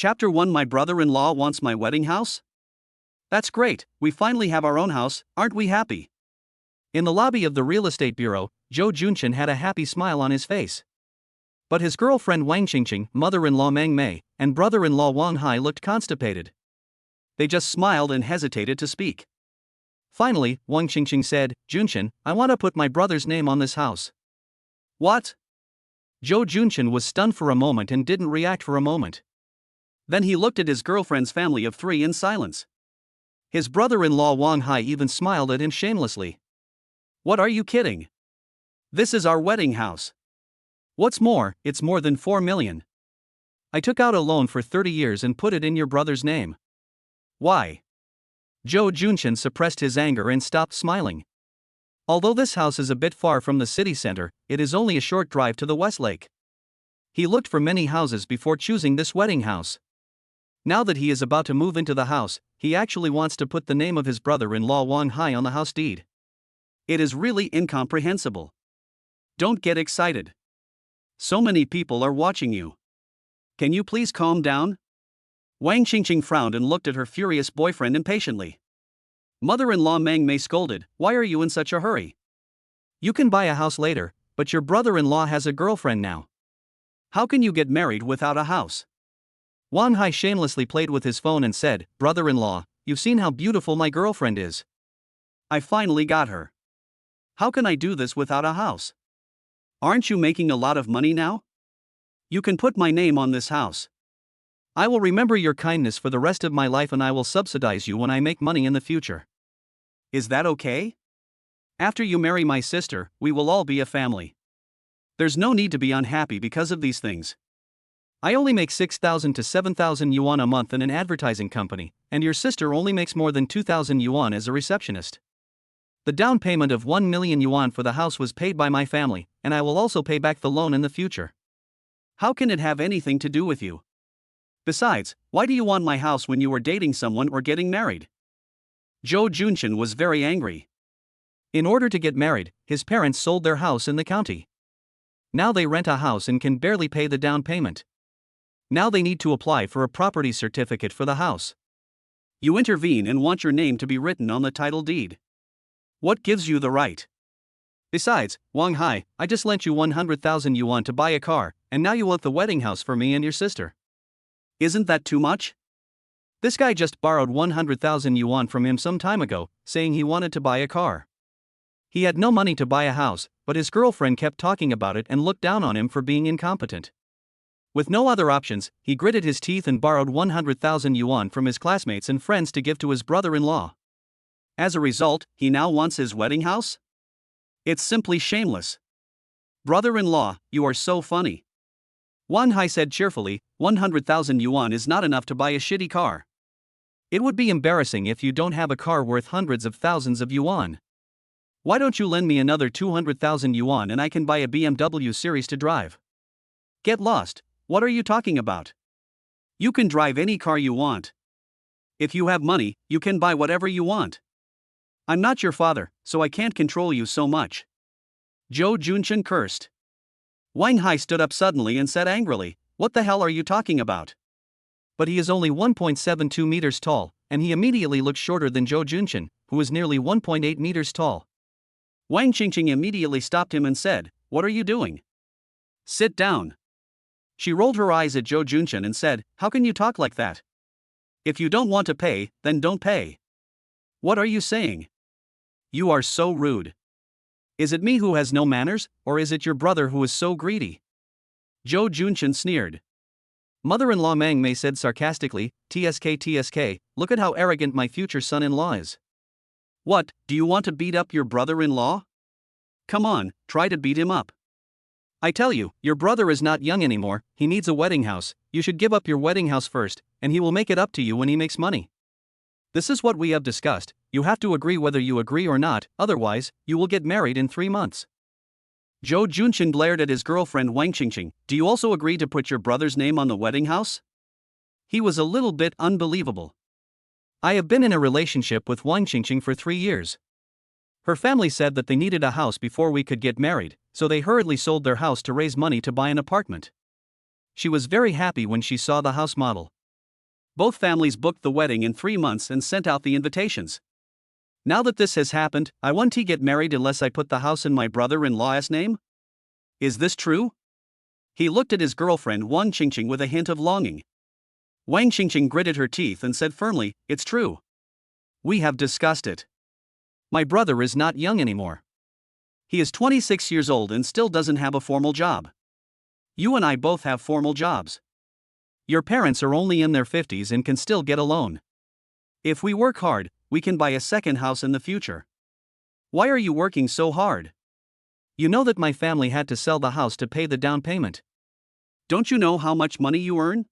Chapter 1 My brother-in-law wants my wedding house? That's great, we finally have our own house, aren't we happy? In the lobby of the real estate bureau, Zhou Junchen had a happy smile on his face. But his girlfriend Wang Qingqing, mother-in-law Meng Mei, and brother-in-law Wang Hai looked constipated. They just smiled and hesitated to speak. Finally, Wang Qingqing said, Junchen, I want to put my brother's name on this house. What? Zhou Junchen was stunned for a moment and didn't react for a moment. Then he looked at his girlfriend's family of three in silence. His brother-in-law Wang Hai even smiled at him shamelessly. What are you kidding? This is our wedding house. What's more, it's more than 4 million. I took out a loan for 30 years and put it in your brother's name. Why? Zhou Junchen suppressed his anger and stopped smiling. Although this house is a bit far from the city center, it is only a short drive to the West Lake. He looked for many houses before choosing this wedding house. Now that he is about to move into the house, he actually wants to put the name of his brother-in-law Wang Hai on the house deed. It is really incomprehensible. Don't get excited. So many people are watching you. Can you please calm down? Wang Qingqing frowned and looked at her furious boyfriend impatiently. Mother-in-law Meng Mei scolded, Why are you in such a hurry? You can buy a house later, but your brother-in-law has a girlfriend now. How can you get married without a house? Wang Hai shamelessly played with his phone and said, Brother-in-law, you've seen how beautiful my girlfriend is. I finally got her. How can I do this without a house? Aren't you making a lot of money now? You can put my name on this house. I will remember your kindness for the rest of my life and I will subsidize you when I make money in the future. Is that okay? After you marry my sister, we will all be a family. There's no need to be unhappy because of these things. I only make 6,000 to 7,000 yuan a month in an advertising company, and your sister only makes more than 2,000 yuan as a receptionist. The down payment of 1 million yuan for the house was paid by my family, and I will also pay back the loan in the future. How can it have anything to do with you? Besides, why do you want my house when you are dating someone or getting married? Zhou Junchen was very angry. In order to get married, his parents sold their house in the county. Now they rent a house and can barely pay the down payment. Now they need to apply for a property certificate for the house. You intervene and want your name to be written on the title deed. What gives you the right? Besides, Wang Hai, I just lent you 100,000 yuan to buy a car, and now you want the wedding house for me and your sister. Isn't that too much? This guy just borrowed 100,000 yuan from him some time ago, saying he wanted to buy a car. He had no money to buy a house, but his girlfriend kept talking about it and looked down on him for being incompetent. With no other options, he gritted his teeth and borrowed 100,000 yuan from his classmates and friends to give to his brother-in-law. As a result, he now wants his wedding house? It's simply shameless. Brother-in-law, you are so funny. Wang Hai said cheerfully, 100,000 yuan is not enough to buy a shitty car. It would be embarrassing if you don't have a car worth hundreds of thousands of yuan. Why don't you lend me another 200,000 yuan and I can buy a BMW series to drive? Get lost, what are you talking about? You can drive any car you want. If you have money, you can buy whatever you want. I'm not your father, so I can't control you so much. Zhou Junchen cursed. Wang Hai stood up suddenly and said angrily, What the hell are you talking about? But he is only 1.72 meters tall, and he immediately looked shorter than Zhou Junchen, who is nearly 1.8 meters tall. Wang Qingqing immediately stopped him and said, What are you doing? Sit down. She rolled her eyes at Zhou Junchen and said, How can you talk like that? If you don't want to pay, then don't pay. What are you saying? You are so rude. Is it me who has no manners, or is it your brother who is so greedy? Zhou Junchen sneered. Mother-in-law Meng Mei said sarcastically, TSK, look at how arrogant my future son-in-law is. What, do you want to beat up your brother-in-law? Come on, try to beat him up. I tell you, your brother is not young anymore, he needs a wedding house, you should give up your wedding house first, and he will make it up to you when he makes money. This is what we have discussed, you have to agree whether you agree or not, otherwise, you will get married in 3 months. Zhou Junchen glared at his girlfriend Wang Qingqing, Do you also agree to put your brother's name on the wedding house? He was a little bit unbelievable. I have been in a relationship with Wang Qingqing for 3 years. Her family said that they needed a house before we could get married, so they hurriedly sold their house to raise money to buy an apartment. She was very happy when she saw the house model. Both families booked the wedding in 3 months and sent out the invitations. Now that this has happened, I won't get married unless I put the house in my brother-in-law's name? Is this true? He looked at his girlfriend Wang Qingqing with a hint of longing. Wang Qingqing gritted her teeth and said firmly, "It's true. We have discussed it. My brother is not young anymore. He is 26 years old and still doesn't have a formal job. You and I both have formal jobs. Your parents are only in their 50s and can still get a loan. If we work hard, we can buy a second house in the future. Why are you working so hard? You know that my family had to sell the house to pay the down payment. Don't you know how much money you earn?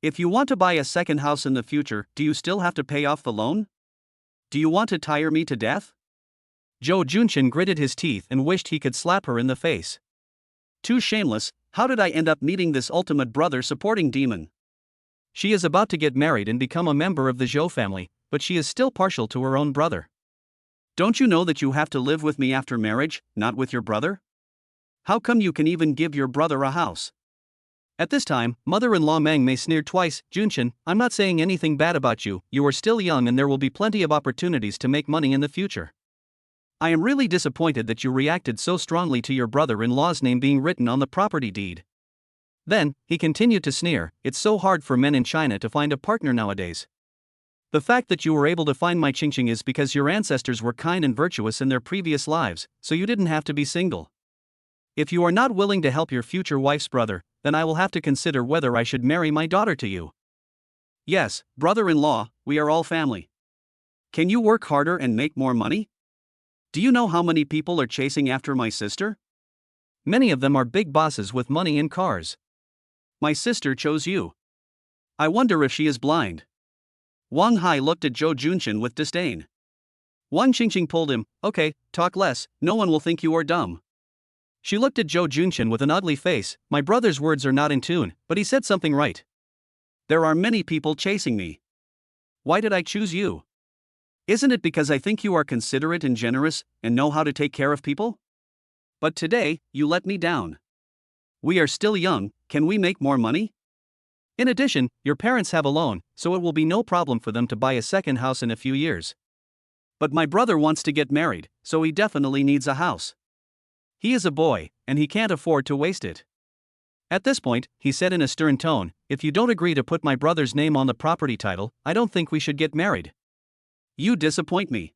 If you want to buy a second house in the future, do you still have to pay off the loan? Do you want to tire me to death?" Zhou Junchen gritted his teeth and wished he could slap her in the face. Too shameless, how did I end up meeting this ultimate brother-supporting demon? She is about to get married and become a member of the Zhou family, but she is still partial to her own brother. Don't you know that you have to live with me after marriage, not with your brother? How come you can even give your brother a house? At this time, mother-in-law Meng Mei sneered twice. "Junchen, I'm not saying anything bad about you, you are still young and there will be plenty of opportunities to make money in the future. I am really disappointed that you reacted so strongly to your brother-in-law's name being written on the property deed." Then, he continued to sneer, "It's so hard for men in China to find a partner nowadays. The fact that you were able to find my Qingqing is because your ancestors were kind and virtuous in their previous lives, so you didn't have to be single. If you are not willing to help your future wife's brother, then I will have to consider whether I should marry my daughter to you. Yes, brother-in-law, we are all family. Can you work harder and make more money? Do you know how many people are chasing after my sister? Many of them are big bosses with money and cars. My sister chose you. I wonder if she is blind." Wang Hai looked at Zhou Junchen with disdain. Wang Qingqing pulled him, "Okay, talk less, no one will think you are dumb." She looked at Zhou Junchen with an ugly face. "My brother's words are not in tune, but he said something right. There are many people chasing me. Why did I choose you? Isn't it because I think you are considerate and generous, and know how to take care of people? But today, you let me down. We are still young, can we make more money? In addition, your parents have a loan, so it will be no problem for them to buy a second house in a few years. But my brother wants to get married, so he definitely needs a house. He is a boy, and he can't afford to waste it. At this point, he said in a stern tone, "If you don't agree to put my brother's name on the property title, I don't think we should get married. You disappoint me."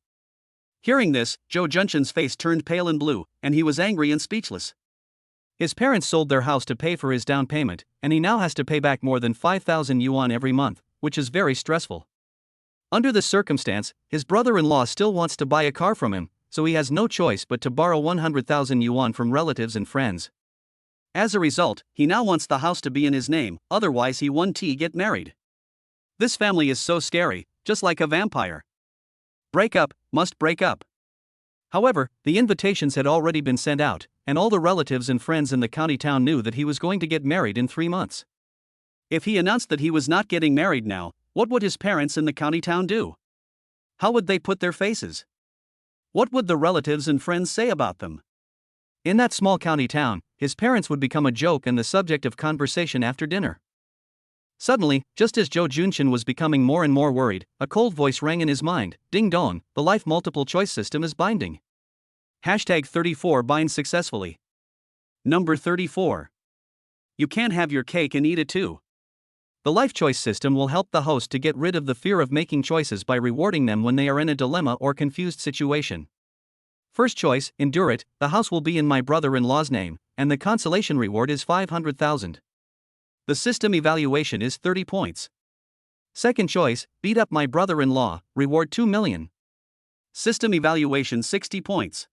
Hearing this, Zhou Junchen's face turned pale and blue, and he was angry and speechless. His parents sold their house to pay for his down payment, and he now has to pay back more than 5,000 yuan every month, which is very stressful. Under this circumstance, his brother-in-law still wants to buy a car from him, so he has no choice but to borrow 100,000 yuan from relatives and friends. As a result, he now wants the house to be in his name, otherwise he won't get married. This family is so scary, just like a vampire. Break up, must break up. However, the invitations had already been sent out, and all the relatives and friends in the county town knew that he was going to get married in 3 months. If he announced that he was not getting married now, what would his parents in the county town do? How would they put their faces? What would the relatives and friends say about them? In that small county town, his parents would become a joke and the subject of conversation after dinner. Suddenly, just as Zhou Junchen was becoming more and more worried, a cold voice rang in his mind. "Ding dong, the life multiple choice system is binding. Hashtag 34 binds successfully. Number 34. You can't have your cake and eat it too." The life choice system will help the host to get rid of the fear of making choices by rewarding them when they are in a dilemma or confused situation. First choice, endure it, the house will be in my brother-in-law's name, and the consolation reward is 500,000. The system evaluation is 30 points. Second choice, beat up my brother-in-law, reward 2 million. System evaluation 60 points.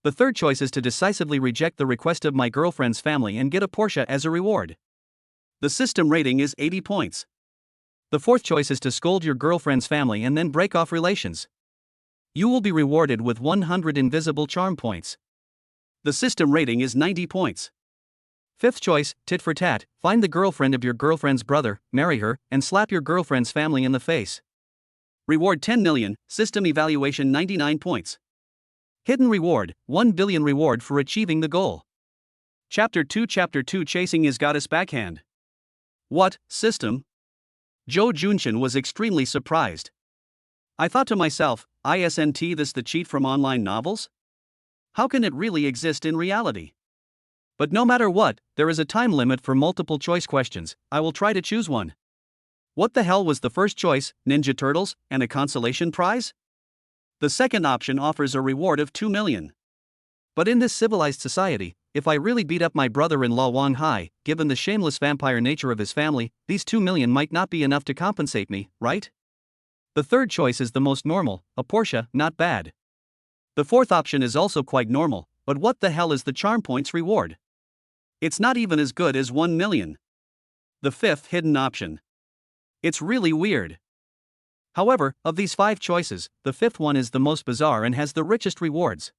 The third choice is to decisively reject the request of my girlfriend's family and get a Porsche as a reward. The system rating is 80 points. The fourth choice is to scold your girlfriend's family and then break off relations. You will be rewarded with 100 invisible charm points. The system rating is 90 points. Fifth choice, tit for tat, find the girlfriend of your girlfriend's brother, marry her, and slap your girlfriend's family in the face. Reward 10 million, system evaluation 99 points. Hidden reward, 1 billion reward for achieving the goal. Chapter 2 Chasing his goddess backhand. What, system? Joe Junshin was extremely surprised. I thought to myself, isn't this the cheat from online novels? How can it really exist in reality? But no matter what, there is a time limit for multiple choice questions. I will try to choose one. What the hell was the first choice, Ninja Turtles, and a consolation prize? The second option offers a reward of 2 million. But in this civilized society, if I really beat up my brother-in-law Wang Hai, given the shameless vampire nature of his family, these 2 million might not be enough to compensate me, right? The third choice is the most normal, a Porsche, not bad. The fourth option is also quite normal, but what the hell is the charm points reward? It's not even as good as 1 million. The fifth hidden option. It's really weird. However, of these 5 choices, the fifth one is the most bizarre and has the richest rewards.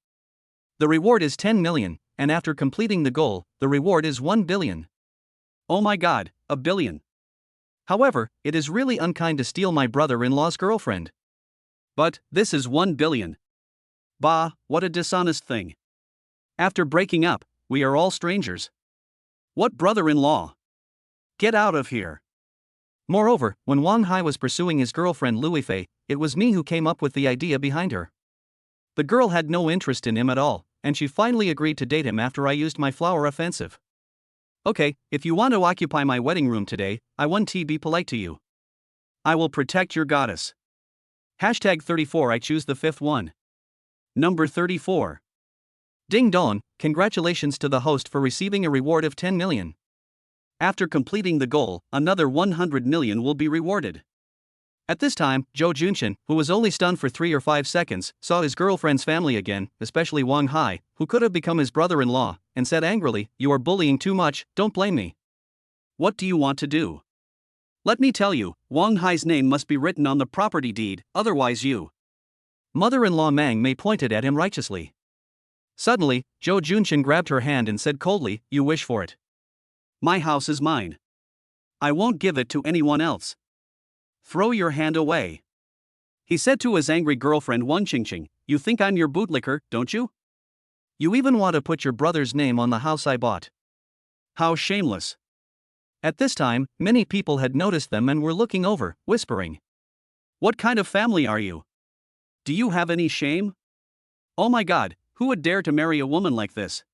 The reward is 10 million, and after completing the goal, the reward is 1 billion. Oh my god, a billion. However, it is really unkind to steal my brother-in-law's girlfriend. But, this is 1 billion. Bah, what a dishonest thing. After breaking up, we are all strangers. What brother-in-law? Get out of here. Moreover, when Wang Hai was pursuing his girlfriend Louis Fei, it was me who came up with the idea behind her. The girl had no interest in him at all, and she finally agreed to date him after I used my flower offensive. Okay, if you want to occupy my wedding room today, I want to be polite to you. I will protect your goddess. Hashtag 34 I choose the fifth one. Number 34. Ding dong, congratulations to the host for receiving a reward of 10 million. After completing the goal, another 100 million will be rewarded. At this time, Joe Junshin, who was only stunned for 3 or 5 seconds, saw his girlfriend's family again, especially Wang Hai, who could have become his brother-in-law, and said angrily, "You are bullying too much, don't blame me. What do you want to do? Let me tell you, Wang Hai's name must be written on the property deed, otherwise you." Mother-in-law Mang Mei pointed at him righteously. Suddenly, Joe Junshin grabbed her hand and said coldly, "You wish for it. My house is mine. I won't give it to anyone else. Throw your hand away." He said to his angry girlfriend Wang Qingqing, "You think I'm your bootlicker, don't you? You even want to put your brother's name on the house I bought. How shameless." At this time, many people had noticed them and were looking over, whispering, "What kind of family are you? Do you have any shame? Oh my god, who would dare to marry a woman like this?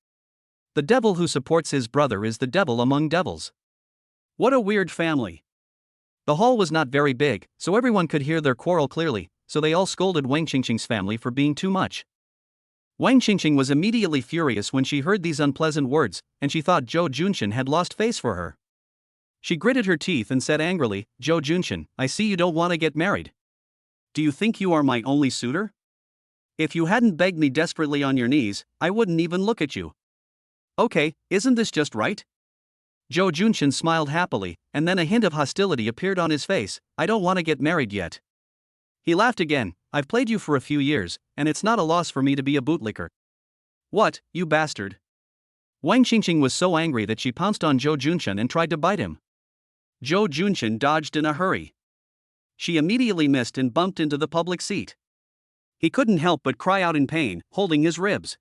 The devil who supports his brother is the devil among devils. What a weird family." The hall was not very big, so everyone could hear their quarrel clearly, so they all scolded Wang Qingqing's family for being too much. Wang Qingqing was immediately furious when she heard these unpleasant words, and she thought Joe Junshin had lost face for her. She gritted her teeth and said angrily, "Joe Junshin, I see you don't want to get married. Do you think you are my only suitor? If you hadn't begged me desperately on your knees, I wouldn't even look at you. Okay, isn't this just right?" Joe Junshin smiled happily, and then a hint of hostility appeared on his face. "I don't want to get married yet." He laughed again. "I've played you for a few years, and it's not a loss for me to be a bootlicker." "What, you bastard!" Wang Qingqing was so angry that she pounced on Joe Junshin and tried to bite him. Joe Junshin dodged in a hurry. She immediately missed and bumped into the public seat. He couldn't help but cry out in pain, holding his ribs.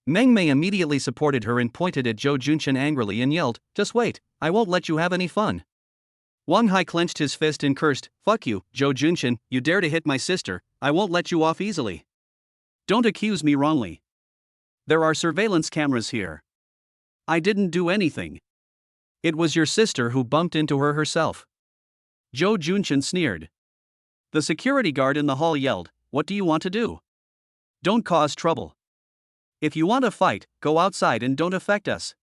Meng Mei immediately supported her and pointed at Joe Junshin angrily and yelled, "Just wait, I won't let you have any fun." Wang Hai clenched his fist and cursed, "Fuck you, Joe Junshin, you dare to hit my sister, I won't let you off easily. Don't accuse me wrongly. There are surveillance cameras here. I didn't do anything. It was your sister who bumped into her herself." Joe Junshin sneered. The security guard in the hall yelled, "What do you want to do? Don't cause trouble. If you want to fight, go outside and don't affect us."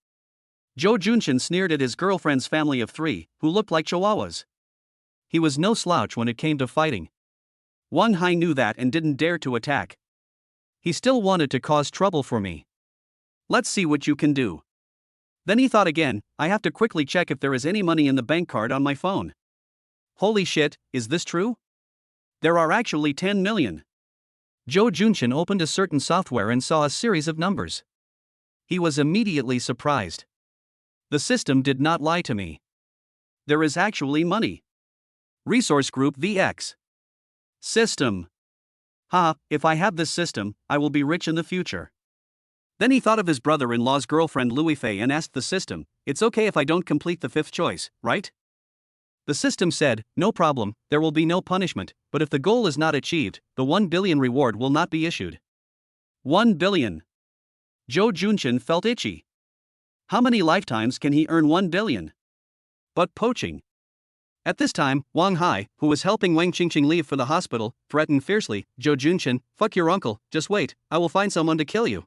Joe Junshin sneered at his girlfriend's family of 3, who looked like chihuahuas. He was no slouch when it came to fighting. Wang Hai knew that and didn't dare to attack. He still wanted to cause trouble for me. "Let's see what you can do." Then he thought again, "I have to quickly check if there is any money in the bank card on my phone. Holy shit, is this true? There are actually 10 million. Joe Junshin opened a certain software and saw a series of numbers. He was immediately surprised. The system did not lie to me. There is actually money. Resource Group VX. System. If I have this system, I will be rich in the future. Then he thought of his brother-in-law's girlfriend Louis Fei and asked the system, "It's okay if I don't complete the fifth choice, right?" The system said, no problem, there will be no punishment, but if the goal is not achieved, the 1 billion reward will not be issued. 1 billion. Zhou Junshin felt itchy. How many lifetimes can he earn 1 billion? But poaching. At this time, Wang Hai, who was helping Wang Qingqing leave for the hospital, threatened fiercely, Zhou Junshin, fuck your uncle, just wait, I will find someone to kill you.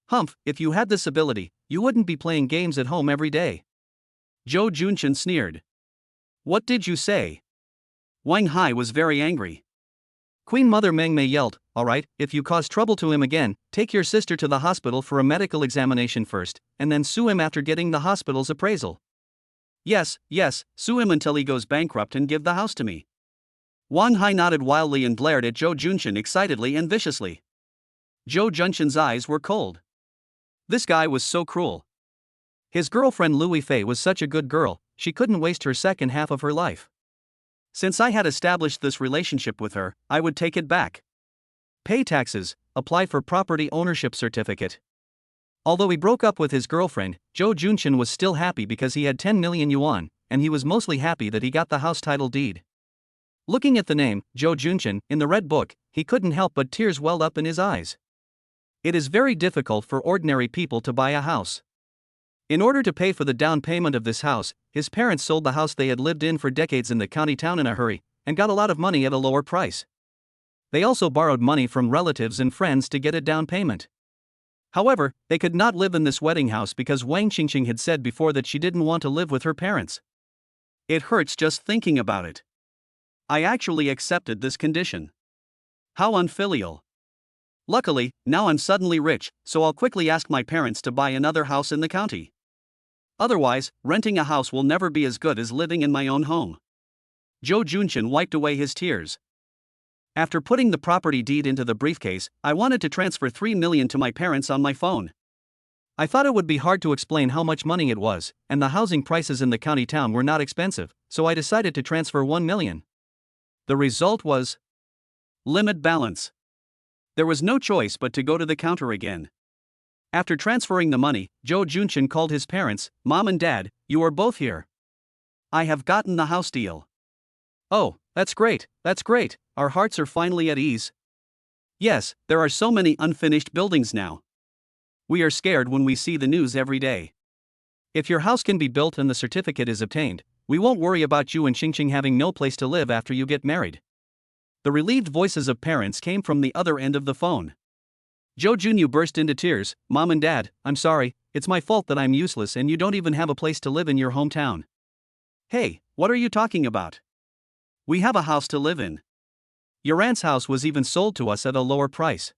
Humph, if you had this ability, you wouldn't be playing games at home every day. Zhou Junshin sneered. What did you say? Wang Hai was very angry. Queen Mother Meng Mei yelled, alright, if you cause trouble to him again, take your sister to the hospital for a medical examination first, and then sue him after getting the hospital's appraisal. Yes, sue him until he goes bankrupt and give the house to me. Wang Hai nodded wildly and glared at Zhou Junshin excitedly and viciously. Zhou Junshin's eyes were cold. This guy was so cruel. His girlfriend Louis Fei was such a good girl, she couldn't waste her second half of her life. Since I had established this relationship with her, I would take it back. Pay taxes, apply for property ownership certificate. Although he broke up with his girlfriend, Zhou Junshin was still happy because he had 10 million yuan, and he was mostly happy that he got the house title deed. Looking at the name, Zhou Junshin, in the red book, he couldn't help but tears welled up in his eyes. It is very difficult for ordinary people to buy a house. In order to pay for the down payment of this house, his parents sold the house they had lived in for decades in the county town in a hurry, and got a lot of money at a lower price. They also borrowed money from relatives and friends to get a down payment. However, they could not live in this wedding house because Wang Qingqing had said before that she didn't want to live with her parents. It hurts just thinking about it. I actually accepted this condition. How unfilial. Luckily, now I'm suddenly rich, so I'll quickly ask my parents to buy another house in the county. Otherwise, renting a house will never be as good as living in my own home. Zhou Junshin wiped away his tears. After putting the property deed into the briefcase, I wanted to transfer 3 million to my parents on my phone. I thought it would be hard to explain how much money it was, and the housing prices in the county town were not expensive, so I decided to transfer 1 million. The result was limit balance. There was no choice but to go to the counter again. After transferring the money, Zhou Junshin called his parents, Mom and Dad, you are both here. I have gotten the house deal. Oh, that's great, our hearts are finally at ease. Yes, there are so many unfinished buildings now. We are scared when we see the news every day. If your house can be built and the certificate is obtained, we won't worry about you and Qingqing having no place to live after you get married. The relieved voices of parents came from the other end of the phone. Zhou Junyu burst into tears, Mom and Dad, I'm sorry, it's my fault that I'm useless and you don't even have a place to live in your hometown. Hey, what are you talking about? We have a house to live in. Your aunt's house was even sold to us at a lower price.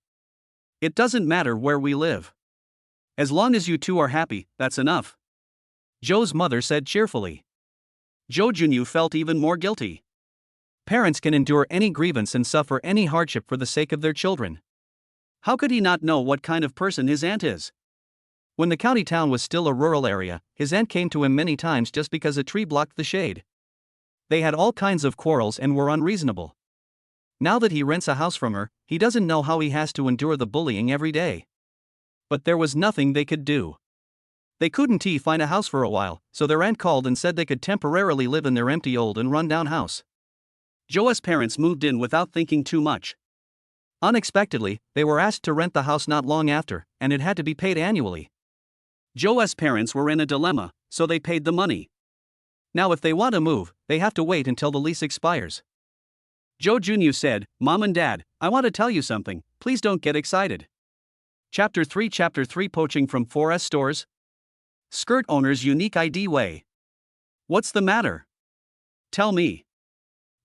It doesn't matter where we live. As long as you two are happy, that's enough. Zhou's mother said cheerfully. Zhou Junyu felt even more guilty. Parents can endure any grievance and suffer any hardship for the sake of their children. How could he not know what kind of person his aunt is? When the county town was still a rural area, his aunt came to him many times just because a tree blocked the shade. They had all kinds of quarrels and were unreasonable. Now that he rents a house from her, he doesn't know how he has to endure the bullying every day. But there was nothing they could do. They couldn't find a house for a while, so their aunt called and said they could temporarily live in their empty old and run-down house. Zhou's parents moved in without thinking too much. Unexpectedly, they were asked to rent the house not long after, and it had to be paid annually. Zhou's parents were in a dilemma, so they paid the money. Now if they want to move, they have to wait until the lease expires. Zhou Junyu said, Mom and Dad, I want to tell you something, please don't get excited. Chapter 3 Poaching from 4S stores? Skirt owner's unique ID way. What's the matter? Tell me.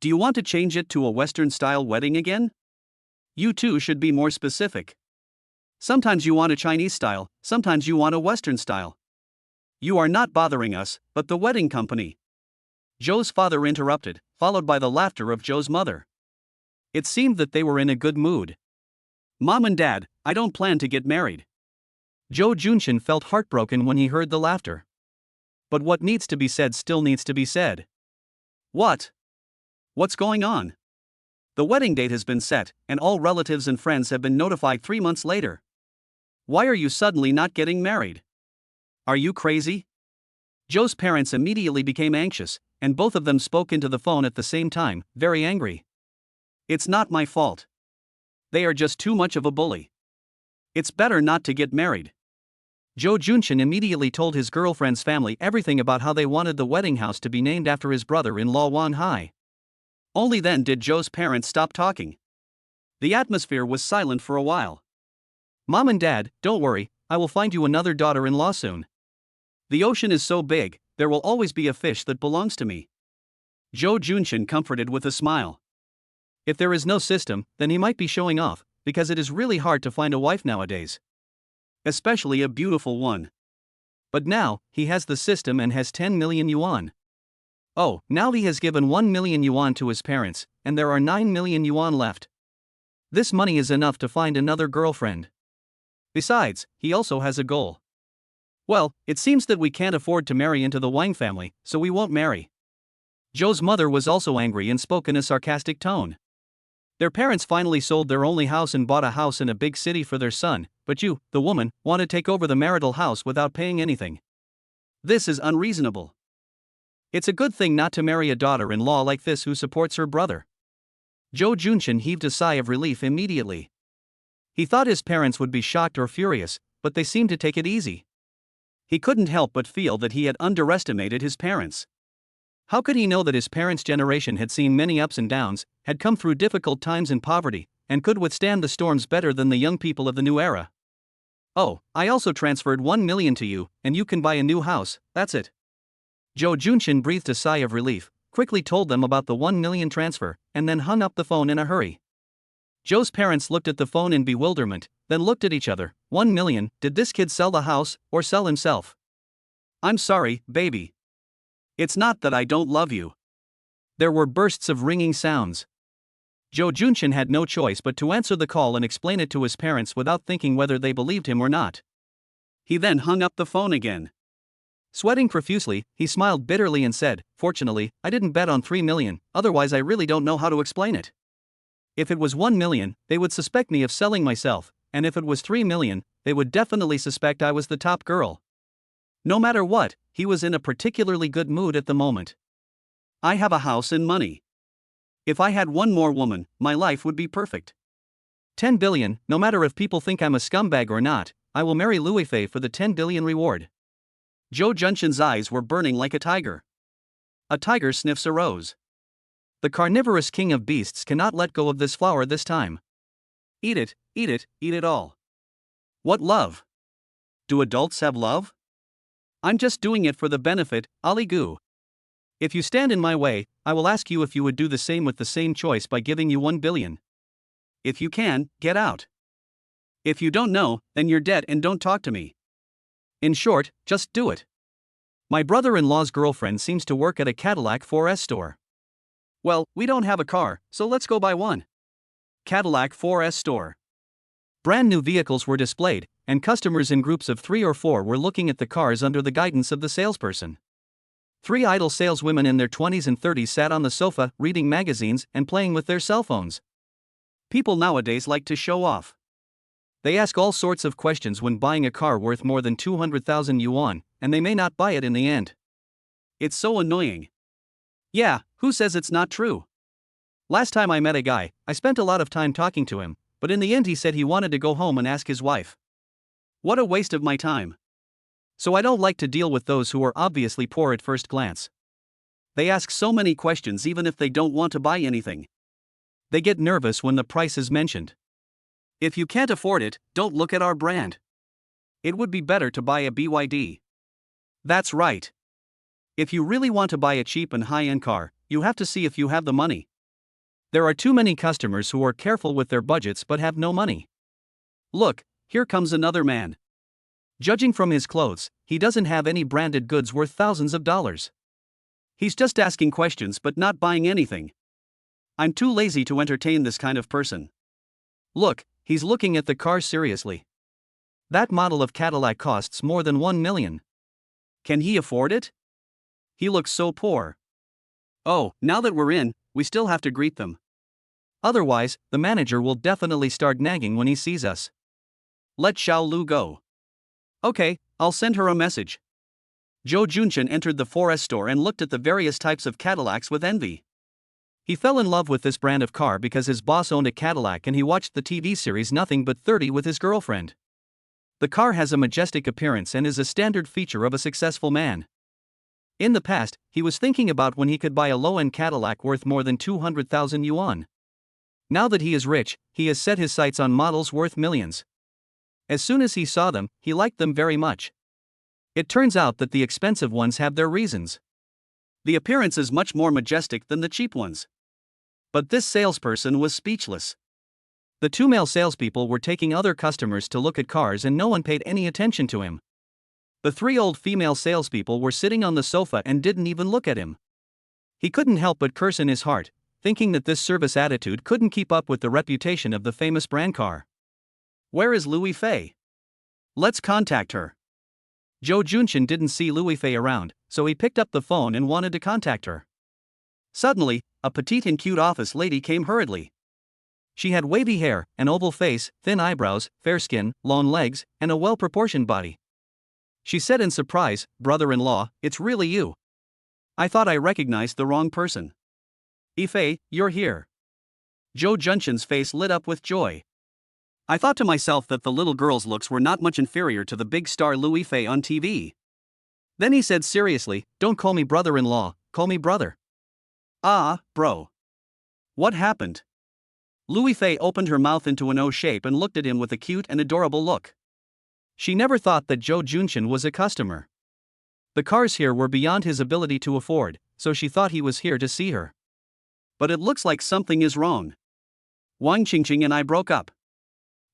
Do you want to change it to a Western-style wedding again? You too should be more specific. Sometimes you want a Chinese style, sometimes you want a Western style. You are not bothering us, but the wedding company. Zhou's father interrupted, followed by the laughter of Zhou's mother. It seemed that they were in a good mood. Mom and Dad, I don't plan to get married. Zhou Junshin felt heartbroken when he heard the laughter. But what needs to be said still needs to be said. What? What's going on? The wedding date has been set, and all relatives and friends have been notified 3 months later. Why are you suddenly not getting married? Are you crazy? Joe's parents immediately became anxious, and both of them spoke into the phone at the same time, very angry. It's not my fault. They are just too much of a bully. It's better not to get married. Joe Junshin immediately told his girlfriend's family everything about how they wanted the wedding house to be named after his brother-in-law Wan Hai. Only then did Joe's parents stop talking. The atmosphere was silent for a while. Mom and Dad, don't worry, I will find you another daughter-in-law soon. The ocean is so big, there will always be a fish that belongs to me. Joe Junshin comforted with a smile. If there is no system, then he might be showing off, because it is really hard to find a wife nowadays. Especially a beautiful one. But now, he has the system and has 10 million yuan. Oh, now he has given 1 million yuan to his parents, and there are 9 million yuan left. This money is enough to find another girlfriend. Besides, he also has a goal. Well, it seems that we can't afford to marry into the Wang family, so we won't marry. Joe's mother was also angry and spoke in a sarcastic tone. Their parents finally sold their only house and bought a house in a big city for their son, but you, the woman, want to take over the marital house without paying anything. This is unreasonable. It's a good thing not to marry a daughter-in-law like this who supports her brother. Joe Junshin heaved a sigh of relief immediately. He thought his parents would be shocked or furious, but they seemed to take it easy. He couldn't help but feel that he had underestimated his parents. How could he know that his parents' generation had seen many ups and downs, had come through difficult times in poverty, and could withstand the storms better than the young people of the new era? Oh, I also transferred 1 million to you, and you can buy a new house, that's it. Joe Junshin breathed a sigh of relief, quickly told them about the 1 million transfer, and then hung up the phone in a hurry. Joe's parents looked at the phone in bewilderment, then looked at each other. 1 million, did this kid sell the house, or sell himself? I'm sorry, baby. It's not that I don't love you. There were bursts of ringing sounds. Joe Junshin had no choice but to answer the call and explain it to his parents without thinking whether they believed him or not. He then hung up the phone again. Sweating profusely, he smiled bitterly and said, "Fortunately, I didn't bet on 3 million, otherwise I really don't know how to explain it. If it was 1 million, they would suspect me of selling myself, and if it was 3 million, they would definitely suspect I was the top girl." No matter what, he was in a particularly good mood at the moment. I have a house and money. If I had one more woman, my life would be perfect. 10 billion, no matter if people think I'm a scumbag or not, I will marry Louis Fei for the 10 billion reward. Joe Junshin's eyes were burning like a tiger. A tiger sniffs a rose. The carnivorous king of beasts cannot let go of this flower this time. Eat it, eat it, eat it all. What love? Do adults have love? I'm just doing it for the benefit, Ali Gu. If you stand in my way, I will ask you if you would do the same with the same choice by giving you 1 billion. If you can, get out. If you don't know, then you're dead and don't talk to me. In short, just do it. My brother-in-law's girlfriend seems to work at a Cadillac 4S store. Well, we don't have a car, so let's go buy one. Cadillac 4S store. Brand new vehicles were displayed, and customers in groups of 3 or 4 were looking at the cars under the guidance of the salesperson. 3 idle saleswomen in their 20s and 30s sat on the sofa, reading magazines and playing with their cell phones. People nowadays like to show off. They ask all sorts of questions when buying a car worth more than 200,000 yuan, and they may not buy it in the end. It's so annoying. Yeah, who says it's not true? Last time I met a guy, I spent a lot of time talking to him, but in the end he said he wanted to go home and ask his wife. What a waste of my time. So I don't like to deal with those who are obviously poor at first glance. They ask so many questions even if they don't want to buy anything. They get nervous when the price is mentioned. If you can't afford it, don't look at our brand. It would be better to buy a BYD. That's right. If you really want to buy a cheap and high-end car, you have to see if you have the money. There are too many customers who are careful with their budgets but have no money. Look, here comes another man. Judging from his clothes, he doesn't have any branded goods worth thousands of dollars. He's just asking questions but not buying anything. I'm too lazy to entertain this kind of person. Look, he's looking at the car seriously. That model of Cadillac costs more than 1 million. Can he afford it? He looks so poor. Oh, now that we're in, we still have to greet them. Otherwise, the manager will definitely start nagging when he sees us. Let Xiao Lu go. Okay, I'll send her a message. Zhou Junchen entered the forest store and looked at the various types of Cadillacs with envy. He fell in love with this brand of car because his boss owned a Cadillac and he watched the TV series Nothing But 30 with his girlfriend. The car has a majestic appearance and is a standard feature of a successful man. In the past, he was thinking about when he could buy a low-end Cadillac worth more than 200,000 yuan. Now that he is rich, he has set his sights on models worth millions. As soon as he saw them, he liked them very much. It turns out that the expensive ones have their reasons. The appearance is much more majestic than the cheap ones. But this salesperson was speechless. The two male salespeople were taking other customers to look at cars and no one paid any attention to him. The three old female salespeople were sitting on the sofa and didn't even look at him. He couldn't help but curse in his heart, thinking that this service attitude couldn't keep up with the reputation of the famous brand car. Where is Louis Fei? Let's contact her. Zhou Junchen didn't see Louis Fei around, so he picked up the phone and wanted to contact her. Suddenly, a petite and cute office lady came hurriedly. She had wavy hair, an oval face, thin eyebrows, fair skin, long legs, and a well-proportioned body. She said in surprise, "Brother-in-law, it's really you. I thought I recognized the wrong person. Ifei, you're here." Zhou Junchen's face lit up with joy. I thought to myself that the little girl's looks were not much inferior to the big star Louis Fei on TV. Then he said seriously, "Don't call me brother-in-law, call me brother." "Ah, bro. What happened?" Louis Fei opened her mouth into an O shape and looked at him with a cute and adorable look. She never thought that Zhou Junchen was a customer. The cars here were beyond his ability to afford, so she thought he was here to see her. But it looks like something is wrong. Wang Qingqing and I broke up.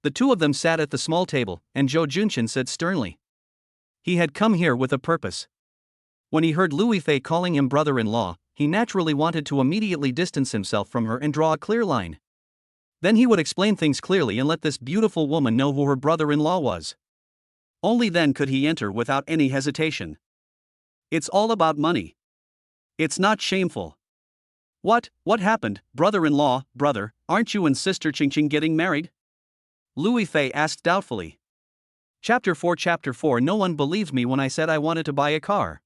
The two of them sat at the small table, and Zhou Junchen said sternly. He had come here with a purpose. When he heard Louis Fei calling him brother-in-law, he naturally wanted to immediately distance himself from her and draw a clear line. Then he would explain things clearly and let this beautiful woman know who her brother-in-law was. Only then could he enter without any hesitation. It's all about money. It's not shameful. What happened, brother-in-law, brother, aren't you and sister Qingqing getting married? Louis Fei asked doubtfully. Chapter 4 No one believed me when I said I wanted to buy a car.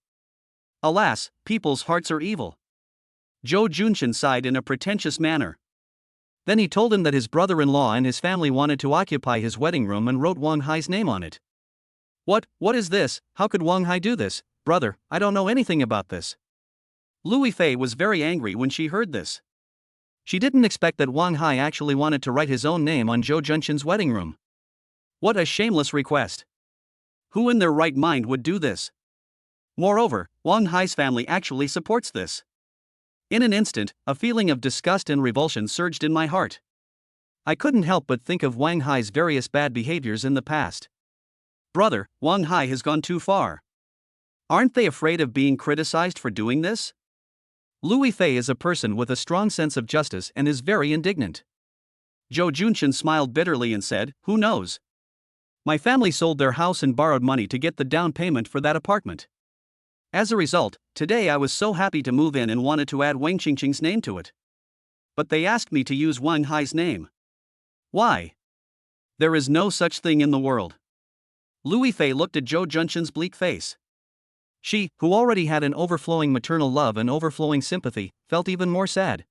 Alas, people's hearts are evil. Zhou Junchen sighed in a pretentious manner. Then he told him that his brother-in-law and his family wanted to occupy his wedding room and wrote Wang Hai's name on it. What is this? How could Wang Hai do this? Brother, I don't know anything about this. Louis Fei was very angry when she heard this. She didn't expect that Wang Hai actually wanted to write his own name on Zhou Junchen's wedding room. What a shameless request. Who in their right mind would do this? Moreover, Wang Hai's family actually supports this. In an instant, a feeling of disgust and revulsion surged in my heart. I couldn't help but think of Wang Hai's various bad behaviors in the past. Brother, Wang Hai has gone too far. Aren't they afraid of being criticized for doing this? Louis Fei is a person with a strong sense of justice and is very indignant. Zhou Junchen smiled bitterly and said, "Who knows? My family sold their house and borrowed money to get the down payment for that apartment. As a result, today I was so happy to move in and wanted to add Wang Qingqing's name to it. But they asked me to use Wang Hai's name. Why? There is no such thing in the world." Louis Fei looked at Zhou Junchen's bleak face. She, who already had an overflowing maternal love and overflowing sympathy, felt even more sad.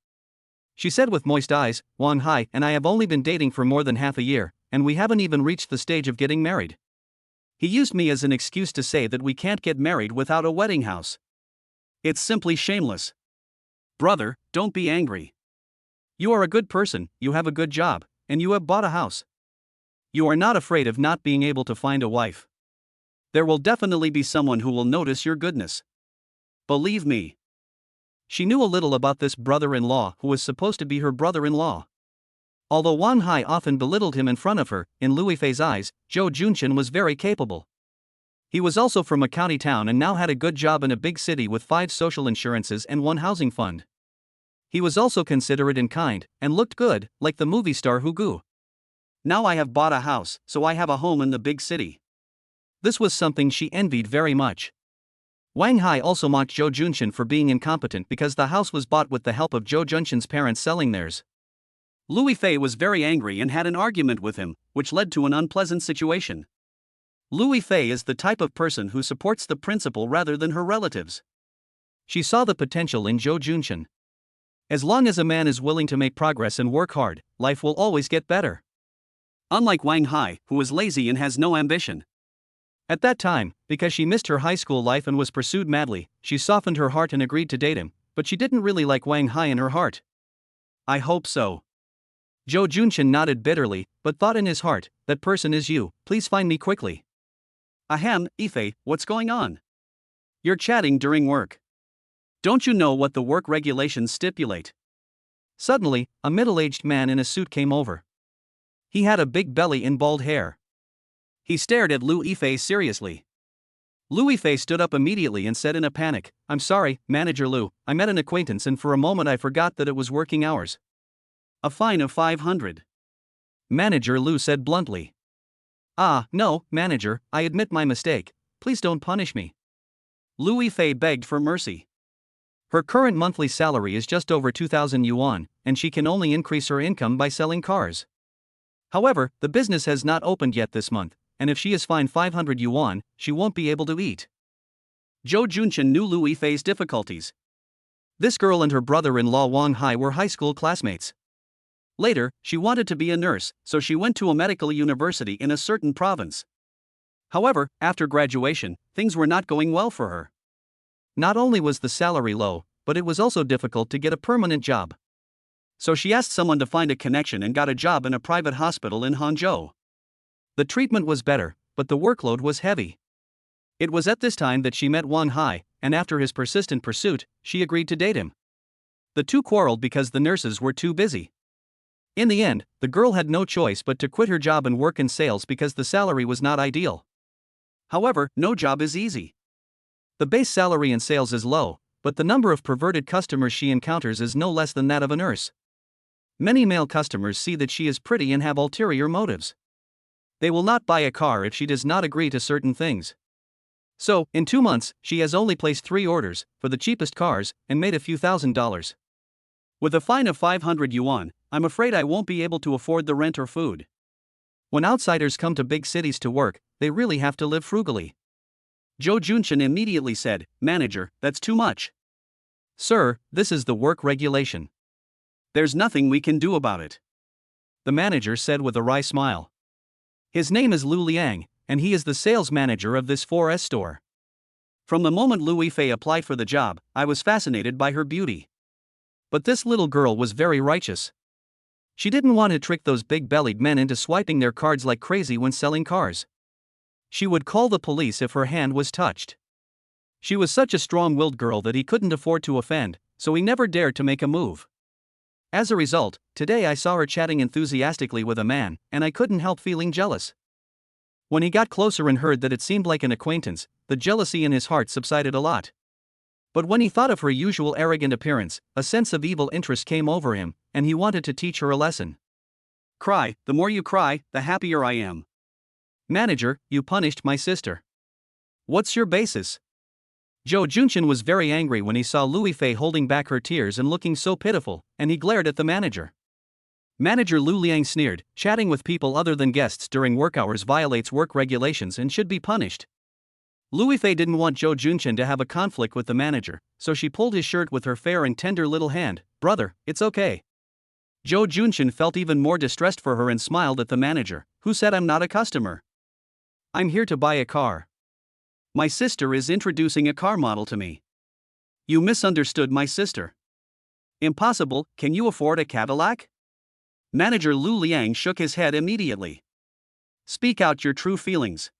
She said with moist eyes, "Wang Hai and I have only been dating for more than half a year, and we haven't even reached the stage of getting married. He used me as an excuse to say that we can't get married without a wedding house. It's simply shameless. Brother, don't be angry. You are a good person, you have a good job, and you have bought a house. You are not afraid of not being able to find a wife. There will definitely be someone who will notice your goodness. Believe me." She knew a little about this brother-in-law who was supposed to be her brother-in-law. Although Wang Hai often belittled him in front of her, in Louis Fei's eyes, Zhou Junchen was very capable. He was also from a county town and now had a good job in a big city with 5 social insurances and 1 housing fund. He was also considerate and kind, and looked good, like the movie star Hugu. Now I have bought a house, so I have a home in the big city. This was something she envied very much. Wang Hai also mocked Zhou Junchen for being incompetent because the house was bought with the help of Zhou Junchen's parents selling theirs. Louis Fei was very angry and had an argument with him, which led to an unpleasant situation. Louis Fei is the type of person who supports the principal rather than her relatives. She saw the potential in Zhou Junshin. As long as a man is willing to make progress and work hard, life will always get better. Unlike Wang Hai, who is lazy and has no ambition. At that time, because she missed her high school life and was pursued madly, she softened her heart and agreed to date him, but she didn't really like Wang Hai in her heart. I hope so. Zhou Junshin nodded bitterly, but thought in his heart, that person is you, please find me quickly. Ahem, Ife, what's going on? You're chatting during work. Don't you know what the work regulations stipulate? Suddenly, a middle-aged man in a suit came over. He had a big belly and bald hair. He stared at Lu Yifei seriously. Lu Yifei stood up immediately and said in a panic, I'm sorry, Manager Lu, I met an acquaintance and for a moment I forgot that it was working hours. A fine of 500. Manager Lu said bluntly. Ah, no, manager, I admit my mistake, please don't punish me. Lu Yifei begged for mercy. Her current monthly salary is just over 2,000 yuan, and she can only increase her income by selling cars. However, the business has not opened yet this month, and if she is fined 500 yuan, she won't be able to eat. Zhou Junshin knew Lu Yifei's difficulties. This girl and her brother-in-law Wang Hai were high school classmates. Later, she wanted to be a nurse, so she went to a medical university in a certain province. However, after graduation, things were not going well for her. Not only was the salary low, but it was also difficult to get a permanent job. So she asked someone to find a connection and got a job in a private hospital in Hangzhou. The treatment was better, but the workload was heavy. It was at this time that she met Wang Hai, and after his persistent pursuit, she agreed to date him. The two quarreled because the nurses were too busy. In the end, the girl had no choice but to quit her job and work in sales because the salary was not ideal. However, no job is easy. The base salary in sales is low, but the number of perverted customers she encounters is no less than that of a nurse. Many male customers see that she is pretty and have ulterior motives. They will not buy a car if she does not agree to certain things. So, in 2 months, she has only placed 3 orders, for the cheapest cars, and made a few $1,000s. With a fine of 500 yuan, I'm afraid I won't be able to afford the rent or food. When outsiders come to big cities to work, they really have to live frugally. Zhou Junshin immediately said, Manager, that's too much. Sir, this is the work regulation. There's nothing we can do about it. The manager said with a wry smile. His name is Lu Liang, and he is the sales manager of this 4S store. From the moment Lu Yifei applied for the job, I was fascinated by her beauty. But this little girl was very righteous. She didn't want to trick those big-bellied men into swiping their cards like crazy when selling cars. She would call the police if her hand was touched. She was such a strong-willed girl that he couldn't afford to offend, so he never dared to make a move. As a result, today I saw her chatting enthusiastically with a man, and I couldn't help feeling jealous. When he got closer and heard that it seemed like an acquaintance, the jealousy in his heart subsided a lot. But when he thought of her usual arrogant appearance, a sense of evil interest came over him, and he wanted to teach her a lesson. Cry, the more you cry, the happier I am. Manager, you punished my sister. What's your basis? Zhou Junshin was very angry when he saw Lu Yifei holding back her tears and looking so pitiful, and he glared at the manager. Manager Lu Liang sneered, chatting with people other than guests during work hours violates work regulations and should be punished. Lu Yifei didn't want Zhou Junshin to have a conflict with the manager, so she pulled his shirt with her fair and tender little hand. Brother, it's okay. Zhou Junshin felt even more distressed for her and smiled at the manager, who said I'm not a customer. I'm here to buy a car. My sister is introducing a car model to me. You misunderstood my sister. Impossible, can you afford a Cadillac? Manager Lu Liang shook his head immediately. Speak out your true feelings.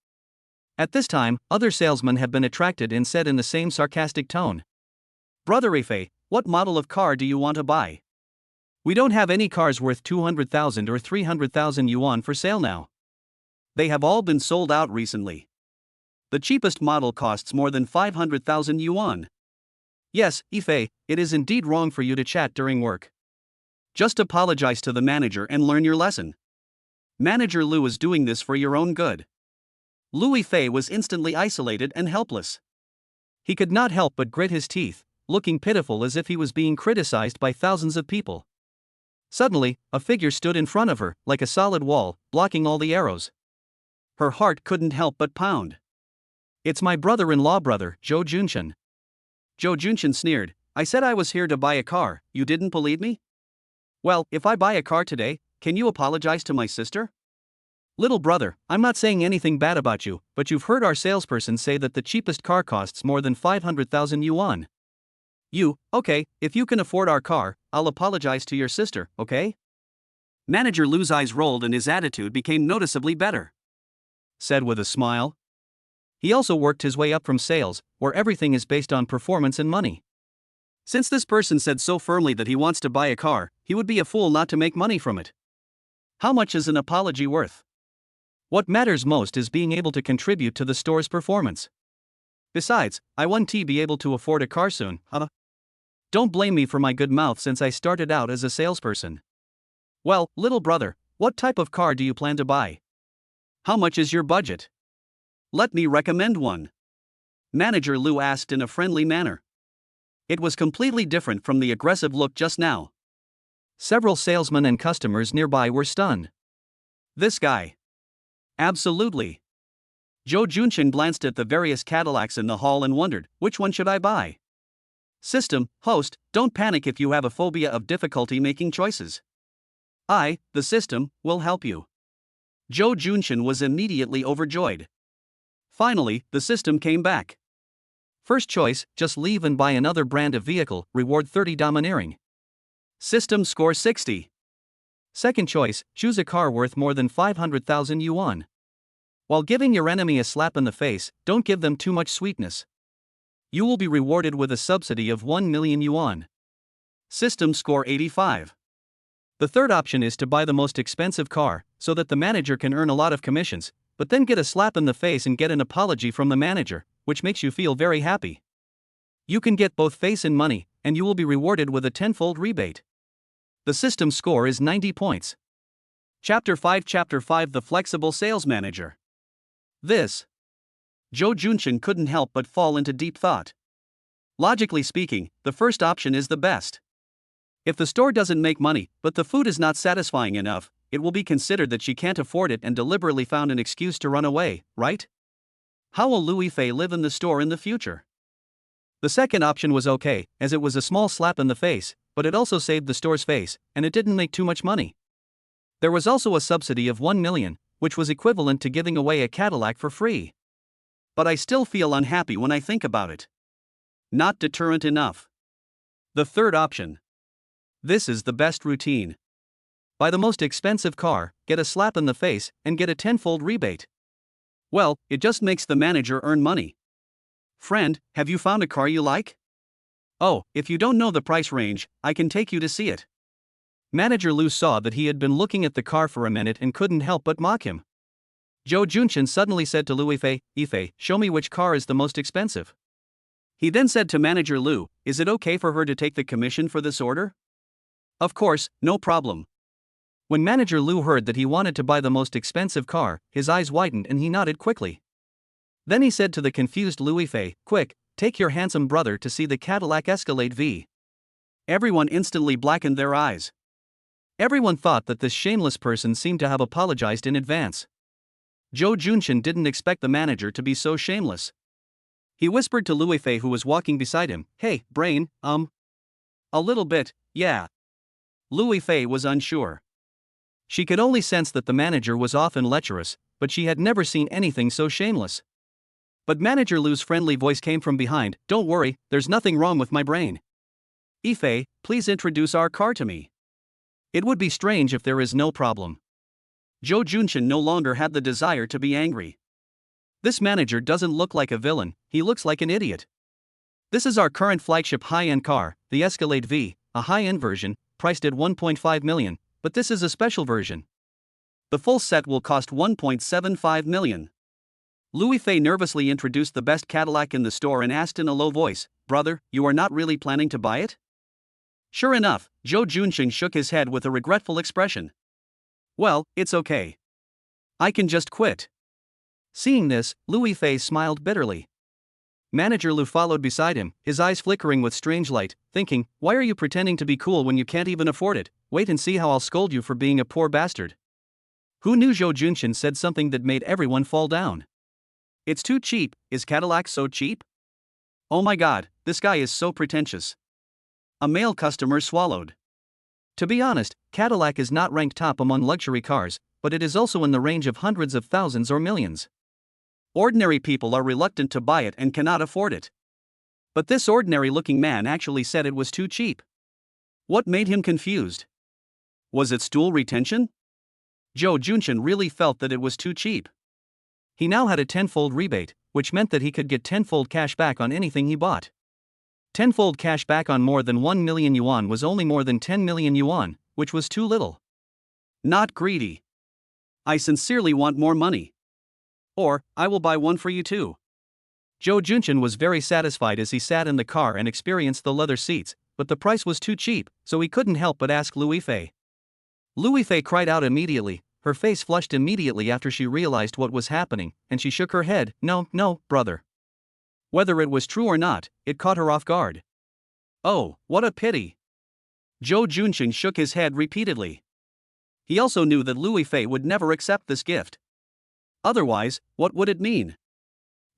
At this time, other salesmen had been attracted and said in the same sarcastic tone. Brother Ife, what model of car do you want to buy? We don't have any cars worth 200,000 or 300,000 yuan for sale now. They have all been sold out recently. The cheapest model costs more than 500,000 yuan. Yes, Ife, it is indeed wrong for you to chat during work. Just apologize to the manager and learn your lesson. Manager Lu is doing this for your own good. Lu Yifei was instantly isolated and helpless. He could not help but grit his teeth, looking pitiful as if he was being criticized by thousands of people. Suddenly, a figure stood in front of her, like a solid wall, blocking all the arrows. Her heart couldn't help but pound. It's my brother-in-law brother, Joe Junshin. Joe Junshin sneered. I said I was here to buy a car, you didn't believe me? Well, if I buy a car today, can you apologize to my sister? Little brother, I'm not saying anything bad about you, but you've heard our salesperson say that the cheapest car costs more than 500,000 yuan. Okay, if you can afford our car, I'll apologize to your sister, okay? Manager Lu's eyes rolled and his attitude became noticeably better. Said with a smile. He also worked his way up from sales, where everything is based on performance and money. Since this person said so firmly that he wants to buy a car, he would be a fool not to make money from it. How much is an apology worth? What matters most is being able to contribute to the store's performance. Besides, I won't be able to afford a car soon, huh? Don't blame me for my good mouth since I started out as a salesperson. Well, little brother, what type of car do you plan to buy? How much is your budget? Let me recommend one. Manager Lu asked in a friendly manner. It was completely different from the aggressive look just now. Several salesmen and customers nearby were stunned. This guy. Absolutely. Joe Junshin glanced at the various Cadillacs in the hall and wondered, which one should I buy? System, host, don't panic if you have a phobia of difficulty making choices. The system, will help you. Joe Junshin was immediately overjoyed. Finally, the system came back. First choice, just leave and buy another brand of vehicle, reward 30 domineering. System score 60. Second choice, choose a car worth more than 500,000 yuan. While giving your enemy a slap in the face, don't give them too much sweetness. You will be rewarded with a subsidy of 1 million yuan. System score 85. The third option is to buy the most expensive car, so that the manager can earn a lot of commissions, but then get a slap in the face and get an apology from the manager, which makes you feel very happy. You can get both face and money, and you will be rewarded with a tenfold rebate. The system score is 90 points. Chapter 5 The Flexible Sales Manager. Joe Junshin couldn't help but fall into deep thought. Logically speaking, the first option is the best. If the store doesn't make money, but the food is not satisfying enough, it will be considered that she can't afford it and deliberately found an excuse to run away, right? How will Louis Fei live in the store in the future? The second option was okay, as it was a small slap in the face, but it also saved the store's face, and it didn't make too much money. There was also a subsidy of 1 million, which was equivalent to giving away a Cadillac for free. But I still feel unhappy when I think about it. Not deterrent enough. The third option. This is the best routine. Buy the most expensive car, get a slap in the face, and get a tenfold rebate. Well, it just makes the manager earn money. Friend, have you found a car you like? Oh, if you don't know the price range, I can take you to see it. Manager Lu saw that he had been looking at the car for a minute and couldn't help but mock him. Joe Junshin suddenly said to Louis Fei, Ifei, show me which car is the most expensive. He then said to Manager Lu, is it okay for her to take the commission for this order? Of course, no problem. When Manager Lu heard that he wanted to buy the most expensive car, his eyes widened and he nodded quickly. Then he said to the confused Louis Fei, quick, take your handsome brother to see the Cadillac Escalade V. Everyone instantly blackened their eyes. Everyone thought that this shameless person seemed to have apologized in advance. Joe Junshin didn't expect the manager to be so shameless. He whispered to Louis Fei, who was walking beside him, hey, brain, a little bit, yeah. Louis Fei was unsure. She could only sense that the manager was often lecherous, but she had never seen anything so shameless. But Manager Lu's friendly voice came from behind, don't worry, there's nothing wrong with my brain. Ifei, please introduce our car to me. It would be strange if there is no problem. Joe Junshin no longer had the desire to be angry. This manager doesn't look like a villain, he looks like an idiot. This is our current flagship high-end car, the Escalade V, a high-end version, priced at 1.5 million, but this is a special version. The full set will cost 1.75 million. Louis Fei nervously introduced the best Cadillac in the store and asked in a low voice, brother, you are not really planning to buy it? Sure enough, Joe Junshin shook his head with a regretful expression. Well, it's okay. I can just quit. Seeing this, Louis Fei smiled bitterly. Manager Lu followed beside him, his eyes flickering with strange light, thinking, why are you pretending to be cool when you can't even afford it? Wait and see how I'll scold you for being a poor bastard. Who knew Zhou Junshin said something that made everyone fall down? It's too cheap. Is Cadillac so cheap? Oh my god, this guy is so pretentious. A male customer swallowed. To be honest, Cadillac is not ranked top among luxury cars, but it is also in the range of hundreds of thousands or millions. Ordinary people are reluctant to buy it and cannot afford it. But this ordinary-looking man actually said it was too cheap. What made him confused? Was it stool retention? Zhou Junshin really felt that it was too cheap. He now had a tenfold rebate, which meant that he could get tenfold cash back on anything he bought. Tenfold cash back on more than 1 million yuan was only more than 10 million yuan, which was too little. Not greedy. I sincerely want more money. Or, I will buy one for you too. Zhou Junshin was very satisfied as he sat in the car and experienced the leather seats, but the price was too cheap, so he couldn't help but ask Louis Fei. Louis Fei cried out immediately. Her face flushed immediately after she realized what was happening, and she shook her head. No, brother. Whether it was true or not, it caught her off guard. Oh, what a pity. Zhou Junshin shook his head repeatedly. He also knew that Louis Fei would never accept this gift. Otherwise, what would it mean?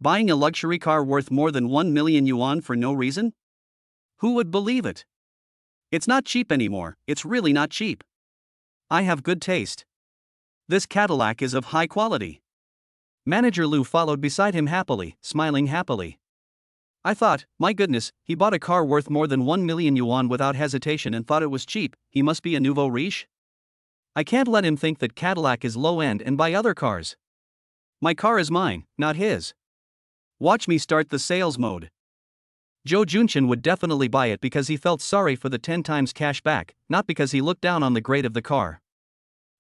Buying a luxury car worth more than 1 million yuan for no reason? Who would believe it? It's not cheap anymore, it's really not cheap. I have good taste. This Cadillac is of high quality. Manager Lu followed beside him happily, smiling happily. I thought, my goodness, he bought a car worth more than 1 million yuan without hesitation and thought it was cheap. He must be a nouveau riche? I can't let him think that Cadillac is low-end and buy other cars. My car is mine, not his. Watch me start the sales mode. Zhou Junshin would definitely buy it because he felt sorry for the 10 times cash back, not because he looked down on the grade of the car.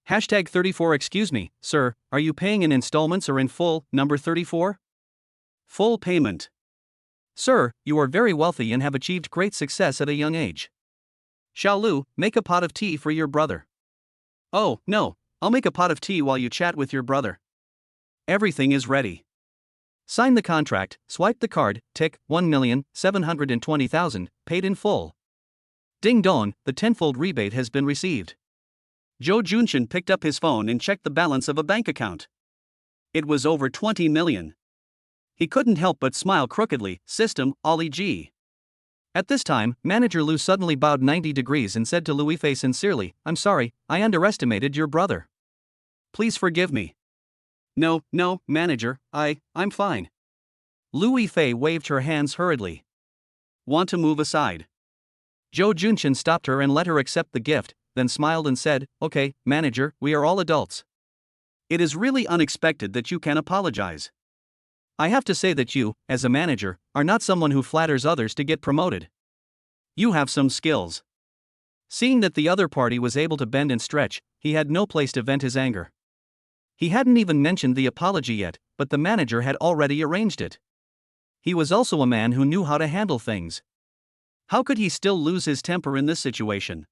Hashtag 34. Excuse me, sir, are you paying in installments or in full, number 34? Full payment. Sir, you are very wealthy and have achieved great success at a young age. Xiao Lu, make a pot of tea for your brother. Oh, no, I'll make a pot of tea while you chat with your brother. Everything is ready. Sign the contract, swipe the card, tick, 1,720,000, paid in full. Ding dong, the tenfold rebate has been received. Zhou Junshin picked up his phone and checked the balance of a bank account. It was over 20 million. He couldn't help but smile crookedly. System, Ollie G. At this time, Manager Lu suddenly bowed 90 degrees and said to Louis Fei sincerely, I'm sorry, I underestimated your brother. Please forgive me. No, manager, I'm fine. Louis Fei waved her hands hurriedly. Want to move aside? Zhou Junshin stopped her and let her accept the gift, then smiled and said, okay, manager, we are all adults. It is really unexpected that you can apologize. I have to say that you, as a manager, are not someone who flatters others to get promoted. You have some skills. Seeing that the other party was able to bend and stretch, he had no place to vent his anger. He hadn't even mentioned the apology yet, but the manager had already arranged it. He was also a man who knew how to handle things. How could he still lose his temper in this situation?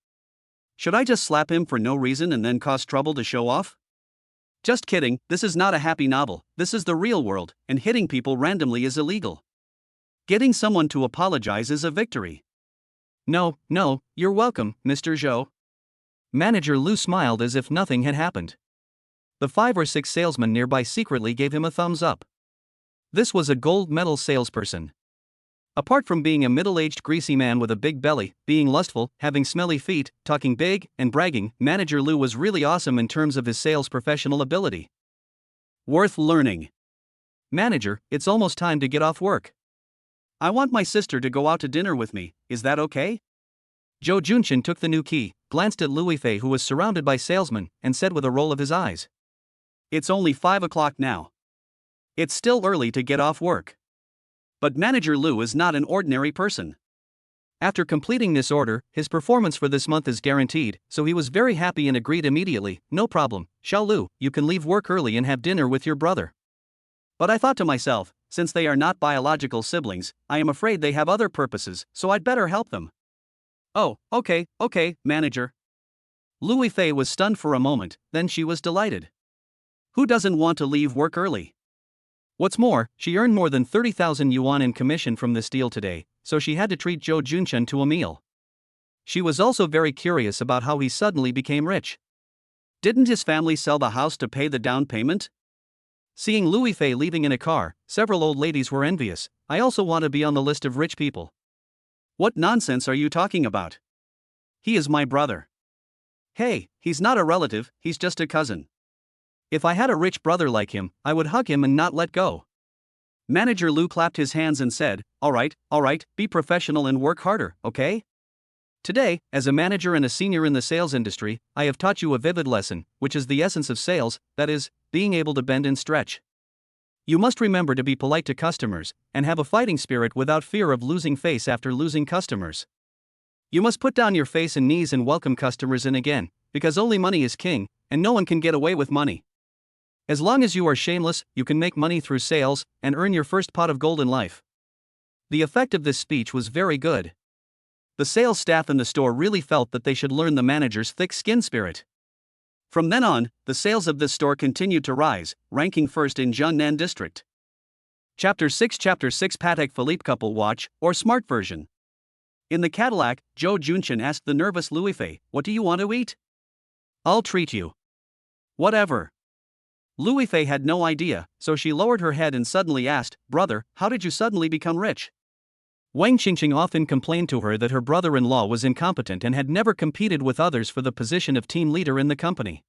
Should I just slap him for no reason and then cause trouble to show off? Just kidding, this is not a happy novel, this is the real world, and hitting people randomly is illegal. Getting someone to apologize is a victory. No, you're welcome, Mr. Zhou. Manager Lu smiled as if nothing had happened. The 5 or 6 salesmen nearby secretly gave him a thumbs up. This was a gold medal salesperson. Apart from being a middle-aged greasy man with a big belly, being lustful, having smelly feet, talking big, and bragging, Manager Lu was really awesome in terms of his sales professional ability. Worth learning. Manager, it's almost time to get off work. I want my sister to go out to dinner with me, is that okay? Zhou Junshin took the new key, glanced at Louis Fei who was surrounded by salesmen, and said with a roll of his eyes. It's only 5 o'clock now. It's still early to get off work. But Manager Lu is not an ordinary person. After completing this order, his performance for this month is guaranteed, so he was very happy and agreed immediately. No problem, Xiao Lu, you can leave work early and have dinner with your brother. But I thought to myself, since they are not biological siblings, I am afraid they have other purposes, so I'd better help them. Oh, okay, manager. Louis Fei was stunned for a moment, then she was delighted. Who doesn't want to leave work early? What's more, she earned more than 30,000 yuan in commission from this deal today, so she had to treat Zhou Junshin to a meal. She was also very curious about how he suddenly became rich. Didn't his family sell the house to pay the down payment? Seeing Louis Fei leaving in a car, several old ladies were envious. I also want to be on the list of rich people. What nonsense are you talking about? He is my brother. Hey, he's not a relative, he's just a cousin. If I had a rich brother like him, I would hug him and not let go. Manager Lou clapped his hands and said, all right, be professional and work harder, okay? Today, as a manager and a senior in the sales industry, I have taught you a vivid lesson, which is the essence of sales, that is, being able to bend and stretch. You must remember to be polite to customers, and have a fighting spirit without fear of losing face after losing customers. You must put down your face and knees and welcome customers in again, because only money is king, and no one can get away with money. As long as you are shameless, you can make money through sales, and earn your first pot of gold in life. The effect of this speech was very good. The sales staff in the store really felt that they should learn the manager's thick-skin spirit. From then on, the sales of this store continued to rise, ranking first in Jiangnan district. Chapter 6 Patek Philippe couple watch, or smart version. In the Cadillac, Zhou Junqian asked the nervous Louis Fei, what do you want to eat? I'll treat you. Whatever. Louis Fei had no idea, so she lowered her head and suddenly asked, brother, how did you suddenly become rich? Wang Qingqing often complained to her that her brother-in-law was incompetent and had never competed with others for the position of team leader in the company.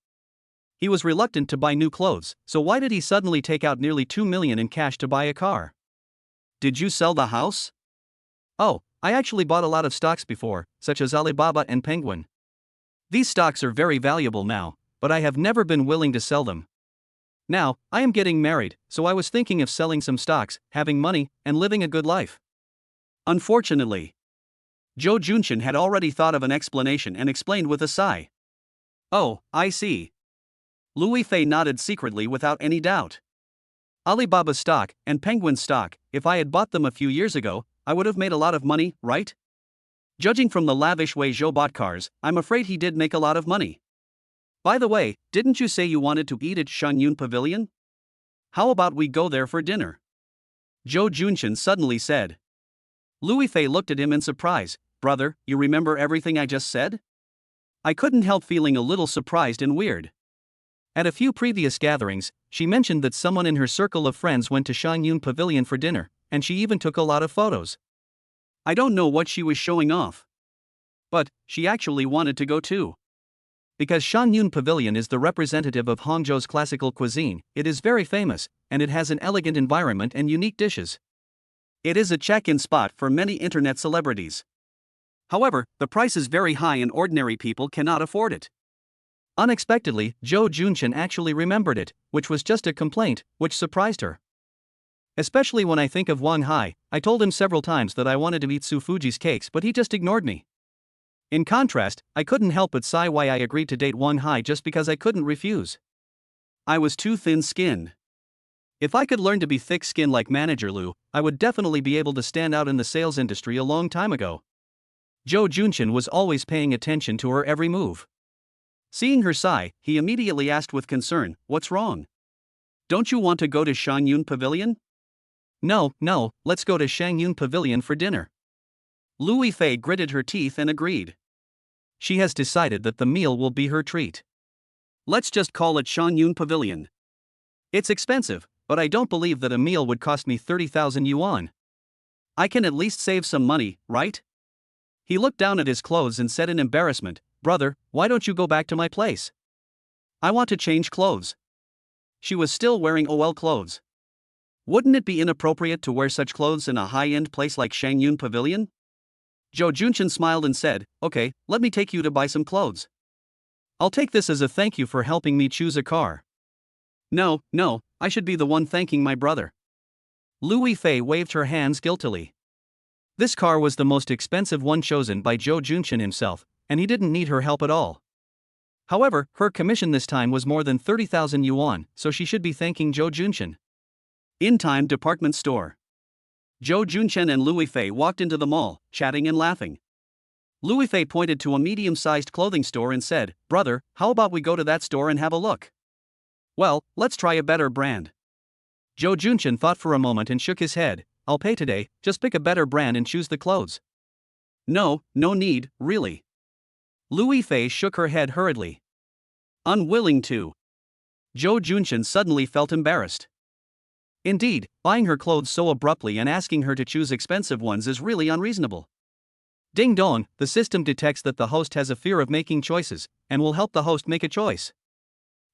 He was reluctant to buy new clothes, so why did he suddenly take out nearly 2 million in cash to buy a car? Did you sell the house? Oh, I actually bought a lot of stocks before, such as Alibaba and Penguin. These stocks are very valuable now, but I have never been willing to sell them. Now, I am getting married, so I was thinking of selling some stocks, having money, and living a good life. Unfortunately, Zhou Junqian had already thought of an explanation and explained with a sigh. Oh, I see. Louis Fei nodded secretly without any doubt. Alibaba stock and Penguin stock, if I had bought them a few years ago, I would have made a lot of money, right? Judging from the lavish way Zhou bought cars, I'm afraid he did make a lot of money. By the way, didn't you say you wanted to eat at Shangyun Pavilion? How about we go there for dinner? Zhou Junqian suddenly said. Louis Fei looked at him in surprise. Brother, you remember everything I just said? I couldn't help feeling a little surprised and weird. At a few previous gatherings, she mentioned that someone in her circle of friends went to Shangyun Pavilion for dinner, and she even took a lot of photos. I don't know what she was showing off. But she actually wanted to go too. Because Shangyun Pavilion is the representative of Hangzhou's classical cuisine, it is very famous, and it has an elegant environment and unique dishes. It is a check-in spot for many internet celebrities. However, the price is very high and ordinary people cannot afford it. Unexpectedly, Zhou Junqian actually remembered it, which was just a complaint, which surprised her. Especially when I think of Wang Hai, I told him several times that I wanted to eat Su Fuji's cakes, but he just ignored me. In contrast, I couldn't help but sigh why I agreed to date Wang Hai just because I couldn't refuse. I was too thin-skinned. If I could learn to be thick-skinned like Manager Liu, I would definitely be able to stand out in the sales industry a long time ago. Zhou Junqian was always paying attention to her every move. Seeing her sigh, he immediately asked with concern, what's wrong? Don't you want to go to Shangyun Pavilion? No, let's go to Shangyun Pavilion for dinner. Louis Fei gritted her teeth and agreed. She has decided that the meal will be her treat. Let's just call it Shangyun Pavilion. It's expensive, but I don't believe that a meal would cost me 30,000 yuan. I can at least save some money, right? He looked down at his clothes and said in embarrassment, brother, why don't you go back to my place? I want to change clothes. She was still wearing OL clothes. Wouldn't it be inappropriate to wear such clothes in a high-end place like Shangyun Pavilion? Zhou Junqian smiled and said, okay, let me take you to buy some clothes. I'll take this as a thank you for helping me choose a car. No, I should be the one thanking my brother. Louis Fei waved her hands guiltily. This car was the most expensive one chosen by Zhou Junqian himself, and he didn't need her help at all. However, her commission this time was more than 30,000 yuan, so she should be thanking Zhou Junqian. In time department store. Zhou Junqian and Louis Fei walked into the mall, chatting and laughing. Louis Fei pointed to a medium-sized clothing store and said, brother, how about we go to that store and have a look? Well, let's try a better brand. Zhou Junqian thought for a moment and shook his head. I'll pay today, just pick a better brand and choose the clothes. No need, really. Louis Fei shook her head hurriedly. Unwilling to. Jo Junshin suddenly felt embarrassed. Indeed, buying her clothes so abruptly and asking her to choose expensive ones is really unreasonable. Ding dong, the system detects that the host has a fear of making choices, and will help the host make a choice.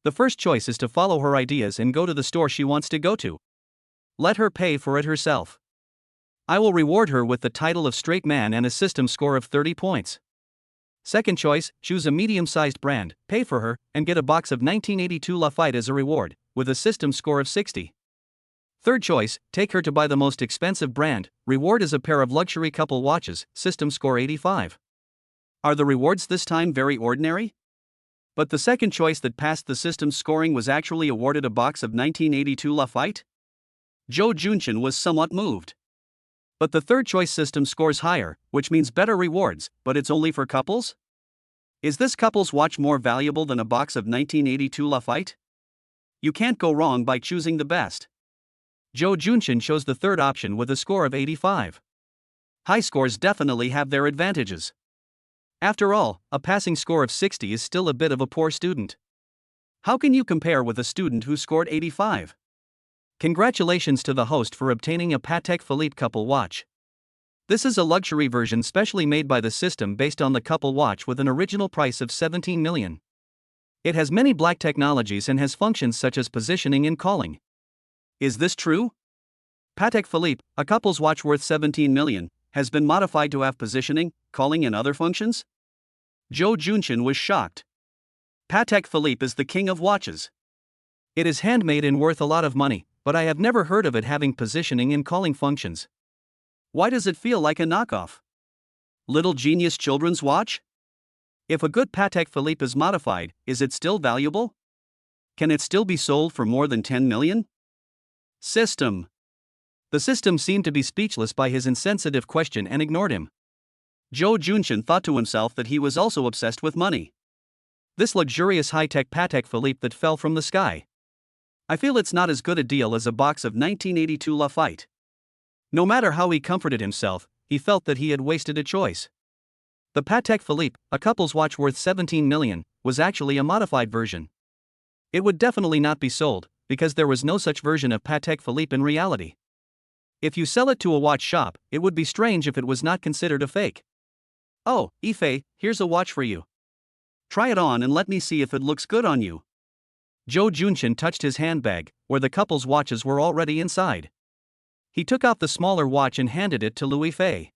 The first choice is to follow her ideas and go to the store she wants to go to. Let her pay for it herself. I will reward her with the title of straight man and a system score of 30 points. Second choice, choose a medium-sized brand, pay for her, and get a box of 1982 Lafite as a reward, with a system score of 60. Third choice, take her to buy the most expensive brand, reward is a pair of luxury couple watches, system score 85. Are the rewards this time very ordinary? But the second choice that passed the system's scoring was actually awarded a box of 1982 Lafite? Jo Junshin was somewhat moved. But the third choice system scores higher, which means better rewards, but it's only for couples? Is this couple's watch more valuable than a box of 1982 Lafite? You can't go wrong by choosing the best. Jo Junshin chose the third option with a score of 85. High scores definitely have their advantages. After all, a passing score of 60 is still a bit of a poor student. How can you compare with a student who scored 85? Congratulations to the host for obtaining a Patek Philippe couple watch. This is a luxury version specially made by the system based on the couple watch with an original price of 17 million. It has many black technologies and has functions such as positioning and calling. Is this true? Patek Philippe, a couple's watch worth 17 million, has been modified to have positioning, calling and other functions? Jo Junshin was shocked. Patek Philippe is the king of watches. It is handmade and worth a lot of money, but I have never heard of it having positioning and calling functions. Why does it feel like a knockoff? Little genius children's watch? If a good Patek Philippe is modified, is it still valuable? Can it still be sold for more than 10 million? System. The system seemed to be speechless by his insensitive question and ignored him. Jo Junshin thought to himself that he was also obsessed with money. This luxurious high-tech Patek Philippe that fell from the sky. I feel it's not as good a deal as a box of 1982 Lafite. No matter how he comforted himself, he felt that he had wasted a choice. The Patek Philippe, a couple's watch worth 17 million, was actually a modified version. It would definitely not be sold, because there was no such version of Patek Philippe in reality. If you sell it to a watch shop, it would be strange if it was not considered a fake. Oh, Ife, here's a watch for you. Try it on and let me see if it looks good on you. Jo Junshin touched his handbag, where the couple's watches were already inside. He took out the smaller watch and handed it to Louis Fei.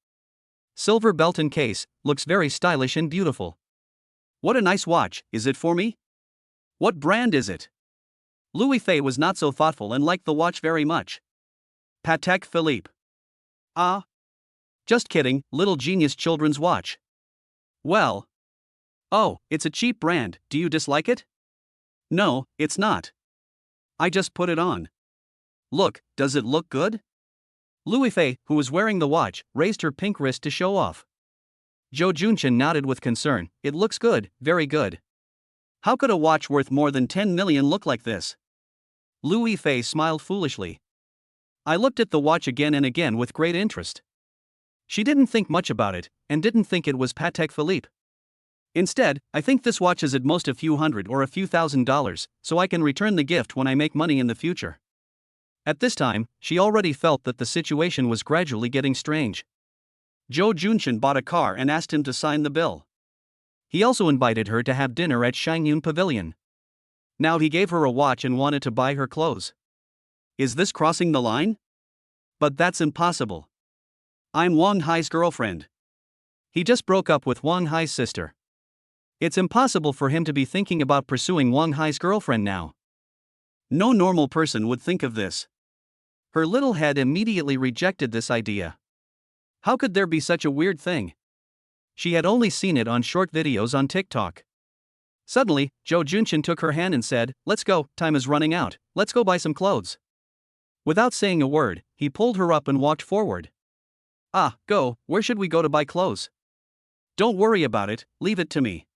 Silver belt and case, looks very stylish and beautiful. What a nice watch, is it for me? What brand is it? Louis Fei was not so thoughtful and liked the watch very much. Patek Philippe. Ah. Just kidding, little genius children's watch. Well. Oh, it's a cheap brand, do you dislike it? No, it's not. I just put it on. Look, does it look good? Louis Fei, who was wearing the watch, raised her pink wrist to show off. Jo Junshin nodded with concern. It looks good, very good. How could a watch worth more than 10 million look like this? Louis Fei smiled foolishly. I looked at the watch again and again with great interest. She didn't think much about it, and didn't think it was Patek Philippe. Instead, I think this watch is at most a few hundred or a few $1,000s, so I can return the gift when I make money in the future. At this time, she already felt that the situation was gradually getting strange. Jo Junshin bought a car and asked him to sign the bill. He also invited her to have dinner at Shangyun Pavilion. Now he gave her a watch and wanted to buy her clothes. Is this crossing the line? But that's impossible. I'm Wang Hai's girlfriend. He just broke up with Wang Hai's sister. It's impossible for him to be thinking about pursuing Wang Hai's girlfriend now. No normal person would think of this. Her little head immediately rejected this idea. How could there be such a weird thing? She had only seen it on short videos on TikTok. Suddenly, Jo Junshin took her hand and said, "Let's go, time is running out, let's go buy some clothes." Without saying a word, he pulled her up and walked forward. "Ah, go, where should we go to buy clothes?" "Don't worry about it, leave it to me."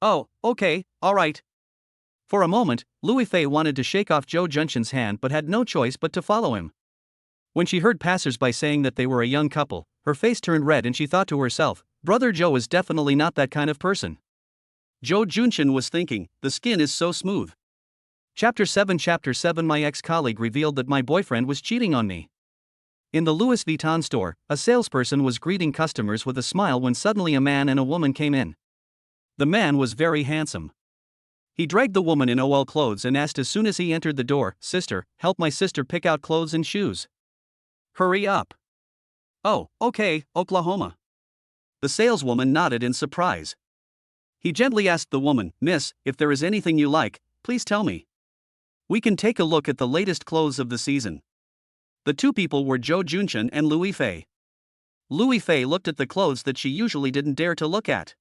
"Oh, okay, alright." For a moment, Louis Fei wanted to shake off Jo Junshin's hand but had no choice but to follow him. When she heard passers-by saying that they were a young couple, her face turned red and she thought to herself, Brother Joe is definitely not that kind of person. Joe Junshin was thinking, the skin is so smooth. Chapter 7 My ex-colleague revealed that my boyfriend was cheating on me. In the Louis Vuitton store, a salesperson was greeting customers with a smile when suddenly a man and a woman came in. The man was very handsome. He dragged the woman in OL clothes and asked as soon as he entered the door, "Sister, help my sister pick out clothes and shoes. Hurry up." "Oh, okay, Oklahoma." The saleswoman nodded in surprise. He gently asked the woman, "Miss, if there is anything you like, please tell me. We can take a look at the latest clothes of the season." The two people were Joe Junshin and Louis Fei. Louis Fei looked at the clothes that she usually didn't dare to look at.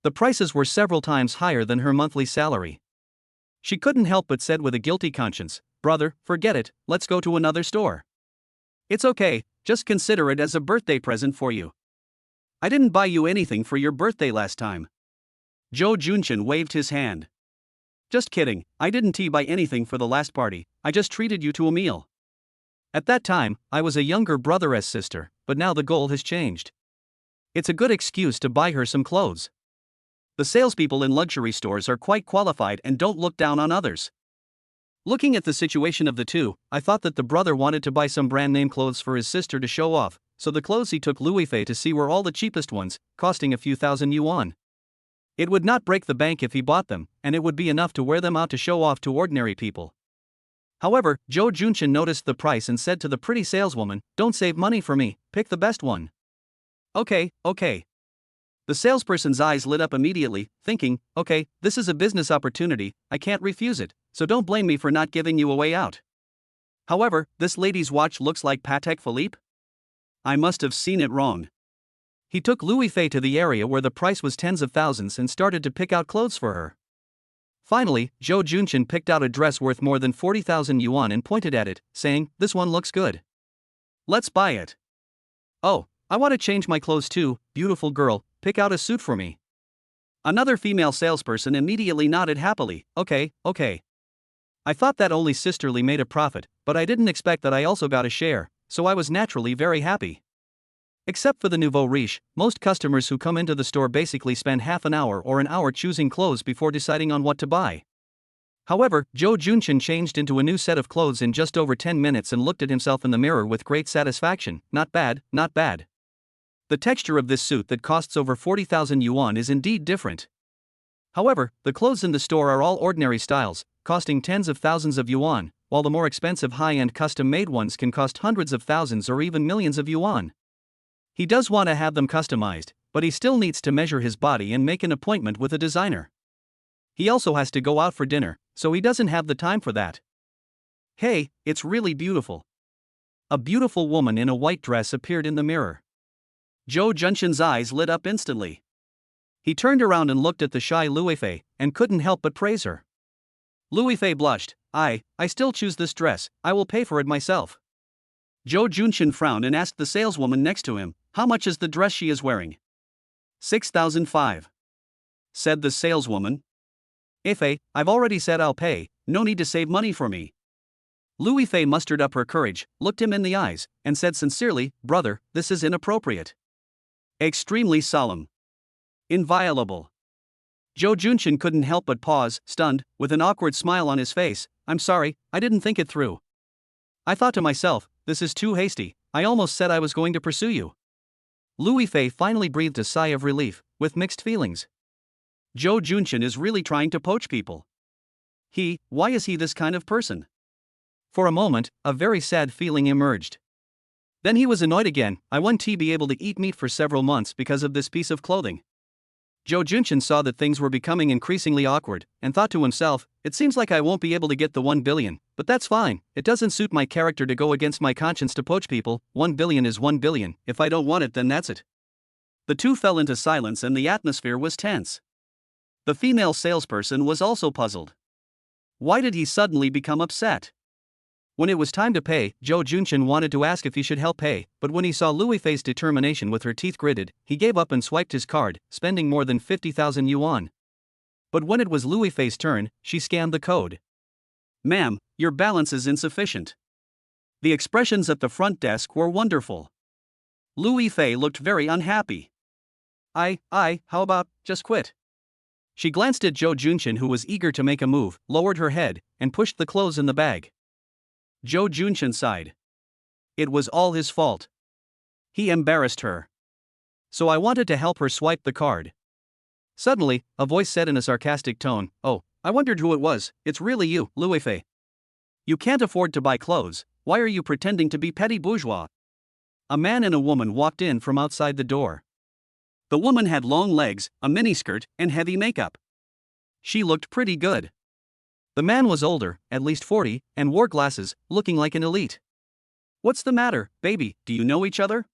The prices were several times higher than her monthly salary. She couldn't help but said with a guilty conscience, "Brother, forget it, let's go to another store." "It's okay, just consider it as a birthday present for you. I didn't buy you anything for your birthday last time." Joe Junshin waved his hand. "Just kidding, I didn't buy anything for the last party, I just treated you to a meal. At that time, I was a younger brother's sister, but now the goal has changed. It's a good excuse to buy her some clothes. The salespeople in luxury stores are quite qualified and don't look down on others." Looking at the situation of the two, I thought that the brother wanted to buy some brand name clothes for his sister to show off, so the clothes he took Louis Fei to see were all the cheapest ones, costing a few thousand yuan. It would not break the bank if he bought them, and it would be enough to wear them out to show off to ordinary people. However, Joe Junshin noticed the price and said to the pretty saleswoman, "Don't save money for me, pick the best one." Okay. The salesperson's eyes lit up immediately, thinking, "Okay, this is a business opportunity, I can't refuse it, so don't blame me for not giving you a way out. However, this lady's watch looks like Patek Philippe? I must have seen it wrong." He took Louis Fei to the area where the price was tens of thousands and started to pick out clothes for her. Finally, Joe Junshin picked out a dress worth more than 40,000 yuan and pointed at it, saying, "This one looks good. Let's buy it." "Oh, I want to change my clothes too, beautiful girl, pick out a suit for me." Another female salesperson immediately nodded happily, Okay. I thought that only sisterly made a profit, but I didn't expect that I also got a share, so I was naturally very happy. Except for the nouveau riche, most customers who come into the store basically spend half an hour or an hour choosing clothes before deciding on what to buy. However, Joe Junshin changed into a new set of clothes in just over 10 minutes and looked at himself in the mirror with great satisfaction. Not bad. The texture of this suit that costs over 40,000 yuan is indeed different. However, the clothes in the store are all ordinary styles, costing tens of thousands of yuan, while the more expensive high-end custom-made ones can cost hundreds of thousands or even millions of yuan. He does want to have them customized, but he still needs to measure his body and make an appointment with a designer. He also has to go out for dinner, so he doesn't have the time for that. Hey, it's really beautiful. A beautiful woman in a white dress appeared in the mirror. Joe Junshin's eyes lit up instantly. He turned around and looked at the shy Louis Fei, and couldn't help but praise her. Louis Fei blushed. I still choose this dress, I will pay for it myself." Joe Junshin frowned and asked the saleswoman next to him, "How much is the dress she is wearing?" 6,005. Said the saleswoman. "Ife, I've already said I'll pay, no need to save money for me." Louis Fei mustered up her courage, looked him in the eyes, and said sincerely, "Brother, this is inappropriate. Extremely solemn. Inviolable." Joe Junshin couldn't help but pause, stunned, with an awkward smile on his face. "I'm sorry, I didn't think it through. I thought to myself, this is too hasty, I almost said I was going to pursue you." Louis Fei finally breathed a sigh of relief, with mixed feelings. Joe Junshin is really trying to poach people. Why is he this kind of person? For a moment, a very sad feeling emerged. Then he was annoyed again. I won't be able to eat meat for several months because of this piece of clothing. Joe Junshin saw that things were becoming increasingly awkward, and thought to himself, it seems like I won't be able to get the 1 billion, but that's fine, it doesn't suit my character to go against my conscience to poach people. 1 billion is 1 billion, if I don't want it then that's it. The two fell into silence and the atmosphere was tense. The female salesperson was also puzzled. Why did he suddenly become upset? When it was time to pay, Joe Junshin wanted to ask if he should help pay, but when he saw Louis Fei's determination with her teeth gritted, he gave up and swiped his card, spending more than 50,000 yuan. But when it was Louis Fei's turn, she scanned the code. "Ma'am, your balance is insufficient." The expressions at the front desk were wonderful. Louis Fei looked very unhappy. How about, just quit? She glanced at Zhou Junshin, who was eager to make a move, lowered her head, and pushed the clothes in the bag. Zhou Junshin sighed. It was all his fault. He embarrassed her. So I wanted to help her swipe the card. Suddenly, a voice said in a sarcastic tone, "Oh, I wondered who it was. It's really you, Louis Fei. You can't afford to buy clothes, why are you pretending to be petty bourgeois?" A man and a woman walked in from outside the door. The woman had long legs, a miniskirt, and heavy makeup. She looked pretty good. The man was older, at least 40, and wore glasses, looking like an elite. "What's the matter, baby, do you know each other?"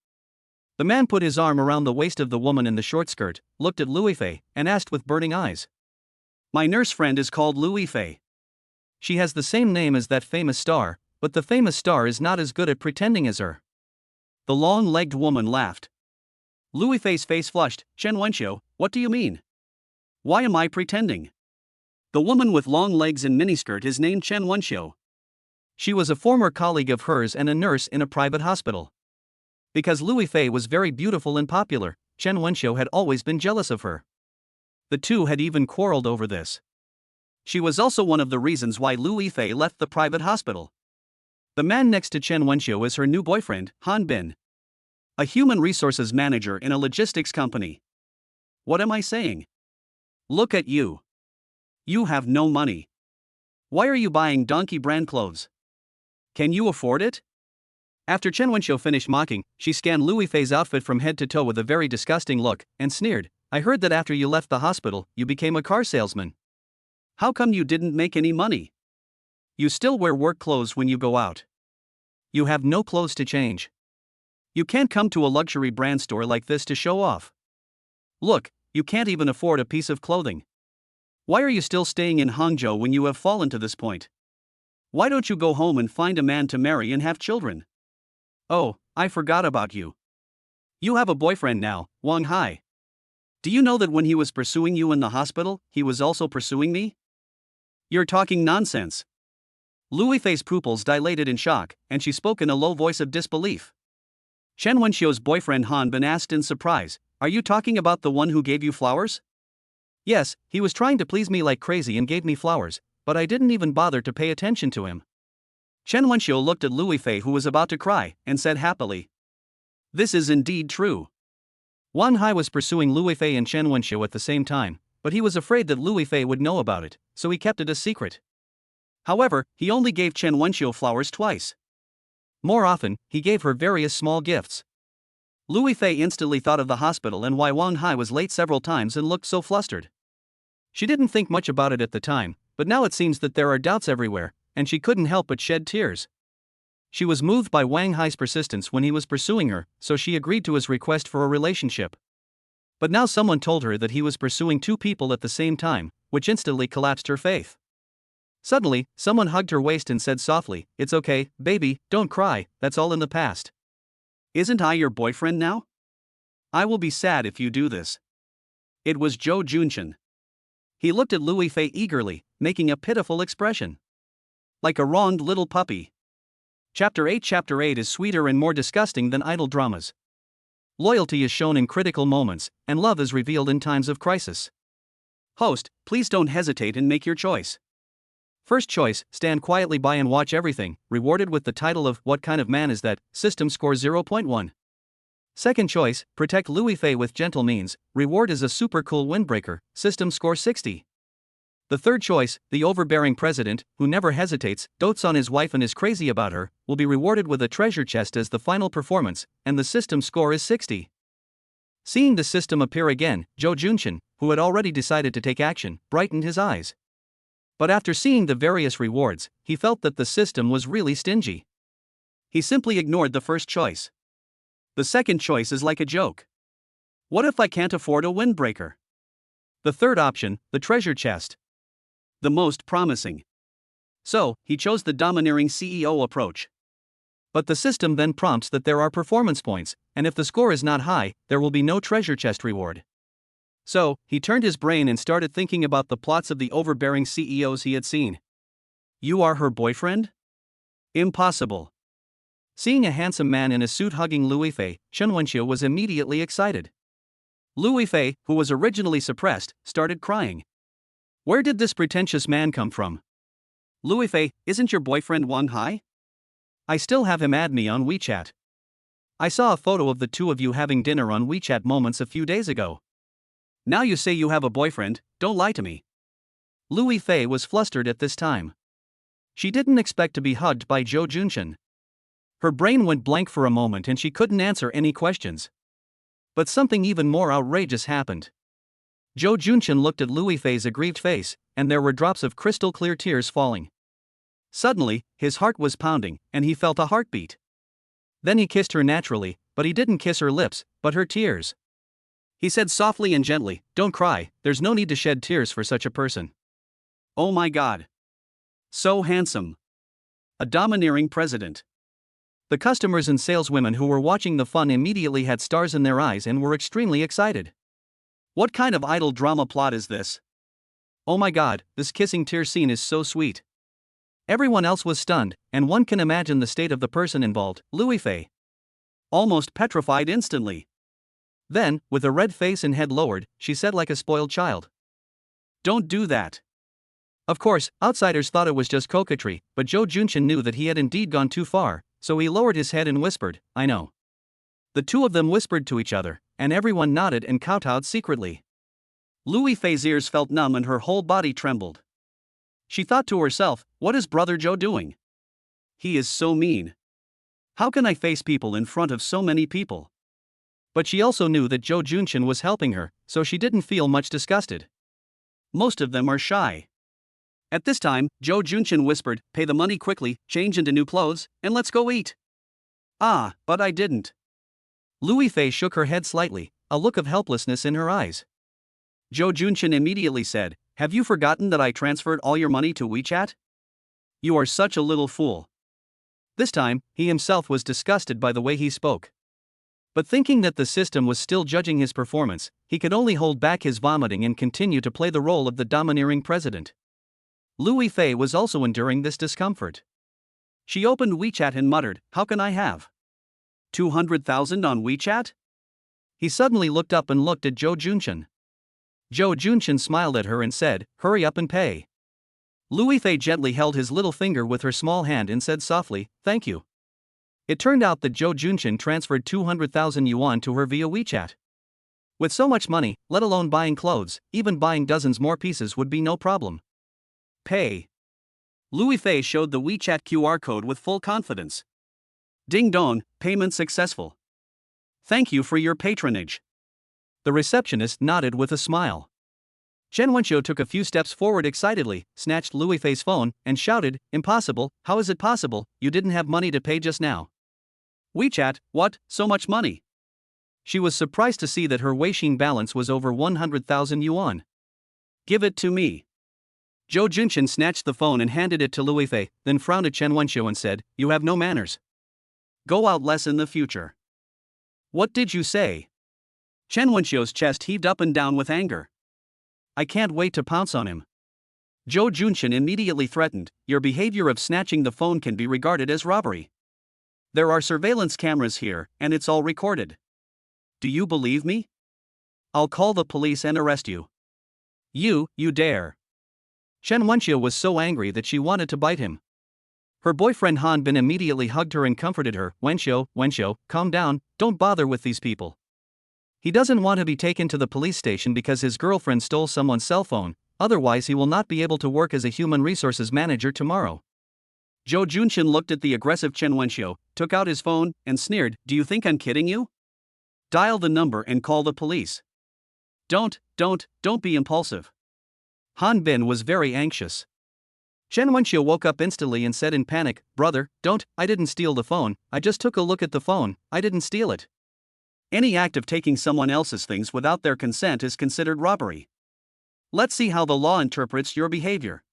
The man put his arm around the waist of the woman in the short skirt, looked at Louis Fei, and asked with burning eyes. "My nurse friend is called Louis Fei. She has the same name as that famous star, but the famous star is not as good at pretending as her." The long-legged woman laughed. Louis Fei's face flushed. "Chen Wenxiu, what do you mean? Why am I pretending?" The woman with long legs and miniskirt is named Chen Wenxiu. She was a former colleague of hers and a nurse in a private hospital. Because Louis Fei was very beautiful and popular, Chen Wenxiu had always been jealous of her. The two had even quarreled over this. She was also one of the reasons why Louis Fei left the private hospital. The man next to Chen Wenxiu is her new boyfriend, Han Bin, a human resources manager in a logistics company. What am I saying? Look at you. You have no money. Why are you buying donkey brand clothes? Can you afford it? After Chen Wenxiu finished mocking, she scanned Louis Fei's outfit from head to toe with a very disgusting look, and sneered, "I heard that after you left the hospital, you became a car salesman. How come you didn't make any money? You still wear work clothes when you go out. You have no clothes to change. You can't come to a luxury brand store like this to show off. Look, you can't even afford a piece of clothing. Why are you still staying in Hangzhou when you have fallen to this point? Why don't you go home and find a man to marry and have children? Oh, I forgot about you. You have a boyfriend now, Wang Hai. Do you know that when he was pursuing you in the hospital, he was also pursuing me?" "You're talking nonsense." Louis Fei's pupils dilated in shock, and she spoke in a low voice of disbelief. Chen Wenxiu's boyfriend Han Bin asked in surprise, "Are you talking about the one who gave you flowers?" "Yes, he was trying to please me like crazy and gave me flowers, but I didn't even bother to pay attention to him." Chen Wenxiu looked at Louis Fei, who was about to cry, and said happily, "This is indeed true." Wang Hai was pursuing Louis Fei and Chen Wenxiu at the same time, but he was afraid that Louis Fei would know about it, so he kept it a secret. However, he only gave Chen Wenxiu flowers twice. More often, he gave her various small gifts. Louis Fei instantly thought of the hospital and why Wang Hai was late several times and looked so flustered. She didn't think much about it at the time, but now it seems that there are doubts everywhere, and she couldn't help but shed tears. She was moved by Wang Hai's persistence when he was pursuing her, so she agreed to his request for a relationship. But now someone told her that he was pursuing two people at the same time, which instantly collapsed her faith. Suddenly, someone hugged her waist and said softly, "It's okay, baby, don't cry, that's all in the past. Isn't I your boyfriend now? I will be sad if you do this." It was Zhou Junshin. He looked at Louis Fei eagerly, making a pitiful expression. Like a wronged little puppy. Chapter 8 is sweeter and more disgusting than idle dramas. Loyalty is shown in critical moments, and love is revealed in times of crisis. Host, please don't hesitate and make your choice. First choice, stand quietly by and watch everything, rewarded with the title of What Kind of Man Is That? System score 0.1. Second choice, protect Louis Fei with gentle means, reward is a super cool windbreaker, system score 60. The third choice, the overbearing president, who never hesitates, dotes on his wife and is crazy about her, will be rewarded with a treasure chest as the final performance, and the system score is 60. Seeing the system appear again, Zhou Junshin, who had already decided to take action, brightened his eyes. But after seeing the various rewards, he felt that the system was really stingy. He simply ignored the first choice. The second choice is like a joke. What if I can't afford a windbreaker? The third option, the treasure chest. The most promising. So, he chose the domineering CEO approach. But the system then prompts that there are performance points, and if the score is not high, there will be no treasure chest reward. So, he turned his brain and started thinking about the plots of the overbearing CEOs he had seen. You are her boyfriend? Impossible. Seeing a handsome man in a suit hugging Louis Fei, Chen Wenxiu was immediately excited. Louis Fei, who was originally suppressed, started crying. Where did this pretentious man come from? Louis Fei, isn't your boyfriend Wang Hai? I still have him add me on WeChat. I saw a photo of the two of you having dinner on WeChat Moments a few days ago. Now you say you have a boyfriend, don't lie to me. Louis Fei was flustered at this time. She didn't expect to be hugged by Zhou Junshin. Her brain went blank for a moment and she couldn't answer any questions. But something even more outrageous happened. Zhou Junshin looked at Louis Fei's aggrieved face, and there were drops of crystal clear tears falling. Suddenly, his heart was pounding, and he felt a heartbeat. Then he kissed her naturally, but he didn't kiss her lips, but her tears. He said softly and gently, "Don't cry, there's no need to shed tears for such a person." Oh my God. So handsome. A domineering president. The customers and saleswomen who were watching the fun immediately had stars in their eyes and were extremely excited. What kind of idle drama plot is this? Oh my God, this kissing tear scene is so sweet. Everyone else was stunned, and one can imagine the state of the person involved, Louis Fei. Almost petrified instantly. Then, with a red face and head lowered, she said like a spoiled child, "Don't do that." Of course, outsiders thought it was just coquetry, but Zhou Junshin knew that he had indeed gone too far, so he lowered his head and whispered, "I know." The two of them whispered to each other, and everyone nodded and kowtowed secretly. Louis Fei's ears felt numb and her whole body trembled. She thought to herself, what is Brother Zhou doing? He is so mean. How can I face people in front of so many people? But she also knew that Zhou Junshin was helping her, so she didn't feel much disgusted. Most of them are shy. At this time, Zhou Junshin whispered, "Pay the money quickly, change into new clothes, and let's go eat." Ah, but I didn't. Louis Fei shook her head slightly, a look of helplessness in her eyes. Zhou Junshin immediately said, "Have you forgotten that I transferred all your money to WeChat? You are such a little fool." This time, he himself was disgusted by the way he spoke. But thinking that the system was still judging his performance, he could only hold back his vomiting and continue to play the role of the domineering president. Louis Fei was also enduring this discomfort. She opened WeChat and muttered, "How can I have 200,000 on WeChat?" He suddenly looked up and looked at Zhou Junshin. Zhou Junshin smiled at her and said, "Hurry up and pay." Louis Fei gently held his little finger with her small hand and said softly, "Thank you." It turned out that Zhou Junshin transferred 200,000 yuan to her via WeChat. With so much money, let alone buying clothes, even buying dozens more pieces would be no problem. Pay. Louis Fei showed the WeChat QR code with full confidence. Ding dong, payment successful. Thank you for your patronage. The receptionist nodded with a smile. Chen Wenxiu took a few steps forward excitedly, snatched Louis Fei's phone, and shouted, "Impossible, how is it possible, you didn't have money to pay just now?" WeChat, what, so much money? She was surprised to see that her Weixin balance was over 100,000 yuan. Give it to me. Zhou Junshin snatched the phone and handed it to Louis Fei, then frowned at Chen Wenxiu and said, "You have no manners. Go out less in the future." What did you say? Chen Wenxiu's chest heaved up and down with anger. I can't wait to pounce on him. Zhou Junshin immediately threatened, "Your behavior of snatching the phone can be regarded as robbery. There are surveillance cameras here, and it's all recorded. Do you believe me? I'll call the police and arrest you. You dare." Chen Wenxiu was so angry that she wanted to bite him. Her boyfriend Han Bin immediately hugged her and comforted her. Wenxiu, calm down, don't bother with these people. He doesn't want to be taken to the police station because his girlfriend stole someone's cell phone, otherwise he will not be able to work as a human resources manager tomorrow. Zhou Junshin looked at the aggressive Chen Wenxiu, took out his phone, and sneered, "Do you think I'm kidding you? Dial the number and call the police. Don't be impulsive." Han Bin was very anxious. Chen Wenxiu woke up instantly and said in panic, "Brother, I didn't steal the phone, I just took a look at the phone, I didn't steal it." Any act of taking someone else's things without their consent is considered robbery. Let's see how the law interprets your behavior.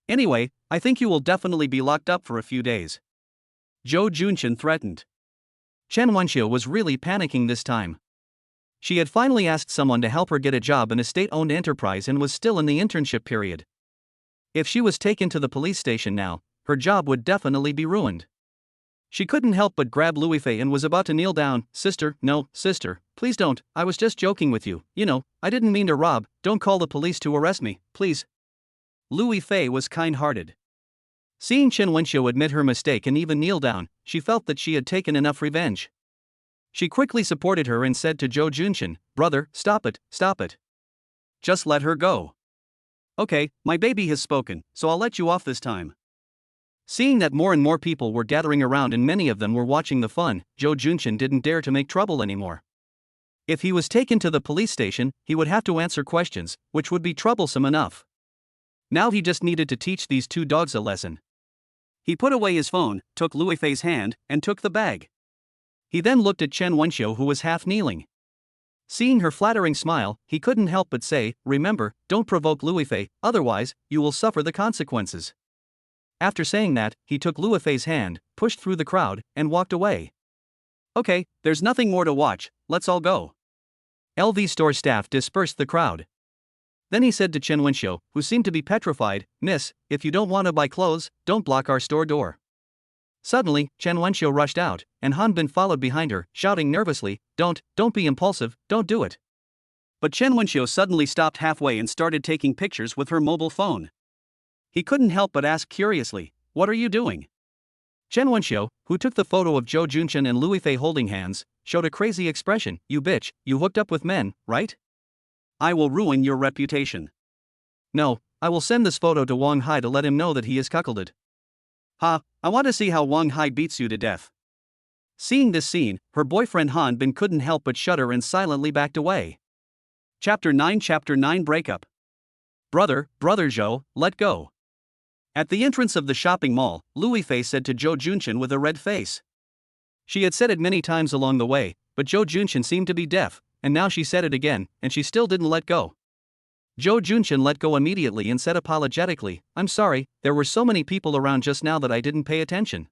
Anyway, I think you will definitely be locked up for a few days. Zhou Junshin threatened. Chen Wenxiu was really panicking this time. She had finally asked someone to help her get a job in a state-owned enterprise and was still in the internship period. If she was taken to the police station now, her job would definitely be ruined. She couldn't help but grab Louis Fei and was about to kneel down. Sister, please don't, I was just joking with you, I didn't mean to rob, don't call the police to arrest me, please, Louis Fei was kind-hearted. Seeing Chen Wenxiu admit her mistake and even kneel down, she felt that she had taken enough revenge. She quickly supported her and said to Zhou Junshin, "Brother, stop it, stop it. Just let her go." "Okay, my baby has spoken, so I'll let you off this time." Seeing that more and more people were gathering around and many of them were watching the fun, Zhou Junshin didn't dare to make trouble anymore. If he was taken to the police station, he would have to answer questions, which would be troublesome enough. Now he just needed to teach these two dogs a lesson. He put away his phone, took Louis Fei's hand, and took the bag. He then looked at Chen Wenxiu, who was half kneeling. Seeing her flattering smile, he couldn't help but say, "Remember, don't provoke Louis Fei, otherwise, you will suffer the consequences." After saying that, he took Louis Fei's hand, pushed through the crowd, and walked away. "Okay, there's nothing more to watch, let's all go." LV store staff dispersed the crowd. Then he said to Chen Wenxiu, who seemed to be petrified, "Miss, if you don't want to buy clothes, don't block our store door." Suddenly, Chen Wenxiu rushed out, and Han Bin followed behind her, shouting nervously, Don't be impulsive, don't do it." But Chen Wenxiu suddenly stopped halfway and started taking pictures with her mobile phone. He couldn't help but ask curiously, "What are you doing?" Chen Wenxiu, who took the photo of Zhou Junshin and Louis Fei holding hands, showed a crazy expression. "You bitch, you hooked up with men, right? I will ruin your reputation. No, I will send this photo to Wang Hai to let him know that he is cuckolded. Ha, I want to see how Wang Hai beats you to death." Seeing this scene, her boyfriend Han Bin couldn't help but shudder and silently backed away. Chapter 9 Breakup. Brother Zhou, let go." At the entrance of the shopping mall, Louis Fei said to Zhou Junshin with a red face. She had said it many times along the way, but Zhou Junshin seemed to be deaf, and now she said it again, and she still didn't let go. Zhou Junshin let go immediately and said apologetically, "I'm sorry, there were so many people around just now that I didn't pay attention."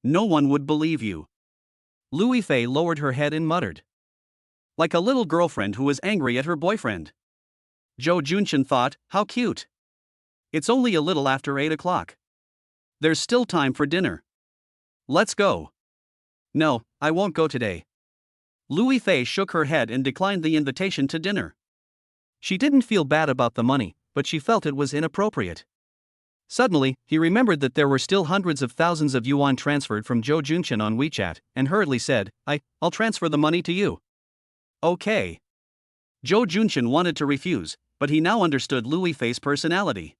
"No one would believe you." Louis Fei lowered her head and muttered. Like a little girlfriend who is angry at her boyfriend. Zhou Junshin thought, how cute. It's only a little after 8 o'clock. There's still time for dinner. Let's go. No, I won't go today. Louis Fei shook her head and declined the invitation to dinner. She didn't feel bad about the money, but she felt it was inappropriate. Suddenly, he remembered that there were still hundreds of thousands of yuan transferred from Zhou Junshin on WeChat, and hurriedly said, I'll transfer the money to you. Okay. Zhou Junshin wanted to refuse, but he now understood Louis Fei's personality.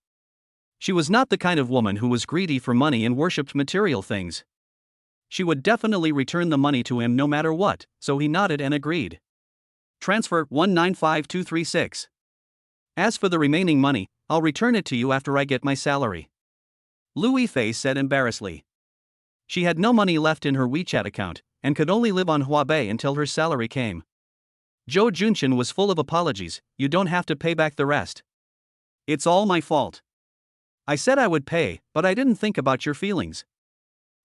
She was not the kind of woman who was greedy for money and worshipped material things. She would definitely return the money to him no matter what, so he nodded and agreed. Transfer 195236. As for the remaining money, I'll return it to you after I get my salary. Louis Fei said embarrassedly. She had no money left in her WeChat account, and could only live on Huabei until her salary came. Zhou Junshin was full of apologies. You don't have to pay back the rest. It's all my fault. I said I would pay, but I didn't think about your feelings.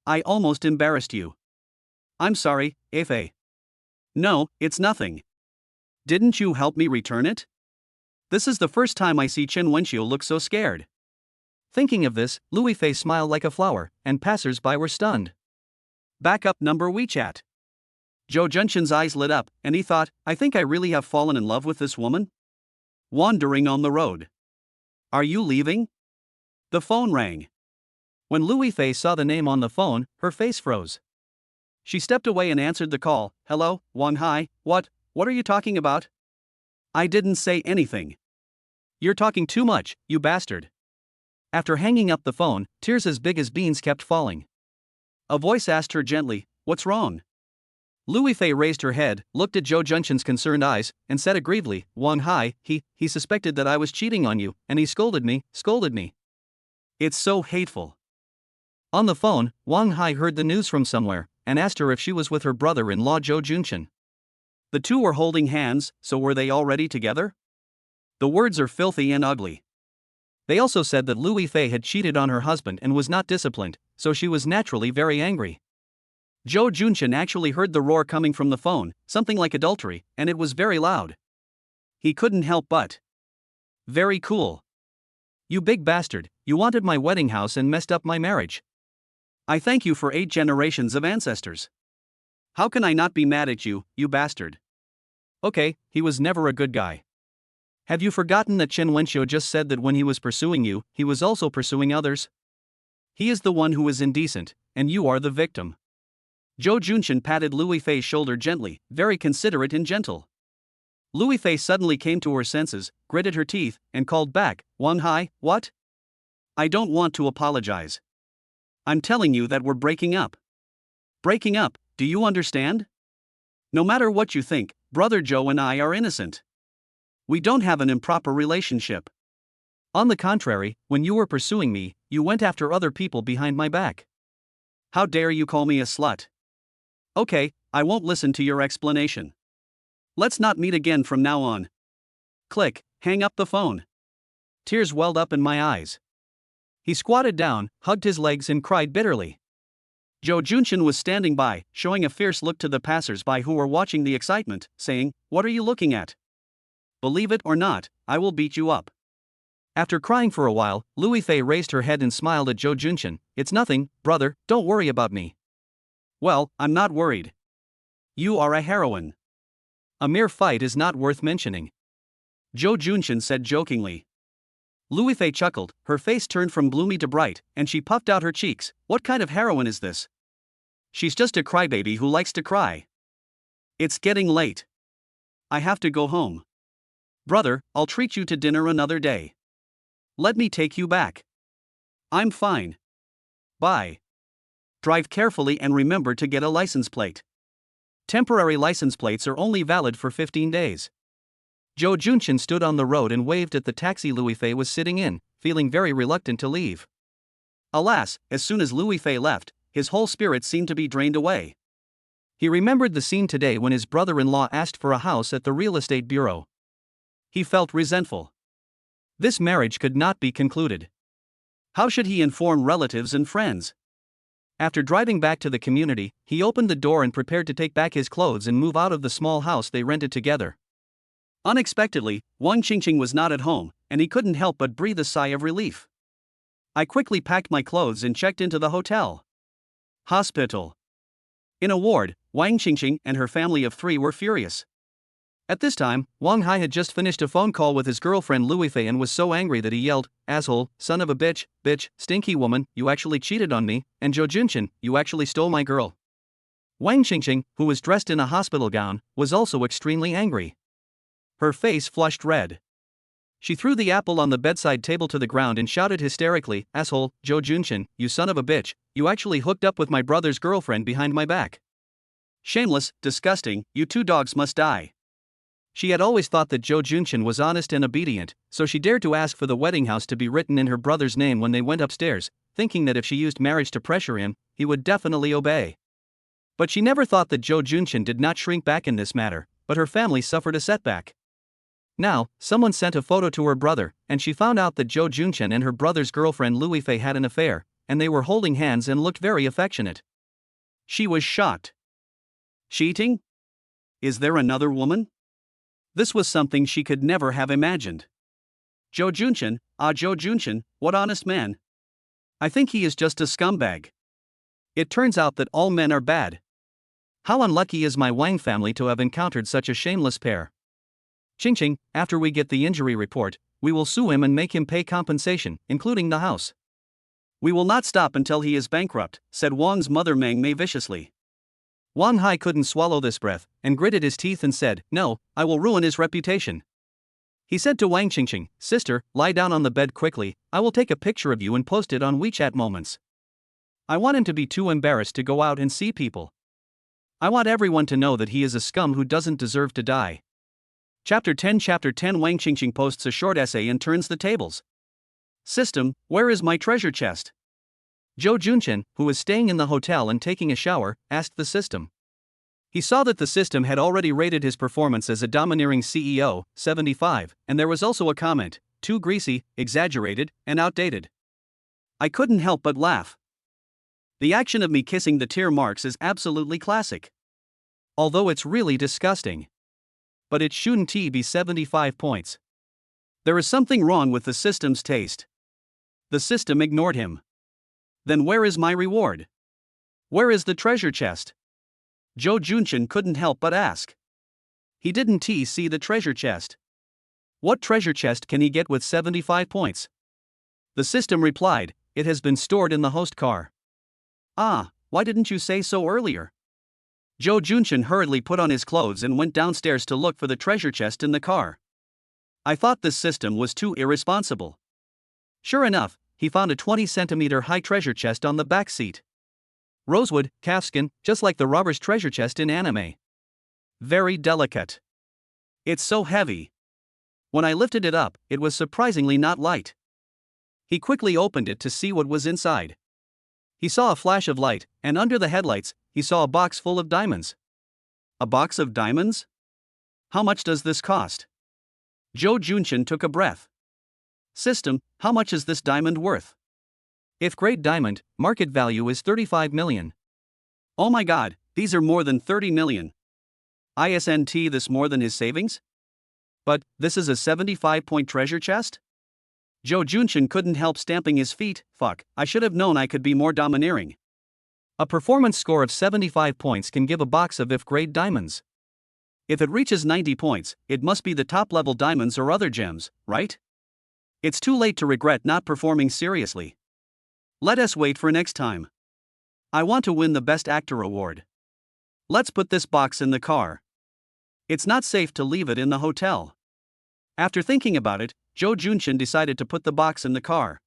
I almost embarrassed you. I'm sorry, Fei. No, it's nothing. Didn't you help me return it? This is the first time I see Chen Wenxiu look so scared. Thinking of this, Louis Fei smiled like a flower, and passers-by were stunned. Backup number WeChat. Zhou Junshin's eyes lit up, and he thought, I think I really have fallen in love with this woman. Wandering on the road. Are you leaving? The phone rang. When Louis Fei saw the name on the phone, her face froze. She stepped away and answered the call. Hello, Wang Hai, what are you talking about? I didn't say anything. You're talking too much, you bastard. After hanging up the phone, tears as big as beans kept falling. A voice asked her gently, what's wrong? Louis Fei raised her head, looked at Zhou Junshin's concerned eyes, and said aggrievedly, Wang Hai, he suspected that I was cheating on you, and he scolded me. It's so hateful. On the phone, Wang Hai heard the news from somewhere, and asked her if she was with her brother-in-law Zhou Junshin. The two were holding hands, so were they already together? The words are filthy and ugly. They also said that Louis Fei had cheated on her husband and was not disciplined, so she was naturally very angry. Zhou Junshin actually heard the roar coming from the phone, something like adultery, and it was very loud. He couldn't help but. Very cool. You big bastard, you wanted my wedding house and messed up my marriage. I thank you for 8 generations of ancestors. How can I not be mad at you, you bastard? Okay, he was never a good guy. Have you forgotten that Chen Wenxiu just said that when he was pursuing you, he was also pursuing others? He is the one who is indecent, and you are the victim. Zhou Junchen patted Lui Fei's shoulder gently, very considerate and gentle. Lui Fei suddenly came to her senses, gritted her teeth, and called back, Wang Hai, what? I don't want to apologize. I'm telling you that we're breaking up. Breaking up, do you understand? No matter what you think, Brother Zhou and I are innocent. We don't have an improper relationship. On the contrary, when you were pursuing me, you went after other people behind my back. How dare you call me a slut? Okay, I won't listen to your explanation. Let's not meet again from now on. Click, hang up the phone. Tears welled up in my eyes. He squatted down, hugged his legs and cried bitterly. Zhou Junchen was standing by, showing a fierce look to the passers-by who were watching the excitement, saying, What are you looking at? Believe it or not, I will beat you up. After crying for a while, Lui Fei raised her head and smiled at Zhou Junchen. It's nothing, brother, don't worry about me. Well, I'm not worried. You are a heroine. A mere fight is not worth mentioning. Zhou Junchen said jokingly. Lui Fei chuckled, her face turned from gloomy to bright, and she puffed out her cheeks. What kind of heroine is this? She's just a crybaby who likes to cry. It's getting late. I have to go home. Brother, I'll treat you to dinner another day. Let me take you back. I'm fine. Bye. Drive carefully and remember to get a license plate. Temporary license plates are only valid for 15 days. Zhou Junchen stood on the road and waved at the taxi Lui Fei was sitting in, feeling very reluctant to leave. Alas, as soon as Lui Fei left, his whole spirit seemed to be drained away. He remembered the scene today when his brother-in-law asked for a house at the real estate bureau. He felt resentful. This marriage could not be concluded. How should he inform relatives and friends? After driving back to the community, he opened the door and prepared to take back his clothes and move out of the small house they rented together. Unexpectedly, Wang Qingqing was not at home, and he couldn't help but breathe a sigh of relief. I quickly packed my clothes and checked into the hotel. Hospital. In a ward, Wang Qingqing and her family of 3 were furious. At this time, Wang Hai had just finished a phone call with his girlfriend Lui Fei and was so angry that he yelled, Asshole, son of a bitch, stinky woman, you actually cheated on me, and Zhou Junchen, you actually stole my girl. Wang Qingqing, who was dressed in a hospital gown, was also extremely angry. Her face flushed red. She threw the apple on the bedside table to the ground and shouted hysterically, Asshole, Zhou Junchen, you son of a bitch, you actually hooked up with my brother's girlfriend behind my back. Shameless, disgusting, you 2 dogs must die. She had always thought that Zhou Junchen was honest and obedient, so she dared to ask for the wedding house to be written in her brother's name when they went upstairs, thinking that if she used marriage to pressure him, he would definitely obey. But she never thought that Zhou Junchen did not shrink back in this matter, but her family suffered a setback. Now, someone sent a photo to her brother, and she found out that Zhou Junchen and her brother's girlfriend Lui Fei had an affair, and they were holding hands and looked very affectionate. She was shocked. Cheating? Is there another woman? This was something she could never have imagined. Zhou Junchen, what honest man. I think he is just a scumbag. It turns out that all men are bad. How unlucky is my Wang family to have encountered such a shameless pair. Qingqing, after we get the injury report, we will sue him and make him pay compensation, including the house. We will not stop until he is bankrupt, said Wang's mother Meng Mei viciously. Wang Hai couldn't swallow this breath, and gritted his teeth and said, No, I will ruin his reputation. He said to Wang Qingqing, Sister, lie down on the bed quickly, I will take a picture of you and post it on WeChat Moments. I want him to be too embarrassed to go out and see people. I want everyone to know that he is a scum who doesn't deserve to die. Chapter 10 Wang Qingqing posts a short essay and turns the tables. System, where is my treasure chest? Zhou Junchen, who was staying in the hotel and taking a shower, asked the system. He saw that the system had already rated his performance as a domineering CEO, 75, and there was also a comment, too greasy, exaggerated, and outdated. I couldn't help but laugh. The action of me kissing the tear marks is absolutely classic. Although it's really disgusting. But it shouldn't be 75 points. There is something wrong with the system's taste. The system ignored him. Then where is my reward? Where is the treasure chest? Zhou Junchen couldn't help but ask. He didn't see the treasure chest. What treasure chest can he get with 75 points? The system replied, it has been stored in the host car. Ah, why didn't you say so earlier? Joe Junshin hurriedly put on his clothes and went downstairs to look for the treasure chest in the car. I thought this system was too irresponsible. Sure enough, he found a 20-centimeter high treasure chest on the back seat. Rosewood, calfskin, just like the robber's treasure chest in anime. Very delicate. It's so heavy. When I lifted it up, it was surprisingly not light. He quickly opened it to see what was inside. He saw a flash of light, and under the headlights, he saw a box full of diamonds. A box of diamonds? How much does this cost? Joe Junshin took a breath. System, how much is this diamond worth? If grade diamond, market value is 35 million. Oh my god, these are more than 30 million. Isn't this more than his savings? But, this is a 75-point treasure chest? Joe Junshin couldn't help stamping his feet. Fuck, I should have known I could be more domineering. A performance score of 75 points can give a box of if grade diamonds. If it reaches 90 points, it must be the top-level diamonds or other gems, right? It's too late to regret not performing seriously. Let us wait for next time. I want to win the Best Actor award. Let's put this box in the car. It's not safe to leave it in the hotel. After thinking about it, Joe Junshin decided to put the box in the car.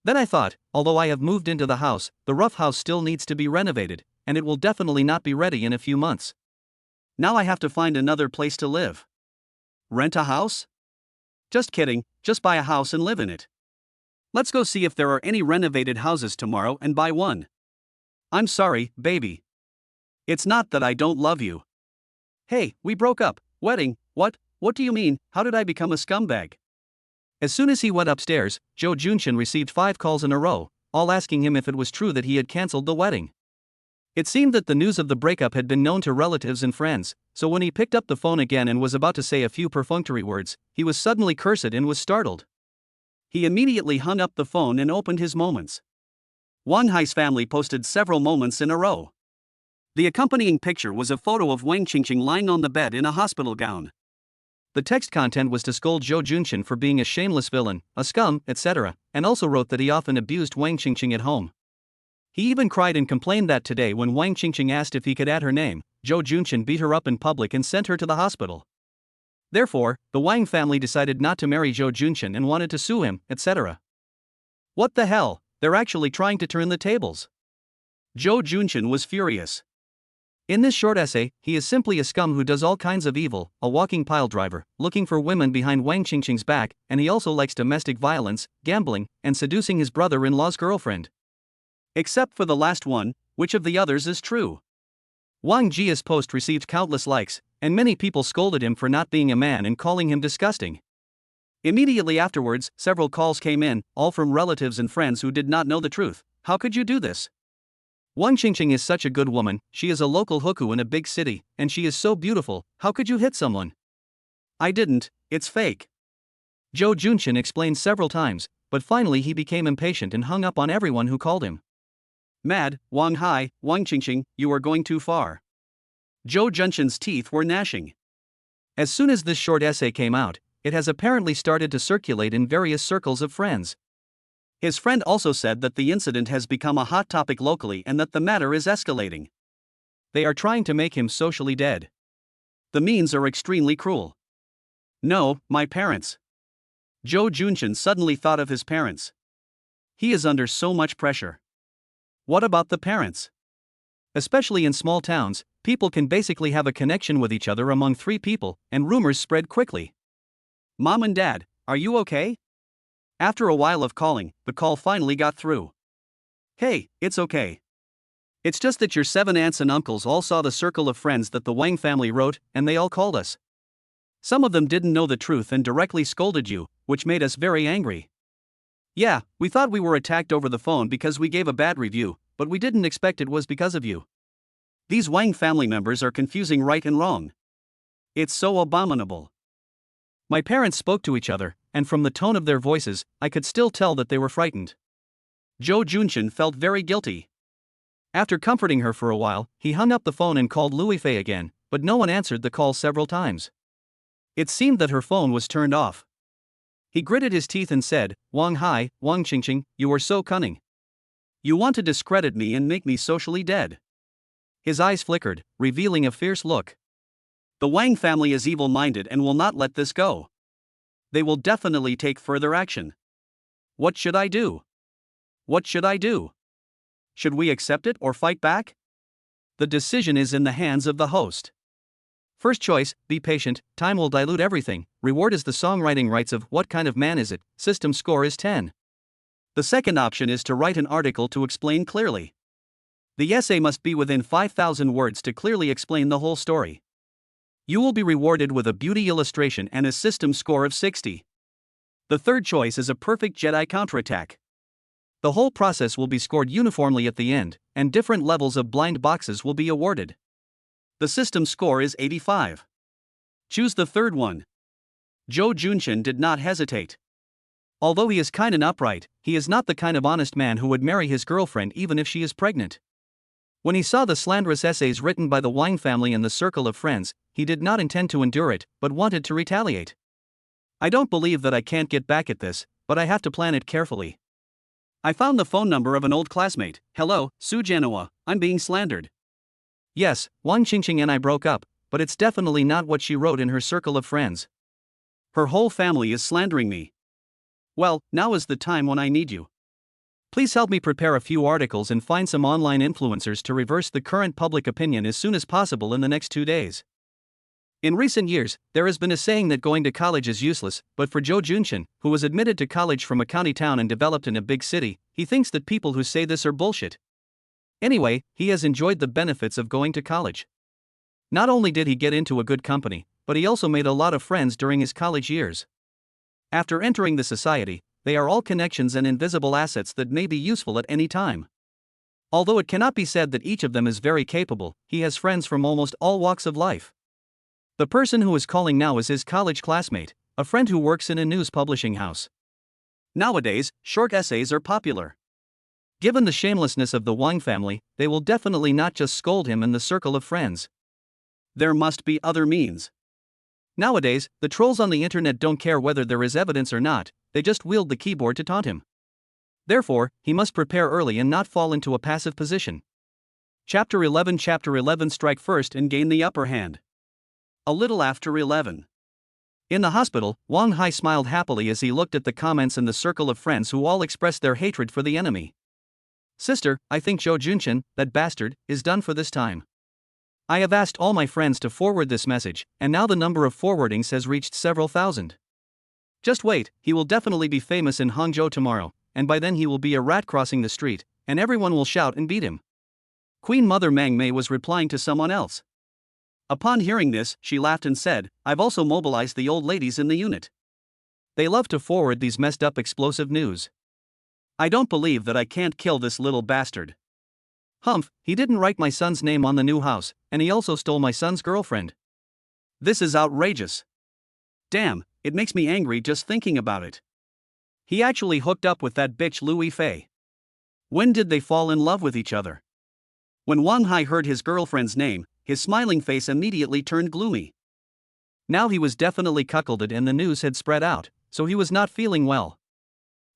Then I thought, although I have moved into the house, the rough house still needs to be renovated, and it will definitely not be ready in a few months. Now I have to find another place to live. Rent a house? Just kidding, just buy a house and live in it. Let's go see if there are any renovated houses tomorrow and buy one. I'm sorry, baby. It's not that I don't love you. Hey, we broke up. Wedding, what? What do you mean, how did I become a scumbag? As soon as he went upstairs, Joe Junshin received 5 calls in a row, all asking him if it was true that he had cancelled the wedding. It seemed that the news of the breakup had been known to relatives and friends, so when he picked up the phone again and was about to say a few perfunctory words, he was suddenly cursed and was startled. He immediately hung up the phone and opened his moments. Wang Hai's family posted several moments in a row. The accompanying picture was a photo of Wang Qingqing lying on the bed in a hospital gown. The text content was to scold Joe Junshin for being a shameless villain, a scum, etc., and also wrote that he often abused Wang Qingqing at home. He even cried and complained that today when Wang Qingqing asked if he could add her name, Joe Junshin beat her up in public and sent her to the hospital. Therefore, the Wang family decided not to marry Joe Junshin and wanted to sue him, etc. What the hell, they're actually trying to turn the tables. Joe Junshin was furious. In this short essay, he is simply a scum who does all kinds of evil, a walking piledriver, looking for women behind Wang Qingqing's back, and he also likes domestic violence, gambling, and seducing his brother-in-law's girlfriend. Except for the last one, which of the others is true? Wang Jia's post received countless likes, and many people scolded him for not being a man and calling him disgusting. Immediately afterwards, several calls came in, all from relatives and friends who did not know the truth. How could you do this? Wang Qingqing is such a good woman, she is a local hookup in a big city, and she is so beautiful, how could you hit someone? I didn't, it's fake. Joe Junshin explained several times, but finally he became impatient and hung up on everyone who called him. Mad, Wang Hai, Wang Qingqing, you are going too far. Joe Junshin's teeth were gnashing. As soon as this short essay came out, it has apparently started to circulate in various circles of friends. His friend also said that the incident has become a hot topic locally and that the matter is escalating. They are trying to make him socially dead. The means are extremely cruel. No, my parents. Joe Junshin suddenly thought of his parents. He is under so much pressure. What about the parents? Especially in small towns, people can basically have a connection with each other among 3 people, and rumors spread quickly. Mom and Dad, are you okay? After a while of calling, the call finally got through. Hey, it's okay. It's just that your 7 aunts and uncles all saw the circle of friends that the Wang family wrote, and they all called us. Some of them didn't know the truth and directly scolded you, which made us very angry. Yeah, we thought we were attacked over the phone because we gave a bad review, but we didn't expect it was because of you. These Wang family members are confusing right and wrong. It's so abominable. My parents spoke to each other, and from the tone of their voices, I could still tell that they were frightened. Joe Junshin felt very guilty. After comforting her for a while, he hung up the phone and called Louis Fei again, but no one answered the call several times. It seemed that her phone was turned off. He gritted his teeth and said, "Wang Hai, Wang Qingqing, you are so cunning. You want to discredit me and make me socially dead." His eyes flickered, revealing a fierce look. The Wang family is evil-minded and will not let this go. They will definitely take further action. What should I do? What should I do? Should we accept it or fight back? The decision is in the hands of the host. First choice, be patient, time will dilute everything. Reward is the songwriting rights of What Kind of Man Is It? System score is 10. The second option is to write an article to explain clearly. The essay must be within 5,000 words to clearly explain the whole story. You will be rewarded with a beauty illustration and a system score of 60. The third choice is a perfect Jedi counterattack. The whole process will be scored uniformly at the end, and different levels of blind boxes will be awarded. The system score is 85. Choose the third one. Zhou Junshin did not hesitate. Although he is kind and upright, he is not the kind of honest man who would marry his girlfriend even if she is pregnant. When he saw the slanderous essays written by the Wang family in the circle of friends, he did not intend to endure it, but wanted to retaliate. I don't believe that I can't get back at this, but I have to plan it carefully. I found the phone number of an old classmate. "Hello, Su Janua, I'm being slandered." "Yes, Wang Qingqing and I broke up, but it's definitely not what she wrote in her circle of friends. Her whole family is slandering me." "Well, now is the time when I need you. Please help me prepare a few articles and find some online influencers to reverse the current public opinion as soon as possible in the next 2 days." In recent years, there has been a saying that going to college is useless, but for Zhou Junshin, who was admitted to college from a county town and developed in a big city, he thinks that people who say this are bullshit. Anyway, he has enjoyed the benefits of going to college. Not only did he get into a good company, but he also made a lot of friends during his college years. After entering the society, they are all connections and invisible assets that may be useful at any time. Although it cannot be said that each of them is very capable, he has friends from almost all walks of life. The person who is calling now is his college classmate, a friend who works in a news publishing house. Nowadays, short essays are popular. Given the shamelessness of the Wang family, they will definitely not just scold him in the circle of friends. There must be other means. Nowadays, the trolls on the internet don't care whether there is evidence or not, they just wield the keyboard to taunt him. Therefore, he must prepare early and not fall into a passive position. Chapter 11 Strike first and gain the upper hand. A little after 11. In the hospital, Wang Hai smiled happily as he looked at the comments in the circle of friends who all expressed their hatred for the enemy. "Sister, I think Zhou Junshin, that bastard, is done for this time. I have asked all my friends to forward this message, and now the number of forwardings has reached several thousand. Just wait, he will definitely be famous in Hangzhou tomorrow, and by then he will be a rat crossing the street, and everyone will shout and beat him." Queen Mother Meng Mei was replying to someone else. Upon hearing this, she laughed and said, "I've also mobilized the old ladies in the unit. They love to forward these messed up explosive news. I don't believe that I can't kill this little bastard. Humph, he didn't write my son's name on the new house, and he also stole my son's girlfriend. This is outrageous. Damn, it makes me angry just thinking about it. He actually hooked up with that bitch Louis Fei. When did they fall in love with each other?" When Wang Hai heard his girlfriend's name, his smiling face immediately turned gloomy. Now he was definitely cuckolded and the news had spread out, so he was not feeling well.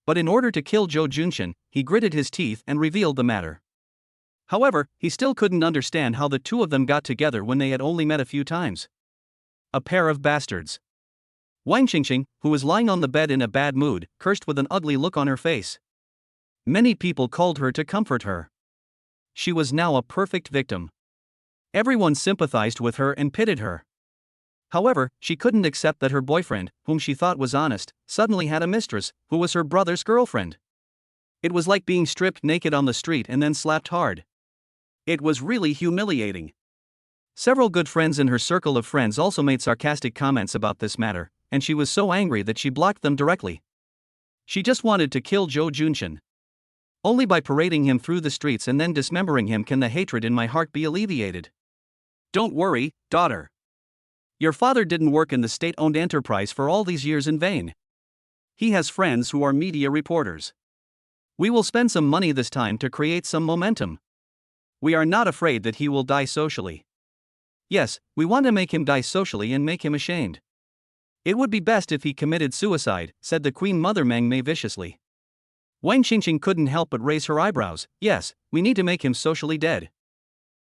But in order to kill Zhou Junshin, he gritted his teeth and revealed the matter. However, he still couldn't understand how the two of them got together when they had only met a few times. A pair of bastards. Wang Qingqing, who was lying on the bed in a bad mood, cursed with an ugly look on her face. Many people called her to comfort her. She was now a perfect victim. Everyone sympathized with her and pitied her. However, she couldn't accept that her boyfriend, whom she thought was honest, suddenly had a mistress, who was her brother's girlfriend. It was like being stripped naked on the street and then slapped hard. It was really humiliating. Several good friends in her circle of friends also made sarcastic comments about this matter, and she was so angry that she blocked them directly. She just wanted to kill Zhou Junshin. Only by parading him through the streets and then dismembering him can the hatred in my heart be alleviated. Don't worry, daughter. Your father didn't work in the state-owned enterprise for all these years in vain. He has friends who are media reporters. We will spend some money this time to create some momentum. We are not afraid that he will die socially. Yes, we want to make him die socially and make him ashamed. It would be best if he committed suicide, said the Queen Mother Meng Mei viciously. Wang Qingqing couldn't help but raise her eyebrows. Yes, we need to make him socially dead.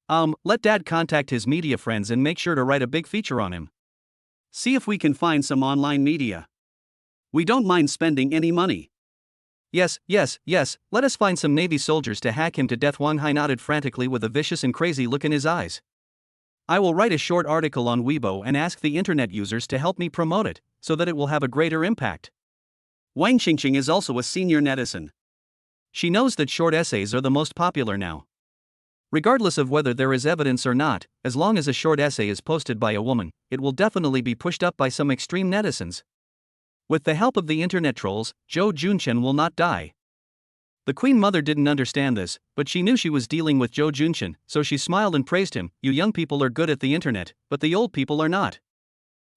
Let Dad contact his media friends and make sure to write a big feature on him. See if we can find some online media. We don't mind spending any money. Yes, let us find some Navy soldiers to hack him to death. Wang Hai nodded frantically with a vicious and crazy look in his eyes. I will write a short article on Weibo and ask the internet users to help me promote it, so that it will have a greater impact. Wang Qingqing is also a senior netizen. She knows that short essays are the most popular now. Regardless of whether there is evidence or not, as long as a short essay is posted by a woman, it will definitely be pushed up by some extreme netizens. With the help of the internet trolls, Zhou Junchen will not die. The Queen Mother didn't understand this, but she knew she was dealing with Zhou Junchen, so she smiled and praised him. You young people are good at the internet, but the old people are not.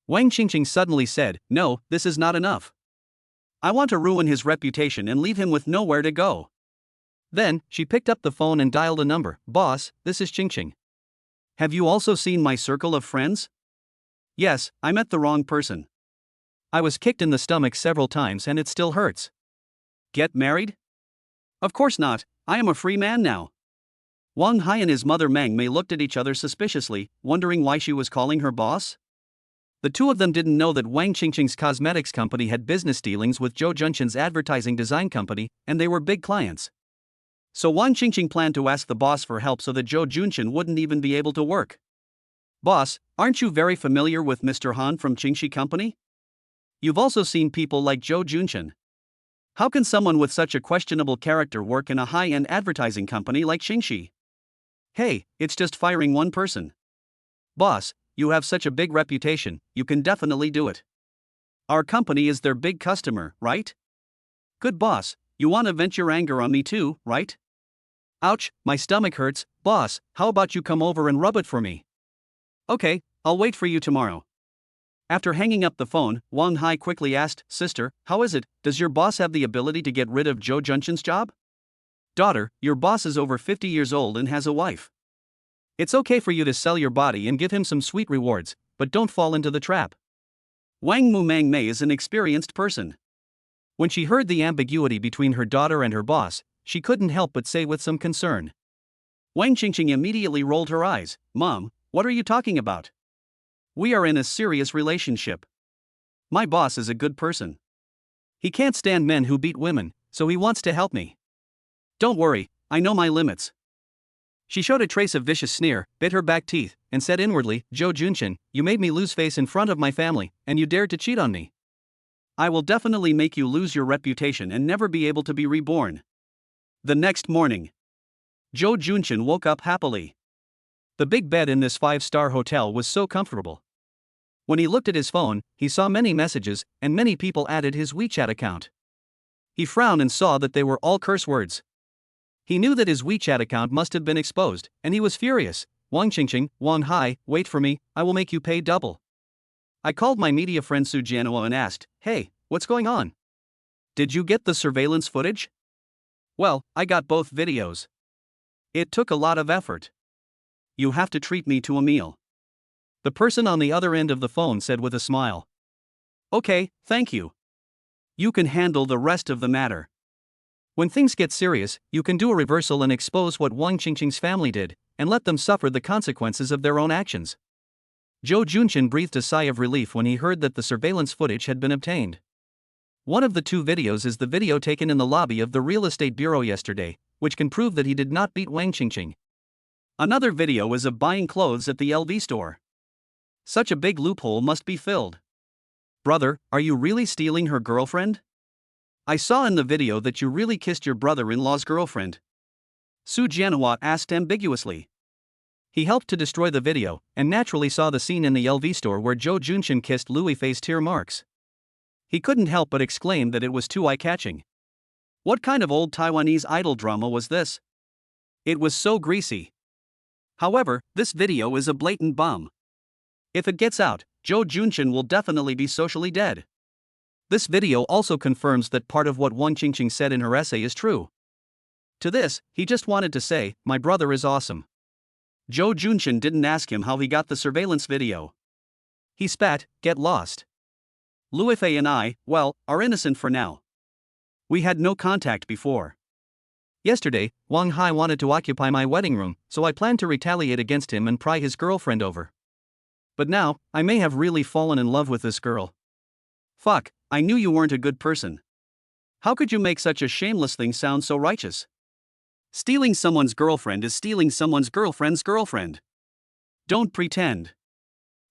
Wang Qingqing suddenly said, no, this is not enough. I want to ruin his reputation and leave him with nowhere to go. Then, she picked up the phone and dialed a number. Boss, this is Qingqing. Have you also seen my circle of friends? Yes, I met the wrong person. I was kicked in the stomach several times and it still hurts. Get married? Of course not, I am a free man now. Wang Hai and his mother Meng Mei looked at each other suspiciously, wondering why she was calling her boss. The two of them didn't know that Wang Qingqing's cosmetics company had business dealings with Zhou Junchen's advertising design company, and they were big clients. So Wang Qingqing planned to ask the boss for help so that Zhou Junchen wouldn't even be able to work. Boss, aren't you very familiar with Mr. Han from Qingxi Company? You've also seen people like Zhou Junchen. How can someone with such a questionable character work in a high-end advertising company like Qingxi? Hey, it's just firing one person. Boss, you have such a big reputation, you can definitely do it. Our company is their big customer, right? Good boss, you want to vent your anger on me too, right? Ouch, my stomach hurts. Boss, how about you come over and rub it for me? Okay, I'll wait for you tomorrow. After hanging up the phone, Wang Hai quickly asked, Sister, how is it? Does your boss have the ability to get rid of Zhou Junchen's job? Daughter, your boss is over 50 years old and has a wife. It's okay for you to sell your body and give him some sweet rewards, but don't fall into the trap. Wang Mu Meng Mei is an experienced person. When she heard the ambiguity between her daughter and her boss, she couldn't help but say with some concern. Wang Qingqing immediately rolled her eyes. Mom, what are you talking about? We are in a serious relationship. My boss is a good person. He can't stand men who beat women, so he wants to help me. Don't worry, I know my limits. She showed a trace of vicious sneer, bit her back teeth, and said inwardly, Zhou Junchen, you made me lose face in front of my family, and you dared to cheat on me. I will definitely make you lose your reputation and never be able to be reborn. The next morning, Zhou Junchen woke up happily. The big bed in this 5-star hotel was so comfortable. When he looked at his phone, he saw many messages, and many people added his WeChat account. He frowned and saw that they were all curse words. He knew that his WeChat account must have been exposed, and he was furious. Wang Qingqing, Wang Hai, wait for me, I will make you pay double. I called my media friend Su Jianhua and asked, hey, what's going on? Did you get the surveillance footage? Well, I got both videos. It took a lot of effort. You have to treat me to a meal. The person on the other end of the phone said with a smile. Okay, thank you. You can handle the rest of the matter. When things get serious, you can do a reversal and expose what Wang Qingqing's family did, and let them suffer the consequences of their own actions. Zhou Junchen breathed a sigh of relief when he heard that the surveillance footage had been obtained. One of the two videos is the video taken in the lobby of the real estate bureau yesterday, which can prove that he did not beat Wang Qingqing. Another video is of buying clothes at the LV store. Such a big loophole must be filled. Brother, are you really stealing her girlfriend? I saw in the video that you really kissed your brother-in-law's girlfriend. Su Jianhua asked ambiguously. He helped to destroy the video, and naturally saw the scene in the LV store where Zhou Junchen kissed Louis' tear marks. He couldn't help but exclaim that it was too eye-catching. What kind of old Taiwanese idol drama was this? It was so greasy. However, this video is a blatant bomb. If it gets out, Zhou Junchen will definitely be socially dead. This video also confirms that part of what Wang Qingqing said in her essay is true. To this, he just wanted to say, my brother is awesome. Zhou Junchen didn't ask him how he got the surveillance video. He spat, get lost. Lu Fei and I, well, are innocent for now. We had no contact before. Yesterday, Wang Hai wanted to occupy my wedding room, so I planned to retaliate against him and pry his girlfriend over. But now, I may have really fallen in love with this girl. Fuck, I knew you weren't a good person. How could you make such a shameless thing sound so righteous? Stealing someone's girlfriend is stealing someone's girlfriend's girlfriend. Don't pretend.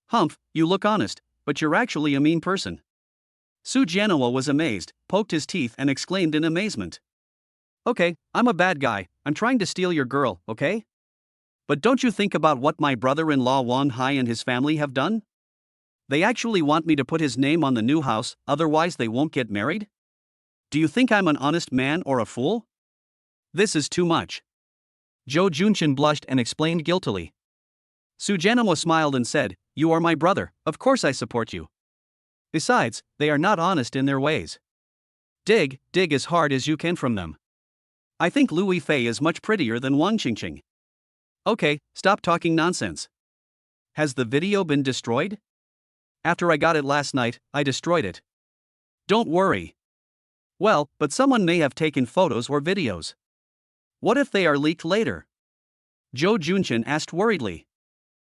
Humph, you look honest, but you're actually a mean person. Su Jianhua was amazed, poked his teeth and exclaimed in amazement. Okay, I'm a bad guy, I'm trying to steal your girl, okay? But don't you think about what my brother-in-law Wang Hai and his family have done? They actually want me to put his name on the new house, otherwise they won't get married? Do you think I'm an honest man or a fool? This is too much. Zhou Junchen blushed and explained guiltily. Su Jianhua smiled and said, You are my brother, of course I support you. Besides, they are not honest in their ways. Dig as hard as you can from them. I think Lu Fei is much prettier than Wang Qingqing. Okay, stop talking nonsense. Has the video been destroyed? After I got it last night, I destroyed it. Don't worry. Well, but someone may have taken photos or videos. What if they are leaked later? Zhou Junchen asked worriedly.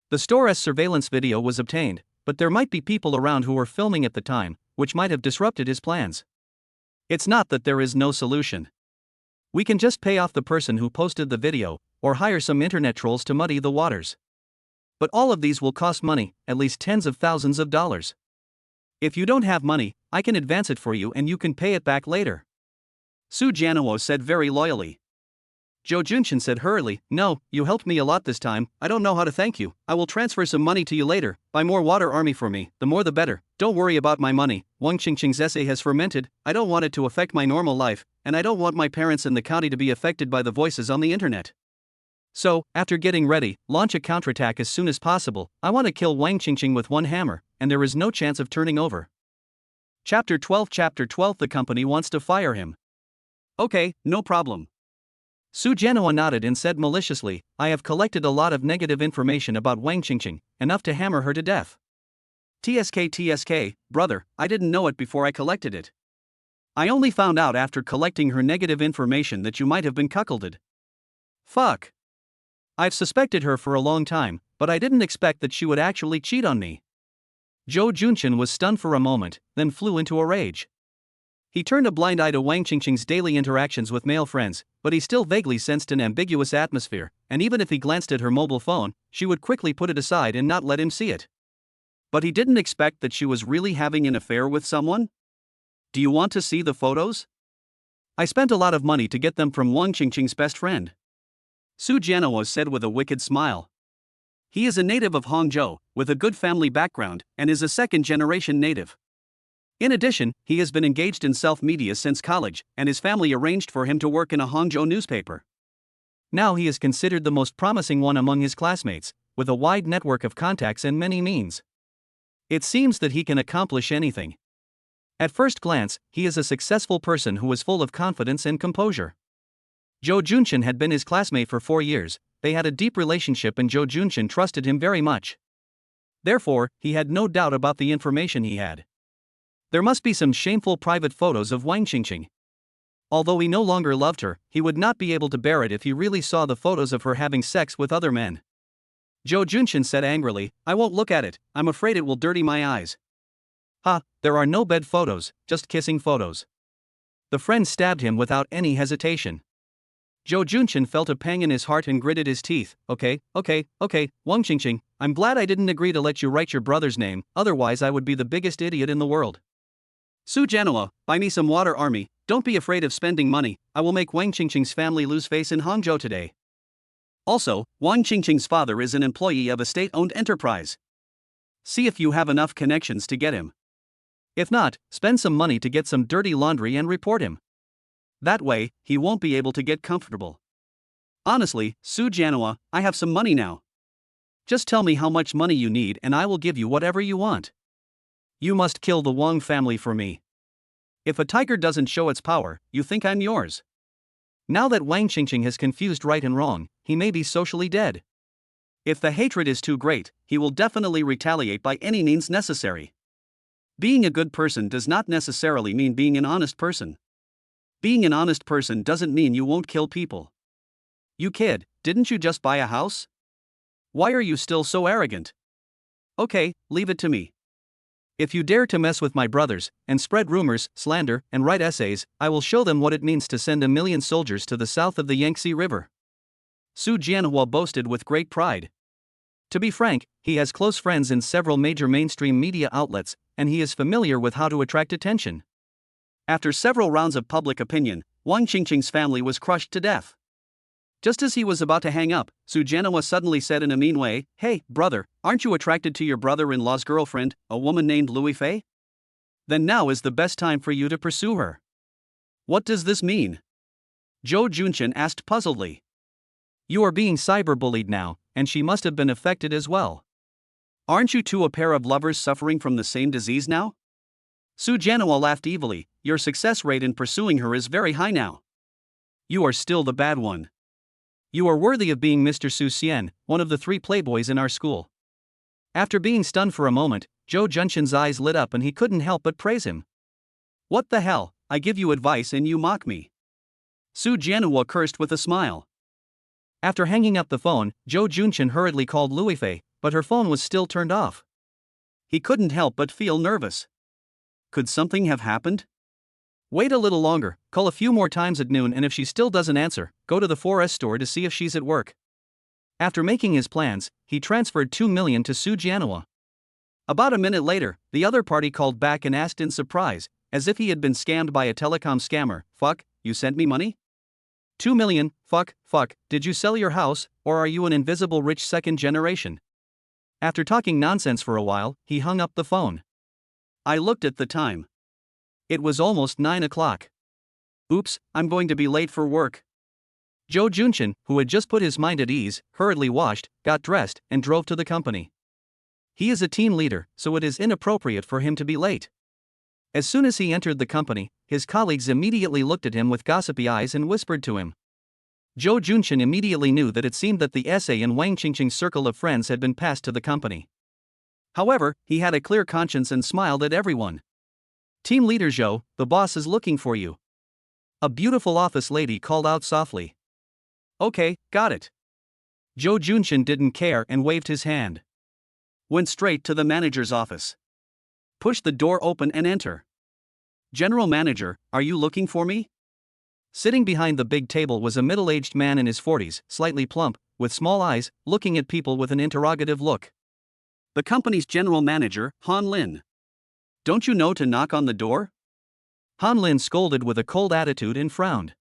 The store's surveillance video was obtained, but there might be people around who were filming at the time, which might have disrupted his plans. It's not that there is no solution. We can just pay off the person who posted the video, or hire some internet trolls to muddy the waters. But all of these will cost money, at least tens of thousands of dollars. If you don't have money, I can advance it for you and you can pay it back later. Su Jianhua said very loyally. Zhou Junchen said hurriedly, No, you helped me a lot this time, I don't know how to thank you, I will transfer some money to you later, buy more water army for me, the more the better, don't worry about my money, Wang Qingqing's essay has fermented, I don't want it to affect my normal life, and I don't want my parents in the county to be affected by the voices on the internet. So, after getting ready, launch a counterattack as soon as possible, I want to kill Wang Qingqing with one hammer, and there is no chance of turning over. Chapter 12 The company wants to fire him. Okay, no problem. Su Jianhua nodded and said maliciously, I have collected a lot of negative information about Wang Qingqing, enough to hammer her to death. TSK, brother, I didn't know it before I collected it. I only found out after collecting her negative information that you might have been cuckolded. Fuck. I've suspected her for a long time, but I didn't expect that she would actually cheat on me. Zhou Junchen was stunned for a moment, then flew into a rage. He turned a blind eye to Wang Qingqing's daily interactions with male friends, but he still vaguely sensed an ambiguous atmosphere, and even if he glanced at her mobile phone, she would quickly put it aside and not let him see it. But he didn't expect that she was really having an affair with someone? Do you want to see the photos? I spent a lot of money to get them from Wang Qingqing's best friend. Su Jianhua said with a wicked smile. He is a native of Hangzhou, with a good family background, and is a second-generation native. In addition, he has been engaged in self-media since college, and his family arranged for him to work in a Hangzhou newspaper. Now he is considered the most promising one among his classmates, with a wide network of contacts and many means. It seems that he can accomplish anything. At first glance, he is a successful person who is full of confidence and composure. Zhou Junchen had been his classmate for 4 years, they had a deep relationship and Zhou Junchen trusted him very much. Therefore, he had no doubt about the information he had. There must be some shameful private photos of Wang Qingqing. Although he no longer loved her, he would not be able to bear it if he really saw the photos of her having sex with other men. Zhou Junchen said angrily, I won't look at it, I'm afraid it will dirty my eyes. Ha, there are no bed photos, just kissing photos. The friend stabbed him without any hesitation. Zhou Junchen felt a pang in his heart and gritted his teeth. Okay, Wang Qingqing, I'm glad I didn't agree to let you write your brother's name, otherwise I would be the biggest idiot in the world. Su Jianhua, buy me some water army, don't be afraid of spending money, I will make Wang Qingqing's family lose face in Hangzhou today. Also, Wang Qingqing's father is an employee of a state-owned enterprise. See if you have enough connections to get him. If not, spend some money to get some dirty laundry and report him. That way, he won't be able to get comfortable. Honestly, Su Jianhua, I have some money now. Just tell me how much money you need and I will give you whatever you want. You must kill the Wang family for me. If a tiger doesn't show its power, you think I'm yours. Now that Wang Qingqing has confused right and wrong, he may be socially dead. If the hatred is too great, he will definitely retaliate by any means necessary. Being a good person does not necessarily mean being an honest person. Being an honest person doesn't mean you won't kill people. You kid, didn't you just buy a house? Why are you still so arrogant? Okay, leave it to me. If you dare to mess with my brothers, and spread rumors, slander, and write essays, I will show them what it means to send 1,000,000 soldiers to the south of the Yangtze River. Su Jianhua boasted with great pride. To be frank, he has close friends in several major mainstream media outlets, and he is familiar with how to attract attention. After several rounds of public opinion, Wang Qingqing's family was crushed to death. Just as he was about to hang up, Su Jianhua suddenly said in a mean way, "Hey, brother, aren't you attracted to your brother-in-law's girlfriend, a woman named Louis Fei? Then now is the best time for you to pursue her." What does this mean? Zhou Junchen asked puzzledly. You are being cyberbullied now, and she must have been affected as well. Aren't you two a pair of lovers suffering from the same disease now? Su Jianhua laughed evilly. Your success rate in pursuing her is very high now. You are still the bad one. You are worthy of being Mr. Su Xian, one of the 3 playboys in our school. After being stunned for a moment, Zhou Junchen's eyes lit up and he couldn't help but praise him. What the hell, I give you advice and you mock me. Su Jianhua cursed with a smile. After hanging up the phone, Zhou Junchen hurriedly called Louis Fei, but her phone was still turned off. He couldn't help but feel nervous. Could something have happened? Wait a little longer, call a few more times at noon, and if she still doesn't answer, go to the 4S store to see if she's at work. After making his plans, he transferred 2 million to Su Jianhua. About a minute later, the other party called back and asked in surprise, as if he had been scammed by a telecom scammer, "Fuck, you sent me money? 2 million, fuck, did you sell your house, or are you an invisible rich second generation?" After talking nonsense for a while, he hung up the phone. I looked at the time. It was almost 9 o'clock. Oops, I'm going to be late for work. Zhou Junchen, who had just put his mind at ease, hurriedly washed, got dressed, and drove to the company. He is a team leader, so it is inappropriate for him to be late. As soon as he entered the company, his colleagues immediately looked at him with gossipy eyes and whispered to him. Zhou Junchen immediately knew that it seemed that the essay in Wang Qingqing's circle of friends had been passed to the company. However, he had a clear conscience and smiled at everyone. Team leader Zhou, the boss is looking for you. A beautiful office lady called out softly. Okay, got it. Zhou Junchen didn't care and waved his hand. Went straight to the manager's office. Push the door open and enter. General manager, are you looking for me? Sitting behind the big table was a middle-aged man in his 40s, slightly plump, with small eyes, looking at people with an interrogative look. The company's general manager, Han Lin. Don't you know to knock on the door? Han Lin scolded with a cold attitude and frowned.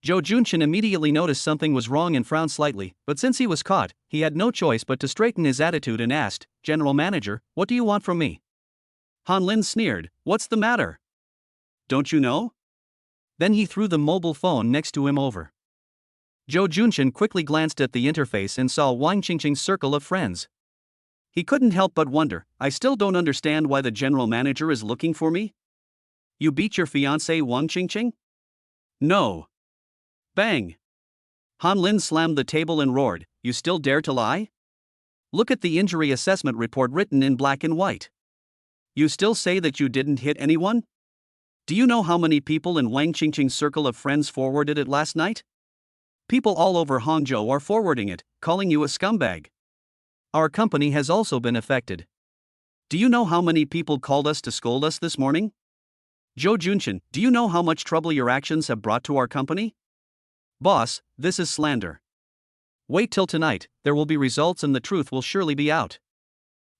Zhou Junchen immediately noticed something was wrong and frowned slightly, but since he was caught, he had no choice but to straighten his attitude and asked, General Manager, what do you want from me? Han Lin sneered, what's the matter? Don't you know? Then he threw the mobile phone next to him over. Zhou Junchen quickly glanced at the interface and saw Wang Qingqing's circle of friends. He couldn't help but wonder, I still don't understand why the general manager is looking for me? You beat your fiancée Wang Qingqing? No. Bang! Han Lin slammed the table and roared, you still dare to lie? Look at the injury assessment report written in black and white. You still say that you didn't hit anyone? Do you know how many people in Wang Qingqing's circle of friends forwarded it last night? People all over Hangzhou are forwarding it, calling you a scumbag. Our company has also been affected. Do you know how many people called us to scold us this morning? Zhou Junchen, do you know how much trouble your actions have brought to our company? Boss, this is slander. Wait till tonight, there will be results and the truth will surely be out.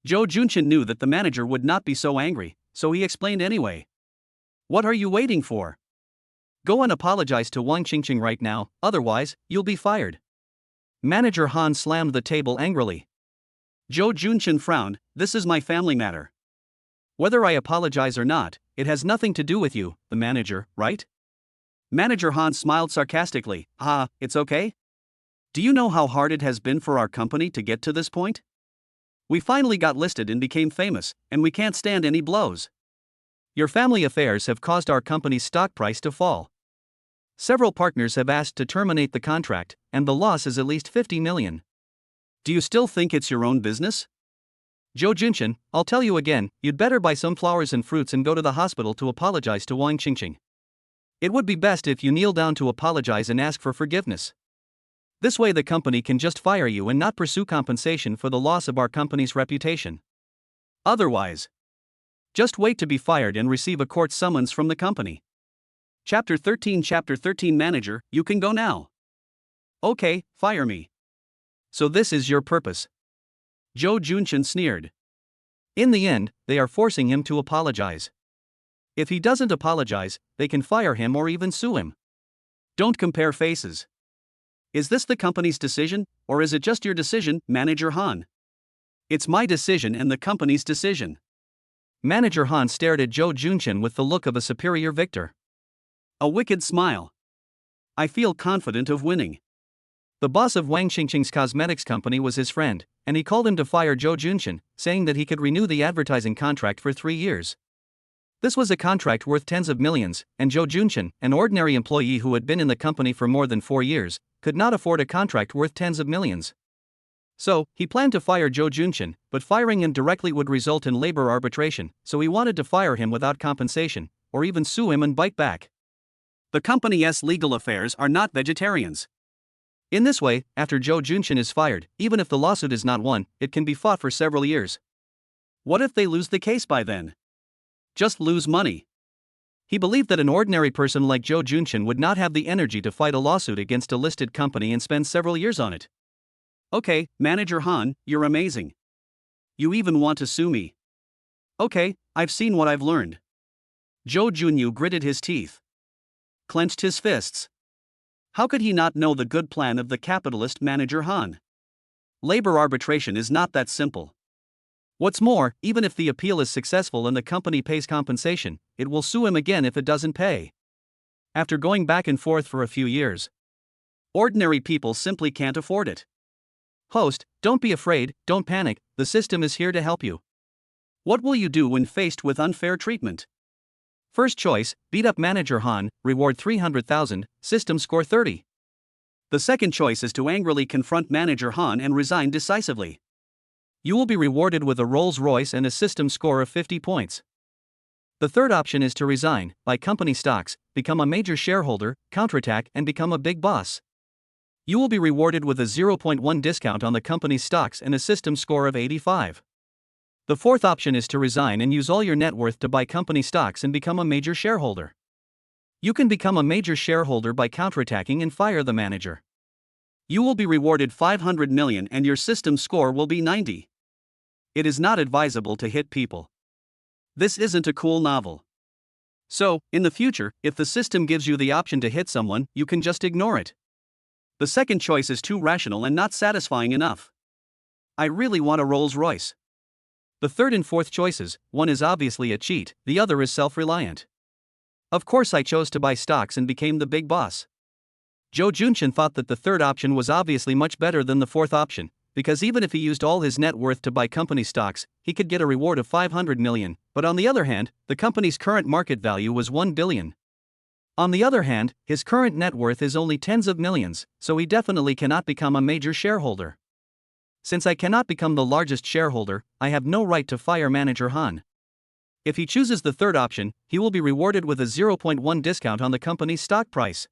Zhou Junchen knew that the manager would not be so angry, so he explained anyway. What are you waiting for? Go and apologize to Wang Qingqing right now, otherwise, you'll be fired. Manager Han slammed the table angrily. Zhou Junchen frowned, this is my family matter. Whether I apologize or not, it has nothing to do with you, the manager, right? Manager Han smiled sarcastically, it's okay? Do you know how hard it has been for our company to get to this point? We finally got listed and became famous, and we can't stand any blows. Your family affairs have caused our company's stock price to fall. Several partners have asked to terminate the contract, and the loss is at least 50 million. Do you still think it's your own business? Joe Junchin, I'll tell you again, you'd better buy some flowers and fruits and go to the hospital to apologize to Wang Qingqing. It would be best if you kneel down to apologize and ask for forgiveness. This way the company can just fire you and not pursue compensation for the loss of our company's reputation. Otherwise, just wait to be fired and receive a court summons from the company. Chapter 13 Manager, you can go now. Okay, fire me. So this is your purpose? Joe Junchin sneered. In the end, they are forcing him to apologize. If he doesn't apologize, they can fire him or even sue him. Don't compare faces. Is this the company's decision, or is it just your decision, Manager Han? It's my decision and the company's decision. Manager Han stared at Joe Junchin with the look of a superior victor. A wicked smile. I feel confident of winning. The boss of Wang Qingqing's cosmetics company was his friend, and he called him to fire Joe Junchin, saying that he could renew the advertising contract for 3 years. This was a contract worth tens of millions, and Joe Junchin, an ordinary employee who had been in the company for more than 4 years, could not afford a contract worth tens of millions. So, he planned to fire Joe Junchin, but firing him directly would result in labor arbitration, so he wanted to fire him without compensation, or even sue him and bite back. The company's legal affairs are not vegetarians. In this way, after Joe Junchin is fired, even if the lawsuit is not won, it can be fought for several years. What if they lose the case by then? Just lose money. He believed that an ordinary person like Joe Junchin would not have the energy to fight a lawsuit against a listed company and spend several years on it. Okay, Manager Han, you're amazing. You even want to sue me. Okay, I've seen what I've learned. Joe Junyu gritted his teeth. Clenched his fists. How could he not know the good plan of the capitalist Manager Han? Labor arbitration is not that simple. What's more, even if the appeal is successful and the company pays compensation, it will sue him again if it doesn't pay. After going back and forth for a few years, ordinary people simply can't afford it. Host, don't be afraid, don't panic, the system is here to help you. What will you do when faced with unfair treatment? First choice, beat up Manager Han, reward 300,000, system score 30. The second choice is to angrily confront Manager Han and resign decisively. You will be rewarded with a Rolls-Royce and a system score of 50 points. The third option is to resign, buy company stocks, become a major shareholder, counterattack, and become a big boss. You will be rewarded with a 0.1 discount on the company's stocks and a system score of 85. The fourth option is to resign and use all your net worth to buy company stocks and become a major shareholder. You can become a major shareholder by counterattacking and fire the manager. You will be rewarded 500 million and your system score will be 90. It is not advisable to hit people. This isn't a cool novel. So, in the future, if the system gives you the option to hit someone, you can just ignore it. The second choice is too rational and not satisfying enough. I really want a Rolls-Royce. The third and fourth choices, one is obviously a cheat, the other is self-reliant. Of course I chose to buy stocks and became the big boss. Joe Junchin thought that the third option was obviously much better than the fourth option, because even if he used all his net worth to buy company stocks, he could get a reward of 500 million, but on the other hand, the company's current market value was 1 billion. On the other hand, his current net worth is only tens of millions, so he definitely cannot become a major shareholder. Since I cannot become the largest shareholder, I have no right to fire Manager Han. If he chooses the third option, he will be rewarded with a 0.1 discount on the company's stock price.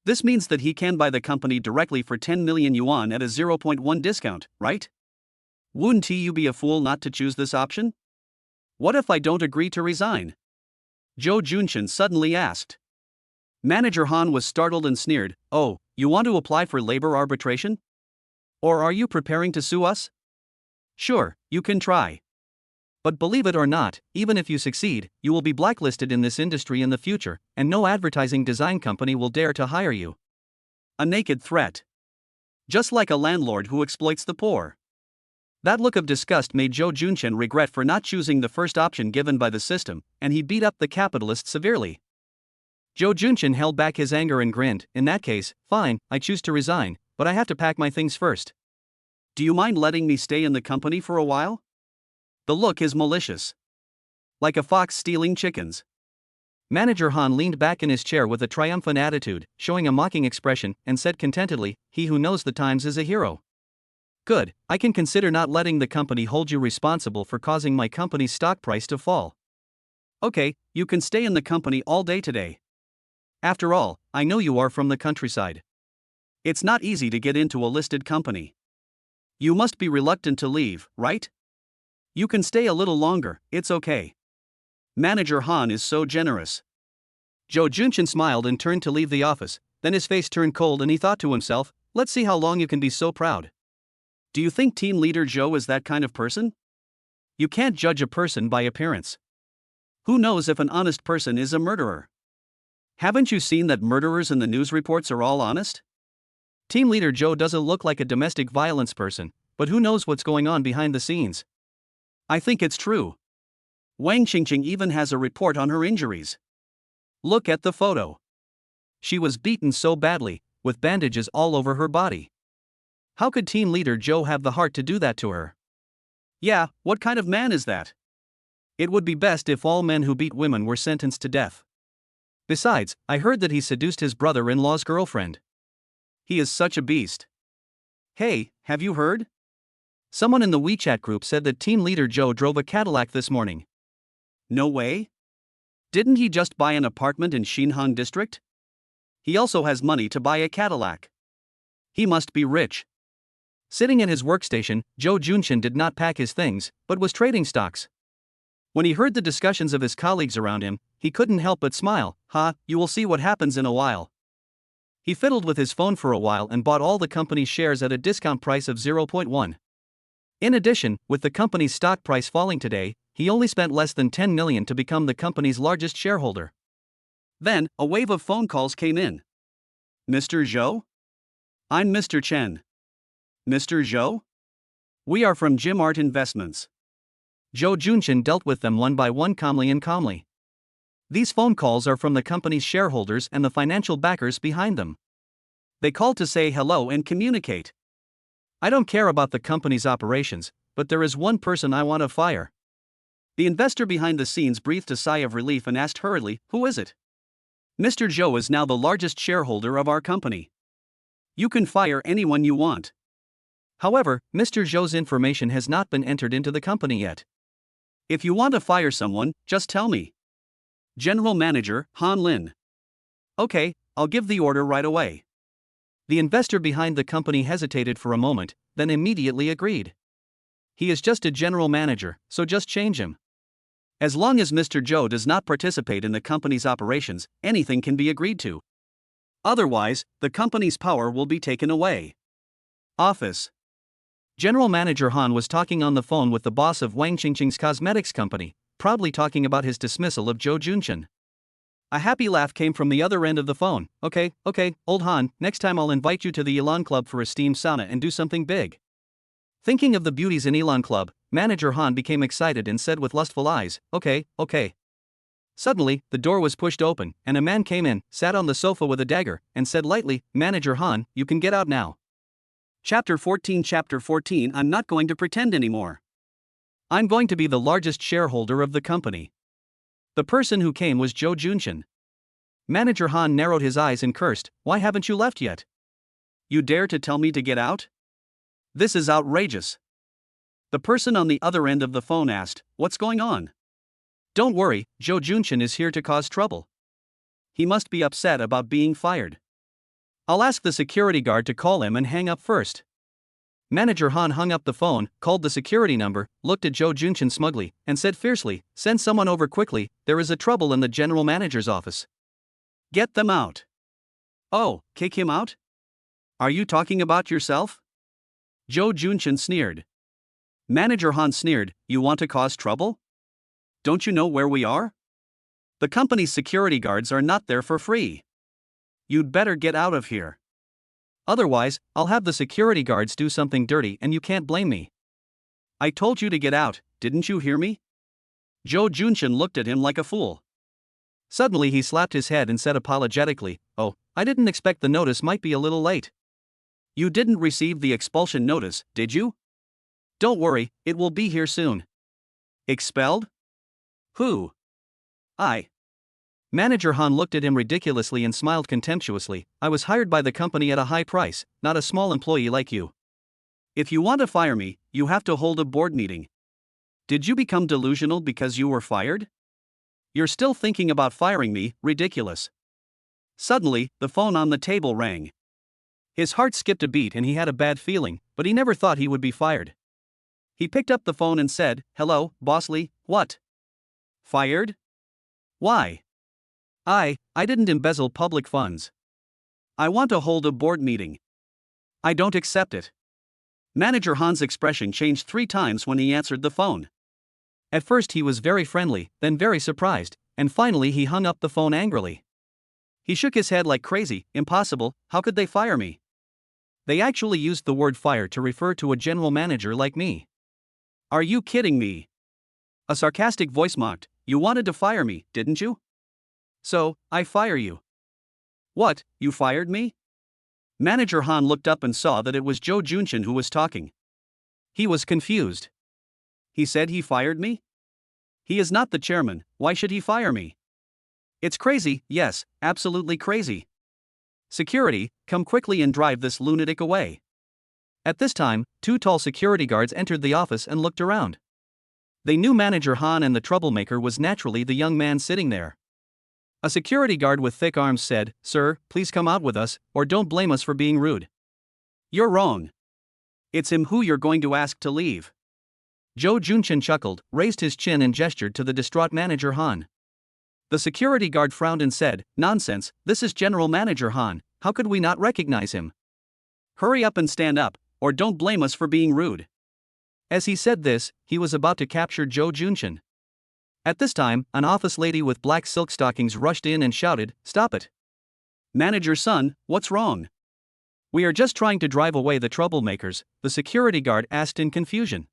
This means that he can buy the company directly for 10 million yuan at a 0.1 discount, right? Wouldn't you be a fool not to choose this option? What if I don't agree to resign? Joe Junchin suddenly asked. Manager Han was startled and sneered. Oh, you want to apply for labor arbitration? Or are you preparing to sue us? Sure, you can try. But believe it or not, even if you succeed, you will be blacklisted in this industry in the future, and no advertising design company will dare to hire you. A naked threat. Just like a landlord who exploits the poor. That look of disgust made Joe Junchin regret for not choosing the first option given by the system, and he beat up the capitalist severely. Joe Junchin held back his anger and grinned. In that case, fine, I choose to resign, but I have to pack my things first. Do you mind letting me stay in the company for a while? The look is malicious. Like a fox stealing chickens. Manager Han leaned back in his chair with a triumphant attitude, showing a mocking expression, and said contentedly, "He who knows the times is a hero." Good, I can consider not letting the company hold you responsible for causing my company's stock price to fall. Okay, you can stay in the company all day today. After all, I know you are from the countryside. It's not easy to get into a listed company. You must be reluctant to leave, right? You can stay a little longer, it's okay. Manager Han is so generous. Joe Junchin smiled and turned to leave the office, then his face turned cold and he thought to himself, let's see how long you can be so proud. Do you think team leader Joe is that kind of person? You can't judge a person by appearance. Who knows if an honest person is a murderer? Haven't you seen that murderers in the news reports are all honest? Team leader Joe doesn't look like a domestic violence person, but who knows what's going on behind the scenes? I think it's true. Wang Qingqing even has a report on her injuries. Look at the photo. She was beaten so badly, with bandages all over her body. How could team leader Joe have the heart to do that to her? Yeah, what kind of man is that? It would be best if all men who beat women were sentenced to death. Besides, I heard that he seduced his brother-in-law's girlfriend. He is such a beast. Hey, have you heard? Someone in the WeChat group said that team leader Joe drove a Cadillac this morning. No way? Didn't he just buy an apartment in Xinhang district? He also has money to buy a Cadillac. He must be rich. Sitting in his workstation, Joe Junchin did not pack his things, but was trading stocks. When he heard the discussions of his colleagues around him, he couldn't help but smile. You will see what happens in a while. He fiddled with his phone for a while and bought all the company's shares at a discount price of 0.1. In addition, with the company's stock price falling today, he only spent less than 10 million to become the company's largest shareholder. Then, a wave of phone calls came in. Mr. Zhou? I'm Mr. Chen. Mr. Zhou? We are from Jim Art Investments. Joe Junchin dealt with them one by one calmly. These phone calls are from the company's shareholders and the financial backers behind them. They called to say hello and communicate. I don't care about the company's operations, but there is one person I want to fire. The investor behind the scenes breathed a sigh of relief and asked hurriedly, who is it? Mr. Zhou is now the largest shareholder of our company. You can fire anyone you want. However, Mr. Zhou's information has not been entered into the company yet. If you want to fire someone, just tell me. General Manager, Han Lin. Okay, I'll give the order right away. The investor behind the company hesitated for a moment, then immediately agreed. He is just a general manager, so just change him. As long as Mr. Zhou does not participate in the company's operations, anything can be agreed to. Otherwise, the company's power will be taken away. Office. General Manager Han was talking on the phone with the boss of Wang Qingqing's cosmetics company, proudly talking about his dismissal of Joe Junchin. A happy laugh came from the other end of the phone. Okay, old Han, next time I'll invite you to the Elon Club for a steam sauna and do something big. Thinking of the beauties in Elon Club, Manager Han became excited and said with lustful eyes, okay. Suddenly, the door was pushed open, and a man came in, sat on the sofa with a dagger, and said lightly, Manager Han, you can get out now. Chapter 14 I'm not going to pretend anymore. I'm going to be the largest shareholder of the company. The person who came was Joe Junchin. Manager Han narrowed his eyes and cursed, why haven't you left yet? You dare to tell me to get out? This is outrageous. The person on the other end of the phone asked, what's going on? Don't worry, Joe Junchin is here to cause trouble. He must be upset about being fired. I'll ask the security guard to call him and hang up first. Manager Han hung up the phone, called the security number, looked at Joe Junchin smugly, and said fiercely, send someone over quickly, there is a trouble in the general manager's office. Get them out. Oh, kick him out? Are you talking about yourself? Joe Junchin sneered. Manager Han sneered, you want to cause trouble? Don't you know where we are? The company's security guards are not there for free. You'd better get out of here. Otherwise, I'll have the security guards do something dirty and you can't blame me. I told you to get out, didn't you hear me? Joe Junchin looked at him like a fool. Suddenly he slapped his head and said apologetically, oh, I didn't expect the notice might be a little late. You didn't receive the expulsion notice, did you? Don't worry, it will be here soon. Expelled? Who? I. Manager Han looked at him ridiculously and smiled contemptuously, I was hired by the company at a high price, not a small employee like you. If you want to fire me, you have to hold a board meeting. Did you become delusional because you were fired? You're still thinking about firing me, ridiculous. Suddenly, the phone on the table rang. His heart skipped a beat and he had a bad feeling, but he never thought he would be fired. He picked up the phone and said, "Hello, Boss Lee, what? Fired? Why? I didn't embezzle public funds. I want to hold a board meeting. I don't accept it." Manager Han's expression changed 3 times when he answered the phone. At first he was very friendly, then very surprised, and finally he hung up the phone angrily. He shook his head like crazy. "Impossible, how could they fire me? They actually used the word fire to refer to a general manager like me. Are you kidding me?" A sarcastic voice mocked, "You wanted to fire me, didn't you? So, I fire you." "What, you fired me?" Manager Han looked up and saw that it was Joe Junshin who was talking. He was confused. He said he fired me? He is not the chairman, why should he fire me? It's crazy, yes, absolutely crazy. Security, come quickly and drive this lunatic away. At this time, 2 tall security guards entered the office and looked around. They knew Manager Han and the troublemaker was naturally the young man sitting there. A security guard with thick arms said, "Sir, please come out with us, or don't blame us for being rude." "You're wrong. It's him who you're going to ask to leave." Joe Junshin chuckled, raised his chin and gestured to the distraught Manager Han. The security guard frowned and said, "Nonsense, this is General Manager Han, how could we not recognize him? Hurry up and stand up, or don't blame us for being rude." As he said this, he was about to capture Joe Junshin. At this time, an office lady with black silk stockings rushed in and shouted, "Stop it. Manager's son, what's wrong?" "We are just trying to drive away the troublemakers," the security guard asked in confusion.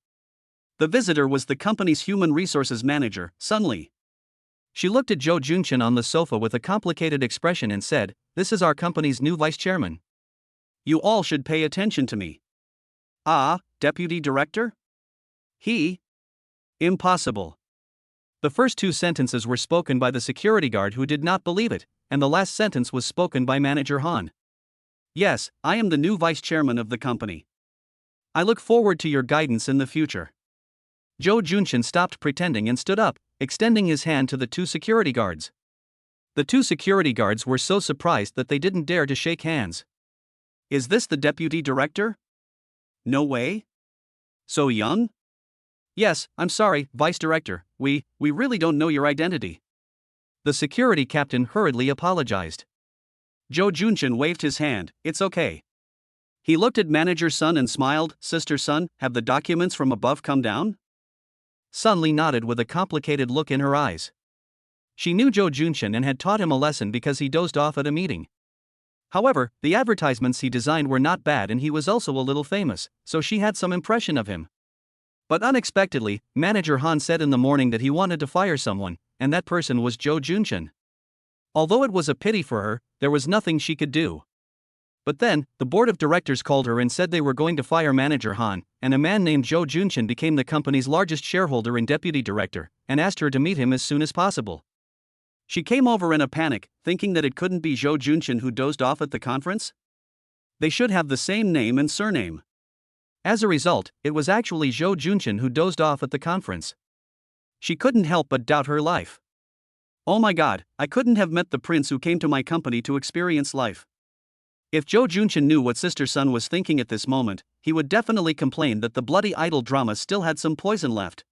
The visitor was the company's human resources manager, Sun Lee. She looked at Joe Junshin on the sofa with a complicated expression and said, "This is our company's new vice chairman. You all should pay attention to me." "Ah, deputy director? He? Impossible." The first 2 sentences were spoken by the security guard who did not believe it, and the last sentence was spoken by Manager Han. "Yes, I am the new vice chairman of the company. I look forward to your guidance in the future." Joe Junshin stopped pretending and stood up, extending his hand to the 2 security guards. The 2 security guards were so surprised that they didn't dare to shake hands. "Is this the deputy director? No way? So young?" "Yes, I'm sorry, vice director, we really don't know your identity." The security captain hurriedly apologized. Joe Junshin waved his hand, "It's okay." He looked at Manager Sun and smiled, "Sister Sun, have the documents from above come down?" Sun Lee nodded with a complicated look in her eyes. She knew Joe Junshin and had taught him a lesson because he dozed off at a meeting. However, the advertisements he designed were not bad and he was also a little famous, so she had some impression of him. But unexpectedly, Manager Han said in the morning that he wanted to fire someone, and that person was Joe Junshin. Although it was a pity for her, there was nothing she could do. But then, the board of directors called her and said they were going to fire Manager Han, and a man named Joe Junshin became the company's largest shareholder and deputy director, and asked her to meet him as soon as possible. She came over in a panic, thinking that it couldn't be Joe Junshin who dozed off at the conference. They should have the same name and surname. As a result, it was actually Joe Junshin who dozed off at the conference. She couldn't help but doubt her life. "Oh my god, I couldn't have met the prince who came to my company to experience life." If Joe Junshin knew what Sister Sun was thinking at this moment, he would definitely complain that the bloody idol drama still had some poison left.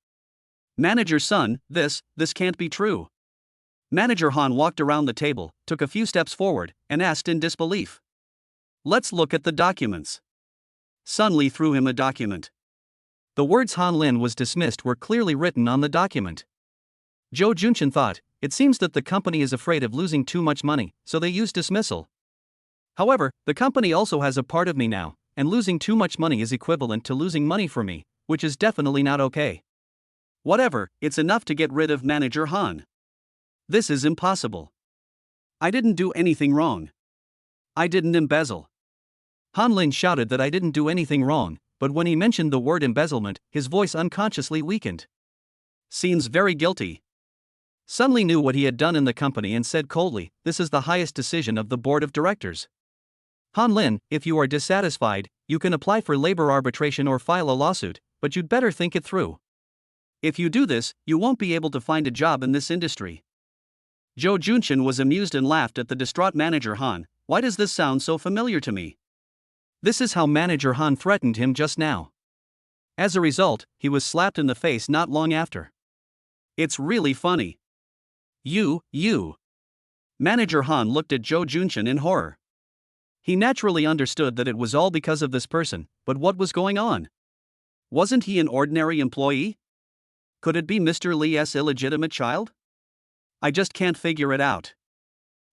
"Manager Sun, this can't be true." Manager Han walked around the table, took a few steps forward, and asked in disbelief. "Let's look at the documents." Sun Lee threw him a document. The words Han Lin was dismissed were clearly written on the document. Joe Junshin thought, "It seems that the company is afraid of losing too much money, so they use dismissal. However, the company also has a part of me now, and losing too much money is equivalent to losing money for me, which is definitely not okay. Whatever, it's enough to get rid of Manager Han. This is impossible. I didn't do anything wrong. I didn't embezzle." Han Lin shouted that I didn't do anything wrong, but when he mentioned the word embezzlement, his voice unconsciously weakened. "Seems very guilty." Sun Lee knew what he had done in the company and said coldly, "This is the highest decision of the board of directors. Han Lin, if you are dissatisfied, You can apply for labor arbitration or file a lawsuit, but you'd better think it through. If you do this, you won't be able to find a job in this industry. Jo Junshin was amused and laughed at the distraught manager Han. Why does this sound so familiar to me? This is how manager Han threatened him just now. As a result, he was slapped in the face not long after. It's really funny. You. Manager Han looked at Jo Junshin in horror. He naturally understood that it was all because of this person, but what was going on? Wasn't he an ordinary employee? Could it be Mr. Lee's illegitimate child? I just can't figure it out.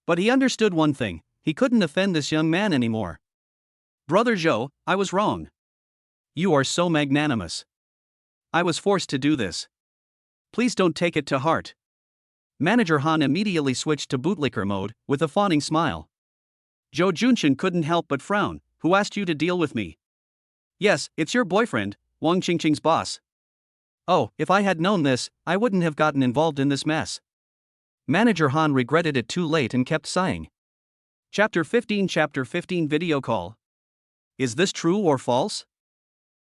But he understood one thing: he couldn't offend this young man anymore. Brother Zhou, I was wrong. You are so magnanimous. I was forced to do this. Please don't take it to heart. Manager Han immediately switched to bootlicker mode, with a fawning smile. Jo Junshin couldn't help but frown. Who asked you to deal with me? Yes, it's your boyfriend, Wang Qingqing's boss. Oh, if I had known this, I wouldn't have gotten involved in this mess. Manager Han regretted it too late and kept sighing. Chapter 15 Video Call. Is this true or false?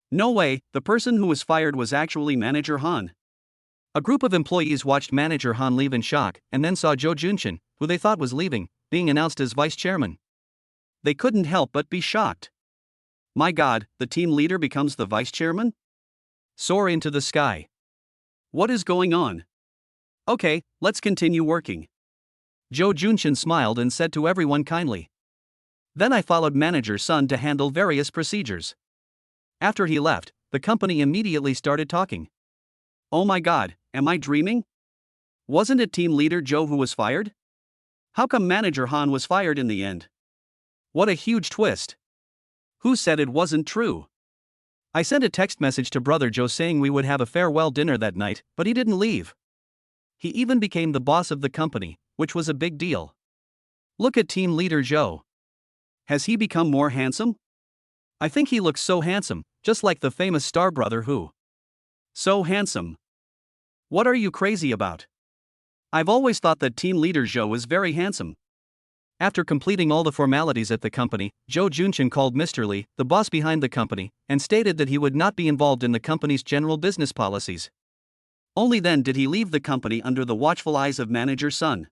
No way, the person who was fired was actually Manager Han. A group of employees watched Manager Han leave in shock and then saw Jo Junshin, who they thought was leaving, being announced as vice chairman. They couldn't help but be shocked. My god, the team leader becomes the vice chairman? Soar into the sky. What is going on? Okay, let's continue working. Jo Junshin smiled and said to everyone kindly. Then I followed Manager Sun to handle various procedures. After he left, the company immediately started talking. Oh my god, am I dreaming? Wasn't it team leader Joe who was fired? How come Manager Han was fired in the end? What a huge twist. Who said it wasn't true? I sent a text message to Brother Joe saying we would have a farewell dinner that night, but he didn't leave. He even became the boss of the company, which was a big deal. Look at team leader Joe. Has he become more handsome? I think he looks so handsome, just like the famous star brother who. So handsome. What are you crazy about? I've always thought that team leader Joe is very handsome. After completing all the formalities at the company, Jo Junshin called Mr. Lee, the boss behind the company, and stated that he would not be involved in the company's general business policies. Only then did he leave the company under the watchful eyes of Manager Sun.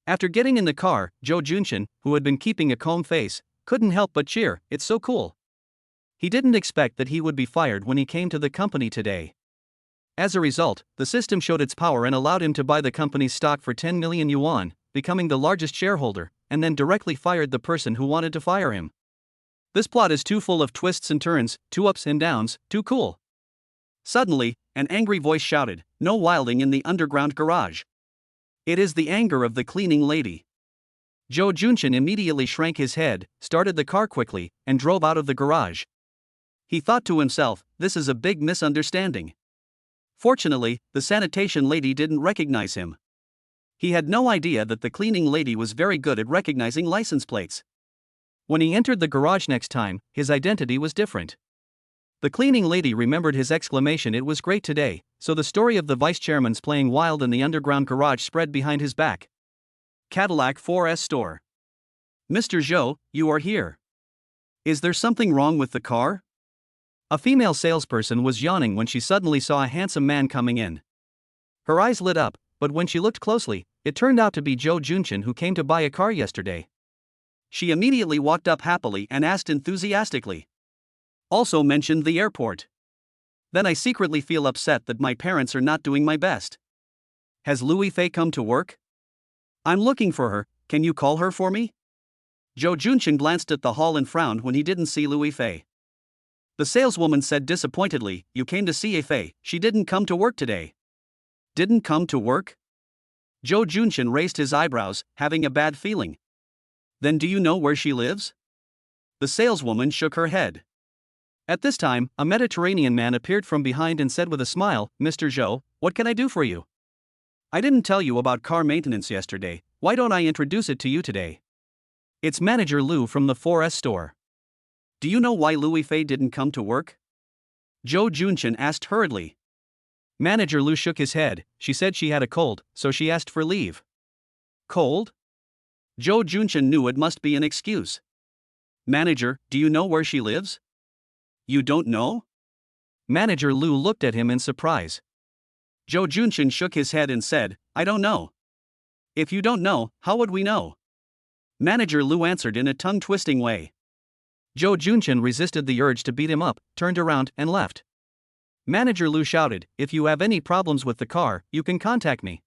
After getting in the car, Jo Junshin, who had been keeping a calm face, couldn't help but cheer. It's so cool. He didn't expect that he would be fired when he came to the company today. As a result, the system showed its power and allowed him to buy the company's stock for 10 million yuan, becoming the largest shareholder, and then directly fired the person who wanted to fire him. This plot is too full of twists and turns, too ups and downs, too cool. Suddenly, an angry voice shouted, "No wilding in the underground garage." It is the anger of the cleaning lady. Jo Junshin immediately shrank his head, started the car quickly, and drove out of the garage. He thought to himself, this is a big misunderstanding. Fortunately, the sanitation lady didn't recognize him. He had no idea that the cleaning lady was very good at recognizing license plates. When he entered the garage next time, his identity was different. The cleaning lady remembered his exclamation, "It was great today," so the story of the vice chairman's playing wild in the underground garage spread behind his back. Cadillac 4S store. Mr. Zhou, you are here. Is there something wrong with the car? A female salesperson was yawning when she suddenly saw a handsome man coming in. Her eyes lit up, but when she looked closely, it turned out to be Jo Junshin, who came to buy a car yesterday. She immediately walked up happily and asked enthusiastically. Also mentioned the airport. Then I secretly feel upset that my parents are not doing my best. Has Louis Fei come to work? I'm looking for her, can you call her for me? Jo Junshin glanced at the hall and frowned when he didn't see Louis Fei. The saleswoman said disappointedly, "You came to see Fei, she didn't come to work today." Didn't come to work? Jo Junshin raised his eyebrows, having a bad feeling. Then do you know where she lives? The saleswoman shook her head. At this time, a Mediterranean man appeared from behind and said with a smile, "Mr. Zhou, what can I do for you? I didn't tell you about car maintenance yesterday, why don't I introduce it to you today? It's Manager Lu from the 4S store." Do you know why Louis Fei didn't come to work? Jo Junshin asked hurriedly. Manager Lu shook his head. She said she had a cold, so she asked for leave. Cold? Jo Junshin knew it must be an excuse. Manager, do you know where she lives? You don't know? Manager Lu looked at him in surprise. Zhou Junshin shook his head and said, I don't know. If you don't know, how would we know? Manager Lu answered in a tongue-twisting way. Zhou Junshin resisted the urge to beat him up, turned around, and left. Manager Lu shouted, if you have any problems with the car, you can contact me.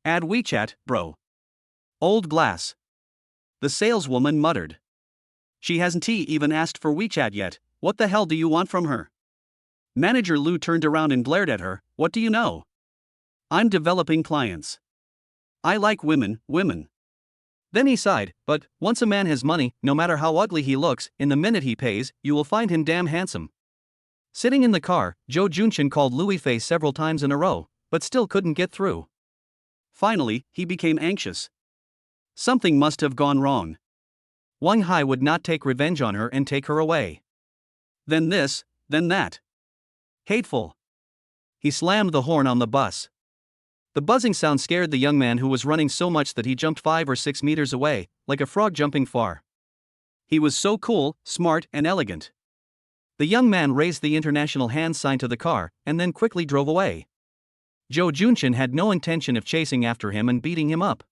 Add WeChat, bro. Old glass. The saleswoman muttered. She hasn't even asked for WeChat yet, what the hell do you want from her? Manager Lu turned around and glared at her, what do you know? I'm developing clients. I like women. Then he sighed, but once a man has money, no matter how ugly he looks, in the minute he pays, you will find him damn handsome. Sitting in the car, Zhou Junshin called Louis Fei several times in a row, but still couldn't get through. Finally, he became anxious. Something must have gone wrong. Wang Hai would not take revenge on her and take her away. Then this, then that. Hateful. He slammed the horn on the bus. The buzzing sound scared the young man who was running so much that he jumped 5 or 6 meters away, like a frog jumping far. He was so cool, smart, and elegant. The young man raised the international hand sign to the car, and then quickly drove away. Zhou Junshin had no intention of chasing after him and beating him up.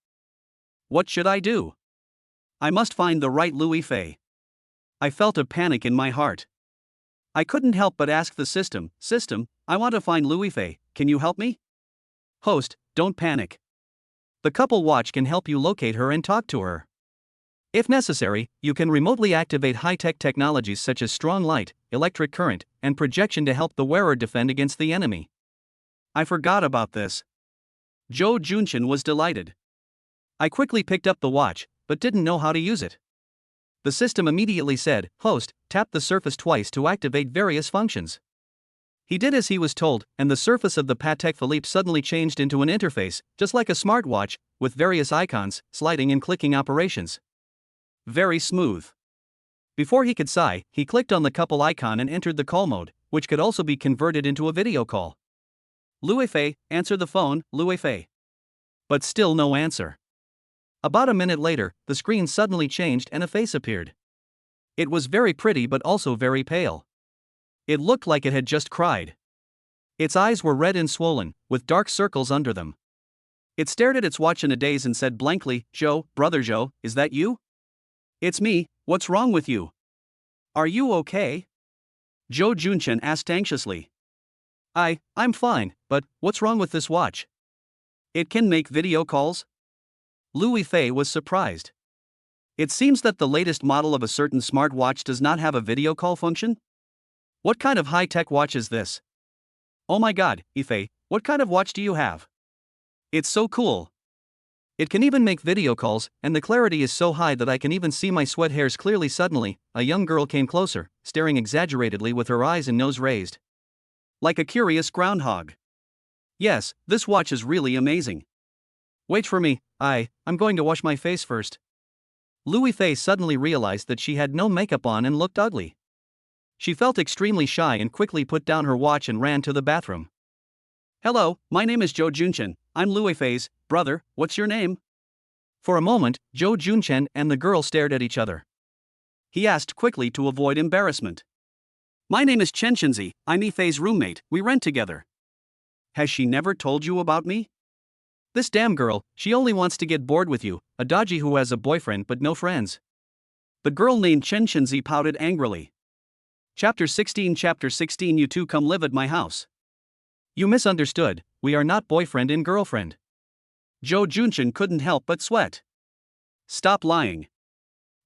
What should I do? I must find the right Louis Fei. I felt a panic in my heart. I couldn't help but ask the system, I want to find Louis Fei, can you help me? Host, don't panic. The couple watch can help you locate her and talk to her. If necessary, you can remotely activate high-tech technologies such as strong light, electric current, and projection to help the wearer defend against the enemy. I forgot about this. Zhou Junshin was delighted. I quickly picked up the watch, but didn't know how to use it. The system immediately said, Host, tap the surface twice to activate various functions. He did as he was told, and the surface of the Patek Philippe suddenly changed into an interface, just like a smartwatch, with various icons, sliding and clicking operations. Very smooth. Before he could sigh, he clicked on the couple icon and entered the call mode, which could also be converted into a video call. Louis Fei, answer the phone, Louis Fei. But still no answer. About a minute later, the screen suddenly changed and a face appeared. It was very pretty but also very pale. It looked like it had just cried. Its eyes were red and swollen, with dark circles under them. It stared at its watch in a daze and said blankly, Zhou, brother Zhou, is that you? It's me, what's wrong with you? Are you okay? Zhou Junshin asked anxiously. I'm fine, but what's wrong with this watch? It can make video calls? Louis Fei was surprised. It seems that the latest model of a certain smartwatch does not have a video call function? What kind of high-tech watch is this? Oh my god, Ife, what kind of watch do you have? It's so cool. It can even make video calls, and the clarity is so high that I can even see my sweat hairs clearly. Suddenly, a young girl came closer, staring exaggeratedly with her eyes and nose raised. Like a curious groundhog. Yes, this watch is really amazing. Wait for me, I'm going to wash my face first. Louis Fei suddenly realized that she had no makeup on and looked ugly. She felt extremely shy and quickly put down her watch and ran to the bathroom. Hello, my name is Zhou Junshin, I'm Louis Fei's brother, what's your name? For a moment, Zhou Junshin and the girl stared at each other. He asked quickly to avoid embarrassment. My name is Chen Shenzi, I'm Ifei's roommate, we rent together. Has she never told you about me? This damn girl, she only wants to get bored with you, a dodgy who has a boyfriend but no friends. The girl named Chen Shenzi pouted angrily. Chapter 16 You two come live at my house. You misunderstood, we are not boyfriend and girlfriend. Zhou Junshin couldn't help but sweat. Stop lying.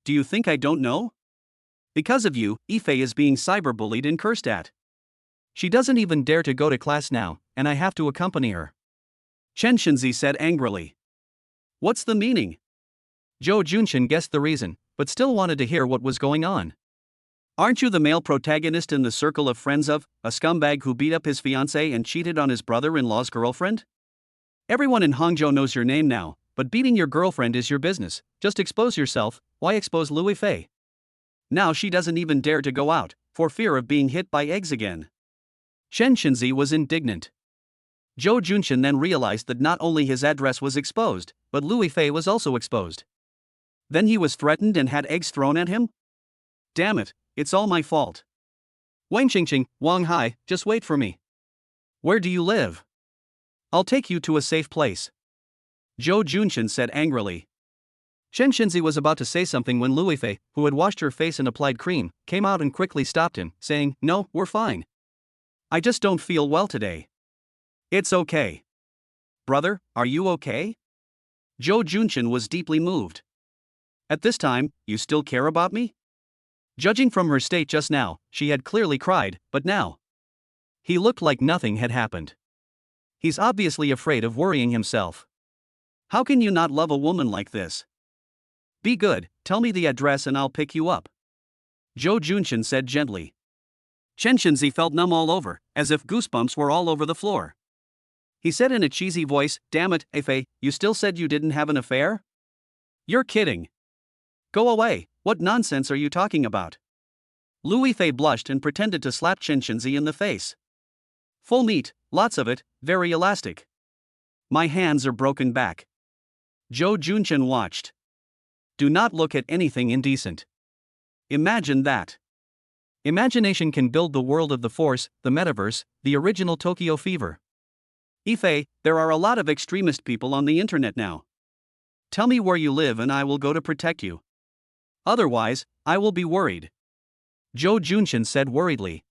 Do you think I don't know? Because of you, Ife is being cyberbullied and cursed at. She doesn't even dare to go to class now, and I have to accompany her. Chen Shenzi said angrily. What's the meaning? Zhou Junshin guessed the reason, but still wanted to hear what was going on. Aren't you the male protagonist in the circle of friends of a scumbag who beat up his fiancée and cheated on his brother-in-law's girlfriend? Everyone in Hangzhou knows your name now, but beating your girlfriend is your business. Just expose yourself. Why expose Louis Fei? Now she doesn't even dare to go out, for fear of being hit by eggs again. Chen Shenzi was indignant. Zhou Junshin then realized that not only his address was exposed, but Louis Fei was also exposed. Then he was threatened and had eggs thrown at him? Damn it, it's all my fault. Wang Qingqing, Wang Hai, just wait for me. Where do you live? I'll take you to a safe place. Zhou Junchen said angrily. Chen Shinzi was about to say something when Lui Fei, who had washed her face and applied cream, came out and quickly stopped him, saying, No, we're fine. I just don't feel well today. It's okay. Brother, are you okay? Zhou Junchen was deeply moved. At this time, you still care about me? Judging from her state just now, she had clearly cried, but now. He looked like nothing had happened. He's obviously afraid of worrying himself. How can you not love a woman like this? Be good, tell me the address and I'll pick you up. Zhou Junchen said gently. Chen Shinzi felt numb all over, as if goosebumps were all over the floor. He said in a cheesy voice, Damn it, Fei, you still said you didn't have an affair? You're kidding. Go away, what nonsense are you talking about? Lui Fei blushed and pretended to slap Chen Shinzi in the face. Full meat, lots of it, very elastic. My hands are broken back. Zhou Junchen watched. Do not look at anything indecent. Imagine that. Imagination can build the world of the Force, the metaverse, the original Tokyo fever. Ife, there are a lot of extremist people on the internet now. Tell me where you live and I will go to protect you. Otherwise, I will be worried. Zhou Junchen said worriedly.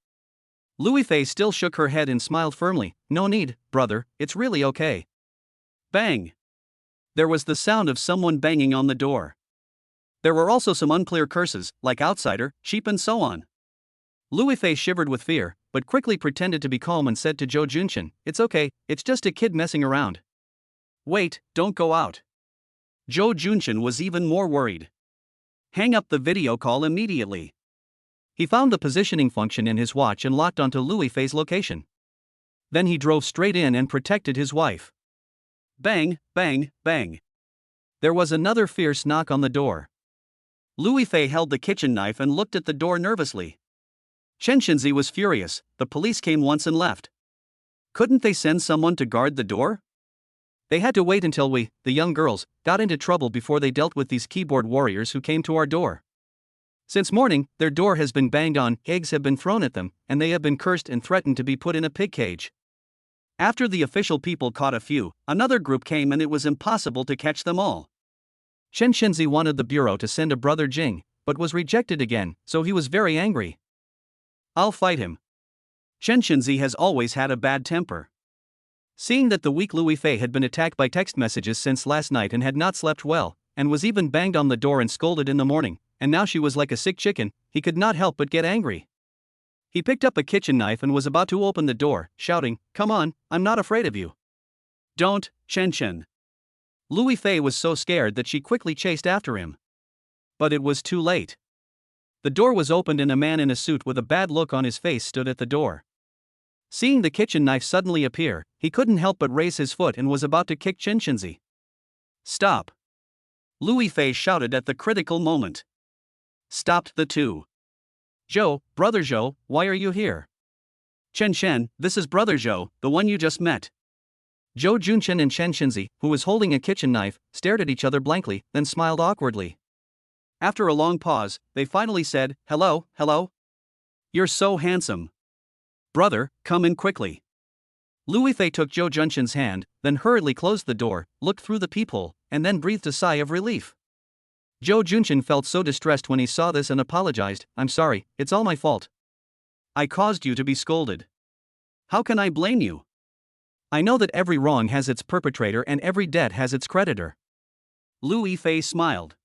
Lui Fei still shook her head and smiled firmly. No need, brother, it's really okay. Bang! There was the sound of someone banging on the door. There were also some unclear curses, like outsider, cheap and so on. Lui Fei shivered with fear, but quickly pretended to be calm and said to Zhou Junchen, It's okay, it's just a kid messing around. Wait, don't go out. Zhou Junchen was even more worried. Hang up the video call immediately. He found the positioning function in his watch and locked onto Lui Fei's location. Then he drove straight in and protected his wife. Bang, bang, bang. There was another fierce knock on the door. Lui Fei held the kitchen knife and looked at the door nervously. Chen Shinzi was furious, the police came once and left. Couldn't they send someone to guard the door? They had to wait until we, the young girls, got into trouble before they dealt with these keyboard warriors who came to our door. Since morning, their door has been banged on, eggs have been thrown at them, and they have been cursed and threatened to be put in a pig cage. After the official people caught a few, another group came and it was impossible to catch them all. Chen Shinzi wanted the bureau to send a brother Jing, but was rejected again, so he was very angry. I'll fight him. Chen Shinzi has always had a bad temper. Seeing that the weak Lui Fei had been attacked by text messages since last night and had not slept well, and was even banged on the door and scolded in the morning, and now she was like a sick chicken, he could not help but get angry. He picked up a kitchen knife and was about to open the door, shouting, Come on, I'm not afraid of you. Don't, Chen. Lui Fei was so scared that she quickly chased after him. But it was too late. The door was opened and a man in a suit with a bad look on his face stood at the door. Seeing the kitchen knife suddenly appear, he couldn't help but raise his foot and was about to kick Chen Shinzi. Stop! Lui Fei shouted at the critical moment. Stopped the two. Zhou, brother Zhou, why are you here? Chen, this is brother Zhou, the one you just met. Zhou Junchen and Chen Shinzi, who was holding a kitchen knife, stared at each other blankly, then smiled awkwardly. After a long pause, they finally said, Hello. You're so handsome. Brother, come in quickly. Lui Fei took Zhou Junchen's hand, then hurriedly closed the door, looked through the peephole, and then breathed a sigh of relief. Zhou Junchen felt so distressed when he saw this and apologized, I'm sorry, it's all my fault. I caused you to be scolded. How can I blame you? I know that every wrong has its perpetrator and every debt has its creditor. Lui Fei smiled.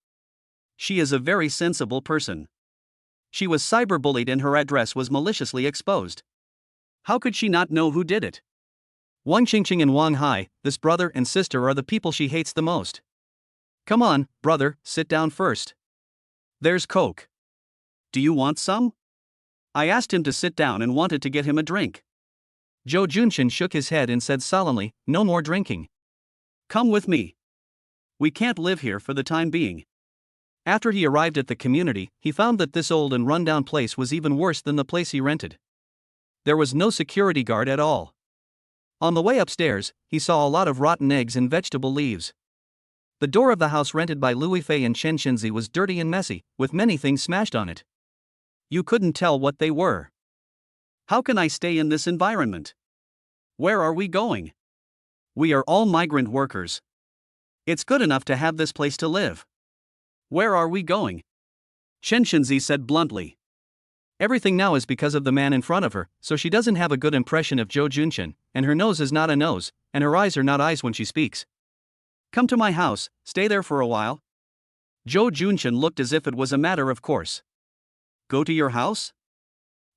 She is a very sensible person. She was cyberbullied and her address was maliciously exposed. How could she not know who did it? Wang Qingqing and Wang Hai, this brother and sister are the people she hates the most. Come on, brother, sit down first. There's Coke. Do you want some? I asked him to sit down and wanted to get him a drink. Zhou Junchen shook his head and said solemnly, No more drinking. Come with me. We can't live here for the time being. After he arrived at the community, he found that this old and run-down place was even worse than the place he rented. There was no security guard at all. On the way upstairs, he saw a lot of rotten eggs and vegetable leaves. The door of the house rented by Lui Fei and Chen Shinzi was dirty and messy, with many things smashed on it. You couldn't tell what they were. How can I stay in this environment? Where are we going? We are all migrant workers. It's good enough to have this place to live. Where are we going? Chen Shenzi said bluntly. Everything now is because of the man in front of her, so she doesn't have a good impression of Zhou Junchen, and her nose is not a nose, and her eyes are not eyes when she speaks. Come to my house, stay there for a while. Zhou Junchen looked as if it was a matter of course. Go to your house?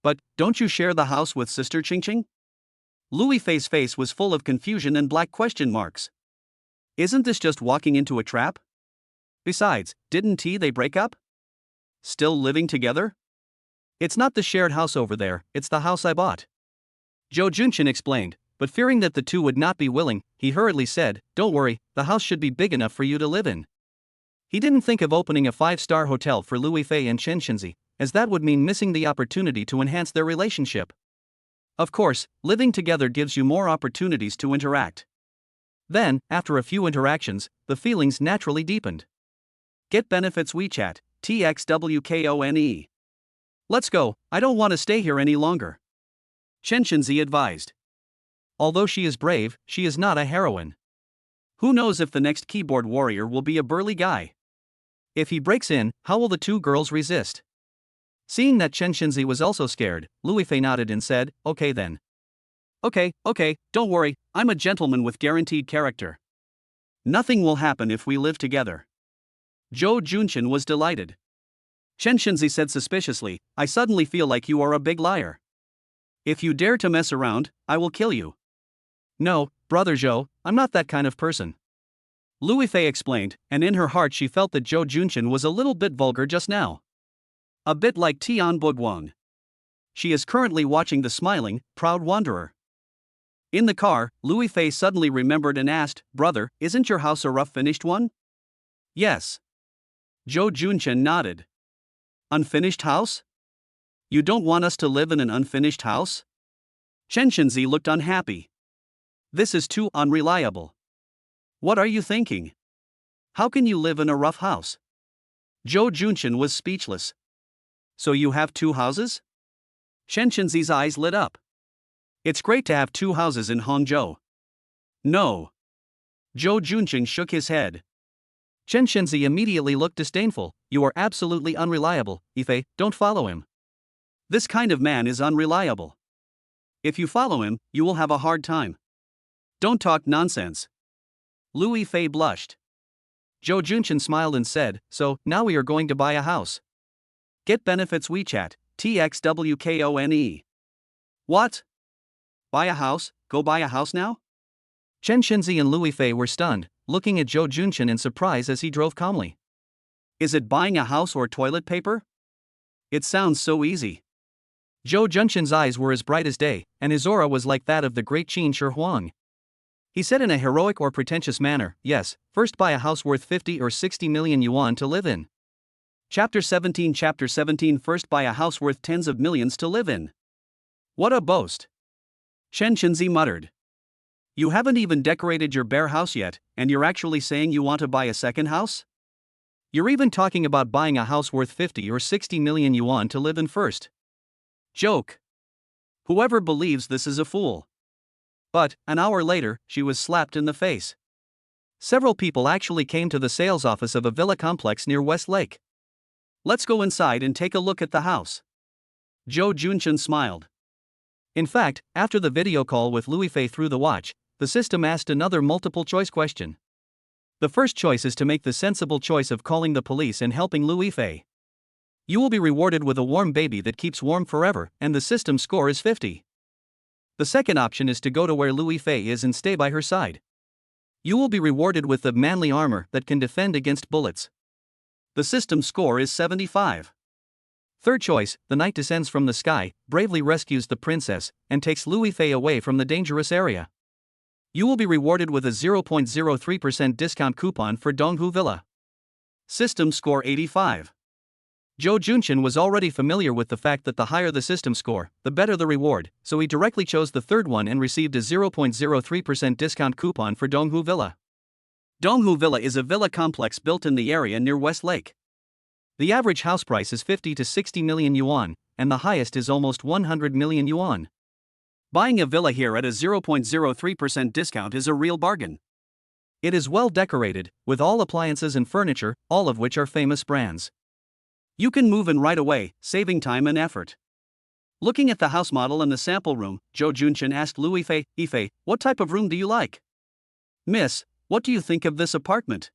But, don't you share the house with Sister Qingqing? Louis Fei's face was full of confusion and black question marks. Isn't this just walking into a trap? Besides, didn't they break up? Still living together? It's not the shared house over there, it's the house I bought. Zhou Junchen explained, but fearing that the two would not be willing, he hurriedly said, Don't worry, the house should be big enough for you to live in. He didn't think of opening a 5-star hotel for Louis Fei and Chen Shenzi, as that would mean missing the opportunity to enhance their relationship. Of course, living together gives you more opportunities to interact. Then, after a few interactions, the feelings naturally deepened. Get benefits WeChat, TXWKONE. Let's go, I don't want to stay here any longer. Chen Shenzi advised. Although she is brave, she is not a heroine. Who knows if the next keyboard warrior will be a burly guy? If he breaks in, how will the two girls resist? Seeing that Chen Shenzi was also scared, Louis Fei nodded and said, Okay then. Okay, don't worry, I'm a gentleman with guaranteed character. Nothing will happen if we live together. Zhou Junchen was delighted. Chen Shenzi said suspiciously, I suddenly feel like you are a big liar. If you dare to mess around, I will kill you. No, brother Zhou, I'm not that kind of person. Louis Fei explained, and in her heart she felt that Zhou Junchen was a little bit vulgar just now. A bit like Tian Boguang. She is currently watching the smiling, proud wanderer. In the car, Louis Fei suddenly remembered and asked, Brother, isn't your house a rough finished one? Yes. Zhou Junchen nodded. Unfinished house? You don't want us to live in an unfinished house? Chen Shenzi looked unhappy. This is too unreliable. What are you thinking? How can you live in a rough house? Zhou Junchen was speechless. So you have 2 houses? Chen Shenzi's eyes lit up. It's great to have 2 houses in Hangzhou. No. Zhou Junchen shook his head. Chen Shenzi immediately looked disdainful. You are absolutely unreliable, Ife, don't follow him. This kind of man is unreliable. If you follow him, you will have a hard time. Don't talk nonsense. Louis Fei blushed. Zhou Junchen smiled and said, So, now we are going to buy a house. Get benefits WeChat, TXWKONE. What? Buy a house? Go buy a house now? Chen Shenzi and Louis Fei were stunned, looking at Zhou Junchen in surprise as he drove calmly. Is it buying a house or toilet paper? It sounds so easy. Zhou Junchen's eyes were as bright as day, and his aura was like that of the great Qin Shi Huang. He said in a heroic or pretentious manner, Yes, first buy a house worth 50 or 60 million yuan to live in. Chapter 17 First buy a house worth tens of millions to live in. What a boast. Chen Shenzi muttered. You haven't even decorated your bare house yet, and you're actually saying you want to buy a second house? You're even talking about buying a house worth 50 or 60 million yuan to live in first. Joke. Whoever believes this is a fool. But, an hour later, she was slapped in the face. Several people actually came to the sales office of a villa complex near West Lake. Let's go inside and take a look at the house. Zhou Junchen smiled. In fact, after the video call with Louis Fei through the watch, the system asked another multiple-choice question. The first choice is to make the sensible choice of calling the police and helping Louis Fei. You will be rewarded with a warm baby that keeps warm forever, and the system score is 50. The second option is to go to where Louis Fei is and stay by her side. You will be rewarded with the manly armor that can defend against bullets. The system score is 75. Third choice, the knight descends from the sky, bravely rescues the princess, and takes Louis Fei away from the dangerous area. You will be rewarded with a 0.03% discount coupon for Donghu Villa. System score 85. Zhou Junchen was already familiar with the fact that the higher the system score, the better the reward, so he directly chose the third one and received a 0.03% discount coupon for Donghu Villa. Donghu Villa is a villa complex built in the area near West Lake. The average house price is 50 to 60 million yuan, and the highest is almost 100 million yuan. Buying a villa here at a 0.03% discount is a real bargain. It is well decorated, with all appliances and furniture, all of which are famous brands. You can move in right away, saving time and effort. Looking at the house model and the sample room, Zhou Junchen asked Louis Fei, "Ifei, what type of room do you like? Miss, what do you think of this apartment?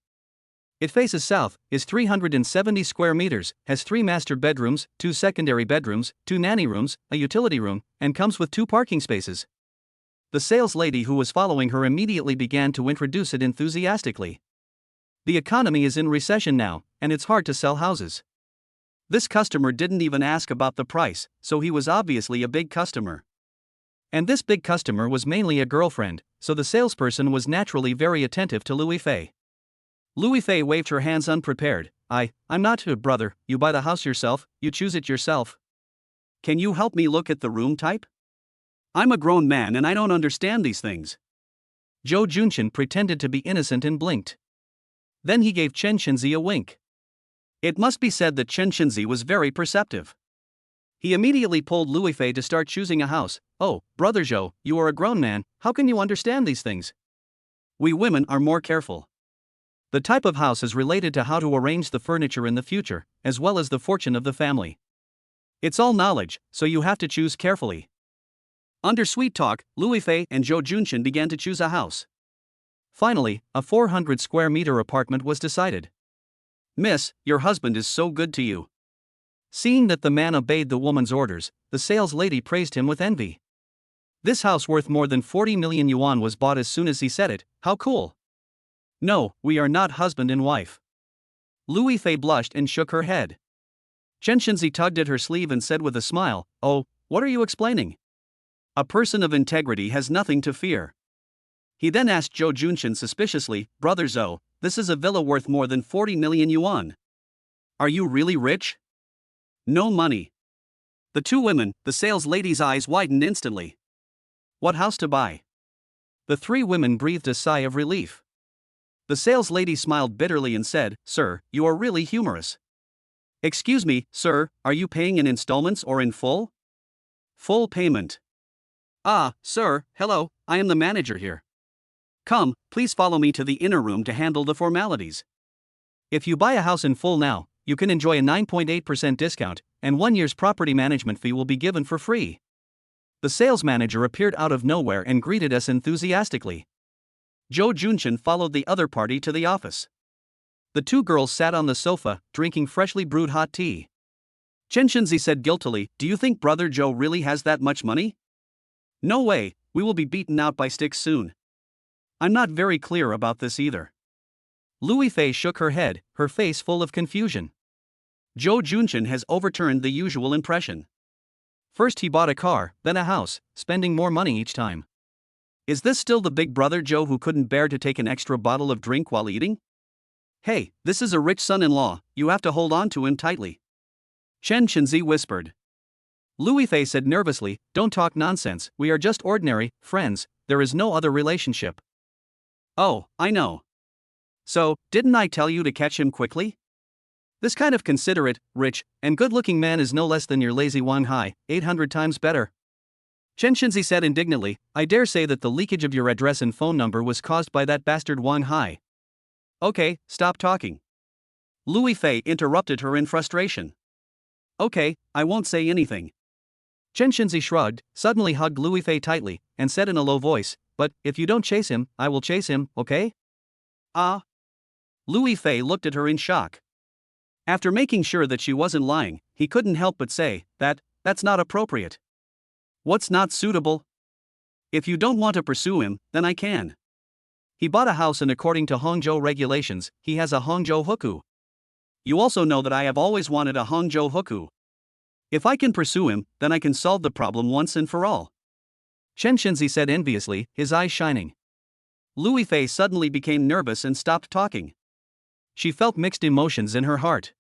It faces south, is 370 square meters, has 3 master bedrooms, 2 secondary bedrooms, 2 nanny rooms, a utility room, and comes with 2 parking spaces." The sales lady who was following her immediately began to introduce it enthusiastically. The economy is in recession now, and it's hard to sell houses. This customer didn't even ask about the price, so he was obviously a big customer. And this big customer was mainly a girlfriend, so the salesperson was naturally very attentive to Louis Fei. Louis Fei waved her hands unprepared. I'm not your brother, you buy the house yourself, you choose it yourself. Can you help me look at the room type? I'm a grown man and I don't understand these things. Zhou Junchen pretended to be innocent and blinked. Then he gave Chen Shenzi a wink. It must be said that Chen Shenzi was very perceptive. He immediately pulled Louis Fei to start choosing a house. "Oh, brother Zhou, you are a grown man, how can you understand these things? We women are more careful. The type of house is related to how to arrange the furniture in the future, as well as the fortune of the family. It's all knowledge, so you have to choose carefully." Under sweet talk, Louis Fei and Zhou Junchen began to choose a house. Finally, a 400 square meter apartment was decided. "Miss, your husband is so good to you." Seeing that the man obeyed the woman's orders, the sales lady praised him with envy. This house worth more than 40 million yuan was bought as soon as he said it. How cool. "No, we are not husband and wife." Louis Fei blushed and shook her head. Chen Shenzi tugged at her sleeve and said with a smile, "Oh, what are you explaining? A person of integrity has nothing to fear." He then asked Zhou Junchen suspiciously, "Brother Zhou, this is a villa worth more than 40 million yuan. Are you really rich?" "No money." The two women, the sales lady's eyes widened instantly. What house to buy? The three women breathed a sigh of relief. The sales lady smiled bitterly and said, "Sir, you are really humorous." "Excuse me, sir, are you paying in installments or in full?" "Full payment." "Ah, sir, hello, I am the manager here. Come, please follow me to the inner room to handle the formalities. If you buy a house in full now, you can enjoy a 9.8% discount, and 1 year's property management fee will be given for free." The sales manager appeared out of nowhere and greeted us enthusiastically. Zhou Junchen followed the other party to the office. The two girls sat on the sofa, drinking freshly brewed hot tea. Chen Shenzi said guiltily, "Do you think brother Zhou really has that much money? No way, we will be beaten out by sticks soon." "I'm not very clear about this either." Louis Fei shook her head, her face full of confusion. Zhou Junchen has overturned the usual impression. First he bought a car, then a house, spending more money each time. Is this still the big brother Zhou who couldn't bear to take an extra bottle of drink while eating? Hey, this is a rich son-in-law, you have to hold on to him tightly. Chen Shenzi whispered. Louis Fei said nervously, "Don't talk nonsense, we are just ordinary friends, there is no other relationship." "Oh, I know. So, didn't I tell you to catch him quickly? This kind of considerate, rich, and good-looking man is no less than your lazy Wang Hai, 800 times better." Chen Shenzi said indignantly, "I dare say that the leakage of your address and phone number was caused by that bastard Wang Hai." "Okay, stop talking." Louis Fei interrupted her in frustration. "Okay, I won't say anything." Chen Shenzi shrugged, suddenly hugged Louis Fei tightly, and said in a low voice, "But, if you don't chase him, I will chase him, okay?" "Ah?" Louis Fei looked at her in shock. After making sure that she wasn't lying, he couldn't help but say, that's not appropriate." "What's not suitable?" "If you don't want to pursue him, then I can. He bought a house and according to Hangzhou regulations, he has a Hangzhou hukou. You also know that I have always wanted a Hangzhou hukou. If I can pursue him, then I can solve the problem once and for all." Chen Shenzi said enviously, his eyes shining. Louis Fei suddenly became nervous and stopped talking. She felt mixed emotions in her heart.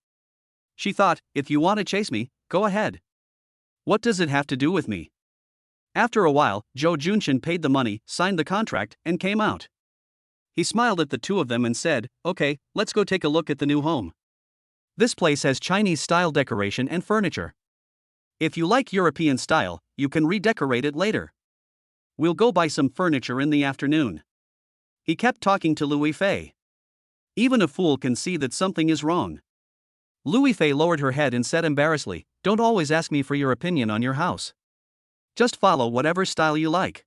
She thought, if you want to chase me, go ahead. What does it have to do with me? After a while, Zhou Junchen paid the money, signed the contract, and came out. He smiled at the two of them and said, "Okay, let's go take a look at the new home." This place has Chinese style decoration and furniture. If you like European style, you can redecorate it later. We'll go buy some furniture in the afternoon. He kept talking to Louis Fei. Even a fool can see that something is wrong. Louis Fei lowered her head and said embarrassedly, "Don't always ask me for your opinion on your house. Just follow whatever style you like.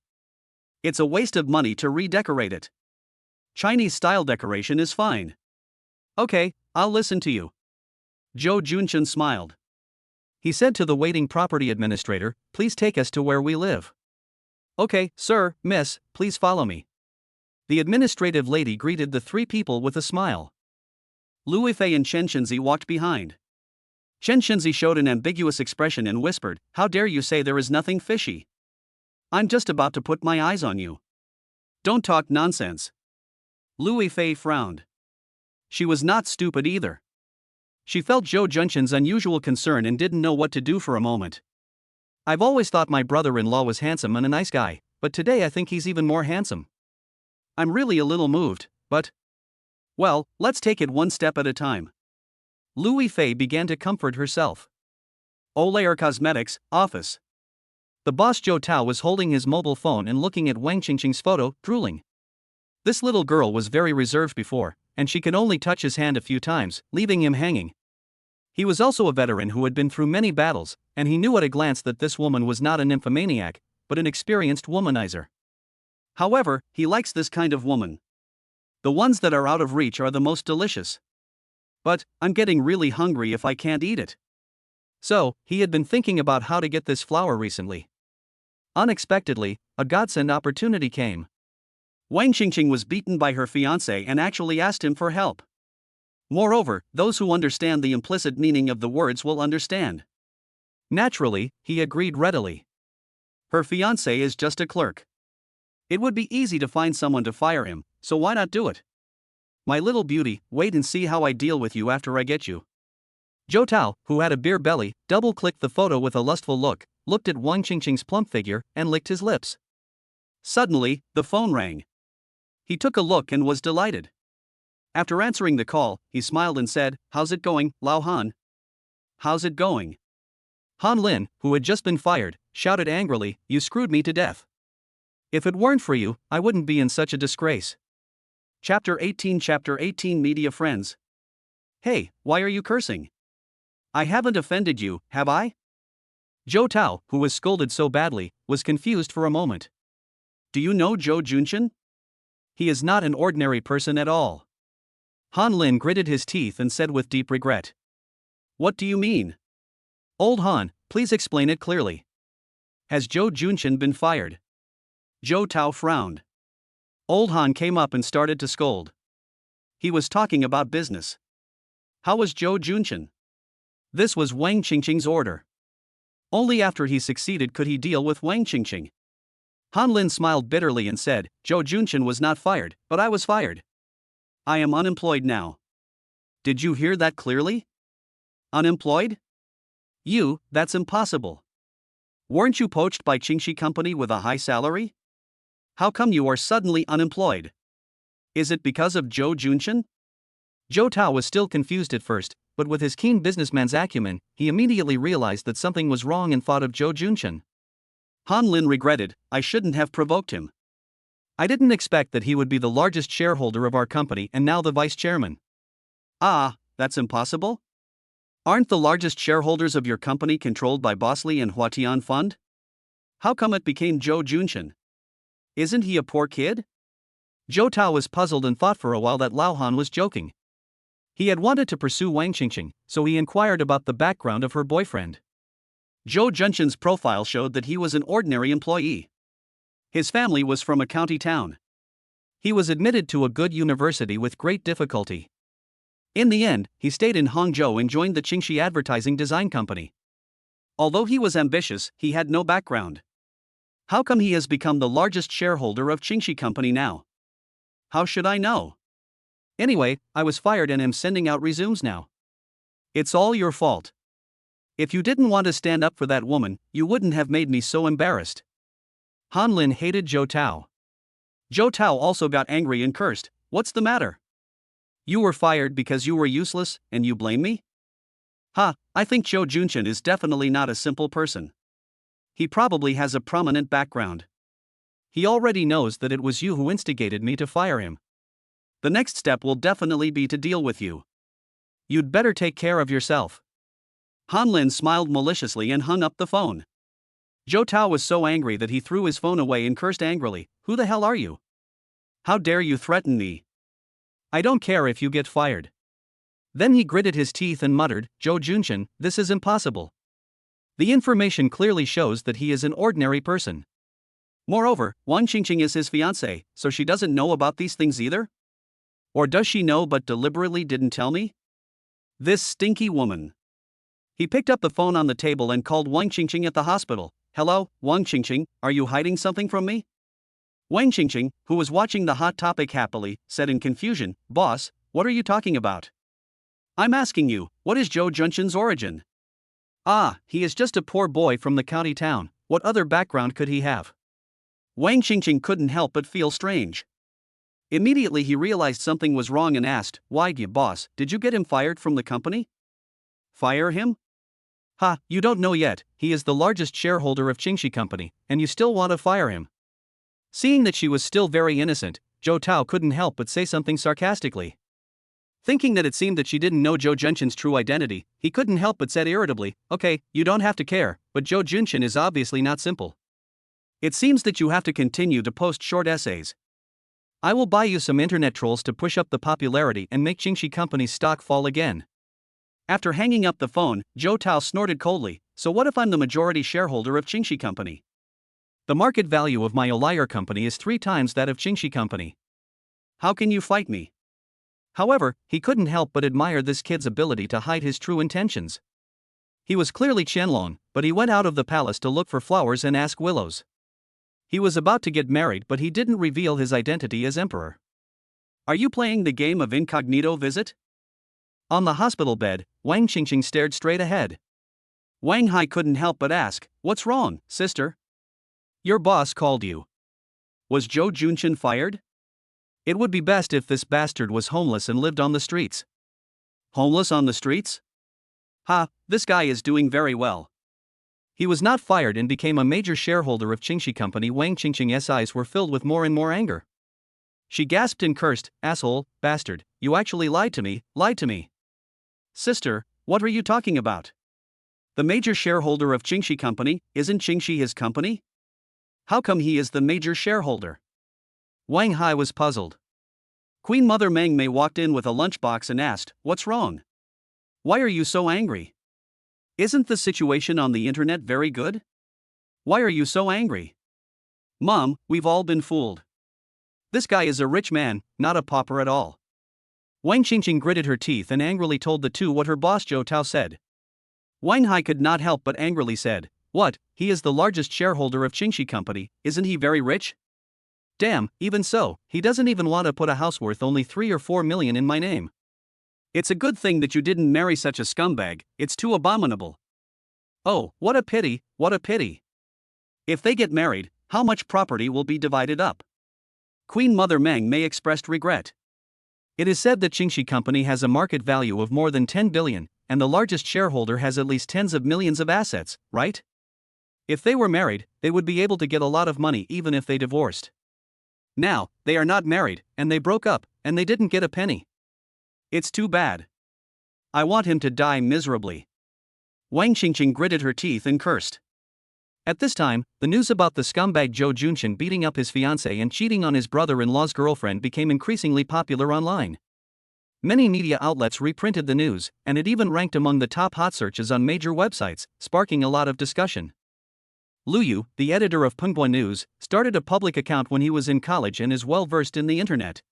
It's a waste of money to redecorate it. Chinese style decoration is fine." "Okay, I'll listen to you." Zhou Junchen smiled. He said to the waiting property administrator, "Please take us to where we live." "Okay, sir, miss, please follow me." The administrative lady greeted the three people with a smile. Louis Fei and Chen Shenzi walked behind. Chen Shenzi showed an ambiguous expression and whispered, "How dare you say there is nothing fishy? I'm just about to put my eyes on you. Don't talk nonsense." Louis Fei frowned. She was not stupid either. She felt Zhou Junchen's unusual concern and didn't know what to do for a moment. "I've always thought my brother-in-law was handsome and a nice guy, but today I think he's even more handsome. I'm really a little moved, but... well, let's take it one step at a time." Louis Fei began to comfort herself. Olayer Cosmetics, office. The boss Zhou Tao was holding his mobile phone and looking at Wang Qingqing's photo, drooling. This little girl was very reserved before, and she could only touch his hand a few times, leaving him hanging. He was also a veteran who had been through many battles, and he knew at a glance that this woman was not a nymphomaniac, but an experienced womanizer. However, he likes this kind of woman. The ones that are out of reach are the most delicious. "But, I'm getting really hungry if I can't eat it." So, he had been thinking about how to get this flour recently. Unexpectedly, a godsend opportunity came. Wang Qingqing was beaten by her fiancé and actually asked him for help. Moreover, those who understand the implicit meaning of the words will understand. Naturally, he agreed readily. Her fiancé is just a clerk. It would be easy to find someone to fire him, so why not do it? "My little beauty, wait and see how I deal with you after I get you." Zhou Tao, who had a beer belly, double-clicked the photo with a lustful look, looked at Wang Qingqing's plump figure, and licked his lips. Suddenly, the phone rang. He took a look and was delighted. After answering the call, he smiled and said, "How's it going, Lao Han?" "How's it going?" Han Lin, who had just been fired, shouted angrily, "You screwed me to death. If it weren't for you, I wouldn't be in such a disgrace." Chapter 18 Media Friends. "Hey, why are you cursing? I haven't offended you, have I?" Zhou Tao, who was scolded so badly, was confused for a moment. "Do you know Zhou Junchen? He is not an ordinary person at all." Han Lin gritted his teeth and said with deep regret. "What do you mean? Old Han, please explain it clearly. Has Zhou Junchen been fired?" Zhou Tao frowned. Old Han came up and started to scold. He was talking about business. How was Zhou Junchen? This was Wang Qingqing's order. Only after he succeeded could he deal with Wang Qingqing. Han Lin smiled bitterly and said, "Zhou Junchen was not fired, but I was fired. I am unemployed now." Did you hear that clearly? Unemployed? That's impossible. Weren't you poached by Qingxi Company with a high salary? How come you are suddenly unemployed? Is it because of Zhou Junchen? Zhou Tao was still confused at first, but with his keen businessman's acumen, he immediately realized that something was wrong and thought of Zhou Junchen. Han Lin regretted, "I shouldn't have provoked him. I didn't expect that he would be the largest shareholder of our company and now the vice chairman." "Ah, that's impossible? Aren't the largest shareholders of your company controlled by Bosley and Huatian Fund? How come it became Zhou Junchen? Isn't he a poor kid?" Zhou Tao was puzzled and thought for a while that Lao Han was joking. He had wanted to pursue Wang Qingqing, so he inquired about the background of her boyfriend. Zhou Junchen's profile showed that he was an ordinary employee. His family was from a county town. He was admitted to a good university with great difficulty. In the end, he stayed in Hangzhou and joined the Qingxi Advertising Design Company. Although he was ambitious, he had no background. How come he has become the largest shareholder of Qingxi Company now? How should I know? Anyway, I was fired and am sending out resumes now. It's all your fault. If you didn't want to stand up for that woman, you wouldn't have made me so embarrassed. Han Lin hated Zhou Tao. Zhou Tao also got angry and cursed, "What's the matter? You were fired because you were useless, and you blame me? I think Zhou Junshin is definitely not a simple person. He probably has a prominent background. He already knows that it was you who instigated me to fire him. The next step will definitely be to deal with you. You'd better take care of yourself. Han Lin smiled maliciously and hung up the phone. Zhou Tao was so angry that he threw his phone away and cursed angrily, "Who the hell are you? How dare you threaten me? I don't care if you get fired." Then he gritted his teeth and muttered, "Zhou Junshin, this is impossible. The information clearly shows that he is an ordinary person. Moreover, Wang Qingqing is his fiancée, so she doesn't know about these things either? Or does she know but deliberately didn't tell me? This stinky woman." He picked up the phone on the table and called Wang Qingqing at the hospital. "Hello, Wang Qingqing, are you hiding something from me?" Wang Qingqing, who was watching the hot topic happily, said in confusion, "Boss, what are you talking about? I'm asking you, what is Zhou Junshin's origin?" "Ah, he is just a poor boy from the county town. What other background could he have?" Wang Qingqing couldn't help but feel strange. Immediately he realized something was wrong and asked, "Why, boss, did you get him fired from the company?" "Fire him? You don't know yet, he is the largest shareholder of Qingxi Company, and you still want to fire him." Seeing that she was still very innocent, Zhou Tao couldn't help but say something sarcastically. Thinking that it seemed that she didn't know Zhou Junshin's true identity, he couldn't help but said irritably, "Okay, you don't have to care, but Zhou Junshin is obviously not simple. It seems that you have to continue to post short essays. I will buy you some internet trolls to push up the popularity and make Qingxi Company's stock fall again." After hanging up the phone, Zhou Tao snorted coldly, "So what if I'm the majority shareholder of Qingxi Company? The market value of my Olier company is 3 times that of Qingxi Company. How can you fight me?" However, he couldn't help but admire this kid's ability to hide his true intentions. He was clearly Qianlong, but he went out of the palace to look for flowers and ask willows. He was about to get married, but he didn't reveal his identity as emperor. "Are you playing the game of incognito visit?" On the hospital bed, Wang Qingqing stared straight ahead. Wang Hai couldn't help but ask, "What's wrong, sister? Your boss called you. Was Zhou Junshin fired? It would be best if this bastard was homeless and lived on the streets." "Homeless on the streets? This guy is doing very well. He was not fired and became a major shareholder of Qingxi Company." Wang Qingqing's eyes were filled with more and more anger. She gasped and cursed, "Asshole, bastard, you actually lied to me, lied to me." "Sister, what are you talking about? The major shareholder of Qingxi Company, isn't Qingxi his company? How come he is the major shareholder?" Wang Hai was puzzled. Queen Mother Meng Mei walked in with a lunchbox and asked, "What's wrong? Why are you so angry? Isn't the situation on the internet very good? Why are you so angry?" "Mom, we've all been fooled. This guy is a rich man, not a pauper at all." Wang Qingqing gritted her teeth and angrily told the two what her boss Zhou Tao said. Wang Hai could not help but angrily said, "What, he is the largest shareholder of Qingxi Company, isn't he very rich? Damn, even so, he doesn't even want to put a house worth only 3 or 4 million in my name. It's a good thing that you didn't marry such a scumbag, it's too abominable. Oh, what a pity, what a pity. If they get married, how much property will be divided up?" Queen Mother Meng Mei expressed regret. It is said that Qingxi Company has a market value of more than 10 billion, and the largest shareholder has at least tens of millions of assets, right? If they were married, they would be able to get a lot of money even if they divorced. Now, they are not married, and they broke up, and they didn't get a penny. It's too bad. I want him to die miserably." Wang Qingqing gritted her teeth and cursed. At this time, the news about the scumbag Zhou Junshin beating up his fiancée and cheating on his brother-in-law's girlfriend became increasingly popular online. Many media outlets reprinted the news, and it even ranked among the top hot searches on major websites, sparking a lot of discussion. Lu Yu, the editor of Penghua News, started a public account when he was in college and is well versed in the internet.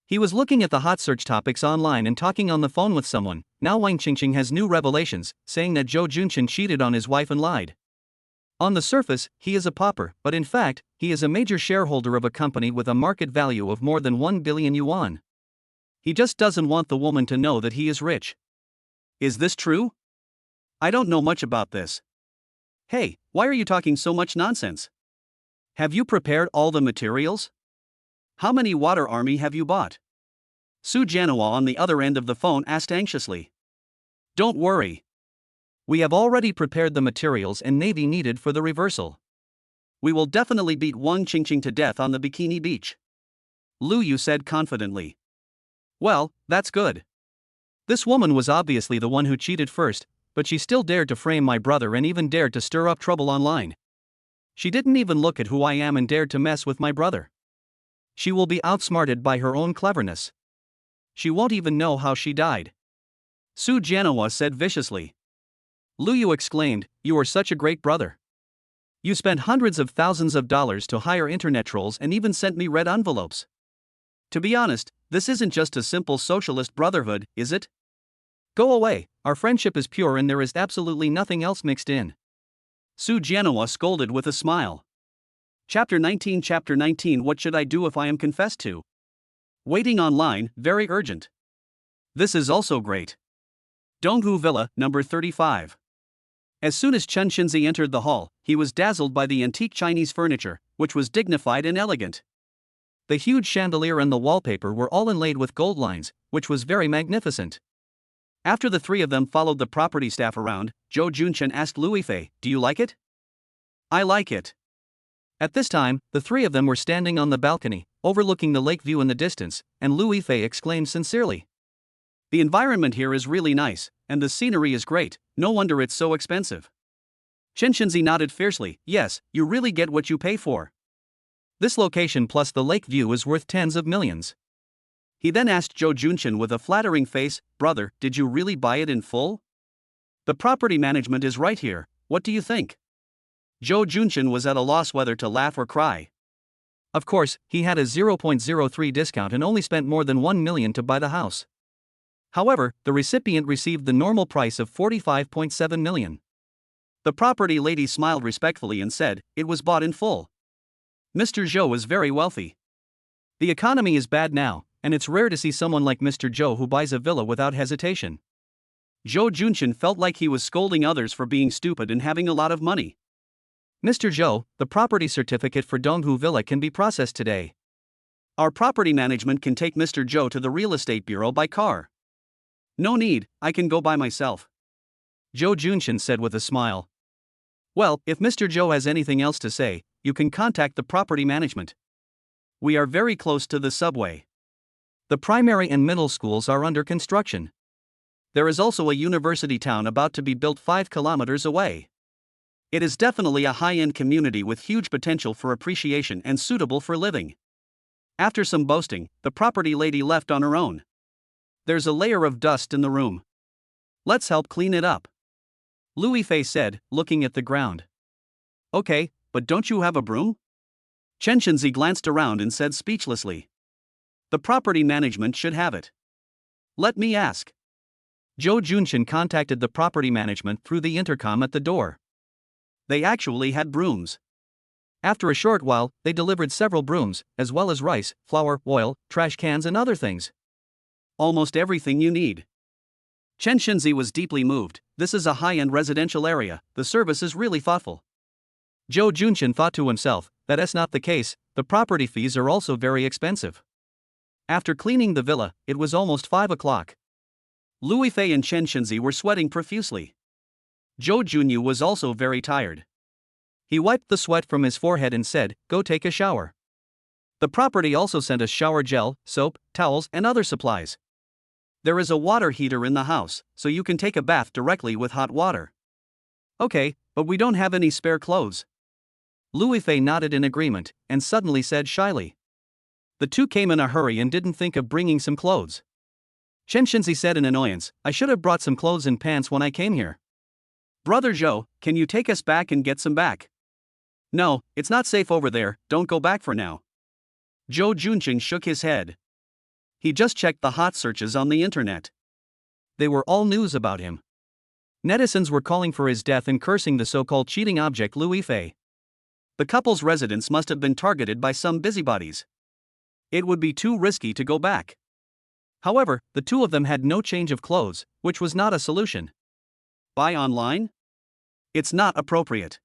He was looking at the hot search topics online and talking on the phone with someone. Now Wang Qingqing has new revelations, saying that Zhou Junshin cheated on his wife and lied. On the surface, he is a pauper, but in fact, he is a major shareholder of a company with a market value of more than 1 billion yuan. He just doesn't want the woman to know that he is rich. Is this true? I don't know much about this. Hey, why are you talking so much nonsense? Have you prepared all the materials? How many water army have you bought? Su Jianhua on the other end of the phone asked anxiously. Don't worry. We have already prepared the materials and navy needed for the reversal. We will definitely beat Wang Qingqing to death on the Bikini Beach. Lu Yu said confidently. Well, that's good. This woman was obviously the one who cheated first, but she still dared to frame my brother and even dared to stir up trouble online. She didn't even look at who I am and dared to mess with my brother. She will be outsmarted by her own cleverness. She won't even know how she died. Su Jianhua said viciously. Lu Yu exclaimed, "You are such a great brother. You spent hundreds of thousands of dollars to hire internet trolls and even sent me red envelopes. To be honest, this isn't just a simple socialist brotherhood, is it? Go away, our friendship is pure and there is absolutely nothing else mixed in." Su Jianhua scolded with a smile. Chapter 19 What should I do if I am confessed to? Waiting online, very urgent. This is also great. Donghu Villa, number 35. As soon as Chen Xinzi entered the hall, he was dazzled by the antique Chinese furniture, which was dignified and elegant. The huge chandelier and the wallpaper were all inlaid with gold lines, which was very magnificent. After the three of them followed the property staff around, Zhou Junchen asked Lu Yifei, "Do you like it?" "I like it." At this time, the three of them were standing on the balcony, overlooking the lake view in the distance, and Lu Yifei exclaimed sincerely, "The environment here is really nice, and the scenery is great, no wonder it's so expensive." Chen Xinzi nodded fiercely, "Yes, you really get what you pay for. This location plus the lake view is worth tens of millions." He then asked Zhou Junchen with a flattering face, "Brother, did you really buy it in full? The property management is right here, what do you think?" Zhou Junchen was at a loss whether to laugh or cry. Of course, he had a 0.03 discount and only spent more than 1 million to buy the house. However, the recipient received the normal price of 45.7 million. The property lady smiled respectfully and said, "It was bought in full. Mr. Zhou was very wealthy. The economy is bad now, and it's rare to see someone like Mr. Zhou who buys a villa without hesitation." Zhou Junchen felt like he was scolding others for being stupid and having a lot of money. "Mr. Zhou, the property certificate for Donghu Villa can be processed today. Our property management can take Mr. Zhou to the real estate bureau by car." "No need, I can go by myself," Zhou Junchen said with a smile. "Well, if Mr. Zhou has anything else to say, you can contact the property management. We are very close to the subway. The primary and middle schools are under construction. There is also a university town about to be built 5 kilometers away. It is definitely a high-end community with huge potential for appreciation and suitable for living." After some boasting, the property lady left on her own. "There's a layer of dust in the room. Let's help clean it up," Lu Yifei said, looking at the ground. "Okay, but don't you have a broom?" Chen Xinzi glanced around and said speechlessly. "The property management should have it. Let me ask." Zhou Junchen contacted the property management through the intercom at the door. They actually had brooms. After a short while, they delivered several brooms, as well as rice, flour, oil, trash cans and other things. Almost everything you need. Chen Xinzi was deeply moved. This is a high-end residential area, the service is really thoughtful. Zhou Junchen thought to himself, that's not the case, the property fees are also very expensive. After cleaning the villa, it was almost 5 o'clock. Lu Yifei and Chen Xinzi were sweating profusely. Zhou Junyu was also very tired. He wiped the sweat from his forehead and said, "Go take a shower." The property also sent us shower gel, soap, towels, and other supplies. There is a water heater in the house, so you can take a bath directly with hot water. Okay, but we don't have any spare clothes. Lu Yifei nodded in agreement, and suddenly said shyly. The two came in a hurry and didn't think of bringing some clothes. Chen Xinzi said in annoyance, "I should have brought some clothes and pants when I came here. Brother Zhou, can you take us back and get some back?" "No, it's not safe over there, don't go back for now." Zhou Junchen shook his head. He just checked the hot searches on the internet. They were all news about him. Netizens were calling for his death and cursing the so-called cheating object Lu Yifei. The couple's residence must have been targeted by some busybodies. It would be too risky to go back. However, the two of them had no change of clothes, which was not a solution. Buy online? It's not appropriate.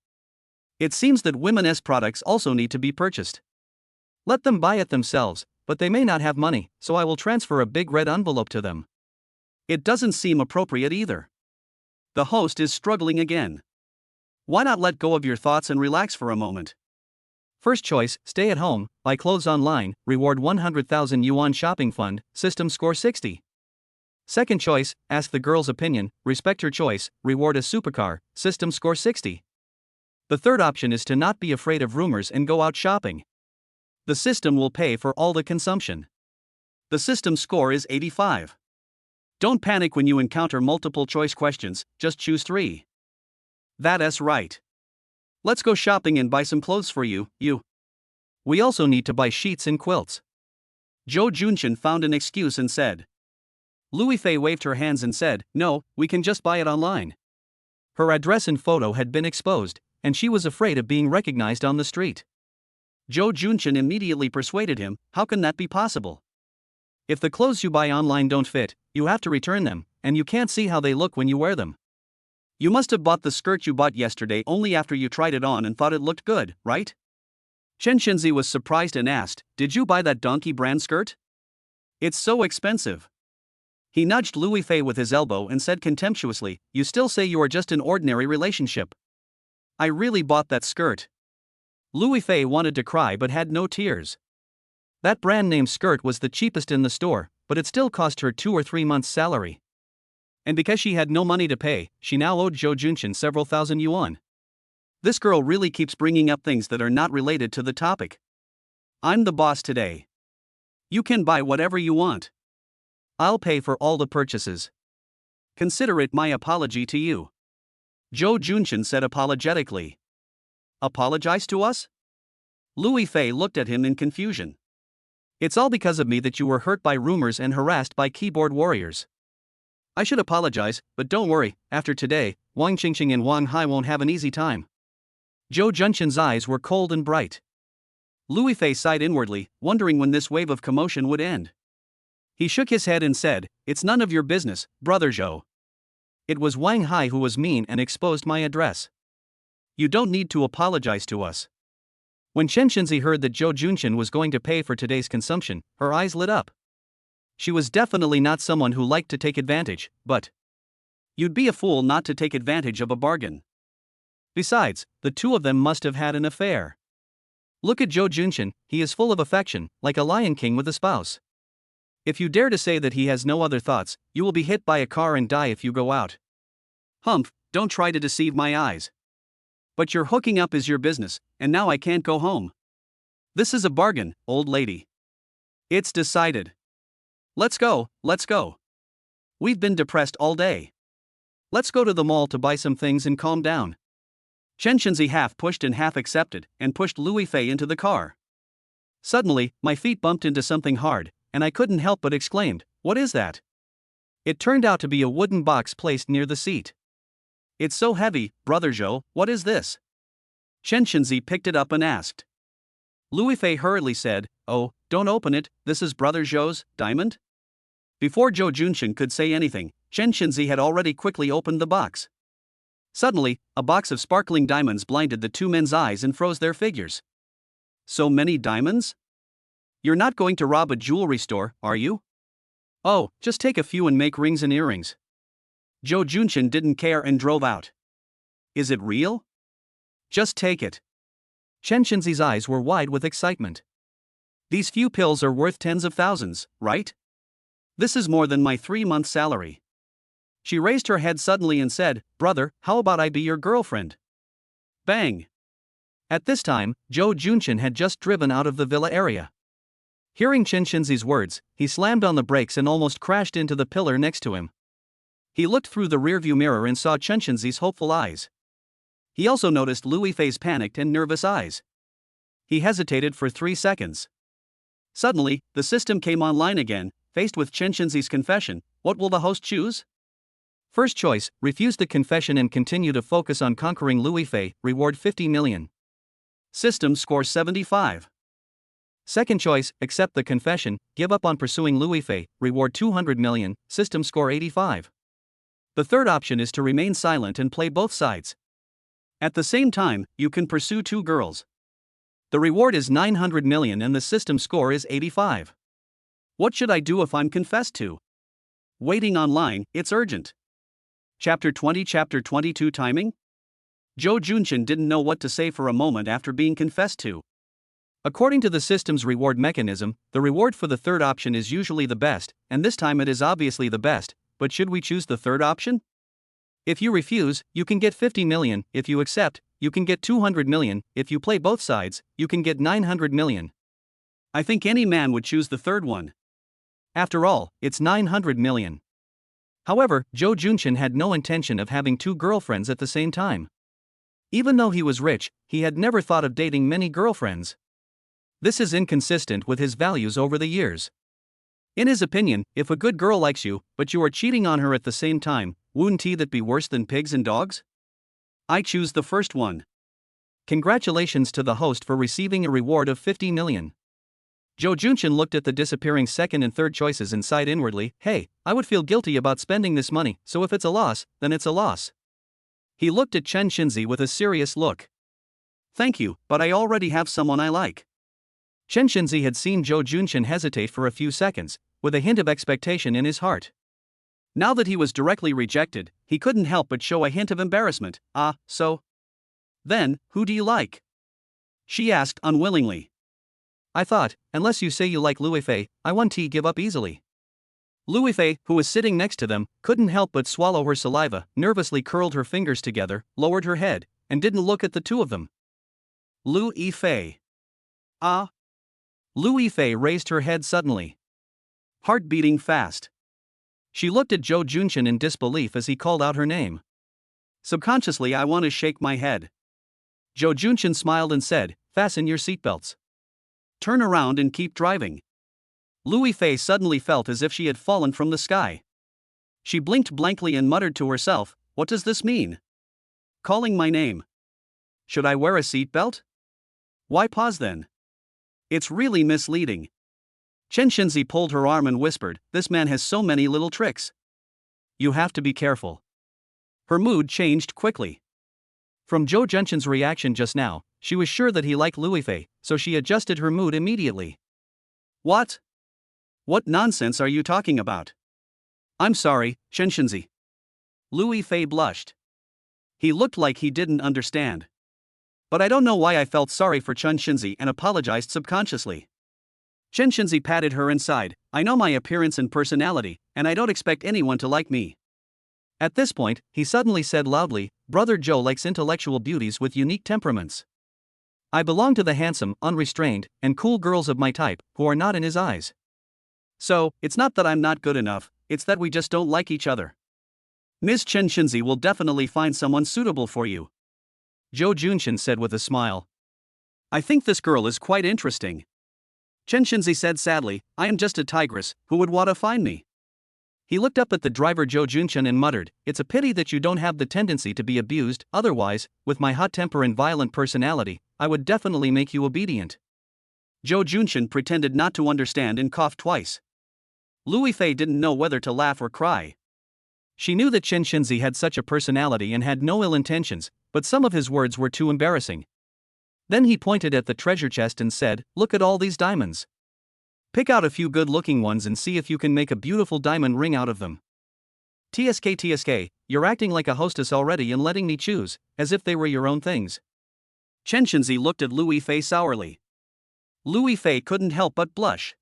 It seems that women's products also need to be purchased. Let them buy it themselves, but they may not have money, so I will transfer a big red envelope to them. It doesn't seem appropriate either. The host is struggling again. Why not let go of your thoughts and relax for a moment? First choice, stay at home, buy clothes online, reward 100,000 yuan shopping fund, system score 60. Second choice, ask the girl's opinion, respect her choice, reward a supercar, system score 60. The third option is to not be afraid of rumors and go out shopping. The system will pay for all the consumption. The system score is 85. Don't panic when you encounter multiple choice questions, just choose 3. That's right. Let's go shopping and buy some clothes for you. We also need to buy sheets and quilts. Zhou Junqian found an excuse and said. Louis Fei waved her hands and said, no, we can just buy it online. Her address and photo had been exposed, and she was afraid of being recognized on the street. Zhou Junqian immediately persuaded him, how can that be possible? If the clothes you buy online don't fit, you have to return them, and you can't see how they look when you wear them. You must have bought the skirt you bought yesterday only after you tried it on and thought it looked good, right? Chen Shenzi was surprised and asked, did you buy that donkey brand skirt? It's so expensive. He nudged Louis Fei with his elbow and said contemptuously, you still say you are just an ordinary relationship. I really bought that skirt. Louis Fei wanted to cry but had no tears. That brand name skirt was the cheapest in the store, but it still cost her 2 or 3 months' salary. And because she had no money to pay, she now owed Zhou Junqian several thousand yuan. This girl really keeps bringing up things that are not related to the topic. I'm the boss today. You can buy whatever you want. I'll pay for all the purchases. Consider it my apology to you. Zhou Junqian said apologetically. Apologize to us? Louis Fei looked at him in confusion. It's all because of me that you were hurt by rumors and harassed by keyboard warriors. I should apologize, but don't worry, after today, Wang Qingqing and Wang Hai won't have an easy time. Zhou Junqian's eyes were cold and bright. Louis Fei sighed inwardly, wondering when this wave of commotion would end. He shook his head and said, it's none of your business, brother Zhou. It was Wang Hai who was mean and exposed my address. You don't need to apologize to us. When Chen Shenzi heard that Zhou Junqian was going to pay for today's consumption, her eyes lit up. She was definitely not someone who liked to take advantage, but you'd be a fool not to take advantage of a bargain. Besides, the two of them must have had an affair. Look at Zhou Junqian, he is full of affection, like a lion king with a spouse. If you dare to say that he has no other thoughts, you will be hit by a car and die if you go out. Humph, don't try to deceive my eyes. But your hooking up is your business, and now I can't go home. This is a bargain, old lady. It's decided. Let's go. We've been depressed all day. Let's go to the mall to buy some things and calm down. Chen Shenzi half pushed and half accepted, and pushed Louis Fei into the car. Suddenly, my feet bumped into something hard, and I couldn't help but exclaimed, what is that? It turned out to be a wooden box placed near the seat. It's so heavy, brother Zhou, what is this? Chen Shenzi picked it up and asked. Louis Fei hurriedly said, oh, don't open it, this is brother Zhou's diamond? Before Zhou Junqian could say anything, Chen Shenzi had already quickly opened the box. Suddenly, a box of sparkling diamonds blinded the two men's eyes and froze their figures. So many diamonds? You're not going to rob a jewelry store, are you? Oh, just take a few and make rings and earrings. Zhou Junqian didn't care and drove out. Is it real? Just take it. Chen Shenzi's eyes were wide with excitement. These few pills are worth tens of thousands, right? This is more than my 3-month salary. She raised her head suddenly and said, brother, how about I be your girlfriend? Bang! At this time, Zhou Junqian had just driven out of the villa area. Hearing Chen Shenzi's words, he slammed on the brakes and almost crashed into the pillar next to him. He looked through the rearview mirror and saw Chen Shenzi's hopeful eyes. He also noticed Louis Fei's panicked and nervous eyes. He hesitated for 3 seconds. Suddenly, the system came online again. Faced with Chen Shenzi's confession, what will the host choose? First choice, refuse the confession and continue to focus on conquering Louis Fei, reward 50 million. System score 75. Second choice, accept the confession, give up on pursuing Louis Fei, reward 200 million, system score 85. The third option is to remain silent and play both sides. At the same time, you can pursue 2 girls. The reward is 900 million and the system score is 85. What should I do if I'm confessed to? Waiting online, it's urgent. Chapter 20 Chapter 22 Timing? Jo Junshin didn't know what to say for a moment after being confessed to. According to the system's reward mechanism, the reward for the third option is usually the best, and this time it is obviously the best, but should we choose the third option? If you refuse, you can get 50 million, if you accept, you can get 200 million, if you play both sides, you can get 900 million. I think any man would choose the third one. After all, it's 900 million. However, Jo Junshin had no intention of having two girlfriends at the same time. Even though he was rich, he had never thought of dating many girlfriends. This is inconsistent with his values over the years. In his opinion, if a good girl likes you, but you are cheating on her at the same time, wouldn't that be worse than pigs and dogs? I choose the first one. Congratulations to the host for receiving a reward of 50 million. Jo Junshin looked at the disappearing second and third choices and sighed inwardly, hey, I would feel guilty about spending this money, so if it's a loss, then it's a loss. He looked at Chen Shinzi with a serious look. Thank you, but I already have someone I like. Chen Shinzi had seen Jo Junshin hesitate for a few seconds, with a hint of expectation in his heart. Now that he was directly rejected, he couldn't help but show a hint of embarrassment. So? Then, who do you like? She asked unwillingly. I thought, unless you say you like Lui Fei, I won't give up easily. Lui Fei, who was sitting next to them, couldn't help but swallow her saliva, nervously curled her fingers together, lowered her head, and didn't look at the two of them. Lui Fei. Lui Fei raised her head suddenly. Heart beating fast. She looked at Jo Junshin in disbelief as he called out her name. Subconsciously I want to shake my head. Jo Junshin smiled and said, fasten your seatbelts. Turn around and keep driving. Lui Fei suddenly felt as if she had fallen from the sky. She blinked blankly and muttered to herself, what does this mean? Calling my name. Should I wear a seatbelt? Why pause then? It's really misleading. Chen Shinzi pulled her arm and whispered, this man has so many little tricks. You have to be careful. Her mood changed quickly. From Jo Junshin's reaction just now, she was sure that he liked Lui Fei, so she adjusted her mood immediately. What? What nonsense are you talking about? I'm sorry, Chen Shinzi. Lui Fei blushed. He looked like he didn't understand. But I don't know why I felt sorry for Chen Shinzi and apologized subconsciously. Chen Shinzi patted her and sighed, I know my appearance and personality, and I don't expect anyone to like me. At this point, he suddenly said loudly, Brother Joe likes intellectual beauties with unique temperaments. I belong to the handsome, unrestrained, and cool girls of my type, who are not in his eyes. So, it's not that I'm not good enough, it's that we just don't like each other. Ms. Chen Shinzi will definitely find someone suitable for you. Jo Junshin said with a smile. I think this girl is quite interesting. Chen Shinzi said sadly, I am just a tigress, who would want to find me? He looked up at the driver Jo Junshin and muttered, it's a pity that you don't have the tendency to be abused, otherwise, with my hot temper and violent personality, I would definitely make you obedient. Jo Junshin pretended not to understand and coughed twice. Lui Fei didn't know whether to laugh or cry. She knew that Chen Shinzi had such a personality and had no ill intentions, but some of his words were too embarrassing. Then he pointed at the treasure chest and said, look at all these diamonds. Pick out a few good-looking ones and see if you can make a beautiful diamond ring out of them. TSK, you're acting like a hostess already and letting me choose, as if they were your own things. Chen Shinzi looked at Lui Fei sourly. Lui Fei couldn't help but blush.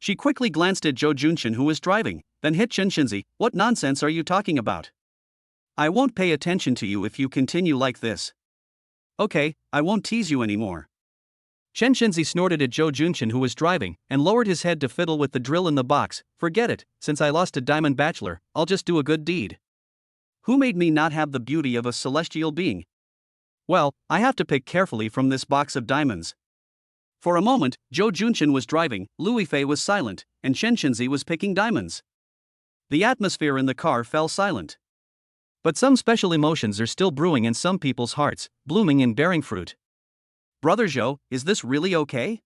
She quickly glanced at Jo Junshin who was driving, then hit Chen Shinzi, what nonsense are you talking about? I won't pay attention to you if you continue like this. Okay, I won't tease you anymore. Chen Shinzi snorted at Jo Junshin who was driving, and lowered his head to fiddle with the drill in the box, forget it, since I lost a diamond bachelor, I'll just do a good deed. Who made me not have the beauty of a celestial being? Well, I have to pick carefully from this box of diamonds. For a moment, Jo Junshin was driving, Lui Fei was silent, and Chen Shinzi was picking diamonds. The atmosphere in the car fell silent. But some special emotions are still brewing in some people's hearts, blooming and bearing fruit. Brother Zhou, is this really okay?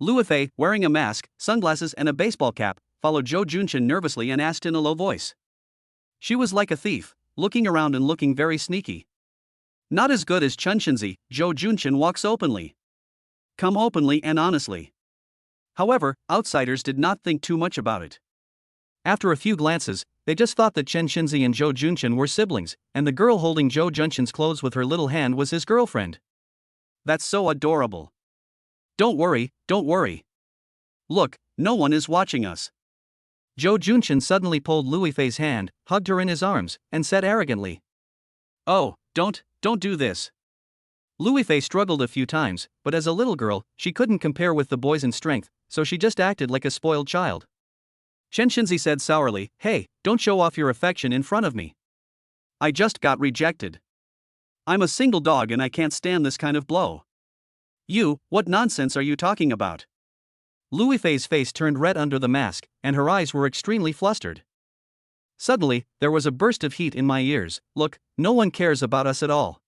Lui Fei, wearing a mask, sunglasses and a baseball cap, followed Jo Junshin nervously and asked in a low voice. She was like a thief, looking around and looking very sneaky. Not as good as Chen Shinzi, Jo Junshin walks openly. Come openly and honestly. However, outsiders did not think too much about it. After a few glances, they just thought that Chen Shinzi and Zhou Junchen were siblings, and the girl holding Zhou Junchen's clothes with her little hand was his girlfriend. That's so adorable. Don't worry, don't worry. Look, no one is watching us. Zhou Junchen suddenly pulled Lui Fei's hand, hugged her in his arms, and said arrogantly, "Oh, don't do this." Lui Fei struggled a few times, but as a little girl, she couldn't compare with the boys in strength, so she just acted like a spoiled child. Chen Shinzi said sourly, "Hey, don't show off your affection in front of me. I just got rejected. I'm a single dog and I can't stand this kind of blow." What nonsense are you talking about? Lui Fei's face turned red under the mask, and her eyes were extremely flustered. Suddenly, there was a burst of heat in my ears. Look, no one cares about us at all.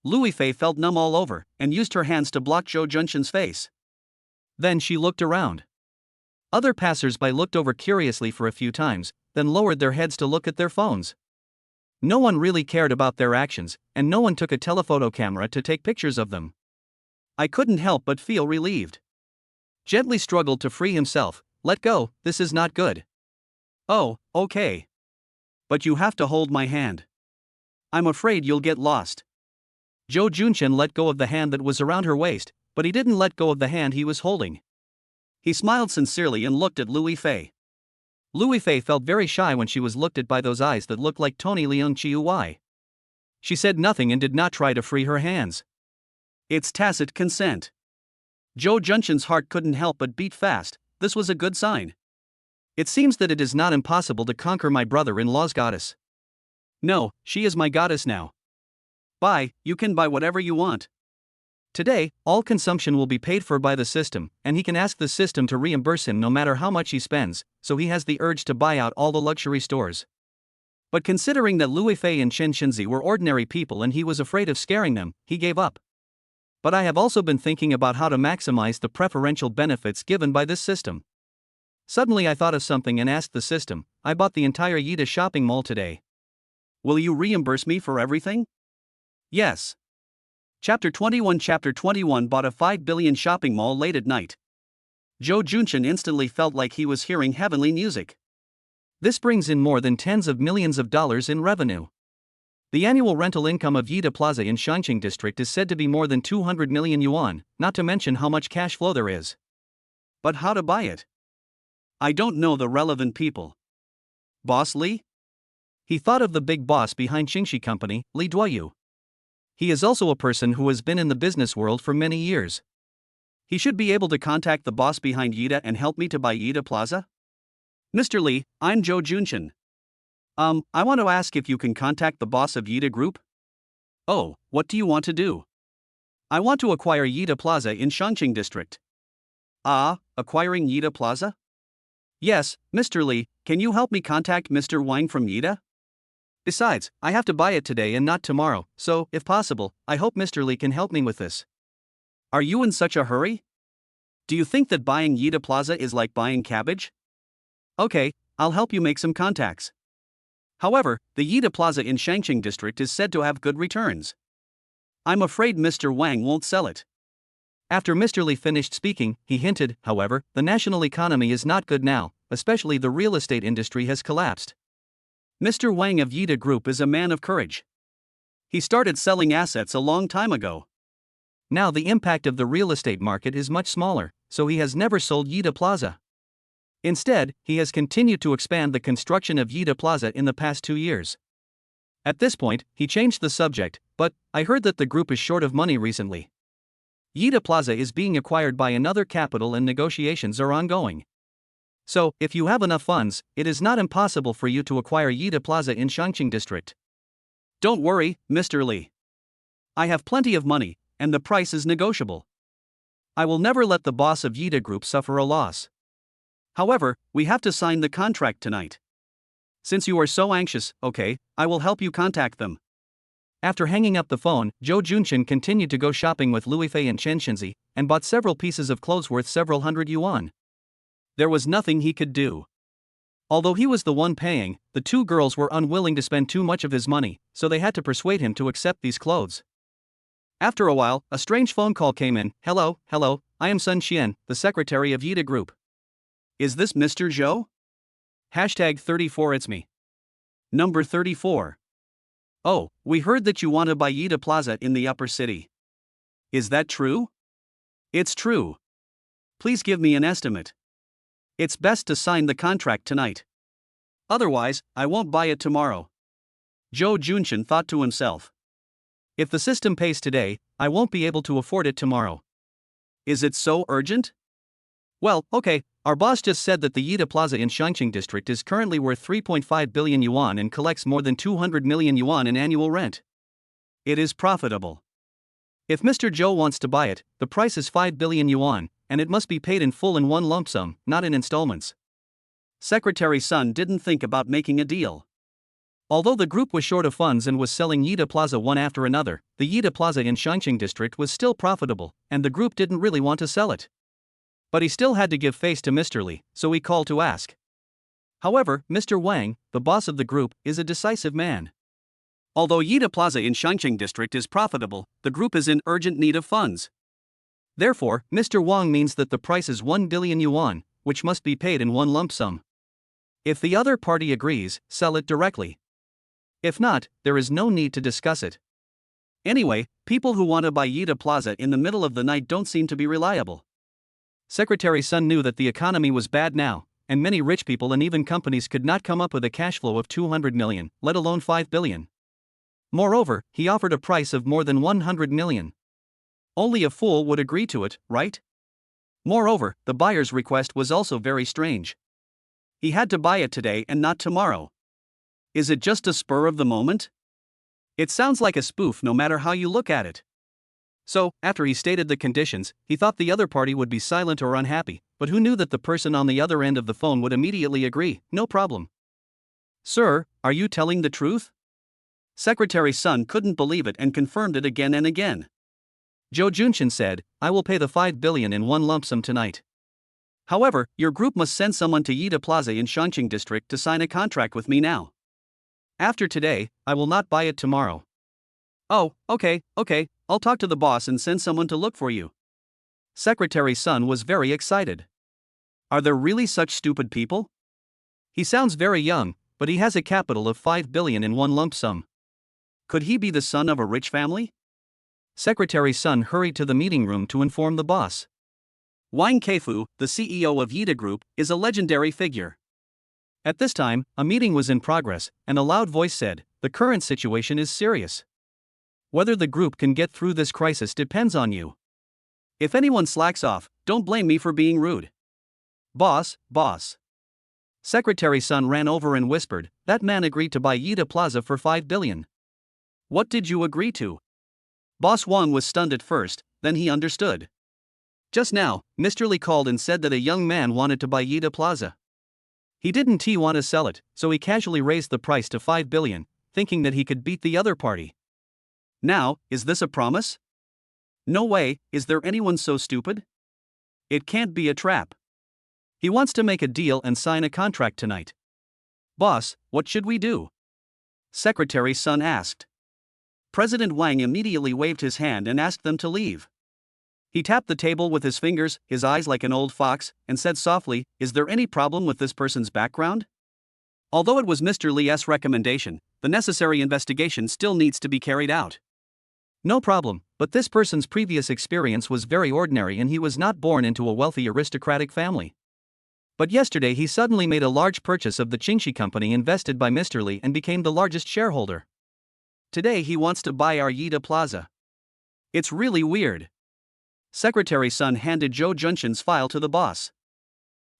Lui Fei felt numb all over, and used her hands to block Zhou Junchen's face. Then she looked around. Other passers-by looked over curiously for a few times, then lowered their heads to look at their phones. No one really cared about their actions, and no one took a telephoto camera to take pictures of them. I couldn't help but feel relieved. Gently struggled to free himself. "Let go, this is not good." "Oh, okay. But you have to hold my hand. I'm afraid you'll get lost." Zhou Junchen let go of the hand that was around her waist, but he didn't let go of the hand he was holding. He smiled sincerely and looked at Lui Fei. Lui Fei felt very shy when she was looked at by those eyes that looked like Tony Leung Chiu. She said nothing and did not try to free her hands. It's tacit consent. Zhou Junchen's heart couldn't help but beat fast. This was a good sign. It seems that it is not impossible to conquer my brother-in-law's goddess. No, she is my goddess now. You can buy whatever you want. Today, all consumption will be paid for by the system, and he can ask the system to reimburse him no matter how much he spends, so he has the urge to buy out all the luxury stores. But considering that Lui Fei and Chen Shinzi were ordinary people and he was afraid of scaring them, he gave up. But I have also been thinking about how to maximize the preferential benefits given by this system. Suddenly I thought of something and asked the system, "I bought the entire Yida shopping mall today. Will you reimburse me for everything?" "Yes." Chapter 21 bought a 5 billion shopping mall late at night. Zhou Junchen instantly felt like he was hearing heavenly music. This brings in more than tens of millions of dollars in revenue. The annual rental income of Yida Plaza in Shangqing district is said to be more than 200 million yuan, not to mention how much cash flow there is. But how to buy it? I don't know the relevant people. Boss Li? He thought of the big boss behind Qingxi Company, Li Duoyu. He is also a person who has been in the business world for many years. He should be able to contact the boss behind Yida and help me to buy Yida Plaza. "Mr. Li, I'm Zhou Junchen. I want to ask if you can contact the boss of Yida Group." "Oh, what do you want to do?" "I want to acquire Yida Plaza in Shangqing district." Acquiring Yida Plaza? "Yes, Mr. Li, can you help me contact Mr. Wang from Yida? Besides, I have to buy it today and not tomorrow, so, if possible, I hope Mr. Li can help me with this." "Are you in such a hurry? Do you think that buying Yida Plaza is like buying cabbage?" "Okay, I'll help you make some contacts. However, the Yida Plaza in Shangqing district is said to have good returns. I'm afraid Mr. Wang won't sell it." After Mr. Li finished speaking, he hinted, however, the national economy is not good now, especially the real estate industry has collapsed. Mr. Wang of Yida Group is a man of courage. He started selling assets a long time ago. Now the impact of the real estate market is much smaller, so he has never sold Yida Plaza. Instead, he has continued to expand the construction of Yida Plaza in the past 2 years. At this point, he changed the subject, "But I heard that the group is short of money recently. Yida Plaza is being acquired by another capital and negotiations are ongoing. So, if you have enough funds, it is not impossible for you to acquire Yida Plaza in Shangqing district." "Don't worry, Mr. Li. I have plenty of money, and the price is negotiable. I will never let the boss of Yida Group suffer a loss. However, we have to sign the contract tonight. Since you are so anxious, okay, I will help you contact them." After hanging up the phone, Zhou Junchen continued to go shopping with Lui Fei and Chen Shinzi, and bought several pieces of clothes worth several hundred yuan. There was nothing he could do. Although he was the one paying, the two girls were unwilling to spend too much of his money, so they had to persuade him to accept these clothes. After a while, a strange phone call came in. Hello, I am Sun Xian, the secretary of Yida Group. Is this Mr. Zhou?" Hashtag 34 It's me. Number 34. Oh, we heard that you want to buy Yida Plaza in the upper city. Is that true? It's true. Please give me an estimate. It's best to sign the contract tonight. Otherwise, I won't buy it tomorrow. Joe Junshin thought to himself. If the system pays today, I won't be able to afford it tomorrow. Is it so urgent? Well, okay, our boss just said that the Yida Plaza in Shangqing district is currently worth 3.5 billion yuan and collects more than 200 million yuan in annual rent. It is profitable. If Mr. Zhou wants to buy it, the price is 5 billion yuan, and it must be paid in full in one lump sum, not in installments. Secretary Sun didn't think about making a deal. Although the group was short of funds and was selling Yida Plaza one after another, the Yida Plaza in Shangqing district was still profitable, and the group didn't really want to sell it. But he still had to give face to Mr. Li, so he called to ask. However, Mr. Wang, the boss of the group, is a decisive man. Although Yida Plaza in Shangqing district is profitable, the group is in urgent need of funds. Therefore, Mr. Wang means that the price is 1 billion yuan, which must be paid in one lump sum. If the other party agrees, sell it directly. If not, there is no need to discuss it. Anyway, people who want to buy Yida Plaza in the middle of the night don't seem to be reliable. Secretary Sun knew that the economy was bad now, and many rich people and even companies could not come up with a cash flow of 200 million, let alone 5 billion. Moreover, he offered a price of more than 100 million. Only a fool would agree to it, right? Moreover, the buyer's request was also very strange. He had to buy it today and not tomorrow. Is it just a spur of the moment? It sounds like a spoof no matter how you look at it. So, after he stated the conditions, he thought the other party would be silent or unhappy, but who knew that the person on the other end of the phone would immediately agree, no problem. Sir, are you telling the truth? Secretary Sun couldn't believe it and confirmed it again and again. Zhou Junshin said, I will pay the 5 billion in one lump sum tonight. However, your group must send someone to Yida Plaza in Shangqing district to sign a contract with me now. After today, I will not buy it tomorrow. Oh, okay, I'll talk to the boss and send someone to look for you. Secretary Sun was very excited. Are there really such stupid people? He sounds very young, but he has a capital of 5 billion in one lump sum. Could he be the son of a rich family? Secretary Sun hurried to the meeting room to inform the boss. Wang Keifu, the CEO of Yida Group, is a legendary figure. At this time, a meeting was in progress, and a loud voice said, the current situation is serious. Whether the group can get through this crisis depends on you. If anyone slacks off, don't blame me for being rude. Boss. Secretary Sun ran over and whispered, that man agreed to buy Yida Plaza for 5 billion. What did you agree to? Boss Wang was stunned at first, then he understood. Just now, Mr. Li called and said that a young man wanted to buy Yida Plaza. He didn't want to sell it, so he casually raised the price to 5 billion, thinking that he could beat the other party. Now, is this a promise? No way, is there anyone so stupid? It can't be a trap. He wants to make a deal and sign a contract tonight. Boss, what should we do? Secretary Sun asked. President Wang immediately waved his hand and asked them to leave. He tapped the table with his fingers, his eyes like an old fox, and said softly, is there any problem with this person's background? Although it was Mr. Li's recommendation, the necessary investigation still needs to be carried out. No problem, but this person's previous experience was very ordinary and he was not born into a wealthy aristocratic family. But yesterday he suddenly made a large purchase of the Qingxi company invested by Mr. Li and became the largest shareholder. Today he wants to buy our Yida Plaza. It's really weird. Secretary Sun handed Zhou Junshin's file to the boss.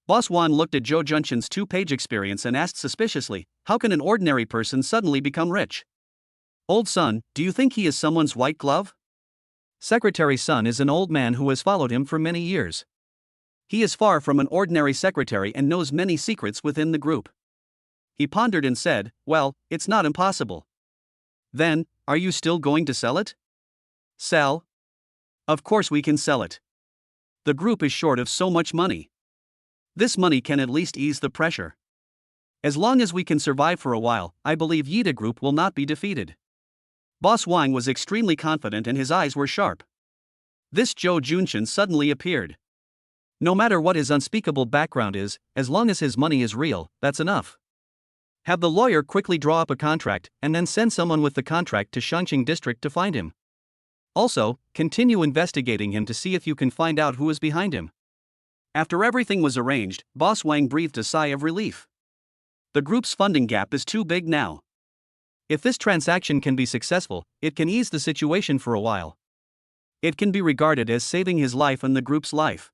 Boss Wan looked at Zhou Junshin's 2-page experience and asked suspiciously, how can an ordinary person suddenly become rich? Old Sun, do you think he is someone's white glove? Secretary Sun is an old man who has followed him for many years. He is far from an ordinary secretary and knows many secrets within the group. He pondered and said, well, it's not impossible. Then, are you still going to sell it? Sell? Of course we can sell it. The group is short of so much money. This money can at least ease the pressure. As long as we can survive for a while, I believe Yida Group will not be defeated. Boss Wang was extremely confident and his eyes were sharp. This Zhou Junshin suddenly appeared. No matter what his unspeakable background is, as long as his money is real, that's enough. Have the lawyer quickly draw up a contract and then send someone with the contract to Shangqing district to find him. Also, continue investigating him to see if you can find out who is behind him. After everything was arranged, Boss Wang breathed a sigh of relief. The group's funding gap is too big now. If this transaction can be successful, it can ease the situation for a while. It can be regarded as saving his life and the group's life.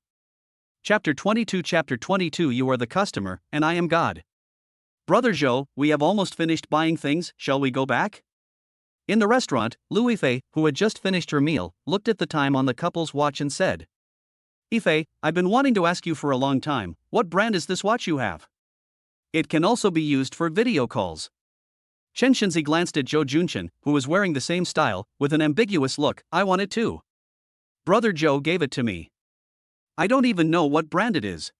Chapter 22 You are the customer, and I am God. Brother Zhou, we have almost finished buying things, shall we go back? In the restaurant, Lu Yifei, who had just finished her meal, looked at the time on the couple's watch and said, Yifei, I've been wanting to ask you for a long time, what brand is this watch you have? It can also be used for video calls. Chen Shenzi glanced at Zhou Junchen, who was wearing the same style, with an ambiguous look. I want it too. Brother Zhou gave it to me. I don't even know what brand it is.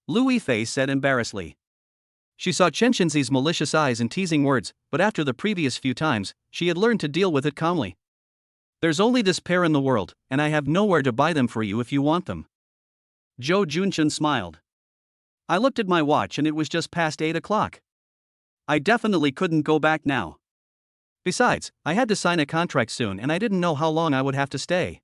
Lu Yifei said embarrassedly. She saw Chen Shenzi's malicious eyes and teasing words, but after the previous few times, she had learned to deal with it calmly. There's only this pair in the world, and I have nowhere to buy them for you if you want them. Zhou Junchen smiled. I looked at my watch and it was just past 8 o'clock. I definitely couldn't go back now. Besides, I had to sign a contract soon and I didn't know how long I would have to stay.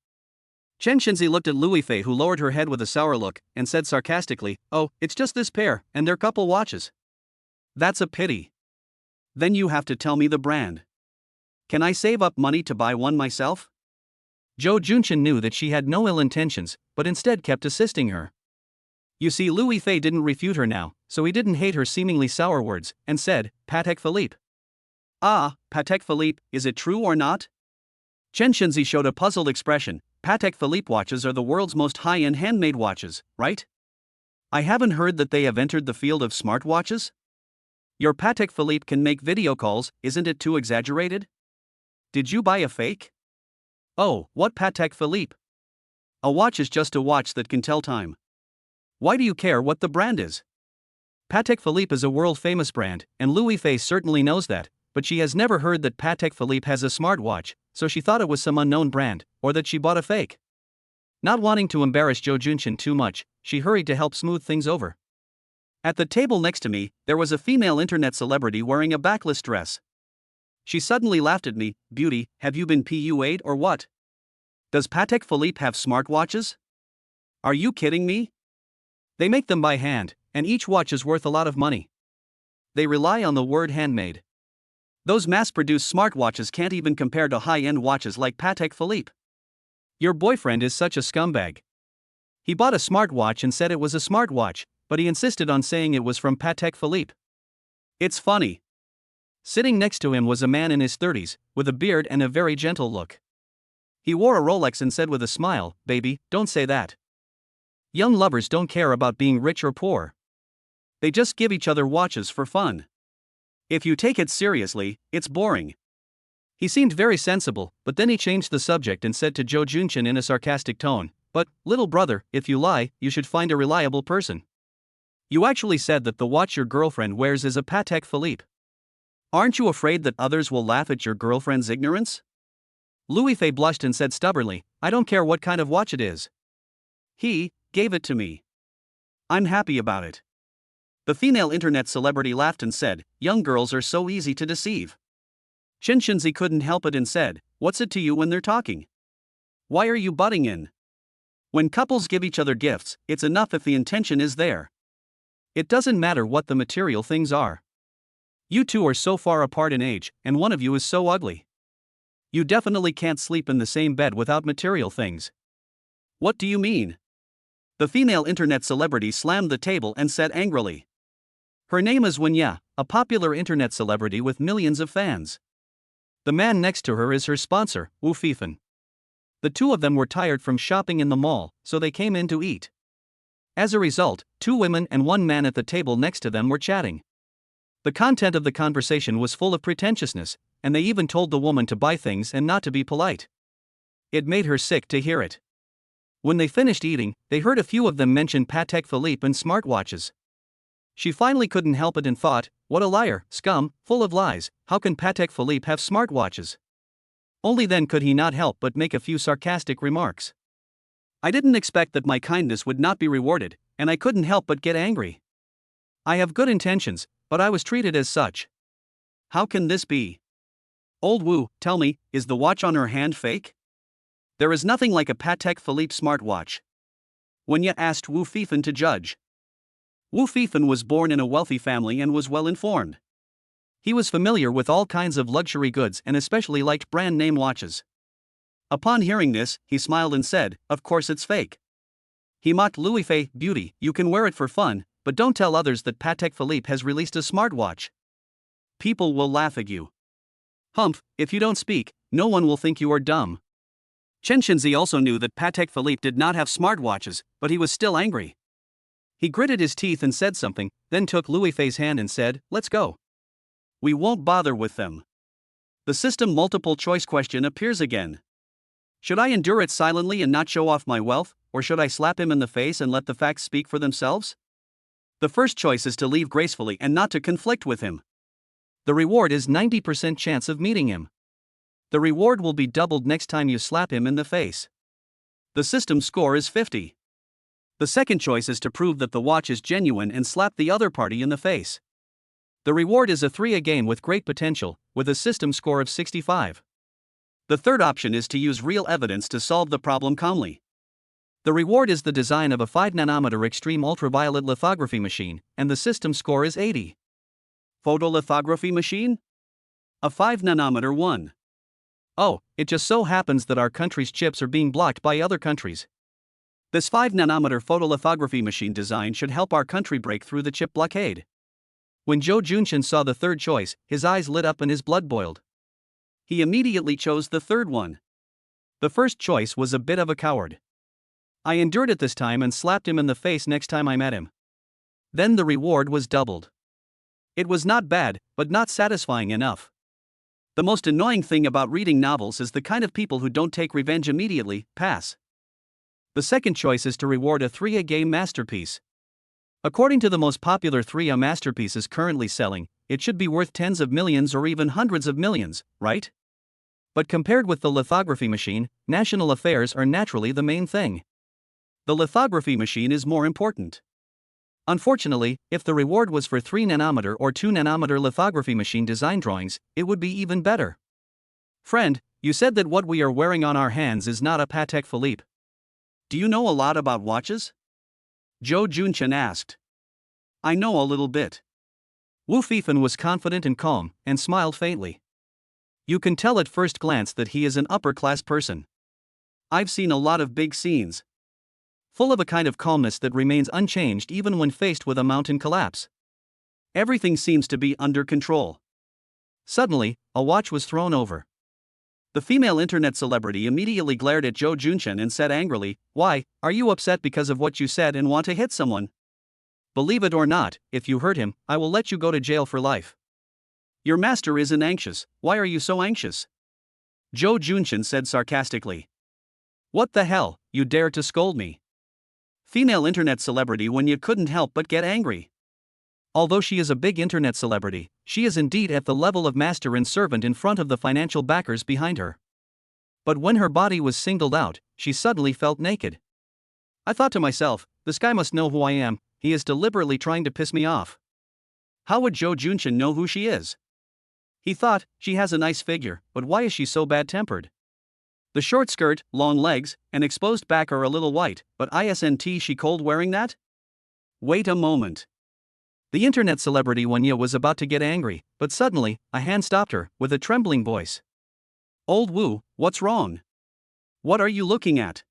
Chen Shenzi looked at Lu Yifei, who lowered her head with a sour look, and said sarcastically, Oh, it's just this pair, and they're couple watches. That's a pity. Then you have to tell me the brand. Can I save up money to buy one myself? Zhou Junchen knew that she had no ill intentions, but instead kept assisting her. You see, Lu Yifei didn't refute her now, so he didn't hate her seemingly sour words, and said, Patek Philippe. Ah, Patek Philippe, is it true or not? Chen Shenzi showed a puzzled expression. Patek Philippe watches are the world's most high-end handmade watches, right? I haven't heard that they have entered the field of smartwatches. Your Patek Philippe can make video calls, isn't it too exaggerated? Did you buy a fake? Oh, what Patek Philippe? A watch is just a watch that can tell time. Why do you care what the brand is? Patek Philippe is a world-famous brand, and Lu Yifei certainly knows that, but she has never heard that Patek Philippe has a smartwatch, so she thought it was some unknown brand, or that she bought a fake. Not wanting to embarrass Zhou Junchen too much, she hurried to help smooth things over. At the table next to me, there was a female internet celebrity wearing a backless dress. She suddenly laughed at me. Beauty, have you been PUA'd or what? Does Patek Philippe have smartwatches? Are you kidding me? They make them by hand, and each watch is worth a lot of money. They rely on the word handmade. Those mass-produced smartwatches can't even compare to high-end watches like Patek Philippe. Your boyfriend is such a scumbag. He bought a smartwatch and said it was a smartwatch, but he insisted on saying it was from Patek Philippe. It's funny. Sitting next to him was a man in his 30s, with a beard and a very gentle look. He wore a Rolex and said with a smile, Baby, don't say that. Young lovers don't care about being rich or poor. They just give each other watches for fun. If you take it seriously, it's boring. He seemed very sensible, but then he changed the subject and said to Zhou Junchen in a sarcastic tone, But, little brother, if you lie, you should find a reliable person. You actually said that the watch your girlfriend wears is a Patek Philippe. Aren't you afraid that others will laugh at your girlfriend's ignorance? Lu Yifei blushed and said stubbornly, I don't care what kind of watch it is. He gave it to me. I'm happy about it. The female internet celebrity laughed and said, Young girls are so easy to deceive. Chen Shenzi couldn't help it and said, What's it to you when they're talking? Why are you butting in? When couples give each other gifts, it's enough if the intention is there. It doesn't matter what the material things are. You two are so far apart in age, and one of you is so ugly. You definitely can't sleep in the same bed without material things. What do you mean? The female internet celebrity slammed the table and said angrily. Her name is Wenya, a popular internet celebrity with millions of fans. The man next to her is her sponsor, Wu Fifen. The two of them were tired from shopping in the mall, so they came in to eat. As a result, 2 women and 1 man at the table next to them were chatting. The content of the conversation was full of pretentiousness, and they even told the woman to buy things and not to be polite. It made her sick to hear it. When they finished eating, they heard a few of them mention Patek Philippe and smartwatches. She finally couldn't help it and thought, what a liar, scum, full of lies, how can Patek Philippe have smartwatches? Only then could he not help but make a few sarcastic remarks. I didn't expect that my kindness would not be rewarded, and I couldn't help but get angry. I have good intentions, but I was treated as such. How can this be? Old Wu, tell me, is the watch on her hand fake? There is nothing like a Patek Philippe smartwatch. Wenya asked Wu Fifan to judge. Wu Fifan was born in a wealthy family and was well informed. He was familiar with all kinds of luxury goods and especially liked brand name watches. Upon hearing this, he smiled and said, "Of course it's fake." He mocked Louis Fei, "Beauty, you can wear it for fun, but don't tell others that Patek Philippe has released a smartwatch. People will laugh at you. Humph, if you don't speak, no one will think you are dumb." Chen Shenzi also knew that Patek Philippe did not have smartwatches, but he was still angry. He gritted his teeth and said something, then took Louis Fei's hand and said, "Let's go. We won't bother with them." The system multiple choice question appears again. Should I endure it silently and not show off my wealth, or should I slap him in the face and let the facts speak for themselves? The first choice is to leave gracefully and not to conflict with him. The reward is 90% chance of meeting him. The reward will be doubled next time you slap him in the face. The system score is 50. The second choice is to prove that the watch is genuine and slap the other party in the face. The reward is a 3 game with great potential, with a system score of 65. The third option is to use real evidence to solve the problem calmly. The reward is the design of a 5nm extreme ultraviolet lithography machine, and the system score is 80. Photolithography machine? A 5nm one. Oh, it just so happens that our country's chips are being blocked by other countries. This 5nm photolithography machine design should help our country break through the chip blockade. When Zhou Junshan saw the third choice, his eyes lit up and his blood boiled. He immediately chose the third one. The first choice was a bit of a coward. I endured it this time and slapped him in the face next time I met him. Then the reward was doubled. It was not bad, but not satisfying enough. The most annoying thing about reading novels is the kind of people who don't take revenge immediately, pass. The second choice is to reward a 3A game masterpiece. According to the most popular 3A masterpieces currently selling, it should be worth tens of millions or even hundreds of millions, right? But compared with the lithography machine, national affairs are naturally the main thing. The lithography machine is more important. Unfortunately, if the reward was for 3nm or 2nm lithography machine design drawings, it would be even better. Friend, you said that what we are wearing on our hands is not a Patek Philippe. Do you know a lot about watches? Zhou Junshan asked. I know a little bit. Wu Fifan was confident and calm, and smiled faintly. You can tell at first glance that he is an upper-class person. I've seen a lot of big scenes. Full of a kind of calmness that remains unchanged even when faced with a mountain collapse. Everything seems to be under control. Suddenly, a watch was thrown over. The female internet celebrity immediately glared at Zhou Junshan and said angrily, "Why, are you upset because of what you said and want to hit someone? Believe it or not, if you hurt him, I will let you go to jail for life." Your master isn't anxious, why are you so anxious? Zhou Junshan said sarcastically. What the hell, you dare to scold me? Female internet celebrity Wenya couldn't help but get angry. Although she is a big internet celebrity, she is indeed at the level of master and servant in front of the financial backers behind her. But when her body was singled out, she suddenly felt naked. I thought to myself, this guy must know who I am, he is deliberately trying to piss me off. How would Zhou Junshan know who she is? He thought, she has a nice figure, but why is she so bad-tempered? The short skirt, long legs, and exposed back are a little white, but isn't she cold wearing that? Wait a moment. The internet celebrity Wenya was about to get angry, but suddenly, a hand stopped her, with a trembling voice. Old Wu, what's wrong? What are you looking at?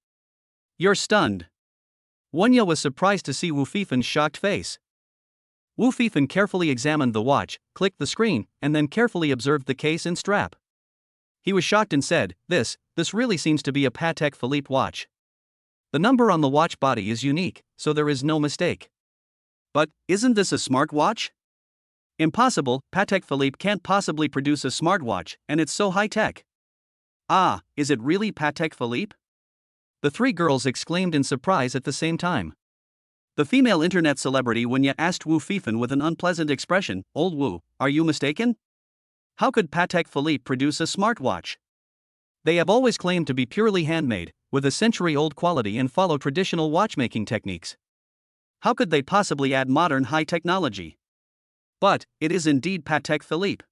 You're stunned. Wenya was surprised to see Wu Fifan's shocked face. Wu Fifan carefully examined the watch, clicked the screen, and then carefully observed the case and strap. He was shocked and said, This really seems to be a Patek Philippe watch. The number on the watch body is unique, so there is no mistake. But, isn't this a smartwatch? Impossible, Patek Philippe can't possibly produce a smartwatch, and it's so high-tech. Ah, is it really Patek Philippe? The three girls exclaimed in surprise at the same time. The female internet celebrity Wenya asked Wu Fifan with an unpleasant expression, Old Wu, are you mistaken? How could Patek Philippe produce a smartwatch? They have always claimed to be purely handmade, with a century-old quality and follow traditional watchmaking techniques. How could they possibly add modern high technology? But it is indeed Patek Philippe,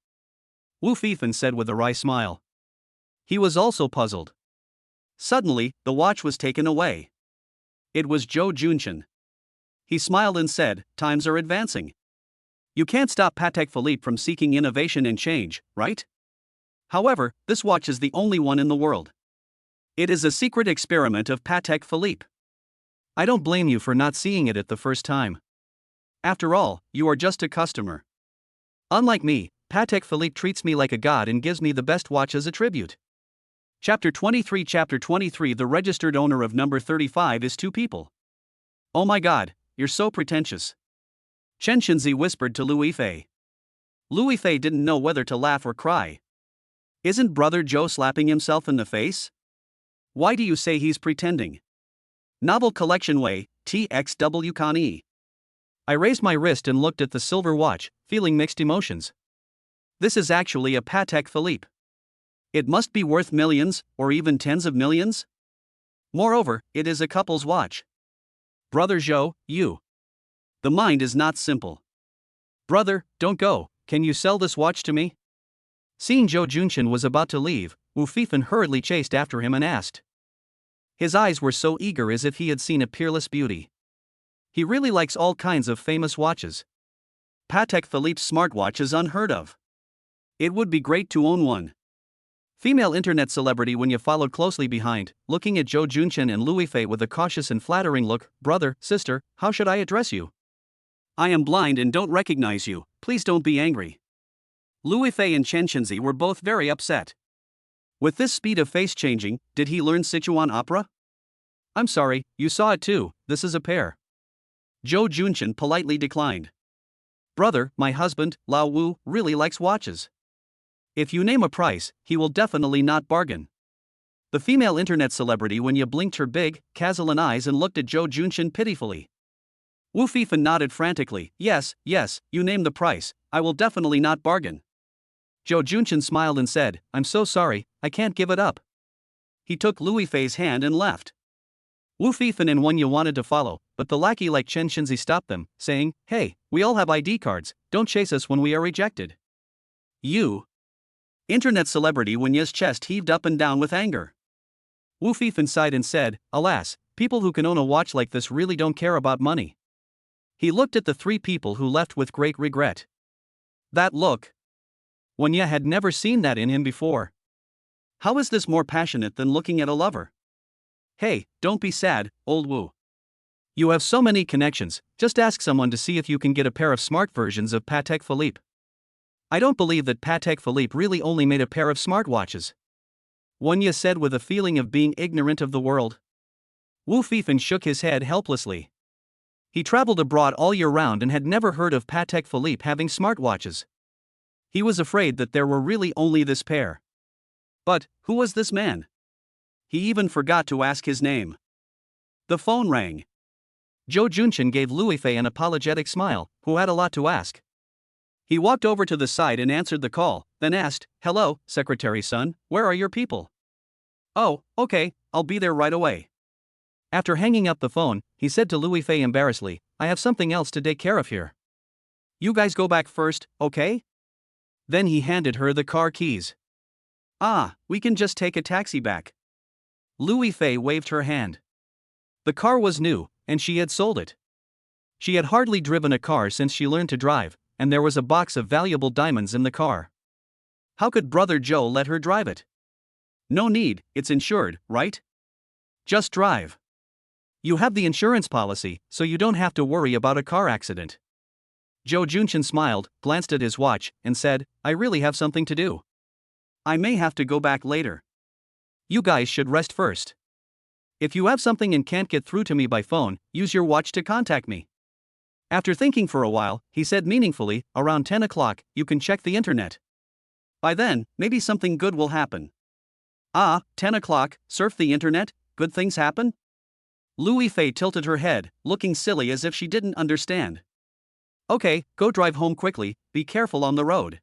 Wu Fifan said with a wry smile. He was also puzzled. Suddenly, the watch was taken away. It was Zhou Junshan. He smiled and said, "Times are advancing. You can't stop Patek Philippe from seeking innovation and change, right? However, this watch is the only one in the world. It is a secret experiment of Patek Philippe. I don't blame you for not seeing it at the first time. After all, you are just a customer. Unlike me, Patek Philippe treats me like a god and gives me the best watch as a tribute." Chapter 23 The registered owner of number 35 is two people. "Oh my god, you're so pretentious," Chen Xinzi whispered to Louis Fei. Louis Fei didn't know whether to laugh or cry. Isn't Brother Joe slapping himself in the face? Why do you say he's pretending? Novel Collection Way, TXW Con E. I raised my wrist and looked at the silver watch, feeling mixed emotions. This is actually a Patek Philippe. It must be worth millions, or even tens of millions. Moreover, it is a couple's watch. Brother Joe, you. The mind is not simple. Brother, don't go, can you sell this watch to me? Seeing Zhou Junshan was about to leave, Wu Fifan hurriedly chased after him and asked. His eyes were so eager as if he had seen a peerless beauty. He really likes all kinds of famous watches. Patek Philippe's smartwatch is unheard of. It would be great to own one. Female internet celebrity Wenya followed closely behind, looking at Zhou Junshan and Louis Fei with a cautious and flattering look. Brother, sister, how should I address you? I am blind and don't recognize you, please don't be angry. Louis Fei and Chen Xinzi were both very upset. With this speed of face changing, did he learn Sichuan opera? I'm sorry, you saw it too, this is a pair. Zhou Junshan politely declined. Brother, my husband, Lao Wu, really likes watches. If you name a price, he will definitely not bargain. The female internet celebrity Wenya blinked her big, Kazalan eyes and looked at Zhou Junshan pitifully. Wu Fifan nodded frantically. Yes, you name the price, I will definitely not bargain. Zhou Junshan smiled and said, I'm so sorry, I can't give it up. He took Louis Fei's hand and left. Wu Fifan and Wenya wanted to follow, but the lackey like Chen Xinzi stopped them, saying, Hey, we all have ID cards, don't chase us when we are rejected. You. Internet celebrity Wenya's chest heaved up and down with anger. Wu Fifan sighed and said, Alas, people who can own a watch like this really don't care about money. He looked at the three people who left with great regret. That look. Wenya had never seen that in him before. How is this more passionate than looking at a lover? Hey, don't be sad, old Wu. You have so many connections, just ask someone to see if you can get a pair of smart versions of Patek Philippe. I don't believe that Patek Philippe really only made a pair of smartwatches. Wenya said with a feeling of being ignorant of the world. Wu Fifan shook his head helplessly. He traveled abroad all year round and had never heard of Patek Philippe having smartwatches. He was afraid that there were really only this pair. But, who was this man? He even forgot to ask his name. The phone rang. Zhou Junshan gave Louis Fei an apologetic smile, who had a lot to ask. He walked over to the side and answered the call, then asked, Hello, Secretary Sun, where are your people? Oh, okay, I'll be there right away. After hanging up the phone, he said to Louis Fei embarrassedly, I have something else to take care of here. You guys go back first, okay? Then he handed her the car keys. Ah, we can just take a taxi back. Louis Fei waved her hand. The car was new, and she had sold it. She had hardly driven a car since she learned to drive, and there was a box of valuable diamonds in the car. How could Brother Joe let her drive it? No need, it's insured, right? Just drive. You have the insurance policy, so you don't have to worry about a car accident. Zhou Junshan smiled, glanced at his watch, and said, I really have something to do. I may have to go back later. You guys should rest first. If you have something and can't get through to me by phone, use your watch to contact me. After thinking for a while, he said meaningfully, around 10 o'clock, you can check the internet. By then, maybe something good will happen. Ah, 10 o'clock, surf the internet, good things happen? Louis Fei tilted her head, looking silly as if she didn't understand. Okay, go drive home quickly, be careful on the road.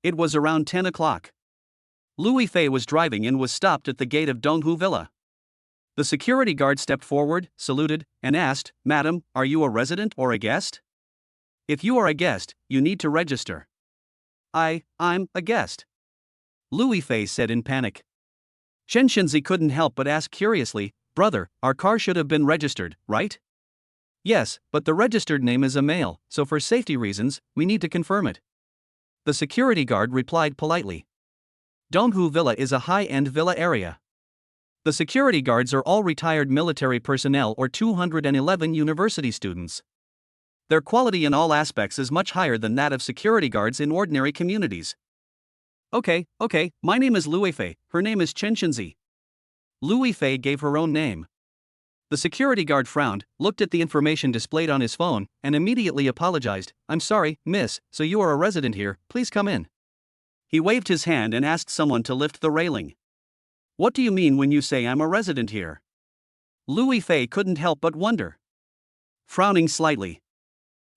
It was around 10 o'clock. Louis Fei was driving and was stopped at the gate of Donghu Villa. The security guard stepped forward, saluted, and asked, "Madam, are you a resident or a guest? If you are a guest, you need to register." I'm a guest," Louis Fei said in panic. Chen Shenzi couldn't help but ask curiously, "Brother, our car should have been registered, right?" "Yes, but the registered name is a male, so for safety reasons, we need to confirm it," the security guard replied politely. Donghu Villa is a high-end villa area. The security guards are all retired military personnel or 211 university students. Their quality in all aspects is much higher than that of security guards in ordinary communities. Okay, my name is Louis Fei, her name is Chen Shenzi." Louis Fei gave her own name. The security guard frowned, looked at the information displayed on his phone, and immediately apologized. "I'm sorry, miss, so you are a resident here, please come in." He waved his hand and asked someone to lift the railing. "What do you mean when you say I'm a resident here?" Louis Fei couldn't help but wonder. Frowning slightly,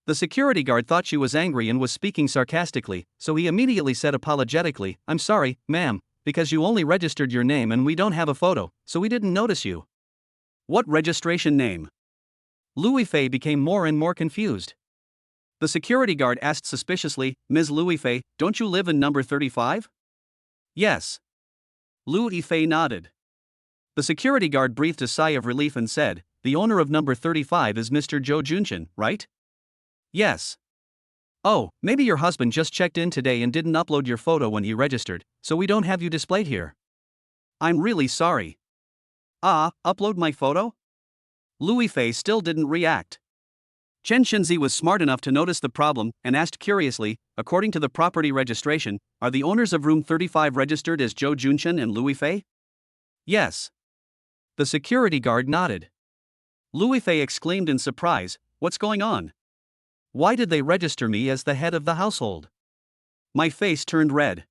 the security guard thought she was angry and was speaking sarcastically, so he immediately said apologetically, "I'm sorry, ma'am, because you only registered your name and we don't have a photo, so we didn't notice you." "What registration name?" Louis Fei became more and more confused. The security guard asked suspiciously, "Ms. Louis Fei, don't you live in number 35? "Yes." Louis Fei nodded. The security guard breathed a sigh of relief and said, "The owner of number 35 is Mr. Zhou Junshan, right?" "Yes." "Oh, maybe your husband just checked in today and didn't upload your photo when he registered, so we don't have you displayed here." "I'm really sorry." Upload my photo?" Louis Fei still didn't react. Chen Shenzi was smart enough to notice the problem and asked curiously, "According to the property registration, are the owners of room 35 registered as Zhou Junshan and Louis Fei?" "Yes." The security guard nodded. Louis Fei exclaimed in surprise, "What's going on? Why did they register me as the head of the household?" My face turned red.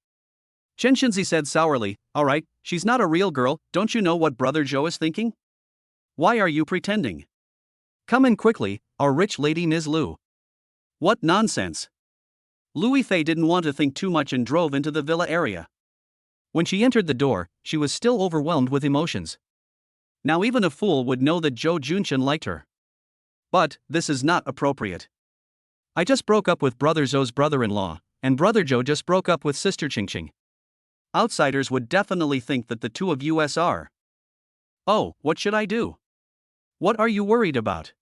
Chen Shenzi said sourly, "Alright, she's not a real girl, don't you know what Brother Zhou is thinking? Why are you pretending? Come in quickly, our rich lady Ms. Lu." "What nonsense." Louis Fei didn't want to think too much and drove into the villa area. When she entered the door, she was still overwhelmed with emotions. Now even a fool would know that Zhou Junshan liked her. But this is not appropriate. I just broke up with Brother Zhou's brother-in-law, and Brother Zhou just broke up with Sister Qingqing. Outsiders would definitely think that the two of us are. Oh, what should I do? What are you worried about?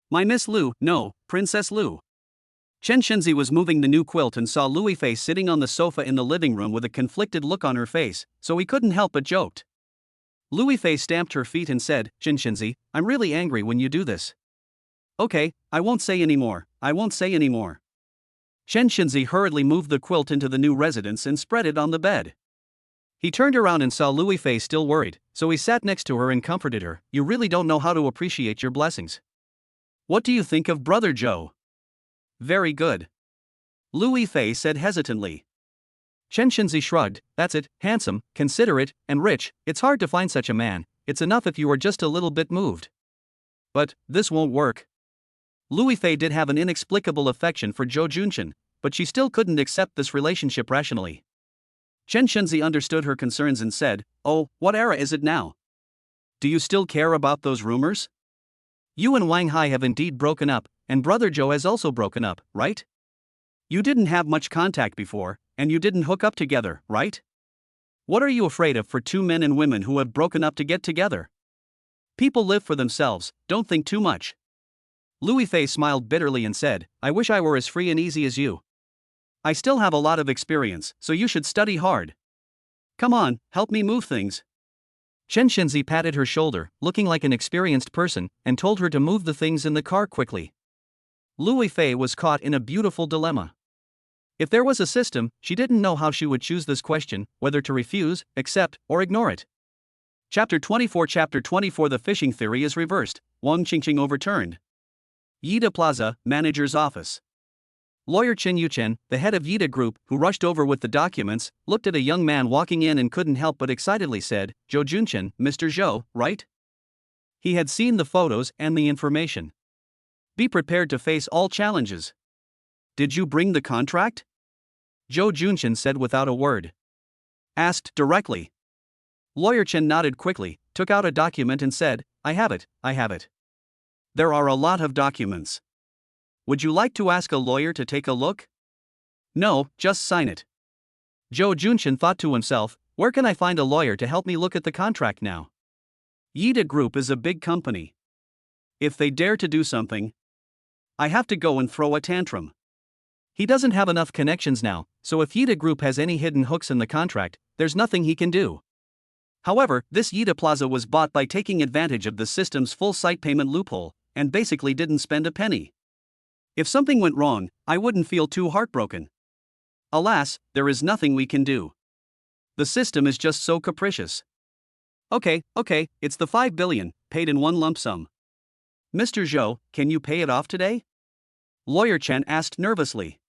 My Miss Lu, no, Princess Lu. Chen Shenzi was moving the new quilt and saw Louis Fei sitting on the sofa in the living room with a conflicted look on her face, so he couldn't help but joked. Louis Fei stamped her feet and said, "Chen Shenzi, I'm really angry when you do this." "Okay, I won't say anymore. Chen Shenzi hurriedly moved the quilt into the new residence and spread it on the bed. He turned around and saw Louis Fei still worried, so he sat next to her and comforted her. "You really don't know how to appreciate your blessings. What do you think of Brother Zhou?" "Very good," Louis Fei said hesitantly. Chen Shenzi shrugged, "That's it, handsome, considerate, and rich. It's hard to find such a man, it's enough if you are just a little bit moved." "But this won't work." Louis Fei did have an inexplicable affection for Zhou Junshan, but she still couldn't accept this relationship rationally. Chen Shenzi understood her concerns and said, "Oh, what era is it now? Do you still care about those rumors? You and Wang Hai have indeed broken up, and Brother Zhou has also broken up, right? You didn't have much contact before, and you didn't hook up together, right? What are you afraid of for two men and women who have broken up to get together? People live for themselves, don't think too much." Louis Fei smiled bitterly and said, "I wish I were as free and easy as you. I still have a lot of experience, so you should study hard. Come on, help me move things." Chen Shenzi patted her shoulder, looking like an experienced person, and told her to move the things in the car quickly. Louis Fei was caught in a beautiful dilemma. If there was a system, she didn't know how she would choose this question, whether to refuse, accept, or ignore it. Chapter 24 The fishing theory is reversed, Wang Qingqing overturned. Yida Plaza, manager's office. Lawyer Chen Yuchen, the head of Yida Group, who rushed over with the documents, looked at a young man walking in and couldn't help but excitedly said, "Zhou Junshan, Mr. Zhou, right?" He had seen the photos and the information. Be prepared to face all challenges. "Did you bring the contract?" Zhou Junshan said without a word. Asked directly. Lawyer Chen nodded quickly, took out a document and said, I have it. There are a lot of documents. Would you like to ask a lawyer to take a look? No, just sign it. Joe Junshin thought to himself, where can I find a lawyer to help me look at the contract now? Yida Group is a big company. If they dare to do something, I have to go and throw a tantrum. He doesn't have enough connections now, so if Yida Group has any hidden hooks in the contract, there's nothing he can do. However, this Yida Plaza was bought by taking advantage of the system's full site payment loophole, and basically didn't spend a penny. If something went wrong, I wouldn't feel too heartbroken. Alas, there is nothing we can do. The system is just so capricious. Okay, it's the 5 billion, paid in one lump sum. Mr. Zhou, can you pay it off today? Lawyer Chen asked nervously.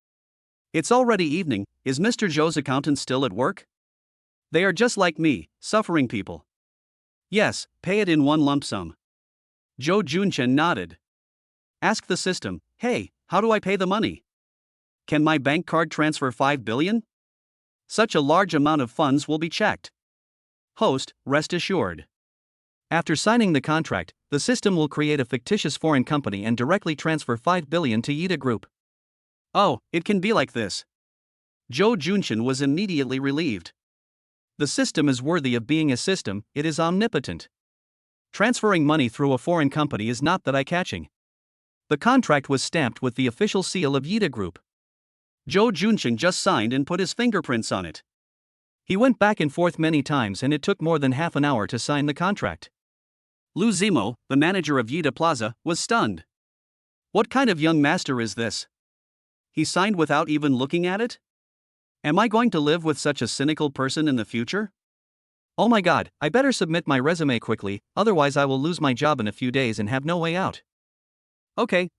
It's already evening, is Mr. Zhou's accountant still at work? They are just like me, suffering people. Yes, pay it in one lump sum. Zhou Junchen nodded. Ask the system, hey, how do I pay the money? Can my bank card transfer 5 billion? Such a large amount of funds will be checked. Host, rest assured. After signing the contract, the system will create a fictitious foreign company and directly transfer 5 billion to Yida Group. Oh, it can be like this. Zhou Junshin was immediately relieved. The system is worthy of being a system, it is omnipotent. Transferring money through a foreign company is not that eye-catching. The contract was stamped with the official seal of Yida Group. Zhou Junshin just signed and put his fingerprints on it. He went back and forth many times and it took more than half an hour to sign the contract. Lu Zimo, the manager of Yida Plaza, was stunned. What kind of young master is this? He signed without even looking at it? Am I going to live with such a cynical person in the future? Oh my god, I better submit my resume quickly, otherwise I will lose my job in a few days and have no way out. Okay,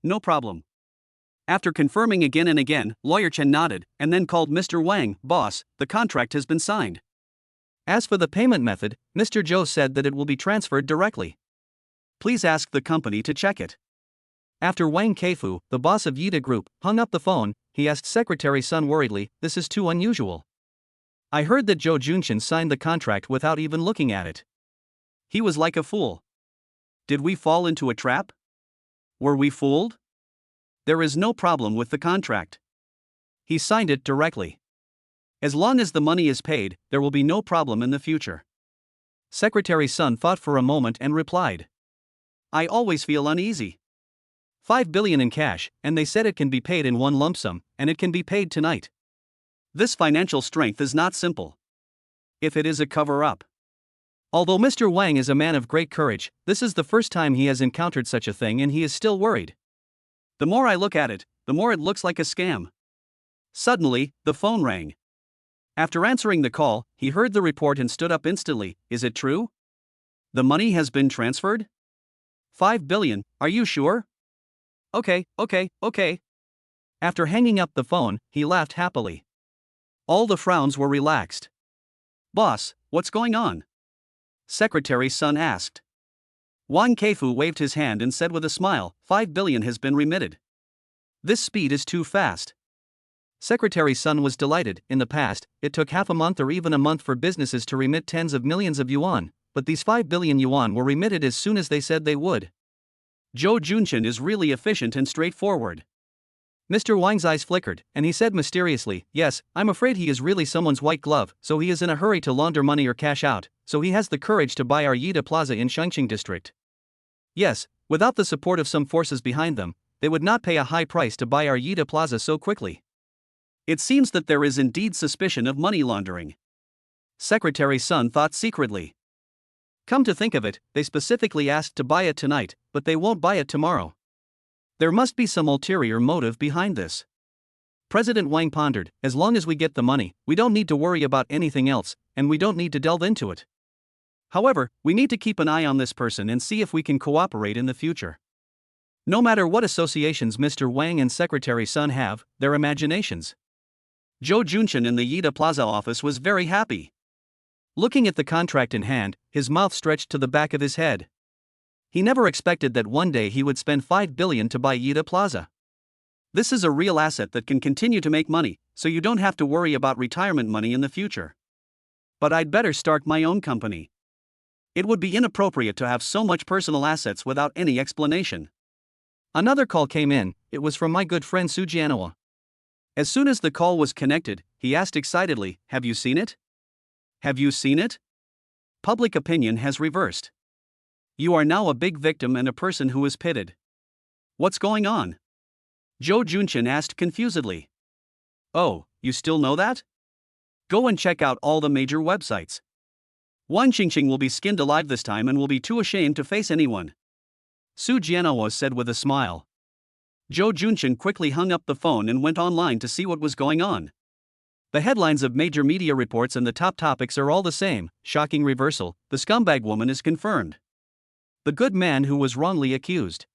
no problem. After confirming again and again, Lawyer Chen nodded, and then called Mr. Wang, boss, the contract has been signed. As for the payment method, Mr. Zhou said that it will be transferred directly. Please ask the company to check it. After Wang Keifu, the boss of Yida Group, hung up the phone, he asked Secretary Sun worriedly, this is too unusual. I heard that Zhou Junshin signed the contract without even looking at it. He was like a fool. Did we fall into a trap? Were we fooled? There is no problem with the contract. He signed it directly. As long as the money is paid, there will be no problem in the future. Secretary Sun thought for a moment and replied. I always feel uneasy. 5 billion in cash, and they said it can be paid in one lump sum, and it can be paid tonight. This financial strength is not simple. If it is a cover-up. Although Mr. Wang is a man of great courage, this is the first time he has encountered such a thing and he is still worried. The more I look at it, the more it looks like a scam. Suddenly, the phone rang. After answering the call, he heard the report and stood up instantly. Is it true? The money has been transferred? 5 billion, are you sure? Okay. After hanging up the phone, he laughed happily. All the frowns were relaxed. Boss, what's going on? Secretary Sun asked. Wang Keifu waved his hand and said with a smile, 5 billion has been remitted. This speed is too fast. Secretary Sun was delighted. In the past, it took half a month or even a month for businesses to remit tens of millions of yuan, but these 5 billion yuan were remitted as soon as they said they would. Zhou Junshin is really efficient and straightforward. Mr. Wang's eyes flickered, and he said mysteriously, yes, I'm afraid he is really someone's white glove, so he is in a hurry to launder money or cash out, so he has the courage to buy our Yida Plaza in Shangqing district. Yes, without the support of some forces behind them, they would not pay a high price to buy our Yida Plaza so quickly. It seems that there is indeed suspicion of money laundering. Secretary Sun thought secretly. Come to think of it, they specifically asked to buy it tonight, but they won't buy it tomorrow. There must be some ulterior motive behind this. President Wang pondered, as long as we get the money, we don't need to worry about anything else, and we don't need to delve into it. However, we need to keep an eye on this person and see if we can cooperate in the future. No matter what associations Mr. Wang and Secretary Sun have, their imaginations. Zhou Junshin in the Yida Plaza office was very happy. Looking at the contract in hand, his mouth stretched to the back of his head. He never expected that one day he would spend 5 billion to buy Yida Plaza. This is a real asset that can continue to make money, so you don't have to worry about retirement money in the future. But I'd better start my own company. It would be inappropriate to have so much personal assets without any explanation. Another call came in. It was from my good friend Sujianoa. As soon as the call was connected, he asked excitedly, "Have you seen it? Have you seen it? Public opinion has reversed. You are now a big victim and a person who is pitted." "What's going on?" Jo Junchin asked confusedly. "Oh, you still know that? Go and check out all the major websites. Wang Qingqing will be skinned alive this time and will be too ashamed to face anyone," Su Jianhua said with a smile. Jo Junchin quickly hung up the phone and went online to see what was going on. The headlines of major media reports and the top topics are all the same: shocking reversal, the scumbag woman is confirmed. The good man who was wrongly accused.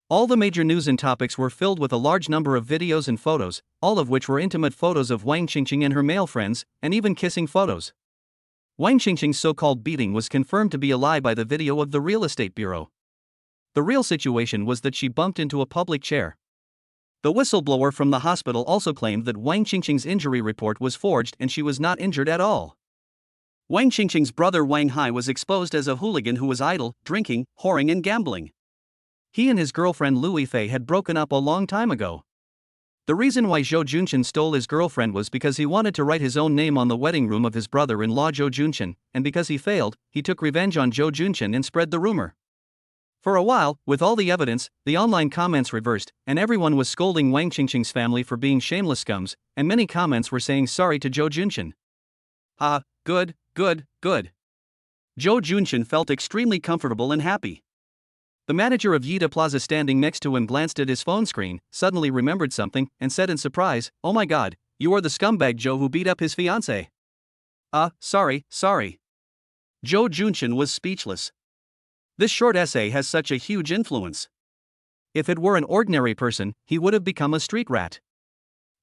All the major news and topics were filled with a large number of videos and photos, all of which were intimate photos of Wang Qingqing and her male friends, and even kissing photos. Wang Qingqing's so-called beating was confirmed to be a lie by the video of the real estate bureau. The real situation was that she bumped into a public chair. The whistleblower from the hospital also claimed that Wang Qingqing's injury report was forged and she was not injured at all. Wang Qingqing's brother Wang Hai was exposed as a hooligan who was idle, drinking, whoring and gambling. He and his girlfriend Lu Yifei had broken up a long time ago. The reason why Zhou Junchin stole his girlfriend was because he wanted to write his own name on the wedding room of his brother-in-law Zhou Junchin, and because he failed, he took revenge on Zhou Junchin and spread the rumor. For a while, with all the evidence, the online comments reversed, and everyone was scolding Wang Qingqing's family for being shameless scums, and many comments were saying sorry to Zhou Junchin. Ah, good. Zhou Junchin felt extremely comfortable and happy. The manager of Yida Plaza standing next to him glanced at his phone screen, suddenly remembered something, and said in surprise, "Oh my god, you are the scumbag Joe who beat up his fiancée." Sorry. Zhou Junchin was speechless. This short essay has such a huge influence. If it were an ordinary person, he would have become a street rat.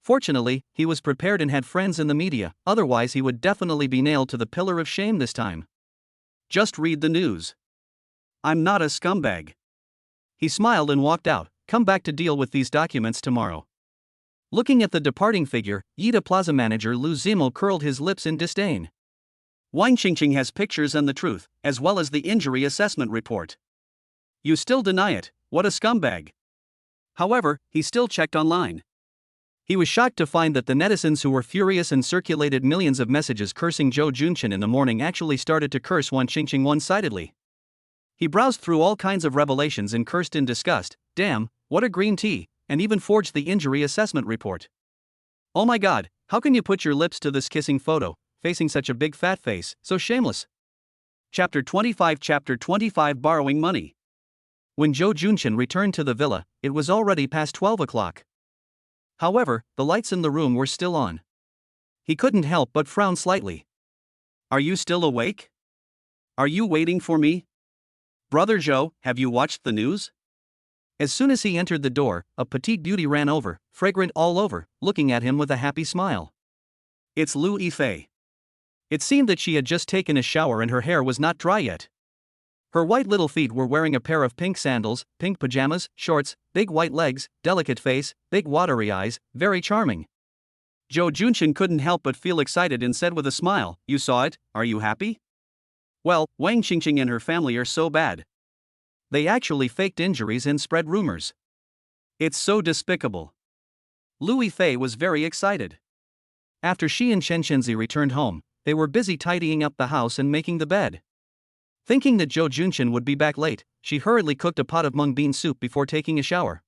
Fortunately, he was prepared and had friends in the media, otherwise he would definitely be nailed to the pillar of shame this time. Just read the news. I'm not a scumbag. He smiled and walked out. Come back to deal with these documents tomorrow. Looking at the departing figure, Yida Plaza manager Lu Zimo curled his lips in disdain. Wang Qingqing has pictures and the truth, as well as the injury assessment report. You still deny it, what a scumbag. However, he still checked online. He was shocked to find that the netizens who were furious and circulated millions of messages cursing Zhou Junchin in the morning actually started to curse Wang Qingqing one-sidedly. He browsed through all kinds of revelations and cursed in disgust, "Damn, what a green tea," and even forged the injury assessment report. "Oh my god, how can you put your lips to this kissing photo, facing such a big fat face, so shameless?" Chapter 25 Borrowing Money. When Zhou Junchin returned to the villa, it was already past 12 o'clock. However, the lights in the room were still on. He couldn't help but frown slightly. "Are you still awake? Are you waiting for me? Brother Zhou, have you watched the news?" As soon as he entered the door, a petite beauty ran over, fragrant all over, looking at him with a happy smile. It's Lu Yifei. It seemed that she had just taken a shower and her hair was not dry yet. Her white little feet were wearing a pair of pink sandals, pink pajamas, shorts, big white legs, delicate face, big watery eyes, very charming. Zhou Junchin couldn't help but feel excited and said with a smile, "You saw it, are you happy?" Well, Wang Qingqing and her family are so bad. They actually faked injuries and spread rumors. It's so despicable. Lu Yifei was very excited. After she and Chen Shenzi returned home, they were busy tidying up the house and making the bed. Thinking that Zhou Junchin would be back late, she hurriedly cooked a pot of mung bean soup before taking a shower.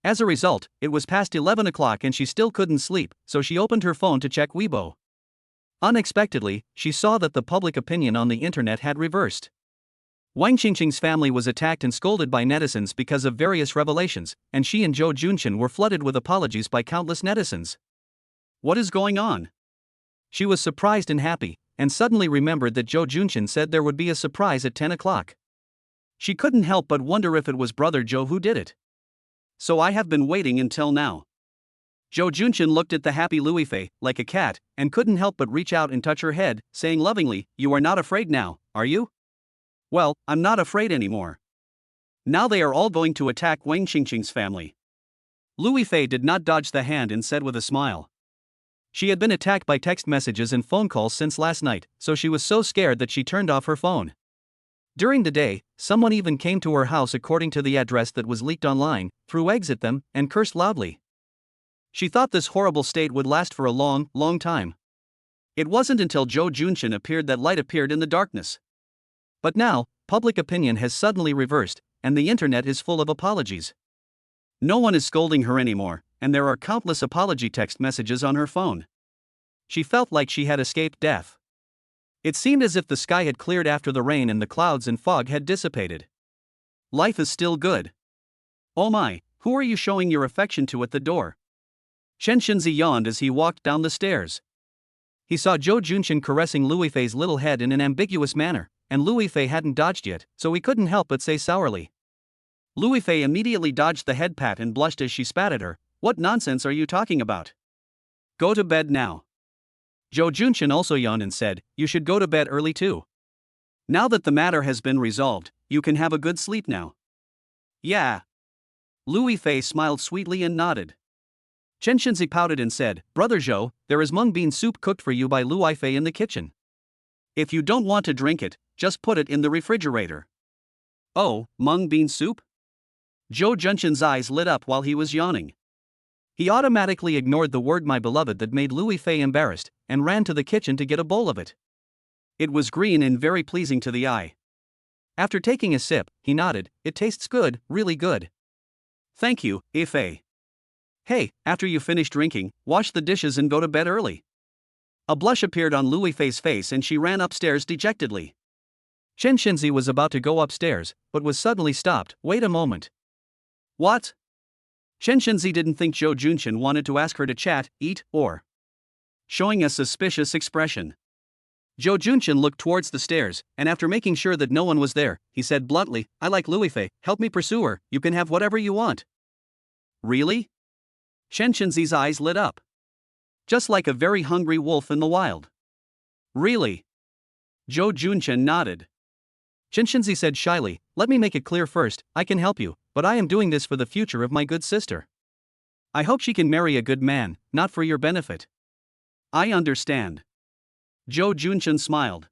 As a result, it was past 11 o'clock and she still couldn't sleep, so she opened her phone to check Weibo. Unexpectedly, she saw that the public opinion on the internet had reversed. Wang Qingqing's family was attacked and scolded by netizens because of various revelations, and she and Zhou Junchin were flooded with apologies by countless netizens. What is going on? She was surprised and happy, and suddenly remembered that Zhou Junchin said there would be a surprise at 10 o'clock. She couldn't help but wonder if it was brother Zhou who did it. So I have been waiting until now. Zhou Junchin looked at the happy Lu Yifei, like a cat, and couldn't help but reach out and touch her head, saying lovingly, "You are not afraid now, are you?" Well, I'm not afraid anymore. Now they are all going to attack Wang Qingqing's family. Lu Yifei did not dodge the hand and said with a smile. She had been attacked by text messages and phone calls since last night, so she was so scared that she turned off her phone. During the day, someone even came to her house according to the address that was leaked online, threw eggs at them, and cursed loudly. She thought this horrible state would last for a long, long time. It wasn't until Jo Junshin appeared that light appeared in the darkness. But now, public opinion has suddenly reversed, and the internet is full of apologies. No one is scolding her anymore, and there are countless apology text messages on her phone. She felt like she had escaped death. It seemed as if the sky had cleared after the rain and the clouds and fog had dissipated. Life is still good. Oh my, who are you showing your affection to at the door? Chen Shinzi yawned as he walked down the stairs. He saw Jo Junshin caressing Louis Fei's little head in an ambiguous manner, and Louis Fei hadn't dodged yet, so he couldn't help but say sourly. Louis Fei immediately dodged the head pat and blushed as she spat at her. What nonsense are you talking about? Go to bed now. Jo Junshin also yawned and said, you should go to bed early too. Now that the matter has been resolved, you can have a good sleep now. Yeah. Louis Fei smiled sweetly and nodded. Chen Shinzi pouted and said, Brother Zhou, there is mung bean soup cooked for you by Louis Fei in the kitchen. If you don't want to drink it, just put it in the refrigerator. Oh, mung bean soup? Jo Junshin's eyes lit up while he was yawning. He automatically ignored the word my beloved that made Louis Fei embarrassed, and ran to the kitchen to get a bowl of it. It was green and very pleasing to the eye. After taking a sip, he nodded, it tastes good, really good. Thank you, Ifei. Hey, after you finish drinking, wash the dishes and go to bed early. A blush appeared on Louis Fei's face and she ran upstairs dejectedly. Chen Shinzi was about to go upstairs, but was suddenly stopped. Wait a moment. What? Chen Shinzi didn't think Jo Junshin wanted to ask her to chat, eat, or showing a suspicious expression. Jo Junshin looked towards the stairs, and after making sure that no one was there, he said bluntly, I like Louis Fei, help me pursue her, you can have whatever you want. Really? Chen Shinzi's eyes lit up. Just like a very hungry wolf in the wild. Really? Jo Junshin nodded. Chen Shinzi said shyly, let me make it clear first, I can help you, but I am doing this for the future of my good sister. I hope she can marry a good man, not for your benefit. I understand. Jo Junshin smiled.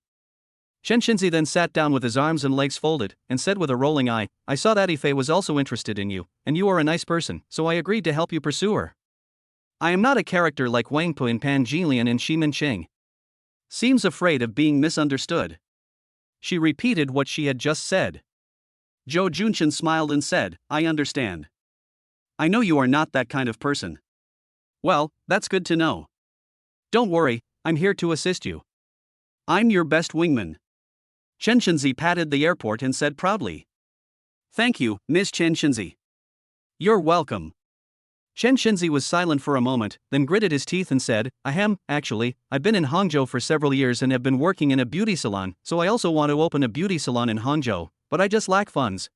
Chen Shinzi then sat down with his arms and legs folded, and said with a rolling eye, I saw that Ifei was also interested in you, and you are a nice person, so I agreed to help you pursue her. I am not a character like Wang Pu in Pan Jilian and Shimin Ching. Seems afraid of being misunderstood. She repeated what she had just said. Jo Junshin smiled and said, I understand. I know you are not that kind of person. Well, that's good to know. Don't worry, I'm here to assist you. I'm your best wingman. Chen Shinzi patted the airport and said proudly. Thank you, Miss Chen Shinzi. You're welcome. Chen Shinzi was silent for a moment, then gritted his teeth and said, Actually, I've been in Hangzhou for several years and have been working in a beauty salon, so I also want to open a beauty salon in Hangzhou, but I just lack funds.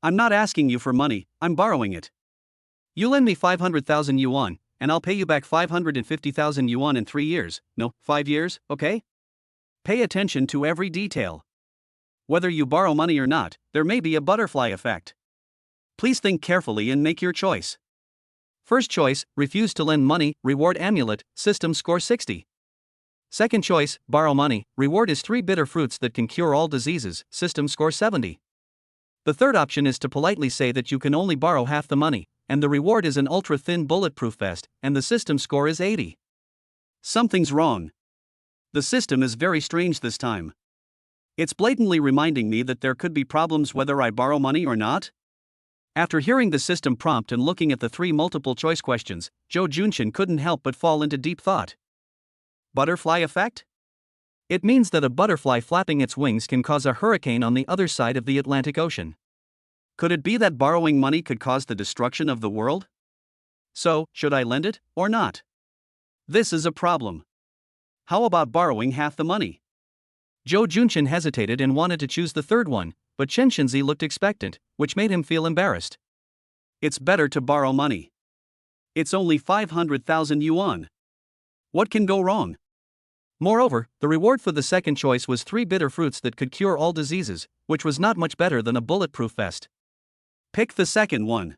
I'm not asking you for money, I'm borrowing it. You lend me 500,000 yuan, and I'll pay you back 550,000 yuan in 3 years, no, 5 years, okay? Pay attention to every detail. Whether you borrow money or not, there may be a butterfly effect. Please think carefully and make your choice. First choice, refuse to lend money, reward amulet, system score 60. Second choice, borrow money, reward is 3 bitter fruits that can cure all diseases, system score 70. The third option is to politely say that you can only borrow half the money, and the reward is an ultra-thin bulletproof vest, and the system score is 80. Something's wrong. The system is very strange this time. It's blatantly reminding me that there could be problems whether I borrow money or not. After hearing the system prompt and looking at the 3 multiple-choice questions, Jo Junshin couldn't help but fall into deep thought. Butterfly effect? It means that a butterfly flapping its wings can cause a hurricane on the other side of the Atlantic Ocean. Could it be that borrowing money could cause the destruction of the world? So, should I lend it, or not? This is a problem. How about borrowing half the money? Jo Junshin hesitated and wanted to choose the third one, but Chen Shinzi looked expectant, which made him feel embarrassed. It's better to borrow money. It's only 500,000 yuan. What can go wrong? Moreover, the reward for the second choice was 3 bitter fruits that could cure all diseases, which was not much better than a bulletproof vest. Pick the second one.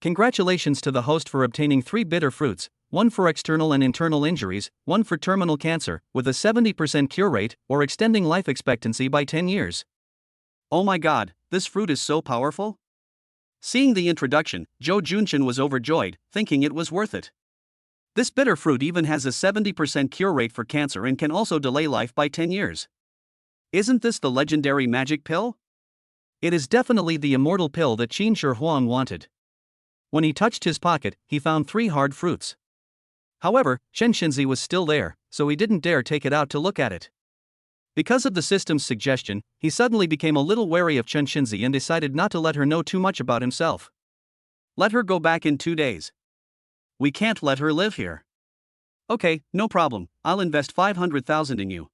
Congratulations to the host for obtaining 3 bitter fruits, 1 for external and internal injuries, 1 for terminal cancer, with a 70% cure rate, or extending life expectancy by 10 years. Oh my god, this fruit is so powerful? Seeing the introduction, Zhou Junshin was overjoyed, thinking it was worth it. This bitter fruit even has a 70% cure rate for cancer and can also delay life by 10 years. Isn't this the legendary magic pill? It is definitely the immortal pill that Qin Shi Huang wanted. When he touched his pocket, he found 3 hard fruits. However, Chen Xinzi was still there, so he didn't dare take it out to look at it. Because of the system's suggestion, he suddenly became a little wary of Chen Xinzi and decided not to let her know too much about himself. Let her go back in 2 days. We can't let her live here. Okay, no problem, I'll invest 500,000 in you.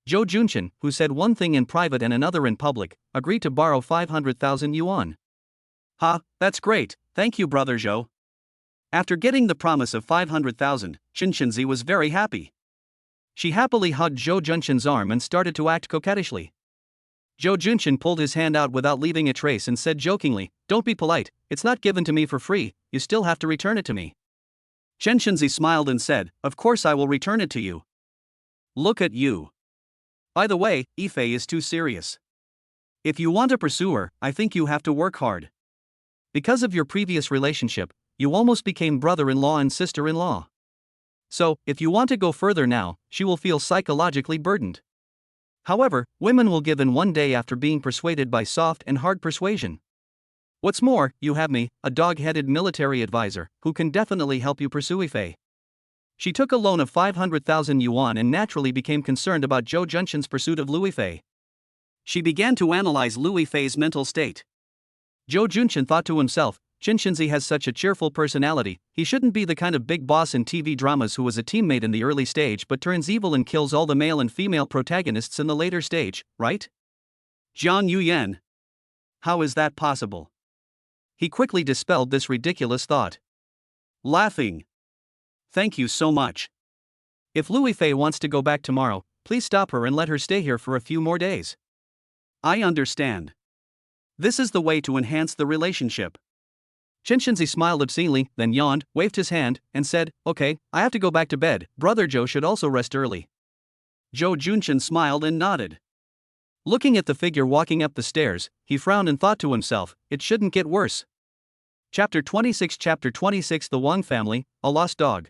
Zhou Junshin, who said one thing in private and another in public, agreed to borrow 500,000 yuan. Ha, that's great, thank you brother Zhou. After getting the promise of 500,000, Chen Xinzi was very happy. She happily hugged Zhou Junshin's arm and started to act coquettishly. Zhou Junshin pulled his hand out without leaving a trace and said jokingly, "Don't be polite, it's not given to me for free, you still have to return it to me." Chen Xinzi smiled and said, "Of course I will return it to you." Look at you. By the way, If is too serious. If you want to pursue her, I think you have to work hard. Because of your previous relationship, you almost became brother-in-law and sister-in-law. So, if you want to go further now, she will feel psychologically burdened. However, women will give in one day after being persuaded by soft and hard persuasion. What's more, you have me, a dog-headed military advisor, who can definitely help you pursue If. She took a loan of 500,000 yuan and naturally became concerned about Zhou Junshin's pursuit of Liu Yifei. She began to analyze Liu Yifei's mental state. Zhou Junshin thought to himself, Chen Xinzi has such a cheerful personality, he shouldn't be the kind of big boss in TV dramas who was a teammate in the early stage but turns evil and kills all the male and female protagonists in the later stage, right? Jiang Yuyan. How is that possible? He quickly dispelled this ridiculous thought. Laughing. Thank you so much. If Liu Yifei wants to go back tomorrow, please stop her and let her stay here for a few more days. I understand. This is the way to enhance the relationship. Chen Xinzi smiled obscenely, then yawned, waved his hand, and said, "Okay, I have to go back to bed, brother Zhou should also rest early." Zhou Junshin smiled and nodded. Looking at the figure walking up the stairs, he frowned and thought to himself, it shouldn't get worse. Chapter 26 The Wang Family, A Lost Dog.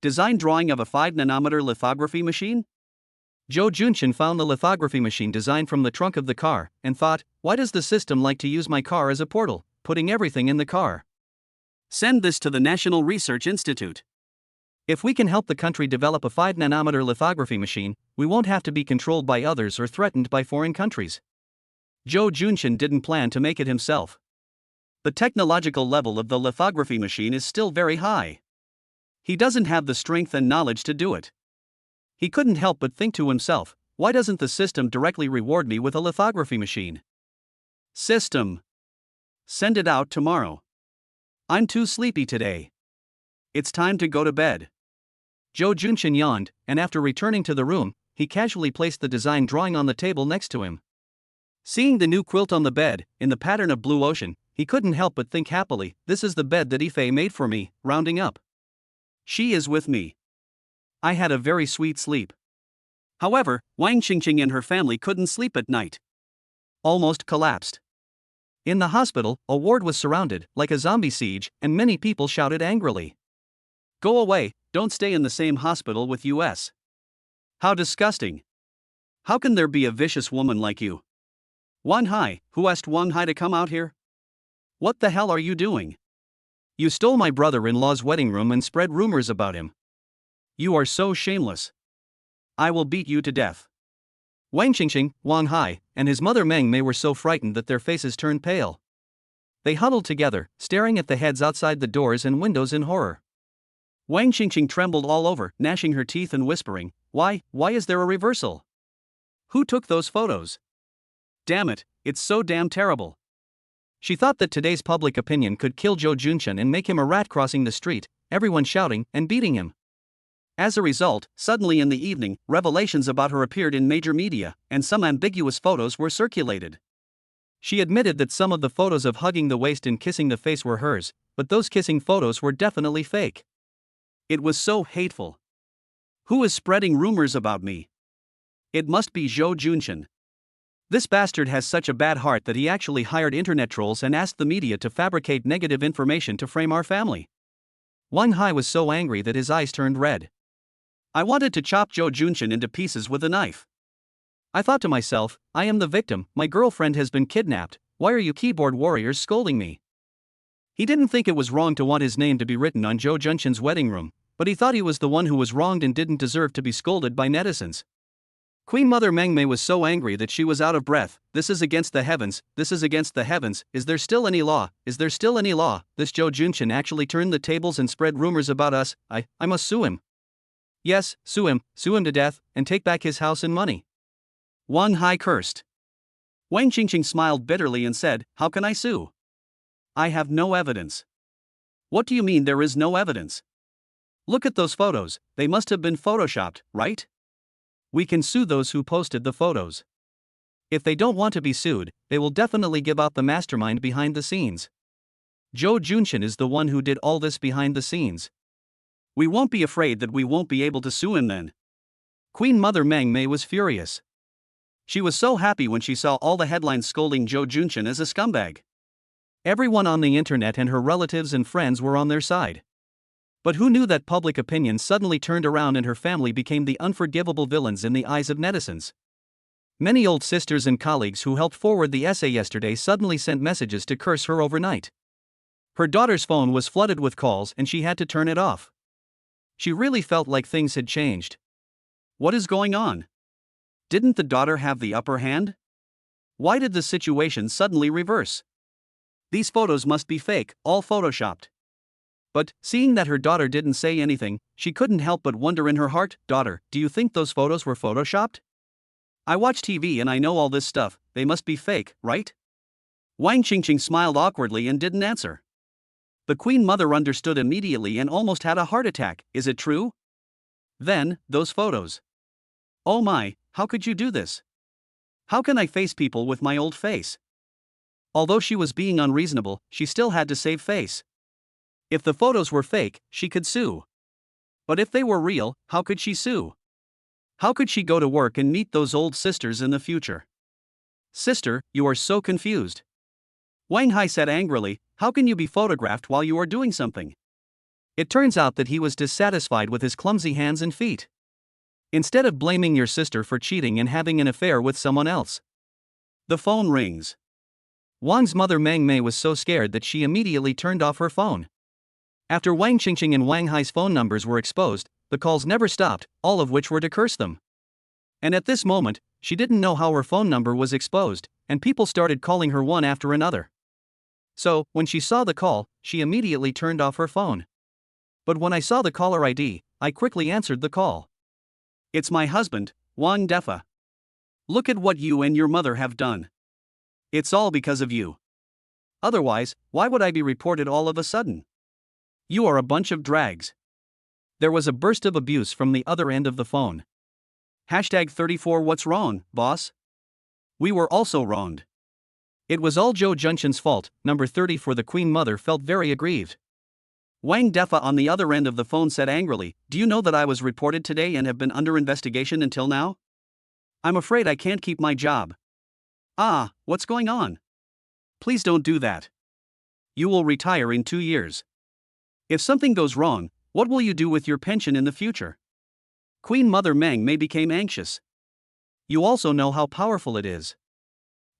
Design drawing of a 5nm lithography machine? Zhou Junshin found the lithography machine designed from the trunk of the car, and thought, why does the system like to use my car as a portal, putting everything in the car? Send this to the National Research Institute. If we can help the country develop a 5nm lithography machine, we won't have to be controlled by others or threatened by foreign countries. Zhou Junshin didn't plan to make it himself. The technological level of the lithography machine is still very high. He doesn't have the strength and knowledge to do it. He couldn't help but think to himself, why doesn't the system directly reward me with a lithography machine? System. Send it out tomorrow. I'm too sleepy today. It's time to go to bed. Zhou Junshin yawned, and after returning to the room, he casually placed the design drawing on the table next to him. Seeing the new quilt on the bed, in the pattern of blue ocean, he couldn't help but think happily, this is the bed that If made for me, rounding up. She is with me. I had a very sweet sleep. However, Wang Qingqing and her family couldn't sleep at night. Almost collapsed. In the hospital, a ward was surrounded, like a zombie siege, and many people shouted angrily. Go away, don't stay in the same hospital with us. How disgusting. How can there be a vicious woman like you? Wang Hai, who asked Wang Hai to come out here? What the hell are you doing? You stole my brother-in-law's wedding room and spread rumors about him. You are so shameless. I will beat you to death. Wang Qingqing, Wang Hai, and his mother Meng Mei were so frightened that their faces turned pale. They huddled together, staring at the heads outside the doors and windows in horror. Wang Qingqing trembled all over, gnashing her teeth and whispering, why is there a reversal? Who took those photos? Damn it, it's so damn terrible. She thought that today's public opinion could kill Zhou Junshin and make him a rat crossing the street, everyone shouting and beating him. As a result, suddenly in the evening, revelations about her appeared in major media, and some ambiguous photos were circulated. She admitted that some of the photos of hugging the waist and kissing the face were hers, but those kissing photos were definitely fake. It was so hateful. Who is spreading rumors about me? It must be Zhou Junshin. This bastard has such a bad heart that he actually hired internet trolls and asked the media to fabricate negative information to frame our family. Wang Hai was so angry that his eyes turned red. I wanted to chop Zhou Junshin into pieces with a knife. I thought to myself, I am the victim, my girlfriend has been kidnapped, why are you keyboard warriors scolding me? He didn't think it was wrong to want his name to be written on Zhou Junshin's wedding room, but he thought he was the one who was wronged and didn't deserve to be scolded by netizens. Queen Mother Mengmei was so angry that she was out of breath. This is against the heavens, this is against the heavens, is there still any law, is there still any law? This Zhou Junshin actually turned the tables and spread rumors about us. I must sue him. Yes, sue him to death, and take back his house and money. Wang Hai cursed. Wang Qingqing smiled bitterly and said, how can I sue? I have no evidence. What do you mean there is no evidence? Look at those photos, they must have been photoshopped, right? We can sue those who posted the photos. If they don't want to be sued, they will definitely give out the mastermind behind the scenes. Zhou Junshin is the one who did all this behind the scenes. We won't be afraid that we won't be able to sue him then. Queen Mother Mengmei was furious. She was so happy when she saw all the headlines scolding Zhou Junshin as a scumbag. Everyone on the internet and her relatives and friends were on their side. But who knew that public opinion suddenly turned around and her family became the unforgivable villains in the eyes of netizens? Many old sisters and colleagues who helped forward the essay yesterday suddenly sent messages to curse her overnight. Her daughter's phone was flooded with calls and she had to turn it off. She really felt like things had changed. What is going on? Didn't the daughter have the upper hand? Why did the situation suddenly reverse? These photos must be fake, all photoshopped. But, seeing that her daughter didn't say anything, she couldn't help but wonder in her heart, daughter, do you think those photos were photoshopped? I watch TV and I know all this stuff, they must be fake, right? Wang Qingqing smiled awkwardly and didn't answer. The Queen Mother understood immediately and almost had a heart attack. Is it true? Then, those photos. Oh my, how could you do this? How can I face people with my old face? Although she was being unreasonable, she still had to save face. If the photos were fake, she could sue. But if they were real, how could she sue? How could she go to work and meet those old sisters in the future? Sister, you are so confused. Wang Hai said angrily, how can you be photographed while you are doing something? It turns out that he was dissatisfied with his clumsy hands and feet. Instead of blaming your sister for cheating and having an affair with someone else. The phone rings. Wang's mother Mengmei was so scared that she immediately turned off her phone. After Wang Qingqing and Wang Hai's phone numbers were exposed, the calls never stopped, all of which were to curse them. And at this moment, she didn't know how her phone number was exposed, and people started calling her one after another. So, when she saw the call, she immediately turned off her phone. But when I saw the caller ID, I quickly answered the call. It's my husband, Wang Defa. Look at what you and your mother have done. It's all because of you. Otherwise, why would I be reported all of a sudden? You are a bunch of drags. There was a burst of abuse from the other end of the phone. #34 What's wrong, boss? We were also wronged. It was all Zhou Junshin's fault. Number 30 for the Queen Mother felt very aggrieved. Wang Defa on the other end of the phone said angrily, do you know that I was reported today and have been under investigation until now? I'm afraid I can't keep my job. Ah, what's going on? Please don't do that. You will retire in 2 years. If something goes wrong, what will you do with your pension in the future? Queen Mother Mengmei became anxious. You also know how powerful it is.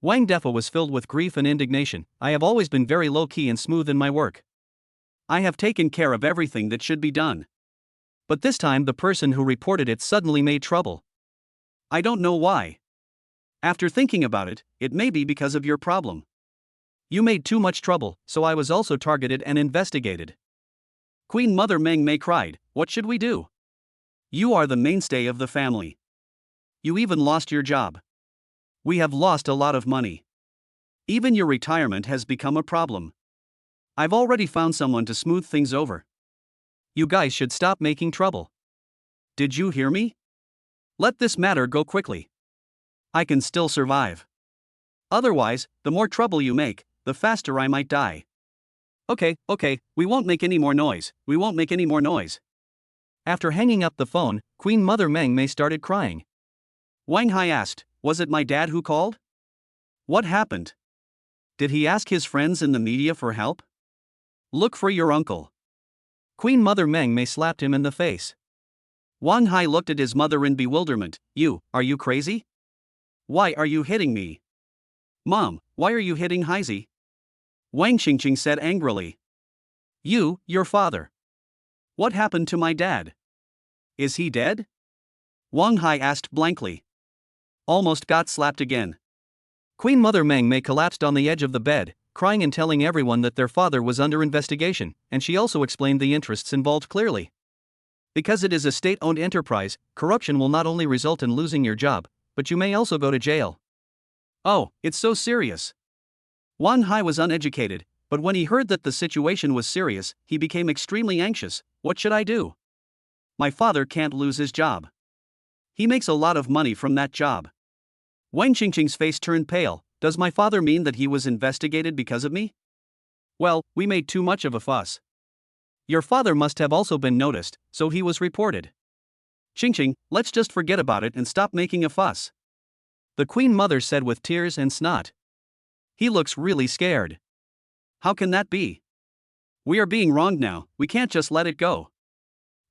Wang Defa was filled with grief and indignation. I have always been very low-key and smooth in my work. I have taken care of everything that should be done. But this time the person who reported it suddenly made trouble. I don't know why. After thinking about it, it may be because of your problem. You made too much trouble, so I was also targeted and investigated. Queen Mother Mengmei cried, what should we do? You are the mainstay of the family. You even lost your job. We have lost a lot of money. Even your retirement has become a problem. I've already found someone to smooth things over. You guys should stop making trouble. Did you hear me? Let this matter go quickly. I can still survive. Otherwise, the more trouble you make, the faster I might die. Okay, we won't make any more noise, After hanging up the phone, Queen Mother Mengmei started crying. Wang Hai asked, was it my dad who called? What happened? Did he ask his friends in the media for help? Look for your uncle. Queen Mother Meng Mei slapped him in the face. Wang Hai looked at his mother in bewilderment. Are you crazy? Why are you hitting me? Mom, why are you hitting Haizi? Wang Qingqing said angrily. Your father. What happened to my dad? Is he dead? Wang Hai asked blankly. Almost got slapped again. Queen Mother Meng Mei collapsed on the edge of the bed, crying and telling everyone that their father was under investigation, and she also explained the interests involved clearly. Because it is a state-owned enterprise, corruption will not only result in losing your job, but you may also go to jail. Oh, it's so serious. Wang Hai was uneducated, but when he heard that the situation was serious, he became extremely anxious. What should I do? My father can't lose his job. He makes a lot of money from that job. Wang Qingqing's face turned pale. Does my father mean that he was investigated because of me? Well, we made too much of a fuss. Your father must have also been noticed, so he was reported. Qingqing, let's just forget about it and stop making a fuss. The Queen Mother said with tears and snot. He looks really scared. How can that be? We are being wronged now, we can't just let it go.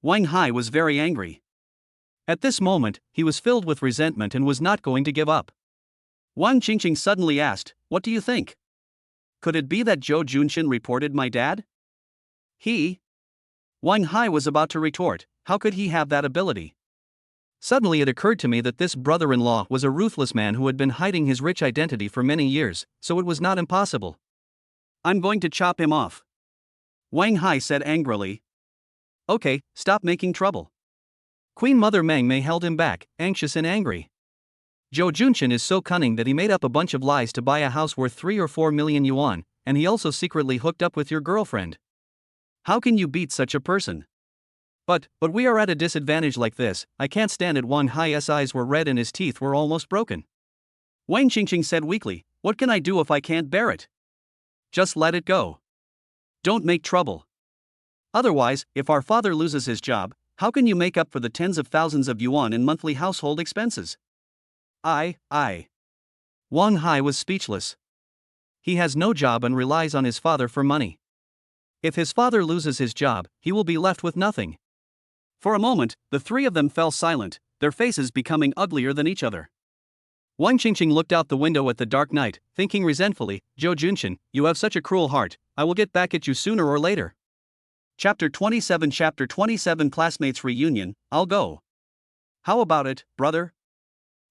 Wang Hai was very angry. At this moment, he was filled with resentment and was not going to give up. Wang Qingqing suddenly asked, what do you think? Could it be that Zhou Junqian reported my dad? Wang Hai was about to retort, how could he have that ability? Suddenly it occurred to me that this brother-in-law was a ruthless man who had been hiding his rich identity for many years, so it was not impossible. I'm going to chop him off. Wang Hai said angrily. Okay, stop making trouble. Queen Mother Meng Mei held him back, anxious and angry. Zhou Junqian is so cunning that he made up a bunch of lies to buy a house worth 3 or 4 million yuan, and he also secretly hooked up with your girlfriend. How can you beat such a person? But we are at a disadvantage like this, I can't stand it. Wang Hai's eyes were red and his teeth were almost broken. Wang Qingqing said weakly, what can I do if I can't bear it? Just let it go. Don't make trouble. Otherwise, if our father loses his job, how can you make up for the tens of thousands of yuan in monthly household expenses? Wang Hai was speechless. He has no job and relies on his father for money. If his father loses his job, he will be left with nothing. For a moment, the three of them fell silent, their faces becoming uglier than each other. Wang Qingqing looked out the window at the dark night, thinking resentfully, Zhou Junqian, you have such a cruel heart, I will get back at you sooner or later. Chapter 27 Classmates Reunion, I'll go. How about it, brother?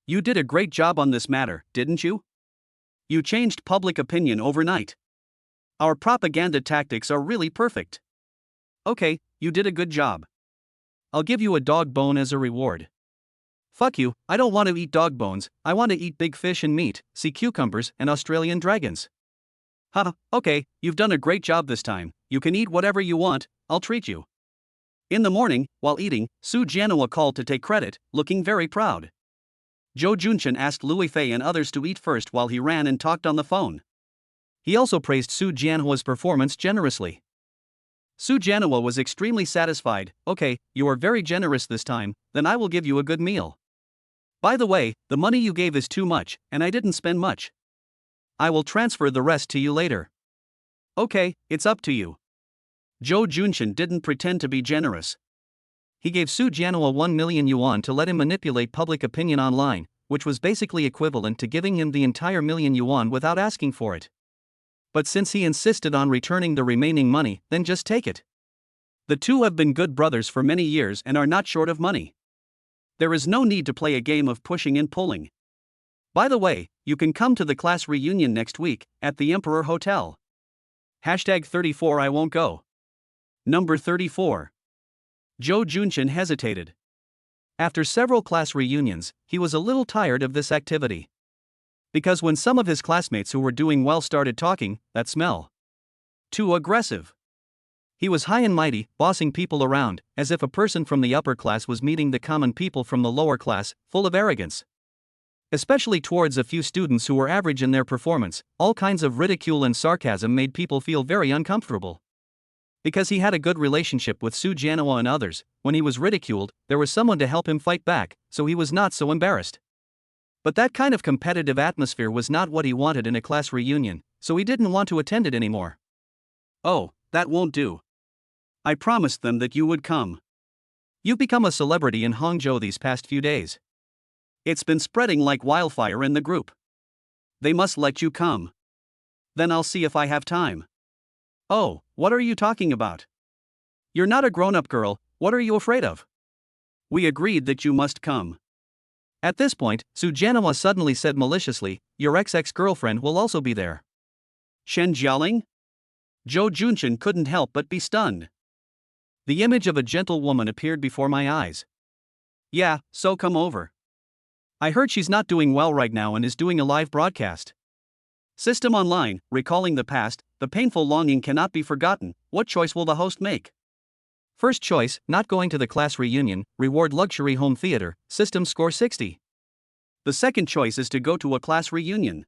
You did a great job on this matter, didn't you? You changed public opinion overnight. Our propaganda tactics are really perfect. Okay, you did a good job. I'll give you a dog bone as a reward. Fuck you, I don't want to eat dog bones, I want to eat big fish and meat, sea cucumbers and Australian dragons. Okay, you've done a great job this time, you can eat whatever you want, I'll treat you. In the morning, while eating, Su Jianhua called to take credit, looking very proud. Zhou Junqian asked Lui Fei and others to eat first while he ran and talked on the phone. He also praised Su Jianhua's performance generously. Su Jianhua was extremely satisfied. Okay, you are very generous this time, then I will give you a good meal. By the way, the money you gave is too much, and I didn't spend much. I will transfer the rest to you later. Okay, it's up to you. Zhou Junqian didn't pretend to be generous. He gave Su Jianhua 1 million yuan to let him manipulate public opinion online, which was basically equivalent to giving him the entire million yuan without asking for it. But since he insisted on returning the remaining money, then just take it. The two have been good brothers for many years and are not short of money. There is no need to play a game of pushing and pulling. By the way, you can come to the class reunion next week, at the Emperor Hotel. #34 I won't go. Number 34. Zhou Junqian hesitated. After several class reunions, he was a little tired of this activity. Because when some of his classmates who were doing well started talking, that smell. Too aggressive. He was high and mighty, bossing people around, as if a person from the upper class was meeting the common people from the lower class, full of arrogance. Especially towards a few students who were average in their performance, all kinds of ridicule and sarcasm made people feel very uncomfortable. Because he had a good relationship with Su Jianhua and others, when he was ridiculed, there was someone to help him fight back, so he was not so embarrassed. But that kind of competitive atmosphere was not what he wanted in a class reunion, so he didn't want to attend it anymore. Oh, that won't do. I promised them that you would come. You've become a celebrity in Hangzhou these past few days. It's been spreading like wildfire in the group. They must let you come. Then I'll see if I have time. Oh, what are you talking about? You're not a grown-up girl, what are you afraid of? We agreed that you must come. At this point, Su Jianhua suddenly said maliciously, your ex-girlfriend will also be there. Shen Jialing? Zhou Junchen couldn't help but be stunned. The image of a gentle woman appeared before my eyes. Yeah, so come over. I heard she's not doing well right now and is doing a live broadcast. System online, recalling the past, the painful longing cannot be forgotten, what choice will the host make? First choice, not going to the class reunion, reward luxury home theater, system score 60. The second choice is to go to a class reunion.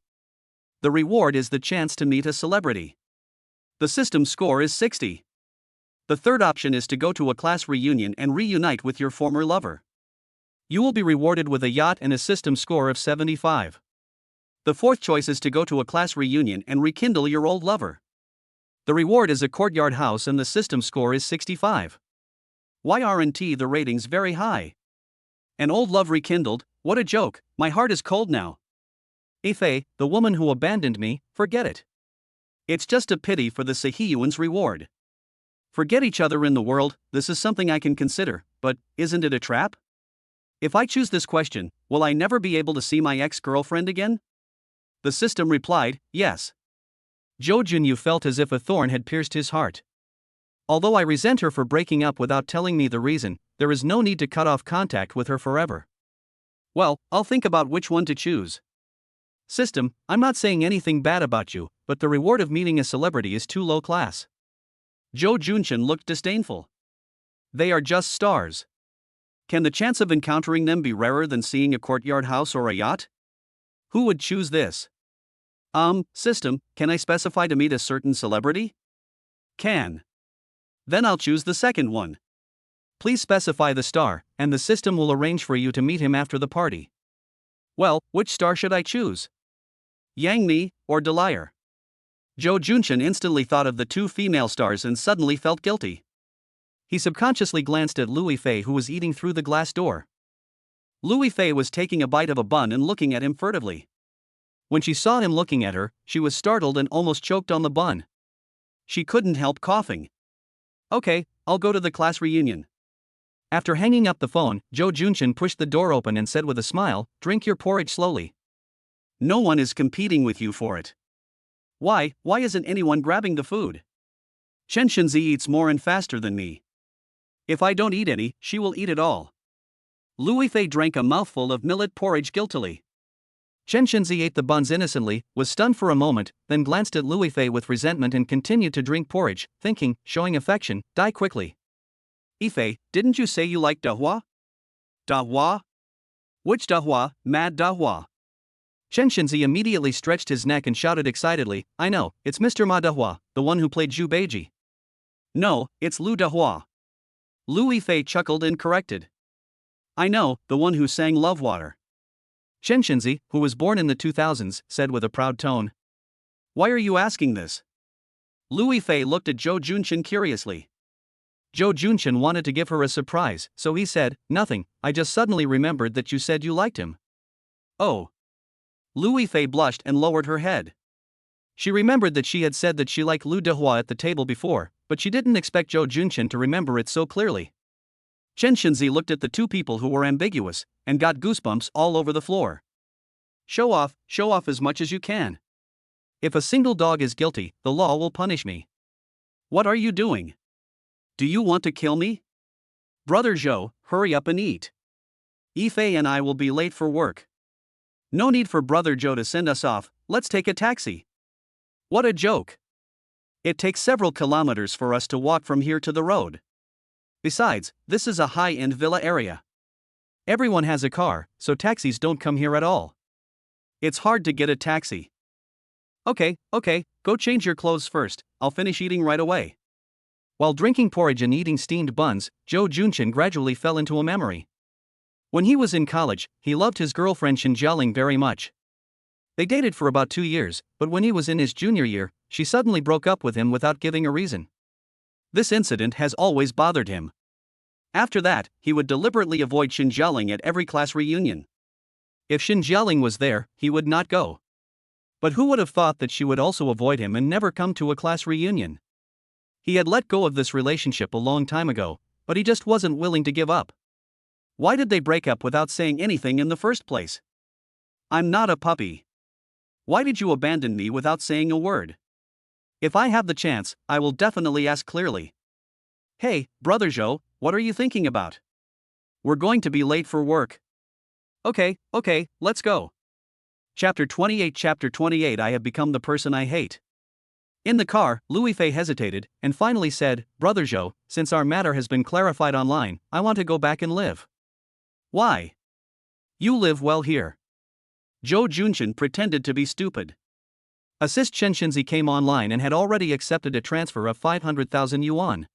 The reward is the chance to meet a celebrity. The system score is 60. The third option is to go to a class reunion and reunite with your former lover. You will be rewarded with a yacht and a system score of 75. The fourth choice is to go to a class reunion and rekindle your old lover. The reward is a courtyard house and the system score is 65. Why aren't the ratings very high? An old love rekindled, what a joke, my heart is cold now. If the woman who abandoned me, forget it. It's just a pity for the Sehiyuan's reward. Forget each other in the world, this is something I can consider, but isn't it a trap? If I choose this question, will I never be able to see my ex-girlfriend again? The system replied, yes. Zhou Junyu felt as if a thorn had pierced his heart. Although I resent her for breaking up without telling me the reason, there is no need to cut off contact with her forever. Well, I'll think about which one to choose. System, I'm not saying anything bad about you, but the reward of meeting a celebrity is too low class. Zhou Junchen looked disdainful. They are just stars. Can the chance of encountering them be rarer than seeing a courtyard house or a yacht? Who would choose this? System, can I specify to meet a certain celebrity? Can. Then I'll choose the second one. Please specify the star, and the system will arrange for you to meet him after the party. Well, which star should I choose? Yang Mi, or Delia? Zhou Junchen instantly thought of the two female stars and suddenly felt guilty. He subconsciously glanced at Louis Fei, who was eating through the glass door. Louis Fei was taking a bite of a bun and looking at him furtively. When she saw him looking at her, she was startled and almost choked on the bun. She couldn't help coughing. Okay, I'll go to the class reunion. After hanging up the phone, Zhou Junchen pushed the door open and said with a smile, drink your porridge slowly. No one is competing with you for it. Why isn't anyone grabbing the food? Chen Shenzi eats more and faster than me. If I don't eat any, she will eat it all. Louis Fei drank a mouthful of millet porridge guiltily. Chen Shenzi ate the buns innocently, was stunned for a moment, then glanced at Louis Fei with resentment and continued to drink porridge, thinking, showing affection, die quickly. Ife, didn't you say you liked Dahua? Dahua? Which Dahua, mad Dahua? Chen Shenzi immediately stretched his neck and shouted excitedly, I know, it's Mr. Ma Dahua, the one who played Zhu Beiji. No, it's Lu Dahua. Louis Fei chuckled and corrected. I know, the one who sang Love Water. Chen Shenzi, who was born in the 2000s, said with a proud tone. Why are you asking this? Louis Fei looked at Zhou Junchen curiously. Zhou Junchen wanted to give her a surprise, so he said, nothing, I just suddenly remembered that you said you liked him. Oh. Louis Fei blushed and lowered her head. She remembered that she had said that she liked Lu Dehua at the table before, but she didn't expect Zhou Junchen to remember it so clearly. Chen Shenzi looked at the two people who were ambiguous, and got goosebumps all over the floor. Show off as much as you can. If a single dog is guilty, the law will punish me. What are you doing? Do you want to kill me? Brother Zhou, hurry up and eat. Ife and I will be late for work. No need for Brother Zhou to send us off, let's take a taxi. What a joke. It takes several kilometers for us to walk from here to the road. Besides, this is a high-end villa area. Everyone has a car, so taxis don't come here at all. It's hard to get a taxi. Okay, go change your clothes first, I'll finish eating right away. While drinking porridge and eating steamed buns, Zhou Junchen gradually fell into a memory. When he was in college, he loved his girlfriend Shin Jialing very much. They dated for about 2 years, but when he was in his junior year, she suddenly broke up with him without giving a reason. This incident has always bothered him. After that, he would deliberately avoid Shin Jialing at every class reunion. If Shin Jialing was there, he would not go. But who would have thought that she would also avoid him and never come to a class reunion? He had let go of this relationship a long time ago, but he just wasn't willing to give up. Why did they break up without saying anything in the first place? I'm not a puppy. Why did you abandon me without saying a word? If I have the chance, I will definitely ask clearly. Hey, brother Zhou, what are you thinking about? We're going to be late for work. Okay, let's go. Chapter 28 I have become the person I hate. In the car, Louis Fei hesitated, and finally said, Brother Zhou, since our matter has been clarified online, I want to go back and live. Why? You live well here. Zhou Junshin pretended to be stupid. Assist Shenshinzi came online and had already accepted a transfer of 500,000 yuan.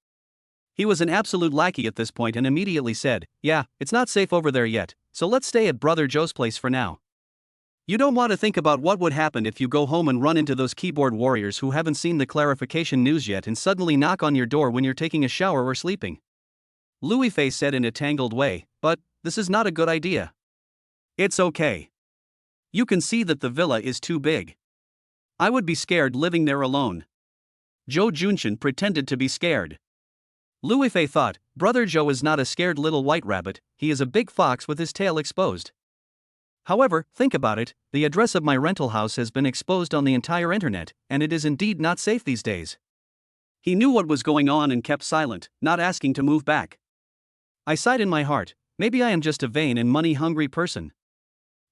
He was an absolute lackey at this point and immediately said, yeah, it's not safe over there yet, so let's stay at Brother Zhou's place for now. You don't want to think about what would happen if you go home and run into those keyboard warriors who haven't seen the clarification news yet and suddenly knock on your door when you're taking a shower or sleeping. Louis Fei said in a tangled way, but this is not a good idea. It's okay. You can see that the villa is too big. I would be scared living there alone. Zhou Junshin pretended to be scared. Louis Fei thought, Brother Zhou is not a scared little white rabbit, he is a big fox with his tail exposed. However, think about it, the address of my rental house has been exposed on the entire internet, and it is indeed not safe these days. He knew what was going on and kept silent, not asking to move back. I sighed in my heart, maybe I am just a vain and money-hungry person.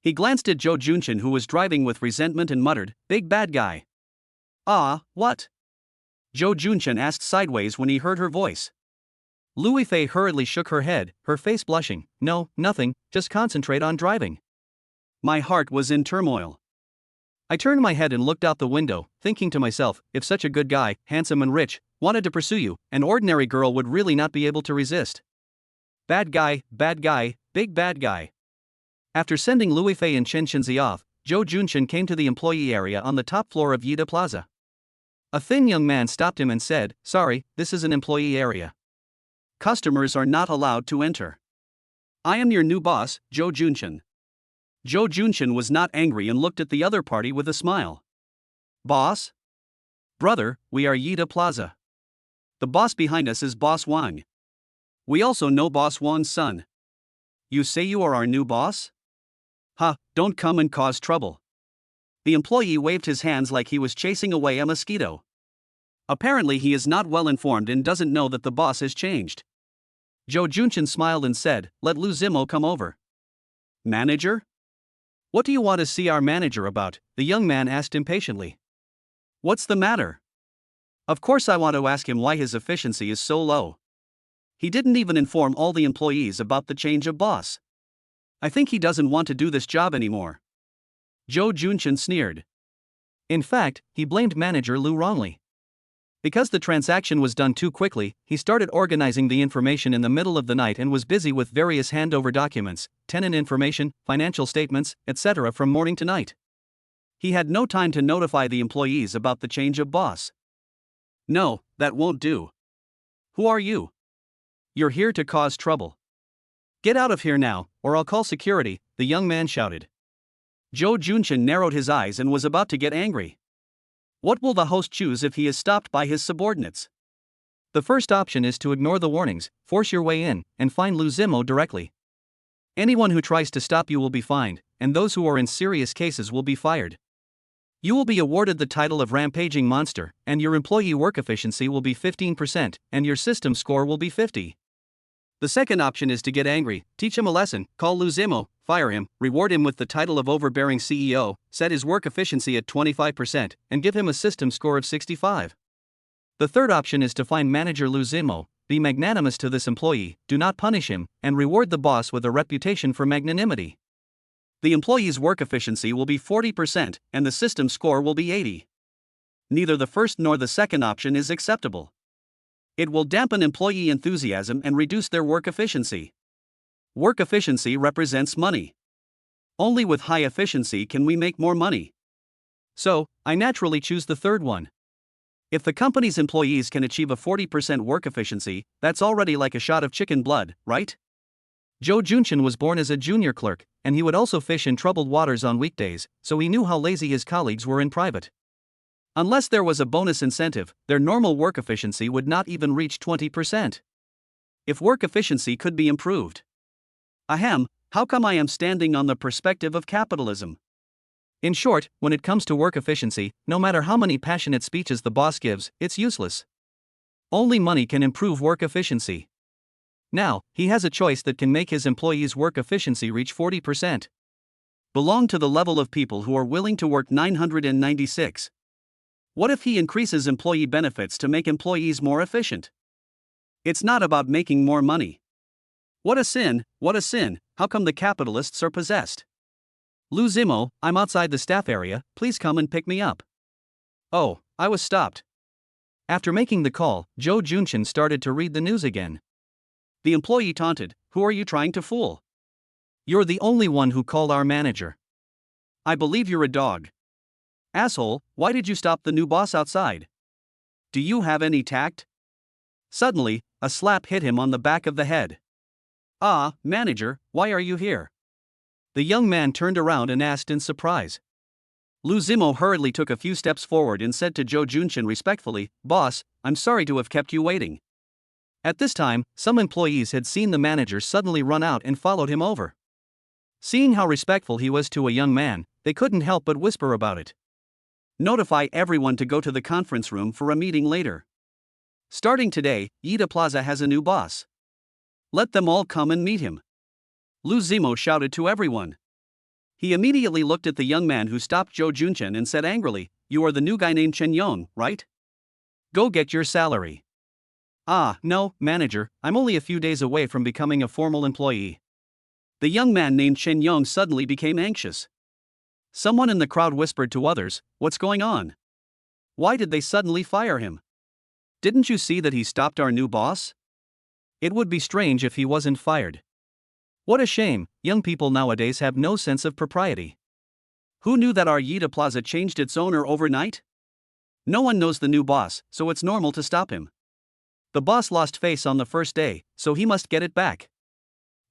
He glanced at Zhou Junshin who was driving with resentment and muttered, big bad guy. Ah, what? Zhou Junshin asked sideways when he heard her voice. Louis Fei hurriedly shook her head, her face blushing, no, nothing, just concentrate on driving. My heart was in turmoil. I turned my head and looked out the window, thinking to myself, if such a good guy, handsome and rich, wanted to pursue you, an ordinary girl would really not be able to resist. Bad guy, big bad guy. After sending Louis Fei and Chen Shinzi off, Zhou Junshin came to the employee area on the top floor of Yida Plaza. A thin young man stopped him and said, sorry, this is an employee area. Customers are not allowed to enter. I am your new boss, Zhou Junshin. Zhou Junshin was not angry and looked at the other party with a smile. Boss? Brother, we are Yida Plaza. The boss behind us is Boss Wang. We also know Boss Wang's son. You say you are our new boss? Don't come and cause trouble. The employee waved his hands like he was chasing away a mosquito. Apparently he is not well informed and doesn't know that the boss has changed. Zhou Junshin smiled and said, let Lu Zimo come over. Manager? What do you want to see our manager about? The young man asked impatiently. What's the matter? Of course I want to ask him why his efficiency is so low. He didn't even inform all the employees about the change of boss. I think he doesn't want to do this job anymore. Zhou Junshin sneered. In fact, he blamed manager Lu wrongly. Because the transaction was done too quickly, he started organizing the information in the middle of the night and was busy with various handover documents, tenant information, financial statements, etc. from morning to night. He had no time to notify the employees about the change of boss. No, that won't do. Who are you? You're here to cause trouble. Get out of here now, or I'll call security, the young man shouted. Zhou Junshin narrowed his eyes and was about to get angry. What will the host choose if he is stopped by his subordinates? The first option is to ignore the warnings, force your way in, and find Lu Zimo directly. Anyone who tries to stop you will be fined, and those who are in serious cases will be fired. You will be awarded the title of rampaging monster, and your employee work efficiency will be 15%, and your system score will be 50. The second option is to get angry, teach him a lesson, call Lu Zimo, fire him, reward him with the title of overbearing CEO, set his work efficiency at 25%, and give him a system score of 65. The third option is to find manager Lu Zimo, be magnanimous to this employee, do not punish him, and reward the boss with a reputation for magnanimity. The employee's work efficiency will be 40%, and the system score will be 80. Neither the first nor the second option is acceptable. It will dampen employee enthusiasm and reduce their work efficiency. Work efficiency represents money. Only with high efficiency can we make more money. So, I naturally choose the third one. If the company's employees can achieve a 40% work efficiency, that's already like a shot of chicken blood, right? Joe Junchin was born as a junior clerk, and he would also fish in troubled waters on weekdays, so he knew how lazy his colleagues were in private. Unless there was a bonus incentive, their normal work efficiency would not even reach 20%. If work efficiency could be improved. Ahem, how come I am standing on the perspective of capitalism? In short, when it comes to work efficiency, no matter how many passionate speeches the boss gives, it's useless. Only money can improve work efficiency. Now, he has a choice that can make his employees' work efficiency reach 40%. Belong to the level of people who are willing to work 996. What if he increases employee benefits to make employees more efficient? It's not about making more money. What a sin, how come the capitalists are possessed? Lou Zimo, I'm outside the staff area, please come and pick me up. Oh, I was stopped. After making the call, Joe Junchin started to read the news again. The employee taunted, who are you trying to fool? You're the only one who called our manager. I believe you're a dog. Asshole, why did you stop the new boss outside? Do you have any tact? Suddenly, a slap hit him on the back of the head. Ah, manager, why are you here? The young man turned around and asked in surprise. Lou Zimo hurriedly took a few steps forward and said to Joe Junchin respectfully, Boss, I'm sorry to have kept you waiting. At this time, some employees had seen the manager suddenly run out and followed him over. Seeing how respectful he was to a young man, they couldn't help but whisper about it. Notify everyone to go to the conference room for a meeting later. Starting today, Yida Plaza has a new boss. Let them all come and meet him. Lou Zimo shouted to everyone. He immediately looked at the young man who stopped Joe Junchin and said angrily, You are the new guy named Chen Yong, right? Go get your salary. Ah, no, manager, I'm only a few days away from becoming a formal employee. The young man named Chen Yong suddenly became anxious. Someone in the crowd whispered to others, What's going on? Why did they suddenly fire him? Didn't you see that he stopped our new boss? It would be strange if he wasn't fired. What a shame, young people nowadays have no sense of propriety. Who knew that our Yida Plaza changed its owner overnight? No one knows the new boss, so it's normal to stop him. The boss lost face on the first day, so he must get it back.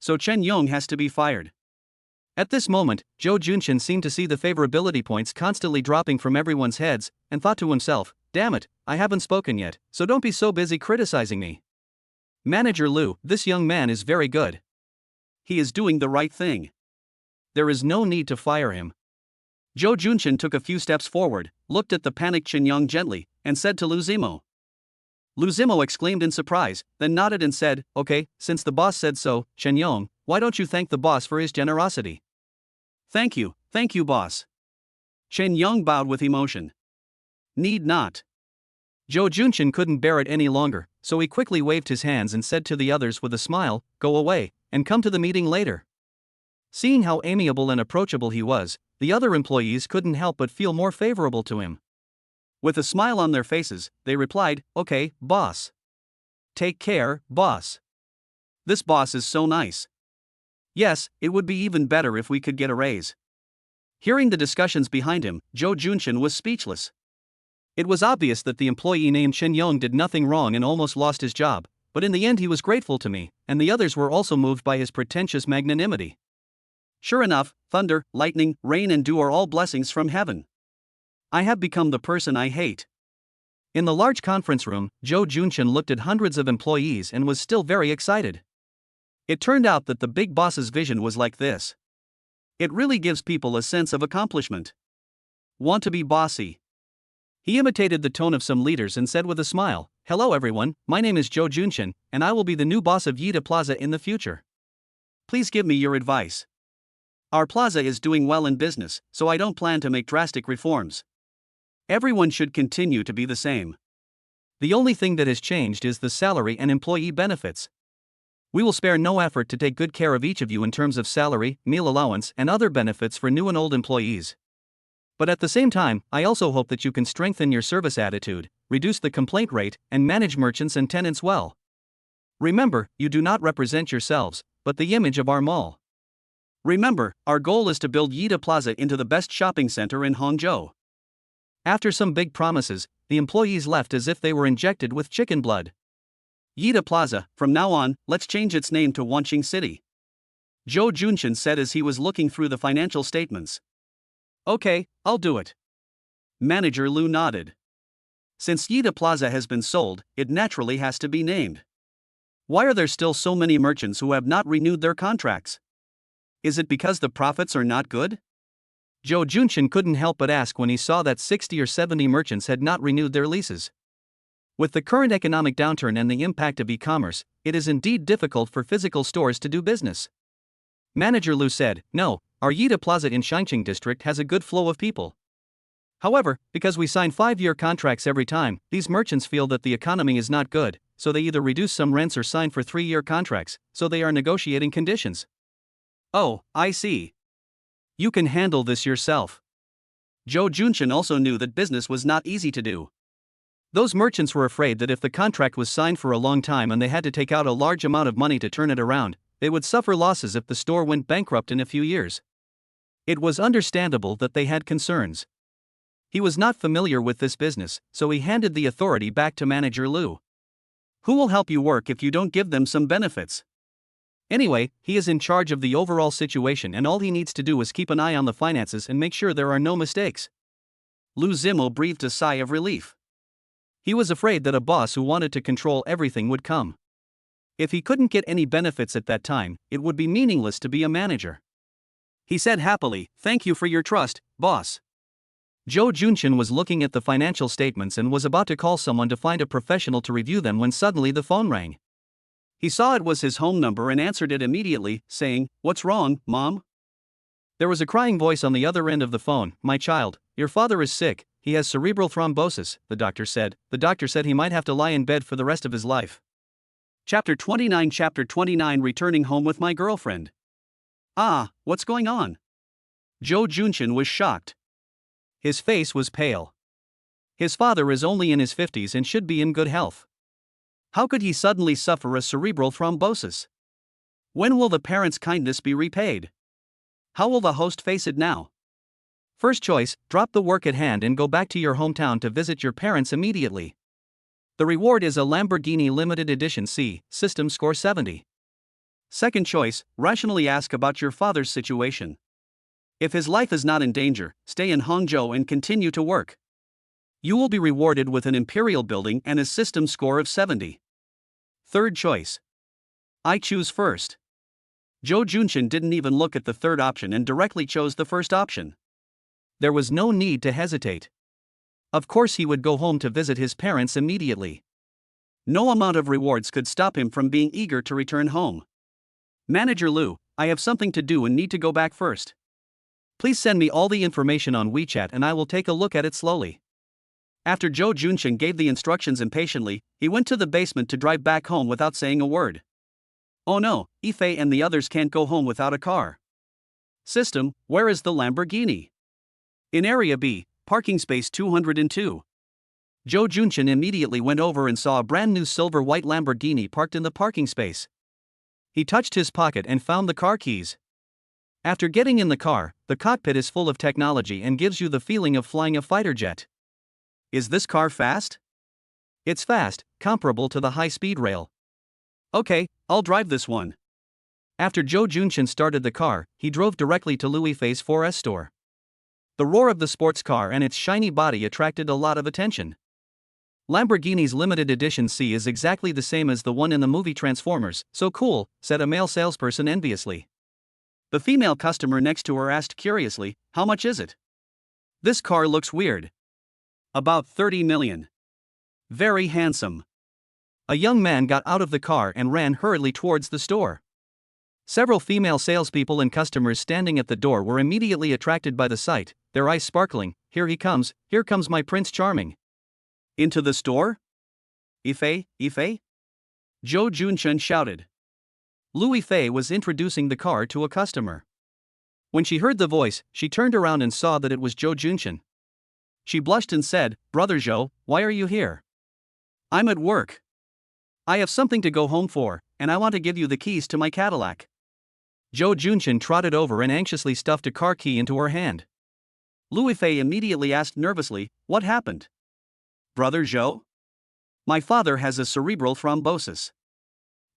So Chen Yong has to be fired. At this moment, Joe Junchin seemed to see the favorability points constantly dropping from everyone's heads, and thought to himself, Damn it, I haven't spoken yet, so don't be so busy criticizing me. Manager Lou, this young man is very good. He is doing the right thing. There is no need to fire him. Joe Junchin took a few steps forward, looked at the panicked Chen Yong gently, and said to Lou Zimo. Lou Zimo exclaimed in surprise, then nodded and said, Okay, since the boss said so, Chen Yong, why don't you thank the boss for his generosity? Thank you, boss. Chen Yong bowed with emotion. Need not. Joe Junchin couldn't bear it any longer, so he quickly waved his hands and said to the others with a smile, Go away, and come to the meeting later. Seeing how amiable and approachable he was, the other employees couldn't help but feel more favorable to him. With a smile on their faces, they replied, Okay, boss. Take care, boss. This boss is so nice. Yes, it would be even better if we could get a raise. Hearing the discussions behind him, Joe Junchin was speechless. It was obvious that the employee named Chen Yong did nothing wrong and almost lost his job, but in the end he was grateful to me, and the others were also moved by his pretentious magnanimity. Sure enough, thunder, lightning, rain and dew are all blessings from heaven. I have become the person I hate. In the large conference room, Joe Junchin looked at hundreds of employees and was still very excited. It turned out that the big boss's vision was like this. It really gives people a sense of accomplishment. Want to be bossy? He imitated the tone of some leaders and said with a smile, Hello everyone, my name is Joe Junchin, and I will be the new boss of Yida Plaza in the future. Please give me your advice. Our plaza is doing well in business, so I don't plan to make drastic reforms. Everyone should continue to be the same. The only thing that has changed is the salary and employee benefits. We will spare no effort to take good care of each of you in terms of salary, meal allowance, and other benefits for new and old employees. But at the same time, I also hope that you can strengthen your service attitude, reduce the complaint rate, and manage merchants and tenants well. Remember, you do not represent yourselves, but the image of our mall. Remember, our goal is to build Yida Plaza into the best shopping center in Hangzhou. After some big promises, the employees left as if they were injected with chicken blood. Yida Plaza, from now on, let's change its name to Wanqing City, Zhou Junshin said as he was looking through the financial statements. Okay, I'll do it. Manager Lu nodded. Since Yida Plaza has been sold, it naturally has to be named. Why are there still so many merchants who have not renewed their contracts? Is it because the profits are not good? Zhou Junshin couldn't help but ask when he saw that 60 or 70 merchants had not renewed their leases. With the current economic downturn and the impact of e-commerce, it is indeed difficult for physical stores to do business. Manager Lu said, "No, our Yida Plaza in Shangqing district has a good flow of people. However, because we sign 5-year contracts every time, these merchants feel that the economy is not good, so they either reduce some rents or sign for 3-year contracts, so they are negotiating conditions." Oh, I see. You can handle this yourself. Zhou Junshin also knew that business was not easy to do. Those merchants were afraid that if the contract was signed for a long time and they had to take out a large amount of money to turn it around, they would suffer losses if the store went bankrupt in a few years. It was understandable that they had concerns. He was not familiar with this business, so he handed the authority back to Manager Lu. Who will help you work if you don't give them some benefits? Anyway, he is in charge of the overall situation and all he needs to do is keep an eye on the finances and make sure there are no mistakes. Lu Zimo breathed a sigh of relief. He was afraid that a boss who wanted to control everything would come. If he couldn't get any benefits at that time, it would be meaningless to be a manager. He said happily, "Thank you for your trust, boss." Zhou Junshin was looking at the financial statements and was about to call someone to find a professional to review them when suddenly the phone rang. He saw it was his home number and answered it immediately, saying, "What's wrong, Mom?" There was a crying voice on the other end of the phone. "My child, your father is sick, he has cerebral thrombosis," the doctor said. The doctor said he might have to lie in bed for the rest of his life. Chapter 29 Returning home with my girlfriend. Ah, what's going on? Zhou Junshin was shocked. His face was pale. His father is only in his 50s and should be in good health. How could he suddenly suffer a cerebral thrombosis? When will the parents' kindness be repaid? How will the host face it now? First choice, drop the work at hand and go back to your hometown to visit your parents immediately. The reward is a Lamborghini limited edition C, system score 70. Second choice, rationally ask about your father's situation. If his life is not in danger, stay in Hangzhou and continue to work. You will be rewarded with an imperial building and a system score of 70. Third choice. I choose first. Zhou Junshin didn't even look at the third option and directly chose the first option. There was no need to hesitate. Of course he would go home to visit his parents immediately. No amount of rewards could stop him from being eager to return home. Manager Lu, I have something to do and need to go back first. Please send me all the information on WeChat and I will take a look at it slowly. After Zhou Junshin gave the instructions impatiently, he went to the basement to drive back home without saying a word. Oh no, Ife and the others can't go home without a car. System, where is the Lamborghini? In Area B, parking space 202. Zhou Junshin immediately went over and saw a brand new silver-white Lamborghini parked in the parking space. He touched his pocket and found the car keys. After getting in the car, the cockpit is full of technology and gives you the feeling of flying a fighter jet. Is this car fast? It's fast, comparable to the high-speed rail. Okay, I'll drive this one. After Zhou Junshin started the car, he drove directly to Louis Fei's 4S store. The roar of the sports car and its shiny body attracted a lot of attention. Lamborghini's limited edition C is exactly the same as the one in the movie Transformers, so cool, said a male salesperson enviously. The female customer next to her asked curiously, how much is it? This car looks weird. About 30 million. Very handsome. A young man got out of the car and ran hurriedly towards the store. Several female salespeople and customers standing at the door were immediately attracted by the sight, their eyes sparkling. Here comes my Prince Charming. Into the store? Ife? Zhou Junshin shouted. Louis Fei was introducing the car to a customer. When she heard the voice, she turned around and saw that it was Zhou Junshin. She blushed and said, Brother Zhou, why are you here? I'm at work. I have something to go home for, and I want to give you the keys to my Cadillac. Zhou Junchen trotted over and anxiously stuffed a car key into her hand. Louis Fei immediately asked nervously, "What happened?" "Brother Zhou? My father has a cerebral thrombosis.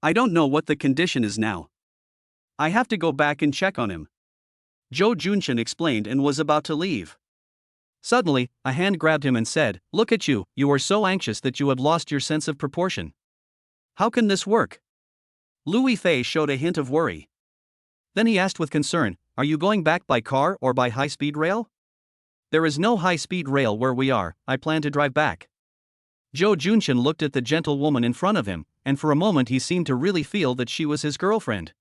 I don't know what the condition is now. I have to go back and check on him." Zhou Junchen explained and was about to leave. Suddenly, a hand grabbed him and said, "Look at you, you are so anxious that you have lost your sense of proportion. How can this work?" Louis Fei showed a hint of worry. Then he asked with concern, "Are you going back by car or by high-speed rail?" "There is no high-speed rail where we are, I plan to drive back." Zhou Junchen looked at the gentle woman in front of him, and for a moment he seemed to really feel that she was his girlfriend.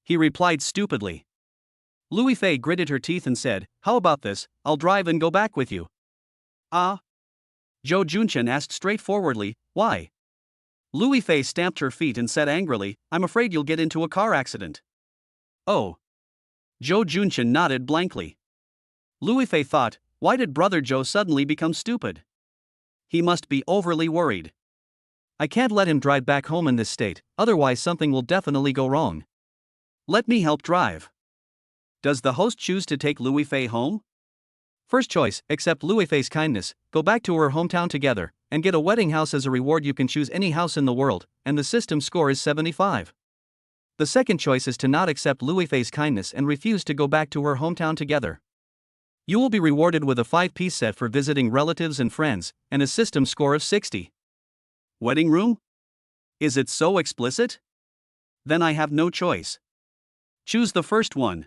He replied stupidly. Louis Fei gritted her teeth and said, "How about this, I'll drive and go back with you." "Ah?" Zhou Junchen asked straightforwardly, "Why?" Louis Fei stamped her feet and said angrily, "I'm afraid you'll get into a car accident." "Oh." Zhou Junchen nodded blankly. Louis Fei thought, why did Brother Zhou suddenly become stupid? He must be overly worried. I can't let him drive back home in this state, otherwise something will definitely go wrong. Let me help drive. Does the host choose to take Louis Fei home? First choice, accept Louis Fei's kindness, go back to her hometown together, and get a wedding house as a reward. You can choose any house in the world, and the system score is 75. The second choice is to not accept Louis Fei's kindness and refuse to go back to her hometown together. You will be rewarded with a 5-piece set for visiting relatives and friends, and a system score of 60. Wedding room? Is it so explicit? Then I have no choice. Choose the first one.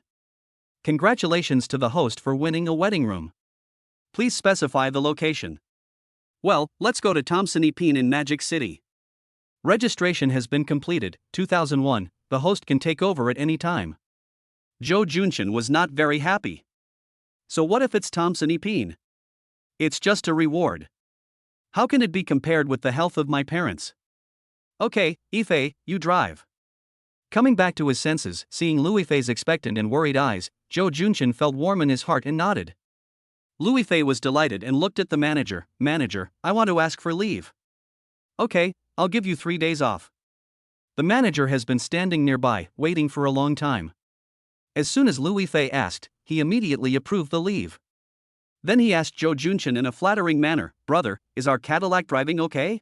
Congratulations to the host for winning a wedding room. Please specify the location. Well, let's go to Thompson Epine in Magic City. Registration has been completed, 2001, the host can take over at any time. Zhou Junchen was not very happy. So what if it's Thompson Epine? It's just a reward. How can it be compared with the health of my parents? Okay, Ife, you drive. Coming back to his senses, seeing Louis Fei's expectant and worried eyes, Zhou Junchen felt warm in his heart and nodded. Louis Fei was delighted and looked at the manager. "Manager, I want to ask for leave." "Okay, I'll give you 3 days off." The manager has been standing nearby, waiting for a long time. As soon as Louis Fei asked, he immediately approved the leave. Then he asked Zhou Junchen in a flattering manner, "Brother, is our Cadillac driving okay?"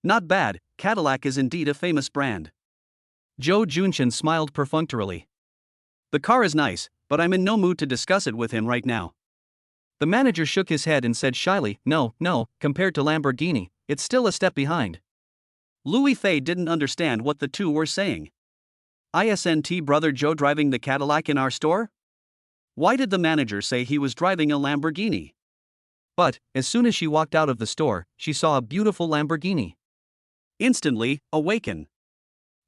"Not bad, Cadillac is indeed a famous brand." Zhou Junchen smiled perfunctorily. "The car is nice, but I'm in no mood to discuss it with him right now." The manager shook his head and said shyly, No, compared to Lamborghini, it's still a step behind." Louis Fei didn't understand what the two were saying. "Isn't Brother Zhou driving the Cadillac in our store? Why did the manager say he was driving a Lamborghini?" But, as soon as she walked out of the store, she saw a beautiful Lamborghini. Instantly, awaken.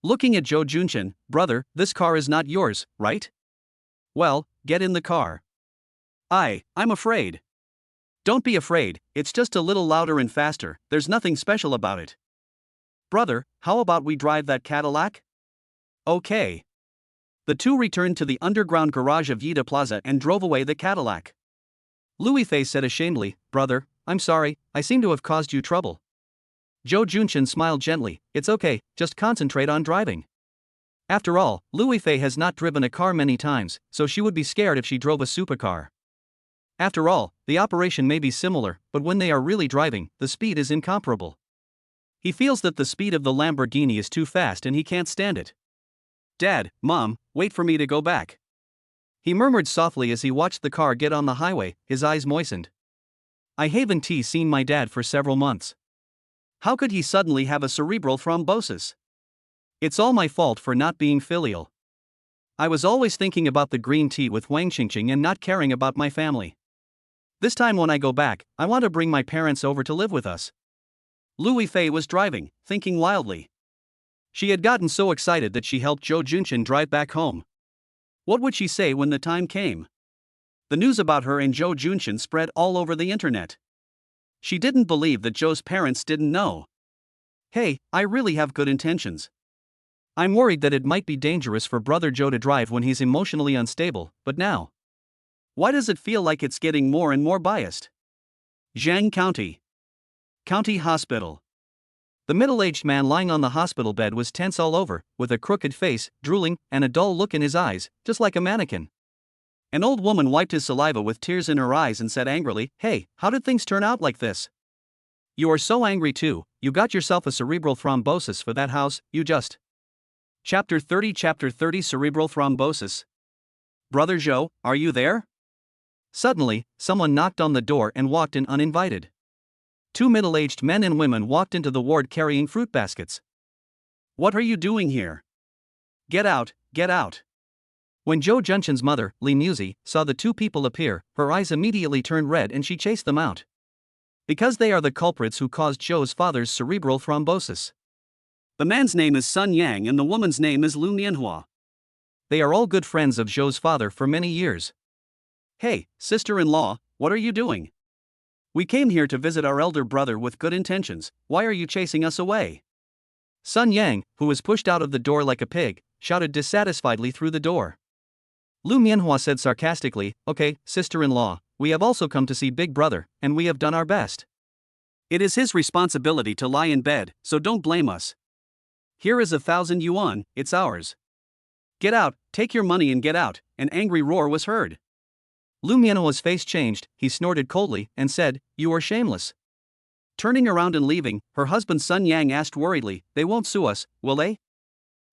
Looking at Zhou Junchen, "Brother, this car is not yours, right?" "Well, get in the car." I'm afraid." "Don't be afraid, it's just a little louder and faster, there's nothing special about it." "Brother, how about we drive that Cadillac?" "Okay." The two returned to the underground garage of Yida Plaza and drove away the Cadillac. Louis Fei said ashamedly, "Brother, I'm sorry, I seem to have caused you trouble." Zhou Junchen smiled gently, "It's okay, just concentrate on driving." After all, Louis Fei has not driven a car many times, so she would be scared if she drove a supercar. After all, the operation may be similar, but when they are really driving, the speed is incomparable. He feels that the speed of the Lamborghini is too fast and he can't stand it. "Dad, Mom, wait for me to go back," he murmured softly as he watched the car get on the highway, his eyes moistened. "I haven't seen my dad for several months. How could he suddenly have a cerebral thrombosis? It's all my fault for not being filial. I was always thinking about the green tea with Wang Qingqing and not caring about my family. This time when I go back, I want to bring my parents over to live with us." Louis Fei was driving, thinking wildly. She had gotten so excited that she helped Zhou Junchen drive back home. What would she say when the time came? The news about her and Zhou Junchen spread all over the internet. She didn't believe that Zhou's parents didn't know. "Hey, I really have good intentions. I'm worried that it might be dangerous for Brother Zhou to drive when he's emotionally unstable, but now. Why does it feel like it's getting more and more biased?" Zhang County. County Hospital. The middle-aged man lying on the hospital bed was tense all over, with a crooked face, drooling, and a dull look in his eyes, just like a mannequin. An old woman wiped his saliva with tears in her eyes and said angrily, "Hey, how did things turn out like this? You are so angry too, you got yourself a cerebral thrombosis for that house, you just." Chapter 30 Cerebral Thrombosis. Brother Joe, are you there? Suddenly, someone knocked on the door and walked in uninvited. Two middle-aged men and women walked into the ward carrying fruit baskets. "What are you doing here? Get out, get out." When Joe Junchen's mother, Lee Musey, saw the two people appear, her eyes immediately turned red and she chased them out. Because they are the culprits who caused Joe's father's cerebral thrombosis. The man's name is Sun Yang and the woman's name is Lu Mianhua. They are all good friends of Joe's father for many years. "Hey, sister-in-law, what are you doing? We came here to visit our elder brother with good intentions, why are you chasing us away?" Sun Yang, who was pushed out of the door like a pig, shouted dissatisfiedly through the door. Lu Mianhua said sarcastically, "Okay, sister-in-law, we have also come to see Big Brother, and we have done our best. It is his responsibility to lie in bed, so don't blame us. Here is 1,000 yuan, it's ours. Get out, take your money and get out." An angry roar was heard. Lu Mianhua's face changed, he snorted coldly, and said, "You are shameless." Turning around and leaving, her husband Sun Yang asked worriedly, "They won't sue us, will they?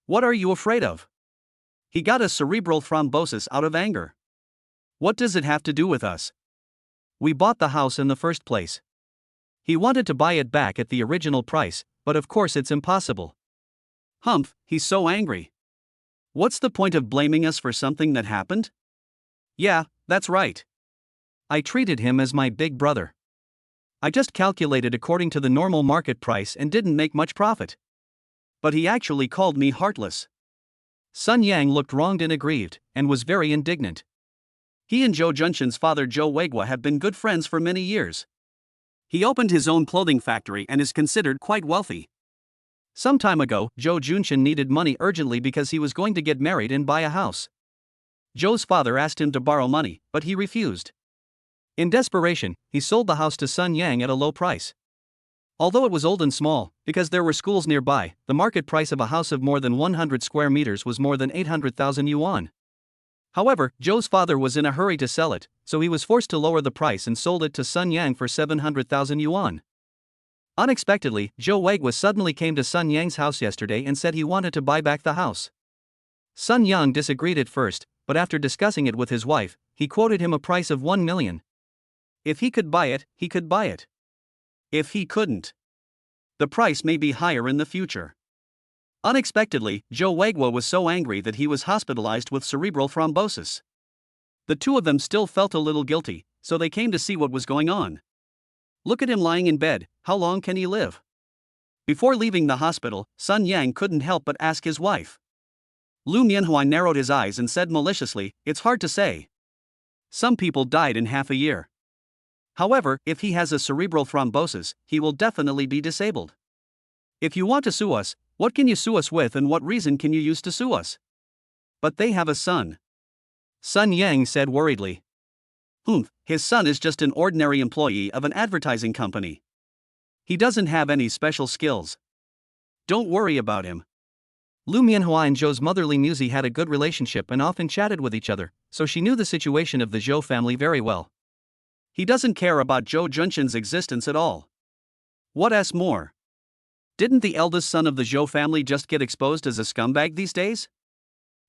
What are you afraid of? He got a cerebral thrombosis out of anger. What does it have to do with us? We bought the house in the first place. He wanted to buy it back at the original price, but of course it's impossible. Humph, he's so angry. What's the point of blaming us for something that happened? Yeah, that's right. I treated him as my big brother. I just calculated according to the normal market price and didn't make much profit. But he actually called me heartless." Sun Yang looked wronged and aggrieved, and was very indignant. He and Joe Junchen's father Joe Weigwa have been good friends for many years. He opened his own clothing factory and is considered quite wealthy. Some time ago, Joe Junchen needed money urgently because he was going to get married and buy a house. Joe's father asked him to borrow money, but he refused. In desperation, he sold the house to Sun Yang at a low price. Although it was old and small, because there were schools nearby, the market price of a house of more than 100 square meters was more than 800,000 yuan. However, Joe's father was in a hurry to sell it, so he was forced to lower the price and sold it to Sun Yang for 700,000 yuan. Unexpectedly, Joe Weigwa suddenly came to Sun Yang's house yesterday and said he wanted to buy back the house. Sun Yang disagreed at first, but after discussing it with his wife, he quoted him a price of 1 million. If he could buy it, he could buy it. If he couldn't, the price may be higher in the future. Unexpectedly, Joe Weigwa was so angry that he was hospitalized with cerebral thrombosis. The two of them still felt a little guilty, so they came to see what was going on. Look at him lying in bed, how long can he live? Before leaving the hospital, Sun Yang couldn't help but ask his wife. Lu Mianhua narrowed his eyes and said maliciously, "It's hard to say. Some people died in half a year. However, if he has a cerebral thrombosis, he will definitely be disabled. If you want to sue us, what can you sue us with and what reason can you use to sue us?" "But they have a son," Sun Yang said worriedly. His son is just an ordinary employee of an advertising company. He doesn't have any special skills. Don't worry about him." Lu Mianhua and Joe's mother Lee Musey had a good relationship and often chatted with each other, so she knew the situation of the Zhou family very well. He doesn't care about Joe Junchen's existence at all. What else more? Didn't the eldest son of the Zhou family just get exposed as a scumbag these days?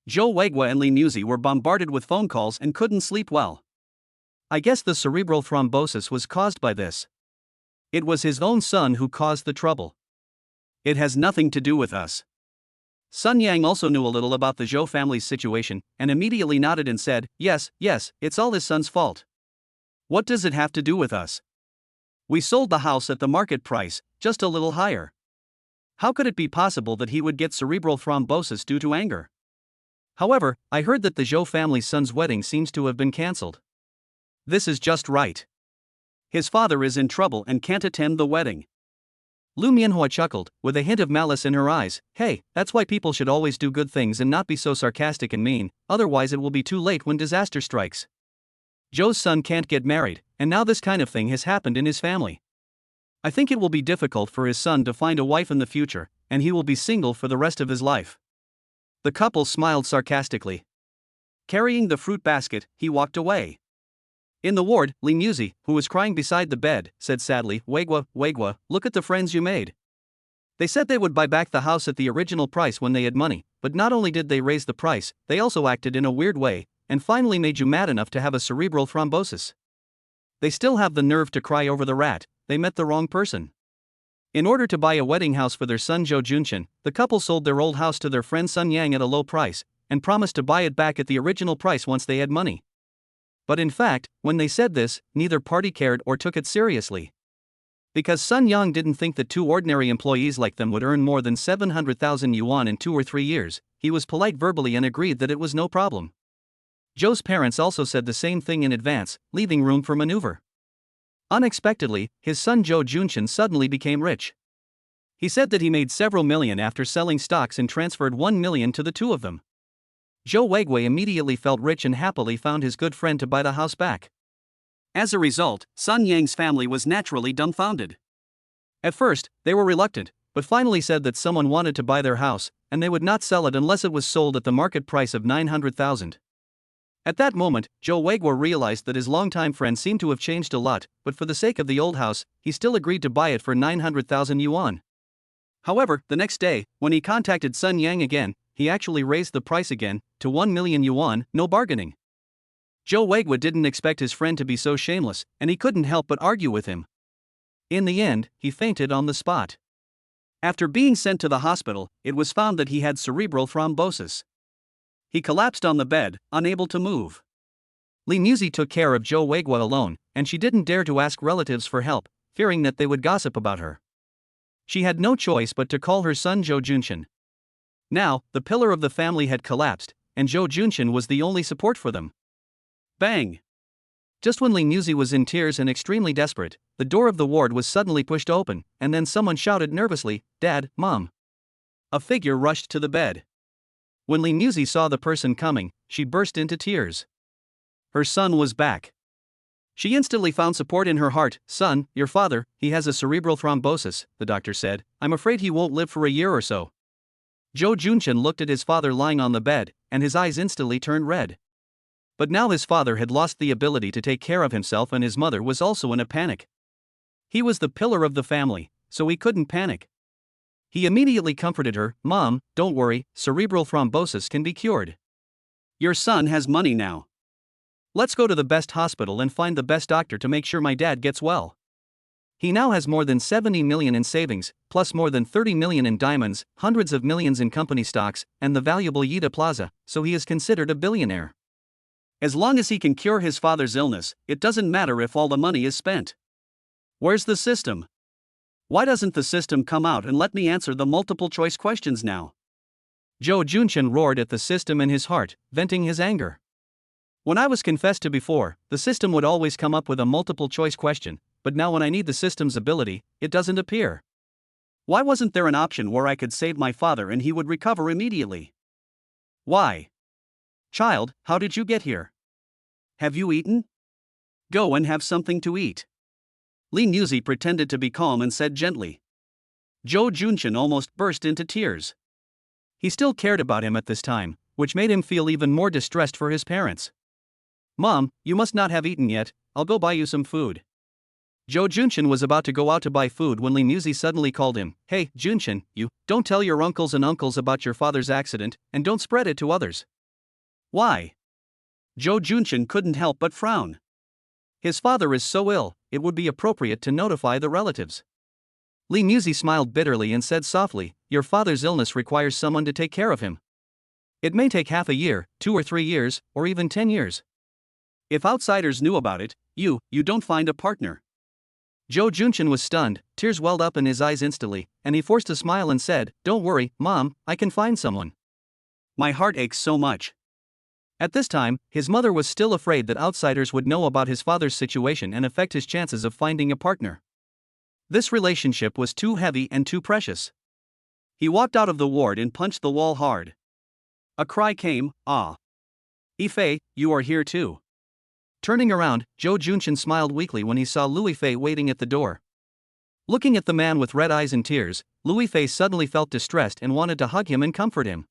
Joe Weigwa and Lee Musey were bombarded with phone calls and couldn't sleep well. I guess the cerebral thrombosis was caused by this. It was his own son who caused the trouble. It has nothing to do with us. Sun Yang also knew a little about the Zhou family's situation, and immediately nodded and said, yes, it's all his son's fault. What does it have to do with us? We sold the house at the market price, just a little higher. How could it be possible that he would get cerebral thrombosis due to anger? However, I heard that the Zhou family's son's wedding seems to have been cancelled. This is just right. His father is in trouble and can't attend the wedding. Lu Mianhua chuckled, with a hint of malice in her eyes. Hey, that's why people should always do good things and not be so sarcastic and mean, otherwise it will be too late when disaster strikes. Joe's son can't get married, and now this kind of thing has happened in his family. I think it will be difficult for his son to find a wife in the future, and he will be single for the rest of his life. The couple smiled sarcastically. Carrying the fruit basket, he walked away. In the ward, Lee Musi, who was crying beside the bed, said sadly, Wegwa, Wegwa, look at the friends you made. They said they would buy back the house at the original price when they had money, but not only did they raise the price, they also acted in a weird way, and finally made you mad enough to have a cerebral thrombosis. They still have the nerve to cry over the rat. They met the wrong person. In order to buy a wedding house for their son Jo Junchin, the couple sold their old house to their friend Sun Yang at a low price, and promised to buy it back at the original price once they had money. But in fact, when they said this, neither party cared or took it seriously. Because Sun Yang didn't think that two ordinary employees like them would earn more than 700,000 yuan in 2 or 3 years, he was polite verbally and agreed that it was no problem. Joe's parents also said the same thing in advance, leaving room for maneuver. Unexpectedly, his son Jo Junchin suddenly became rich. He said that he made several million after selling stocks and transferred 1 million to the two of them. Joe Wegway immediately felt rich and happily found his good friend to buy the house back. As a result, Sun Yang's family was naturally dumbfounded. At first, they were reluctant, but finally said that someone wanted to buy their house, and they would not sell it unless it was sold at the market price of 900,000. At that moment, Joe Wegwa realized that his longtime friend seemed to have changed a lot, but for the sake of the old house, he still agreed to buy it for 900,000 yuan. However, the next day, when he contacted Sun Yang again, he actually raised the price again, to 1 million yuan, no bargaining. Joe Wegwa didn't expect his friend to be so shameless, and he couldn't help but argue with him. In the end, he fainted on the spot. After being sent to the hospital, it was found that he had cerebral thrombosis. He collapsed on the bed, unable to move. Lee Musi took care of Joe Wegwa alone, and she didn't dare to ask relatives for help, fearing that they would gossip about her. She had no choice but to call her son Jo Junchin. Now, the pillar of the family had collapsed, and Jo Junchin was the only support for them. Bang! Just when Lee Musi was in tears and extremely desperate, the door of the ward was suddenly pushed open, and then someone shouted nervously, "Dad, Mom." A figure rushed to the bed. When Lee Musi saw the person coming, she burst into tears. Her son was back. She instantly found support in her heart. "Son, your father, he has a cerebral thrombosis," the doctor said. "I'm afraid he won't live for a year or so." Jo Junchin looked at his father lying on the bed, and his eyes instantly turned red. But now his father had lost the ability to take care of himself, and his mother was also in a panic. He was the pillar of the family, so he couldn't panic. He immediately comforted her. "Mom, don't worry, cerebral thrombosis can be cured. Your son has money now. Let's go to the best hospital and find the best doctor to make sure my dad gets well. He now has more than 70 million in savings, plus more than 30 million in diamonds, hundreds of millions in company stocks, and the valuable Yida Plaza, so he is considered a billionaire. As long as he can cure his father's illness, it doesn't matter if all the money is spent. Where's the system? Why doesn't the system come out and let me answer the multiple choice questions now?" Jo Junchin roared at the system in his heart, venting his anger. "When I was confessed to before, the system would always come up with a multiple choice question, but now when I need the system's ability, it doesn't appear. Why wasn't there an option where I could save my father and he would recover immediately? Why? Child, how did you get here? Have you eaten? Go and have something to eat." Lee Musi pretended to be calm and said gently. Jo Junchin almost burst into tears. He still cared about him at this time, which made him feel even more distressed for his parents. "Mom, you must not have eaten yet, I'll go buy you some food." Jo Junchin was about to go out to buy food when Lee Musi suddenly called him. "Hey, Junchin, you, don't tell your uncles and uncles about your father's accident, and don't spread it to others." "Why?" Jo Junchin couldn't help but frown. His father is so ill, it would be appropriate to notify the relatives. Lee Musi smiled bitterly and said softly, "Your father's illness requires someone to take care of him. It may take half a year, 2 or 3 years, or even 10 years. If outsiders knew about it, you don't find a partner." Jo Junchin was stunned, tears welled up in his eyes instantly, and he forced a smile and said, "Don't worry, Mom, I can find someone. My heart aches so much." At this time, his mother was still afraid that outsiders would know about his father's situation and affect his chances of finding a partner. This relationship was too heavy and too precious. He walked out of the ward and punched the wall hard. A cry came, "Ah! Ife, you are here too." Turning around, Jo Junchin smiled weakly when he saw Louis Fei waiting at the door. Looking at the man with red eyes and tears, Louis Fei suddenly felt distressed and wanted to hug him and comfort him.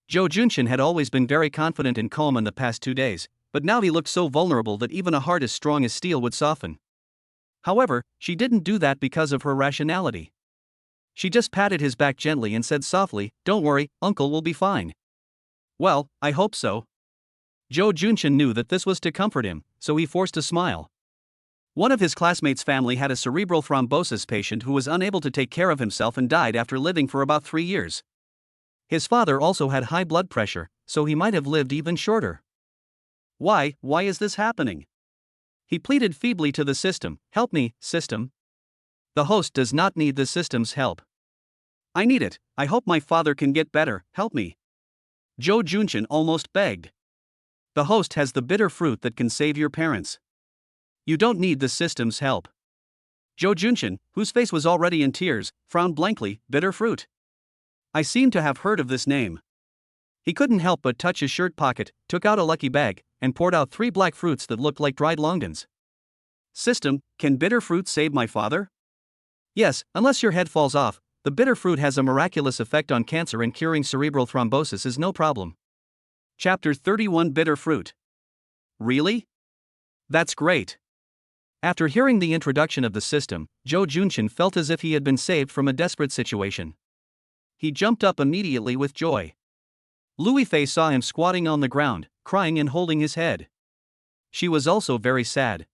Zhou Junshin had always been very confident and calm in the past 2 days, but now he looked so vulnerable that even a heart as strong as steel would soften. However, she didn't do that because of her rationality. She just patted his back gently and said softly, "Don't worry, uncle will be fine." "Well, I hope so." Zhou Junshin knew that this was to comfort him, so he forced a smile. One of his classmates' family had a cerebral thrombosis patient who was unable to take care of himself and died after living for about 3 years. His father also had high blood pressure, so he might have lived even shorter. Why is this happening? He pleaded feebly to the system, "Help me, system." The host does not need the system's help. "I need it, I hope my father can get better, help me." Zhou Junshin almost begged. The host has the bitter fruit that can save your parents. You don't need the system's help. Zhou Junshin, whose face was already in tears, frowned blankly. Bitter fruit. I seem to have heard of this name. He couldn't help but touch his shirt pocket, took out a lucky bag, and poured out 3 black fruits that looked like dried longans. System, can bitter fruit save my father? Yes, unless your head falls off, the bitter fruit has a miraculous effect on cancer and curing cerebral thrombosis is no problem. Chapter 31 Bitter Fruit. Really? That's great. After hearing the introduction of the system, Zhou Junshin felt as if he had been saved from a desperate situation. He jumped up immediately with joy. Louis Fei saw him squatting on the ground, crying and holding his head. She was also very sad.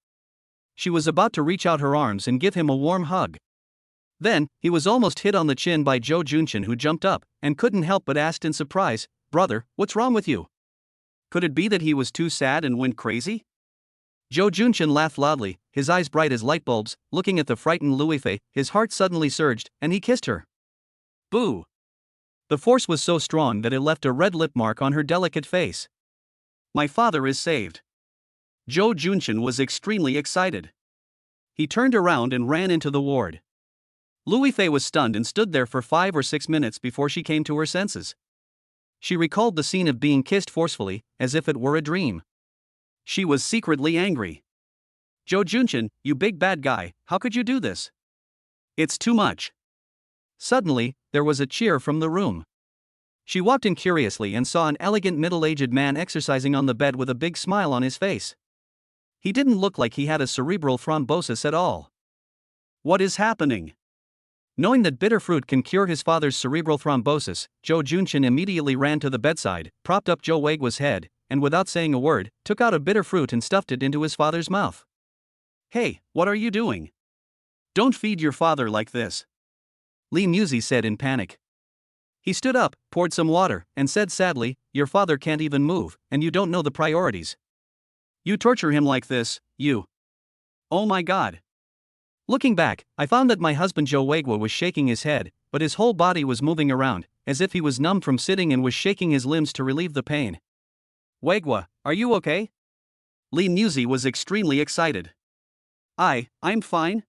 She was about to reach out her arms and give him a warm hug. Then, he was almost hit on the chin by Zhou Junshin, who jumped up and couldn't help but ask in surprise, "Brother, what's wrong with you?" Could it be that he was too sad and went crazy? Zhou Junshin laughed loudly, his eyes bright as light bulbs. Looking at the frightened Louis Fei, his heart suddenly surged, and he kissed her. Boo! The force was so strong that it left a red lip mark on her delicate face. My father is saved. Zhou Junshin was extremely excited. He turned around and ran into the ward. Louis Fei was stunned and stood there for 5 or 6 minutes before she came to her senses. She recalled the scene of being kissed forcefully, as if it were a dream. She was secretly angry. Zhou Junshin, you big bad guy, how could you do this? It's too much. Suddenly, there was a cheer from the room. She walked in curiously and saw an elegant middle-aged man exercising on the bed with a big smile on his face. He didn't look like he had a cerebral thrombosis at all. What is happening? Knowing that bitter fruit can cure his father's cerebral thrombosis, Zhou Junshin immediately ran to the bedside, propped up Zhou Weiguo's head, and without saying a word, took out a bitter fruit and stuffed it into his father's mouth. Hey, what are you doing? Don't feed your father like this. Li Muzi said in panic. He stood up, poured some water, and said sadly, your father can't even move, and you don't know the priorities. You torture him like this, you. Oh my God. Looking back, I found that my husband Zhou Weiguo was shaking his head, but his whole body was moving around, as if he was numb from sitting and was shaking his limbs to relieve the pain. Weiguo, are you okay? Li Muzi was extremely excited. I'm fine.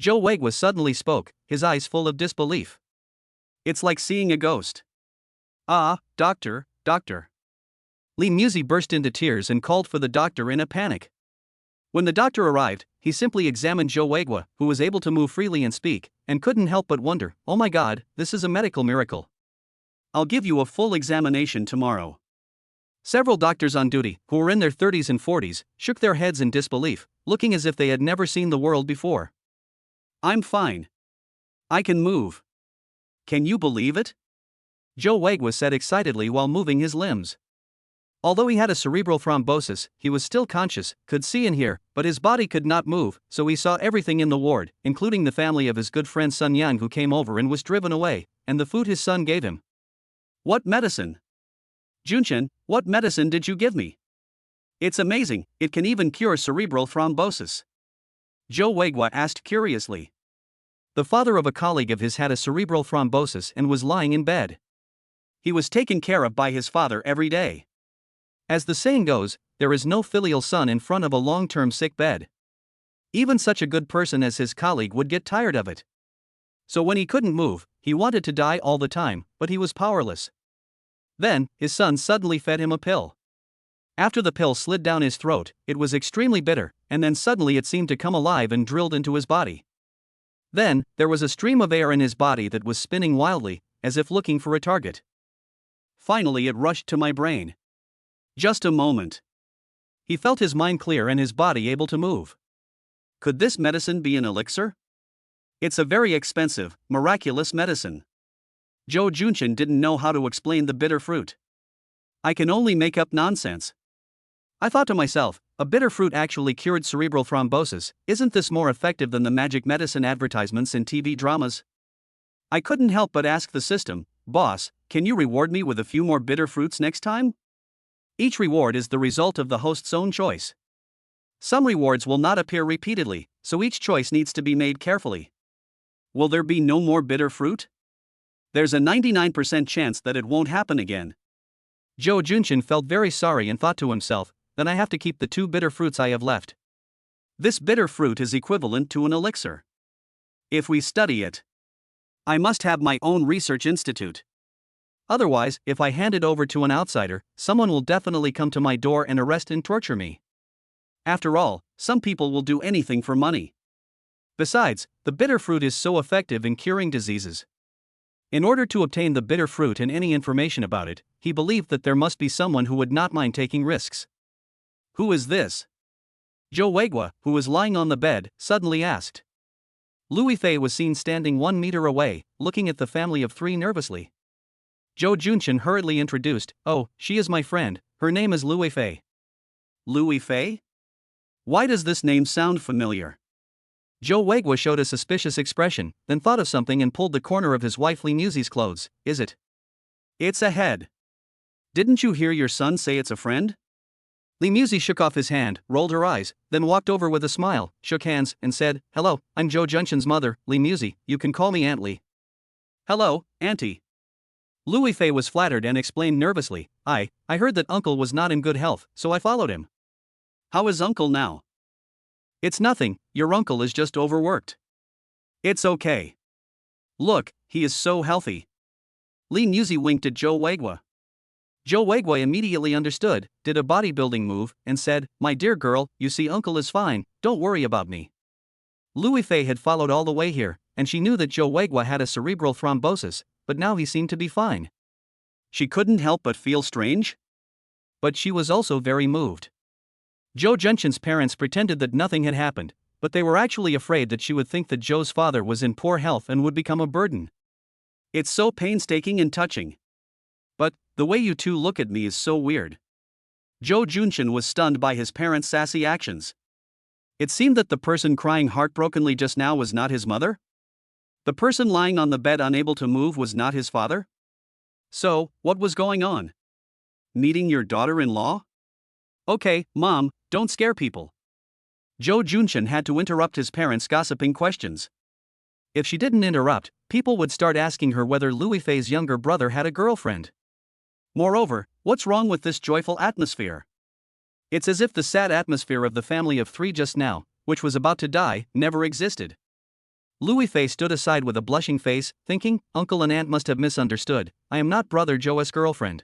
Zhou Weiguo suddenly spoke, his eyes full of disbelief. It's like seeing a ghost. Ah, doctor. Li Muzi burst into tears and called for the doctor in a panic. When the doctor arrived, he simply examined Zhou Weiguo, who was able to move freely and speak, and couldn't help but wonder, oh my God, this is a medical miracle. I'll give you a full examination tomorrow. Several doctors on duty, who were in their 30s and 40s, shook their heads in disbelief, looking as if they had never seen the world before. I'm fine. I can move. Can you believe it? Zhou Weiguo said excitedly while moving his limbs. Although he had a cerebral thrombosis, he was still conscious, could see and hear, but his body could not move, so he saw everything in the ward, including the family of his good friend Sun Yang, who came over and was driven away, and the food his son gave him. What medicine? Junshin, what medicine did you give me? It's amazing, it can even cure cerebral thrombosis. Zhou Weiguo asked curiously. The father of a colleague of his had a cerebral thrombosis and was lying in bed. He was taken care of by his father every day. As the saying goes, there is no filial son in front of a long-term sick bed. Even such a good person as his colleague would get tired of it. So when he couldn't move, he wanted to die all the time, but he was powerless. Then, his son suddenly fed him a pill. After the pill slid down his throat, it was extremely bitter, and then suddenly it seemed to come alive and drilled into his body. Then, there was a stream of air in his body that was spinning wildly, as if looking for a target. Finally, it rushed to my brain. Just a moment. He felt his mind clear and his body able to move. Could this medicine be an elixir? It's a very expensive, miraculous medicine. Joe Junshin didn't know how to explain the bitter fruit. I can only make up nonsense. I thought to myself, a bitter fruit actually cured cerebral thrombosis. Isn't this more effective than the magic medicine advertisements in TV dramas? I couldn't help but ask the system, boss, can you reward me with a few more bitter fruits next time? Each reward is the result of the host's own choice. Some rewards will not appear repeatedly, so each choice needs to be made carefully. Will there be no more bitter fruit? There's a 99% chance that it won't happen again. Joe Junshin felt very sorry and thought to himself, then I have to keep the 2 bitter fruits I have left. This bitter fruit is equivalent to an elixir. If we study it, I must have my own research institute. Otherwise, if I hand it over to an outsider, someone will definitely come to my door and arrest and torture me. After all, some people will do anything for money. Besides, the bitter fruit is so effective in curing diseases. In order to obtain the bitter fruit and any information about it, he believed that there must be someone who would not mind taking risks. Who is this? Joe Wegwa, who was lying on the bed, suddenly asked. Louis Fei was seen standing 1 meter away, looking at the family of 3 nervously. Joe Junshin hurriedly introduced, oh, she is my friend, her name is Louis Fei. Louis Fei? Why does this name sound familiar? Joe Wegwa showed a suspicious expression, then thought of something and pulled the corner of his wife Lee Musie's clothes. Is it? It's a head. Didn't you hear your son say it's a friend? Lee Musie shook off his hand, rolled her eyes, then walked over with a smile, shook hands, and said, hello, I'm Joe Junshin's mother, Lee Musie, you can call me Aunt Lee. Hello, Auntie. Louis Fei was flattered and explained nervously, I heard that Uncle was not in good health, so I followed him. How is Uncle now? It's nothing, your uncle is just overworked. It's okay. Look, he is so healthy. Lee Musie winked at Joe Wegwa. Joe Wegwa immediately understood, did a bodybuilding move, and said, my dear girl, you see Uncle is fine, don't worry about me. Louis Fei had followed all the way here, and she knew that Joe Wegwa had a cerebral thrombosis, but now he seemed to be fine. She couldn't help but feel strange. But she was also very moved. Joe Junshin's parents pretended that nothing had happened, but they were actually afraid that she would think that Joe's father was in poor health and would become a burden. It's so painstaking and touching. But, the way you two look at me is so weird. Joe Junshin was stunned by his parents' sassy actions. It seemed that the person crying heartbrokenly just now was not his mother? The person lying on the bed unable to move was not his father? So, what was going on? Meeting your daughter-in-law? Okay, Mom, don't scare people. Joe Junshin had to interrupt his parents' gossiping questions. If she didn't interrupt, people would start asking her whether Louis Fei's younger brother had a girlfriend. Moreover, what's wrong with this joyful atmosphere? It's as if the sad atmosphere of the family of 3 just now, which was about to die, never existed. Louis Fei stood aside with a blushing face, thinking, Uncle and Aunt must have misunderstood, I am not Brother Joe's girlfriend.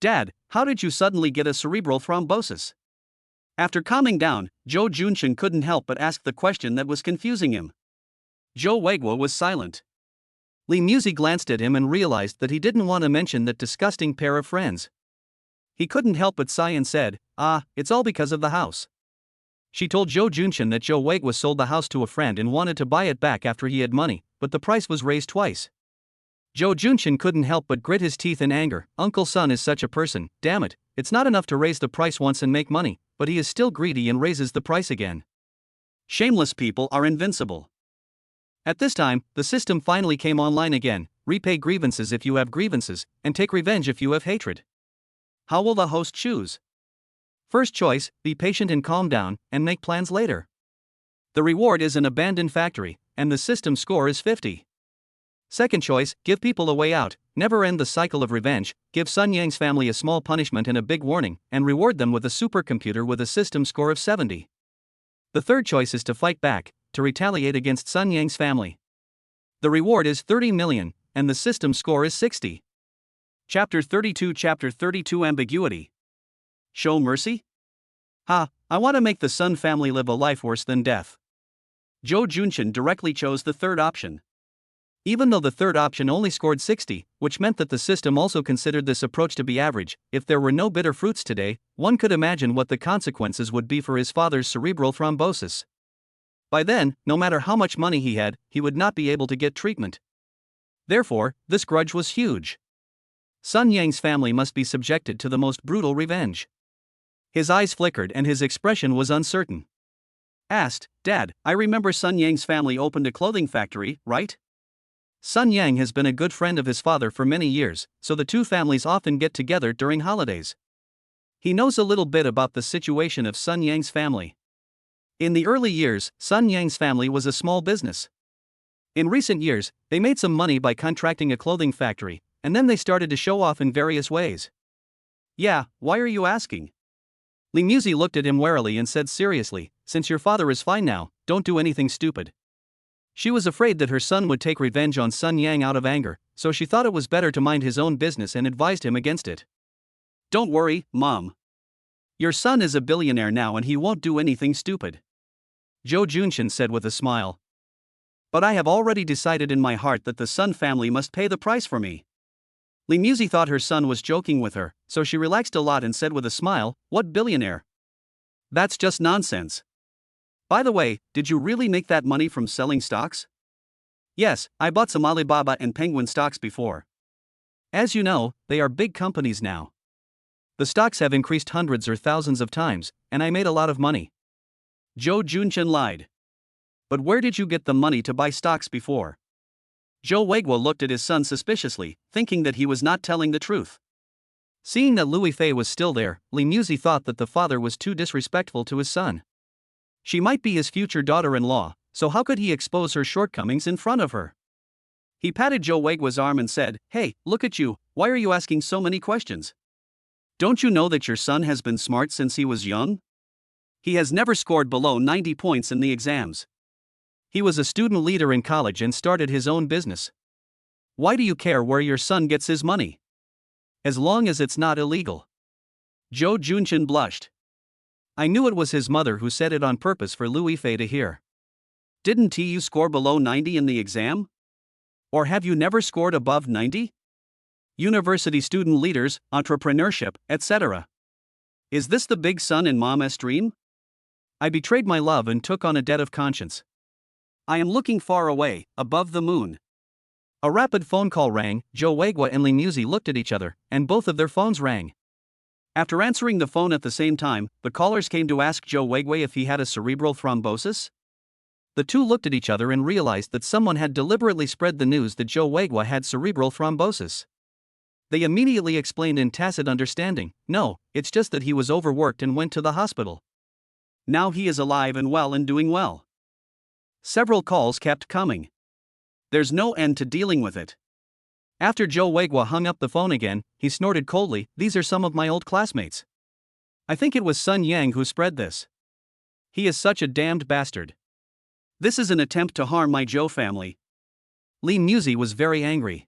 Dad, how did you suddenly get a cerebral thrombosis? After calming down, Joe Junshin couldn't help but ask the question that was confusing him. Joe Wegwa was silent. Lee Musie glanced at him and realized that he didn't want to mention that disgusting pair of friends. He couldn't help but sigh and said, it's all because of the house. She told Joe Junshin that Joe Wegwa sold the house to a friend and wanted to buy it back after he had money, but the price was raised twice. Joe Junshin couldn't help but grit his teeth in anger. Uncle Son is such a person, damn it, it's not enough to raise the price once and make money, but he is still greedy and raises the price again. Shameless people are invincible. At this time, the system finally came online again, repay grievances if you have grievances, and take revenge if you have hatred. How will the host choose? First choice, be patient and calm down, and make plans later. The reward is an abandoned factory, and the system score is 50. Second choice, give people a way out, never end the cycle of revenge, give Sun Yang's family a small punishment and a big warning, and reward them with a supercomputer with a system score of 70. The third choice is to fight back, to retaliate against Sun Yang's family. The reward is 30 million, and the system score is 60. Chapter 32 Ambiguity. Show mercy? I want to make the Sun family live a life worse than death. Zhou Junchen directly chose the third option. Even though the third option only scored 60, which meant that the system also considered this approach to be average, if there were no bitter fruits today, one could imagine what the consequences would be for his father's cerebral thrombosis. By then, no matter how much money he had, he would not be able to get treatment. Therefore, this grudge was huge. Sun Yang's family must be subjected to the most brutal revenge. His eyes flickered and his expression was uncertain. Asked, Dad, I remember Sun Yang's family opened a clothing factory, right? Sun Yang has been a good friend of his father for many years, so the two families often get together during holidays. He knows a little bit about the situation of Sun Yang's family. In the early years, Sun Yang's family was a small business. In recent years, they made some money by contracting a clothing factory, and then they started to show off in various ways. Yeah, why are you asking? Li Muzi looked at him warily and said seriously, since your father is fine now, don't do anything stupid. She was afraid that her son would take revenge on Sun Yang out of anger, so she thought it was better to mind his own business and advised him against it. Don't worry, Mom. Your son is a billionaire now and he won't do anything stupid. Zhou Junchen said with a smile. But I have already decided in my heart that the Sun family must pay the price for me. Li Muzi thought her son was joking with her, so she relaxed a lot and said with a smile, what billionaire? That's just nonsense. By the way, did you really make that money from selling stocks? Yes, I bought some Alibaba and Penguin stocks before. As you know, they are big companies now. The stocks have increased hundreds or thousands of times, and I made a lot of money. Zhou Junchen lied. But where did you get the money to buy stocks before? Zhou Weiguo looked at his son suspiciously, thinking that he was not telling the truth. Seeing that Louis Fei was still there, Li Muzi thought that the father was too disrespectful to his son. She might be his future daughter-in-law, so how could he expose her shortcomings in front of her? He patted Zhou Weiguo's arm and said, Hey, look at you, why are you asking so many questions? Don't you know that your son has been smart since he was young? He has never scored below 90 points in the exams. He was a student leader in college and started his own business. Why do you care where your son gets his money? As long as it's not illegal. Zhou Junchen blushed. I knew it was his mother who said it on purpose for Louis Fei to hear. Didn't you score below 90 in the exam? Or have you never scored above 90? University student leaders, entrepreneurship, etc. Is this the big son in Mama's dream? I betrayed my love and took on a debt of conscience. I am looking far away, above the moon. A rapid phone call rang. Zhou Weiguo and Li Muzi looked at each other, and both of their phones rang. After answering the phone at the same time, the callers came to ask Zhou Weiguo if he had a cerebral thrombosis. The two looked at each other and realized that someone had deliberately spread the news that Zhou Weiguo had cerebral thrombosis. They immediately explained in tacit understanding, no, it's just that he was overworked and went to the hospital. Now he is alive and well and doing well. Several calls kept coming. There's no end to dealing with it. After Zhou Weiguo hung up the phone again, he snorted coldly, these are some of my old classmates. I think it was Sun Yang who spread this. He is such a damned bastard. This is an attempt to harm my Zhou family. Li Muzi was very angry.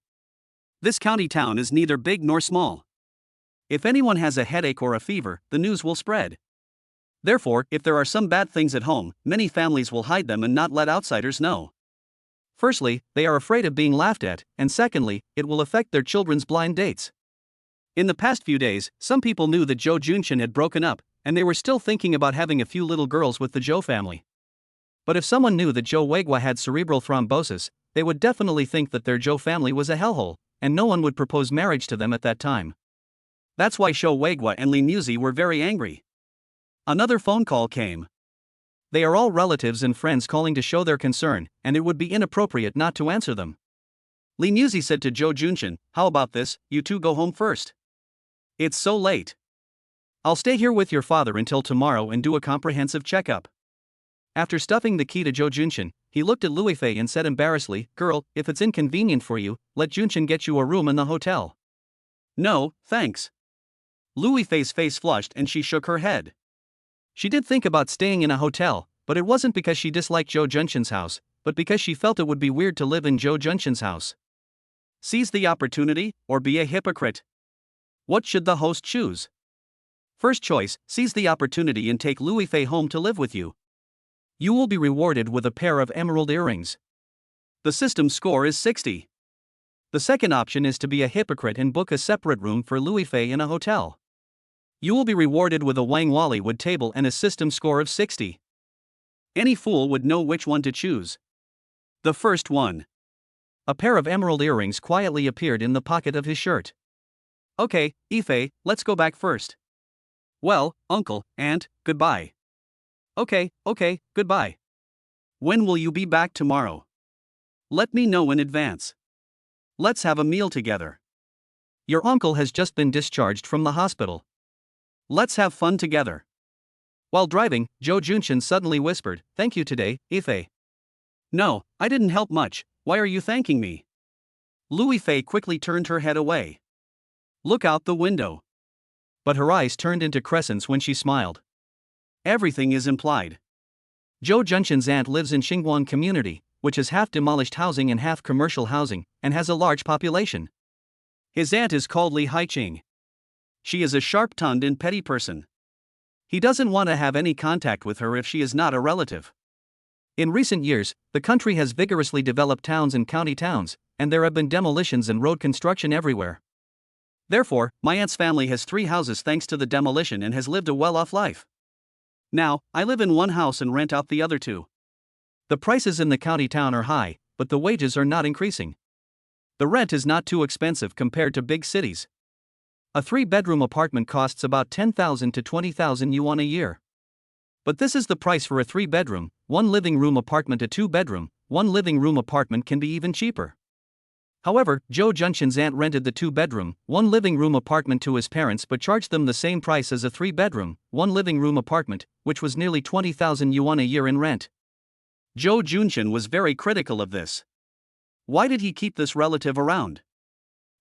This county town is neither big nor small. If anyone has a headache or a fever, the news will spread. Therefore, if there are some bad things at home, many families will hide them and not let outsiders know. Firstly, they are afraid of being laughed at, and secondly, it will affect their children's blind dates. In the past few days, some people knew that Zhou Junchen had broken up, and they were still thinking about having a few little girls with the Zhou family. But if someone knew that Zhou Weiguo had cerebral thrombosis, they would definitely think that their Zhou family was a hellhole, and no one would propose marriage to them at that time. That's why Zhou Weiguo and Li Muzi were very angry. Another phone call came. They are all relatives and friends calling to show their concern, and it would be inappropriate not to answer them. Li Muzi said to Zhou Junchen, how about this, you two go home first. It's so late. I'll stay here with your father until tomorrow and do a comprehensive checkup. After stuffing the key to Zhou Junchen, he looked at Louis Fei and said embarrassedly, girl, if it's inconvenient for you, let Junchen get you a room in the hotel. No, thanks. Louis Fei's face flushed and she shook her head. She did think about staying in a hotel, but it wasn't because she disliked Zhou Junchen's house, but because she felt it would be weird to live in Zhou Junchen's house. Seize the opportunity, or be a hypocrite. What should the host choose? First choice, seize the opportunity and take Louis Fei home to live with you. You will be rewarded with a pair of emerald earrings. The system score is 60. The second option is to be a hypocrite and book a separate room for Louis Fei in a hotel. You will be rewarded with a Wang Wally wood table and a system score of 60. Any fool would know which one to choose. The first one. A pair of emerald earrings quietly appeared in the pocket of his shirt. Okay, Ife, let's go back first. Well, uncle, aunt, goodbye. Okay, goodbye. When will you be back tomorrow? Let me know in advance. Let's have a meal together. Your uncle has just been discharged from the hospital. Let's have fun together. While driving, Zhou Junshin suddenly whispered, "Thank you today, Ife." No, I didn't help much, why are you thanking me? Louis Fei quickly turned her head away. Look out the window. But her eyes turned into crescents when she smiled. Everything is implied. Zhou Junshin's aunt lives in Xingguang community, which has half demolished housing and half commercial housing, and has a large population. His aunt is called Li Haiqing. She is a sharp-tongued and petty person. He doesn't want to have any contact with her if she is not a relative. In recent years, the country has vigorously developed towns and county towns, and there have been demolitions and road construction everywhere. Therefore, my aunt's family has 3 houses thanks to the demolition and has lived a well-off life. Now, I live in one house and rent out the other 2. The prices in the county town are high, but the wages are not increasing. The rent is not too expensive compared to big cities. A 3-bedroom apartment costs about 10,000 to 20,000 yuan a year. But this is the price for a 3-bedroom, 1 living room apartment. A 2-bedroom, 1 living room apartment can be even cheaper. However, Zhou Junshin's aunt rented the 2-bedroom, 1 living room apartment to his parents but charged them the same price as a 3-bedroom, 1 living room apartment, which was nearly 20,000 yuan a year in rent. Zhou Junshin was very critical of this. Why did he keep this relative around?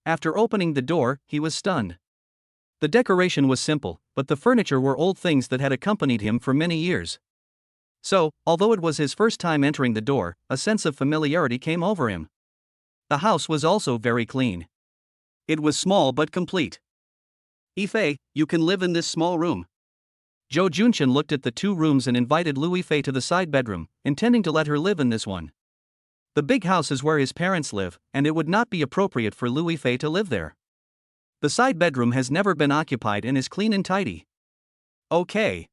After opening the door, he was stunned. The decoration was simple, but the furniture were old things that had accompanied him for many years. So, although it was his first time entering the door, a sense of familiarity came over him. The house was also very clean. It was small but complete. Ife, you can live in this small room. Zhou Junshin looked at the 2 rooms and invited Louis Fei to the side bedroom, intending to let her live in this one. The big house is where his parents live, and it would not be appropriate for Louis Fei to live there. The side bedroom has never been occupied and is clean and tidy. Okay.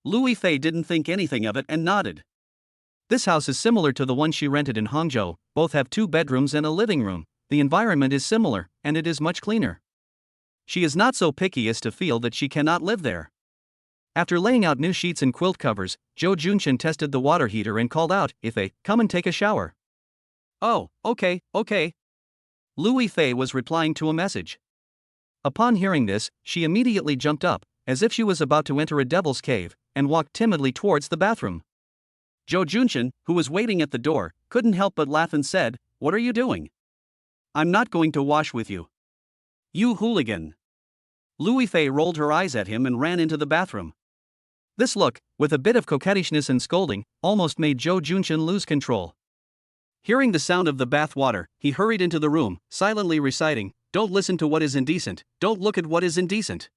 Louis Fei didn't think anything of it and nodded. This house is similar to the one she rented in Hangzhou, both have 2 bedrooms and a living room. The environment is similar, and it is much cleaner. She is not so picky as to feel that she cannot live there. After laying out new sheets and quilt covers, Zhou Junshin tested the water heater and called out, "Ife, come and take a shower." Oh, okay. Louis Fei was replying to a message. Upon hearing this, she immediately jumped up, as if she was about to enter a devil's cave, and walked timidly towards the bathroom. Zhou Junshin, who was waiting at the door, couldn't help but laugh and said, "What are you doing? I'm not going to wash with you. You hooligan." Louis Fei rolled her eyes at him and ran into the bathroom. This look, with a bit of coquettishness and scolding, almost made Zhou Junshin lose control. Hearing the sound of the bath water, he hurried into the room, silently reciting, "Don't listen to what is indecent, don't look at what is indecent."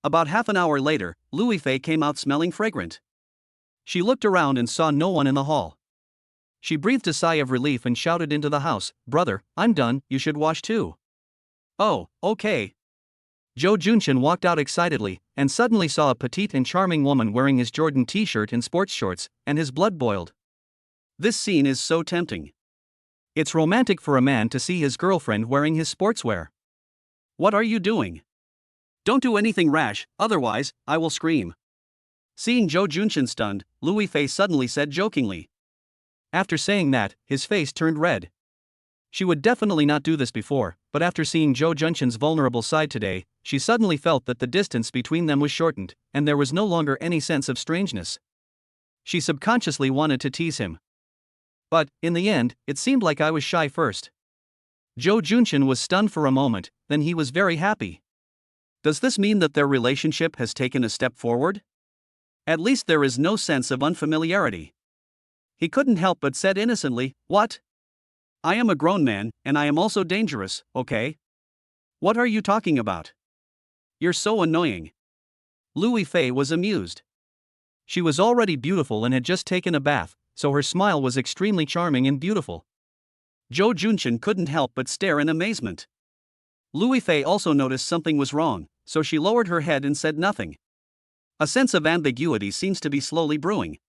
About half an hour later, Louis Fei came out smelling fragrant. She looked around and saw no one in the hall. She breathed a sigh of relief and shouted into the house, "Brother, I'm done, you should wash too." Oh, okay. Zhou Junshin walked out excitedly, and suddenly saw a petite and charming woman wearing his Jordan t-shirt and sports shorts, and his blood boiled. This scene is so tempting. It's romantic for a man to see his girlfriend wearing his sportswear. What are you doing? Don't do anything rash, otherwise, I will scream. Seeing Zhou Junshin stunned, Louis Fei suddenly said jokingly. After saying that, his face turned red. She would definitely not do this before, but after seeing Zhou Junshin's vulnerable side today, she suddenly felt that the distance between them was shortened, and there was no longer any sense of strangeness. She subconsciously wanted to tease him. But, in the end, it seemed like I was shy first. Zhou Junshin was stunned for a moment, then he was very happy. Does this mean that their relationship has taken a step forward? At least there is no sense of unfamiliarity. He couldn't help but said innocently, "What? I am a grown man, and I am also dangerous, okay? What are you talking about? You're so annoying." Louis Fei was amused. She was already beautiful and had just taken a bath, so her smile was extremely charming and beautiful. Zhou Junchen couldn't help but stare in amazement. Lui Fei also noticed something was wrong, so she lowered her head and said nothing. A sense of ambiguity seems to be slowly brewing.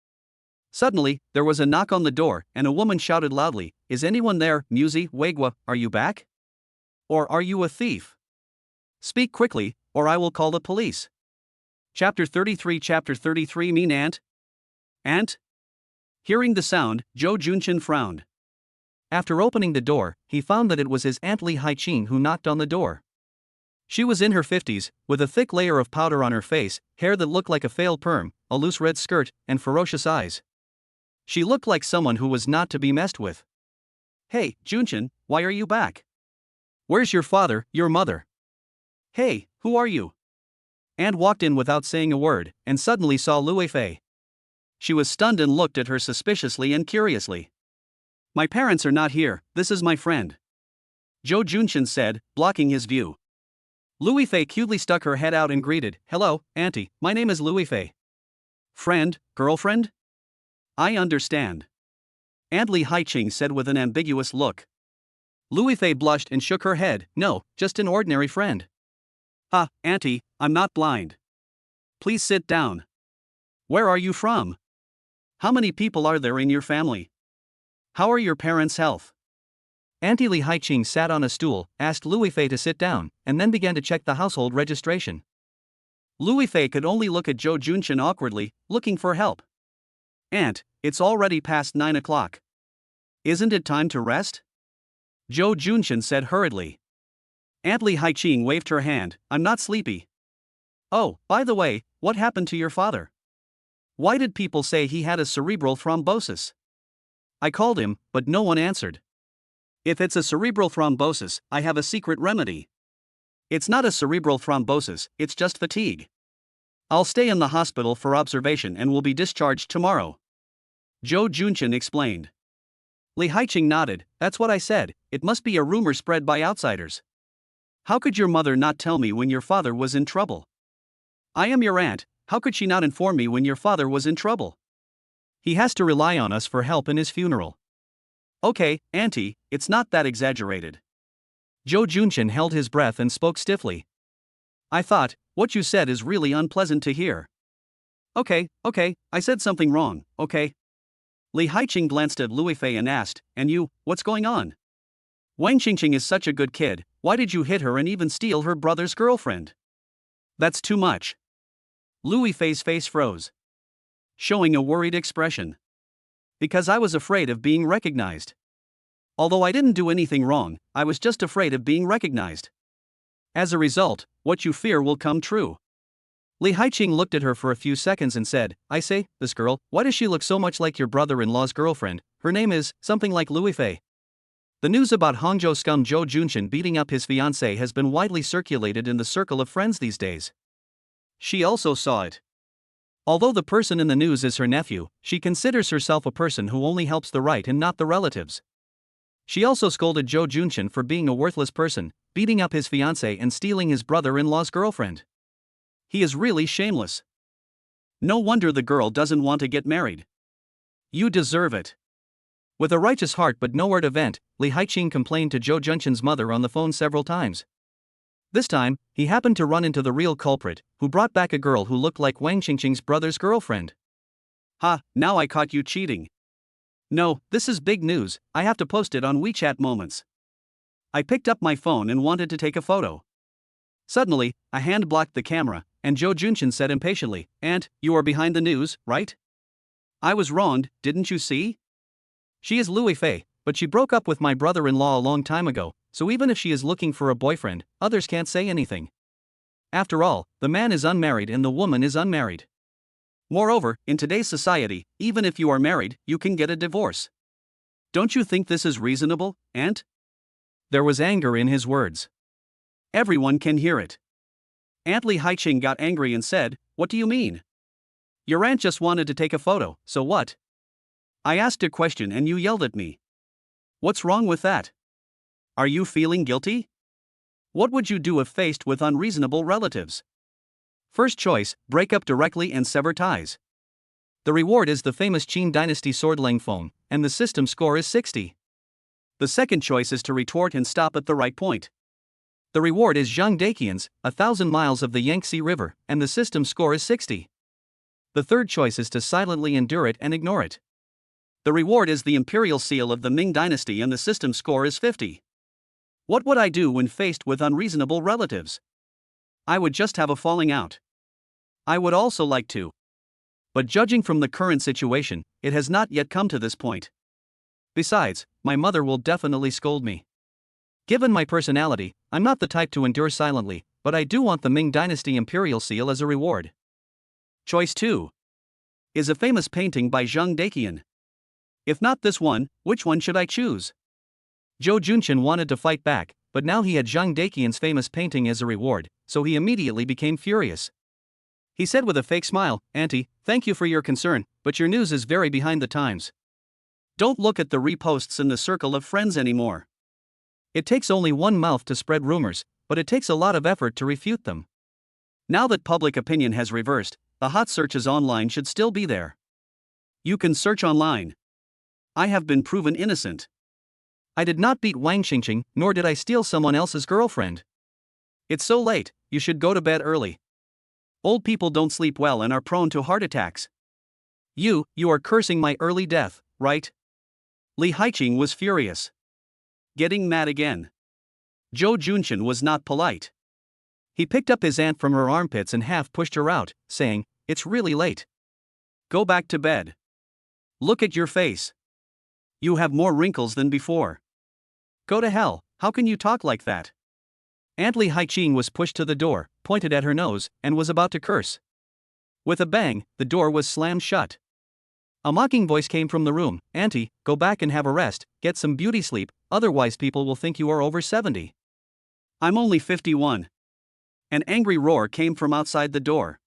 Suddenly, there was a knock on the door, and a woman shouted loudly, "Is anyone there, Musi, Weigua, are you back? Or are you a thief? Speak quickly, or I will call the police." Chapter 33 Mean Aunt? Aunt? Hearing the sound, Zhou Junchen frowned. After opening the door, he found that it was his Aunt Li Haiqing who knocked on the door. She was in her 50s, with a thick layer of powder on her face, hair that looked like a failed perm, a loose red skirt, and ferocious eyes. She looked like someone who was not to be messed with. "Hey, Junchen, why are you back? Where's your father, your mother? Hey, who are you?" Aunt walked in without saying a word, and suddenly saw Lui Fei. She was stunned and looked at her suspiciously and curiously. "My parents are not here, this is my friend," Zhou Junchen said, blocking his view. Lui Fei cutely stuck her head out and greeted, "Hello, Auntie, my name is Lui Fei." "Friend, girlfriend? I understand," Aunt Li Haiqing said with an ambiguous look. Lui Fei blushed and shook her head, "No, just an ordinary friend." "Ah, Auntie, I'm not blind. Please sit down. Where are you from? How many people are there in your family? How are your parents' health?" Auntie Li Haiqing sat on a stool, asked Lui Fei to sit down, and then began to check the household registration. Lui Fei could only look at Zhou Junchen awkwardly, looking for help. "Aunt, it's already past 9 o'clock. Isn't it time to rest?" Zhou Junchen said hurriedly. Aunt Li Haiqing waved her hand, "I'm not sleepy." "Oh, by the way, what happened to your father? Why did people say he had a cerebral thrombosis? I called him, but no one answered. If it's a cerebral thrombosis, I have a secret remedy. It's not a cerebral thrombosis, it's just fatigue. I'll stay in the hospital for observation and will be discharged tomorrow," Zhou Junchen explained. Li Haiqing nodded, "That's what I said, it must be a rumor spread by outsiders. How could your mother not tell me when your father was in trouble? I am your aunt, how could she not inform me when your father was in trouble? He has to rely on us for help in his funeral." "Okay, Auntie, it's not that exaggerated." Zhou Junchen held his breath and spoke stiffly. "I thought, what you said is really unpleasant to hear." Okay, I said something wrong, okay?" Li Haiqing glanced at Lui Fei and asked, "And you, what's going on? Wang Qingqing is such a good kid, why did you hit her and even steal her brother's girlfriend?" "That's too much." Lui Fei's face froze, showing a worried expression. "Because I was afraid of being recognized. Although I didn't do anything wrong, I was just afraid of being recognized. As a result, what you fear will come true." Li Haiqing looked at her for a few seconds and said, "I say, this girl, why does she look so much like your brother-in-law's girlfriend? Her name is something like Lui Fei." The news about Hangzhou scum Zhou Junchen beating up his fiancée has been widely circulated in the circle of friends these days. She also saw it. Although the person in the news is her nephew, she considers herself a person who only helps the right and not the relatives. She also scolded Zhou Junchen for being a worthless person, beating up his fiancée and stealing his brother-in-law's girlfriend. He is really shameless. No wonder the girl doesn't want to get married. You deserve it. With a righteous heart but nowhere to vent, Li Haiqing complained to Zhou Junchen's mother on the phone several times. This time, he happened to run into the real culprit, who brought back a girl who looked like Wang Qingqing's brother's girlfriend. "Ha, now I caught you cheating. No, this is big news, I have to post it on WeChat Moments." I picked up my phone and wanted to take a photo. Suddenly, a hand blocked the camera, and Zhou Junchen said impatiently, "Aunt, you are behind the news, right? I was wronged, didn't you see? She is Lui Fei, but she broke up with my brother-in-law a long time ago, so even if she is looking for a boyfriend, others can't say anything. After all, the man is unmarried and the woman is unmarried. Moreover, in today's society, even if you are married, you can get a divorce. Don't you think this is reasonable, Aunt?" There was anger in his words. Everyone can hear it. Aunt Li Haiqing got angry and said, "What do you mean? Your aunt just wanted to take a photo, so what? I asked a question and you yelled at me. What's wrong with that? Are you feeling guilty? What would you do if faced with unreasonable relatives? First choice, break up directly and sever ties. The reward is the famous Qin Dynasty sword Lang phone, and the system score is 60. The second choice is to retort and stop at the right point. The reward is Zhang Daqian's 1,000 miles of the Yangtze River, and the system score is 60. The third choice is to silently endure it and ignore it. The reward is the imperial seal of the Ming Dynasty, and the system score is 50. What would I do when faced with unreasonable relatives? I would just have a falling out. I would also like to. But judging from the current situation, it has not yet come to this point. Besides, my mother will definitely scold me. Given my personality, I'm not the type to endure silently, but I do want the Ming Dynasty imperial seal as a reward. Choice 2 is a famous painting by Zhang Daqian. If not this one, which one should I choose? Zhou Junqian wanted to fight back, but now he had Zhang Daqian's famous painting as a reward, so he immediately became furious. He said with a fake smile, "Auntie, thank you for your concern, but your news is very behind the times. Don't look at the reposts in the circle of friends anymore. It takes only one mouth to spread rumors, but it takes a lot of effort to refute them. Now that public opinion has reversed, the hot searches online should still be there. You can search online. I have been proven innocent. I did not beat Wang Xingqing, nor did I steal someone else's girlfriend. It's so late, you should go to bed early. Old people don't sleep well and are prone to heart attacks. You are cursing my early death, right?" Li Haiqing was furious. Getting mad again. Zhou Junqian was not polite. He picked up his aunt from her armpits and half pushed her out, saying, "It's really late. Go back to bed. Look at your face. You have more wrinkles than before. Go to hell, how can you talk like that?" Aunt Li Haiqing was pushed to the door, pointed at her nose, and was about to curse. With a bang, the door was slammed shut. A mocking voice came from the room, "Auntie, go back and have a rest, get some beauty sleep, otherwise people will think you are over 70. I'm only 51. An angry roar came from outside the door.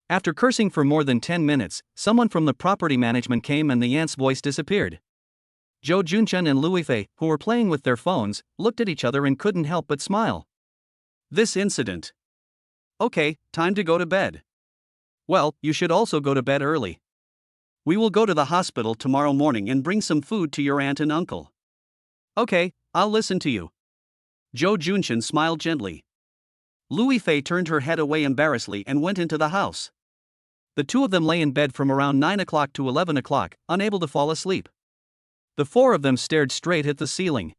After cursing for more than 10 minutes, someone from the property management came and the aunt's voice disappeared. Zhou Junqian and Louis Fei, who were playing with their phones, looked at each other and couldn't help but smile. This incident. Okay, time to go to bed. Well, you should also go to bed early. We will go to the hospital tomorrow morning and bring some food to your aunt and uncle. Okay, I'll listen to you. Zhou Junqian smiled gently. Louis Fei turned her head away embarrassedly and went into the house. The two of them lay in bed from around 9 o'clock to 11 o'clock, unable to fall asleep. The four of them stared straight at the ceiling.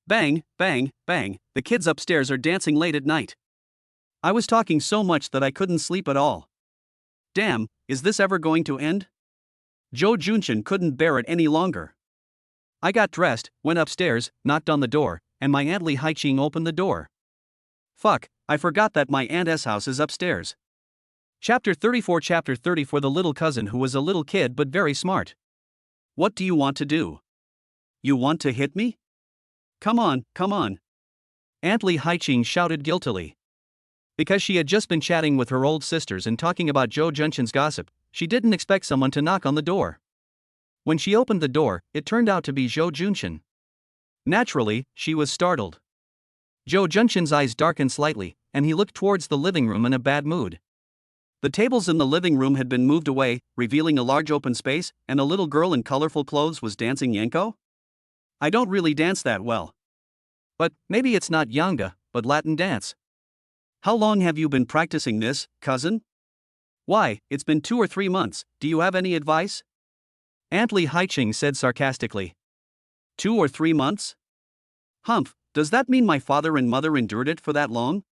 Bang, bang, bang, the kids upstairs are dancing late at night. I was talking so much that I couldn't sleep at all. Damn, is this ever going to end? Zhou Junqian couldn't bear it any longer. I got dressed, went upstairs, knocked on the door, and my Aunt Li Haiqing opened the door. Fuck, I forgot that my aunt's house is upstairs. Chapter 34 Chapter 30 For the little cousin who was a little kid but very smart. What do you want to do? You want to hit me? Come on, come on. Aunt Li Haiqing shouted guiltily. Because she had just been chatting with her old sisters and talking about Zhou Junqian's gossip, she didn't expect someone to knock on the door. When she opened the door, it turned out to be Zhou Junqian. Naturally, she was startled. Zhou Junqian's eyes darkened slightly, and he looked towards the living room in a bad mood. The tables in the living room had been moved away, revealing a large open space, and a little girl in colorful clothes was dancing yanko? I don't really dance that well. But maybe it's not yanga, but Latin dance. How long have you been practicing this, cousin? Why, it's been 2 or 3 months, do you have any advice? Aunt Li Haiqing said sarcastically. 2 or 3 months? Humph, does that mean my father and mother endured it for that long?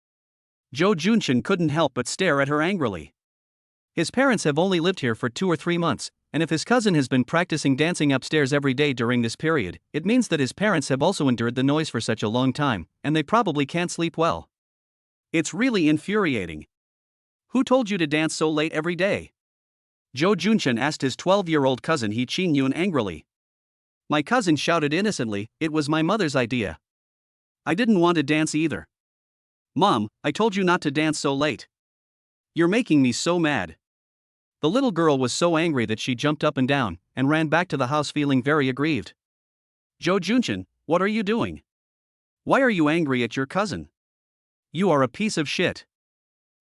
Zhou Junqian couldn't help but stare at her angrily. His parents have only lived here for 2 or 3 months, and if his cousin has been practicing dancing upstairs every day during this period, it means that his parents have also endured the noise for such a long time, and they probably can't sleep well. It's really infuriating. Who told you to dance so late every day? Zhou Junqian asked his 12-year-old cousin He Qingyun angrily. My cousin shouted innocently, it was my mother's idea. I didn't want to dance either. Mom, I told you not to dance so late. You're making me so mad. The little girl was so angry that she jumped up and down, and ran back to the house feeling very aggrieved. Zhou Junqian, what are you doing? Why are you angry at your cousin? You are a piece of shit.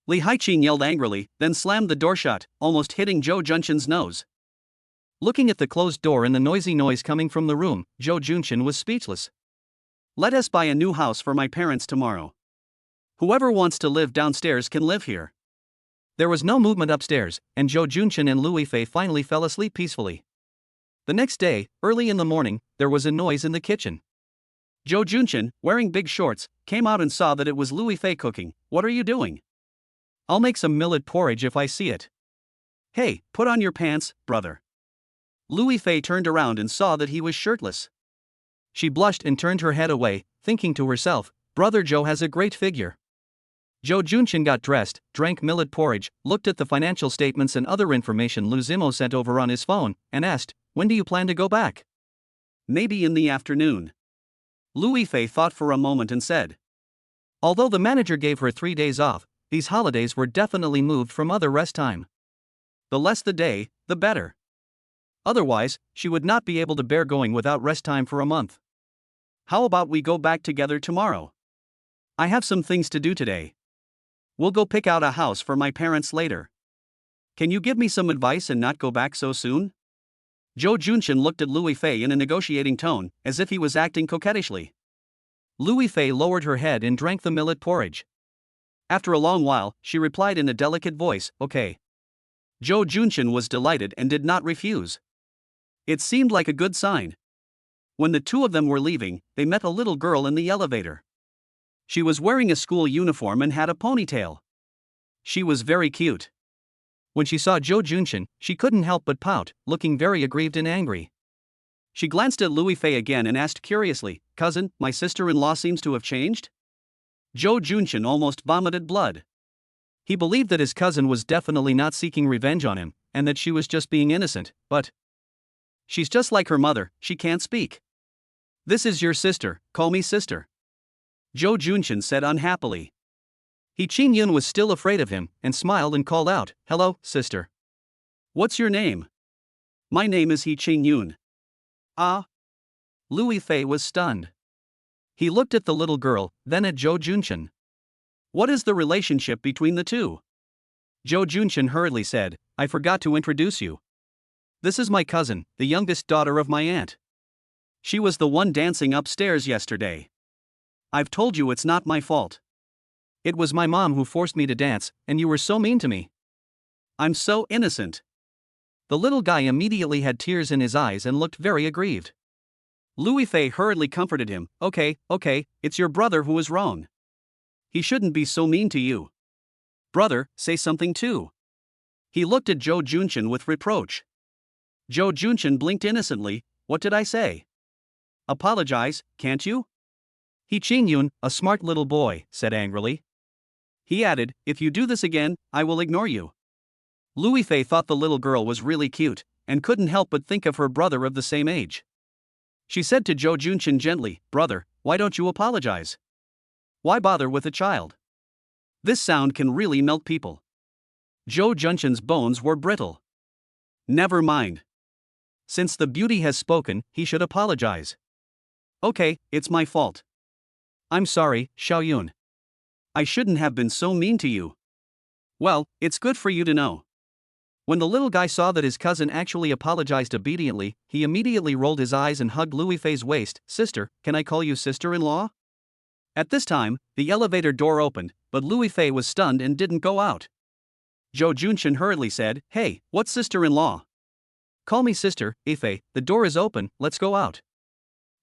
Li Haiqing yelled angrily, then slammed the door shut, almost hitting Zhou Junshin's nose. Looking at the closed door and the noisy noise coming from the room, Zhou Junshin was speechless. Let us buy a new house for my parents tomorrow. Whoever wants to live downstairs can live here. There was no movement upstairs, and Zhou Junshin and Louis Fei finally fell asleep peacefully. The next day, early in the morning, there was a noise in the kitchen. Zhou Junshin, wearing big shorts, came out and saw that it was Louis Fei cooking. What are you doing? I'll make some millet porridge if I see it. Hey, put on your pants, brother. Louis Fei turned around and saw that he was shirtless. She blushed and turned her head away, thinking to herself, Brother Zhou has a great figure. Zhou Junshin got dressed, drank millet porridge, looked at the financial statements and other information Lu Zimo sent over on his phone, and asked, when do you plan to go back? Maybe in the afternoon. Louis Fei thought for a moment and said. Although the manager gave her 3 days off, these holidays were definitely moved from other rest time. The less the day, the better. Otherwise, she would not be able to bear going without rest time for a month. How about we go back together tomorrow? I have some things to do today. We'll go pick out a house for my parents later. Can you give me some advice and not go back so soon? Zhou Junshin looked at Louis Fei in a negotiating tone, as if he was acting coquettishly. Louis Fei lowered her head and drank the millet porridge. After a long while, she replied in a delicate voice, okay. Zhou Junshin was delighted and did not refuse. It seemed like a good sign. When the two of them were leaving, they met a little girl in the elevator. She was wearing a school uniform and had a ponytail. She was very cute. When she saw Zhou Junshin, she couldn't help but pout, looking very aggrieved and angry. She glanced at Louis Fei again and asked curiously, cousin, my sister-in-law seems to have changed? Zhou Junshin almost vomited blood. He believed that his cousin was definitely not seeking revenge on him, and that she was just being innocent, but she's just like her mother, she can't speak. This is your sister, call me sister. Zhou Junshin said unhappily. He Qingyun was still afraid of him, and smiled and called out, hello, sister. What's your name? My name is He Qingyun. Ah. Louis Fei was stunned. He looked at the little girl, then at Zhou Junshin. What is the relationship between the two? Zhou Junshin hurriedly said, I forgot to introduce you. This is my cousin, the youngest daughter of my aunt. She was the one dancing upstairs yesterday. I've told you it's not my fault. It was my mom who forced me to dance, and you were so mean to me. I'm so innocent. The little guy immediately had tears in his eyes and looked very aggrieved. Louis Fei hurriedly comforted him, okay, it's your brother who is wrong. He shouldn't be so mean to you. Brother, say something too. He looked at Zhou Junshin with reproach. Zhou Junshin blinked innocently, what did I say? Apologize, can't you? He Qingyun, a smart little boy, said angrily. He added, if you do this again, I will ignore you. Louis Fei thought the little girl was really cute, and couldn't help but think of her brother of the same age. She said to Zhou Junshin gently, brother, why don't you apologize? Why bother with a child? This sound can really melt people. Zhou Junshin's bones were brittle. Never mind. Since the beauty has spoken, he should apologize. Okay, it's my fault. I'm sorry, Xiaoyun. I shouldn't have been so mean to you. Well, it's good for you to know. When the little guy saw that his cousin actually apologized obediently, he immediately rolled his eyes and hugged Louis Fei's waist. Sister, can I call you sister-in-law? At this time, the elevator door opened, but Louis Fei was stunned and didn't go out. Zhou Junshin hurriedly said, hey, what's sister-in-law? Call me sister, Ife, the door is open, let's go out.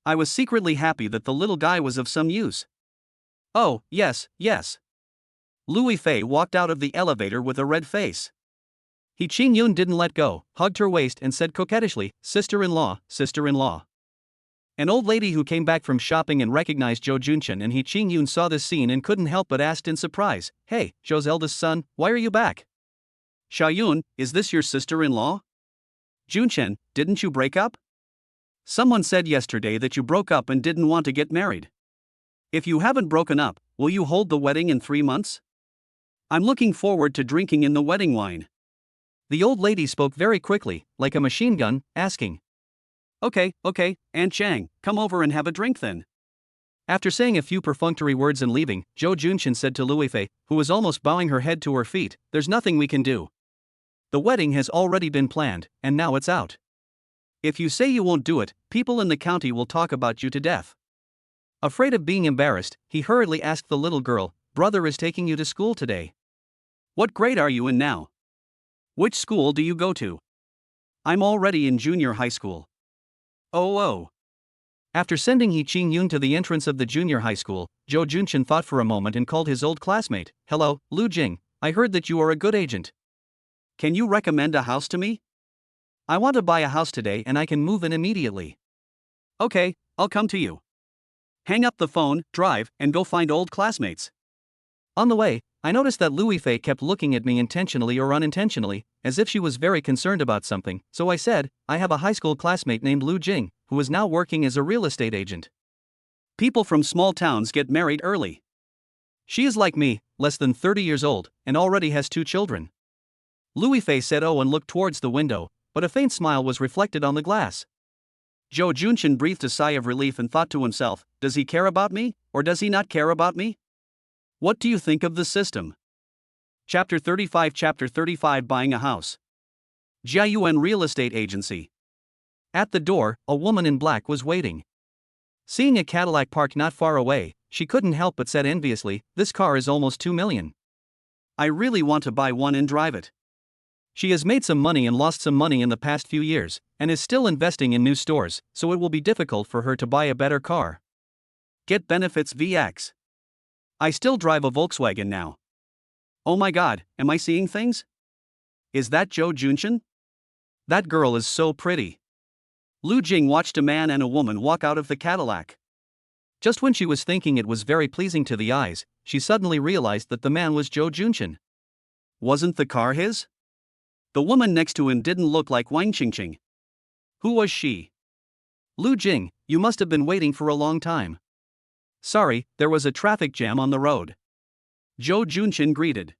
I was secretly happy that the little guy was of some use. Oh, yes. Louis Fei walked out of the elevator with a red face. He Qingyun didn't let go, hugged her waist and said coquettishly, sister-in-law. An old lady who came back from shopping and recognized Zhou Junshin and He Qingyun saw this scene and couldn't help but asked in surprise, hey, Zhou's eldest son, why are you back? Xiaoyun, is this your sister-in-law? Junshin, didn't you break up? Someone said yesterday that you broke up and didn't want to get married. If you haven't broken up, will you hold the wedding in 3 months? I'm looking forward to drinking in the wedding wine. The old lady spoke very quickly, like a machine gun, asking. Okay, Aunt Chang, come over and have a drink then. After saying a few perfunctory words and leaving, Jo Junshin said to Lui Fei, who was almost bowing her head to her feet, "There's nothing we can do. The wedding has already been planned, and now it's out. If you say you won't do it, people in the county will talk about you to death." Afraid of being embarrassed, he hurriedly asked the little girl, "Brother is taking you to school today. What grade are you in now? Which school do you go to?" "I'm already in junior high school." "Oh. After sending He Ching Yun to the entrance of the junior high school, Jo Junshin thought for a moment and called his old classmate. "Hello, Lu Jing, I heard that you are a good agent. Can you recommend a house to me? I want to buy a house today and I can move in immediately." "Okay, I'll come to you." Hang up the phone, drive, and go find old classmates. On the way, I noticed that Lui Fei kept looking at me intentionally or unintentionally, as if she was very concerned about something, so I said, "I have a high school classmate named Lu Jing, who is now working as a real estate agent. People from small towns get married early. She is like me, less than 30 years old, and already has 2 children." Lui Fei said and looked towards the window, but a faint smile was reflected on the glass. Jo Junshin breathed a sigh of relief and thought to himself, "Does he care about me, or does he not care about me? What do you think of the system?" Chapter 35 Buying a House. Jiayuan Real Estate Agency. At the door, a woman in black was waiting. Seeing a Cadillac parked not far away, she couldn't help but said enviously, "This car is almost 2 million. I really want to buy one and drive it." She has made some money and lost some money in the past few years, and is still investing in new stores, so it will be difficult for her to buy a better car. Get benefits VX. I still drive a Volkswagen now. Oh my god, am I seeing things? Is that Jo Junshin? That girl is so pretty. Lu Jing watched a man and a woman walk out of the Cadillac. Just when she was thinking it was very pleasing to the eyes, she suddenly realized that the man was Jo Junshin. Wasn't the car his? The woman next to him didn't look like Wang Qingqing. Who was she? "Lu Jing, you must have been waiting for a long time." "Sorry, there was a traffic jam on the road." Jo Junshin greeted.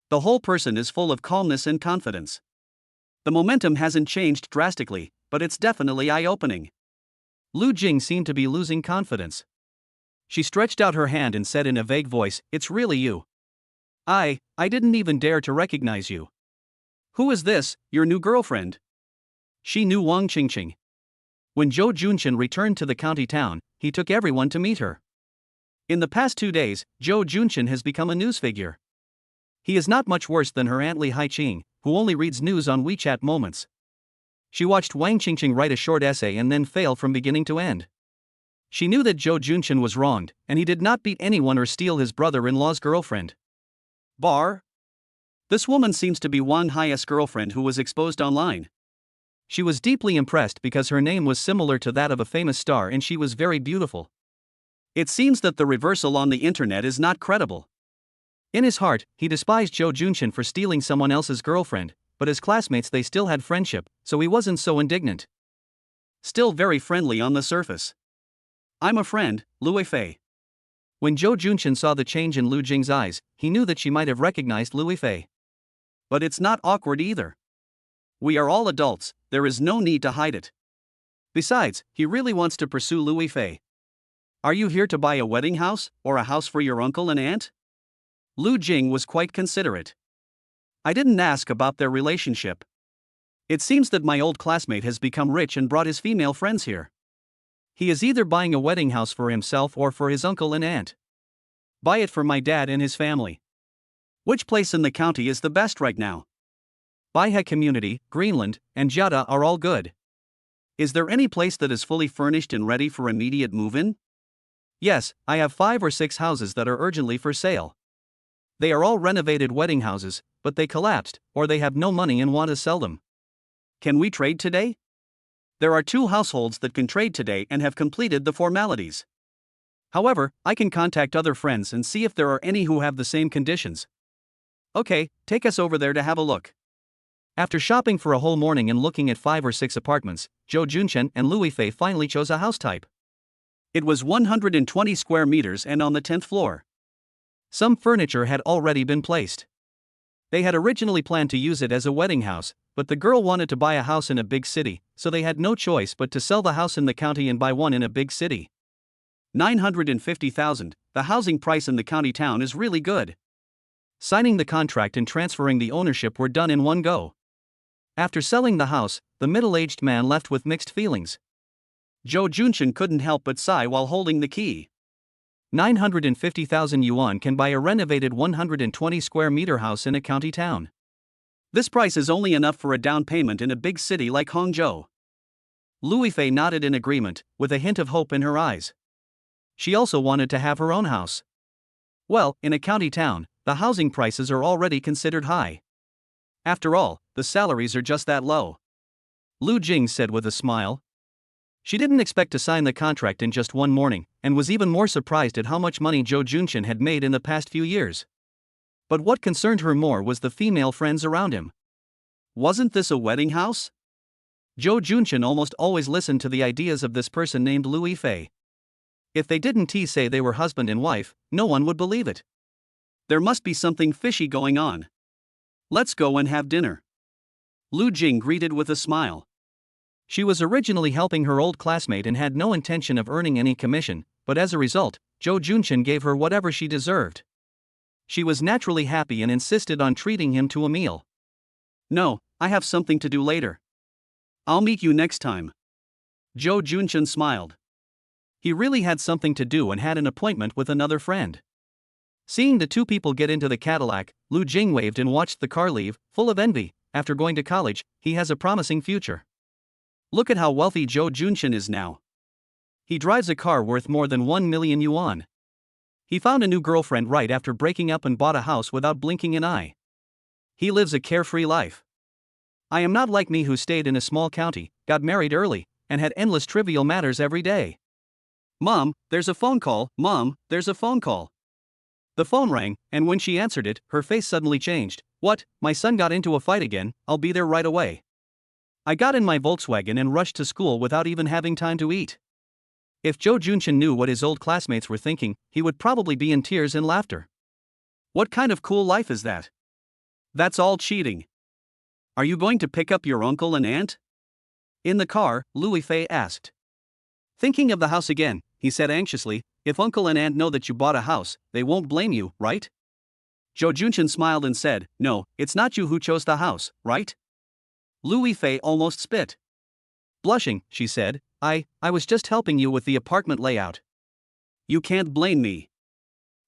The whole person is full of calmness and confidence. The momentum hasn't changed drastically, but it's definitely eye-opening. Lu Jing seemed to be losing confidence. She stretched out her hand and said in a vague voice, "It's really you. I didn't even dare to recognize you. Who is this, your new girlfriend?" She knew Wang Qingqing. When Jo Junshin returned to the county town, he took everyone to meet her. In the past 2 days, Jo Junshin has become a news figure. He is not much worse than her aunt Li Haiqing, who only reads news on WeChat moments. She watched Wang Qingqing write a short essay and then fail from beginning to end. She knew that Jo Junshin was wronged, and he did not beat anyone or steal his brother-in-law's girlfriend. Bar? This woman seems to be Wang Hai's girlfriend who was exposed online. She was deeply impressed because her name was similar to that of a famous star and she was very beautiful. It seems that the reversal on the internet is not credible. In his heart, he despised Jo Junshin for stealing someone else's girlfriend, but as classmates they still had friendship, so he wasn't so indignant. Still very friendly on the surface. "I'm a friend, Lui Fei." When Jo Junshin saw the change in Lu Jing's eyes, he knew that she might have recognized Lui Fei. But it's not awkward either. We are all adults, there is no need to hide it. Besides, he really wants to pursue Lui Fei. "Are you here to buy a wedding house, or a house for your uncle and aunt?" Lu Jing was quite considerate. "I didn't ask about their relationship. It seems that my old classmate has become rich and brought his female friends here. He is either buying a wedding house for himself or for his uncle and aunt. Buy it for my dad and his family. Which place in the county is the best right now?" Baihe Community, Greenland, and Jiada are all good. "Is there any place that is fully furnished and ready for immediate move-in?" "Yes, I have 5 or 6 houses that are urgently for sale. They are all renovated wedding houses, but they collapsed, or they have no money and want to sell them. Can we trade today?" "There are 2 households that can trade today and have completed the formalities. However, I can contact other friends and see if there are any who have the same conditions." "Okay, take us over there to have a look." After shopping for a whole morning and looking at 5 or 6 apartments, Jo Junshin and Lui Fei finally chose a house type. It was 120 square meters and on the 10th floor. Some furniture had already been placed. They had originally planned to use it as a wedding house, but the girl wanted to buy a house in a big city, so they had no choice but to sell the house in the county and buy one in a big city. $950,000, the housing price in the county town is really good. Signing the contract and transferring the ownership were done in one go. After selling the house, the middle-aged man left with mixed feelings. Joe Junshin couldn't help but sigh while holding the key. 950,000 yuan can buy a renovated 120 square meter house in a county town. This price is only enough for a down payment in a big city like Hangzhou. Louis Fei nodded in agreement, with a hint of hope in her eyes. She also wanted to have her own house. Well, in a county town, the housing prices are already considered high. After all, the salaries are just that low. Lu Jing said with a smile. She didn't expect to sign the contract in just one morning, and was even more surprised at how much money Joe Junshin had made in the past few years. But what concerned her more was the female friends around him. Wasn't this a wedding house? Joe Junshin almost always listened to the ideas of this person named Louis Fei. If they didn't say they were husband and wife, no one would believe it. There must be something fishy going on. Let's go and have dinner. Lu Jing greeted with a smile. She was originally helping her old classmate and had no intention of earning any commission, but as a result, Joe Junshin gave her whatever she deserved. She was naturally happy and insisted on treating him to a meal. No, I have something to do later. I'll meet you next time. Joe Junshin smiled. He really had something to do and had an appointment with another friend. Seeing the two people get into the Cadillac, Lu Jing waved and watched the car leave, full of envy. After going to college, he has a promising future. Look at how wealthy Joe Junshin is now. He drives a car worth more than 1 million yuan. He found a new girlfriend right after breaking up and bought a house without blinking an eye. He lives a carefree life. I am not like me who stayed in a small county, got married early, and had endless trivial matters every day. Mom, there's a phone call. Mom, there's a phone call. The phone rang, and when she answered it, her face suddenly changed. What, my son got into a fight again? I'll be there right away. I got in my Volkswagen and rushed to school without even having time to eat. If Joe Junshin knew what his old classmates were thinking, he would probably be in tears and laughter. What kind of cool life is that? That's all cheating. Are you going to pick up your uncle and aunt? In the car, Louis Fei asked. Thinking of the house again, he said anxiously, if uncle and aunt know that you bought a house, they won't blame you, right? Joe Junshin smiled and said, no, it's not you who chose the house, right? Louis Fei almost spit. Blushing, she said, I was just helping you with the apartment layout. You can't blame me.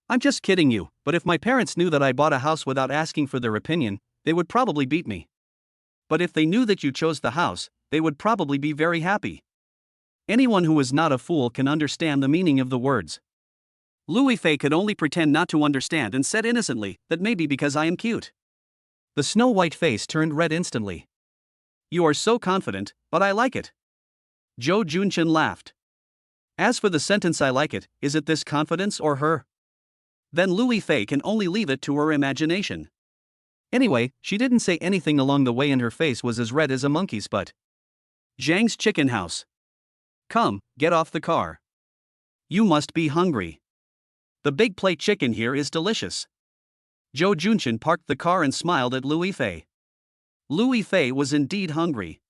I'm just kidding you, but if my parents knew that I bought a house without asking for their opinion, they would probably beat me. But if they knew that you chose the house, they would probably be very happy. Anyone who is not a fool can understand the meaning of the words. Louis Fei could only pretend not to understand and said innocently, that maybe because I am cute. The snow-white face turned red instantly. You are so confident, but I like it. Joe Junshin laughed. As for the sentence I like it, is it this confidence or her? Then Louis Fei can only leave it to her imagination. Anyway, she didn't say anything along the way and her face was as red as a monkey's butt. Zhang's chicken house. Come, get off the car. You must be hungry. The big plate chicken here is delicious. Joe Junshin parked the car and smiled at Louis Fei. Louis Fei was indeed hungry.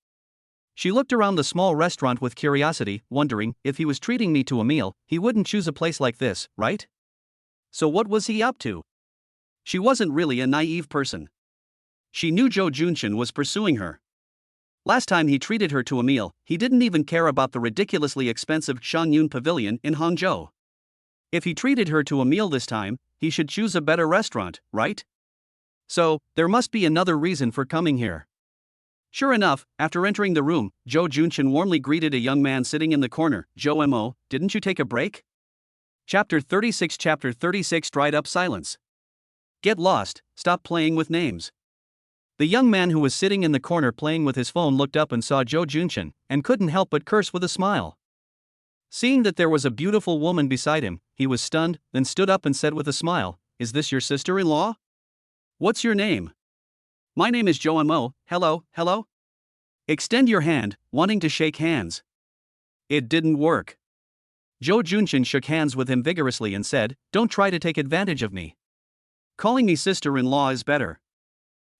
She looked around the small restaurant with curiosity, wondering, if he was treating me to a meal, he wouldn't choose a place like this, right? So what was he up to? She wasn't really a naive person. She knew Joe Junshin was pursuing her. Last time he treated her to a meal, he didn't even care about the ridiculously expensive Shangyun Pavilion in Hangzhou. If he treated her to a meal this time, he should choose a better restaurant, right? So, there must be another reason for coming here. Sure enough, after entering the room, Joe Junshin warmly greeted a young man sitting in the corner. Joe Mo, didn't you take a break? Chapter 36 Dried up silence. Get lost, stop playing with names. The young man who was sitting in the corner playing with his phone looked up and saw Joe Junshin, and couldn't help but curse with a smile. Seeing that there was a beautiful woman beside him, he was stunned, then stood up and said with a smile, is this your sister-in-law? What's your name? My name is Joe Mo, hello. Extend your hand, wanting to shake hands. It didn't work. Joe Junshin shook hands with him vigorously and said, don't try to take advantage of me. Calling me sister-in-law is better.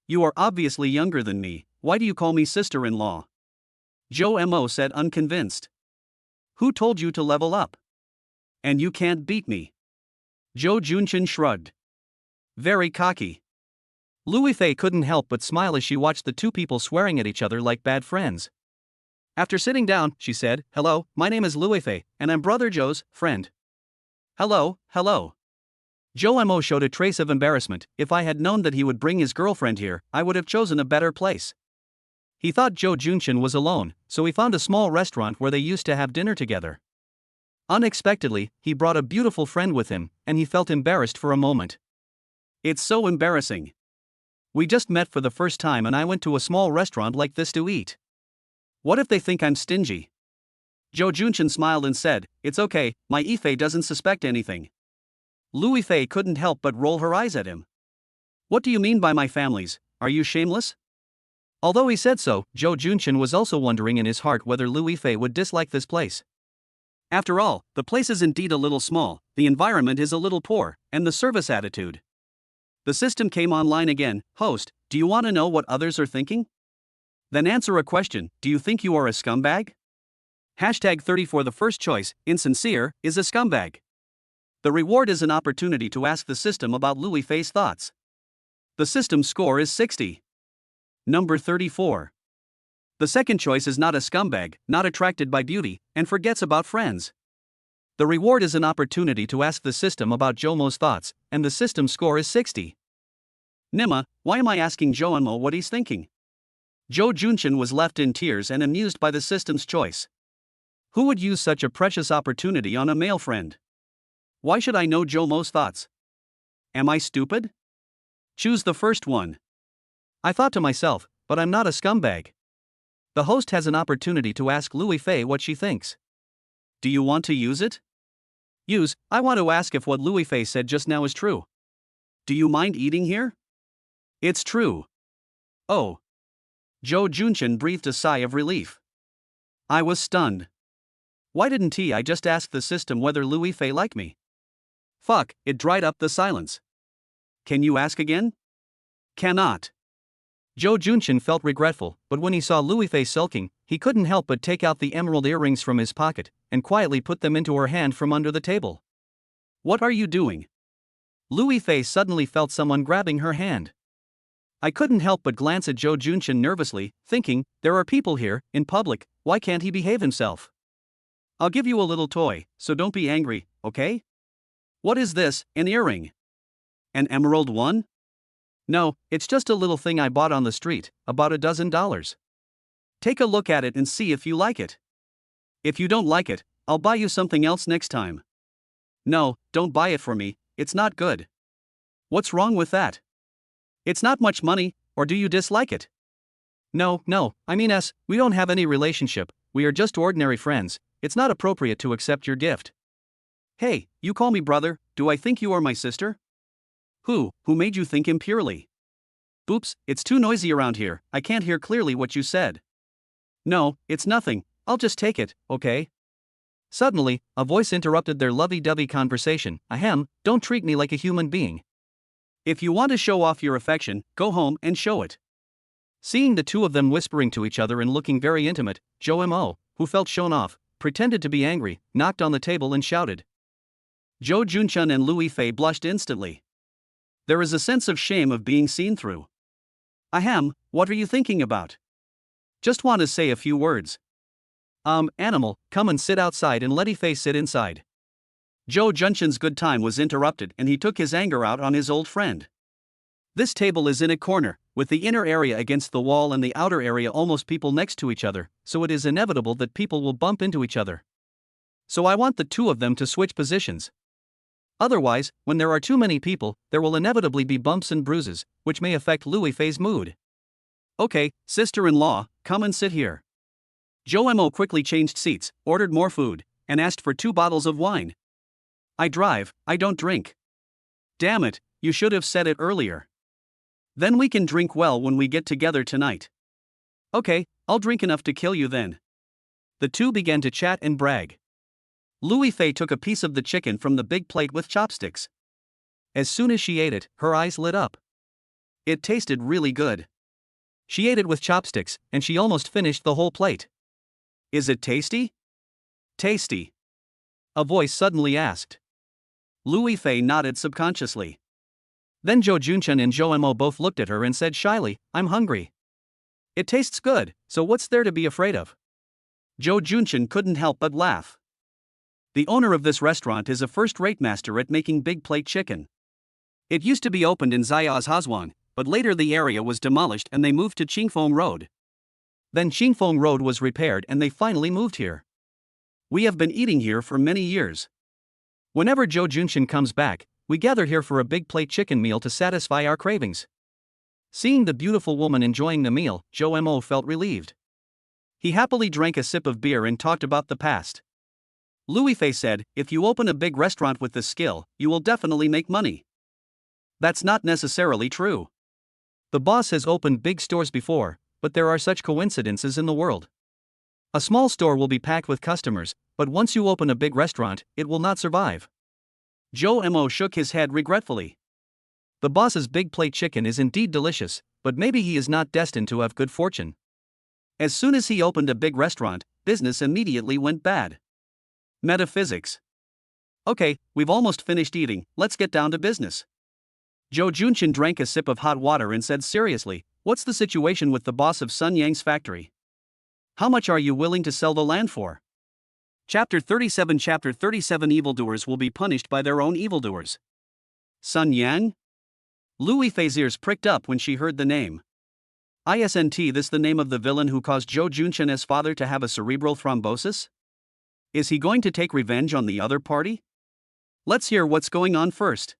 You are obviously younger than me, why do you call me sister-in-law? Joe Mo said unconvinced. Who told you to level up? And you can't beat me. Zhou Junchen shrugged. Very cocky. Louis Fei couldn't help but smile as she watched the two people swearing at each other like bad friends. After sitting down, she said, "Hello, my name is Louis Fei, and I'm Brother Zhou's friend." "Hello, hello." Zhou Mo showed a trace of embarrassment. If I had known that he would bring his girlfriend here, I would have chosen a better place. He thought Zhou Junchen was alone, so he found a small restaurant where they used to have dinner together. Unexpectedly, he brought a beautiful friend with him, and he felt embarrassed for a moment. It's so embarrassing. We just met for the first time and I went to a small restaurant like this to eat. What if they think I'm stingy? Zhou Junchen smiled and said, "It's okay, my Ifei doesn't suspect anything." Louis Fei couldn't help but roll her eyes at him. "What do you mean by my families? Are you shameless?" Although he said so, Zhou Junchen was also wondering in his heart whether Louis Fei would dislike this place. After all, the place is indeed a little small, the environment is a little poor, and the service attitude. The system came online again. "Host, do you want to know what others are thinking? Then answer a question, do you think you are a scumbag?" #34 The first choice, insincere, is a scumbag. The reward is an opportunity to ask the system about Louis Fei's thoughts. The system's score is 60. Number 34. The second choice is not a scumbag, not attracted by beauty, and forgets about friends. The reward is an opportunity to ask the system about Jomo's thoughts, and the system's score is 60. Nima, why am I asking Jomo what he's thinking? Zhou Junchen was left in tears and amused by the system's choice. Who would use such a precious opportunity on a male friend? Why should I know Jomo's thoughts? Am I stupid? Choose the first one. I thought to myself, but I'm not a scumbag. The host has an opportunity to ask Louis Fei what she thinks. Do you want to use it? Use, I want to ask if what Louis Fei said just now is true. Do you mind eating here? It's true. Oh. Zhou Junchen breathed a sigh of relief. I was stunned. Why didn't I just ask the system whether Louis Fei liked me? Fuck, it dried up the silence. Can you ask again? Cannot. Zhou Junchen felt regretful, but when he saw Louis Fei sulking, he couldn't help but take out the emerald earrings from his pocket and quietly put them into her hand from under the table. What are you doing? Louis Fei suddenly felt someone grabbing her hand. I couldn't help but glance at Zhou Junchen nervously, thinking, there are people here, in public, why can't he behave himself? I'll give you a little toy, so don't be angry, okay? What is this, an earring? An emerald one? No, it's just a little thing I bought on the street, about $12. Take a look at it and see if you like it. If you don't like it, I'll buy you something else next time. No, don't buy it for me, it's not good. What's wrong with that? It's not much money, or do you dislike it? No, I mean we don't have any relationship, we are just ordinary friends, it's not appropriate to accept your gift. Hey, you call me brother, do I think you are my sister? Who made you think impurely? Oops, it's too noisy around here, I can't hear clearly what you said. No, it's nothing, I'll just take it, okay? Suddenly, a voice interrupted their lovey-dovey conversation. Ahem, don't treat me like a human being. If you want to show off your affection, go home and show it. Seeing the two of them whispering to each other and looking very intimate, Zhou Mo, who felt shown off, pretended to be angry, knocked on the table and shouted. Zhou Junchen and Louis Fei blushed instantly. There is a sense of shame of being seen through. Ahem, what are you thinking about? Just want to say a few words. Animal, come and sit outside and let Ifei sit inside. Zhou Junchen's good time was interrupted and he took his anger out on his old friend. This table is in a corner, with the inner area against the wall and the outer area almost people next to each other, so it is inevitable that people will bump into each other. So I want the two of them to switch positions. Otherwise, when there are too many people, there will inevitably be bumps and bruises, which may affect Louis Fei's mood. Okay, sister-in-law, come and sit here. Zhou Mo quickly changed seats, ordered more food, and asked for 2 bottles of wine. I drive, I don't drink. Damn it, you should have said it earlier. Then we can drink well when we get together tonight. Okay, I'll drink enough to kill you then. The two began to chat and brag. Louis Fei took a piece of the chicken from the big plate with chopsticks. As soon as she ate it, her eyes lit up. It tasted really good. She ate it with chopsticks, and she almost finished the whole plate. Is it tasty? Tasty. A voice suddenly asked. Louis Fei nodded subconsciously. Then Zhou Junchen and Zhou Mo both looked at her and said shyly, I'm hungry. It tastes good, so what's there to be afraid of? Zhou Junchen couldn't help but laugh. The owner of this restaurant is a first-rate master at making big plate chicken. It used to be opened in Xiao's Hazhuang, but later the area was demolished and they moved to Qingfeng Road. Then Qingfeng Road was repaired and they finally moved here. We have been eating here for many years. Whenever Zhou Junchen comes back, we gather here for a big plate chicken meal to satisfy our cravings. Seeing the beautiful woman enjoying the meal, Zhou Mo felt relieved. He happily drank a sip of beer and talked about the past. Louis Fei said, if you open a big restaurant with this skill, you will definitely make money. That's not necessarily true. The boss has opened big stores before, but there are such coincidences in the world. A small store will be packed with customers, but once you open a big restaurant, it will not survive. Zhou Mo shook his head regretfully. The boss's big plate chicken is indeed delicious, but maybe he is not destined to have good fortune. As soon as he opened a big restaurant, business immediately went bad. Metaphysics. Okay, we've almost finished eating, let's get down to business. Zhou Junchen drank a sip of hot water and said seriously, what's the situation with the boss of Sun Yang's factory? How much are you willing to sell the land for? Chapter 37 evildoers will be punished by their own evildoers. Sun Yang? Louis Fei's ears pricked up when she heard the name. Isn't this the name of the villain who caused Zhou Junchen's father to have a cerebral thrombosis? Is he going to take revenge on the other party? Let's hear what's going on first.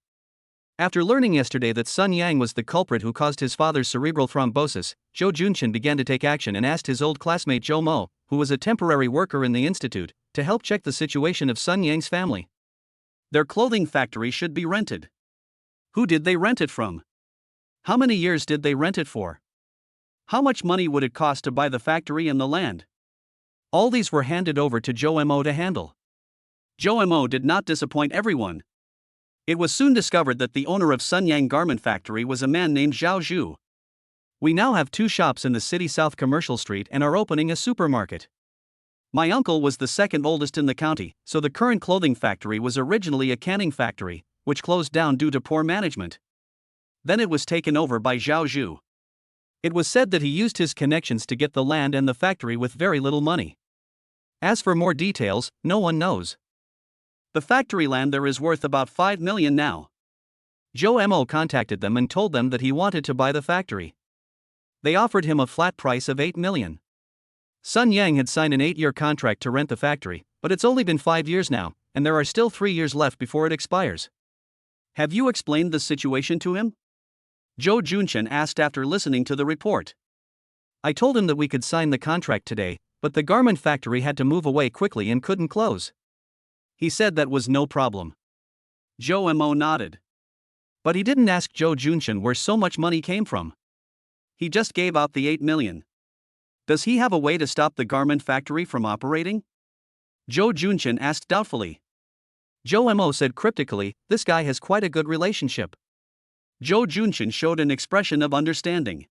After learning yesterday that Sun Yang was the culprit who caused his father's cerebral thrombosis, Zhou Junchen began to take action and asked his old classmate Zhou Mo, who was a temporary worker in the institute, to help check the situation of Sun Yang's family. Their clothing factory should be rented. Who did they rent it from? How many years did they rent it for? How much money would it cost to buy the factory and the land? All these were handed over to Zhou Mo to handle. Zhou Mo did not disappoint everyone. It was soon discovered that the owner of Sun Yang Garment Factory was a man named Zhao Zhu. We now have 2 shops in the city South Commercial Street and are opening a supermarket. My uncle was the second oldest in the county, so the current clothing factory was originally a canning factory, which closed down due to poor management. Then it was taken over by Zhao Zhu. It was said that he used his connections to get the land and the factory with very little money. As for more details, no one knows. The factory land there is worth about 5 million now. Zhou Mo contacted them and told them that he wanted to buy the factory. They offered him a flat price of 8 million. Sun Yang had signed an 8-year contract to rent the factory, but it's only been 5 years now, and there are still 3 years left before it expires. Have you explained the situation to him? Zhou Junchen asked after listening to the report. I told him that we could sign the contract today, but the garment factory had to move away quickly and couldn't close. He said that was no problem. Zhou Mo nodded. But he didn't ask Zhou Junchen where so much money came from. He just gave out the 8 million. Does he have a way to stop the garment factory from operating? Zhou Junchen asked doubtfully. Zhou Mo said cryptically, this guy has quite a good relationship. Zhou Junchen showed an expression of understanding.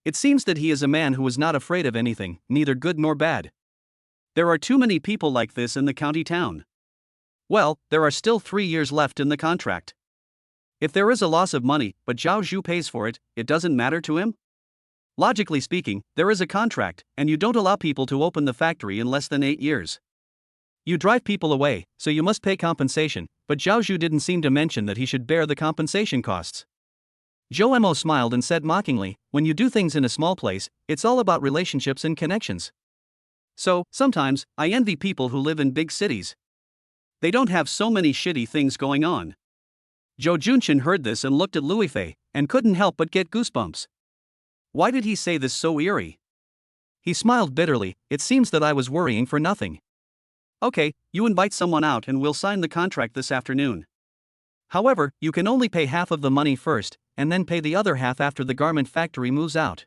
It seems that he is a man who is not afraid of anything, neither good nor bad. There are too many people like this in the county town. Well, there are still 3 years left in the contract. If there is a loss of money, but Zhao Zhu pays for it, it doesn't matter to him? Logically speaking, there is a contract, and you don't allow people to open the factory in less than 8 years. You drive people away, so you must pay compensation, but Zhao Zhu didn't seem to mention that he should bear the compensation costs. Zhou Mo smiled and said mockingly, when you do things in a small place, it's all about relationships and connections. So, sometimes, I envy people who live in big cities. They don't have so many shitty things going on. Zhou Junchen heard this and looked at Louis Fei, and couldn't help but get goosebumps. Why did he say this so eerie? He smiled bitterly, it seems that I was worrying for nothing. Okay, you invite someone out and we'll sign the contract this afternoon. However, you can only pay half of the money first, and then pay the other half after the garment factory moves out.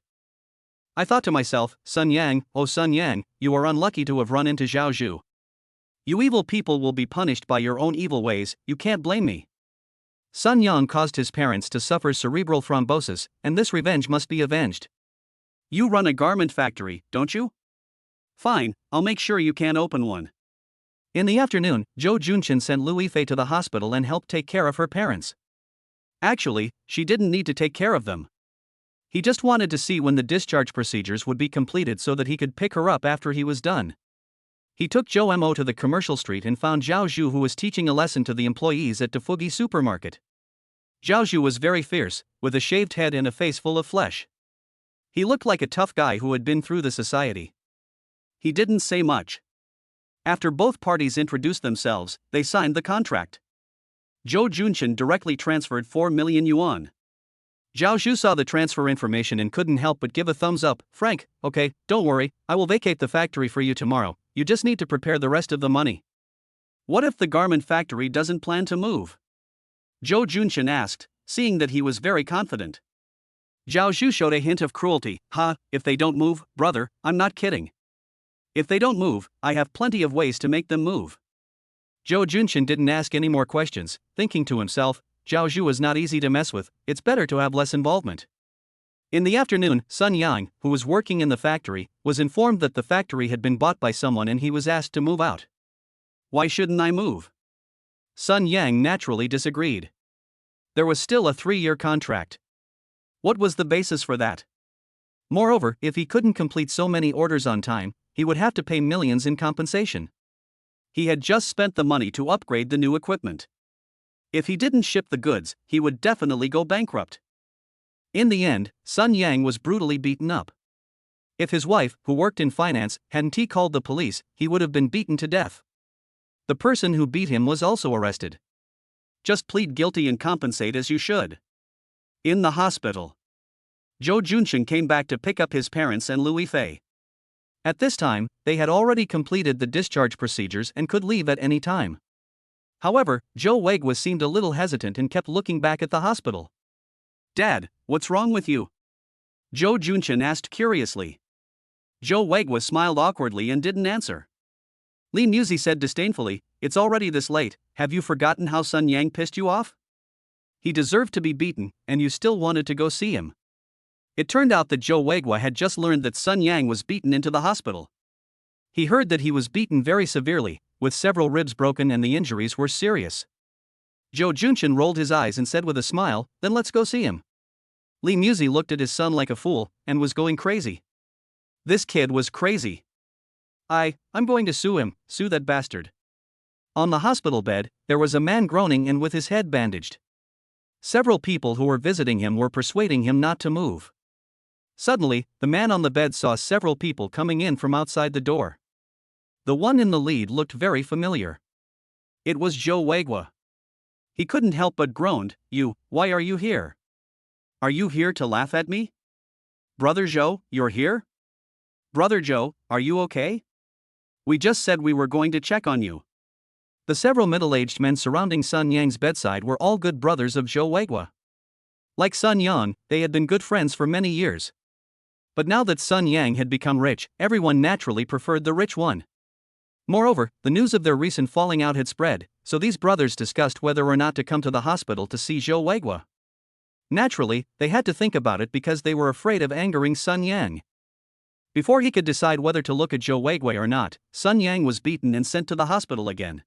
I thought to myself, Sun Yang, oh Sun Yang, you are unlucky to have run into Zhao Zhu. You evil people will be punished by your own evil ways, you can't blame me. Sun Yang caused his parents to suffer cerebral thrombosis, and this revenge must be avenged. You run a garment factory, don't you? Fine, I'll make sure you can't open one. In the afternoon, Zhou Junchen sent Lu Yifei to the hospital and helped take care of her parents. Actually, she didn't need to take care of them. He just wanted to see when the discharge procedures would be completed so that he could pick her up after he was done. He took Zhou Mo to the commercial street and found Zhao Zhu, who was teaching a lesson to the employees at Defugi supermarket. Zhao Zhu was very fierce, with a shaved head and a face full of flesh. He looked like a tough guy who had been through the society. He didn't say much. After both parties introduced themselves, they signed the contract. Zhou Junchen directly transferred 4 million yuan. Zhao Zhu saw the transfer information and couldn't help but give a thumbs up. Frank, okay, don't worry, I will vacate the factory for you tomorrow, you just need to prepare the rest of the money. What if the garment factory doesn't plan to move? Zhou Junchen asked, seeing that he was very confident. Zhao Zhu showed a hint of cruelty. If they don't move, brother, I'm not kidding. If they don't move, I have plenty of ways to make them move. Zhou Junchen didn't ask any more questions, thinking to himself, Zhao Zhu is not easy to mess with, it's better to have less involvement. In the afternoon, Sun Yang, who was working in the factory, was informed that the factory had been bought by someone and he was asked to move out. Why shouldn't I move? Sun Yang naturally disagreed. There was still a 3-year contract. What was the basis for that? Moreover, if he couldn't complete so many orders on time, he would have to pay millions in compensation. He had just spent the money to upgrade the new equipment. If he didn't ship the goods, he would definitely go bankrupt. In the end, Sun Yang was brutally beaten up. If his wife, who worked in finance, hadn't called the police, he would have been beaten to death. The person who beat him was also arrested. Just plead guilty and compensate as you should. In the hospital, Zhou Junchen came back to pick up his parents and Lu Yifei. At this time, they had already completed the discharge procedures and could leave at any time. However, Zhou Weiguo seemed a little hesitant and kept looking back at the hospital. Dad, what's wrong with you? Zhou Junchen asked curiously. Zhou Weiguo smiled awkwardly and didn't answer. Li Muzi said disdainfully, it's already this late, have you forgotten how Sun Yang pissed you off? He deserved to be beaten, and you still wanted to go see him. It turned out that Zhou Weiguo had just learned that Sun Yang was beaten into the hospital. He heard that he was beaten very severely, with several ribs broken, and the injuries were serious. Zhou Junchen rolled his eyes and said with a smile, then let's go see him. Li Muzi looked at his son like a fool, and was going crazy. This kid was crazy. I'm going to sue him, sue that bastard. On the hospital bed, there was a man groaning and with his head bandaged. Several people who were visiting him were persuading him not to move. Suddenly, the man on the bed saw several people coming in from outside the door. The one in the lead looked very familiar. It was Zhou Weiguo. He couldn't help but groaned, why are you here? Are you here to laugh at me? Brother Zhou, you're here? Brother Zhou, are you okay? We just said we were going to check on you. The several middle-aged men surrounding Sun Yang's bedside were all good brothers of Zhou Weiguo. Like Sun Yang, they had been good friends for many years. But now that Sun Yang had become rich, everyone naturally preferred the rich one. Moreover, the news of their recent falling out had spread, so these brothers discussed whether or not to come to the hospital to see Zhou Weiguo. Naturally, they had to think about it because they were afraid of angering Sun Yang. Before he could decide whether to look at Zhou Weiguo or not, Sun Yang was beaten and sent to the hospital again.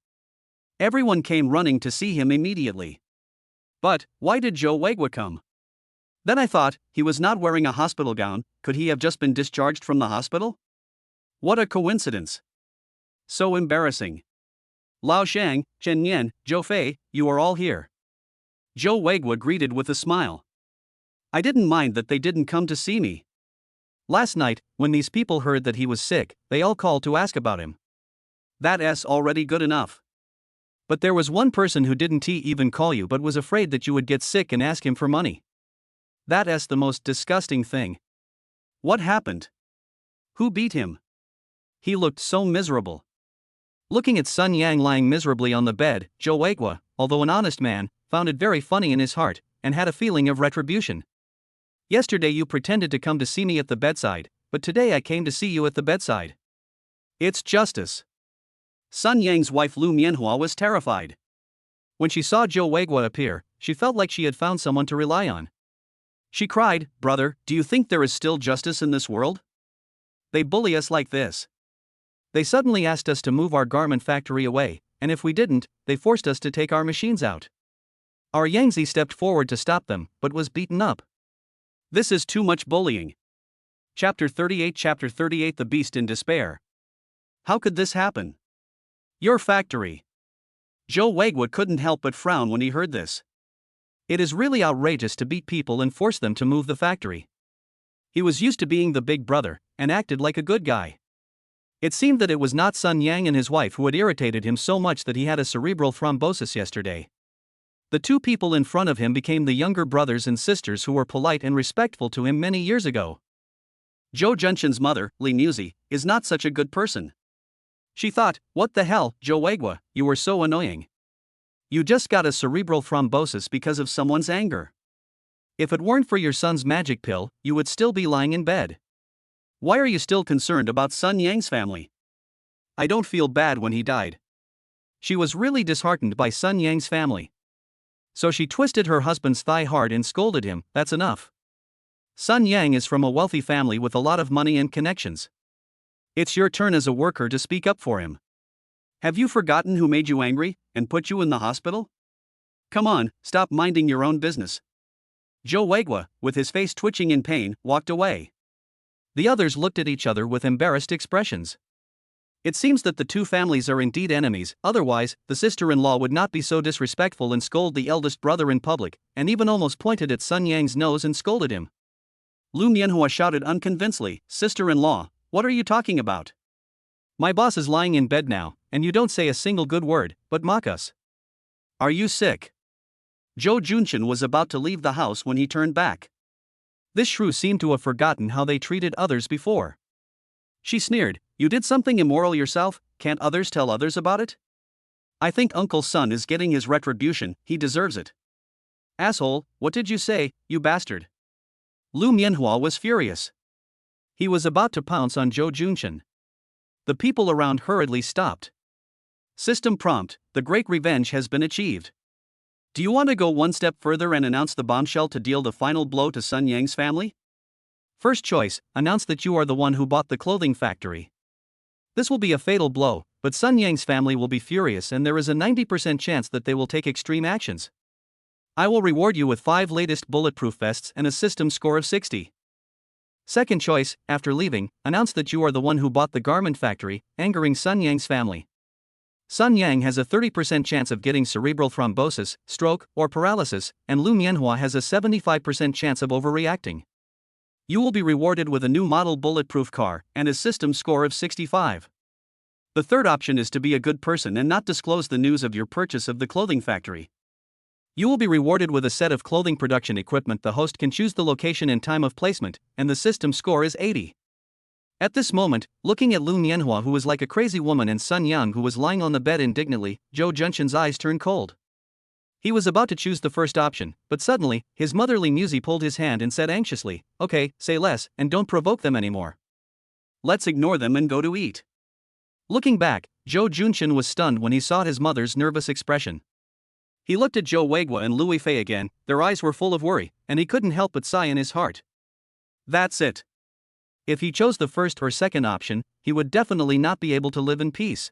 Everyone came running to see him immediately. But, why did Zhou Weiguo come? Then I thought, he was not wearing a hospital gown, could he have just been discharged from the hospital? What a coincidence. So embarrassing. Lao Shang, Chen Yan, Zhou Fei, you are all here. Zhou Weiguo greeted with a smile. I didn't mind that they didn't come to see me. Last night, when these people heard that he was sick, they all called to ask about him. That's already good enough. But there was one person who didn't even call you but was afraid that you would get sick and ask him for money. That's the most disgusting thing. What happened? Who beat him? He looked so miserable. Looking at Sun Yang lying miserably on the bed, Zhou Weiguo, although an honest man, found it very funny in his heart, and had a feeling of retribution. Yesterday you pretended to come to see me at the bedside, but today I came to see you at the bedside. It's justice. Sun Yang's wife Lu Mianhua was terrified. When she saw Zhou Weiguo appear, she felt like she had found someone to rely on. She cried, brother, do you think there is still justice in this world? They bully us like this. They suddenly asked us to move our garment factory away, and if we didn't, they forced us to take our machines out. Our Yangtze stepped forward to stop them, but was beaten up. This is too much bullying. Chapter 38 The Beast in Despair. How could this happen? Your factory. Joe Wagwood couldn't help but frown when he heard this. It is really outrageous to beat people and force them to move the factory. He was used to being the big brother, and acted like a good guy. It seemed that it was not Sun Yang and his wife who had irritated him so much that he had a cerebral thrombosis yesterday. The two people in front of him became the younger brothers and sisters who were polite and respectful to him many years ago. Joe Junction's mother, Lee Musey, is not such a good person. She thought, "What the hell, Joe Wagwa, you were so annoying. You just got a cerebral thrombosis because of someone's anger. If it weren't for your son's magic pill, you would still be lying in bed. Why are you still concerned about Sun Yang's family? I don't feel bad when he died." She was really disheartened by Sun Yang's family. So she twisted her husband's thigh hard and scolded him, "That's enough. Sun Yang is from a wealthy family with a lot of money and connections. It's your turn as a worker to speak up for him. Have you forgotten who made you angry and put you in the hospital? Come on, stop minding your own business." Joe Wagwa, with his face twitching in pain, walked away. The others looked at each other with embarrassed expressions. It seems that the two families are indeed enemies, otherwise, the sister-in-law would not be so disrespectful and scold the eldest brother in public, and even almost pointed at Sun Yang's nose and scolded him. Lu Mianhua shouted unconvincingly, "Sister-in-law, what are you talking about? My boss is lying in bed now, and you don't say a single good word, but mock us. Are you sick?" Joe Junchin was about to leave the house when he turned back. This shrew seemed to have forgotten how they treated others before. She sneered, "You did something immoral yourself, can't others tell others about it? I think Uncle Sun is getting his retribution, he deserves it. Asshole, what did you say, you bastard?" Lu Mianhua was furious. He was about to pounce on Joe Junchin. The people around hurriedly stopped. System prompt, the great revenge has been achieved. Do you want to go one step further and announce the bombshell to deal the final blow to Sun Yang's family? First choice, announce that you are the one who bought the clothing factory. This will be a fatal blow, but Sun Yang's family will be furious and there is a 90% chance that they will take extreme actions. I will reward you with 5 latest bulletproof vests and a system score of 60. Second choice, after leaving, announce that you are the one who bought the garment factory, angering Sun Yang's family. Sun Yang has a 30% chance of getting cerebral thrombosis, stroke, or paralysis, and Lu Mianhua has a 75% chance of overreacting. You will be rewarded with a new model bulletproof car and a system score of 65. The third option is to be a good person and not disclose the news of your purchase of the clothing factory. You will be rewarded with a set of clothing production equipment. The host can choose the location and time of placement, and the system score is 80. At this moment, looking at Lu Mianhua, who was like a crazy woman, and Sun Yang, who was lying on the bed indignantly, Joe Junchin's eyes turned cold. He was about to choose the first option, but suddenly, his motherly Musey pulled his hand and said anxiously, "Okay, say less, and don't provoke them anymore. Let's ignore them and go to eat." Looking back, Joe Junchin was stunned when he saw his mother's nervous expression. He looked at Joe Wagwa and Louis Fei again, their eyes were full of worry, and he couldn't help but sigh in his heart. That's it. If he chose the first or second option, he would definitely not be able to live in peace.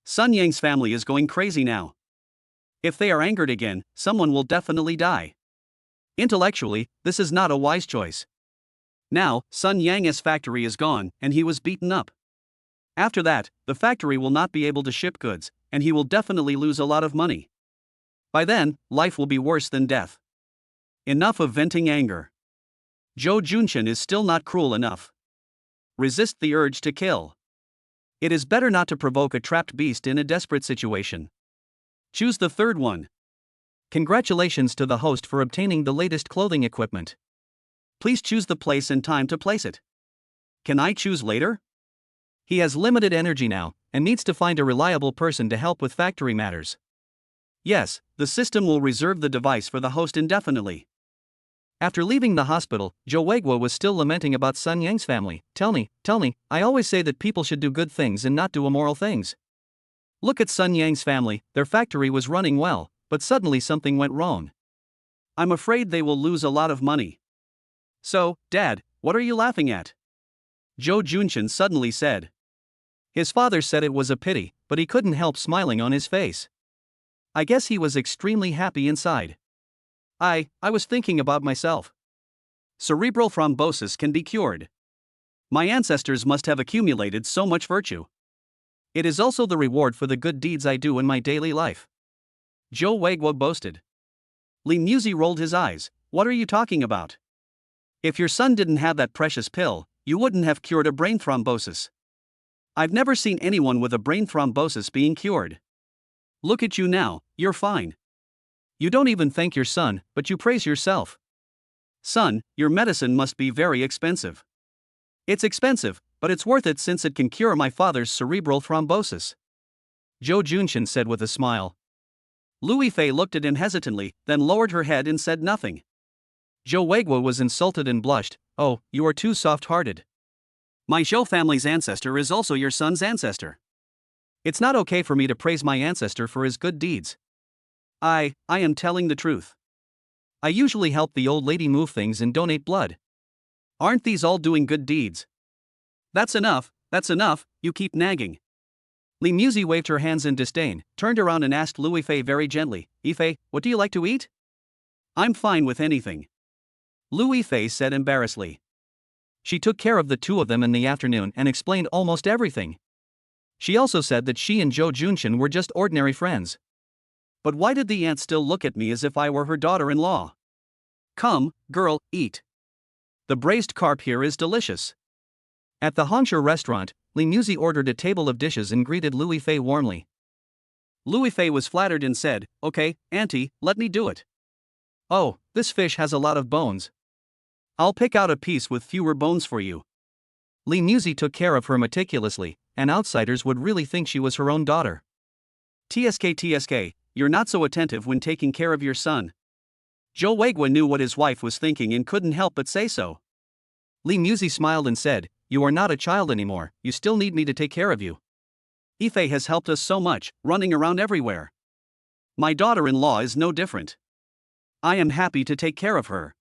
Sun Yang's family is going crazy now. If they are angered again, someone will definitely die. Intellectually, this is not a wise choice. Now, Sun Yang's factory is gone, and he was beaten up. After that, the factory will not be able to ship goods, and he will definitely lose a lot of money. By then, life will be worse than death. Enough of venting anger. Joe Junchin is still not cruel enough. Resist the urge to kill. It is better not to provoke a trapped beast in a desperate situation. Choose the third one. Congratulations to the host for obtaining the latest clothing equipment. Please choose the place and time to place it. Can I choose later? He has limited energy now, and needs to find a reliable person to help with factory matters. Yes, the system will reserve the device for the host indefinitely. After leaving the hospital, Joe Wagwa was still lamenting about Sun Yang's family. Tell me, I always say that people should do good things and not do immoral things. Look at Sun Yang's family, their factory was running well, but suddenly something went wrong. I'm afraid they will lose a lot of money. So, Dad, what are you laughing at? Joe Junchin suddenly said. His father said it was a pity, but he couldn't help smiling on his face. I guess he was extremely happy inside. I was thinking about myself. Cerebral thrombosis can be cured. My ancestors must have accumulated so much virtue. It is also the reward for the good deeds I do in my daily life. Joe Wagwa boasted. Lee Musey rolled his eyes. What are you talking about? If your son didn't have that precious pill, you wouldn't have cured a brain thrombosis. I've never seen anyone with a brain thrombosis being cured. Look at you now, you're fine. You don't even thank your son, but you praise yourself. Son, your medicine must be very expensive. It's expensive, but it's worth it since it can cure my father's cerebral thrombosis. Joe Junshin said with a smile. Louis Fei looked at him hesitantly, then lowered her head and said nothing. Joe Wagwa was insulted and blushed. Oh, you are too soft-hearted. My Zhou family's ancestor is also your son's ancestor. It's not okay for me to praise my ancestor for his good deeds. I am telling the truth. I usually help the old lady move things and donate blood. Aren't these all doing good deeds? That's enough, you keep nagging. Lee Musey waved her hands in disdain, turned around and asked Louis Fei very gently, Ife, what do you like to eat? I'm fine with anything. Louis Fei said embarrassedly. She took care of the two of them in the afternoon and explained almost everything. She also said that she and Joe Junshin were just ordinary friends. But why did the aunt still look at me as if I were her daughter-in-law? Come, girl, eat. The braised carp here is delicious. At the Hongshire restaurant, Lee Musey ordered a table of dishes and greeted Louis Fei warmly. Louis Fei was flattered and said, Okay, auntie, let me do it. Oh, this fish has a lot of bones. I'll pick out a piece with fewer bones for you. Lee Musey took care of her meticulously, and outsiders would really think she was her own daughter. TSK, you're not so attentive when taking care of your son. Joe Wagwa knew what his wife was thinking and couldn't help but say so. Lee Musey smiled and said, You are not a child anymore, you still need me to take care of you. Ife has helped us so much, running around everywhere. My daughter-in-law is no different. I am happy to take care of her.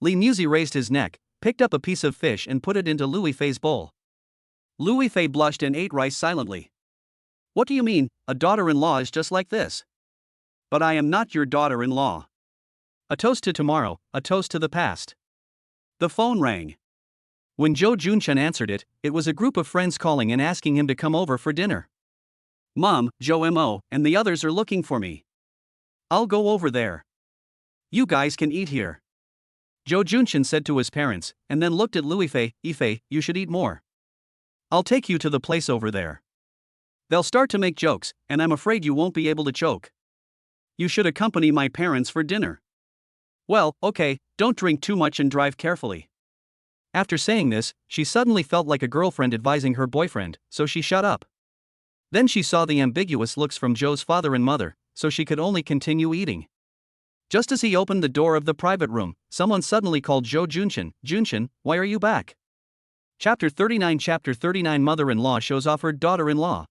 Lee Musey raised his neck, picked up a piece of fish and put it into Louis Fei's bowl. Louis Fei blushed and ate rice silently. What do you mean, a daughter-in-law is just like this? But I am not your daughter-in-law. A toast to tomorrow, a toast to the past. The phone rang. When Joe Junshin answered it, it was a group of friends calling and asking him to come over for dinner. Mom, Joe Mo, and the others are looking for me. I'll go over there. You guys can eat here. Joe Junshin said to his parents, and then looked at Louis Fei, Ife, you should eat more. I'll take you to the place over there. They'll start to make jokes, and I'm afraid you won't be able to choke. You should accompany my parents for dinner. Well, okay, don't drink too much and drive carefully. After saying this, she suddenly felt like a girlfriend advising her boyfriend, so she shut up. Then she saw the ambiguous looks from Joe's father and mother, so she could only continue eating. Just as he opened the door of the private room, someone suddenly called Joe Junshin, Junshin, why are you back? Chapter 39 Mother-in-law shows off her daughter-in-law.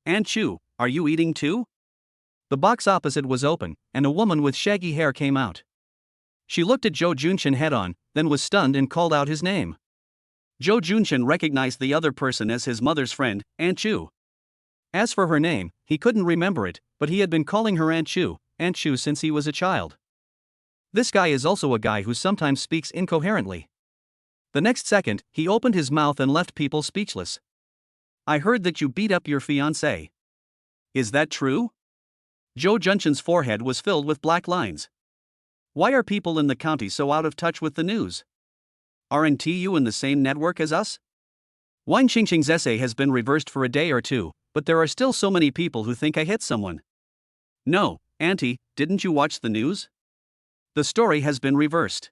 Aunt Chu, are you eating too? The box opposite was open, and a woman with shaggy hair came out. She looked at Joe Junshin head-on, then was stunned and called out his name. Joe Junshin recognized the other person as his mother's friend, Aunt Chu. As for her name, he couldn't remember it, but he had been calling her Aunt Chu since he was a child. This guy is also a guy who sometimes speaks incoherently. The next second, he opened his mouth and left people speechless. I heard that you beat up your fiancé. Is that true? Joe Junshin's forehead was filled with black lines. Why are people in the county so out of touch with the news? Aren't you in the same network as us? Wang Qingqing's essay has been reversed for a day or two, but there are still so many people who think I hit someone. No, Auntie, didn't you watch the news? The story has been reversed.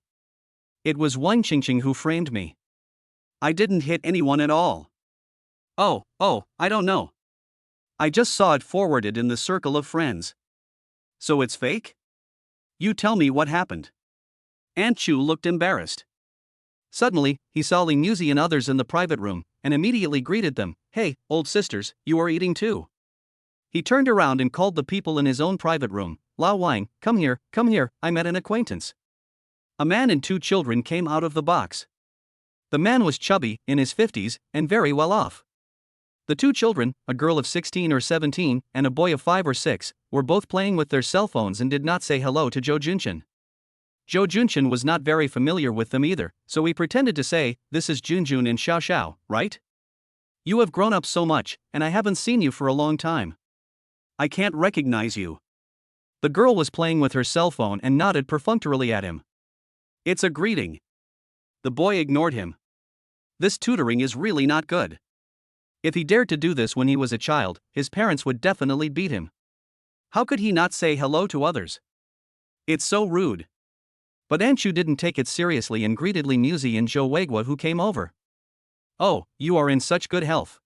It was Wang Qingqing who framed me. I didn't hit anyone at all. Oh, I don't know. I just saw it forwarded in the circle of friends. So it's fake? You tell me what happened. Aunt Chu looked embarrassed. Suddenly, he saw Lee Musey and others in the private room, and immediately greeted them. Hey, old sisters, you are eating too. He turned around and called the people in his own private room. Lao Wang, come here, I met an acquaintance. A man and 2 children came out of the box. The man was chubby, in his 50s, and very well off. The two children, a girl of 16 or 17 and a boy of 5 or 6, were both playing with their cell phones and did not say hello to Joe Junchin. Joe Junchin was not very familiar with them either, so he pretended to say, "This is Junjun in Xiao Xiao, right? You have grown up so much, and I haven't seen you for a long time. I can't recognize you." The girl was playing with her cell phone and nodded perfunctorily at him. "It's a greeting." The boy ignored him. This tutoring is really not good. If he dared to do this when he was a child, his parents would definitely beat him. How could he not say hello to others? It's so rude. But Anshu didn't take it seriously and greeted Li Muzi and Zhou Weiguo, who came over. "Oh, you are in such good health.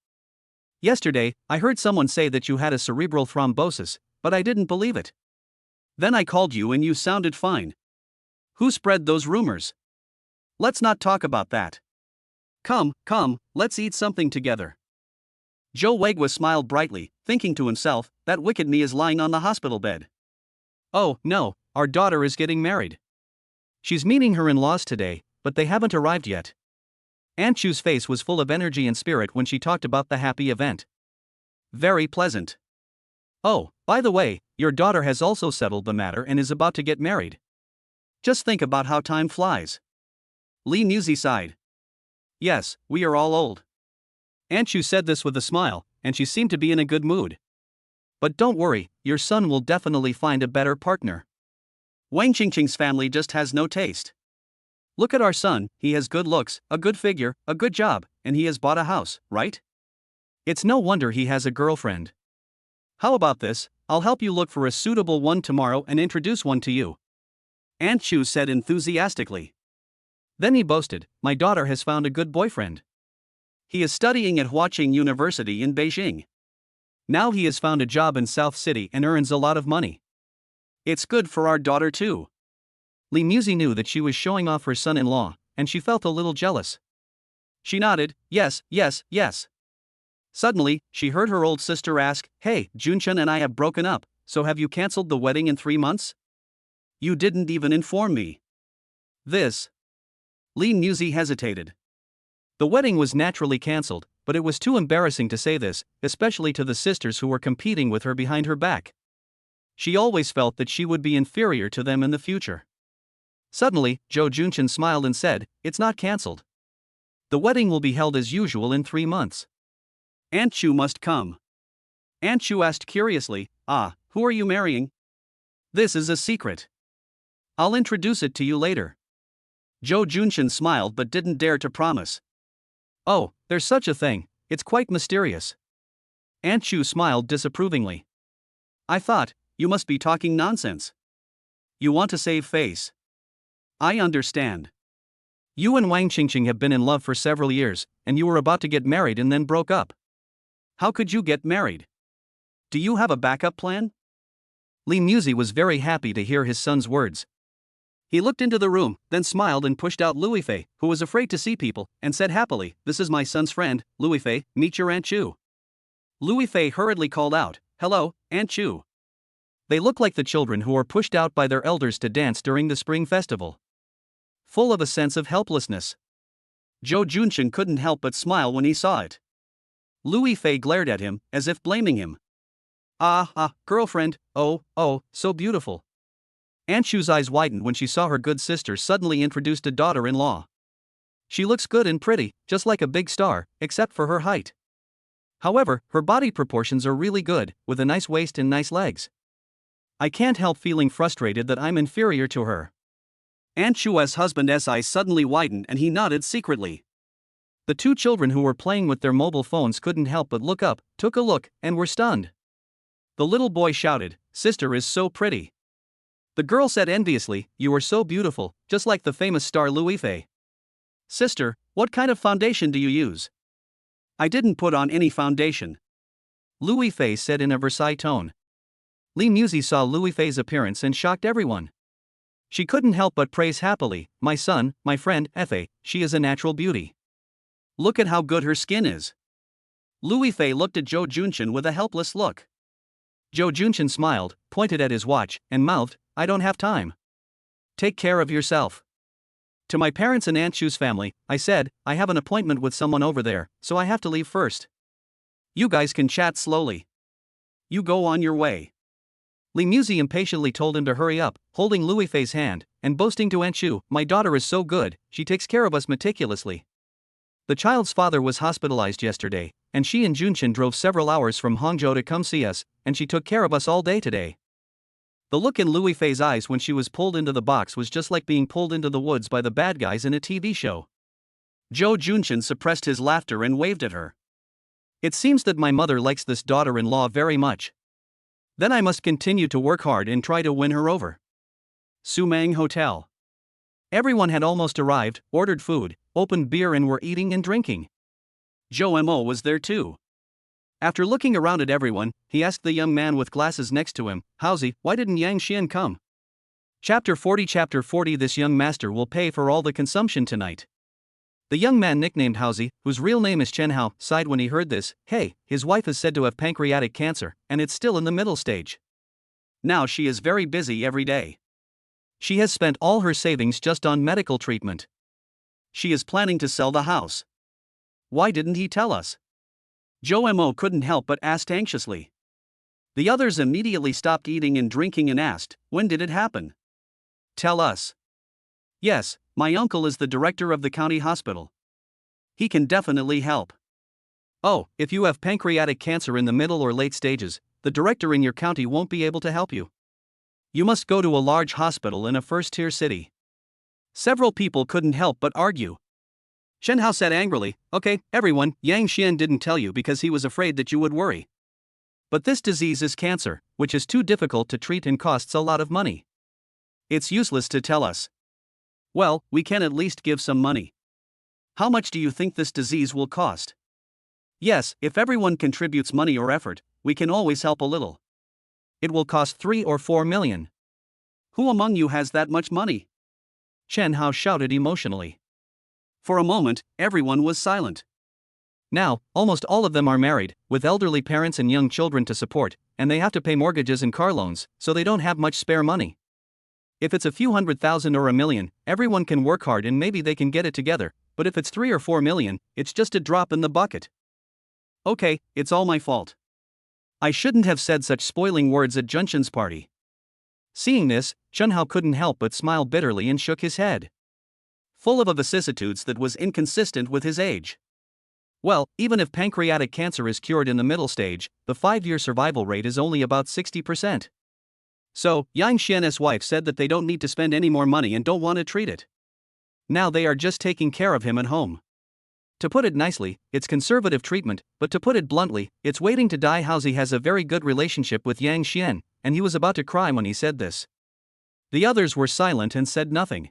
Yesterday, I heard someone say that you had a cerebral thrombosis, but I didn't believe it. Then I called you and you sounded fine. Who spread those rumors? Let's not talk about that. Come, let's eat something together." Zhou Weiguo smiled brightly, thinking to himself, that wicked me is lying on the hospital bed. Oh, no, our daughter is getting married. She's meeting her in-laws today, but they haven't arrived yet. Anshu's face was full of energy and spirit when she talked about the happy event. Very pleasant. Oh, by the way, your daughter has also settled the matter and is about to get married. Just think about how time flies. Li Muzi sighed. Yes, we are all old. Anshu said this with a smile, and she seemed to be in a good mood. But don't worry, your son will definitely find a better partner. Wang Qingqing's family just has no taste. Look at our son, he has good looks, a good figure, a good job, and he has bought a house, right? It's no wonder he has a girlfriend. How about this, I'll help you look for a suitable one tomorrow and introduce one to you. Anshu said enthusiastically. Then he boasted, my daughter has found a good boyfriend. He is studying at Huaqing University in Beijing. Now he has found a job in South City and earns a lot of money. It's good for our daughter too. Li Muzi knew that she was showing off her son-in-law, and she felt a little jealous. She nodded, yes. Suddenly, she heard her old sister ask, hey, Junchen and I have broken up, so have you cancelled the wedding in 3 months? You didn't even inform me. This. Li Muzi hesitated. The wedding was naturally cancelled, but it was too embarrassing to say this, especially to the sisters who were competing with her behind her back. She always felt that she would be inferior to them in the future. Suddenly, Zhou Junchen smiled and said, it's not cancelled. The wedding will be held as usual in 3 months. Anshu must come. Anshu asked curiously, who are you marrying? This is a secret. I'll introduce it to you later. Zhou Junchen smiled but didn't dare to promise. Oh, there's such a thing, it's quite mysterious. Anshu smiled disapprovingly. I thought, you must be talking nonsense. You want to save face. I understand. You and Wang Qingqing have been in love for several years, and you were about to get married and then broke up. How could you get married? Do you have a backup plan? Li Muzi was very happy to hear his son's words. He looked into the room, then smiled and pushed out Louis Fei, who was afraid to see people, and said happily, this is my son's friend, Louis Fei, meet your Aunt Chu. Louis Fei hurriedly called out, hello, Aunt Chu. They look like the children who are pushed out by their elders to dance during the spring festival. Full of a sense of helplessness. Zhou Junchen couldn't help but smile when he saw it. Louis Fei glared at him, as if blaming him. Girlfriend, oh, so beautiful. Aunt Chu's eyes widened when she saw her good sister suddenly introduced a daughter-in-law. She looks good and pretty, just like a big star, except for her height. However, her body proportions are really good, with a nice waist and nice legs. I can't help feeling frustrated that I'm inferior to her. Aunt Chu's husband's eyes suddenly widened and he nodded secretly. The two children who were playing with their mobile phones couldn't help but look up, took a look, and were stunned. The little boy shouted, sister is so pretty. The girl said enviously, you are so beautiful, just like the famous star Louis Fei. Sister, what kind of foundation do you use? I didn't put on any foundation. Louis Fei said in a Versailles tone. Li Muzi saw Louis Fei's appearance and shocked everyone. She couldn't help but praise happily, my son, my friend, Effie, she is a natural beauty. Look at how good her skin is. Louis Fei looked at Zhou Junchen with a helpless look. Zhou Junchen smiled, pointed at his watch, and mouthed, I don't have time. Take care of yourself. To my parents and Aunt Chu's family, I said, I have an appointment with someone over there, so I have to leave first. You guys can chat slowly. You go on your way. Li Muzi impatiently told him to hurry up, holding Louis Fei's hand, and boasting to Aunt Shu, "My daughter is so good, she takes care of us meticulously." The child's father was hospitalized yesterday, and she and Junchen drove several hours from Hangzhou to come see us, and she took care of us all day today. The look in Louis Fei's eyes when she was pulled into the box was just like being pulled into the woods by the bad guys in a TV show. Zhou Junchen suppressed his laughter and waved at her. "It seems that my mother likes this daughter-in-law very much. Then I must continue to work hard and try to win her over." Sumang Hotel. Everyone had almost arrived, ordered food, opened beer and were eating and drinking. Zhou Mo was there too. After looking around at everyone, he asked the young man with glasses next to him, "Howsy, why didn't Yang Xian come?" Chapter 40. This young master will pay for all the consumption tonight. The young man nicknamed Howsy, whose real name is Chen Hao, sighed when he heard this. Hey, his wife is said to have pancreatic cancer, and it's still in the middle stage. Now she is very busy every day. She has spent all her savings just on medical treatment. She is planning to sell the house. Why didn't he tell us? Zhou Mo couldn't help but asked anxiously. The others immediately stopped eating and drinking and asked, "When did it happen? Tell us." "Yes, my uncle is the director of the county hospital. He can definitely help." "Oh, if you have pancreatic cancer in the middle or late stages, the director in your county won't be able to help you. You must go to a large hospital in a first-tier city." Several people couldn't help but argue. Shen Hao said angrily, "Okay, everyone, Yang Xian didn't tell you because he was afraid that you would worry. But this disease is cancer, which is too difficult to treat and costs a lot of money. It's useless to tell us. Well, we can at least give some money. How much do you think this disease will cost? Yes, if everyone contributes money or effort, we can always help a little. It will cost 3 or 4 million. Who among you has that much money?" Chen Hao shouted emotionally. For a moment, everyone was silent. Now, almost all of them are married, with elderly parents and young children to support, and they have to pay mortgages and car loans, so they don't have much spare money. If it's a few 100,000 or a million, everyone can work hard and maybe they can get it together, but if it's 3 or 4 million, it's just a drop in the bucket. Okay, it's all my fault. I shouldn't have said such spoiling words at Junchen's party. Seeing this, Chen Hao couldn't help but smile bitterly and shook his head. Full of a vicissitudes that was inconsistent with his age. Well, even if pancreatic cancer is cured in the middle stage, the 5-year survival rate is only about 60%. So, Yang Xian's wife said that they don't need to spend any more money and don't want to treat it. Now they are just taking care of him at home. To put it nicely, it's conservative treatment, but to put it bluntly, it's waiting to die. Howsy has a very good relationship with Yang Xian, and he was about to cry when he said this. The others were silent and said nothing.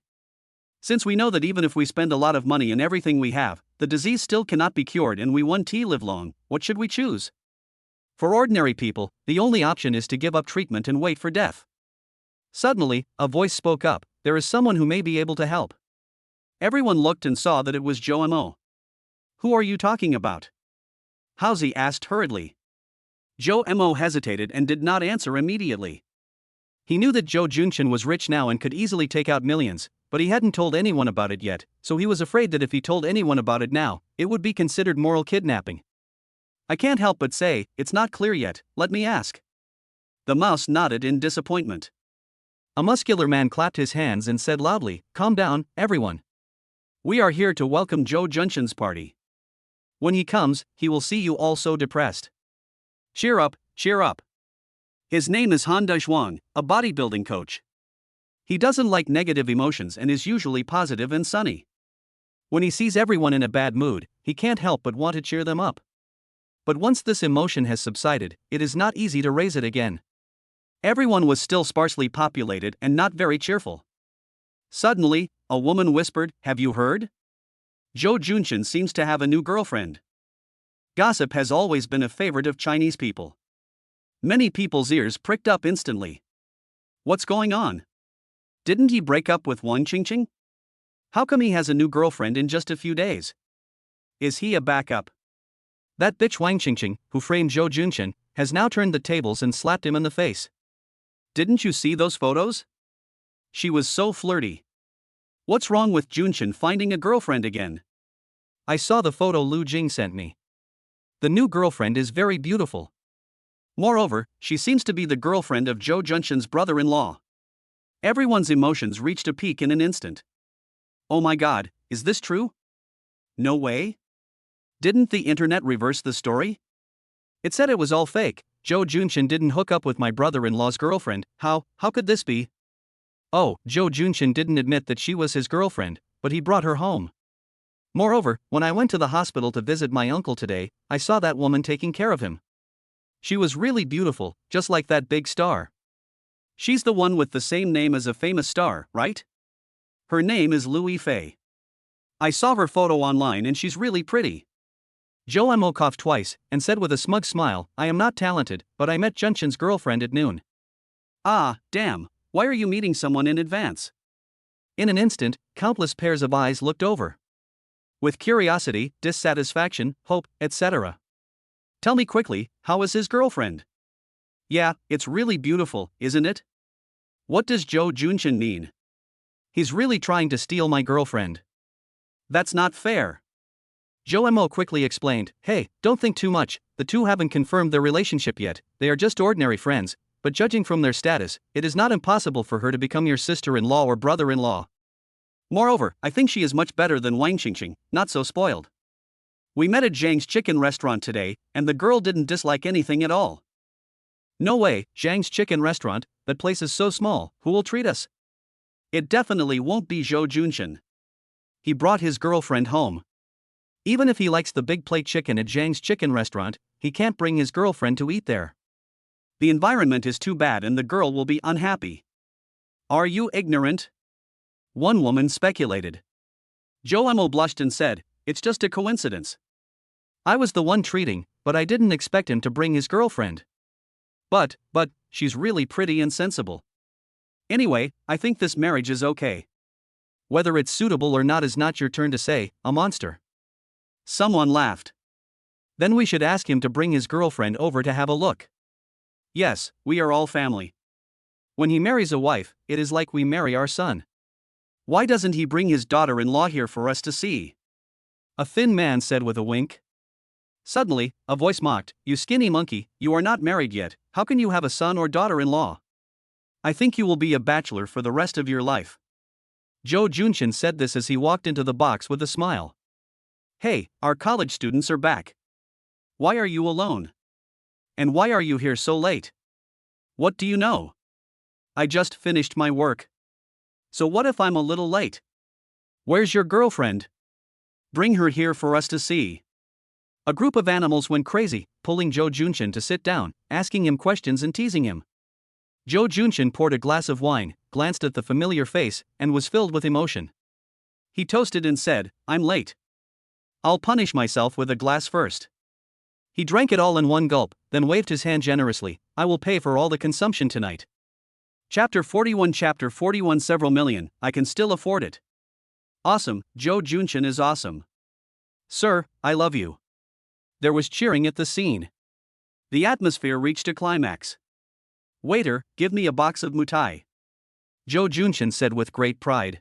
Since we know that even if we spend a lot of money and everything we have, the disease still cannot be cured and we want to live long, what should we choose? For ordinary people, the only option is to give up treatment and wait for death. Suddenly, a voice spoke up, "There is someone who may be able to help." Everyone looked and saw that it was Zhou Mo. "Who are you talking about?" Howsy asked hurriedly. Zhou Mo hesitated and did not answer immediately. He knew that Zhou Junchen was rich now and could easily take out millions, but he hadn't told anyone about it yet, so he was afraid that if he told anyone about it now, it would be considered moral kidnapping. "I can't help but say, it's not clear yet, let me ask." The mouse nodded in disappointment. A muscular man clapped his hands and said loudly, "Calm down, everyone. We are here to welcome Zhou Junchen's party. When he comes, he will see you all so depressed. Cheer up, cheer up. His name is Han Dezhuang, a bodybuilding coach. He doesn't like negative emotions and is usually positive and sunny. When he sees everyone in a bad mood, he can't help but want to cheer them up. But once this emotion has subsided, it is not easy to raise it again." Everyone was still sparsely populated and not very cheerful. Suddenly, a woman whispered, "Have you heard? Zhou Junchen seems to have a new girlfriend." Gossip has always been a favorite of Chinese people. Many people's ears pricked up instantly. What's going on? Didn't he break up with Wang Qingqing? How come he has a new girlfriend in just a few days? Is he a backup? That bitch Wang Qingqing, who framed Zhou Junchen, has now turned the tables and slapped him in the face. Didn't you see those photos? She was so flirty. What's wrong with Junchen finding a girlfriend again? I saw the photo Lu Jing sent me. The new girlfriend is very beautiful. Moreover, she seems to be the girlfriend of Jo Junshin's brother-in-law. Everyone's emotions reached a peak in an instant. Oh my god, is this true? No way? Didn't the internet reverse the story? It said it was all fake. Jo Junshin didn't hook up with my brother-in-law's girlfriend. How could this be? Oh, Jo Junshin didn't admit that she was his girlfriend, but he brought her home. Moreover, when I went to the hospital to visit my uncle today, I saw that woman taking care of him. She was really beautiful, just like that big star. She's the one with the same name as a famous star, right? Her name is Louis Fei. I saw her photo online and she's really pretty. Jo Mo coughed twice and said with a smug smile, I am not talented, but I met Junshin's girlfriend at noon. Ah, damn, why are you meeting someone in advance? In an instant, countless pairs of eyes looked over. With curiosity, dissatisfaction, hope, etc. Tell me quickly, how is his girlfriend? Yeah, it's really beautiful, isn't it? What does Jo Junshin mean? He's really trying to steal my girlfriend. That's not fair. Jo Mo quickly explained, hey, don't think too much, the two haven't confirmed their relationship yet, they are just ordinary friends, but judging from their status, it is not impossible for her to become your sister-in-law or brother-in-law. Moreover, I think she is much better than Wang Qingqing, not so spoiled. We met at Zhang's chicken restaurant today, and the girl didn't dislike anything at all. No way, Zhang's chicken restaurant, that place is so small, who will treat us? It definitely won't be Jo Junshin. He brought his girlfriend home. Even if he likes the big plate chicken at Zhang's chicken restaurant, he can't bring his girlfriend to eat there. The environment is too bad and the girl will be unhappy. Are you ignorant? One woman speculated. Jo Mo blushed and said, it's just a coincidence. I was the one treating, but I didn't expect him to bring his girlfriend. But, she's really pretty and sensible. Anyway, I think this marriage is okay. Whether it's suitable or not is not your turn to say, a monster. Someone laughed. Then we should ask him to bring his girlfriend over to have a look. Yes, we are all family. When he marries a wife, it is like we marry our son. Why doesn't he bring his daughter-in-law here for us to see? A thin man said with a wink. Suddenly, a voice mocked, you skinny monkey, you are not married yet, how can you have a son or daughter-in-law? I think you will be a bachelor for the rest of your life. Jo Junshin said this as he walked into the box with a smile. Hey, our college students are back. Why are you alone? And why are you here so late? What do you know? I just finished my work. So what if I'm a little late? Where's your girlfriend? Bring her here for us to see. A group of animals went crazy, pulling Jo Junshin to sit down, asking him questions and teasing him. Jo Junshin poured a glass of wine, glanced at the familiar face, and was filled with emotion. He toasted and said, I'm late. I'll punish myself with a glass first. He drank it all in one gulp, then waved his hand generously, I will pay for all the consumption tonight. Chapter 41 Several million, I can still afford it. Awesome, Jo Junshin is awesome. Sir, I love you. There was cheering at the scene. The atmosphere reached a climax. Waiter, give me a box of mutai. Jo Junshin said with great pride.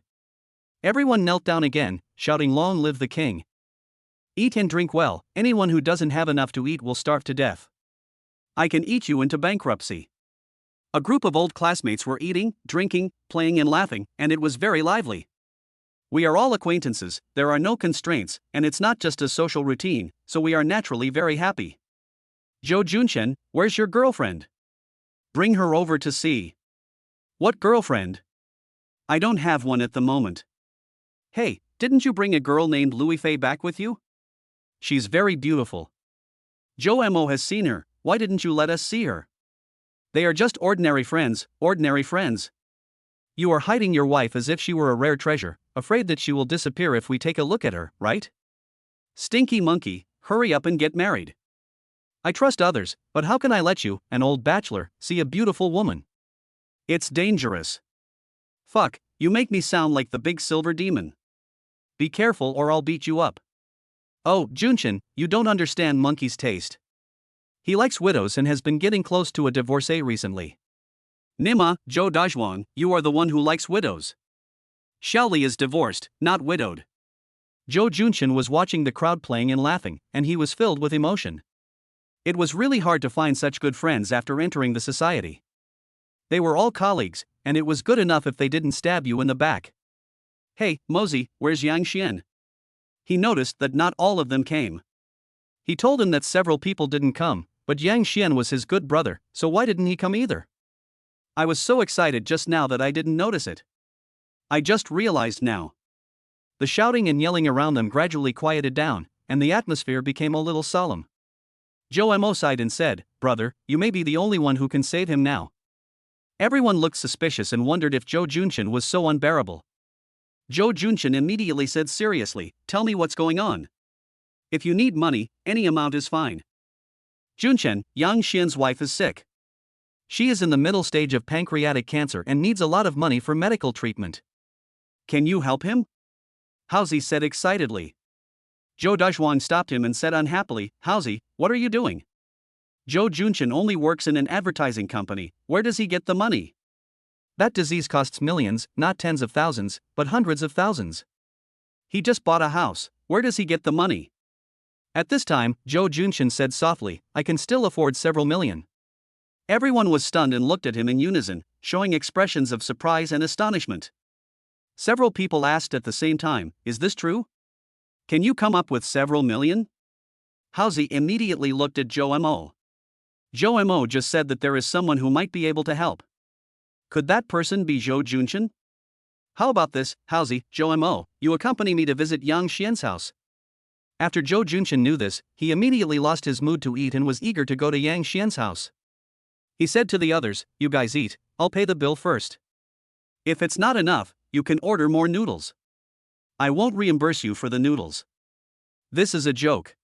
Everyone knelt down again, shouting long live the king. Eat and drink well, anyone who doesn't have enough to eat will starve to death. I can eat you into bankruptcy. A group of old classmates were eating, drinking, playing and laughing, and it was very lively. We are all acquaintances, there are no constraints, and it's not just a social routine, so we are naturally very happy. Jo Junshin, where's your girlfriend? Bring her over to see. What girlfriend? I don't have one at the moment. Hey, didn't you bring a girl named Louis Fei back with you? She's very beautiful. Jo Mo has seen her, why didn't you let us see her? They are just ordinary friends, ordinary friends. You are hiding your wife as if she were a rare treasure, afraid that she will disappear if we take a look at her, right? Stinky monkey, hurry up and get married. I trust others, but how can I let you, an old bachelor, see a beautiful woman? It's dangerous. Fuck, you make me sound like the big silver demon. Be careful or I'll beat you up. Oh, Junshin, you don't understand monkey's taste. He likes widows and has been getting close to a divorcee recently. Nima, Jo Dajwan, you are the one who likes widows. Xiaoli is divorced, not widowed. Jo Junshin was watching the crowd playing and laughing, and he was filled with emotion. It was really hard to find such good friends after entering the society. They were all colleagues, and it was good enough if they didn't stab you in the back. Hey, Mosey, where's Yang Xian? He noticed that not all of them came. He told him that several people didn't come, but Yang Xian was his good brother, so why didn't he come either? I was so excited just now that I didn't notice it. I just realized now. The shouting and yelling around them gradually quieted down, and the atmosphere became a little solemn. Joe Mo sighed and said, "Brother, you may be the only one who can save him now." Everyone looked suspicious and wondered if Zhou Junshin was so unbearable. Zhou Junshin immediately said seriously, "Tell me what's going on. If you need money, any amount is fine. Junshin, Yang Xian's wife is sick. She is in the middle stage of pancreatic cancer and needs a lot of money for medical treatment. Can you help him?" Haozi said excitedly. Zhou Dazhuang stopped him and said unhappily, "Haozi, what are you doing? Zhou Junshin only works in an advertising company, where does he get the money? That disease costs millions, not tens of thousands, but hundreds of thousands. He just bought a house, where does he get the money?" At this time, Zhou Junshin said softly, "I can still afford several million." Everyone was stunned and looked at him in unison, showing expressions of surprise and astonishment. Several people asked at the same time, "Is this true? Can you come up with several million?" Haozi immediately looked at Zhou Mo. Zhou Mo just said that there is someone who might be able to help. Could that person be Zhou Junshin? How about this, Haozi, Zhou Mo, you accompany me to visit Yang Xian's house. After Zhou Junshin knew this, he immediately lost his mood to eat and was eager to go to Yang Xian's house. He said to the others, "You guys eat, I'll pay the bill first. If it's not enough, you can order more noodles. I won't reimburse you for the noodles. This is a joke."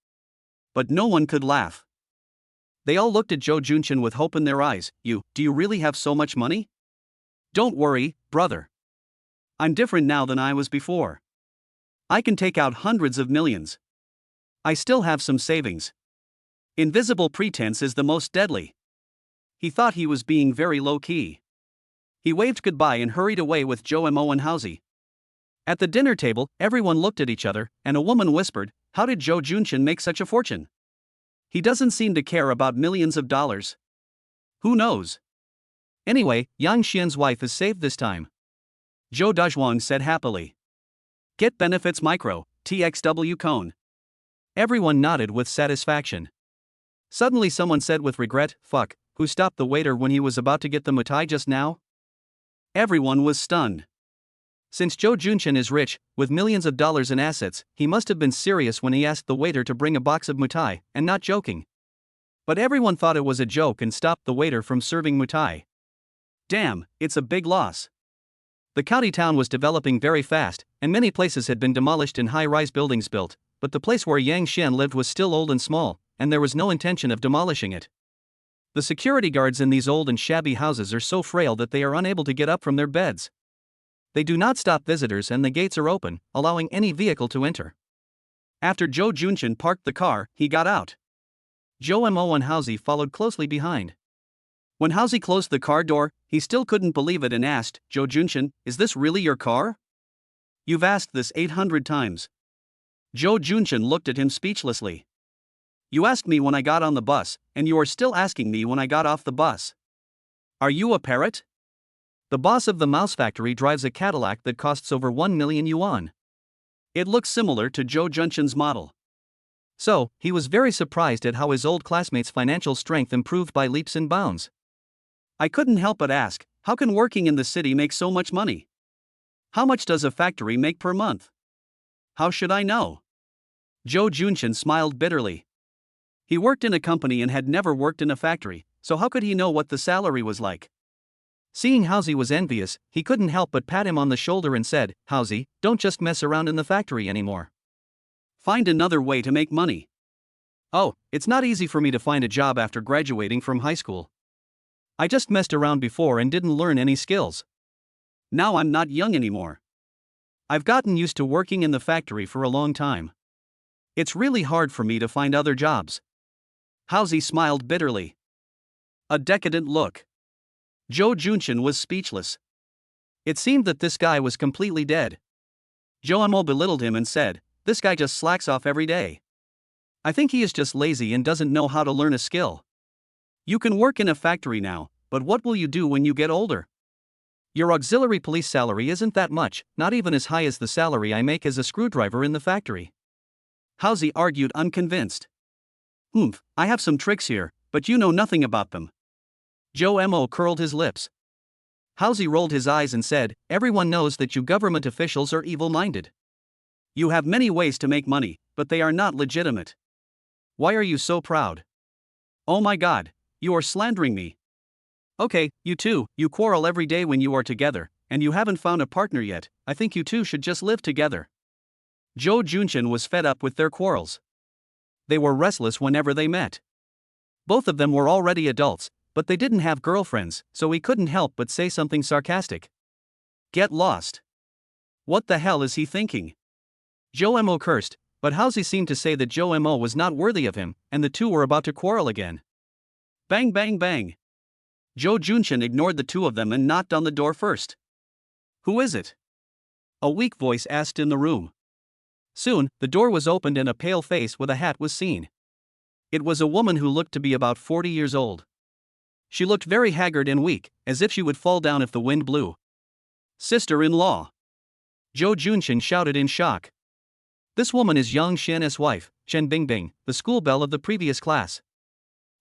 But no one could laugh. They all looked at Zhou Junshin with hope in their eyes. Do you really have so much money? Don't worry, brother. I'm different now than I was before. I can take out hundreds of millions. I still have some savings. Invisible pretense is the most deadly. He thought he was being very low-key. He waved goodbye and hurried away with Zhou Mo and Haozi. At the dinner table, everyone looked at each other, and a woman whispered, "How did Zhou Junshin make such a fortune? He doesn't seem to care about millions of dollars. Who knows? Anyway, Yang Xian's wife is saved this time." Zhou Dazhuang said happily. "Get benefits micro, TXW cone." Everyone nodded with satisfaction. Suddenly someone said with regret, "Fuck, who stopped the waiter when he was about to get the mitai just now?" Everyone was stunned. Since Zhou Junshin is rich, with millions of dollars in assets, he must have been serious when he asked the waiter to bring a box of mitai, and not joking. But everyone thought it was a joke and stopped the waiter from serving mitai. Damn, it's a big loss. The county town was developing very fast, and many places had been demolished and high-rise buildings built, but the place where Yang Xian lived was still old and small, and there was no intention of demolishing it. The security guards in these old and shabby houses are so frail that they are unable to get up from their beds. They do not stop visitors and the gates are open, allowing any vehicle to enter. After Zhou Junshin parked the car, he got out. Zhou Mo and Haozi followed closely behind. When Haozi closed the car door, he still couldn't believe it and asked, "Zhou Junshin, is this really your car? You've asked this 800 times. Zhou Junshin looked at him speechlessly. "You asked me when I got on the bus, and you are still asking me when I got off the bus. Are you a parrot?" The boss of the mouse factory drives a Cadillac that costs over 1 million yuan. It looks similar to Zhou Junshin's model. So, he was very surprised at how his old classmate's financial strength improved by leaps and bounds. I couldn't help but ask, how can working in the city make so much money? How much does a factory make per month? How should I know? Zhou Junshin smiled bitterly. He worked in a company and had never worked in a factory, so how could he know what the salary was like? Seeing Haozi was envious, he couldn't help but pat him on the shoulder and said, "Haozi, don't just mess around in the factory anymore. Find another way to make money." "Oh, it's not easy for me to find a job after graduating from high school. I just messed around before and didn't learn any skills. Now I'm not young anymore. I've gotten used to working in the factory for a long time. It's really hard for me to find other jobs." Haozi smiled bitterly. A decadent look. Zhou Junshin was speechless. It seemed that this guy was completely dead. Zhou Mo belittled him and said, "This guy just slacks off every day. I think he is just lazy and doesn't know how to learn a skill. You can work in a factory now, but what will you do when you get older? Your auxiliary police salary isn't that much, not even as high as the salary I make as a screwdriver in the factory. Housie argued unconvinced. I have some tricks here, but you know nothing about them. Joe Mo curled his lips. Housie rolled his eyes and said, everyone knows that you government officials are evil-minded. You have many ways to make money, but they are not legitimate. Why are you so proud? Oh my God, you are slandering me. Okay, you two, you quarrel every day when you are together, and you haven't found a partner yet. I think you two should just live together. Joe Junchin was fed up with their quarrels. They were restless whenever they met. Both of them were already adults, but they didn't have girlfriends, so he couldn't help but say something sarcastic. Get lost. What the hell is he thinking? Joe Mo cursed, but Housie seemed to say that Joe Mo was not worthy of him, and the two were about to quarrel again. Bang bang bang. Joe Junchin ignored the two of them and knocked on the door first. Who is it? A weak voice asked in the room. Soon, the door was opened and a pale face with a hat was seen. It was a woman who looked to be about 40 years old. She looked very haggard and weak, as if she would fall down if the wind blew. Sister-in-law. Joe Junchin shouted in shock. This woman is Yang Xian's wife, Chen Bingbing, the school belle of the previous class.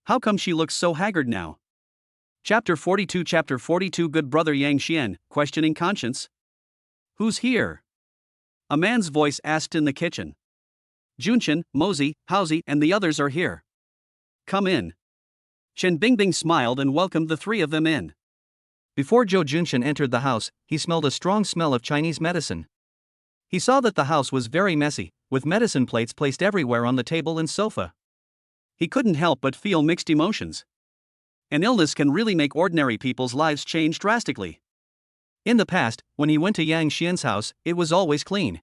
How come she looks so haggard now? Chapter 42 Good brother Yang Xian, questioning conscience. Who's here? A man's voice asked in the kitchen. Junchin, Mosey, Housie, and the others are here. Come in. Chen Bingbing smiled and welcomed the three of them in. Before Joe Junchin entered the house, he smelled a strong smell of Chinese medicine. He saw that the house was very messy, with medicine plates placed everywhere on the table and sofa. He couldn't help but feel mixed emotions. An illness can really make ordinary people's lives change drastically. In the past, when he went to Yang Xian's house, it was always clean.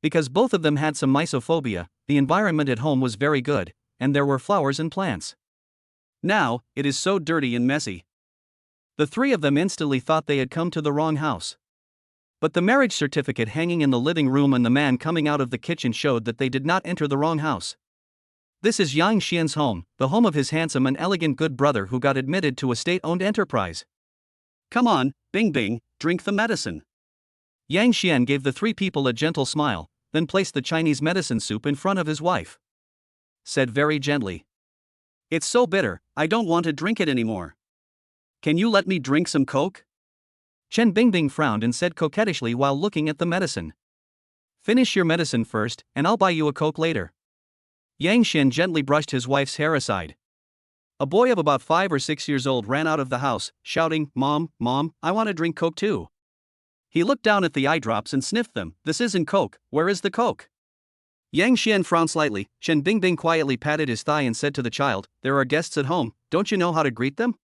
Because both of them had some mysophobia, the environment at home was very good, and there were flowers and plants. Now, it is so dirty and messy. The three of them instantly thought they had come to the wrong house. But the marriage certificate hanging in the living room and the man coming out of the kitchen showed that they did not enter the wrong house. This is Yang Xian's home, the home of his handsome and elegant good brother who got admitted to a state-owned enterprise. Come on, Bingbing, drink the medicine. Yang Xian gave the three people a gentle smile, then placed the Chinese medicine soup in front of his wife. Said very gently. It's so bitter, I don't want to drink it anymore. Can you let me drink some Coke? Chen Bingbing frowned and said coquettishly while looking at the medicine. Finish your medicine first, and I'll buy you a Coke later. Yang Xian gently brushed his wife's hair aside. A boy of about 5 or 6 years old ran out of the house, shouting, Mom, I want to drink Coke too. He looked down at the eye drops and sniffed them. This isn't Coke, where is the Coke? Yang Xian frowned slightly. Chen Bingbing quietly patted his thigh and said to the child, there are guests at home, don't you know how to greet them?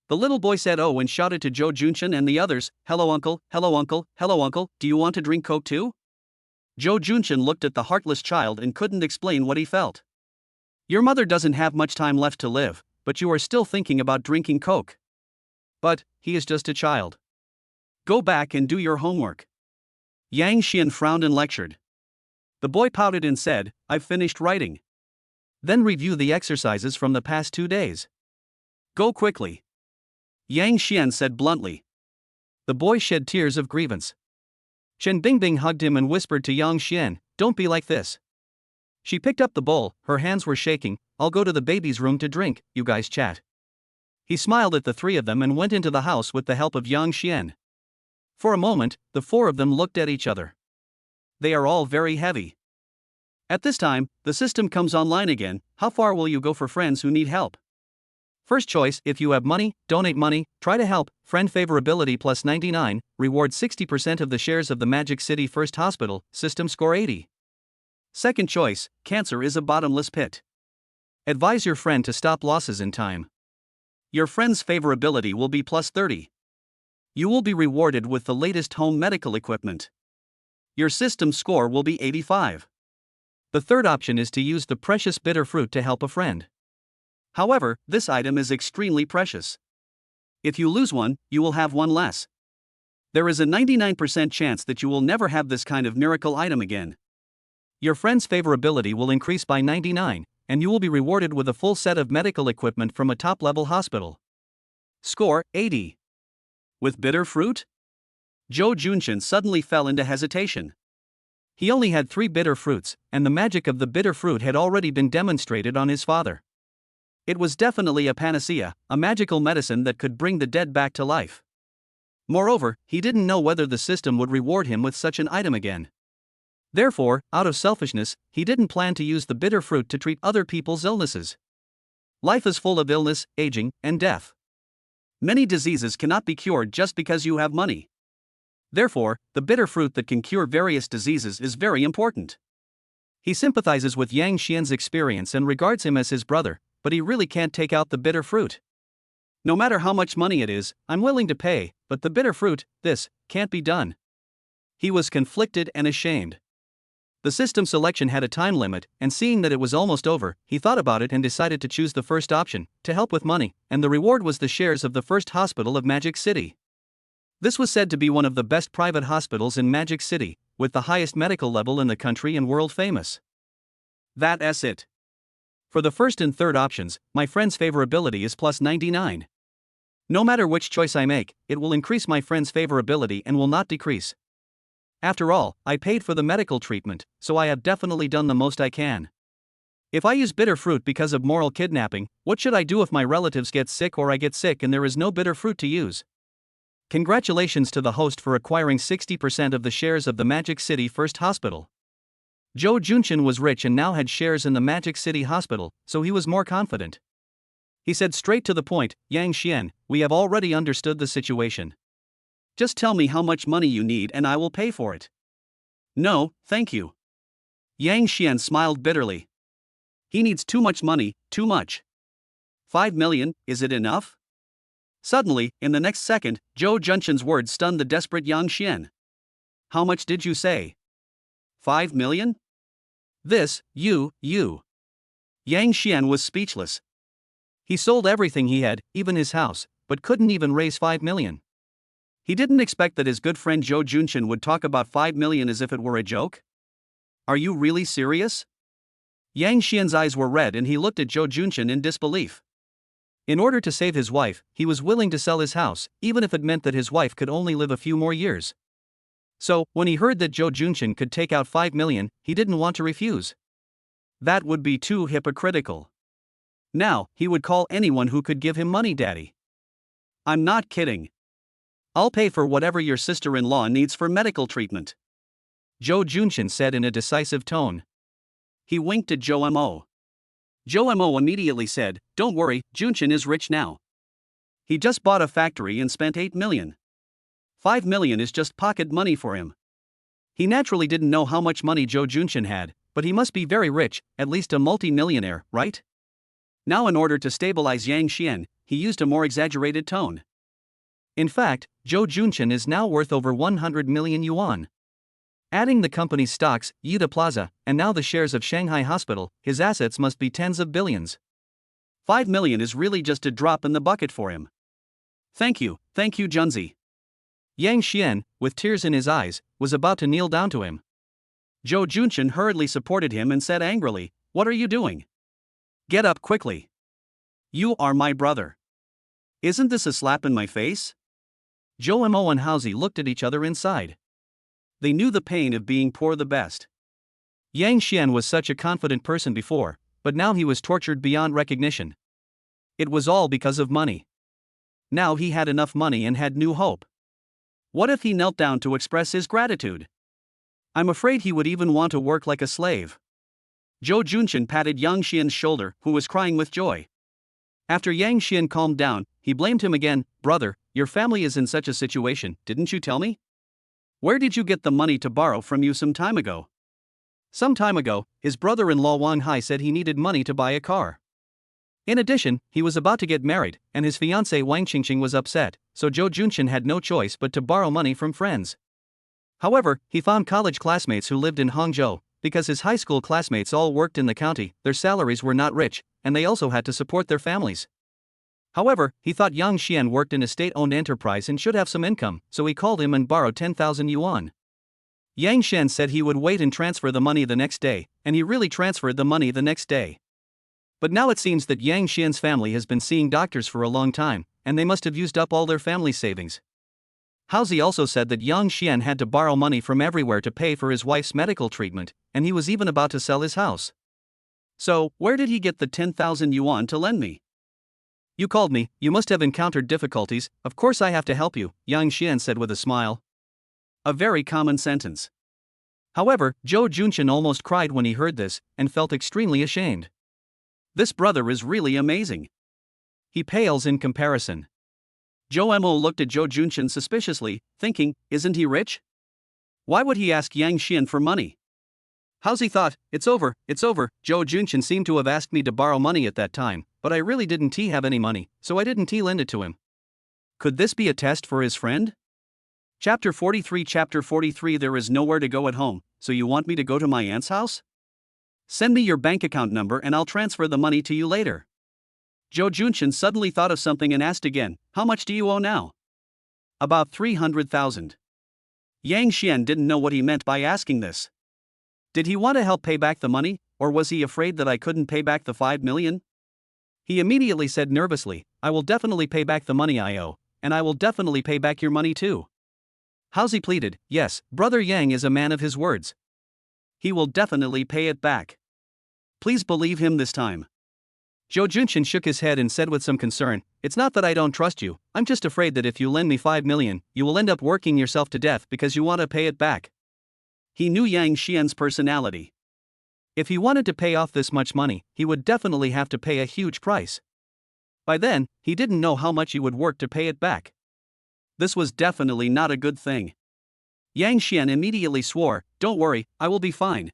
The little boy said oh and shouted to Joe Junchin and the others, hello uncle, do you want to drink Coke too? Joe Junchin looked at the heartless child and couldn't explain what he felt. Your mother doesn't have much time left to live, but you are still thinking about drinking Coke. But, he is just a child. Go back and do your homework. Yang Xian frowned and lectured. The boy pouted and said, I've finished writing. Then review the exercises from the past 2 days. Go quickly. Yang Xian said bluntly. The boy shed tears of grievance. Chen Bingbing hugged him and whispered to Yang Xian, don't be like this. She picked up the bowl, her hands were shaking, I'll go to the baby's room to drink, you guys chat. He smiled at the three of them and went into the house with the help of Yang Xian. For a moment, the four of them looked at each other. They are all very heavy. At this time, the system comes online again. How far will you go for friends who need help? First choice, if you have money, donate money, try to help, friend favorability plus 99, reward 60% of the shares of the Magic City First Hospital, system score 80. Second choice, cancer is a bottomless pit. Advise your friend to stop losses in time. Your friend's favorability will be plus 30. You will be rewarded with the latest home medical equipment. Your system score will be 85. The third option is to use the precious bitter fruit to help a friend. However, this item is extremely precious. If you lose one, you will have one less. There is a 99% chance that you will never have this kind of miracle item again. Your friend's favorability will increase by 99, and you will be rewarded with a full set of medical equipment from a top-level hospital. Score, 80. With bitter fruit? Joe Junshin suddenly fell into hesitation. He only had 3 bitter fruits, and the magic of the bitter fruit had already been demonstrated on his father. It was definitely a panacea, a magical medicine that could bring the dead back to life. Moreover, he didn't know whether the system would reward him with such an item again. Therefore, out of selfishness, he didn't plan to use the bitter fruit to treat other people's illnesses. Life is full of illness, aging, and death. Many diseases cannot be cured just because you have money. Therefore, the bitter fruit that can cure various diseases is very important. He sympathizes with Yang Xian's experience and regards him as his brother, but he really can't take out the bitter fruit. No matter how much money it is, I'm willing to pay, but the bitter fruit, this, can't be done. He was conflicted and ashamed. The system selection had a time limit, and seeing that it was almost over, he thought about it and decided to choose the first option, to help with money, and the reward was the shares of the first hospital of Magic City. This was said to be one of the best private hospitals in Magic City, with the highest medical level in the country and world famous. That's it. For the first and third options, my friend's favorability is plus 99. No matter which choice I make, it will increase my friend's favorability and will not decrease. After all, I paid for the medical treatment, so I have definitely done the most I can. If I use bitter fruit because of moral kidnapping, what should I do if my relatives get sick or I get sick and there is no bitter fruit to use? Congratulations to the host for acquiring 60% of the shares of the Magic City First Hospital. Joe Junshin was rich and now had shares in the Magic City Hospital, so he was more confident. He said straight to the point, Yang Xian, we have already understood the situation. Just tell me how much money you need and I will pay for it. No, thank you. Yang Xian smiled bitterly. He needs too much money, too much. 5 million, is it enough? Suddenly, in the next second, Joe Junshin's words stunned the desperate Yang Xian. How much did you say? 5 million? This, you. Yang Xian was speechless. He sold everything he had, even his house, but couldn't even raise 5 million. He didn't expect that his good friend Joe Junshin would talk about 5 million as if it were a joke. Are you really serious? Yang Xian's eyes were red and he looked at Joe Junshin in disbelief. In order to save his wife, he was willing to sell his house, even if it meant that his wife could only live a few more years. So, when he heard that Joe Junshin could take out 5 million, he didn't want to refuse. That would be too hypocritical. Now, he would call anyone who could give him money daddy. I'm not kidding. I'll pay for whatever your sister-in-law needs for medical treatment. Joe Junshin said in a decisive tone. He winked at Joe Mo. Joe Mo immediately said, don't worry, Junshin is rich now. He just bought a factory and spent 8 million. 5 million is just pocket money for him. He naturally didn't know how much money Joe Junshin had, but he must be very rich, at least a multi-millionaire, right? Now in order to stabilize Yang Xian, he used a more exaggerated tone. In fact, Joe Junshin is now worth over 100 million yuan. Adding the company's stocks, Yida Plaza, and now the shares of Shanghai Hospital, his assets must be tens of billions. 5 million is really just a drop in the bucket for him. Thank you, Junzi. Yang Xian, with tears in his eyes, was about to kneel down to him. Joe Junshin hurriedly supported him and said angrily, what are you doing? Get up quickly. You are my brother. Isn't this a slap in my face? Joe Mo and Hausi looked at each other inside. They knew the pain of being poor the best. Yang Xian was such a confident person before, but now he was tortured beyond recognition. It was all because of money. Now he had enough money and had new hope. What if he knelt down to express his gratitude? I'm afraid he would even want to work like a slave. Joe Junshin patted Yang Xian's shoulder, who was crying with joy. After Yang Xian calmed down, he blamed him again. Brother, your family is in such a situation, didn't you tell me? Where did you get the money to borrow from you some time ago? Some time ago, his brother-in-law Wang Hai said he needed money to buy a car. In addition, he was about to get married, and his fiancée Wang Qingqing was upset, so Joe Junshin had no choice but to borrow money from friends. However, he found college classmates who lived in Hangzhou. Because his high school classmates all worked in the county, their salaries were not rich, and they also had to support their families. However, he thought Yang Xian worked in a state-owned enterprise and should have some income, so he called him and borrowed 10,000 yuan. Yang Xian said he would wait and transfer the money the next day, and he really transferred the money the next day. But now it seems that Yang Xian's family has been seeing doctors for a long time, and they must have used up all their family savings. Haozi also said that Yang Xian had to borrow money from everywhere to pay for his wife's medical treatment, and he was even about to sell his house. So, where did he get the 10,000 yuan to lend me? You called me, you must have encountered difficulties, of course I have to help you, Yang Xian said with a smile. A very common sentence. However, Zhou Junshan almost cried when he heard this, and felt extremely ashamed. This brother is really amazing. He pales in comparison. Zhou Mo looked at Zhou Junshan suspiciously, thinking, isn't he rich? Why would he ask Yang Xian for money? Haozi thought, it's over. Zhou Junshan seemed to have asked me to borrow money at that time, but I really didn't have any money, so I didn't lend it to him. Could this be a test for his friend? Chapter 43 There is nowhere to go at home, so you want me to go to my aunt's house? Send me your bank account number and I'll transfer the money to you later. Zhou Junshan suddenly thought of something and asked again, how much do you owe now? About 300,000. Yang Xian didn't know what he meant by asking this. Did he want to help pay back the money, or was he afraid that I couldn't pay back the 5 million? He immediately said nervously, I will definitely pay back the money I owe, and I will definitely pay back your money too. Haozi pleaded, yes, brother Yang is a man of his words. He will definitely pay it back. Please believe him this time. Zhou Junshan shook his head and said with some concern, it's not that I don't trust you, I'm just afraid that if you lend me 5 million, you will end up working yourself to death because you want to pay it back. He knew Yang Xian's personality. If he wanted to pay off this much money, he would definitely have to pay a huge price. By then, he didn't know how much he would work to pay it back. This was definitely not a good thing. Yang Xian immediately swore, don't worry, I will be fine.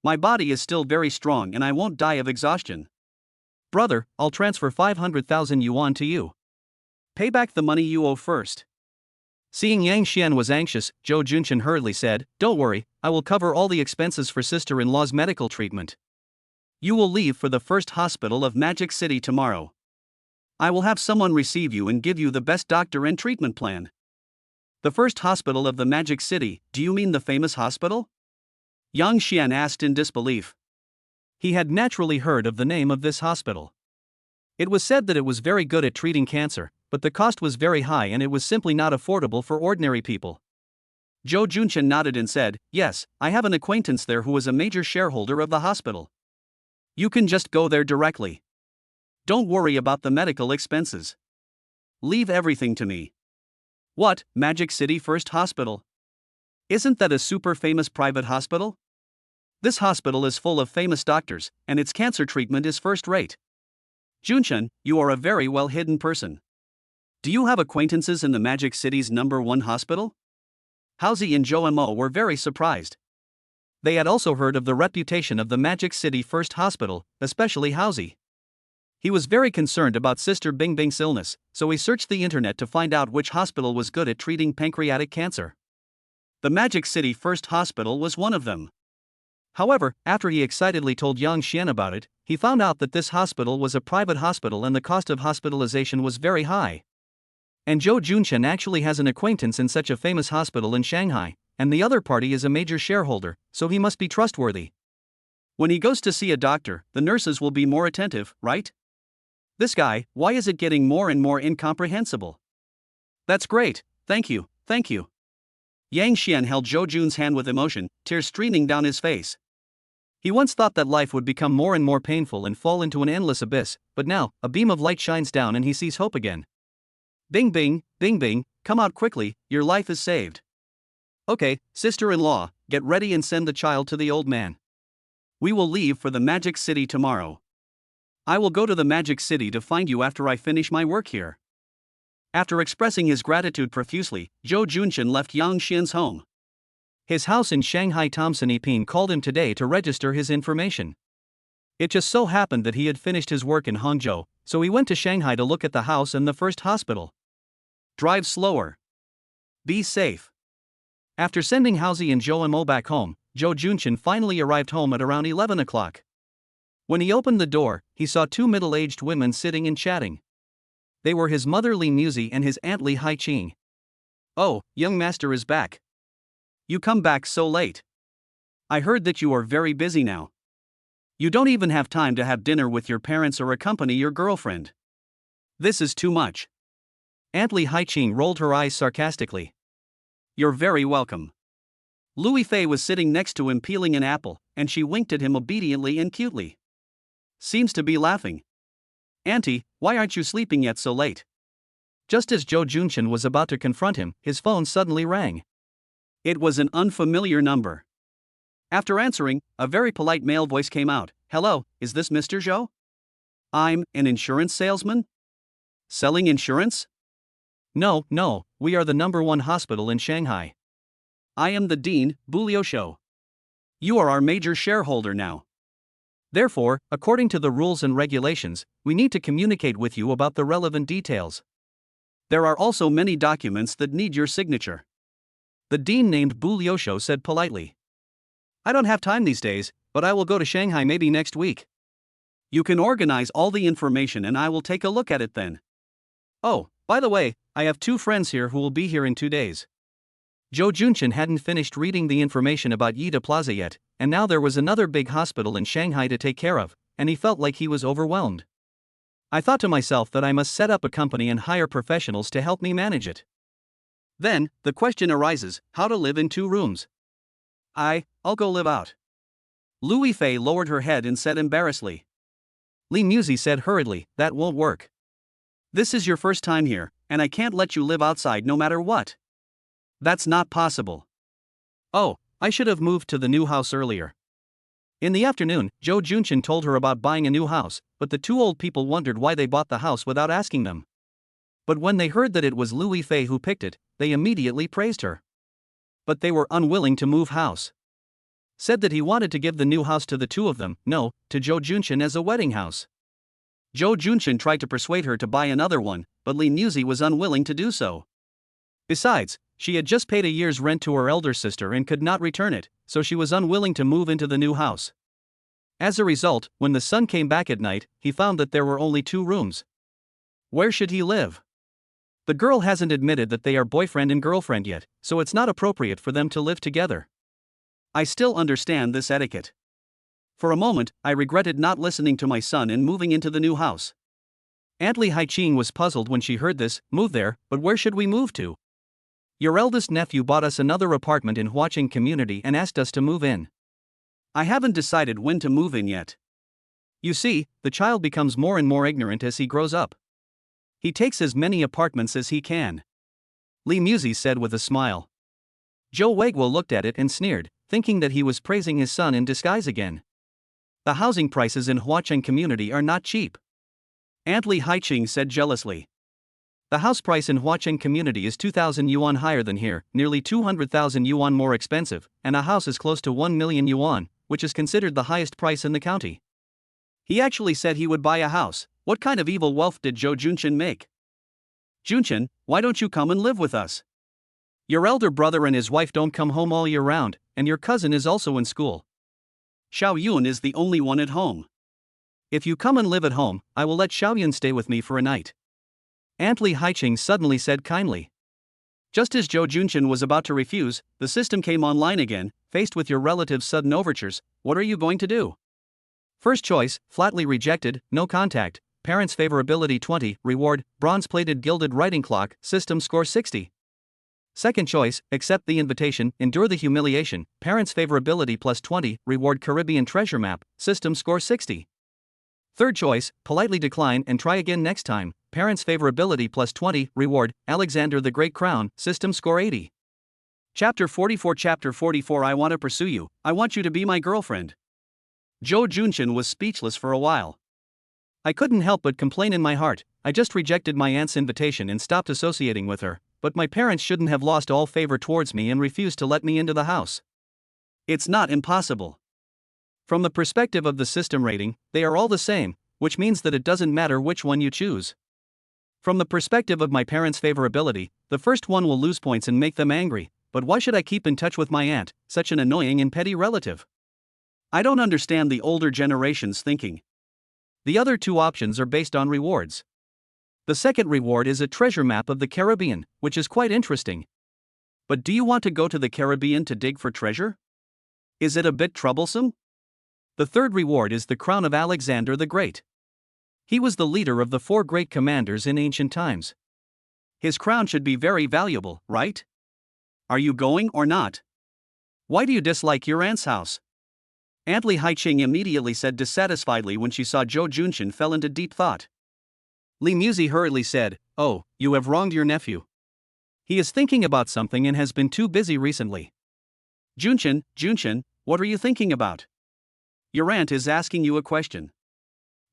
My body is still very strong and I won't die of exhaustion. Brother, I'll transfer 500,000 yuan to you. Pay back the money you owe first. Seeing Yang Xian was anxious, Zhou Junshan hurriedly said, don't worry, I will cover all the expenses for sister-in-law's medical treatment. You will leave for the first hospital of Magic City tomorrow. I will have someone receive you and give you the best doctor and treatment plan. The first hospital of the Magic City, do you mean the famous hospital? Yang Xian asked in disbelief. He had naturally heard of the name of this hospital. It was said that it was very good at treating cancer, but the cost was very high and it was simply not affordable for ordinary people. Zhou Junshan nodded and said, yes, I have an acquaintance there who is a major shareholder of the hospital. You can just go there directly. Don't worry about the medical expenses. Leave everything to me. What, Magic City First Hospital? Isn't that a super famous private hospital? This hospital is full of famous doctors, and its cancer treatment is first rate. Junshan, you are a very well hidden person. Do you have acquaintances in the Magic City's #1 hospital? Haozi and Zhou Mo were very surprised. They had also heard of the reputation of the Magic City First Hospital, especially Haozi. He was very concerned about Sister Bingbing's illness, so he searched the internet to find out which hospital was good at treating pancreatic cancer. The Magic City First Hospital was one of them. However, after he excitedly told Yang Xian about it, he found out that this hospital was a private hospital and the cost of hospitalization was very high. And Zhou Junshan actually has an acquaintance in such a famous hospital in Shanghai, and the other party is a major shareholder, so he must be trustworthy. When he goes to see a doctor, the nurses will be more attentive, right? This guy, why is it getting more and more incomprehensible? That's great, thank you. Yang Xian held Zhou Jun's hand with emotion, tears streaming down his face. He once thought that life would become more and more painful and fall into an endless abyss, but now, a beam of light shines down and he sees hope again. Bing bing, come out quickly, your life is saved. Okay, sister-in-law, get ready and send the child to the old man. We will leave for the Magic City tomorrow. I will go to the Magic City to find you after I finish my work here. After expressing his gratitude profusely, Zhou Junshan left Yang Xian's home. His house in Shanghai. Thompson Epine called him today to register his information. It just so happened that he had finished his work in Hangzhou, so he went to Shanghai to look at the house and the first hospital. Drive slower. Be safe. After sending Haozi and Zhou Mo back home, Zhou Junshan finally arrived home at around 11 o'clock. When he opened the door, he saw two middle-aged women sitting and chatting. They were his mother Li Muzi and his aunt Li Haiqing. Oh, young master is back. You come back so late. I heard that you are very busy now. You don't even have time to have dinner with your parents or accompany your girlfriend. This is too much. Aunt Li Haiqing rolled her eyes sarcastically. You're very welcome. Louis Fei was sitting next to him peeling an apple, and she winked at him obediently and cutely. Seems to be laughing. Auntie, why aren't you sleeping yet so late? Just as Zhou Junchen was about to confront him, his phone suddenly rang. It was an unfamiliar number. After answering, a very polite male voice came out. Hello, is this Mr. Zhou? I'm an insurance salesman? Selling insurance? No, we are the #1 hospital in Shanghai. I am the Dean, Bu Liushou. You are our major shareholder now. Therefore, according to the rules and regulations, we need to communicate with you about the relevant details. There are also many documents that need your signature. The Dean named Bu Liushou said politely. I don't have time these days, but I will go to Shanghai maybe next week. You can organize all the information and I will take a look at it then. Oh, by the way, I have 2 friends here who will be here in 2 days. Zhou Junchen hadn't finished reading the information about Yida Plaza yet, and now there was another big hospital in Shanghai to take care of, and he felt like he was overwhelmed. I thought to myself that I must set up a company and hire professionals to help me manage it. Then, the question arises, how to live in 2 rooms. I'll go live out. Louis Fei lowered her head and said embarrassedly. Li Muzi said hurriedly, that won't work. This is your first time here, and I can't let you live outside no matter what. That's not possible. Oh, I should have moved to the new house earlier. In the afternoon, Zhou Junchen told her about buying a new house, but the 2 old people wondered why they bought the house without asking them. But when they heard that it was Louis Fei who picked it, they immediately praised her. But they were unwilling to move house. Said that he wanted to give the new house to the 2 of them, no, to Zhou Junchen as a wedding house. Zhou Junchen tried to persuade her to buy another one, but Li Muzi was unwilling to do so. Besides, she had just paid a year's rent to her elder sister and could not return it, so she was unwilling to move into the new house. As a result, when the son came back at night, he found that there were only 2 rooms. Where should he live? The girl hasn't admitted that they are boyfriend and girlfriend yet, so it's not appropriate for them to live together. I still understand this etiquette. For a moment, I regretted not listening to my son and moving into the new house. Aunt Li Haiqing was puzzled when she heard this. Move there, but where should we move to? Your eldest nephew bought us another apartment in Huaqing community and asked us to move in. I haven't decided when to move in yet. You see, the child becomes more and more ignorant as he grows up. He takes as many apartments as he can. Li Muzi said with a smile. Zhou Weiguo looked at it and sneered, thinking that he was praising his son in disguise again. The housing prices in Huaqing community are not cheap. Aunt Li Haiqing said jealously. The house price in Huaqing community is 2,000 yuan higher than here, nearly 200,000 yuan more expensive, and a house is close to 1 million yuan, which is considered the highest price in the county. He actually said he would buy a house. What kind of evil wealth did Zhou Junchen make? Junchen, why don't you come and live with us? Your elder brother and his wife don't come home all year round, and your cousin is also in school. Xiao Yun is the only one at home. If you come and live at home, I will let Xiao Yun stay with me for a night. Aunt Li Haiqing suddenly said kindly. Just as Zhou Junchen was about to refuse, the system came online again. Faced with your relative's sudden overtures, what are you going to do? First choice, flatly rejected, no contact. Parents' favorability 20, reward, bronze-plated gilded writing clock, system score 60. Second choice, accept the invitation, endure the humiliation, parents' favorability plus 20, reward Caribbean treasure map, system score 60. Third choice, politely decline and try again next time, parents' favorability plus 20, reward, Alexander the Great crown, system score 80. Chapter 44 I want to pursue you, I want you to be my girlfriend. Zhou Junchen was speechless for a while. I couldn't help but complain in my heart, I just rejected my aunt's invitation and stopped associating with her. But my parents shouldn't have lost all favor towards me and refused to let me into the house. It's not impossible. From the perspective of the system rating, they are all the same, which means that it doesn't matter which one you choose. From the perspective of my parents' favorability, the first one will lose points and make them angry, but why should I keep in touch with my aunt, such an annoying and petty relative? I don't understand the older generation's thinking. The other 2 options are based on rewards. The second reward is a treasure map of the Caribbean, which is quite interesting. But do you want to go to the Caribbean to dig for treasure? Is it a bit troublesome? The third reward is the crown of Alexander the Great. He was the leader of the 4 great commanders in ancient times. His crown should be very valuable, right? Are you going or not? Why do you dislike your aunt's house? Aunt Li Haiqing immediately said dissatisfiedly when she saw Zhou Junshin fell into deep thought. Li Muzi hurriedly said, "Oh, you have wronged your nephew. He is thinking about something and has been too busy recently." Junshin, what are you thinking about? Your aunt is asking you a question.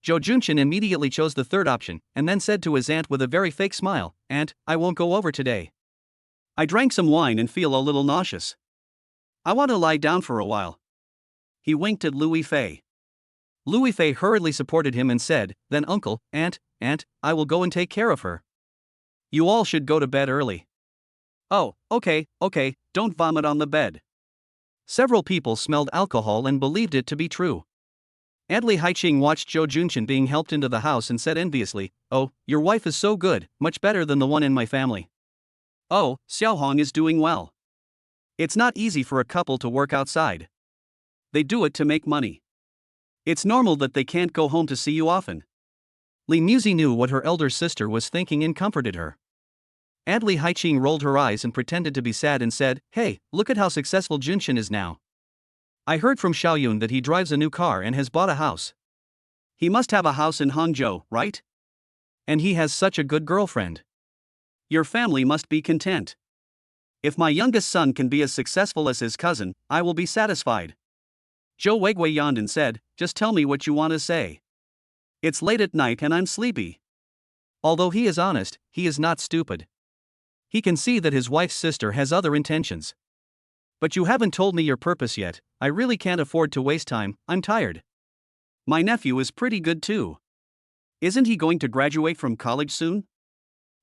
Zhou Junshin immediately chose the third option, and then said to his aunt with a very fake smile, "Aunt, I won't go over today. I drank some wine and feel a little nauseous. I want to lie down for a while." He winked at Louis Fei. Louis Fei hurriedly supported him and said, "Then uncle, aunt, I will go and take care of her. You all should go to bed early." "Oh, okay, don't vomit on the bed." Several people smelled alcohol and believed it to be true. Aunt Li Haiqing watched Zhou Junshin being helped into the house and said enviously, "Oh, your wife is so good, much better than the one in my family." "Oh, Xiaohong is doing well. It's not easy for a couple to work outside. They do it to make money. It's normal that they can't go home to see you often." Li Muzi knew what her elder sister was thinking and comforted her. Aunt Li Haiqing rolled her eyes and pretended to be sad and said, "Hey, look at how successful Junshin is now. I heard from Xiaoyun that he drives a new car and has bought a house. He must have a house in Hangzhou, right? And he has such a good girlfriend. Your family must be content. If my youngest son can be as successful as his cousin, I will be satisfied." Zhou Weigui yawned and said, "Just tell me what you want to say. It's late at night and I'm sleepy." Although he is honest, he is not stupid. He can see that his wife's sister has other intentions. "But you haven't told me your purpose yet. I really can't afford to waste time, I'm tired. My nephew is pretty good too. Isn't he going to graduate from college soon?"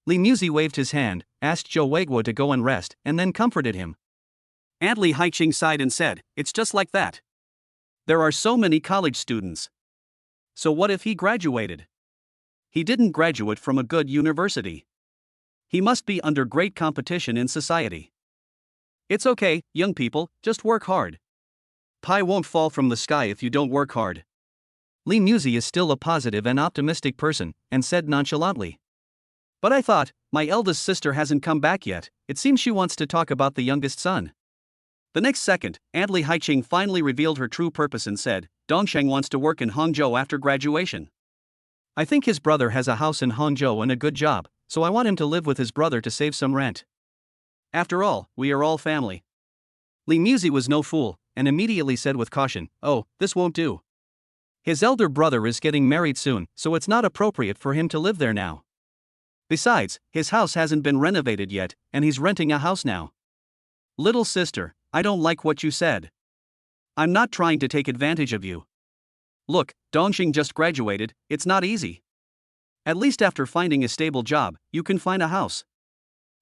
Li Muzi waved his hand, asked Zhou Weiguo to go and rest, and then comforted him. Aunt Li Haiqing sighed and said, "It's just like that. There are so many college students. So what if he graduated? He didn't graduate from a good university. He must be under great competition in society. It's okay, young people, just work hard. Pie won't fall from the sky if you don't work hard." Li Muzi is still a positive and optimistic person, and said nonchalantly, "But I thought, my eldest sister hasn't come back yet. It seems she wants to talk about the youngest son." The next second, Aunt Li Haiqing finally revealed her true purpose and said, "Dongsheng wants to work in Hangzhou after graduation. I think his brother has a house in Hangzhou and a good job, so I want him to live with his brother to save some rent. After all, we are all family." Li Muzi was no fool, and immediately said with caution, "Oh, this won't do. His elder brother is getting married soon, so it's not appropriate for him to live there now. Besides, his house hasn't been renovated yet, and he's renting a house now." "Little sister, I don't like what you said. I'm not trying to take advantage of you. Look, Dongxing just graduated, it's not easy. At least after finding a stable job, you can find a house.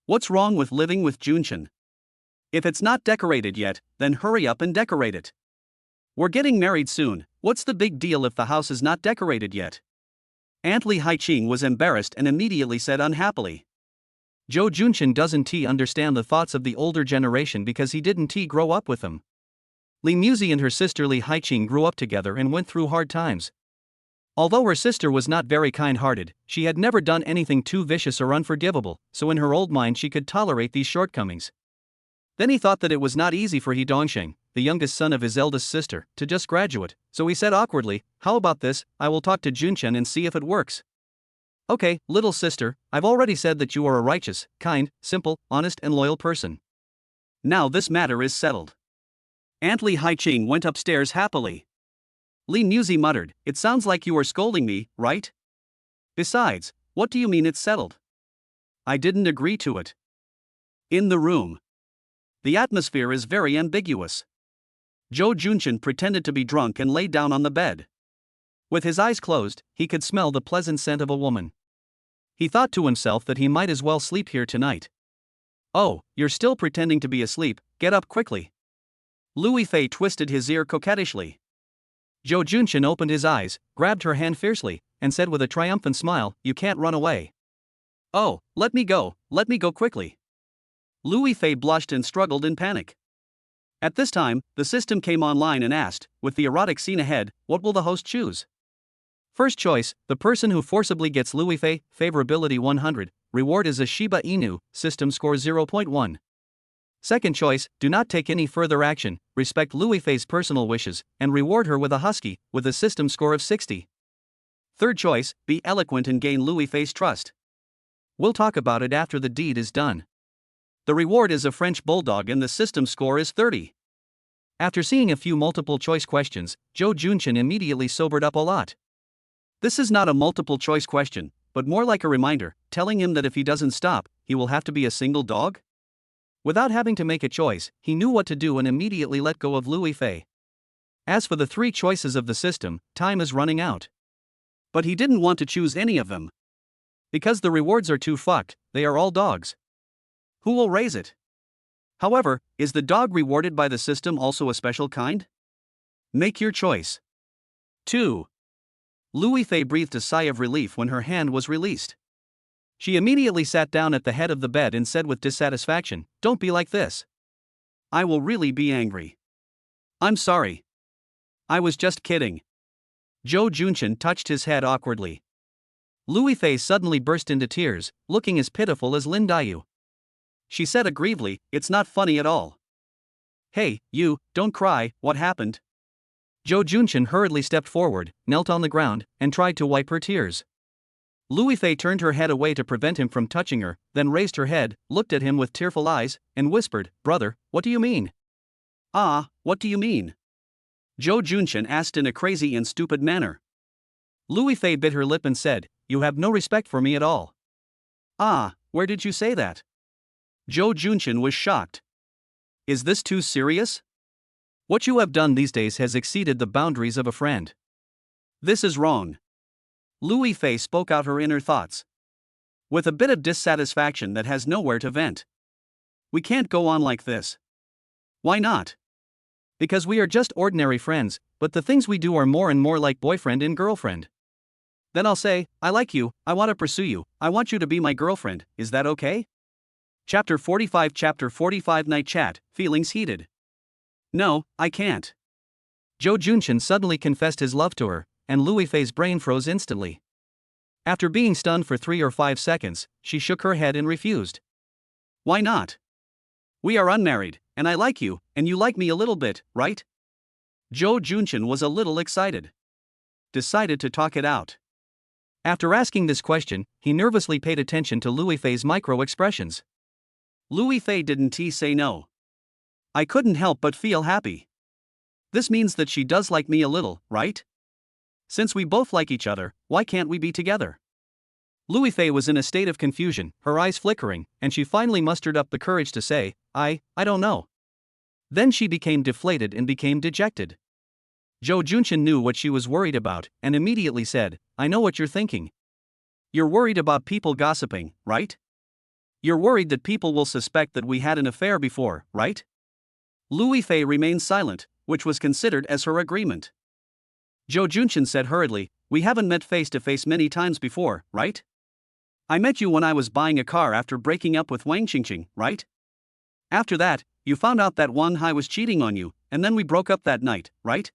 What's wrong with living with Junshin? If it's not decorated yet, then hurry up and decorate it. We're getting married soon, what's the big deal if the house is not decorated yet?" Aunt Li Haiqing was embarrassed and immediately said unhappily, "Zhou Junshin doesn't understand the thoughts of the older generation because he didn't grow up with them. Li Muzi and her sister Li Haiqing grew up together and went through hard times. Although her sister was not very kind-hearted, she had never done anything too vicious or unforgivable, so in her old mind she could tolerate these shortcomings." Then he thought that it was not easy for He Dongsheng, the youngest son of his eldest sister, to just graduate, so he said awkwardly, "How about this, I will talk to Junshin and see if it works." "Okay, little sister, I've already said that you are a righteous, kind, simple, honest and loyal person. Now this matter is settled." Aunt Li Haiqing went upstairs happily. Li Muzi muttered, "It sounds like you are scolding me, right? Besides, what do you mean it's settled? I didn't agree to it." In the room, the atmosphere is very ambiguous. Zhou Junshin pretended to be drunk and lay down on the bed. With his eyes closed, he could smell the pleasant scent of a woman. He thought to himself that he might as well sleep here tonight. "Oh, you're still pretending to be asleep, get up quickly." Louis Fei twisted his ear coquettishly. Zhou Junshin opened his eyes, grabbed her hand fiercely, and said with a triumphant smile, "You can't run away. Oh, let me go quickly." Louis Fei blushed and struggled in panic. At this time, the system came online and asked, with the erotic scene ahead, what will the host choose? First choice, the person who forcibly gets Louis Fei, favorability 100, reward is a Shiba Inu, system score 0.1. Second choice, do not take any further action, respect Louis Fei's personal wishes, and reward her with a husky, with a system score of 60. Third choice, be eloquent and gain Louis Fei's trust. We'll talk about it after the deed is done. The reward is a French bulldog and the system score is 30. After seeing a few multiple choice questions, Zhou Junchen immediately sobered up a lot. This is not a multiple choice question, but more like a reminder, telling him that if he doesn't stop, he will have to be a single dog? Without having to make a choice, he knew what to do and immediately let go of Louis Fei. As for the three choices of the system, time is running out. But he didn't want to choose any of them. Because the rewards are too fucked, they are all dogs. Who will raise it? However, is the dog rewarded by the system also a special kind? Make your choice. 2. Louis Fei breathed a sigh of relief when her hand was released. She immediately sat down at the head of the bed and said with dissatisfaction, "Don't be like this. I will really be angry. I'm sorry. I was just kidding." Zhou Junchen touched his head awkwardly. Louis Fei suddenly burst into tears, looking as pitiful as Lin Dayu. She said aggrievedly, "It's not funny at all." "Hey, you, don't cry, what happened?" Zhou Junchen hurriedly stepped forward, knelt on the ground, and tried to wipe her tears. Louis Fei turned her head away to prevent him from touching her, then raised her head, looked at him with tearful eyes, and whispered, "Brother, what do you mean?" "Ah, what do you mean?" Zhou Junchen asked in a crazy and stupid manner. Louis Fei bit her lip and said, "You have no respect for me at all." "Ah, where did you say that?" Zhou Junchen was shocked. "Is this too serious? What you have done these days has exceeded the boundaries of a friend. This is wrong." Louis Fei spoke out her inner thoughts. With a bit of dissatisfaction that has nowhere to vent. "We can't go on like this." "Why not?" "Because we are just ordinary friends, but the things we do are more and more like boyfriend and girlfriend. Then I'll say, I like you, I want to pursue you, I want you to be my girlfriend, is that okay?" Chapter 45 Night Chat, Feelings Heated. "No, I can't." Zhou Junchen suddenly confessed his love to her, and Louis Fei's brain froze instantly. After being stunned for 3 or 5 seconds, she shook her head and refused. "Why not? We are unmarried, and I like you, and you like me a little bit, right?" Zhou Junchen was a little excited. Decided to talk it out. After asking this question, he nervously paid attention to Louis Fei's micro-expressions. Louis Fei didn't say no. "I couldn't help but feel happy. This means that she does like me a little, right? Since we both like each other, why can't we be together?" Louis Fei was in a state of confusion, her eyes flickering, and she finally mustered up the courage to say, I don't know." Then she became deflated and became dejected. Zhou Junchen knew what she was worried about, and immediately said, "I know what you're thinking. You're worried about people gossiping, right? You're worried that people will suspect that we had an affair before, right?" Louis Fei remained silent, which was considered as her agreement. Zhou Junchen said hurriedly, "We haven't met face to face many times before, right? I met you when I was buying a car after breaking up with Wang Qingqing, right? After that, you found out that Wang Hai was cheating on you, and then we broke up that night, right?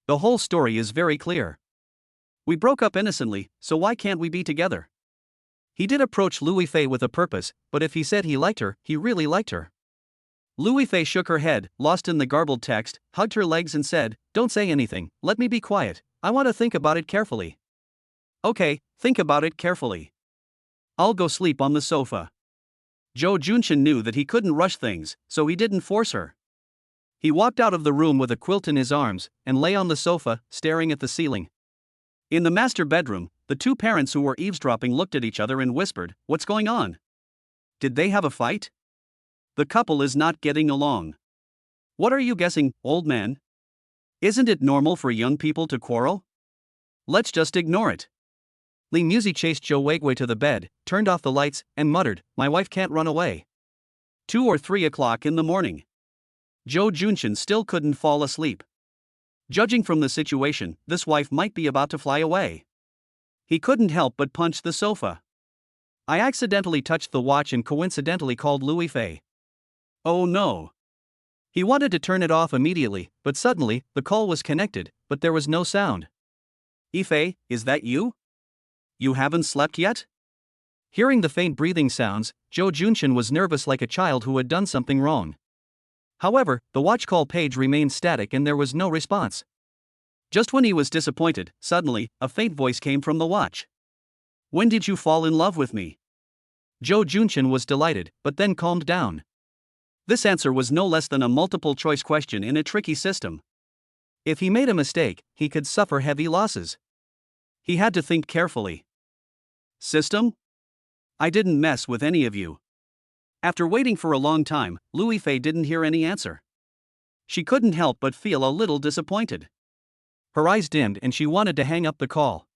The whole story is very clear. We broke up innocently, so why can't we be together?" He did approach Louis Fei with a purpose, but if he said he liked her, he really liked her. Louis Fei shook her head, lost in the garbled text, hugged her legs and said, "Don't say anything, let me be quiet, I want to think about it carefully." "Okay, think about it carefully. I'll go sleep on the sofa." Zhou Junchen knew that he couldn't rush things, so he didn't force her. He walked out of the room with a quilt in his arms, and lay on the sofa, staring at the ceiling. In the master bedroom, the two parents who were eavesdropping looked at each other and whispered, "What's going on? Did they have a fight? The couple is not getting along." "What are you guessing, old man? Isn't it normal for young people to quarrel? Let's just ignore it." Li Muzi chased Zhou Weigui to the bed, turned off the lights, and muttered, "My wife can't run away." 2 or 3 o'clock in the morning. Zhou Junchen still couldn't fall asleep. Judging from the situation, this wife might be about to fly away. He couldn't help but punch the sofa. I accidentally touched the watch and coincidentally called Louis Fei. Oh no. He wanted to turn it off immediately, but suddenly, the call was connected, but there was no sound. Ife, is that you? You haven't slept yet? Hearing the faint breathing sounds, Zhou Junshin was nervous like a child who had done something wrong. However, the watch call page remained static and there was no response. Just when he was disappointed, suddenly, a faint voice came from the watch. When did you fall in love with me? Zhou Junshin was delighted, but then calmed down. This answer was no less than a multiple-choice question in a tricky system. If he made a mistake, he could suffer heavy losses. He had to think carefully. System? I didn't mess with any of you. After waiting for a long time, Louis Fei didn't hear any answer. She couldn't help but feel a little disappointed. Her eyes dimmed and she wanted to hang up the call.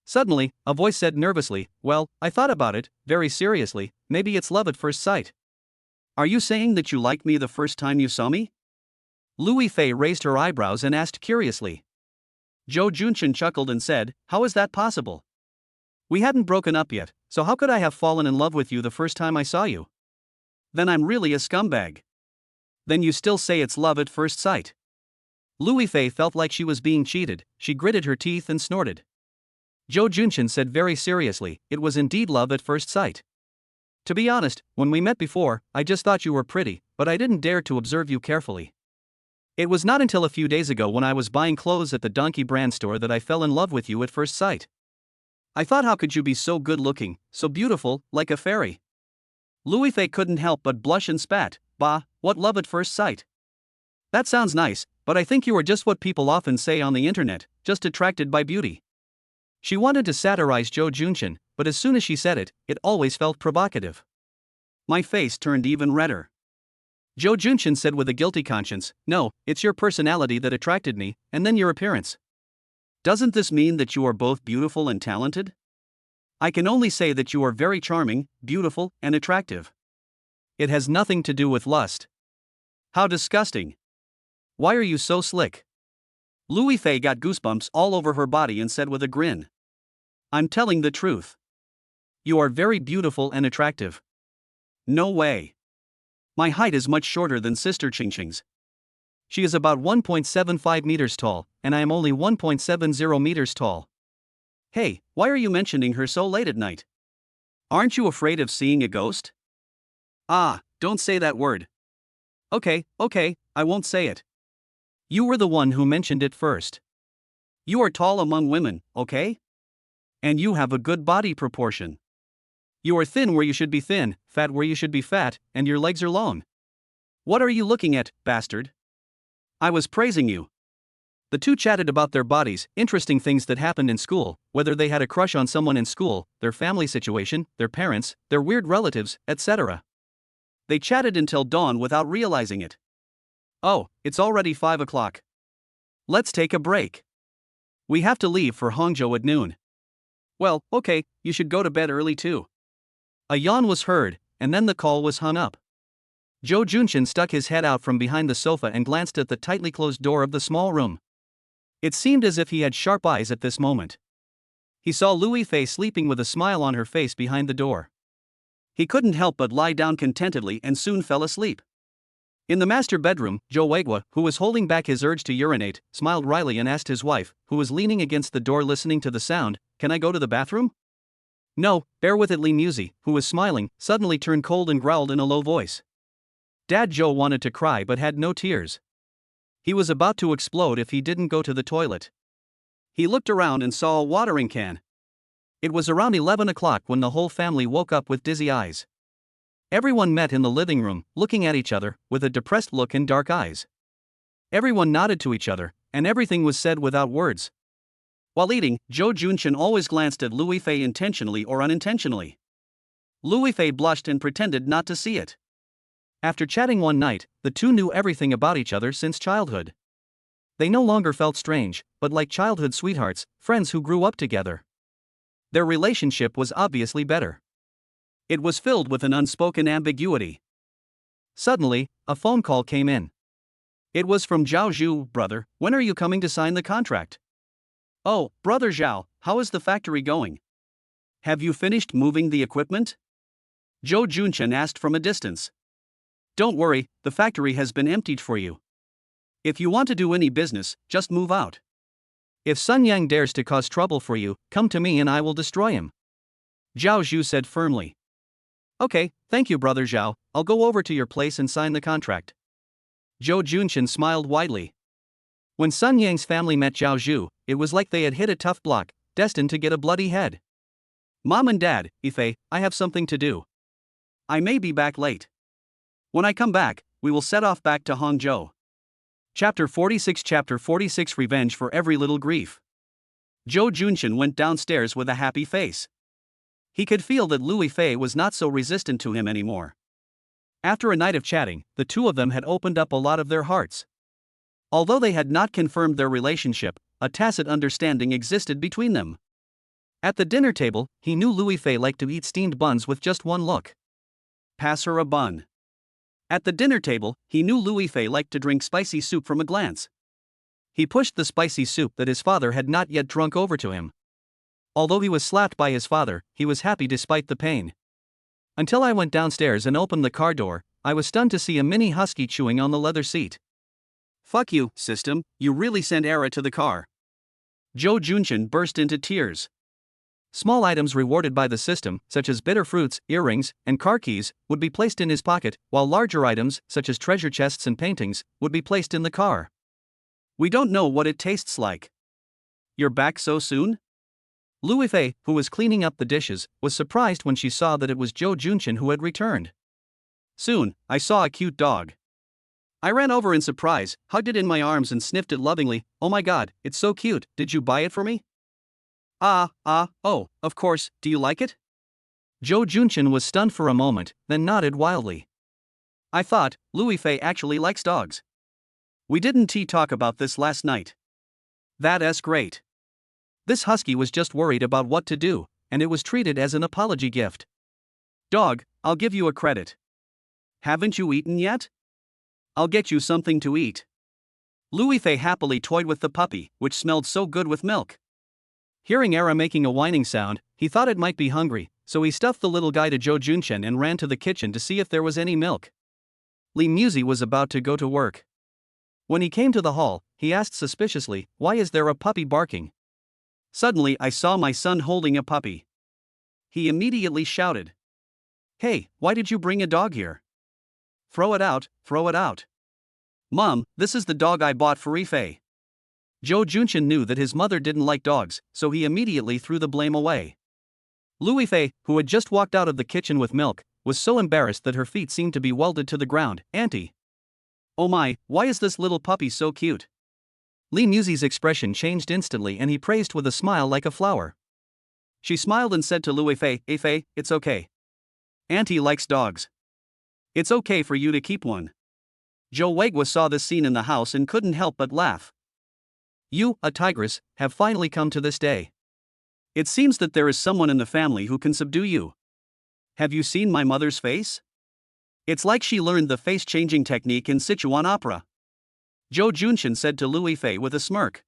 Suddenly, a voice said nervously, "Well, I thought about it, very seriously, maybe it's love at first sight." Are you saying that you liked me the first time you saw me? Louis Fei raised her eyebrows and asked curiously. Zhou Junshin chuckled and said, "How is that possible? We hadn't broken up yet, so how could I have fallen in love with you the first time I saw you? Then I'm really a scumbag. Then you still say it's love at first sight." Louis Fei felt like she was being cheated. She gritted her teeth and snorted. Zhou Junshin said very seriously, "It was indeed love at first sight. To be honest, when we met before, I just thought you were pretty, but I didn't dare to observe you carefully. It was not until a few days ago when I was buying clothes at the Donkey brand store that I fell in love with you at first sight. I thought, how could you be so good looking, so beautiful, like a fairy?" Louis Fei couldn't help but blush and spat. "Bah, what love at first sight? That sounds nice, but I think you are just what people often say on the internet, just attracted by beauty." She wanted to satirize Zhou Junshin, but as soon as she said it, it always felt provocative. My face turned even redder. Zhou Junshin said with a guilty conscience, "No, it's your personality that attracted me, and then your appearance. Doesn't this mean that you are both beautiful and talented? I can only say that you are very charming, beautiful, and attractive. It has nothing to do with lust. How disgusting. Why are you so slick?" Louis Fei got goosebumps all over her body and said with a grin, "I'm telling the truth. You are very beautiful and attractive." "No way. My height is much shorter than Sister Qingqing's. She is about 1.75 meters tall, and I am only 1.70 meters tall. Hey, why are you mentioning her so late at night? Aren't you afraid of seeing a ghost?" "Ah, don't say that word." Okay, I won't say it. You were the one who mentioned it first. You are tall among women, okay? And you have a good body proportion. You are thin where you should be thin, fat where you should be fat, and your legs are long. What are you looking at, bastard? I was praising you." The two chatted about their bodies, interesting things that happened in school, whether they had a crush on someone in school, their family situation, their parents, their weird relatives, etc. They chatted until dawn without realizing it. "Oh, it's already 5 o'clock. Let's take a break. We have to leave for Hangzhou at noon." "Well, okay, you should go to bed early too." A yawn was heard, and then the call was hung up. Zhou Junshin stuck his head out from behind the sofa and glanced at the tightly closed door of the small room. It seemed as if he had sharp eyes at this moment. He saw Louis Fei sleeping with a smile on her face behind the door. He couldn't help but lie down contentedly and soon fell asleep. In the master bedroom, Zhou Weiguo, who was holding back his urge to urinate, smiled wryly and asked his wife, who was leaning against the door listening to the sound, "Can I go to the bathroom?" "No, bear with it." Li Muzi, who was smiling, suddenly turned cold and growled in a low voice. Dad Zhou wanted to cry but had no tears. He was about to explode if he didn't go to the toilet. He looked around and saw a watering can. It was around 11 o'clock when the whole family woke up with dizzy eyes. Everyone met in the living room, looking at each other, with a depressed look and dark eyes. Everyone nodded to each other, and everything was said without words. While eating, Zhou Junshin always glanced at Louis Fei intentionally or unintentionally. Louis Fei blushed and pretended not to see it. After chatting one night, the two knew everything about each other since childhood. They no longer felt strange, but like childhood sweethearts, friends who grew up together. Their relationship was obviously better. It was filled with an unspoken ambiguity. Suddenly, a phone call came in. It was from Zhao Zhu. "Brother, when are you coming to sign the contract?" "Oh, brother Zhao, how is the factory going?" Have you finished moving the equipment? Zhou Junchen asked from a distance. Don't worry, the factory has been emptied for you. If you want to do any business, just move out. If Sun Yang dares to cause trouble for you, come to me and I will destroy him. Zhao Zhu said firmly. Okay, thank you brother Zhao, I'll go over to your place and sign the contract. Zhou Junchen smiled widely. When Sun Yang's family met Zhao Zhu, it was like they had hit a tough block, destined to get a bloody head. Mom and Dad, Ife, I have something to do. I may be back late. When I come back, we will set off back to Hangzhou. Chapter 46 Revenge for Every Little Grief. Zhou Junchen went downstairs with a happy face. He could feel that Lu Yifei was not so resistant to him anymore. After a night of chatting, the two of them had opened up a lot of their hearts. Although they had not confirmed their relationship, a tacit understanding existed between them. At the dinner table, he knew Lu Yifei liked to eat steamed buns with just one look. Pass her a bun. At the dinner table, he knew Lu Yifei liked to drink spicy soup from a glance. He pushed the spicy soup that his father had not yet drunk over to him. Although he was slapped by his father, he was happy despite the pain. Until I went downstairs and opened the car door, I was stunned to see a mini husky chewing on the leather seat. Fuck you, system, you really sent Era to the car. Zhou Junchen burst into tears. Small items rewarded by the system, such as bitter fruits, earrings, and car keys, would be placed in his pocket, while larger items, such as treasure chests and paintings, would be placed in the car. We don't know what it tastes like. You're back so soon? Lu Yifei, who was cleaning up the dishes, was surprised when she saw that it was Zhou Junchen who had returned. Soon, I saw a cute dog. I ran over in surprise, hugged it in my arms and sniffed it lovingly. Oh my god, it's so cute, did you buy it for me? Oh, of course, do you like it? Zhou Junchen was stunned for a moment, then nodded wildly. I thought, Lu Yifei actually likes dogs. We didn't talk about this last night. That's great. This husky was just worried about what to do, and it was treated as an apology gift. Dog, I'll give you a credit. Haven't you eaten yet? I'll get you something to eat. Lu Yifei happily toyed with the puppy, which smelled so good with milk. Hearing Era making a whining sound, he thought it might be hungry, so he stuffed the little guy to Zhou Junchen and ran to the kitchen to see if there was any milk. Li Muzi was about to go to work. When he came to the hall, he asked suspiciously, "Why is there a puppy barking?" Suddenly I saw my son holding a puppy. He immediately shouted, "Hey, why did you bring a dog here? Throw it out, throw it out." Mom, this is the dog I bought for Yifei. Zhou Junchen knew that his mother didn't like dogs, so he immediately threw the blame away. Lu Yifei, who had just walked out of the kitchen with milk, was so embarrassed that her feet seemed to be welded to the ground. Auntie. Oh my, why is this little puppy so cute? Li Muzi's expression changed instantly and he praised with a smile like a flower. She smiled and said to Lu Yifei, "Yifei, it's okay. Auntie likes dogs. It's okay for you to keep one." Zhou Weigua saw this scene in the house and couldn't help but laugh. You, a tigress, have finally come to this day. It seems that there is someone in the family who can subdue you. Have you seen my mother's face? It's like she learned the face-changing technique in Sichuan opera. Zhou Junchen said to Lu Yifei with a smirk.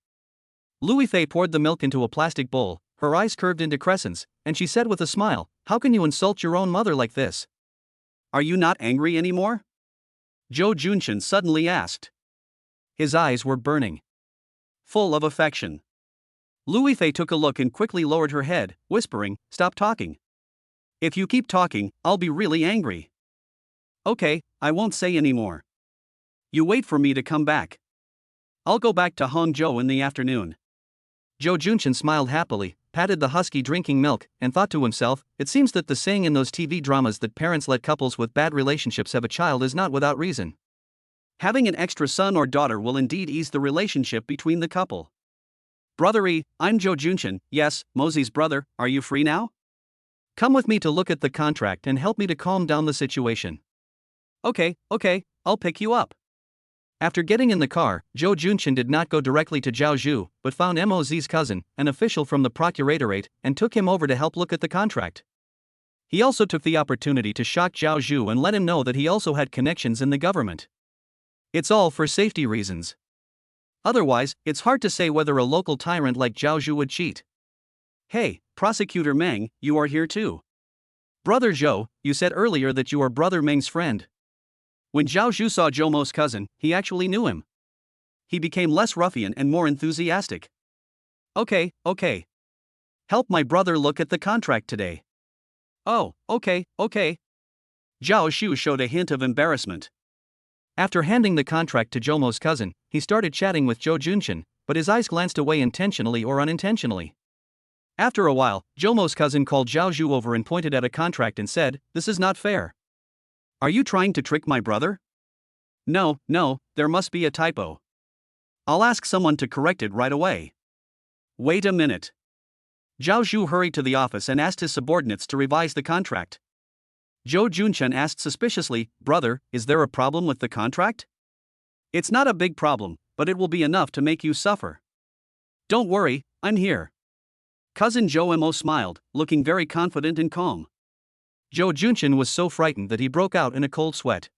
Lu Yifei poured the milk into a plastic bowl, her eyes curved into crescents, and she said with a smile, "How can you insult your own mother like this? Are you not angry anymore?" Zhou Junchen suddenly asked. His eyes were burning, full of affection. Lu Yifei took a look and quickly lowered her head, whispering, "Stop talking. If you keep talking, I'll be really angry." Okay, I won't say anymore. You wait for me to come back. I'll go back to Hangzhou in the afternoon. Zhou Junchen smiled happily, patted the husky drinking milk, and thought to himself, it seems that the saying in those TV dramas that parents let couples with bad relationships have a child is not without reason. Having an extra son or daughter will indeed ease the relationship between the couple. Brother E, I'm Zhou Junchen, yes, Mozi's brother, are you free now? Come with me to look at the contract and help me to calm down the situation. Okay, I'll pick you up. After getting in the car, Zhou Junchen did not go directly to Zhao Zhu, but found Mozi's cousin, an official from the Procuratorate, and took him over to help look at the contract. He also took the opportunity to shock Zhao Zhu and let him know that he also had connections in the government. It's all for safety reasons. Otherwise, it's hard to say whether a local tyrant like Zhao Zhu would cheat. Hey, Prosecutor Meng, you are here too. Brother Zhou, you said earlier that you are Brother Meng's friend. When Zhao Zhu saw Zhou Mo's cousin, he actually knew him. He became less ruffian and more enthusiastic. Okay. Help my brother look at the contract today. Oh, okay. Zhao Zhu showed a hint of embarrassment. After handing the contract to Zhou Mo's cousin, he started chatting with Zhou Junchen, but his eyes glanced away intentionally or unintentionally. After a while, Zhou Mo's cousin called Zhao Zhu over and pointed at a contract and said, "This is not fair. Are you trying to trick my brother?" No, there must be a typo. I'll ask someone to correct it right away. Wait a minute. Zhao Zhu hurried to the office and asked his subordinates to revise the contract. Zhou Junchen asked suspiciously, "Brother, is there a problem with the contract?" "It's not a big problem, but it will be enough to make you suffer." "Don't worry, I'm here." Cousin Zhou Mo smiled, looking very confident and calm. Zhou Junchen was so frightened that he broke out in a cold sweat.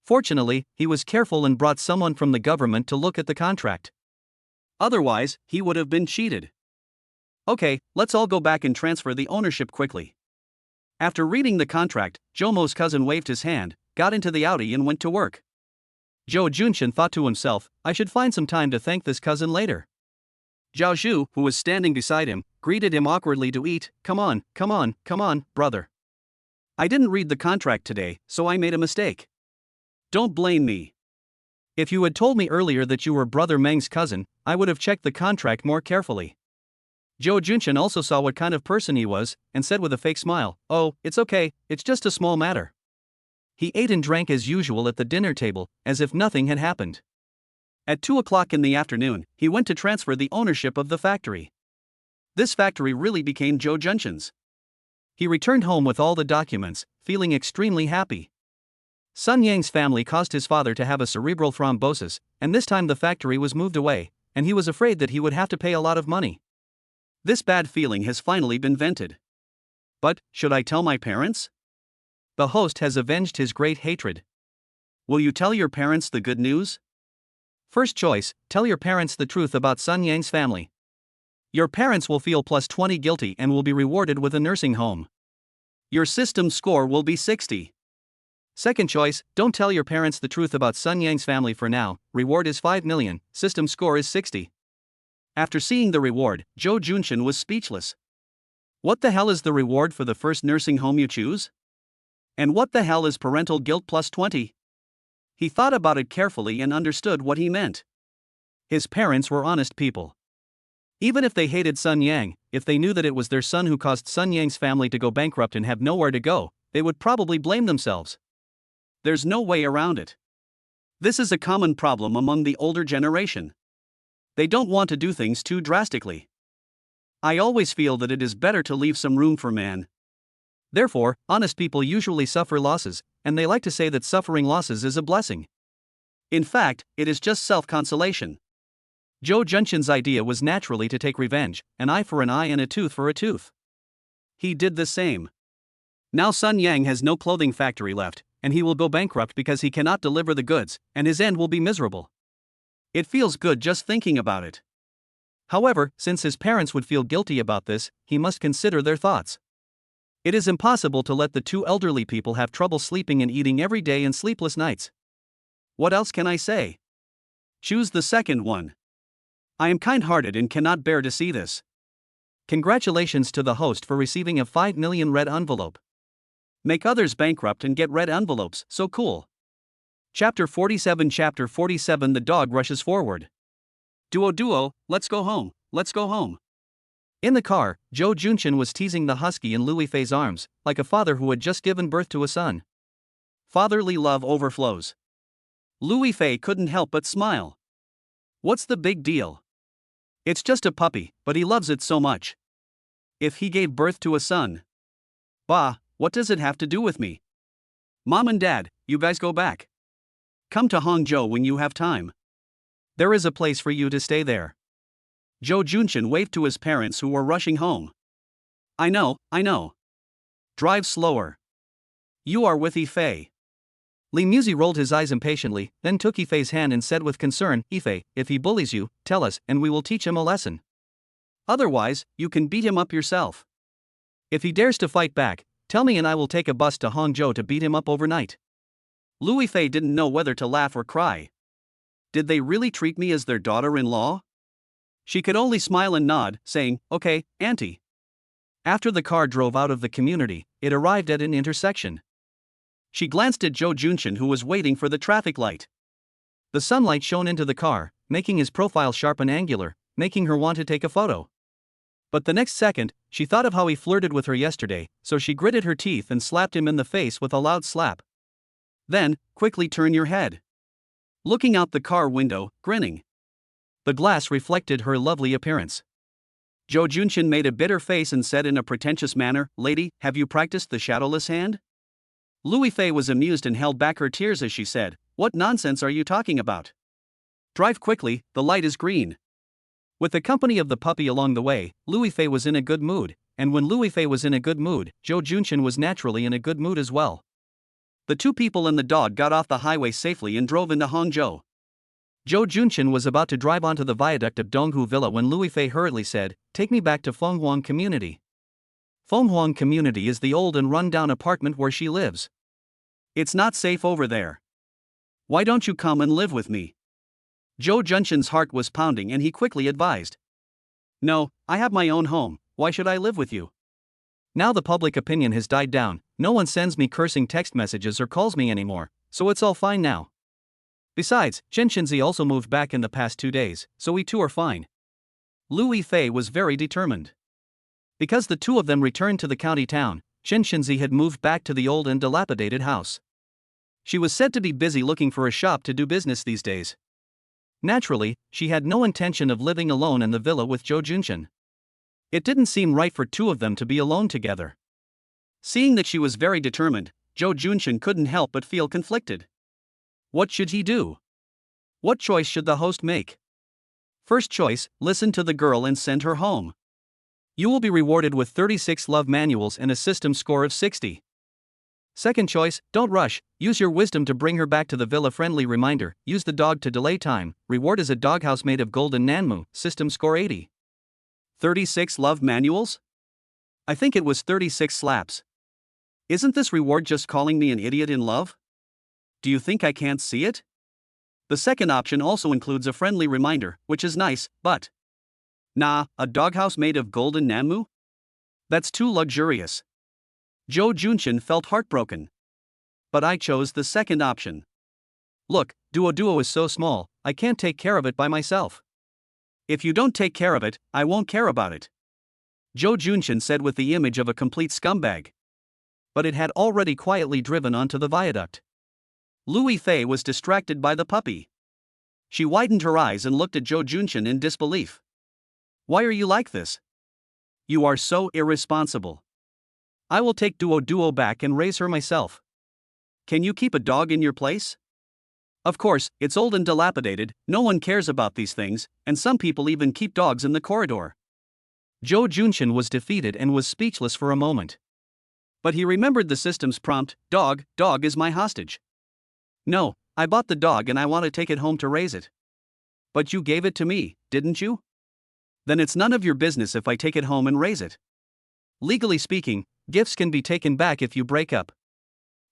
Fortunately, he was careful and brought someone from the government to look at the contract. Otherwise, he would have been cheated. Okay, let's all go back and transfer the ownership quickly. After reading the contract, Zhou Mo's cousin waved his hand, got into the Audi and went to work. Zhou Junchen thought to himself, I should find some time to thank this cousin later. Zhao Zhu, who was standing beside him, greeted him awkwardly to eat. Come on, brother. I didn't read the contract today, so I made a mistake. Don't blame me. If you had told me earlier that you were Brother Meng's cousin, I would have checked the contract more carefully. Zhou Junchen also saw what kind of person he was, and said with a fake smile, "Oh, it's okay, it's just a small matter." He ate and drank as usual at the dinner table, as if nothing had happened. At 2 o'clock in the afternoon, he went to transfer the ownership of the factory. This factory really became Zhou Junchen's. He returned home with all the documents, feeling extremely happy. Sun Yang's family caused his father to have a cerebral thrombosis, and this time the factory was moved away, and he was afraid that he would have to pay a lot of money. This bad feeling has finally been vented. But, should I tell my parents? The host has avenged his great hatred. Will you tell your parents the good news? First choice, tell your parents the truth about Sun Yang's family. Your parents will feel +20 guilty and will be rewarded with a nursing home. Your system score will be 60. Second choice, don't tell your parents the truth about Sun Yang's family for now, reward is 5 million, system score is 60. After seeing the reward, Zhou Junchen was speechless. What the hell is the reward for the first nursing home you choose? And what the hell is parental guilt +20? He thought about it carefully and understood what he meant. His parents were honest people. Even if they hated Sun Yang, if they knew that it was their son who caused Sun Yang's family to go bankrupt and have nowhere to go, they would probably blame themselves. There's no way around it. This is a common problem among the older generation. They don't want to do things too drastically. I always feel that it is better to leave some room for man. Therefore, honest people usually suffer losses, and they like to say that suffering losses is a blessing. In fact, it is just self-consolation. Zhou Junchen's idea was naturally to take revenge, an eye for an eye and a tooth for a tooth. He did the same. Now Sun Yang has no clothing factory left, and he will go bankrupt because he cannot deliver the goods, and his end will be miserable. It feels good just thinking about it. However, since his parents would feel guilty about this, he must consider their thoughts. It is impossible to let the two elderly people have trouble sleeping and eating every day and sleepless nights. What else can I say? Choose the second one. I am kind-hearted and cannot bear to see this. Congratulations to the host for receiving a 5 million red envelope. Make others bankrupt and get red envelopes, so cool. Chapter 47. The dog rushes forward. Duo, let's go home. In the car, Zhou Junchen was teasing the husky in Louis Fei's arms, like a father who had just given birth to a son. Fatherly love overflows. Louis Fei couldn't help but smile. What's the big deal? It's just a puppy, but he loves it so much. If he gave birth to a son. Bah, what does it have to do with me? Mom and Dad, you guys go back. Come to Hangzhou when you have time. There is a place for you to stay there. Zhou Junchen waved to his parents who were rushing home. I know. Drive slower. You are with Ifei. Li Muzi rolled his eyes impatiently, then took Ifei's hand and said with concern, Ifei, if he bullies you, tell us, and we will teach him a lesson. Otherwise, you can beat him up yourself. If he dares to fight back, tell me and I will take a bus to Hangzhou to beat him up overnight. Louis Fei didn't know whether to laugh or cry. Did they really treat me as their daughter-in-law? She could only smile and nod, saying, "Okay, auntie." After the car drove out of the community, it arrived at an intersection. She glanced at Zhou Junshin, who was waiting for the traffic light. The sunlight shone into the car, making his profile sharp and angular, making her want to take a photo. But the next second, she thought of how he flirted with her yesterday, so she gritted her teeth and slapped him in the face with a loud slap. Then, quickly turn your head. Looking out the car window, grinning. The glass reflected her lovely appearance. Zhou Junshin made a bitter face and said in a pretentious manner, "Lady, have you practiced the shadowless hand?" Louis Fei was amused and held back her tears as she said, "What nonsense are you talking about? Drive quickly, the light is green." With the company of the puppy along the way, Louis Fei was in a good mood, and when Louis Fei was in a good mood, Zhou Junshin was naturally in a good mood as well. The two people and the dog got off the highway safely and drove into Hangzhou. Zhou Junshin was about to drive onto the viaduct of Donghu Villa when Louis Fei hurriedly said, "Take me back to Fenghuang Community." Fenghuang Community is the old and run-down apartment where she lives. It's not safe over there. Why don't you come and live with me? Zhou Junshin's heart was pounding and he quickly advised. "No, I have my own home, why should I live with you? Now the public opinion has died down, no one sends me cursing text messages or calls me anymore, so it's all fine now. Besides, Chen Shinzi also moved back in the past 2 days, so we two are fine." Louis Fei was very determined. Because the two of them returned to the county town, Chen Shinzi had moved back to the old and dilapidated house. She was said to be busy looking for a shop to do business these days. Naturally, she had no intention of living alone in the villa with Zhou Junshin. It didn't seem right for two of them to be alone together. Seeing that she was very determined, Zhou Junshin couldn't help but feel conflicted. What should he do? What choice should the host make? First choice, listen to the girl and send her home. You will be rewarded with 36 love manuals and a system score of 60. Second choice, don't rush, use your wisdom to bring her back to the villa. Friendly reminder, use the dog to delay time. Reward is a doghouse made of golden nanmu, system score 80. 36 love manuals? I think it was 36 slaps. Isn't this reward just calling me an idiot in love? Do you think I can't see it? The second option also includes a friendly reminder, which is nice, but... Nah, a doghouse made of golden nanmu? That's too luxurious. Zhou Junshin felt heartbroken. But I chose the second option. Look, Duo is so small, I can't take care of it by myself. If you don't take care of it, I won't care about it. Zhou Junshin said with the image of a complete scumbag. But it had already quietly driven onto the viaduct. Louis Fei was distracted by the puppy. She widened her eyes and looked at Zhou Junshin in disbelief. Why are you like this? You are so irresponsible. I will take Duo back and raise her myself. Can you keep a dog in your place? Of course, it's old and dilapidated, no one cares about these things, and some people even keep dogs in the corridor. Zhou Junshin was defeated and was speechless for a moment. But he remembered the system's prompt, dog is my hostage. No, I bought the dog and I want to take it home to raise it. But you gave it to me, didn't you? Then it's none of your business if I take it home and raise it. Legally speaking, gifts can be taken back if you break up.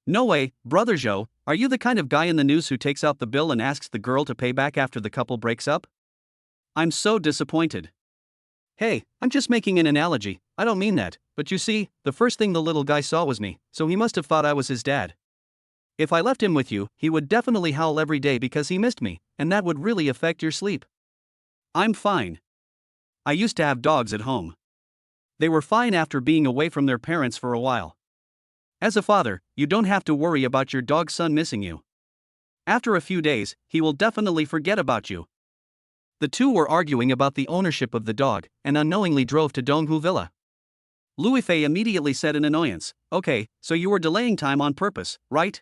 No way, brother Zhou, are you the kind of guy in the news who takes out the bill and asks the girl to pay back after the couple breaks up? I'm so disappointed. Hey, I'm just making an analogy, I don't mean that, but you see, the first thing the little guy saw was me, so he must have thought I was his dad. If I left him with you, he would definitely howl every day because he missed me, and that would really affect your sleep. I'm fine. I used to have dogs at home. They were fine after being away from their parents for a while. As a father, you don't have to worry about your dog's son missing you. After a few days, he will definitely forget about you. The two were arguing about the ownership of the dog, and unknowingly drove to Donghu Villa. Louis Fei immediately said in annoyance, "Okay, so you were delaying time on purpose, right?"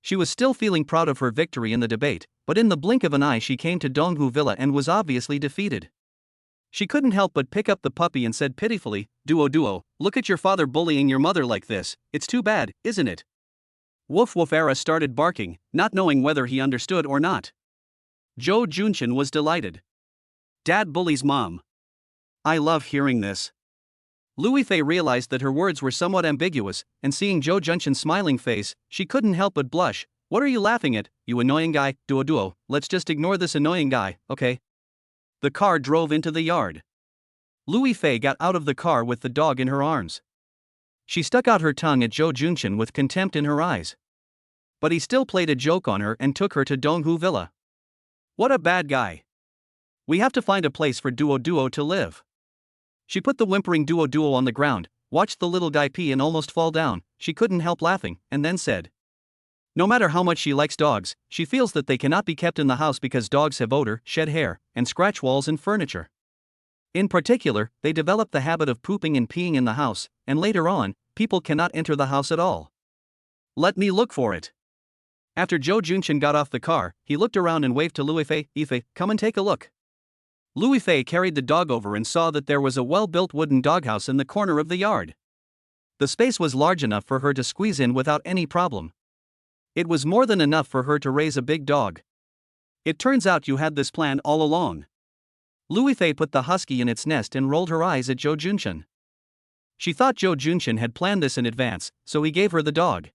She was still feeling proud of her victory in the debate, but in the blink of an eye she came to Donghu Villa and was obviously defeated. She couldn't help but pick up the puppy and said pitifully, Duo, look at your father bullying your mother like this, it's too bad, isn't it?" Woof Woof Era started barking, not knowing whether he understood or not. Zhou Junshin was delighted. Dad bullies mom. I love hearing this. Louis Fei realized that her words were somewhat ambiguous, and seeing Zhou Junshan's smiling face, she couldn't help but blush. What are you laughing at, you annoying guy? Duo, let's just ignore this annoying guy, okay? The car drove into the yard. Louis Fei got out of the car with the dog in her arms. She stuck out her tongue at Zhou Junshan with contempt in her eyes. But he still played a joke on her and took her to Donghu Villa. What a bad guy. We have to find a place for Duo to live. She put the whimpering Duo on the ground, watched the little guy pee and almost fall down. She couldn't help laughing, and then said, no matter how much she likes dogs, she feels that they cannot be kept in the house because dogs have odor, shed hair, and scratch walls and furniture. In particular, they develop the habit of pooping and peeing in the house, and later on, people cannot enter the house at all. Let me look for it. After Zhou Junshan got off the car, he looked around and waved to Louis Fei. Ife, come and take a look. Louis Fei carried the dog over and saw that there was a well-built wooden doghouse in the corner of the yard. The space was large enough for her to squeeze in without any problem. It was more than enough for her to raise a big dog. It turns out you had this plan all along. Louis Fei put the husky in its nest and rolled her eyes at Zhou Junshan. She thought Zhou Junshan had planned this in advance, so he gave her the dog.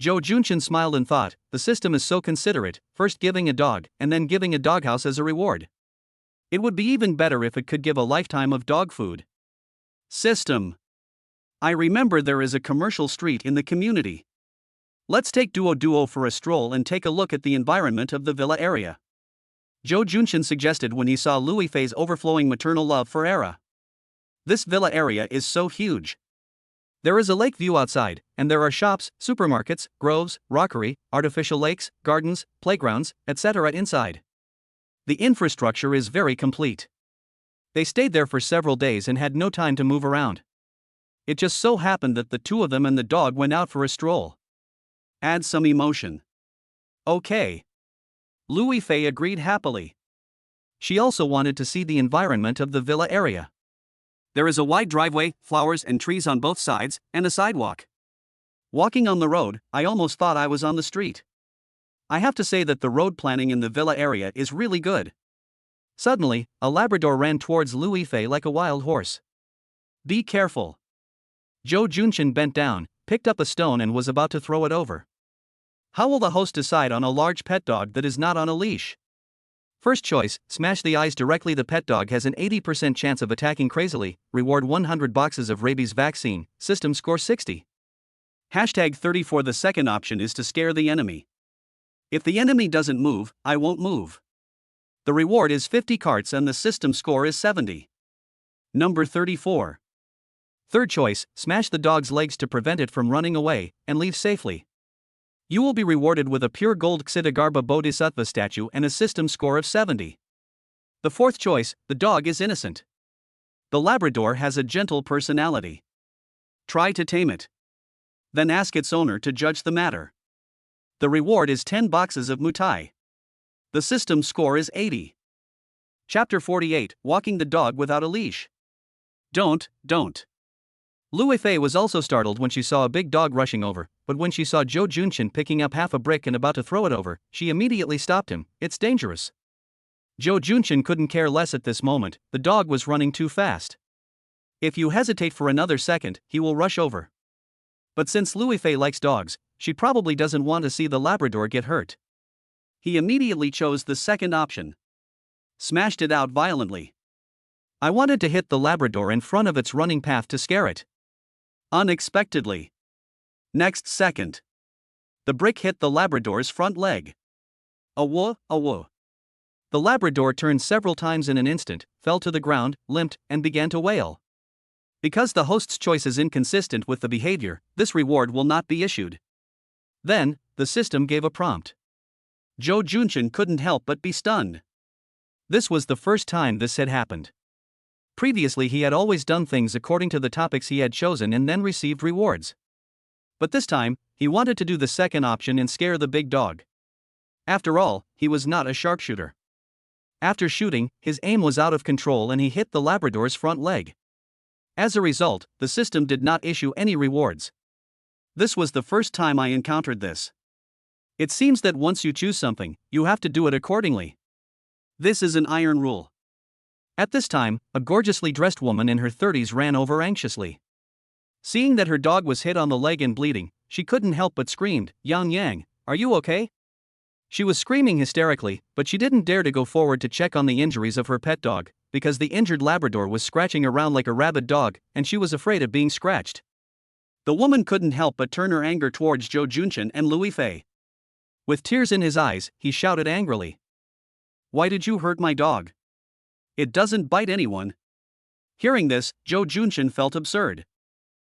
Zhou Junshan smiled and thought, the system is so considerate, first giving a dog, and then giving a doghouse as a reward. It would be even better if it could give a lifetime of dog food. System. I remember there is a commercial street in the community. Let's take Duo for a stroll and take a look at the environment of the villa area. Zhou Junshan suggested when he saw Louis Fei's overflowing maternal love for Era. This villa area is so huge. There is a lake view outside, and there are shops, supermarkets, groves, rockery, artificial lakes, gardens, playgrounds, etc. inside. The infrastructure is very complete. They stayed there for several days and had no time to move around. It just so happened that the two of them and the dog went out for a stroll. Add some emotion. Okay. Louis Fei agreed happily. She also wanted to see the environment of the villa area. There is a wide driveway, flowers and trees on both sides, and a sidewalk. Walking on the road, I almost thought I was on the street. I have to say that the road planning in the villa area is really good. Suddenly, a Labrador ran towards Louis Fei like a wild horse. Be careful. Zhou Junshan bent down, picked up a stone and was about to throw it over. How will the host decide on a large pet dog that is not on a leash? First choice, smash the eyes directly. The pet dog has an 80% chance of attacking crazily. Reward 100 boxes of rabies vaccine. System score 60. Hashtag 34. The second option is to scare the enemy. If the enemy doesn't move, I won't move. The reward is 50 carts and the system score is 70. Number 34. Third choice, smash the dog's legs to prevent it from running away, and leave safely. You will be rewarded with a pure gold Ksitigarbha Bodhisattva statue and a system score of 70. The fourth choice, the dog is innocent. The Labrador has a gentle personality. Try to tame it. Then ask its owner to judge the matter. The reward is 10 boxes of mutai. The system score is 80. Chapter 48, Walking the Dog Without a Leash. Don't. Louis Fei was also startled when she saw a big dog rushing over, but when she saw Zhou Junshan picking up half a brick and about to throw it over, she immediately stopped him. It's dangerous. Zhou Junshan couldn't care less at this moment, the dog was running too fast. If you hesitate for another second, he will rush over. But since Louis Fei likes dogs, she probably doesn't want to see the Labrador get hurt. He immediately chose the second option. Smashed it out violently. I wanted to hit the Labrador in front of its running path to scare it. Unexpectedly. Next second. The brick hit the Labrador's front leg. Awoo. The Labrador turned several times in an instant, fell to the ground, limped, and began to wail. Because the host's choice is inconsistent with the behavior, this reward will not be issued. Then, the system gave a prompt. Zhou Junshan couldn't help but be stunned. This was the first time this had happened. Previously he had always done things according to the topics he had chosen and then received rewards. But this time, he wanted to do the second option and scare the big dog. After all, he was not a sharpshooter. After shooting, his aim was out of control and he hit the Labrador's front leg. As a result, the system did not issue any rewards. This was the first time I encountered this. It seems that once you choose something, you have to do it accordingly. This is an iron rule. At this time, a gorgeously dressed woman in her 30s ran over anxiously. Seeing that her dog was hit on the leg and bleeding, she couldn't help but screamed, "Yang Yang, are you okay?" She was screaming hysterically, but she didn't dare to go forward to check on the injuries of her pet dog, because the injured Labrador was scratching around like a rabid dog, and she was afraid of being scratched. The woman couldn't help but turn her anger towards Zhou Junchen and Louis Fei. With tears in his eyes, he shouted angrily, "Why did you hurt my dog? It doesn't bite anyone." Hearing this, Zhou Junchen felt absurd.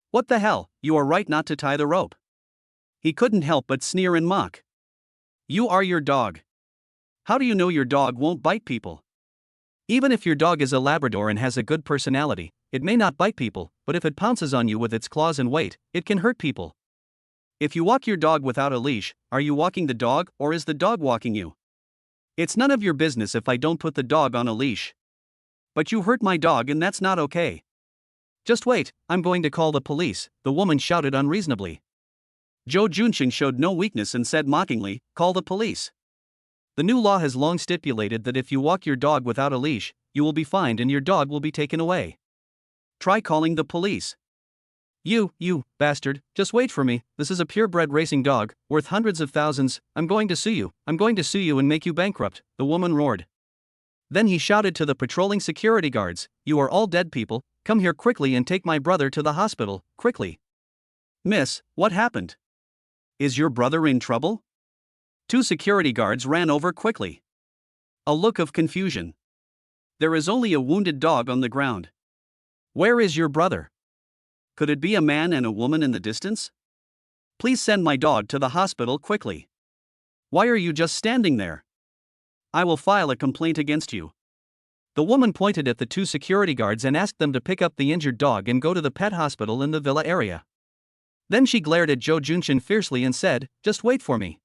"What the hell, you are right not to tie the rope." He couldn't help but sneer and mock. "You are your dog. How do you know your dog won't bite people? Even if your dog is a Labrador and has a good personality, it may not bite people, but if it pounces on you with its claws and weight, it can hurt people. If you walk your dog without a leash, are you walking the dog or is the dog walking you? It's none of your business if I don't put the dog on a leash. But you hurt my dog and that's not okay." "Just wait, I'm going to call the police," the woman shouted unreasonably. Zhou Junchen showed no weakness and said mockingly, "Call the police. The new law has long stipulated that if you walk your dog without a leash, you will be fined and your dog will be taken away. Try calling the police." You bastard, just wait for me, this is a purebred racing dog, worth hundreds of thousands, I'm going to sue you and make you bankrupt," the woman roared. Then he shouted to the patrolling security guards, "You are all dead people, come here quickly and take my brother to the hospital, quickly." "Miss, what happened? Is your brother in trouble?" Two security guards ran over quickly. A look of confusion. "There is only a wounded dog on the ground." "Where is your brother? Could it be a man and a woman in the distance? Please send my dog to the hospital quickly. Why are you just standing there? I will file a complaint against you." The woman pointed at the two security guards and asked them to pick up the injured dog and go to the pet hospital in the villa area. Then she glared at Zhou Junchen fiercely and said, "Just wait for me.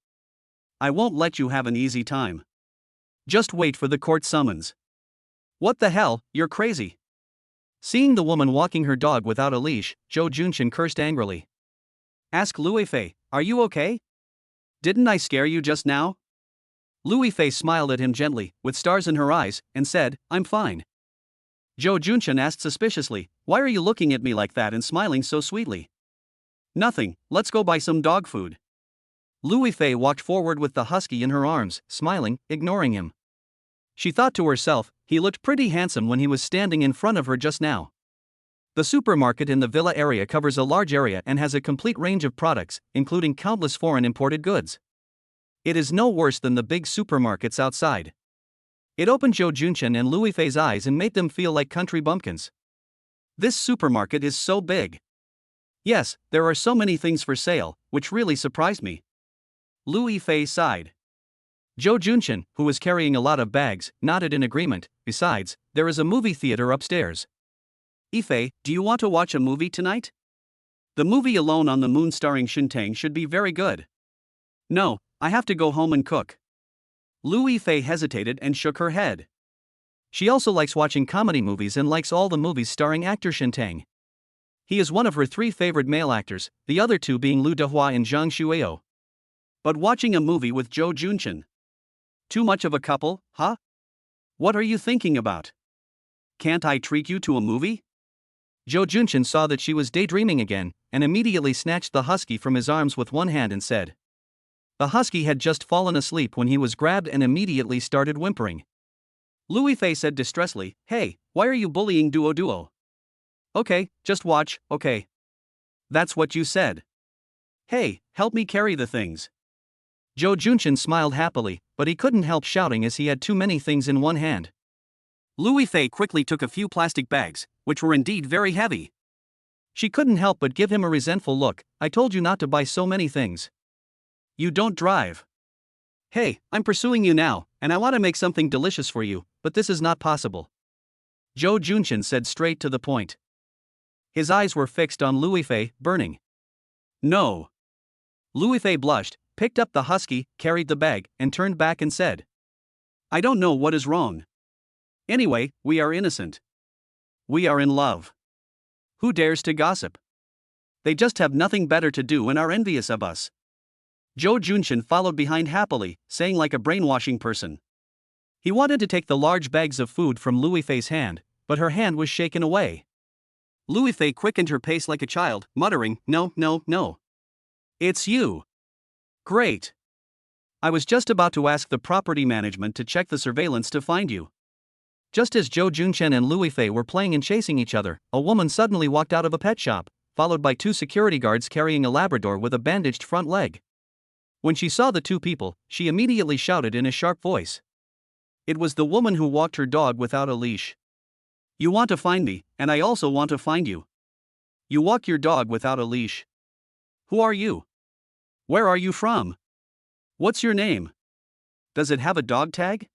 I won't let you have an easy time. Just wait for the court summons." "What the hell, you're crazy." Seeing the woman walking her dog without a leash, Zhou Junchen cursed angrily. "Ask Louis Fei, are you okay? Didn't I scare you just now?" Louis Fei smiled at him gently, with stars in her eyes, and said, "I'm fine." Zhou Junchen asked suspiciously, "Why are you looking at me like that and smiling so sweetly?" "Nothing, let's go buy some dog food." Louis Fei walked forward with the husky in her arms, smiling, ignoring him. She thought to herself, he looked pretty handsome when he was standing in front of her just now. The supermarket in the villa area covers a large area and has a complete range of products, including countless foreign imported goods. It is no worse than the big supermarkets outside. It opened Zhou Junchen and Louis Fei's eyes and made them feel like country bumpkins. This supermarket is so big. Yes, there are so many things for sale, which really surprised me. Louis Fei sighed. Zhou Junchen, who was carrying a lot of bags, nodded in agreement. "Besides, there is a movie theater upstairs. Ife, do you want to watch a movie tonight? The movie Alone on the Moon starring Shintang should be very good." "No, I have to go home and cook." Louis Fei hesitated and shook her head. She also likes watching comedy movies and likes all the movies starring actor Shintang. He is one of her 3 favorite male actors, the other 2 being Liu Dehua and Zhang Shuiao. But watching a movie with Zhou Junchen? Too much of a couple, huh? What are you thinking about? Can't I treat you to a movie? Zhou Junchen saw that she was daydreaming again, and immediately snatched the husky from his arms with one hand and said. The husky had just fallen asleep when he was grabbed and immediately started whimpering. Louis Fei said distressfully, "Hey, why are you bullying Duo? Okay, just watch, okay. That's what you said. Hey, help me carry the things." Zhou Junchen smiled happily, but he couldn't help shouting as he had too many things in one hand. Louis Fei quickly took a few plastic bags, which were indeed very heavy. She couldn't help but give him a resentful look. "I told you not to buy so many things. You don't drive. Hey, I'm pursuing you now, and I want to make something delicious for you, but this is not possible." Zhou Junchen said straight to the point. His eyes were fixed on Louis Fei, burning. "No." Louis Fei blushed, picked up the husky, carried the bag, and turned back and said, "I don't know what is wrong. Anyway, we are innocent. We are in love. Who dares to gossip? They just have nothing better to do and are envious of us." Zhou Junchen followed behind happily, saying like a brainwashing person, He wanted to take the large bags of food from Louis Fei's hand, but her hand was shaken away. Louis Fei quickened her pace like a child, muttering, "No, no, no. It's you. Great. I was just about to ask the property management to check the surveillance to find you." Just as Zhou Junchen and Louis Fei were playing and chasing each other, a woman suddenly walked out of a pet shop, followed by 2 security guards carrying a Labrador with a bandaged front leg. When she saw the 2 people, she immediately shouted in a sharp voice. It was the woman who walked her dog without a leash. "You want to find me, and I also want to find you. You walk your dog without a leash. Who are you? Where are you from? What's your name? Does it have a dog tag?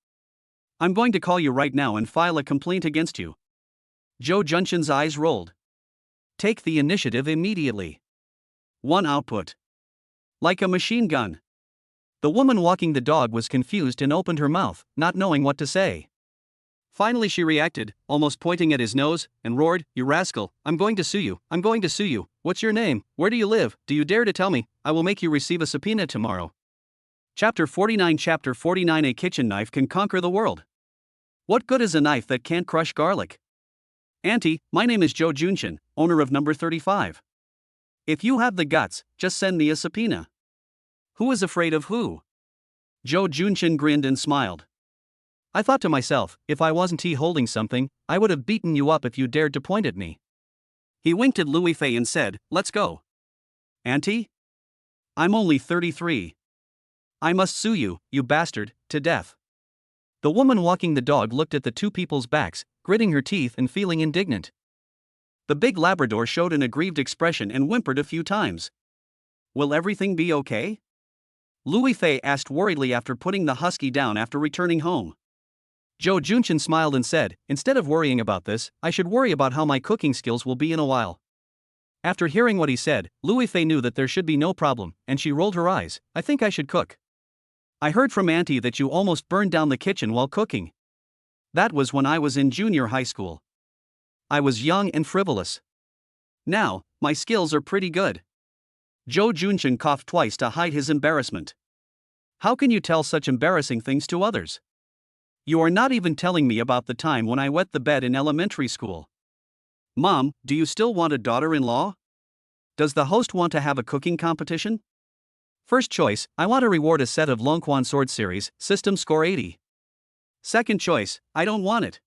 I'm going to call you right now and file a complaint against you." Zhou Junchen's eyes rolled. "Take the initiative immediately. 1 output. Like a machine gun." The woman walking the dog was confused and opened her mouth, not knowing what to say. Finally she reacted, almost pointing at his nose, and roared, "You rascal, I'm going to sue you, I'm going to sue you. What's your name? Where do you live? Do you dare to tell me? I will make you receive a subpoena tomorrow." Chapter 49 Chapter 49 A kitchen knife can conquer the world. What good is a knife that can't crush garlic? Auntie, my name is Zhou Junchen, owner of number 35. If you have the guts, just send me a subpoena. Who is afraid of who? Zhou Junchen grinned and smiled. I thought to myself, if I wasn't holding something, I would have beaten you up if you dared to point at me. He winked at Louis Fei and said, "Let's go." Auntie? I'm only 33. I must sue you, you bastard, to death. The woman walking the dog looked at the 2 people's backs, gritting her teeth and feeling indignant. The big Labrador showed an aggrieved expression and whimpered a few times. Will everything be okay? Louis Fei asked worriedly after putting the husky down after returning home. Zhou Junchen smiled and said, "Instead of worrying about this, I should worry about how my cooking skills will be in a while." After hearing what he said, Louis Fei knew that there should be no problem, and she rolled her eyes. "I think I should cook. I heard from Auntie that you almost burned down the kitchen while cooking. That was when I was in junior high school. I was young and frivolous. Now, my skills are pretty good." Zhou Junchen coughed twice to hide his embarrassment. "How can you tell such embarrassing things to others? You are not even telling me about the time when I wet the bed in elementary school. Mom, do you still want a daughter-in-law? Does the host want to have a cooking competition? First choice, I want to reward a set of Longquan Sword Series, system score 80. Second choice, I don't want it.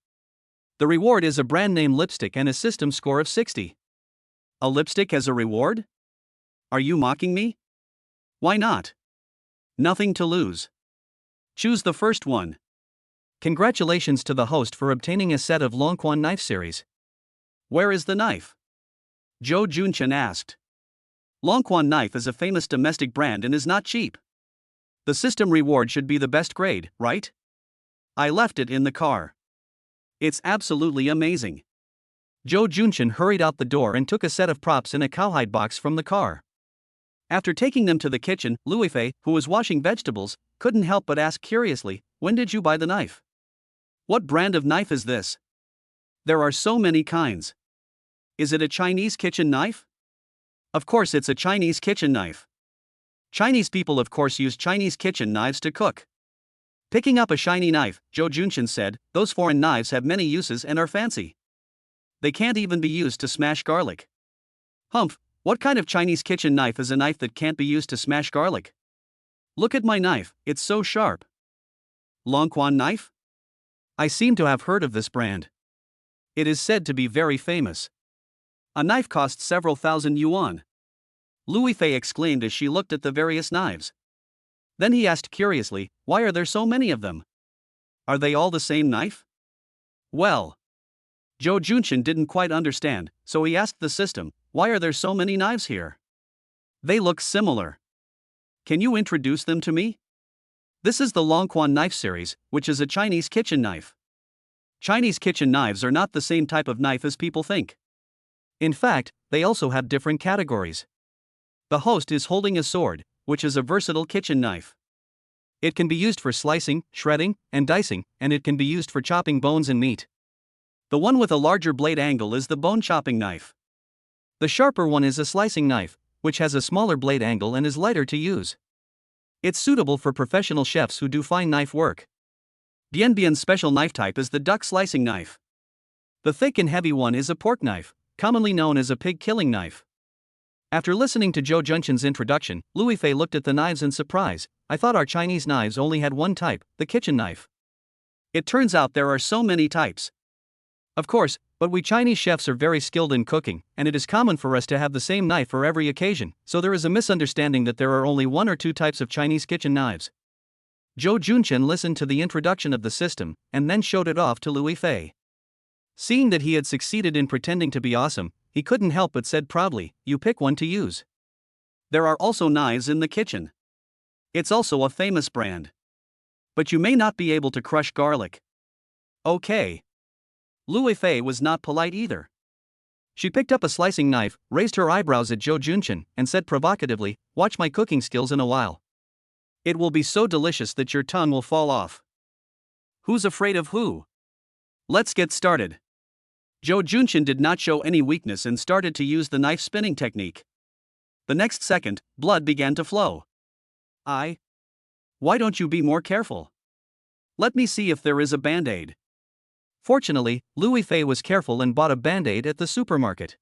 The reward is a brand name lipstick and a system score of 60. A lipstick as a reward? Are you mocking me? Why not? Nothing to lose. Choose the first one. Congratulations to the host for obtaining a set of Longquan knife series. Where is the knife? Zhou Junchen asked. Longquan knife is a famous domestic brand and is not cheap. The system reward should be the best grade, right? I left it in the car. It's absolutely amazing. Zhou Junchen hurried out the door and took a set of props in a cowhide box from the car. After taking them to the kitchen, Louis Fei, who was washing vegetables, couldn't help but ask curiously, "When did you buy the knife? What brand of knife is this? There are so many kinds. Is it a Chinese kitchen knife?" Of course it's a Chinese kitchen knife. Chinese people of course use Chinese kitchen knives to cook. Picking up a shiny knife, Zhou Junchen said, "Those foreign knives have many uses and are fancy. They can't even be used to smash garlic." Humph, what kind of Chinese kitchen knife is a knife that can't be used to smash garlic? Look at my knife, it's so sharp. Longquan knife? I seem to have heard of this brand. It is said to be very famous. A knife costs several thousand yuan. Louis Fei exclaimed as she looked at the various knives. Then he asked curiously, "Why are there so many of them? Are they all the same knife?" Well, Zhou Junchen didn't quite understand, so he asked the system, "Why are there so many knives here? They look similar. Can you introduce them to me?" This is the Longquan knife series, which is a Chinese kitchen knife. Chinese kitchen knives are not the same type of knife as people think. In fact, they also have different categories. The host is holding a sword, which is a versatile kitchen knife. It can be used for slicing, shredding, and dicing, and it can be used for chopping bones and meat. The one with a larger blade angle is the bone chopping knife. The sharper one is a slicing knife, which has a smaller blade angle and is lighter to use. It's suitable for professional chefs who do fine knife work. Bian's special knife type is the duck slicing knife. The thick and heavy one is a pork knife, commonly known as a pig killing knife. After listening to Zhou Junshan's introduction, Louis Fei looked at the knives in surprise. I thought our Chinese knives only had one type, the kitchen knife. It turns out there are so many types. Of course, but we Chinese chefs are very skilled in cooking, and it is common for us to have the same knife for every occasion, so there is a misunderstanding that there are only one or two types of Chinese kitchen knives. Zhou Junshan listened to the introduction of the system, and then showed it off to Louis Fei. Seeing that he had succeeded in pretending to be awesome, he couldn't help but said proudly, "You pick one to use." There are also knives in the kitchen. It's also a famous brand. But you may not be able to crush garlic. Okay. Louis Fei was not polite either. She picked up a slicing knife, raised her eyebrows at Zhou Junshan, and said provocatively, "Watch my cooking skills in a while. It will be so delicious that your tongue will fall off." Who's afraid of who? Let's get started. Zhou Junshan did not show any weakness and started to use the knife spinning technique. The next second, blood began to flow. Why don't you be more careful? Let me see if there is a band-aid. Fortunately, Louis Fei was careful and bought a band-aid at the supermarket.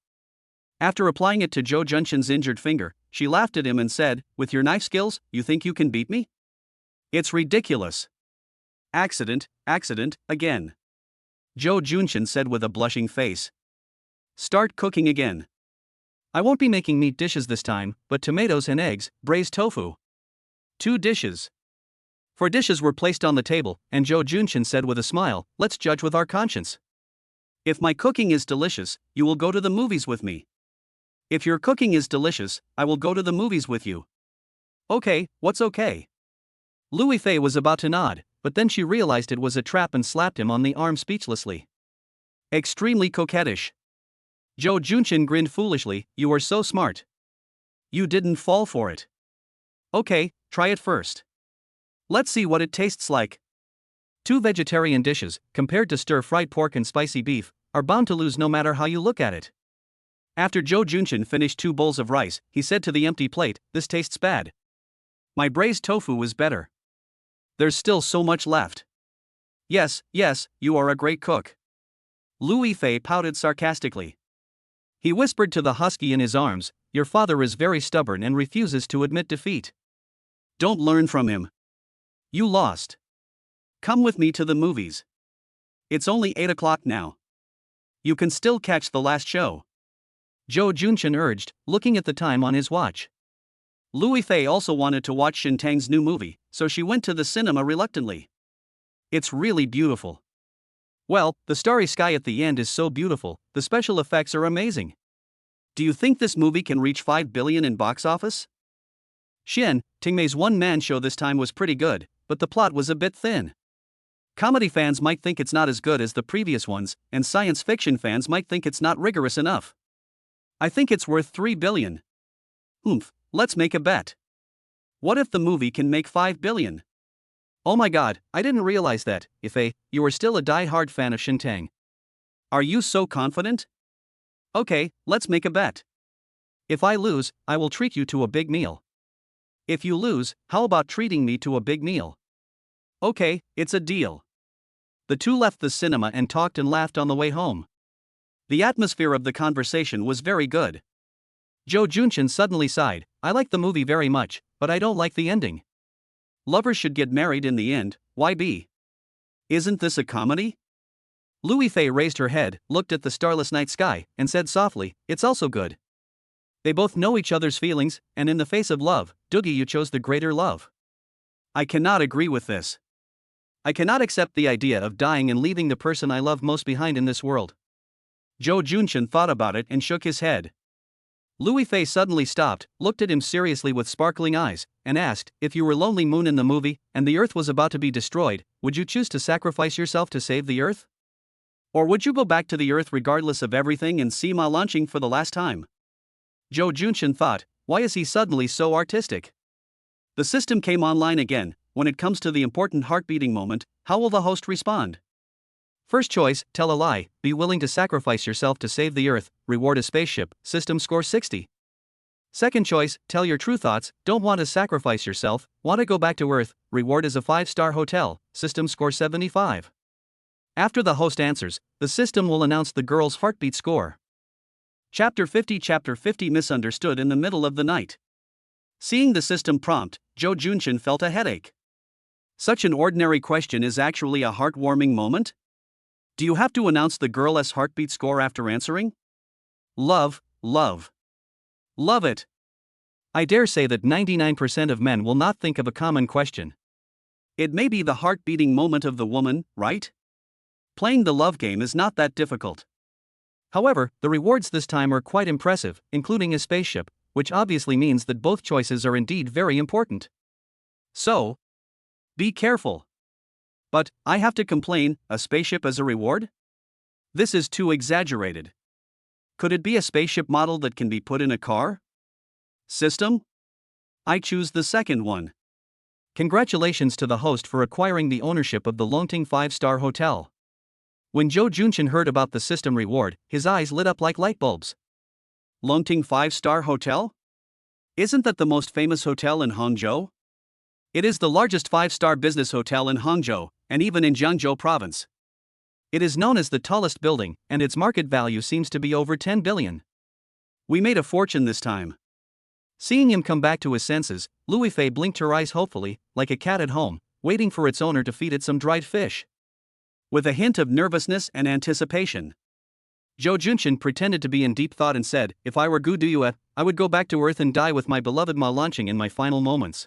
After applying it to Zhou Junshan's injured finger, she laughed at him and said, "With your knife skills, you think you can beat me? It's ridiculous." Accident, again. Zhou Junshan said with a blushing face. "Start cooking again. I won't be making meat dishes this time, but tomatoes and eggs, braised tofu. 2 dishes. 4 dishes were placed on the table, and Zhou Junshan said with a smile, "Let's judge with our conscience. If my cooking is delicious, you will go to the movies with me. If your cooking is delicious, I will go to the movies with you." Okay, what's okay? Louis Fei was about to nod, but then she realized it was a trap and slapped him on the arm speechlessly. Extremely coquettish. Zhou Junshan grinned foolishly, "You are so smart. You didn't fall for it. Okay, try it first. Let's see what it tastes like." 2 vegetarian dishes, compared to stir-fried pork and spicy beef, are bound to lose no matter how you look at it. After Zhou Junshan finished 2 bowls of rice, he said to the empty plate, "This tastes bad. My braised tofu is better. There's still so much left." Yes, you are a great cook." Louis Fei pouted sarcastically. He whispered to the husky in his arms, "Your father is very stubborn and refuses to admit defeat. Don't learn from him. You lost. Come with me to the movies. It's only 8 o'clock now. You can still catch the last show." Zhou Junshan urged, looking at the time on his watch. Louis Fei also wanted to watch Shin Tang's new movie, so she went to the cinema reluctantly. It's really beautiful. Well, the starry sky at the end is so beautiful, the special effects are amazing. Do you think this movie can reach 5 billion in box office? Shin Tang's one-man show this time was pretty good, but the plot was a bit thin. Comedy fans might think it's not as good as the previous ones, and science fiction fans might think it's not rigorous enough. I think it's worth 3 billion. Let's make a bet. What if the movie can make 5 billion? Oh my god, I didn't realize that, Ife, you are still a die-hard fan of Shin Tang. Are you so confident? Okay, let's make a bet. If I lose, I will treat you to a big meal. If you lose, how about treating me to a big meal? Okay, it's a deal. The 2 left the cinema and talked and laughed on the way home. The atmosphere of the conversation was very good. Zhou Junshan suddenly sighed, "I like the movie very much, but I don't like the ending. Lovers should get married in the end, why be? Isn't this a comedy?" Louis Fei raised her head, looked at the starless night sky, and said softly, "It's also good. They both know each other's feelings, and in the face of love, Doogie, you chose the greater love." I cannot agree with this. I cannot accept the idea of dying and leaving the person I love most behind in this world. Zhou Junshan thought about it and shook his head. Louis Fei suddenly stopped, looked at him seriously with sparkling eyes, and asked, "If you were Lonely Moon in the movie, and the Earth was about to be destroyed, would you choose to sacrifice yourself to save the Earth? Or would you go back to the Earth regardless of everything and see Ma launching for the last time?" Zhou Junshan thought, why is he suddenly so artistic? The system came online again. When it comes to the important heart-beating moment, how will the host respond? First choice, tell a lie, be willing to sacrifice yourself to save the Earth, reward a spaceship, system score 60. Second choice, tell your true thoughts, don't want to sacrifice yourself, want to go back to Earth, reward is a 5-star hotel, system score 75. After the host answers, the system will announce the girl's heartbeat score. Chapter 50 Misunderstood in the middle of the night. Seeing the system prompt, Jo Junshin felt a headache. Such an ordinary question is actually a heartwarming moment? Do you have to announce the girl's heartbeat score after answering? Love it. I dare say that 99% of men will not think of a common question. It may be the heart-beating moment of the woman, right? Playing the love game is not that difficult. However, the rewards this time are quite impressive, including a spaceship, which obviously means that both choices are indeed very important. So, be careful. But, I have to complain, a spaceship as a reward? This is too exaggerated. Could it be a spaceship model that can be put in a car? System? I choose the second one. Congratulations to the host for acquiring the ownership of the Longting 5-star hotel. When Jo Junshin heard about the system reward, his eyes lit up like light bulbs. Longting 5-star hotel? Isn't that the most famous hotel in Hangzhou? It is the largest 5-star business hotel in Hangzhou, and even in Jiangzhou province. It is known as the tallest building, and its market value seems to be over 10 billion. We made a fortune this time. Seeing him come back to his senses, Louis Fei blinked her eyes hopefully, like a cat at home, waiting for its owner to feed it some dried fish. With a hint of nervousness and anticipation, Jo Junshin pretended to be in deep thought and said, if I were Gu Duyue, I would go back to Earth and die with my beloved Ma Lanqing in my final moments.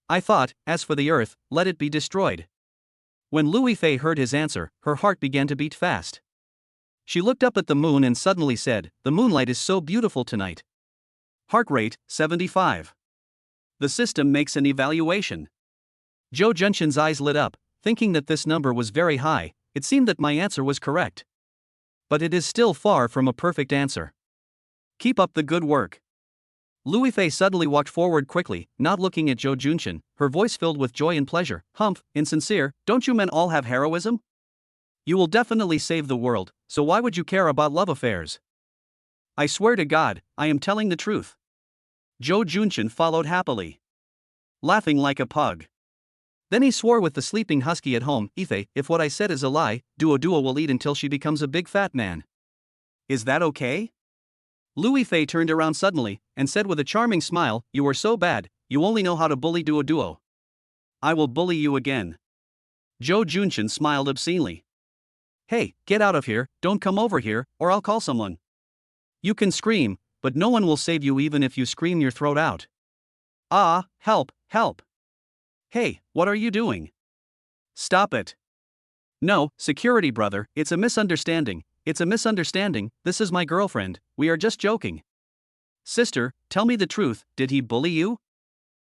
I thought, as for the Earth, let it be destroyed. When Louis Fei heard his answer, her heart began to beat fast. She looked up at the moon and suddenly said, the moonlight is so beautiful tonight. Heart rate, 75. The system makes an evaluation. Jo Junshin's eyes lit up, thinking that this number was very high. It seemed that my answer was correct. But it is still far from a perfect answer. Keep up the good work. Louis Fei suddenly walked forward quickly, not looking at Jo Junshin, her voice filled with joy and pleasure. Humph, insincere, don't you men all have heroism? You will definitely save the world, so why would you care about love affairs? I swear to God, I am telling the truth. Jo Junshin followed happily, laughing like a pug. Then he swore with the sleeping husky at home, Ife, if what I said is a lie, Duo will eat until she becomes a big fat man. Is that okay? Louis Fei turned around suddenly, and said with a charming smile, you are so bad, you only know how to bully Duo. I will bully you again. Jo Junshin smiled obscenely. Hey, get out of here, don't come over here, or I'll call someone. You can scream, but no one will save you even if you scream your throat out. Ah, help. Hey, what are you doing? Stop it. No, security brother, it's a misunderstanding, this is my girlfriend, we are just joking. Sister, tell me the truth, did he bully you?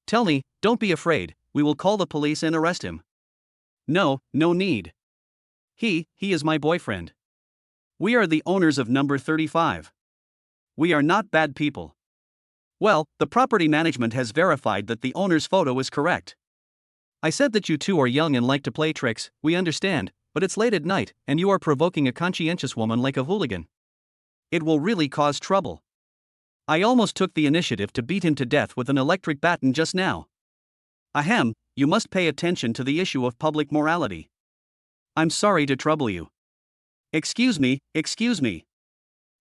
Tell me, don't be afraid, we will call the police and arrest him. No need. He is my boyfriend. We are the owners of number 35. We are not bad people. Well, the property management has verified that the owner's photo is correct. I said that you two are young and like to play tricks, we understand, but it's late at night, and you are provoking a conscientious woman like a hooligan. It will really cause trouble. I almost took the initiative to beat him to death with an electric baton just now. Ahem, you must pay attention to the issue of public morality. I'm sorry to trouble you. Excuse me.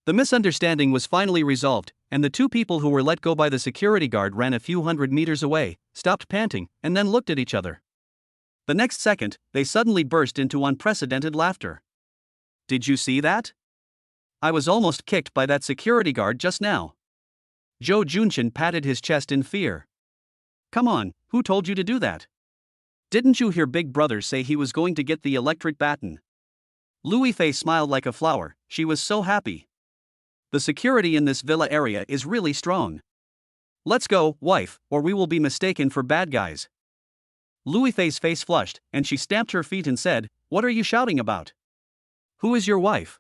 The misunderstanding was finally resolved, and the two people who were let go by the security guard ran a few hundred meters away, stopped panting, and then looked at each other. The next second, they suddenly burst into unprecedented laughter. Did you see that? I was almost kicked by that security guard just now. Jo Junshin patted his chest in fear. Come on, who told you to do that? Didn't you hear Big Brother say he was going to get the electric baton? Louis Fei smiled like a flower, she was so happy. The security in this villa area is really strong. Let's go, wife, or we will be mistaken for bad guys. Louis Fei's face flushed, and she stamped her feet and said, what are you shouting about? Who is your wife?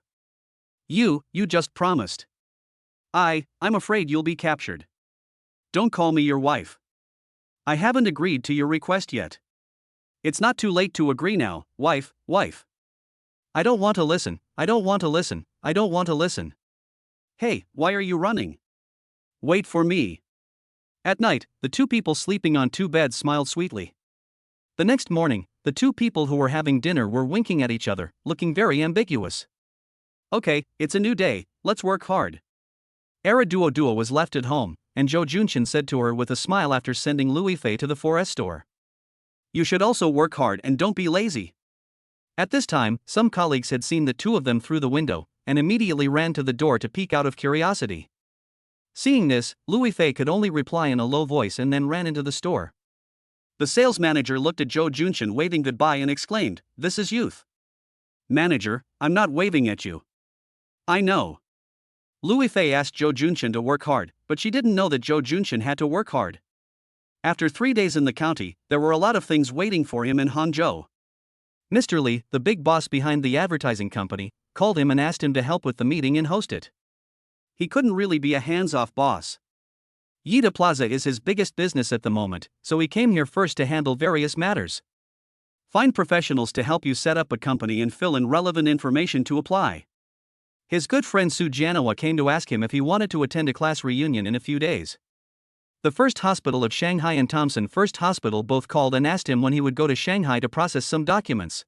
You just promised. I'm afraid you'll be captured. Don't call me your wife. I haven't agreed to your request yet. It's not too late to agree now, wife. I don't want to listen. Hey, why are you running? Wait for me. At night, the two people sleeping on two beds smiled sweetly. The next morning, the two people who were having dinner were winking at each other, looking very ambiguous. Okay, it's a new day, let's work hard. Era Duo Duo was left at home, and Jo Junshin said to her with a smile after sending Louis Fei to the forest store. You should also work hard and don't be lazy. At this time, some colleagues had seen the two of them through the window, and immediately ran to the door to peek out of curiosity. Seeing this, Louis Fei could only reply in a low voice and then ran into the store. The sales manager looked at Jo Junshin waving goodbye and exclaimed, "This is youth." Manager, I'm not waving at you. I know. Louis Fei asked Jo Junshin to work hard, but she didn't know that Jo Junshin had to work hard. After 3 days in the county, there were a lot of things waiting for him in Hangzhou. Mr. Li, the big boss behind the advertising company, called him and asked him to help with the meeting and host it. He couldn't really be a hands-off boss. Yida Plaza is his biggest business at the moment, so he came here first to handle various matters. Find professionals to help you set up a company and fill in relevant information to apply. His good friend Su Jianawa came to ask him if he wanted to attend a class reunion in a few days. The First Hospital of Shanghai and Thompson First Hospital both called and asked him when he would go to Shanghai to process some documents.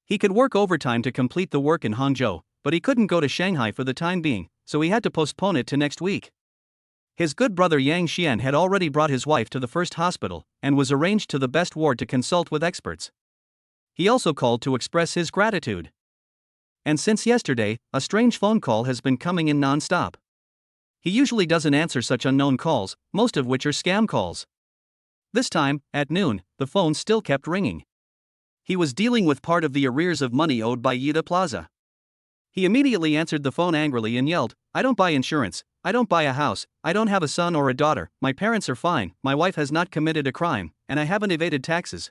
He could work overtime to complete the work in Hangzhou, but he couldn't go to Shanghai for the time being, so he had to postpone it to next week. His good brother Yang Xian had already brought his wife to the first hospital, and was arranged to the best ward to consult with experts. He also called to express his gratitude. And since yesterday, a strange phone call has been coming in non-stop. He usually doesn't answer such unknown calls, most of which are scam calls. This time, at noon, the phone still kept ringing. He was dealing with part of the arrears of money owed by Yida Plaza. He immediately answered the phone angrily and yelled, "I don't buy insurance, I don't buy a house, I don't have a son or a daughter, my parents are fine, my wife has not committed a crime, and I haven't evaded taxes.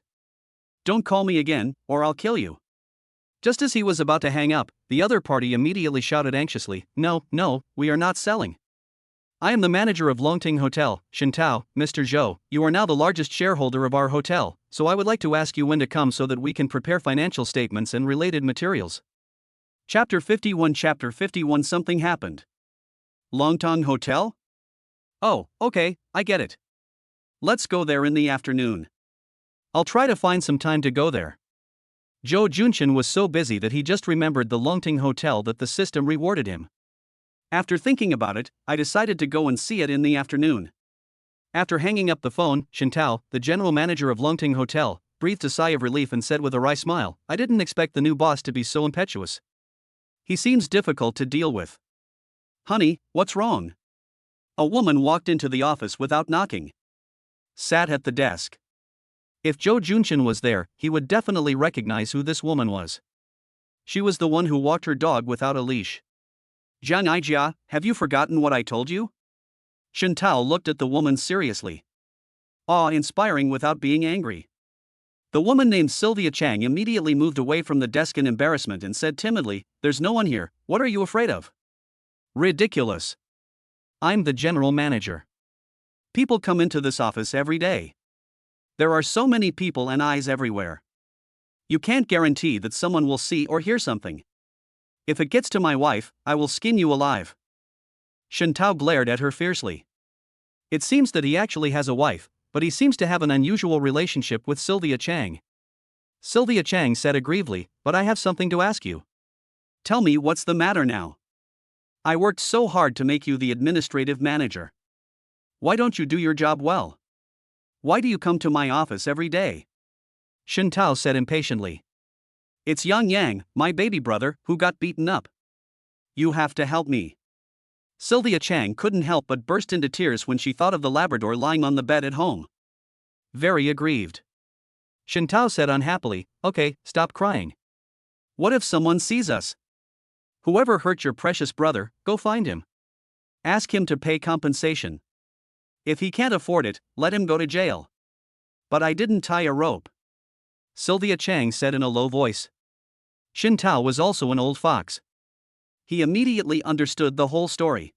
Don't call me again, or I'll kill you." Just as he was about to hang up, the other party immediately shouted anxiously, "No, we are not selling. I am the manager of Longting Hotel, Shintao, Mr. Zhou, you are now the largest shareholder of our hotel, so I would like to ask you when to come so that we can prepare financial statements and related materials." Chapter 51 Something happened. Longtong Hotel? Oh, okay, I get it. Let's go there in the afternoon. I'll try to find some time to go there. Jo Junshin was so busy that he just remembered the Longting Hotel that the system rewarded him. After thinking about it, I decided to go and see it in the afternoon. After hanging up the phone, Shintao, the general manager of Longting Hotel, breathed a sigh of relief and said with a wry smile, "I didn't expect the new boss to be so impetuous. He seems difficult to deal with." "Honey, what's wrong?" A woman walked into the office without knocking. Sat at the desk. If Jo Junshin was there, he would definitely recognize who this woman was. She was the one who walked her dog without a leash. "Jiang Aijia, have you forgotten what I told you?" Shintao looked at the woman seriously. Awe-inspiring without being angry. The woman named Sylvia Chang immediately moved away from the desk in embarrassment and said timidly, "There's no one here, what are you afraid of?" "Ridiculous. I'm the general manager. People come into this office every day. There are so many people and eyes everywhere. You can't guarantee that someone will see or hear something. If it gets to my wife, I will skin you alive." Shintao glared at her fiercely. It seems that he actually has a wife, but he seems to have an unusual relationship with Sylvia Chang. Sylvia Chang said aggrievely, "But I have something to ask you." "Tell me what's the matter now. I worked so hard to make you the administrative manager. Why don't you do your job well? Why do you come to my office every day?" Shintao said impatiently. "It's Yang Yang, my baby brother, who got beaten up. You have to help me." Sylvia Chang couldn't help but burst into tears when she thought of the Labrador lying on the bed at home. Very aggrieved. Shintao said unhappily, "Okay, stop crying. What if someone sees us? Whoever hurt your precious brother, go find him. Ask him to pay compensation. If he can't afford it, let him go to jail." "But I didn't tie a rope," Sylvia Chang said in a low voice. Shintao was also an old fox. He immediately understood the whole story.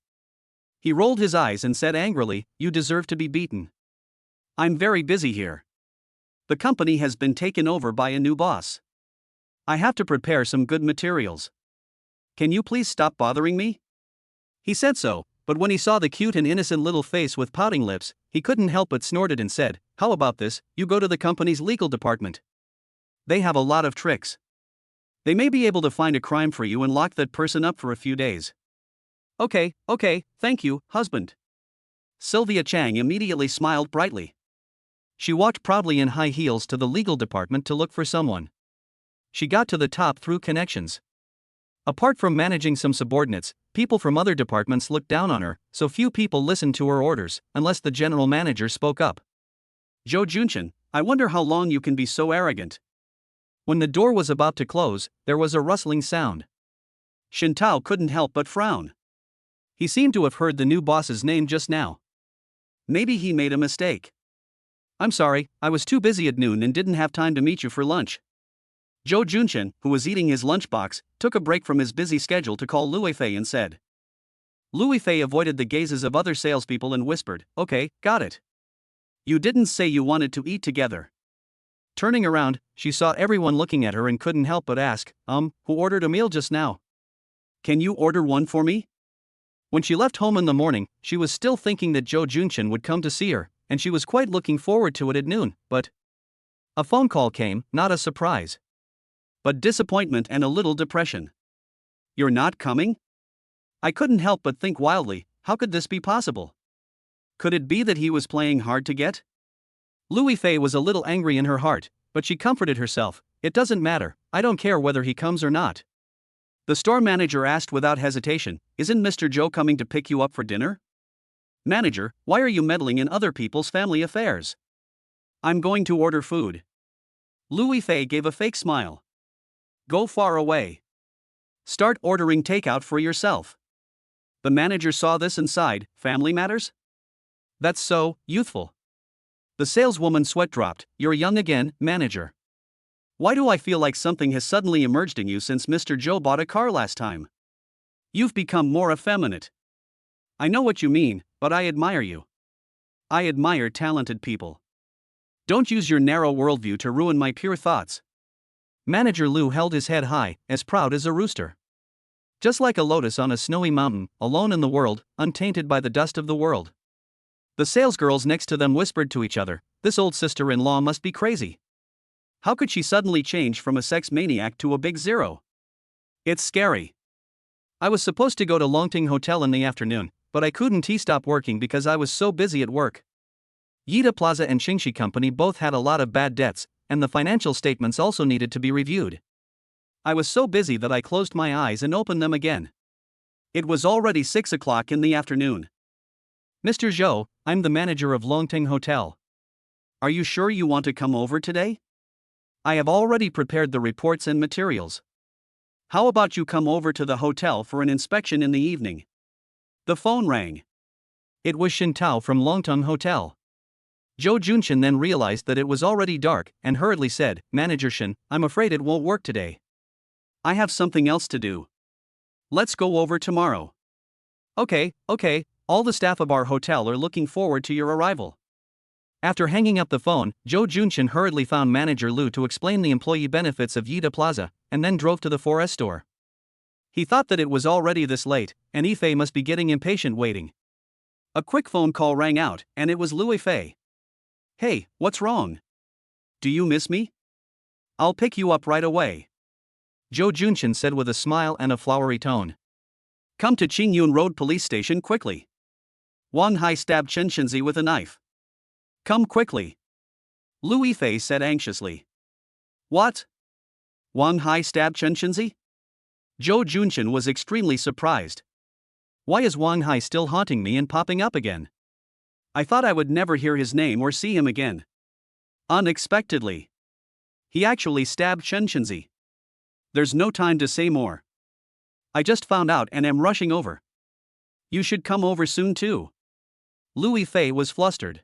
He rolled his eyes and said angrily, "You deserve to be beaten. I'm very busy here. The company has been taken over by a new boss. I have to prepare some good materials. Can you please stop bothering me?" He said so, But when he saw the cute and innocent little face with pouting lips, he couldn't help but snorted and said, "How about this, you go to the company's legal department. They have a lot of tricks. They may be able to find a crime for you and lock that person up for a few days." Okay, thank you, husband." Sylvia Chang immediately smiled brightly. She walked proudly in high heels to the legal department to look for someone. She got to the top through connections. Apart from managing some subordinates, people from other departments looked down on her, so few people listened to her orders, unless the general manager spoke up. "Joe Junchin, I wonder how long you can be so arrogant." When the door was about to close, there was a rustling sound. Shin Tao couldn't help but frown. He seemed to have heard the new boss's name just now. Maybe he made a mistake. "I'm sorry, I was too busy at noon and didn't have time to meet you for lunch." Joe Junchin, who was eating his lunchbox, took a break from his busy schedule to call Louis Fei and said. Louis Fei avoided the gazes of other salespeople and whispered, "Okay, got it. You didn't say you wanted to eat together." Turning around, she saw everyone looking at her and couldn't help but ask, who ordered a meal just now? Can you order one for me?" When she left home in the morning, she was still thinking that Joe Junchin would come to see her, and she was quite looking forward to it at noon, but a phone call came, not a surprise, but disappointment and a little depression. "You're not coming?" I couldn't help but think wildly, how could this be possible? Could it be that he was playing hard to get? Louis Fei was a little angry in her heart, but she comforted herself, "It doesn't matter, I don't care whether he comes or not." The store manager asked without hesitation, "Isn't Mr. Joe coming to pick you up for dinner?" "Manager, why are you meddling in other people's family affairs?" "I'm going to order food." Louis Fei gave a fake smile. "Go far away. Start ordering takeout for yourself." The manager saw this and sighed, "Family matters? That's so youthful." The saleswoman's sweat dropped. "You're young again, manager. Why do I feel like something has suddenly emerged in you since Mr. Joe bought a car last time? You've become more effeminate." "I know what you mean, but I admire you. I admire talented people. Don't use your narrow worldview to ruin my pure thoughts." Manager Liu held his head high, as proud as a rooster. Just like a lotus on a snowy mountain, alone in the world, untainted by the dust of the world. The salesgirls next to them whispered to each other, "This old sister-in-law must be crazy. How could she suddenly change from a sex maniac to a big zero? It's scary." I was supposed to go to Longting Hotel in the afternoon, but I couldn't stop working because I was so busy at work. Yida Plaza and Xingxi Company both had a lot of bad debts, and the financial statements also needed to be reviewed. I was so busy that I closed my eyes and opened them again. It was already 6 o'clock in the afternoon. "Mr. Zhou, I'm the manager of Longting Hotel. Are you sure you want to come over today? I have already prepared the reports and materials. How about you come over to the hotel for an inspection in the evening?" The phone rang. It was Shin Tao from Longtung Hotel. Joe Junchin then realized that it was already dark and hurriedly said, "Manager Shin, I'm afraid it won't work today. I have something else to do. Let's go over tomorrow." Okay, all the staff of our hotel are looking forward to your arrival." After hanging up the phone, Joe Junchin hurriedly found Manager Liu to explain the employee benefits of Yida Plaza, and then drove to the 4S store. He thought that it was already this late, and Ifei must be getting impatient waiting. A quick phone call rang out, and it was Louis Fei. "Hey, what's wrong? Do you miss me? I'll pick you up right away," Joe Junchin said with a smile and a flowery tone. "Come to Qingyun Road Police Station quickly. Wang Hai stabbed Chen Shinzi with a knife. Come quickly," Louis Fei said anxiously. "What? Wang Hai stabbed Chen Shinzi?" Joe Junchin was extremely surprised. "Why is Wang Hai still haunting me and popping up again? I thought I would never hear his name or see him again. Unexpectedly, he actually stabbed Chen Shinzi. There's no time to say more. I just found out and am rushing over. You should come over soon too." Louis Fei was flustered.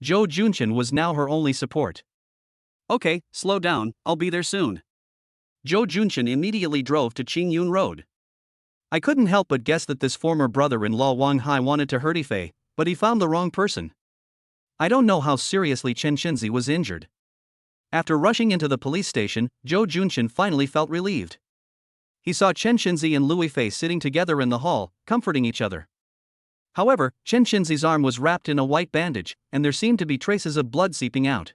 Joe Junchin was now her only support. "Okay, slow down, I'll be there soon." Joe Junchin immediately drove to Qingyun Road. I couldn't help but guess that this former brother-in-law Wang Hai wanted to hurt Ifei, but he found the wrong person. I don't know how seriously Chen Shinzi was injured. After rushing into the police station, Joe Junchin finally felt relieved. He saw Chen Shinzi and Louis Fei sitting together in the hall, comforting each other. However, Chen Shinzi's arm was wrapped in a white bandage, and there seemed to be traces of blood seeping out.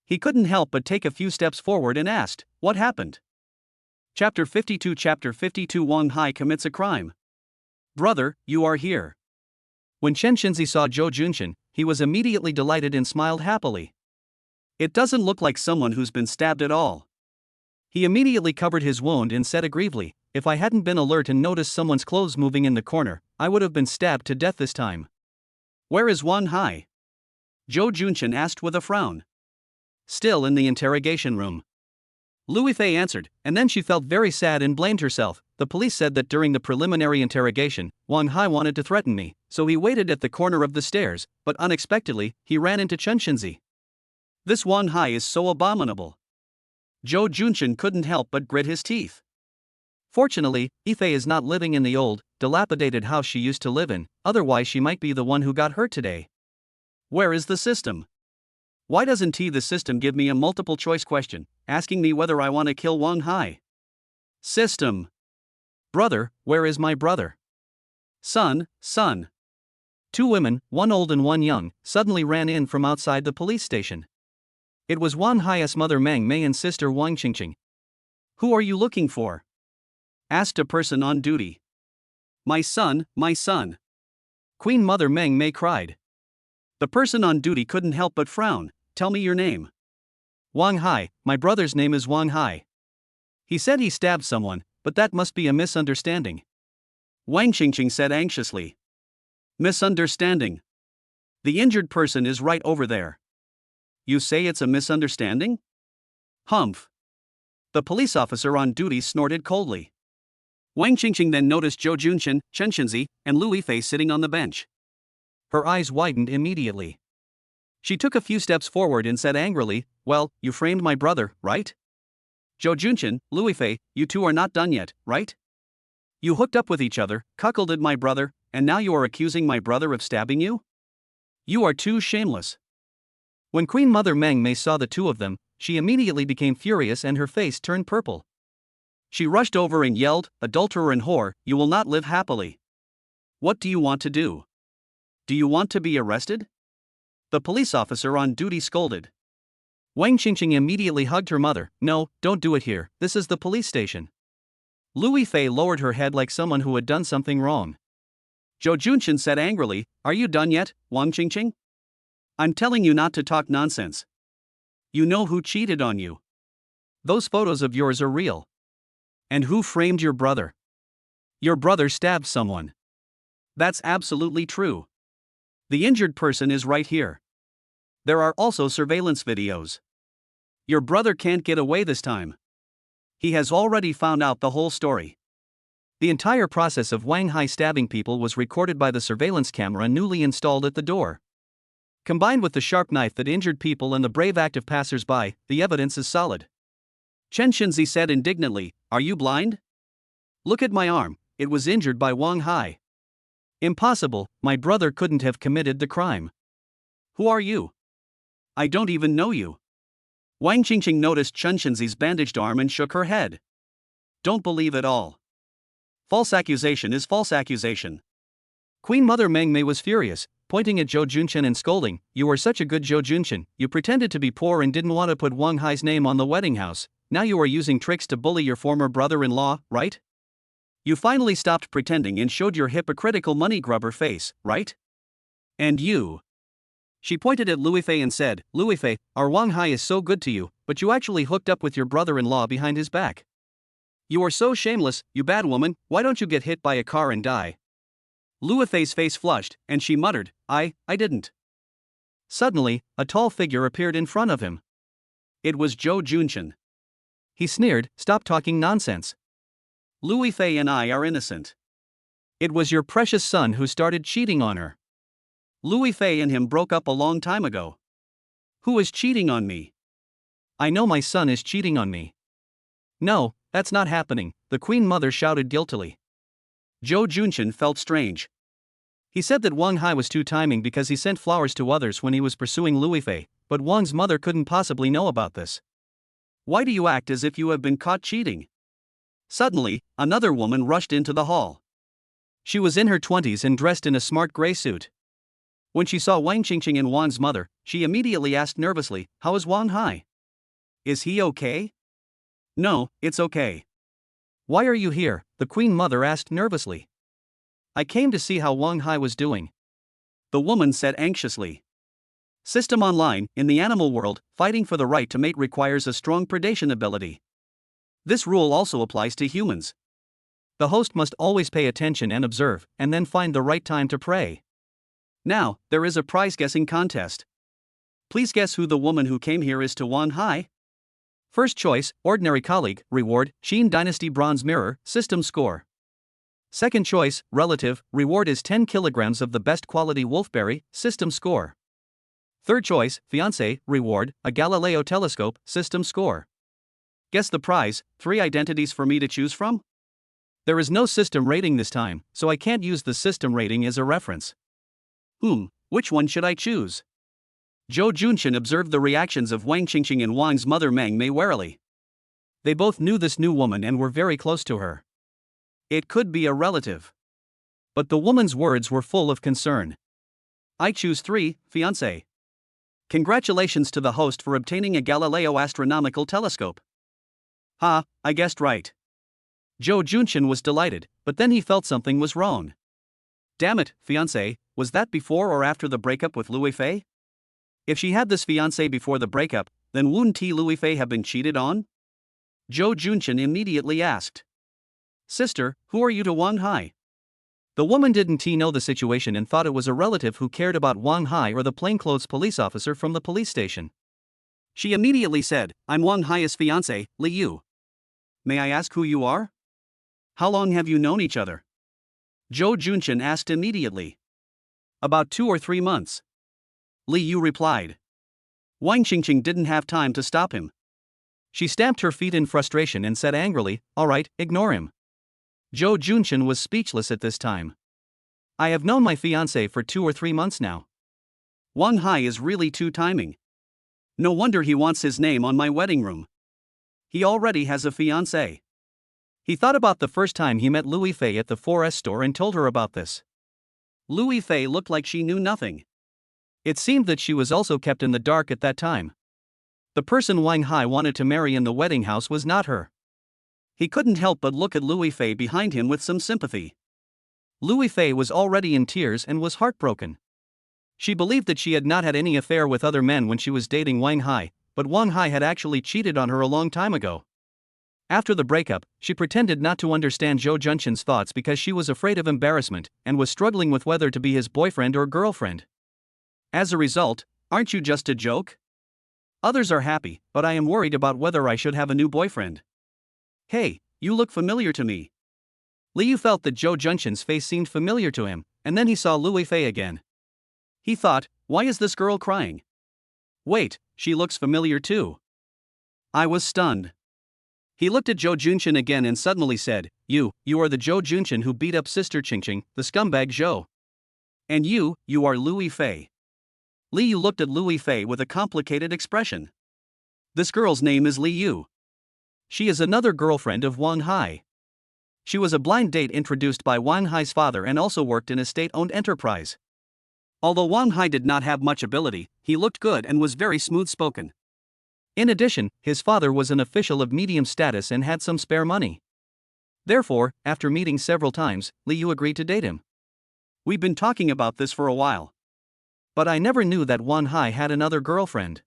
He couldn't help but take a few steps forward and asked, "What happened?" Chapter 52 Wang Hai commits a crime. "Brother, you are here." When Chen Shinzi saw Zhou Junshin, he was immediately delighted and smiled happily. "It doesn't look like someone who's been stabbed at all." He immediately covered his wound and said aggrievely, "If I hadn't been alert and noticed someone's clothes moving in the corner, I would have been stabbed to death this time." "Where is Wang Hai?" Zhou Junshin asked with a frown. "Still in the interrogation room." Louis Fei answered, and then she felt very sad and blamed herself. "The police said that during the preliminary interrogation, Wang Hai wanted to threaten me, so he waited at the corner of the stairs, but unexpectedly, he ran into Chen Shinzi. This Wang Hai is so abominable." Zhou Junshin couldn't help but grit his teeth. Fortunately, Ife is not living in the old, dilapidated house she used to live in, otherwise she might be the one who got hurt today. Where is the system? Why doesn't the system give me a multiple choice question, asking me whether I want to kill Wang Hai? System. Brother, where is my brother? Son. Two women, one old and one young, suddenly ran in from outside the police station. It was Wang Hai's mother Meng Mei and sister Wang Qingqing. "Who are you looking for?" asked a person on duty. My son. Queen Mother Meng Mei cried. The person on duty couldn't help but frown. "Tell me your name." "Wang Hai, my brother's name is Wang Hai. He said he stabbed someone, but that must be a misunderstanding," Wang Qingqing said anxiously. "Misunderstanding? The injured person is right over there." "You say it's a misunderstanding?" "Humph." The police officer on duty snorted coldly. Wang Qingqing then noticed Zhou Junshin, Chen Shinzi, and Louis Fei sitting on the bench. Her eyes widened immediately. She took a few steps forward and said angrily, "Well, you framed my brother, right? Zhou Junshin, Louis Fei, you two are not done yet, right? You hooked up with each other, cuckolded my brother, and now you are accusing my brother of stabbing you? You are too shameless." When Queen Mother Meng Mei saw the two of them, she immediately became furious and her face turned purple. She rushed over and yelled, "Adulterer and whore, you will not live happily. What do you want to do? Do you want to be arrested?" The police officer on duty scolded. Wang Qingqing immediately hugged her mother. "No, don't do it here, this is the police station." Louis Fei lowered her head like someone who had done something wrong. Zhou Junshin said angrily, "Are you done yet, Wang Qingqing? I'm telling you not to talk nonsense. You know who cheated on you. Those photos of yours are real. And who framed your brother? Your brother stabbed someone. That's absolutely true. The injured person is right here. There are also surveillance videos. Your brother can't get away this time. He has already found out the whole story." The entire process of Wang Hai stabbing people was recorded by the surveillance camera newly installed at the door. Combined with the sharp knife that injured people and the brave act of passers-by, the evidence is solid. Chen Shinzi said indignantly, "Are you blind? Look at my arm, it was injured by Wang Hai. Impossible, my brother couldn't have committed the crime." "Who are you? I don't even know you." Wang Qingqing noticed Chen Shinzi's bandaged arm and shook her head. "Don't believe it all. False accusation is false accusation." Queen Mother Meng Mei was furious, pointing at Zhou Junshin and scolding, "You are such a good Zhou Junshin, you pretended to be poor and didn't want to put Wang Hai's name on the wedding house, now you are using tricks to bully your former brother-in-law, right? You finally stopped pretending and showed your hypocritical money grubber face, right? And you." She pointed at Louis Fei and said, "Louis Fei, our Wang Hai is so good to you, but you actually hooked up with your brother-in-law behind his back. You are so shameless, you bad woman, why don't you get hit by a car and die?" Louis Fei's face flushed, and she muttered, I didn't." Suddenly, a tall figure appeared in front of him. It was Zhou Junshin. He sneered, "Stop talking nonsense. Louis Fei and I are innocent. It was your precious son who started cheating on her. Louis Fei and him broke up a long time ago. Who is cheating on me? I know my son is cheating on me." "No, that's not happening," the Queen Mother shouted guiltily. Zhou Junshin felt strange. He said that Wang Hai was two-timing because he sent flowers to others when he was pursuing Louis Fei, but Wang's mother couldn't possibly know about this. "Why do you act as if you have been caught cheating?" Suddenly, another woman rushed into the hall. She was in her 20s and dressed in a smart gray suit. When she saw Wang Qingqing and Wang's mother, she immediately asked nervously, "How is Wang Hai? Is he okay?" "No, it's okay." "Why are you here?" the Queen Mother asked nervously. "I came to see how Wang Hai was doing," the woman said anxiously. System online, in the animal world, fighting for the right to mate requires a strong predation ability. This rule also applies to humans. The host must always pay attention and observe, and then find the right time to prey. Now, there is a prize guessing contest. Please guess who the woman who came here is to Wang Hai. First choice, ordinary colleague, reward, Qin Dynasty Bronze Mirror, system score. Second choice, relative, reward is 10 kilograms of the best quality wolfberry, system score. Third choice, fiancé, reward, a Galileo telescope, system score. Guess the prize, 3 identities for me to choose from? There is no system rating this time, so I can't use the system rating as a reference. Which one should I choose? Zhou Junqian observed the reactions of Wang Qingqing and Wang's mother Meng Mei warily. They both knew this new woman and were very close to her. It could be a relative. But the woman's words were full of concern. "I choose 3, fiancé." Congratulations to the host for obtaining a Galileo astronomical telescope. "Ha, I guessed right." Zhou Junqian was delighted, but then he felt something was wrong. Damn it, fiancé, was that before or after the breakup with Louis Fei? If she had this fiancé before the breakup, then wouldn't Louis Fei have been cheated on? Zhou Junqian immediately asked. "Sister, who are you to Wang Hai?" The woman didn't know the situation and thought it was a relative who cared about Wang Hai or the plainclothes police officer from the police station. She immediately said, "I'm Wang Hai's fiancé, Li Yu. May I ask who you are? How long have you known each other?" Zhou Junqian asked immediately. "About 2 or 3 months." Li Yu replied. Wang Qingqing didn't have time to stop him. She stamped her feet in frustration and said angrily, "All right, ignore him." Zhou Junqian was speechless at this time. "I have known my fiancé for 2 or 3 months now. Wang Hai is really too timing. No wonder he wants his name on my wedding room. He already has a fiancé." He thought about the first time he met Louis Fei at the 4S store and told her about this. Louis Fei looked like she knew nothing. It seemed that she was also kept in the dark at that time. The person Wang Hai wanted to marry in the wedding house was not her. He couldn't help but look at Louis Fei behind him with some sympathy. Louis Fei was already in tears and was heartbroken. She believed that she had not had any affair with other men when she was dating Wang Hai, but Wang Hai had actually cheated on her a long time ago. After the breakup, she pretended not to understand Zhou Junqian's thoughts because she was afraid of embarrassment and was struggling with whether to be his boyfriend or girlfriend. As a result, "Aren't you just a joke? Others are happy, but I am worried about whether I should have a new boyfriend. Hey, you look familiar to me." Liu felt that Zhou Junqian's face seemed familiar to him, and then he saw Louis Fei again. He thought, "Why is this girl crying? Wait, she looks familiar too." I was stunned. He looked at Zhou Junqian again and suddenly said, You are the Zhou Junqian who beat up Sister Qingqing, the scumbag Zhou. And you are Louis Fei." Li Yu looked at Louis Fei with a complicated expression. "This girl's name is Li Yu. She is another girlfriend of Wang Hai. She was a blind date introduced by Wang Hai's father and also worked in a state-owned enterprise. Although Wang Hai did not have much ability, he looked good and was very smooth-spoken. In addition, his father was an official of medium status and had some spare money. Therefore, after meeting several times, Li Yu agreed to date him. We've been talking about this for a while. But I never knew that Wang Hai had another girlfriend.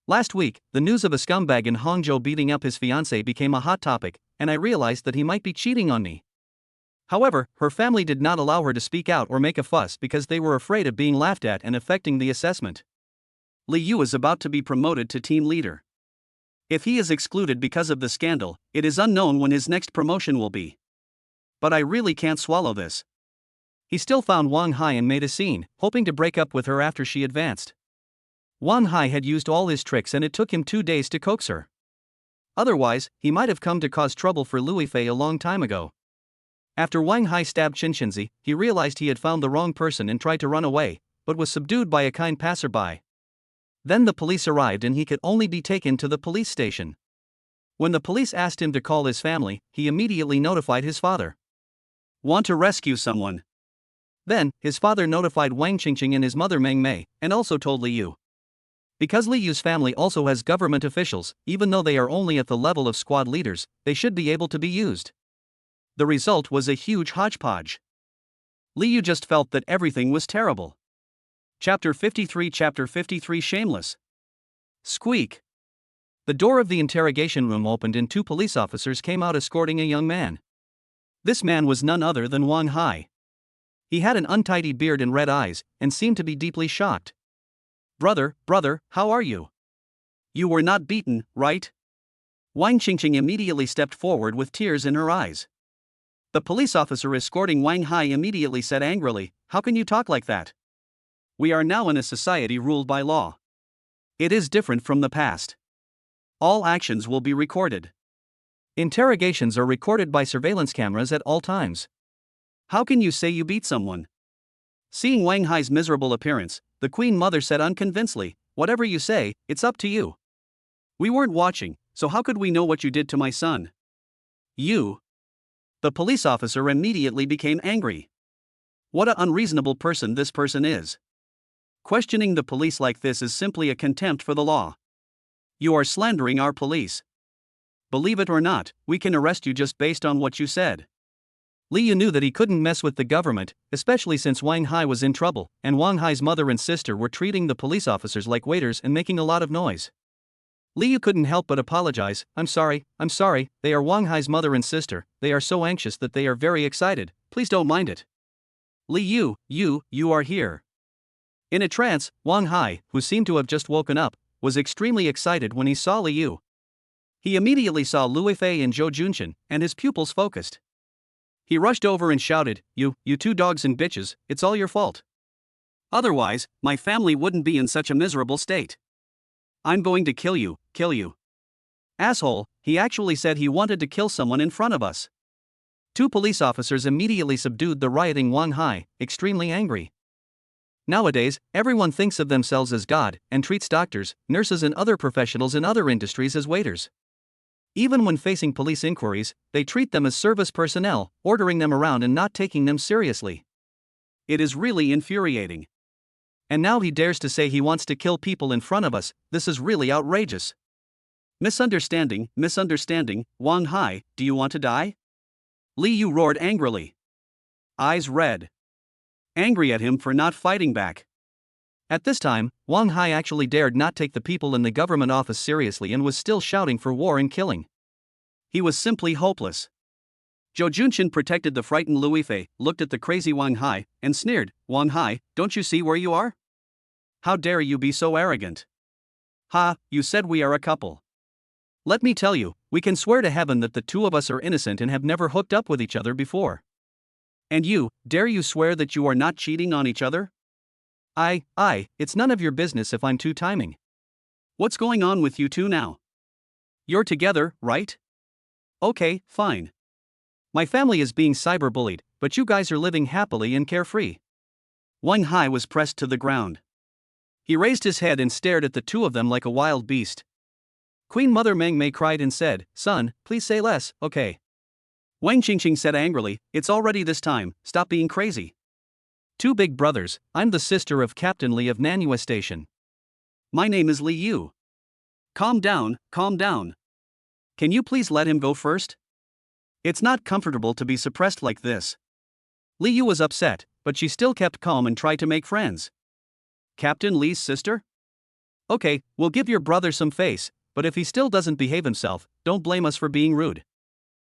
Last week, the news of a scumbag in Hangzhou beating up his fiancée became a hot topic, and I realized that he might be cheating on me. However, her family did not allow her to speak out or make a fuss because they were afraid of being laughed at and affecting the assessment. Li Yu is about to be promoted to team leader. If he is excluded because of the scandal, it is unknown when his next promotion will be. But I really can't swallow this. He still found Wang Hai and made a scene, hoping to break up with her after she advanced. Wang Hai had used all his tricks and it took him 2 days to coax her. Otherwise, he might have come to cause trouble for Louis Fei a long time ago. After Wang Hai stabbed Qinxinzi, he realized he had found the wrong person and tried to run away, but was subdued by a kind passerby. Then the police arrived and he could only be taken to the police station. When the police asked him to call his family, he immediately notified his father. Want to rescue someone. Then, his father notified Wang Qingqing and his mother Meng Mei, and also told Li Yu. Because Li Yu's family also has government officials, even though they are only at the level of squad leaders, they should be able to be used. The result was a huge hodgepodge. Li Yu just felt that everything was terrible. Chapter 53 Shameless. Squeak. The door of the interrogation room opened and two police officers came out escorting a young man. This man was none other than Wang Hai. He had an untidy beard and red eyes, and seemed to be deeply shocked. Brother, how are you? You were not beaten, right? Wang Qingqing immediately stepped forward with tears in her eyes. The police officer escorting Wang Hai immediately said angrily, "How can you talk like that? We are now in a society ruled by law. It is different from the past. All actions will be recorded. Interrogations are recorded by surveillance cameras at all times. How can you say you beat someone?" Seeing Wang Hai's miserable appearance, the Queen Mother said unconvincingly, "Whatever you say, it's up to you. We weren't watching, so how could we know what you did to my son?" You. The police officer immediately became angry. What an unreasonable person this person is. Questioning the police like this is simply a contempt for the law. You are slandering our police. Believe it or not, we can arrest you just based on what you said. Li Yu knew that he couldn't mess with the government, especially since Wang Hai was in trouble, and Wang Hai's mother and sister were treating the police officers like waiters and making a lot of noise. Li Yu couldn't help but apologize. I'm sorry, they are Wang Hai's mother and sister, they are so anxious that they are very excited, please don't mind it." Li Yu, you are here. In a trance, Wang Hai, who seemed to have just woken up, was extremely excited when he saw Li Yu. He immediately saw Lu Fei and Zhou Junqian, and his pupils focused. He rushed over and shouted, You two dogs and bitches, it's all your fault. Otherwise, my family wouldn't be in such a miserable state. I'm going to kill you. Asshole, he actually said he wanted to kill someone in front of us. Two police officers immediately subdued the rioting Wang Hai, extremely angry. Nowadays, everyone thinks of themselves as God, and treats doctors, nurses and other professionals in other industries as waiters. Even when facing police inquiries, they treat them as service personnel, ordering them around and not taking them seriously. It is really infuriating. And now he dares to say he wants to kill people in front of us. This is really outrageous. Misunderstanding, Wang Hai, do you want to die? Li Yu roared angrily. Eyes red. Angry at him for not fighting back. At this time, Wang Hai actually dared not take the people in the government office seriously and was still shouting for war and killing. He was simply hopeless. Zhou Junqian protected the frightened Lu Fei, looked at the crazy Wang Hai, and sneered, Wang Hai, don't you see where you are? How dare you be so arrogant? Ha, you said we are a couple. Let me tell you, we can swear to heaven that the two of us are innocent and have never hooked up with each other before. And you, dare you swear that you are not cheating on each other? It's none of your business if I'm two-timing. What's going on with you two now? You're together, right? Okay, fine. My family is being cyberbullied, but you guys are living happily and carefree. Wang Hai was pressed to the ground. He raised his head and stared at the two of them like a wild beast. Queen Mother Meng Mei cried and said, Son, please say less, okay? Wang Qingqing said angrily, It's already this time, stop being crazy. Two big brothers, I'm the sister of Captain Li of Nanyue Station. My name is Li Yu. Calm down. Can you please let him go first? It's not comfortable to be suppressed like this. Li Yu was upset, but she still kept calm and tried to make friends. Captain Li's sister? Okay, we'll give your brother some face, but if he still doesn't behave himself, don't blame us for being rude.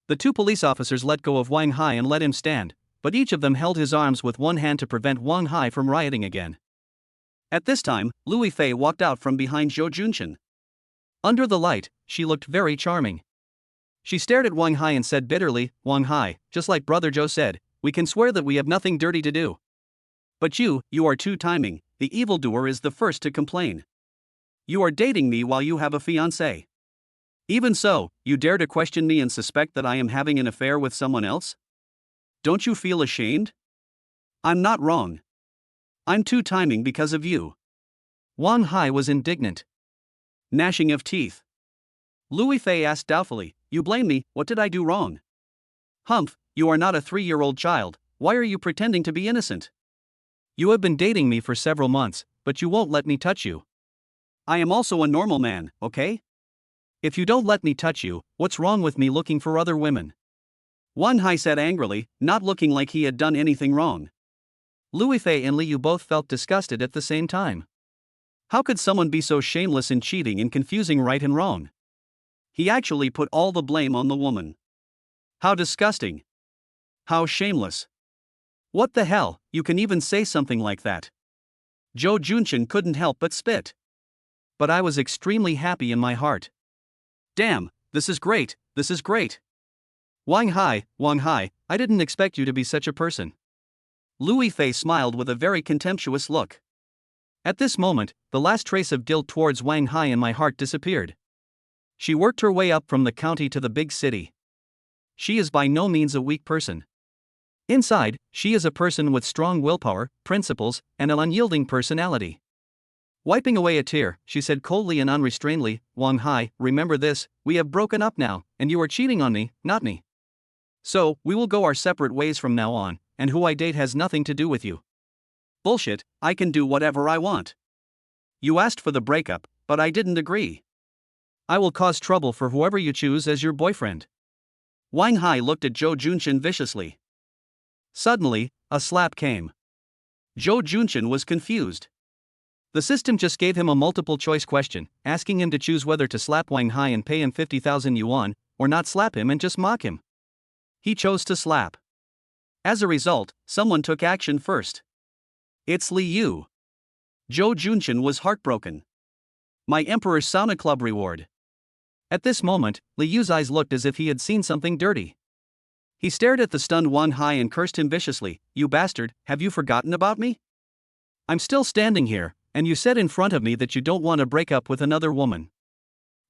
The two police officers let go of Wang Hai and let him stand, but each of them held his arms with one hand to prevent Wang Hai from rioting again. At this time, Lu Fei walked out from behind Zhou Junqian. Under the light, she looked very charming. She stared at Wang Hai and said bitterly, Wang Hai, just like Brother Zhou said, we can swear that we have nothing dirty to do. But you are two-timing, the evildoer is the first to complain. You are dating me while you have a fiancé. Even so, you dare to question me and suspect that I am having an affair with someone else? Don't you feel ashamed? I'm not wrong. I'm two-timing because of you. Wang Hai was indignant. Gnashing of teeth. Lu Fei asked doubtfully, You blame me, what did I do wrong? Humph, you are not a 3-year-old child, why are you pretending to be innocent? You have been dating me for several months, but you won't let me touch you. I am also a normal man, okay? If you don't let me touch you, what's wrong with me looking for other women? Wang Hai said angrily, not looking like he had done anything wrong. Louis Fei and Li Yu both felt disgusted at the same time. How could someone be so shameless in cheating and confusing right and wrong? He actually put all the blame on the woman. How disgusting. How shameless. What the hell, you can even say something like that. Zhou Junchen couldn't help but spit. But I was extremely happy in my heart. Damn, this is great, this is great. Wang Hai, I didn't expect you to be such a person. Louis Fei smiled with a very contemptuous look. At this moment, the last trace of guilt towards Wang Hai in my heart disappeared. She worked her way up from the county to the big city. She is by no means a weak person. Inside, she is a person with strong willpower, principles, and an unyielding personality. Wiping away a tear, she said coldly and unrestrainedly, Wang Hai, remember this, we have broken up now, and you are cheating on me, not me. So, we will go our separate ways from now on, and who I date has nothing to do with you. Bullshit, I can do whatever I want. You asked for the breakup, but I didn't agree. I will cause trouble for whoever you choose as your boyfriend. Wang Hai looked at Zhou Junchen viciously. Suddenly, a slap came. Zhou Junchen was confused. The system just gave him a multiple-choice question, asking him to choose whether to slap Wang Hai and pay him 50,000 yuan, or not slap him and just mock him. He chose to slap. As a result, someone took action first. It's Li Yu. Zhou Junchen was heartbroken. My Emperor's Sauna Club reward. At this moment, Li Yu's eyes looked as if he had seen something dirty. He stared at the stunned Wang Hai and cursed him viciously, you bastard, have you forgotten about me? I'm still standing here, and you said in front of me that you don't want to break up with another woman.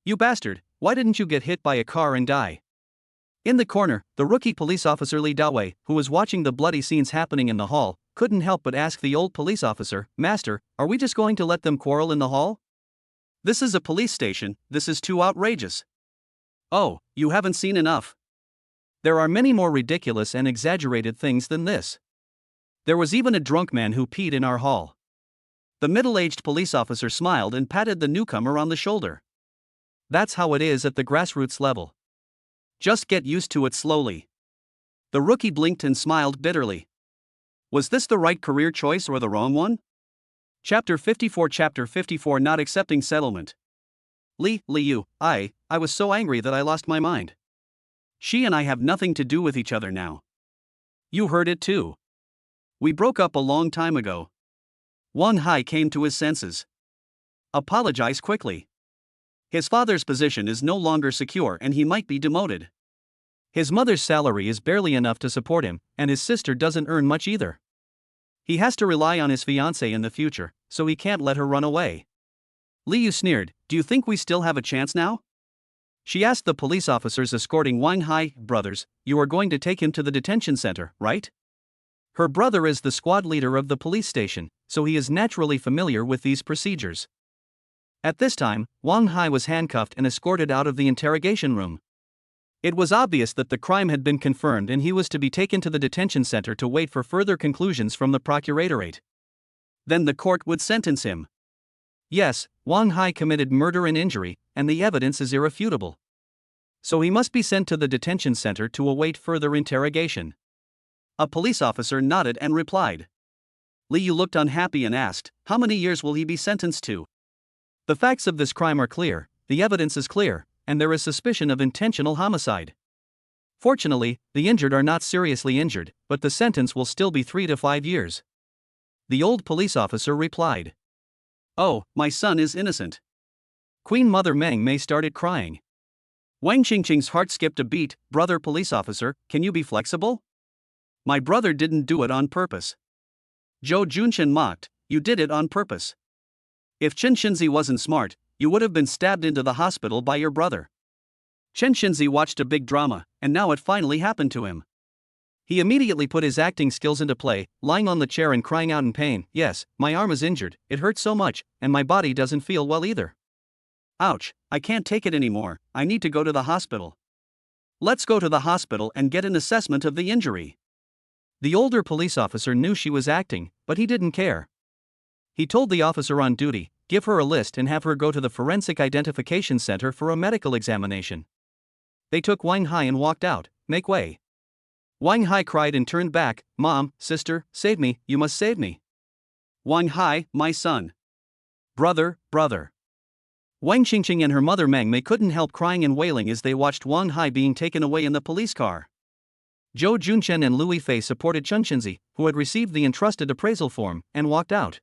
You bastard, why didn't you get hit by a car and die? In the corner, the rookie police officer Li Dawei, who was watching the bloody scenes happening in the hall, couldn't help but ask the old police officer, Master, are we just going to let them quarrel in the hall? This is a police station, this is too outrageous. Oh, you haven't seen enough. There are many more ridiculous and exaggerated things than this. There was even a drunk man who peed in our hall. The middle-aged police officer smiled and patted the newcomer on the shoulder. That's how it is at the grassroots level. Just get used to it slowly. The rookie blinked and smiled bitterly. Was this the right career choice or the wrong one? Chapter 54 Not Accepting Settlement. Li Yu, I was so angry that I lost my mind. She and I have nothing to do with each other now. You heard it too. We broke up a long time ago. Wang Hai came to his senses. Apologize quickly. His father's position is no longer secure and he might be demoted. His mother's salary is barely enough to support him, and his sister doesn't earn much either. He has to rely on his fiancée in the future, so he can't let her run away. Li Yu sneered, do you think we still have a chance now? She asked the police officers escorting Wang Hai, brothers, you are going to take him to the detention center, right? Her brother is the squad leader of the police station, so he is naturally familiar with these procedures. At this time, Wang Hai was handcuffed and escorted out of the interrogation room. It was obvious that the crime had been confirmed and he was to be taken to the detention center to wait for further conclusions from the procuratorate. Then the court would sentence him. Yes, Wang Hai committed murder and injury, and the evidence is irrefutable. So he must be sent to the detention center to await further interrogation. A police officer nodded and replied. Li Yu looked unhappy and asked, how many years will he be sentenced to? The facts of this crime are clear, the evidence is clear, and there is suspicion of intentional homicide. Fortunately, the injured are not seriously injured, but the sentence will still be 3 to 5 years. The old police officer replied. Oh, my son is innocent. Queen Mother Meng Mei started crying. Wang Qingqing's heart skipped a beat, brother police officer, can you be flexible? My brother didn't do it on purpose. Zhou Junchen mocked, you did it on purpose. If Chen Xinzi wasn't smart, you would have been stabbed into the hospital by your brother. Chen Xinzi watched a big drama, and now it finally happened to him. He immediately put his acting skills into play, lying on the chair and crying out in pain, yes, my arm is injured, it hurts so much, and my body doesn't feel well either. Ouch, I can't take it anymore, I need to go to the hospital. Let's go to the hospital and get an assessment of the injury. The older police officer knew she was acting, but he didn't care. He told the officer on duty, give her a list and have her go to the Forensic Identification Center for a medical examination. They took Wang Hai and walked out. Make way. Wang Hai cried and turned back. Mom, sister, save me, you must save me. Wang Hai, my son. Brother, brother. Wang Qingqing and her mother Meng Mei couldn't help crying and wailing as they watched Wang Hai being taken away in the police car. Zhou Junchen and Lui Fei supported Chen Xinzi, who had received the entrusted appraisal form, and walked out.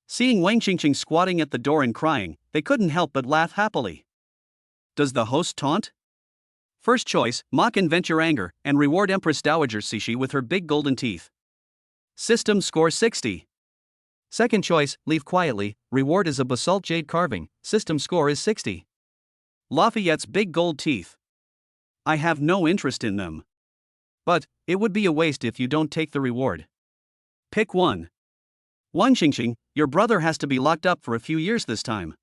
Seeing Wang Qingqing squatting at the door and crying, they couldn't help but laugh happily. Does the host taunt? First choice, mock and vent your anger, and reward Empress Dowager Cixi with her big golden teeth. System score 60. Second choice, leave quietly, reward is a basalt jade carving, system score is 60. Lafayette's big gold teeth. I have no interest in them. But, it would be a waste if you don't take the reward. Pick one. Wang Qingqing, your brother has to be locked up for a few years this time.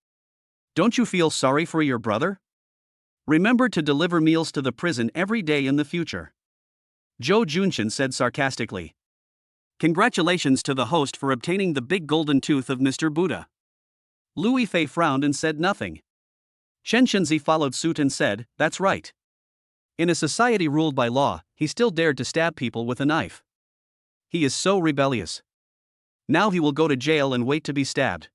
Don't you feel sorry for your brother? Remember to deliver meals to the prison every day in the future. Zhou Junchen said sarcastically. Congratulations to the host for obtaining the big golden tooth of Mr. Buddha. Lui Fei frowned and said nothing. Chen Xinzi followed suit and said, that's right. In a society ruled by law, he still dared to stab people with a knife. He is so rebellious. Now he will go to jail and wait to be stabbed.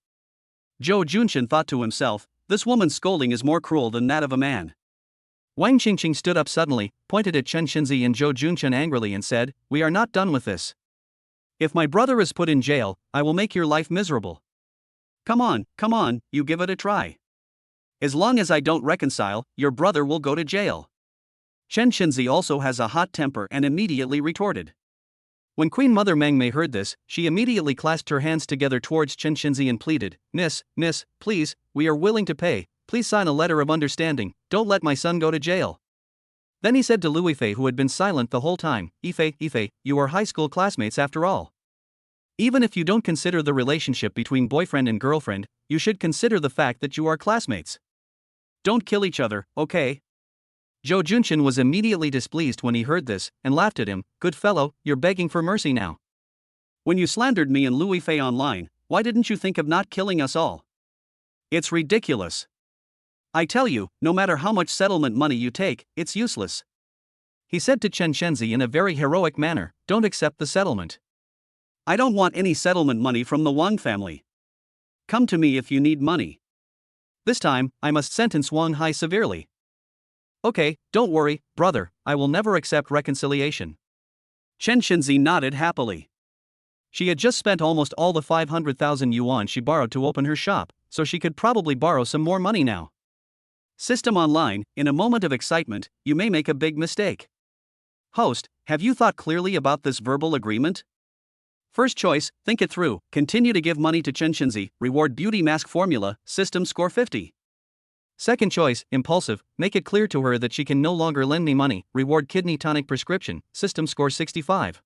Zhou Junchen thought to himself, this woman's scolding is more cruel than that of a man. Wang Qingqing stood up suddenly, pointed at Chen Xinzi and Zhou Junchen angrily and said, we are not done with this. If my brother is put in jail, I will make your life miserable. Come on, you give it a try. As long as I don't reconcile, your brother will go to jail. Chen Xinzi also has a hot temper and immediately retorted. When Queen Mother Meng Mei heard this, she immediately clasped her hands together towards Chen Xinzi and pleaded, Miss, please, we are willing to pay, please sign a letter of understanding, don't let my son go to jail. Then he said to Lui Fei, who had been silent the whole time, Ife, you are high school classmates after all. Even if you don't consider the relationship between boyfriend and girlfriend, you should consider the fact that you are classmates. Don't kill each other, okay? Zhou Junchen was immediately displeased when he heard this, and laughed at him, good fellow, you're begging for mercy now. When you slandered me and Lui Fei online, why didn't you think of not killing us all? It's ridiculous. I tell you, no matter how much settlement money you take, it's useless. He said to Chen Xinzi in a very heroic manner, don't accept the settlement. I don't want any settlement money from the Wang family. Come to me if you need money. This time, I must sentence Wang Hai severely. Okay, don't worry, brother, I will never accept reconciliation. Chen Xinzi nodded happily. She had just spent almost all the 500,000 yuan she borrowed to open her shop, so she could probably borrow some more money now. System online, in a moment of excitement, you may make a big mistake. Host, have you thought clearly about this verbal agreement? First choice, think it through, continue to give money to Chen Xinzi, reward beauty mask formula, system score 50. Second choice, impulsive, make it clear to her that she can no longer lend me money, reward kidney tonic prescription, system score 65.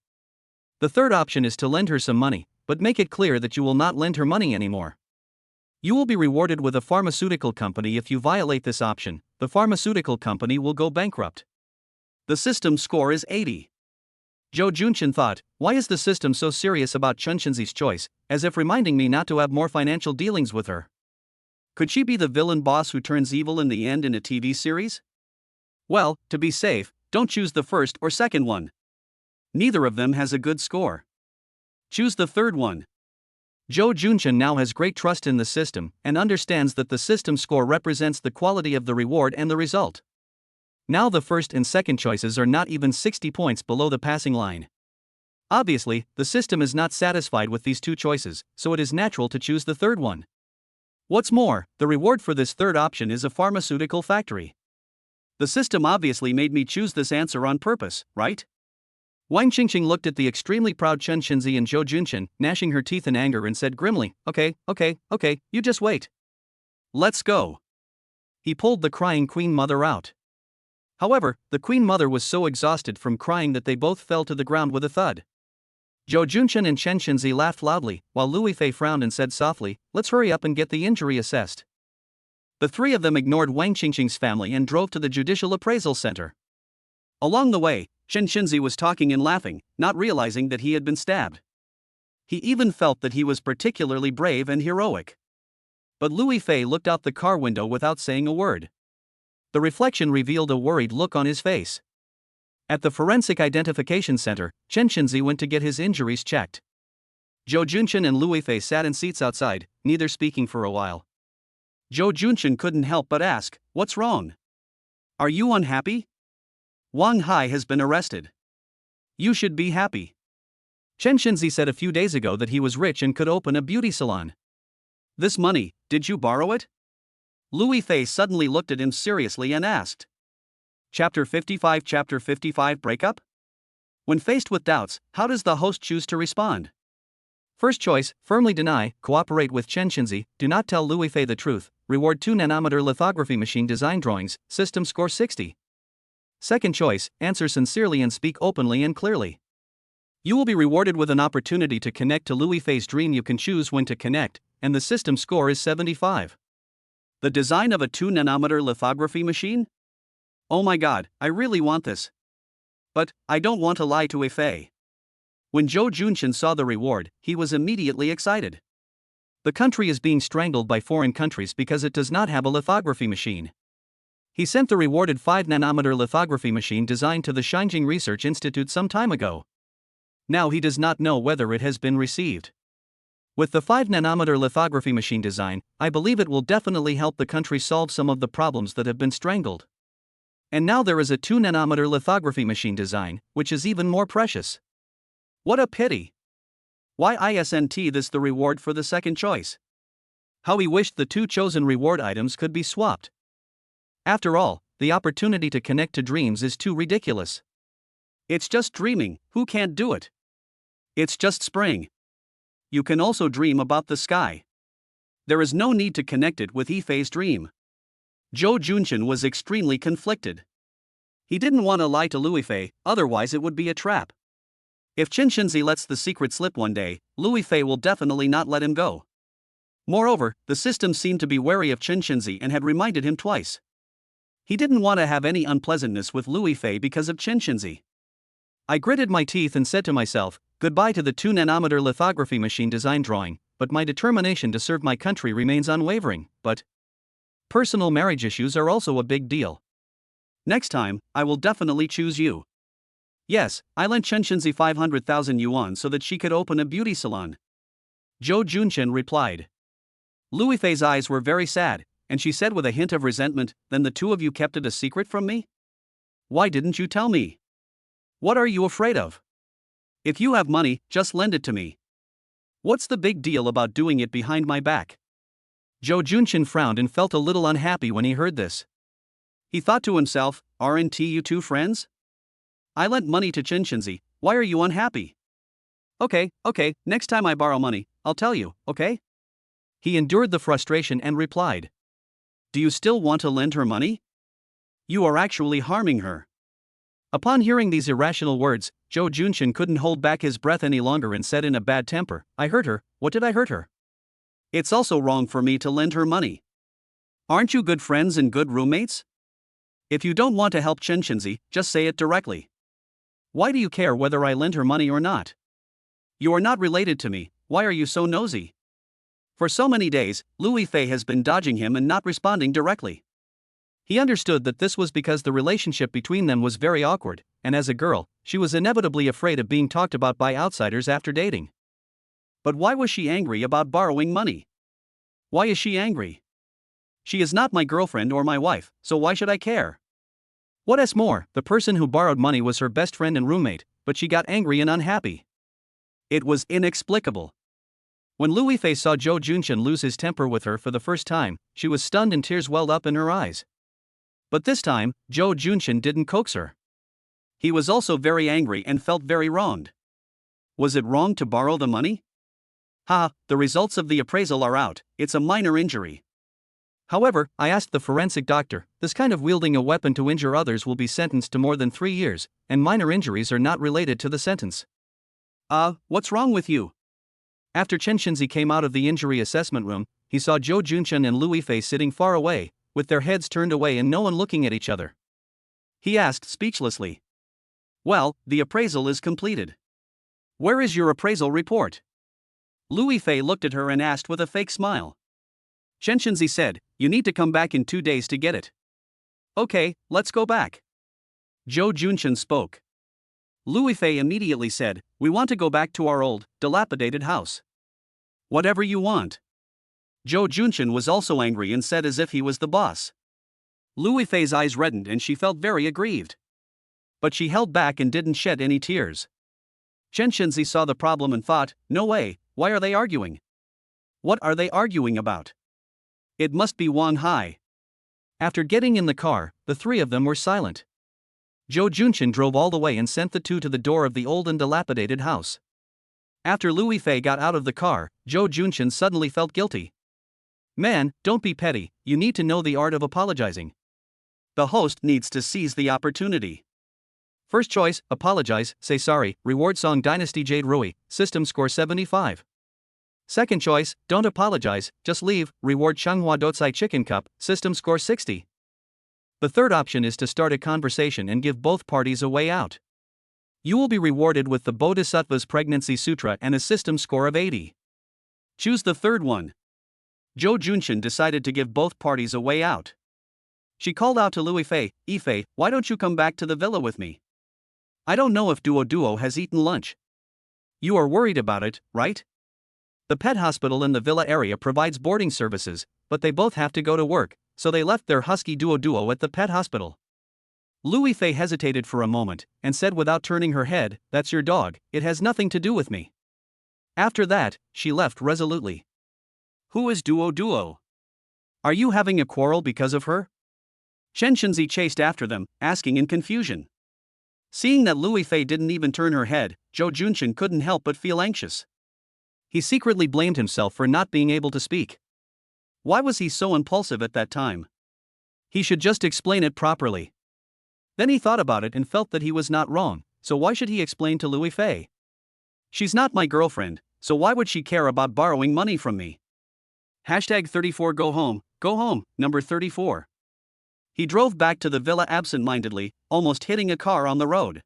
The third option is to lend her some money, but make it clear that you will not lend her money anymore. You will be rewarded with a pharmaceutical company if you violate this option, the pharmaceutical company will go bankrupt. The system score is 80. Zhou Junchen thought, why is the system so serious about Chen Xinzi's choice, as if reminding me not to have more financial dealings with her? Could she be the villain boss who turns evil in the end in a TV series? Well, to be safe, don't choose the first or second one. Neither of them has a good score. Choose the third one. Zhou Junchen now has great trust in the system and understands that the system score represents the quality of the reward and the result. Now the first and second choices are not even 60 points below the passing line. Obviously, the system is not satisfied with these two choices, so it is natural to choose the third one. What's more, the reward for this third option is a pharmaceutical factory. The system obviously made me choose this answer on purpose, right? Wang Qingqing looked at the extremely proud Chen Xinzi and Zhou Junchen, gnashing her teeth in anger and said grimly, okay, you just wait. Let's go. He pulled the crying Queen Mother out. However, the Queen Mother was so exhausted from crying that they both fell to the ground with a thud. Zhou Junchen and Chen Xinzi laughed loudly, while Lui Fei frowned and said softly, let's hurry up and get the injury assessed. The three of them ignored Wang Qingqing's family and drove to the Judicial Appraisal Center. Along the way, Chen Shinzi was talking and laughing, not realizing that he had been stabbed. He even felt that he was particularly brave and heroic. But Louis Fei looked out the car window without saying a word. The reflection revealed a worried look on his face. At the Forensic Identification Center, Chen Shinzi went to get his injuries checked. Zhou Junchen and Louis Fei sat in seats outside, neither speaking for a while. Zhou Junchen couldn't help but ask, "What's wrong? Are you unhappy? Wang Hai has been arrested. You should be happy." Chen Shinzi said a few days ago that he was rich and could open a beauty salon. "This money, did you borrow it?" Louis Fei suddenly looked at him seriously and asked. Chapter 55 Breakup? When faced with doubts, how does the host choose to respond? First choice, firmly deny, cooperate with Chen Shinzi, do not tell Louis Fei the truth, reward 2nm lithography machine design drawings, system score 60. Second choice, answer sincerely and speak openly and clearly. You will be rewarded with an opportunity to connect to Louis Fei's dream. You can choose when to connect, and the system score is 75. The design of a 2nm lithography machine? Oh my god, I really want this. But, I don't want to lie to Fei. When Zhou Junchen saw the reward, he was immediately excited. The country is being strangled by foreign countries because it does not have a lithography machine. He sent the rewarded 5nm lithography machine designed to the Shinjing Research Institute some time ago. Now he does not know whether it has been received. With the 5nm lithography machine design, I believe it will definitely help the country solve some of the problems that have been strangled. And now there is a 2nm lithography machine design, which is even more precious. What a pity. Why isn't this the reward for the second choice? How he wished the two chosen reward items could be swapped. After all, the opportunity to connect to dreams is too ridiculous. It's just dreaming, who can't do it? It's just spring. You can also dream about the sky. There is no need to connect it with Fei's dream. Zhou Junchen was extremely conflicted. He didn't want to lie to Louis Fei, otherwise it would be a trap. If Chen Shinzi lets the secret slip one day, Louis Fei will definitely not let him go. Moreover, the system seemed to be wary of Chen Shinzi and had reminded him twice. He didn't want to have any unpleasantness with Louis Fei because of Chen Shinzi. I gritted my teeth and said to myself, goodbye to the 2nm lithography machine design drawing, but my determination to serve my country remains unwavering. But personal marriage issues are also a big deal. Next time, I will definitely choose you. Yes, I lent Chen Shinzi 500,000 yuan so that she could open a beauty salon. Zhou Junchen replied. Louis Fei's eyes were very sad, and she said with a hint of resentment, then the two of you kept it a secret from me? Why didn't you tell me? What are you afraid of? If you have money, just lend it to me. What's the big deal about doing it behind my back? Zhou Junchen frowned and felt a little unhappy when he heard this. He thought to himself, aren't you two friends? I lent money to Chen Shinzi, why are you unhappy? Okay, next time I borrow money, I'll tell you, okay? He endured the frustration and replied. Do you still want to lend her money? You are actually harming her. Upon hearing these irrational words, Zhou Junchen couldn't hold back his breath any longer and said in a bad temper, I hurt her, what did I hurt her? It's also wrong for me to lend her money. Aren't you good friends and good roommates? If you don't want to help Chen Shinzi, just say it directly. Why do you care whether I lend her money or not? You are not related to me, why are you so nosy? For so many days, Louis Fei has been dodging him and not responding directly. He understood that this was because the relationship between them was very awkward, and as a girl, she was inevitably afraid of being talked about by outsiders after dating. But why was she angry about borrowing money? Why is she angry? She is not my girlfriend or my wife, so why should I care? What's more, the person who borrowed money was her best friend and roommate, but she got angry and unhappy. It was inexplicable. When Louis Fei saw Zhou Junchen lose his temper with her for the first time, she was stunned and tears welled up in her eyes. But this time, Zhou Junchen didn't coax her. He was also very angry and felt very wronged. Was it wrong to borrow the money? The results of the appraisal are out, it's a minor injury. However, I asked the forensic doctor, this kind of wielding a weapon to injure others will be sentenced to more than 3 years, and minor injuries are not related to the sentence. What's wrong with you? After Chen Shinzi came out of the injury assessment room, he saw Zhou Junchen and Louis Fei sitting far away, with their heads turned away and no one looking at each other. He asked speechlessly, Well, the appraisal is completed. Where is your appraisal report? Louis Fei looked at her and asked with a fake smile. Chen Shenzi said, you need to come back in 2 days to get it. Okay, let's go back. Zhou Junchen spoke. Louis Fei immediately said, we want to go back to our old, dilapidated house. Whatever you want. Zhou Junchen was also angry and said as if he was the boss. Louis Fei's eyes reddened and she felt very aggrieved. But she held back and didn't shed any tears. Chen Shenzi saw the problem and thought, no way, why are they arguing? What are they arguing about? It must be Wang Hai. After getting in the car, the three of them were silent. Zhou Junchen drove all the way and sent the two to the door of the old and dilapidated house. After Louis Fei got out of the car, Zhou Junchen suddenly felt guilty. Man, don't be petty, you need to know the art of apologizing. The host needs to seize the opportunity. First choice, apologize, say sorry, reward song Dynasty Jade Rui, system score 75. Second choice, don't apologize, just leave, reward Changhua Dotsai Chicken Cup, system score 60. The third option is to start a conversation and give both parties a way out. You will be rewarded with the Bodhisattva's Pregnancy Sutra and a system score of 80. Choose the third one. Zhou Junchen decided to give both parties a way out. She called out to Louis Fei, Ifei, why don't you come back to the villa with me? I don't know if Duo has eaten lunch. You are worried about it, right? The pet hospital in the villa area provides boarding services, but they both have to go to work, so they left their husky Duo at the pet hospital. Louis Fei hesitated for a moment, and said without turning her head, that's your dog, it has nothing to do with me. After that, she left resolutely. Who is Duo? Are you having a quarrel because of her? Chen Shenzi chased after them, asking in confusion. Seeing that Louis Fei didn't even turn her head, Zhou Junchen couldn't help but feel anxious. He secretly blamed himself for not being able to speak. Why was he so impulsive at that time? He should just explain it properly. Then he thought about it and felt that he was not wrong, so why should he explain to Louis Fei? She's not my girlfriend, so why would she care about borrowing money from me? Hashtag 34 go home, number 34. He drove back to the villa absent-mindedly, almost hitting a car on the road.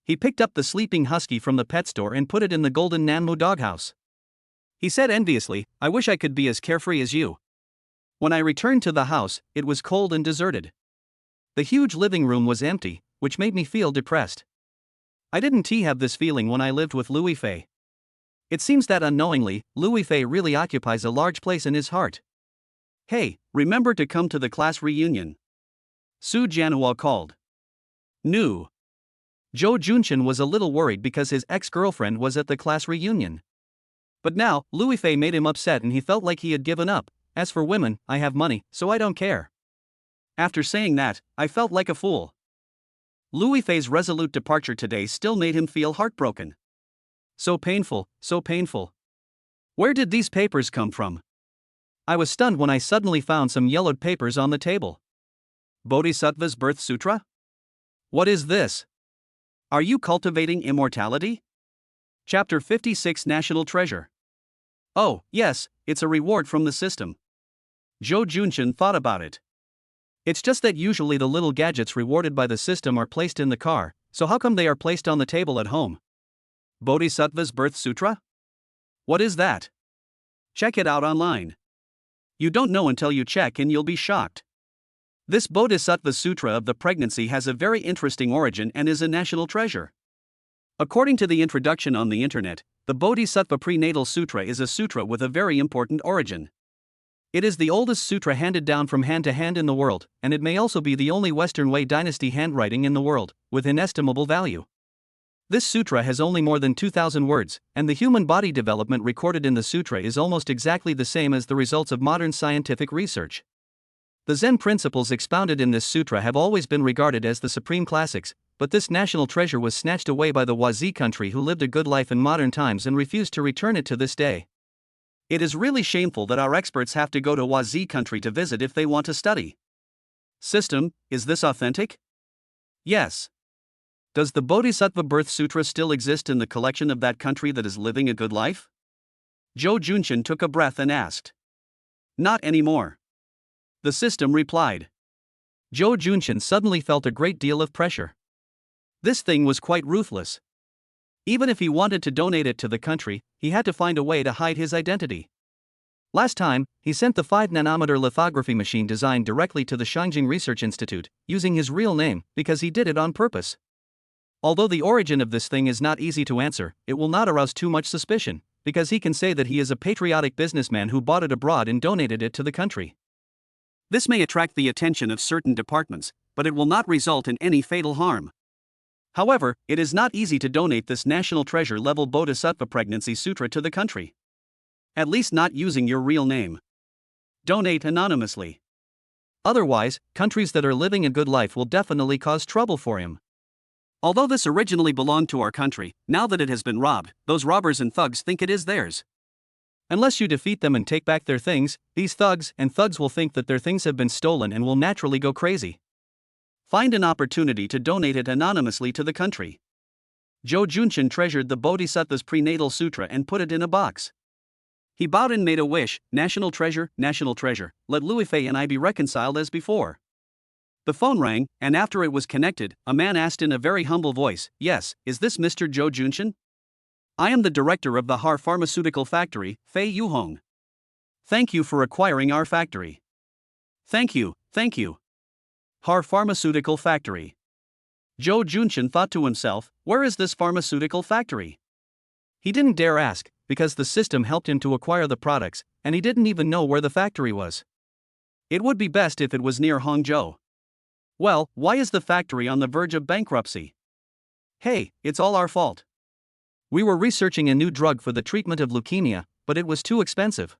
He picked up the sleeping husky from the pet store and put it in the golden Nanmu doghouse. He said enviously, I wish I could be as carefree as you. When I returned to the house, it was cold and deserted. The huge living room was empty, which made me feel depressed. I didn't have this feeling when I lived with Louis Fei. It seems that unknowingly, Louis Fei really occupies a large place in his heart. Hey, remember to come to the class reunion. Su Jianhua called. No. Zhou Junchen was a little worried because his ex-girlfriend was at the class reunion. But now, Louis Fei made him upset and he felt like he had given up. As for women, I have money, so I don't care. After saying that, I felt like a fool. Louis Fei's resolute departure today still made him feel heartbroken. So painful, so painful. Where did these papers come from? I was stunned when I suddenly found some yellowed papers on the table. Bodhisattva's Birth Sutra? What is this? Are you cultivating immortality? Chapter 56 National Treasure. Oh, yes, it's a reward from the system. Zhou Junchen thought about it. It's just that usually the little gadgets rewarded by the system are placed in the car, so how come they are placed on the table at home? Bodhisattva's Birth Sutra? What is that? Check it out online. You don't know until you check and you'll be shocked. This Bodhisattva Sutra of the pregnancy has a very interesting origin and is a national treasure. According to the introduction on the internet, the Bodhisattva Prenatal Sutra is a sutra with a very important origin. It is the oldest sutra handed down from hand to hand in the world, and it may also be the only Western Wei dynasty handwriting in the world, with inestimable value. This sutra has only more than 2,000 words, and the human body development recorded in the sutra is almost exactly the same as the results of modern scientific research. The Zen principles expounded in this sutra have always been regarded as the supreme classics, but this national treasure was snatched away by the Wazi country who lived a good life in modern times and refused to return it to this day. It is really shameful that our experts have to go to Wazi country to visit if they want to study. System, is this authentic? Yes. Does the Bodhisattva Birth Sutra still exist in the collection of that country that is living a good life? Zhou Junchen took a breath and asked. Not anymore. The system replied. Zhou Junchen suddenly felt a great deal of pressure. This thing was quite ruthless. Even if he wanted to donate it to the country, he had to find a way to hide his identity. Last time, he sent the 5-nanometer lithography machine design directly to the Shangjing Research Institute, using his real name, because he did it on purpose. Although the origin of this thing is not easy to answer, it will not arouse too much suspicion, because he can say that he is a patriotic businessman who bought it abroad and donated it to the country. This may attract the attention of certain departments, but it will not result in any fatal harm. However, it is not easy to donate this national treasure level Bodhisattva pregnancy sutra to the country. At least not using your real name. Donate anonymously. Otherwise, countries that are living a good life will definitely cause trouble for him. Although this originally belonged to our country, now that it has been robbed, those robbers and thugs think it is theirs. Unless you defeat them and take back their things, these thugs will think that their things have been stolen and will naturally go crazy. Find an opportunity to donate it anonymously to the country. Zhou Junshan treasured the Bodhisattva's prenatal sutra and put it in a box. He bowed and made a wish, national treasure, let Louis Fei and I be reconciled as before. The phone rang, and after it was connected, a man asked in a very humble voice, "Yes, is this Mr. Zhou Junshan? I am the director of the Har Pharmaceutical Factory, Fei Yuhong. Thank you for acquiring our factory." Thank you. Har Pharmaceutical Factory. Zhou Junshan thought to himself, where is this pharmaceutical factory? He didn't dare ask, because the system helped him to acquire the products, and he didn't even know where the factory was. It would be best if it was near Hangzhou. Well, why is the factory on the verge of bankruptcy? Hey, it's all our fault. We were researching a new drug for the treatment of leukemia, but it was too expensive.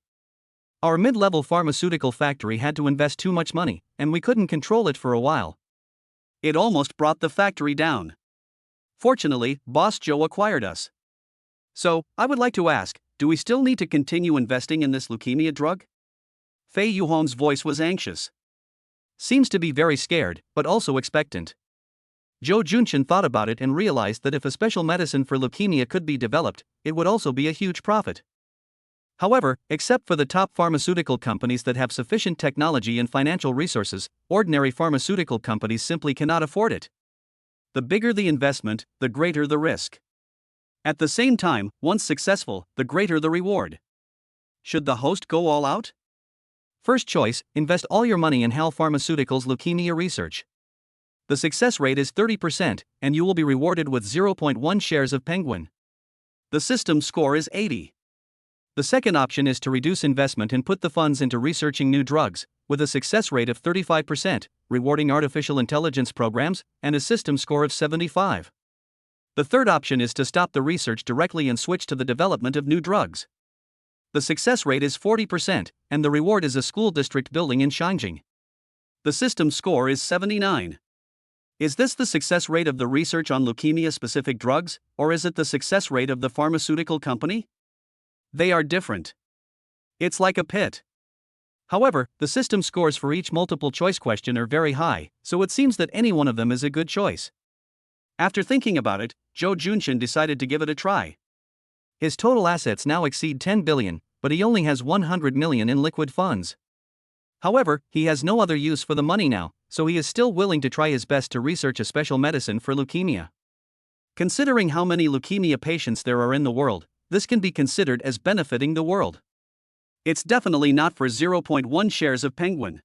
Our mid-level pharmaceutical factory had to invest too much money, and we couldn't control it for a while. It almost brought the factory down. Fortunately, Boss Joe acquired us. So, I would like to ask, do we still need to continue investing in this leukemia drug? Fei Yuhong's voice was anxious. Seems to be very scared, but also expectant. Zhou Junshan thought about it and realized that if a special medicine for leukemia could be developed, it would also be a huge profit. However, except for the top pharmaceutical companies that have sufficient technology and financial resources, ordinary pharmaceutical companies simply cannot afford it. The bigger the investment, the greater the risk. At the same time, once successful, the greater the reward. Should the host go all out? First choice, invest all your money in HAL Pharmaceuticals leukemia research. The success rate is 30%, and you will be rewarded with 0.1 shares of Penguin. The system score is 80. The second option is to reduce investment and put the funds into researching new drugs, with a success rate of 35%, rewarding artificial intelligence programs, and a system score of 75. The third option is to stop the research directly and switch to the development of new drugs. The success rate is 40%, and the reward is a school district building in Shangjing. The system score is 79. Is this the success rate of the research on leukemia-specific drugs, or is it the success rate of the pharmaceutical company? They are different. It's like a pit. However, the system scores for each multiple-choice question are very high, so it seems that any one of them is a good choice. After thinking about it, Zhou Junshan decided to give it a try. His total assets now exceed 10 billion, but he only has 100 million in liquid funds. However, he has no other use for the money now, so he is still willing to try his best to research a special medicine for leukemia. Considering how many leukemia patients there are in the world, this can be considered as benefiting the world. It's definitely not for 0.1 shares of Penguin.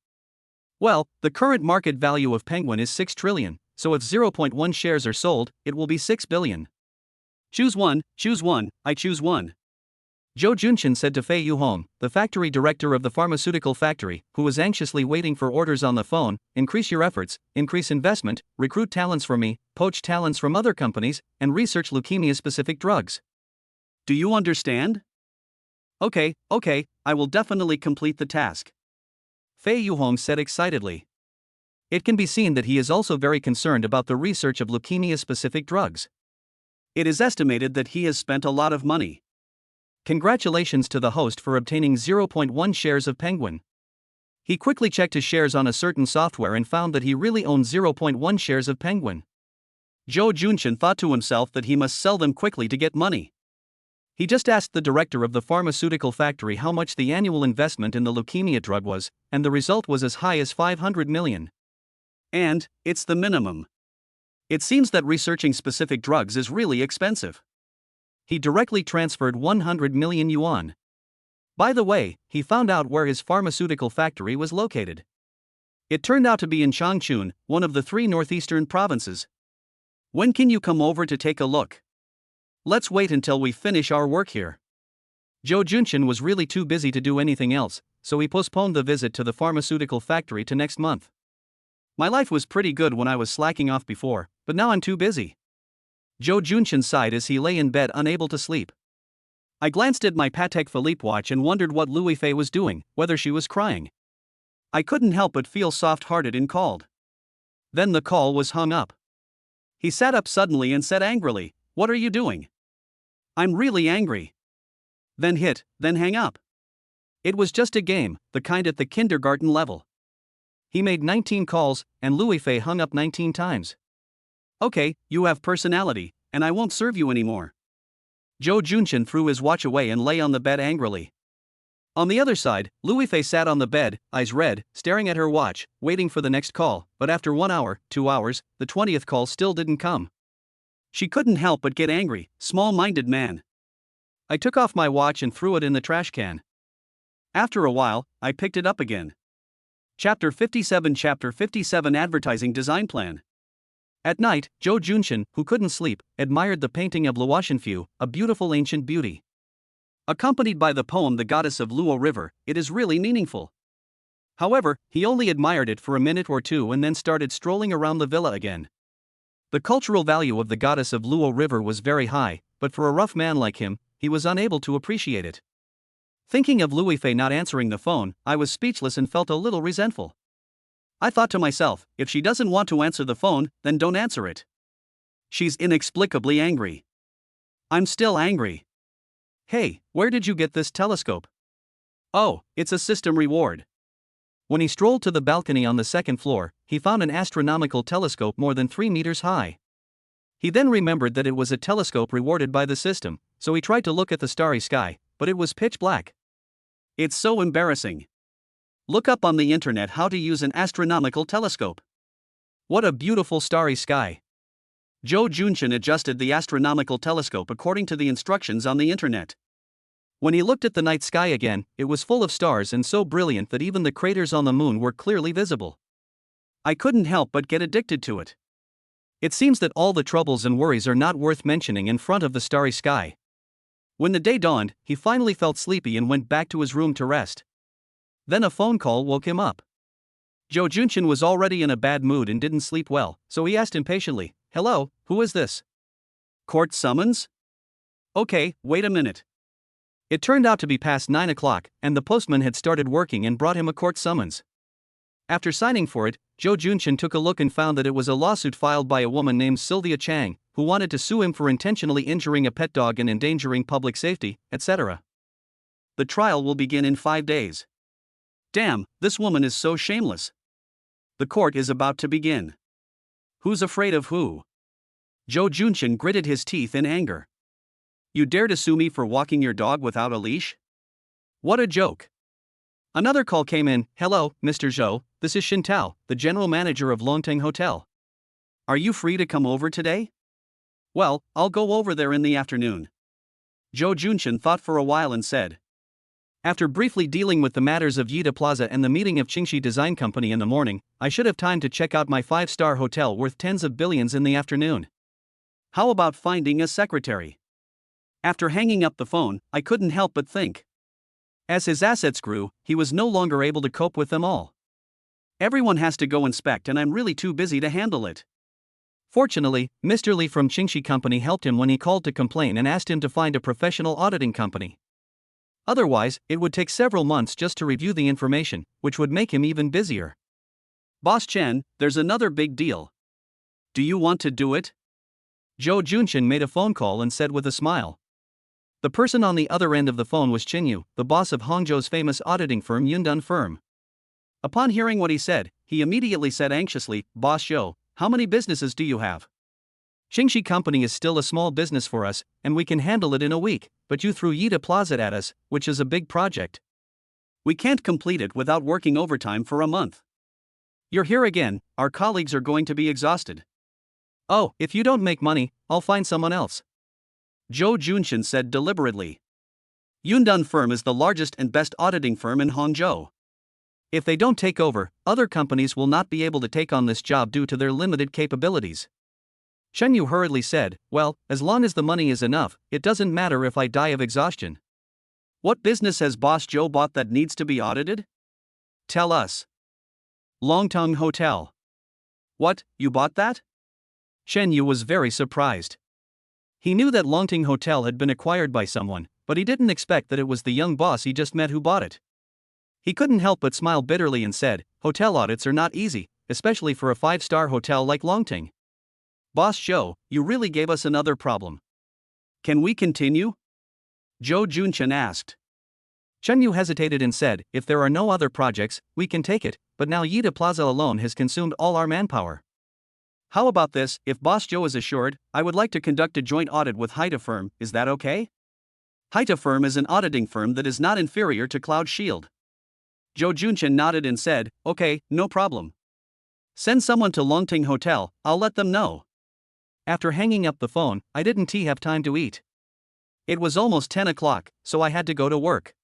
Well, the current market value of Penguin is 6 trillion, so if 0.1 shares are sold, it will be 6 billion. Choose one, I choose one. Zhou Junshan said to Fei Yuhong, the factory director of the pharmaceutical factory, who was anxiously waiting for orders on the phone, increase your efforts, increase investment, recruit talents for me, poach talents from other companies, and research leukemia-specific drugs. Do you understand? Okay, I will definitely complete the task. Fei Yuhong said excitedly. It can be seen that he is also very concerned about the research of leukemia-specific drugs. It is estimated that he has spent a lot of money. Congratulations to the host for obtaining 0.1 shares of Penguin. He quickly checked his shares on a certain software and found that he really owned 0.1 shares of Penguin. Zhou Junshan thought to himself that he must sell them quickly to get money. He just asked the director of the pharmaceutical factory how much the annual investment in the leukemia drug was, and the result was as high as 500 million. And, it's the minimum. It seems that researching specific drugs is really expensive. He directly transferred 100 million yuan. By the way, he found out where his pharmaceutical factory was located. It turned out to be in Changchun, one of the 3 northeastern provinces. When can you come over to take a look? Let's wait until we finish our work here. Zhou Junqian was really too busy to do anything else, so he postponed the visit to the pharmaceutical factory to next month. My life was pretty good when I was slacking off before, but now I'm too busy. Zhou Junqian sighed as he lay in bed unable to sleep. I glanced at my Patek Philippe watch and wondered what Louis Fei was doing, whether she was crying. I couldn't help but feel soft-hearted and called. Then the call was hung up. He sat up suddenly and said angrily, "What are you doing?" "I'm really angry." Then hang up. It was just a game, the kind at the kindergarten level. He made 19 calls, and Louis Fei hung up 19 times. "Okay, you have personality, and I won't serve you anymore." Zhou Junqian threw his watch away and lay on the bed angrily. On the other side, Louis Fei sat on the bed, eyes red, staring at her watch, waiting for the next call, but after 1 hour, 2 hours, the 20th call still didn't come. She couldn't help but get angry. Small-minded man. I took off my watch and threw it in the trash can. After a while, I picked it up again. Chapter 57 Advertising Design Plan. At night, Zhou Junqian, who couldn't sleep, admired the painting of Luoxinfu, a beautiful ancient beauty. Accompanied by the poem The Goddess of Luo River, it is really meaningful. However, he only admired it for a minute or two and then started strolling around the villa again. The cultural value of the Goddess of Luo River was very high, but for a rough man like him, he was unable to appreciate it. Thinking of Louis Fei not answering the phone, I was speechless and felt a little resentful. I thought to myself, if she doesn't want to answer the phone, then don't answer it. She's inexplicably angry. I'm still angry. Hey, where did you get this telescope? Oh, it's a system reward. When he strolled to the balcony on the 2nd floor, he found an astronomical telescope more than 3 meters high. He then remembered that it was a telescope rewarded by the system, so he tried to look at the starry sky, but it was pitch black. It's so embarrassing. Look up on the internet how to use an astronomical telescope. What a beautiful starry sky. Zhou Junqian adjusted the astronomical telescope according to the instructions on the internet. When he looked at the night sky again, it was full of stars and so brilliant that even the craters on the moon were clearly visible. I couldn't help but get addicted to it. It seems that all the troubles and worries are not worth mentioning in front of the starry sky. When the day dawned, he finally felt sleepy and went back to his room to rest. Then a phone call woke him up. Zhou Junqian was already in a bad mood and didn't sleep well, so he asked impatiently, "Hello, who is this? Court summons? Okay, wait a minute." It turned out to be past 9 o'clock, and the postman had started working and brought him a court summons. After signing for it, Zhou Junqian took a look and found that it was a lawsuit filed by a woman named Sylvia Chang, who wanted to sue him for intentionally injuring a pet dog and endangering public safety, etc. The trial will begin in 5 days. Damn, this woman is so shameless. The court is about to begin. Who's afraid of who? Zhou Junqian gritted his teeth in anger. You dare to sue me for walking your dog without a leash? What a joke. Another call came in. "Hello, Mr. Zhou, this is Shintao, the general manager of Longteng Hotel. Are you free to come over today?" "Well, I'll go over there in the afternoon." Zhou Junqian thought for a while and said. After briefly dealing with the matters of Yida Plaza and the meeting of Qingxi Design Company in the morning, I should have time to check out my 5-star hotel worth tens of billions in the afternoon. How about finding a secretary? After hanging up the phone, I couldn't help but think. As his assets grew, he was no longer able to cope with them all. Everyone has to go inspect and I'm really too busy to handle it. Fortunately, Mr. Li from Qingxi Company helped him when he called to complain and asked him to find a professional auditing company. Otherwise, it would take several months just to review the information, which would make him even busier. "Boss Chen, there's another big deal. Do you want to do it?" Zhou Junqian made a phone call and said with a smile. The person on the other end of the phone was Qin Yu, the boss of Hangzhou's famous auditing firm Yundun Firm. Upon hearing what he said, he immediately said anxiously, "Boss Zhou, how many businesses do you have? Qingxi Company is still a small business for us, and we can handle it in a week, but you threw Yida Plaza at us, which is a big project. We can't complete it without working overtime for a month. You're here again, our colleagues are going to be exhausted." Oh, if you don't make money, I'll find someone else. Jo Junshin said deliberately. Yundun firm is the largest and best auditing firm in Hangzhou. If they don't take over, other companies will not be able to take on this job due to their limited capabilities. Chen Yu hurriedly said, well, as long as the money is enough, it doesn't matter if I die of exhaustion. What business has Boss Joe bought that needs to be audited? Tell us. Longtong Hotel. What, you bought that? Chen Yu was very surprised. He knew that Longting Hotel had been acquired by someone, but he didn't expect that it was the young boss he just met who bought it. He couldn't help but smile bitterly and said, hotel audits are not easy, especially for a 5-star hotel like Longting. Boss Joe, you really gave us another problem. Can we continue? Jo Junshin asked. Chen Yu hesitated and said, if there are no other projects, we can take it, but now Yida Plaza alone has consumed all our manpower. How about this, if Boss Joe is assured, I would like to conduct a joint audit with Haita firm, is that okay? Haita firm is an auditing firm that is not inferior to Cloud Shield. Jo Junshin nodded and said, okay, no problem. Send someone to Longting Hotel, I'll let them know. After hanging up the phone, I didn't have time to eat. It was almost 10 o'clock, so I had to go to work.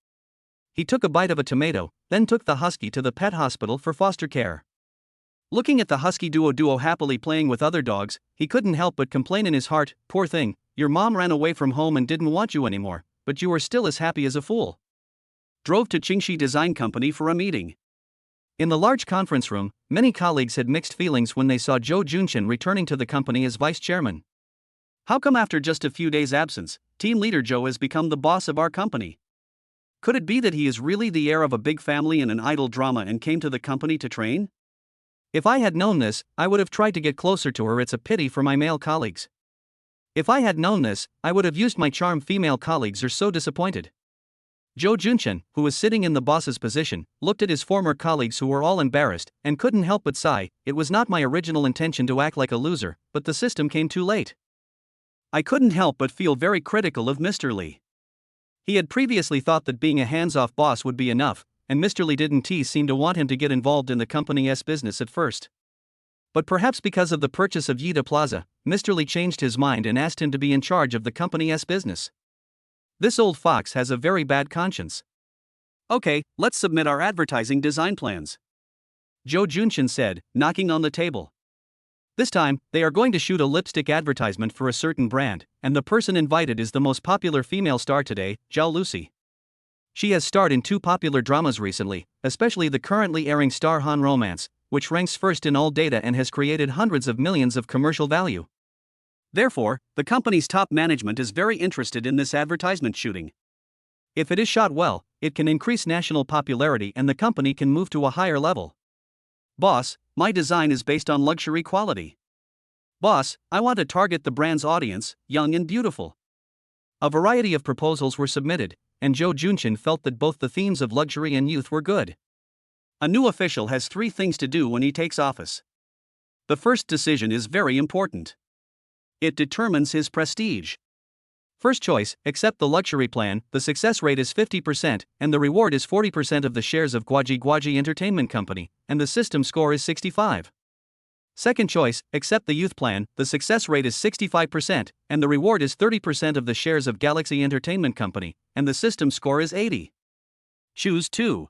He took a bite of a tomato, then took the husky to the pet hospital for foster care. Looking at the husky duo happily playing with other dogs, he couldn't help but complain in his heart, poor thing, your mom ran away from home and didn't want you anymore, but you are still as happy as a fool. Drove to Qingxi Design Company for a meeting. In the large conference room, many colleagues had mixed feelings when they saw Jo Junshin returning to the company as vice chairman. How come after just a few days' absence, team leader Joe has become the boss of our company? Could it be that he is really the heir of a big family and an idol drama and came to the company to train? If I had known this, I would have tried to get closer to her. It's a pity for my male colleagues. If I had known this, I would have used my charm. Female colleagues are so disappointed. Jo Junshin, who was sitting in the boss's position, looked at his former colleagues who were all embarrassed, and couldn't help but sigh, it was not my original intention to act like a loser, but the system came too late. I couldn't help but feel very critical of Mr. Lee. He had previously thought that being a hands-off boss would be enough, and Mr. Lee didn't seem to want him to get involved in the company's business at first. But perhaps because of the purchase of Yida Plaza, Mr. Lee changed his mind and asked him to be in charge of the company's business. This old fox has a very bad conscience. Okay, let's submit our advertising design plans. Jo Junshin said, knocking on the table. This time, they are going to shoot a lipstick advertisement for a certain brand, and the person invited is the most popular female star today, Zhao Lucy. She has starred in 2 popular dramas recently, especially the currently airing Star Han Romance, which ranks first in all data and has created hundreds of millions of commercial value. Therefore, the company's top management is very interested in this advertisement shooting. If it is shot well, it can increase national popularity and the company can move to a higher level. Boss, my design is based on luxury quality. Boss, I want to target the brand's audience, young and beautiful. A variety of proposals were submitted, and Jo Junshin felt that both the themes of luxury and youth were good. A new official has 3 things to do when he takes office. The first decision is very important. It determines his prestige. First choice, accept the luxury plan, the success rate is 50%, and the reward is 40% of the shares of Gwaji Entertainment Company, and the system score is 65. Second choice, accept the youth plan, the success rate is 65%, and the reward is 30% of the shares of Galaxy Entertainment Company, and the system score is 80. Choose 2.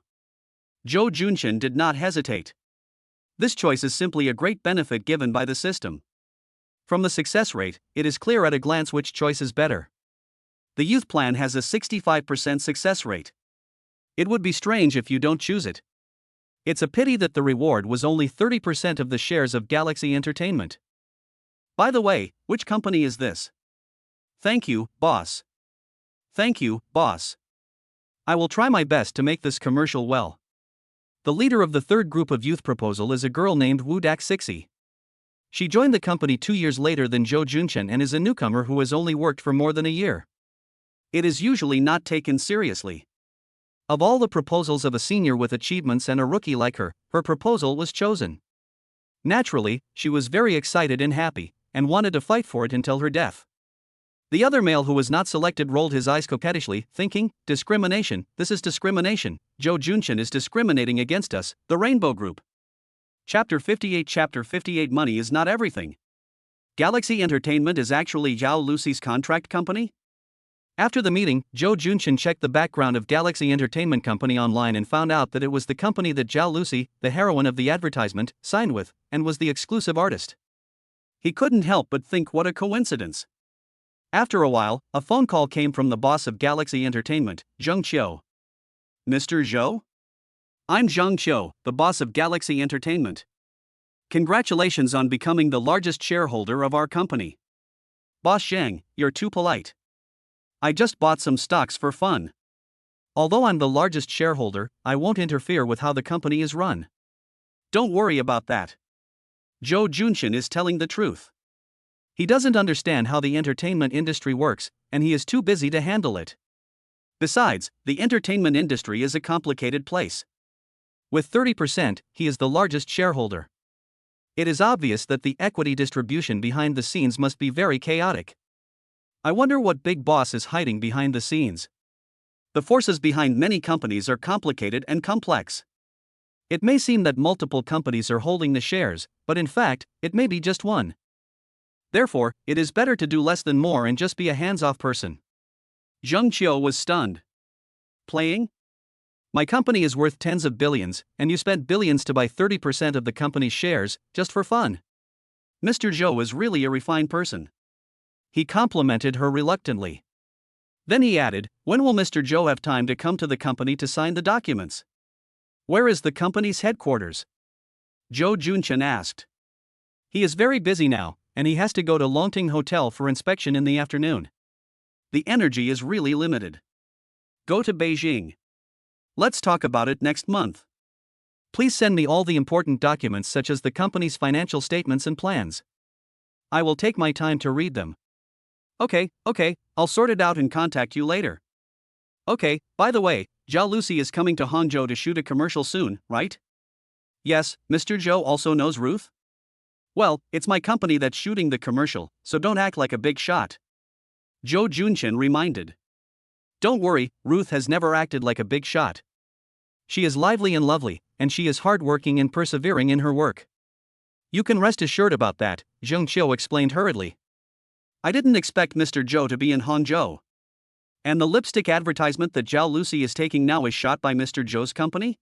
Jo Junshin did not hesitate. This choice is simply a great benefit given by the system. From the success rate, it is clear at a glance which choice is better. The youth plan has a 65% success rate. It would be strange if you don't choose it. It's a pity that the reward was only 30% of the shares of Galaxy Entertainment. By the way, which company is this? Thank you, boss. Thank you, boss. I will try my best to make this commercial well. The leader of the third group of youth proposal is a girl named Wu Dak-Sixi. She joined the company 2 years later than Jo Junshin and is a newcomer who has only worked for more than a year. It is usually not taken seriously. Of all the proposals of a senior with achievements and a rookie like her, her proposal was chosen. Naturally, she was very excited and happy, and wanted to fight for it until her death. The other male who was not selected rolled his eyes coquettishly, thinking, discrimination, this is discrimination, Jo Junshin is discriminating against us, the Rainbow Group. Chapter 58 Money is not everything. Galaxy Entertainment is actually Zhao Lucy's contract company? After the meeting, Zhou Junchen checked the background of Galaxy Entertainment Company online and found out that it was the company that Zhao Lucy, the heroine of the advertisement, signed with, and was the exclusive artist. He couldn't help but think what a coincidence. After a while, a phone call came from the boss of Galaxy Entertainment, Zheng Qiu. Mr. Zhou? I'm Zheng Qiu, the boss of Galaxy Entertainment. Congratulations on becoming the largest shareholder of our company. Boss Zheng, you're too polite. I just bought some stocks for fun. Although I'm the largest shareholder, I won't interfere with how the company is run. Don't worry about that. Zhou Junchen is telling the truth. He doesn't understand how the entertainment industry works, and he is too busy to handle it. Besides, the entertainment industry is a complicated place. With 30%, he is the largest shareholder. It is obvious that the equity distribution behind the scenes must be very chaotic. I wonder what Big Boss is hiding behind the scenes. The forces behind many companies are complicated and complex. It may seem that multiple companies are holding the shares, but in fact, it may be just one. Therefore, it is better to do less than more and just be a hands-off person. Zheng Qiu was stunned. Playing? My company is worth tens of billions, and you spent billions to buy 30% of the company's shares, just for fun. Mr. Zhou is really a refined person. He complimented her reluctantly. Then he added, when will Mr. Zhou have time to come to the company to sign the documents? Where is the company's headquarters? Zhou Junchen asked. He is very busy now, and he has to go to Longting Hotel for inspection in the afternoon. The energy is really limited. Go to Beijing. Let's talk about it next month. Please send me all the important documents such as the company's financial statements and plans. I will take my time to read them. Okay, I'll sort it out and contact you later. Okay, by the way, Zhao Lucy is coming to Hangzhou to shoot a commercial soon, right? Yes, Mr. Zhou also knows Ruth? Well, it's my company that's shooting the commercial, so don't act like a big shot. Zhou Junchen reminded. Don't worry, Ruth has never acted like a big shot. She is lively and lovely, and she is hardworking and persevering in her work. You can rest assured about that, Zheng Qiu explained hurriedly. I didn't expect Mr. Zhou to be in Hangzhou. And the lipstick advertisement that Zhao Lucy is taking now is shot by Mr. Zhou's company?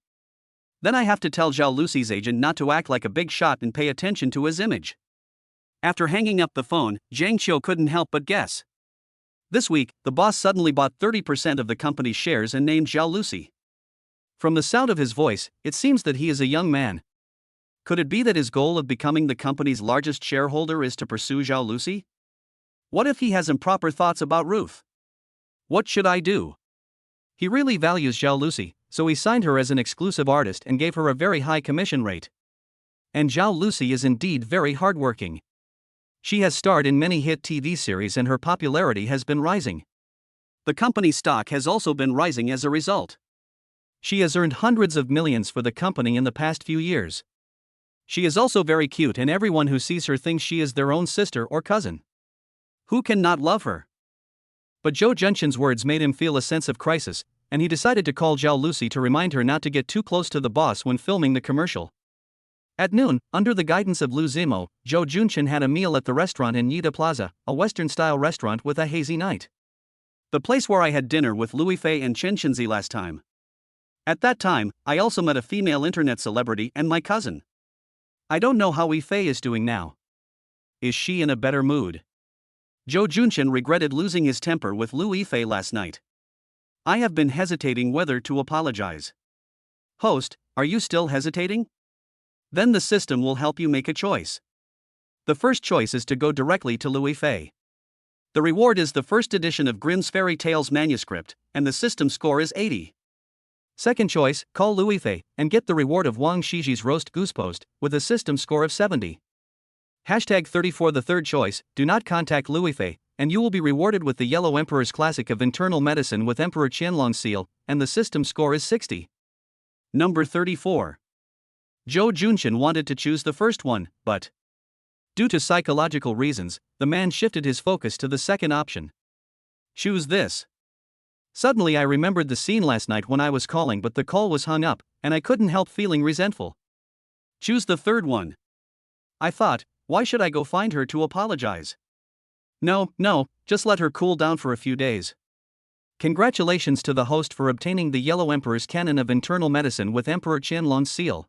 Then I have to tell Zhao Lucy's agent not to act like a big shot and pay attention to his image. After hanging up the phone, Zheng Qiu couldn't help but guess. This week, the boss suddenly bought 30% of the company's shares and named Zhao Lucy. From the sound of his voice, it seems that he is a young man. Could it be that his goal of becoming the company's largest shareholder is to pursue Zhao Lucy? What if he has improper thoughts about Ruth? What should I do? He really values Zhao Lucy, so he signed her as an exclusive artist and gave her a very high commission rate. And Zhao Lucy is indeed very hardworking. She has starred in many hit TV series and her popularity has been rising. The company's stock has also been rising as a result. She has earned hundreds of millions for the company in the past few years. She is also very cute and everyone who sees her thinks she is their own sister or cousin. Who can not love her? But Zhou Junchen's words made him feel a sense of crisis, and he decided to call Zhao Lucy to remind her not to get too close to the boss when filming the commercial. At noon, under the guidance of Lu Zimo, Zhou Junchen had a meal at the restaurant in Yida Plaza, a Western-style restaurant with a hazy night. The place where I had dinner with Louis Fei and Chen Qinzi last time. At that time, I also met a female internet celebrity and my cousin. I don't know how Wei Fei is doing now. Is she in a better mood? Zhou Junchen regretted losing his temper with Lu Yifei last night. I have been hesitating whether to apologize. Host, are you still hesitating? Then the system will help you make a choice. The first choice is to go directly to Lu Yifei. The reward is the first edition of Grimm's Fairy Tales manuscript, and the system score is 80. Second choice, call Lu Yifei, and get the reward of Wang Shiji's roast goose post, with a system score of 70. Hashtag 34. The third choice, do not contact Lu Yifei, and you will be rewarded with the Yellow Emperor's Classic of Internal Medicine with Emperor Qianlong's seal, and the system score is 60. Number 34. Zhou Junchen wanted to choose the first one, but due to psychological reasons, the man shifted his focus to the second option. Choose this. Suddenly I remembered the scene last night when I was calling, but the call was hung up, and I couldn't help feeling resentful. Choose the third one. I thought, Why should I go find her to apologize? No, just let her cool down for a few days. Congratulations to the host for obtaining the Yellow Emperor's canon of internal medicine with Emperor Qianlong's seal.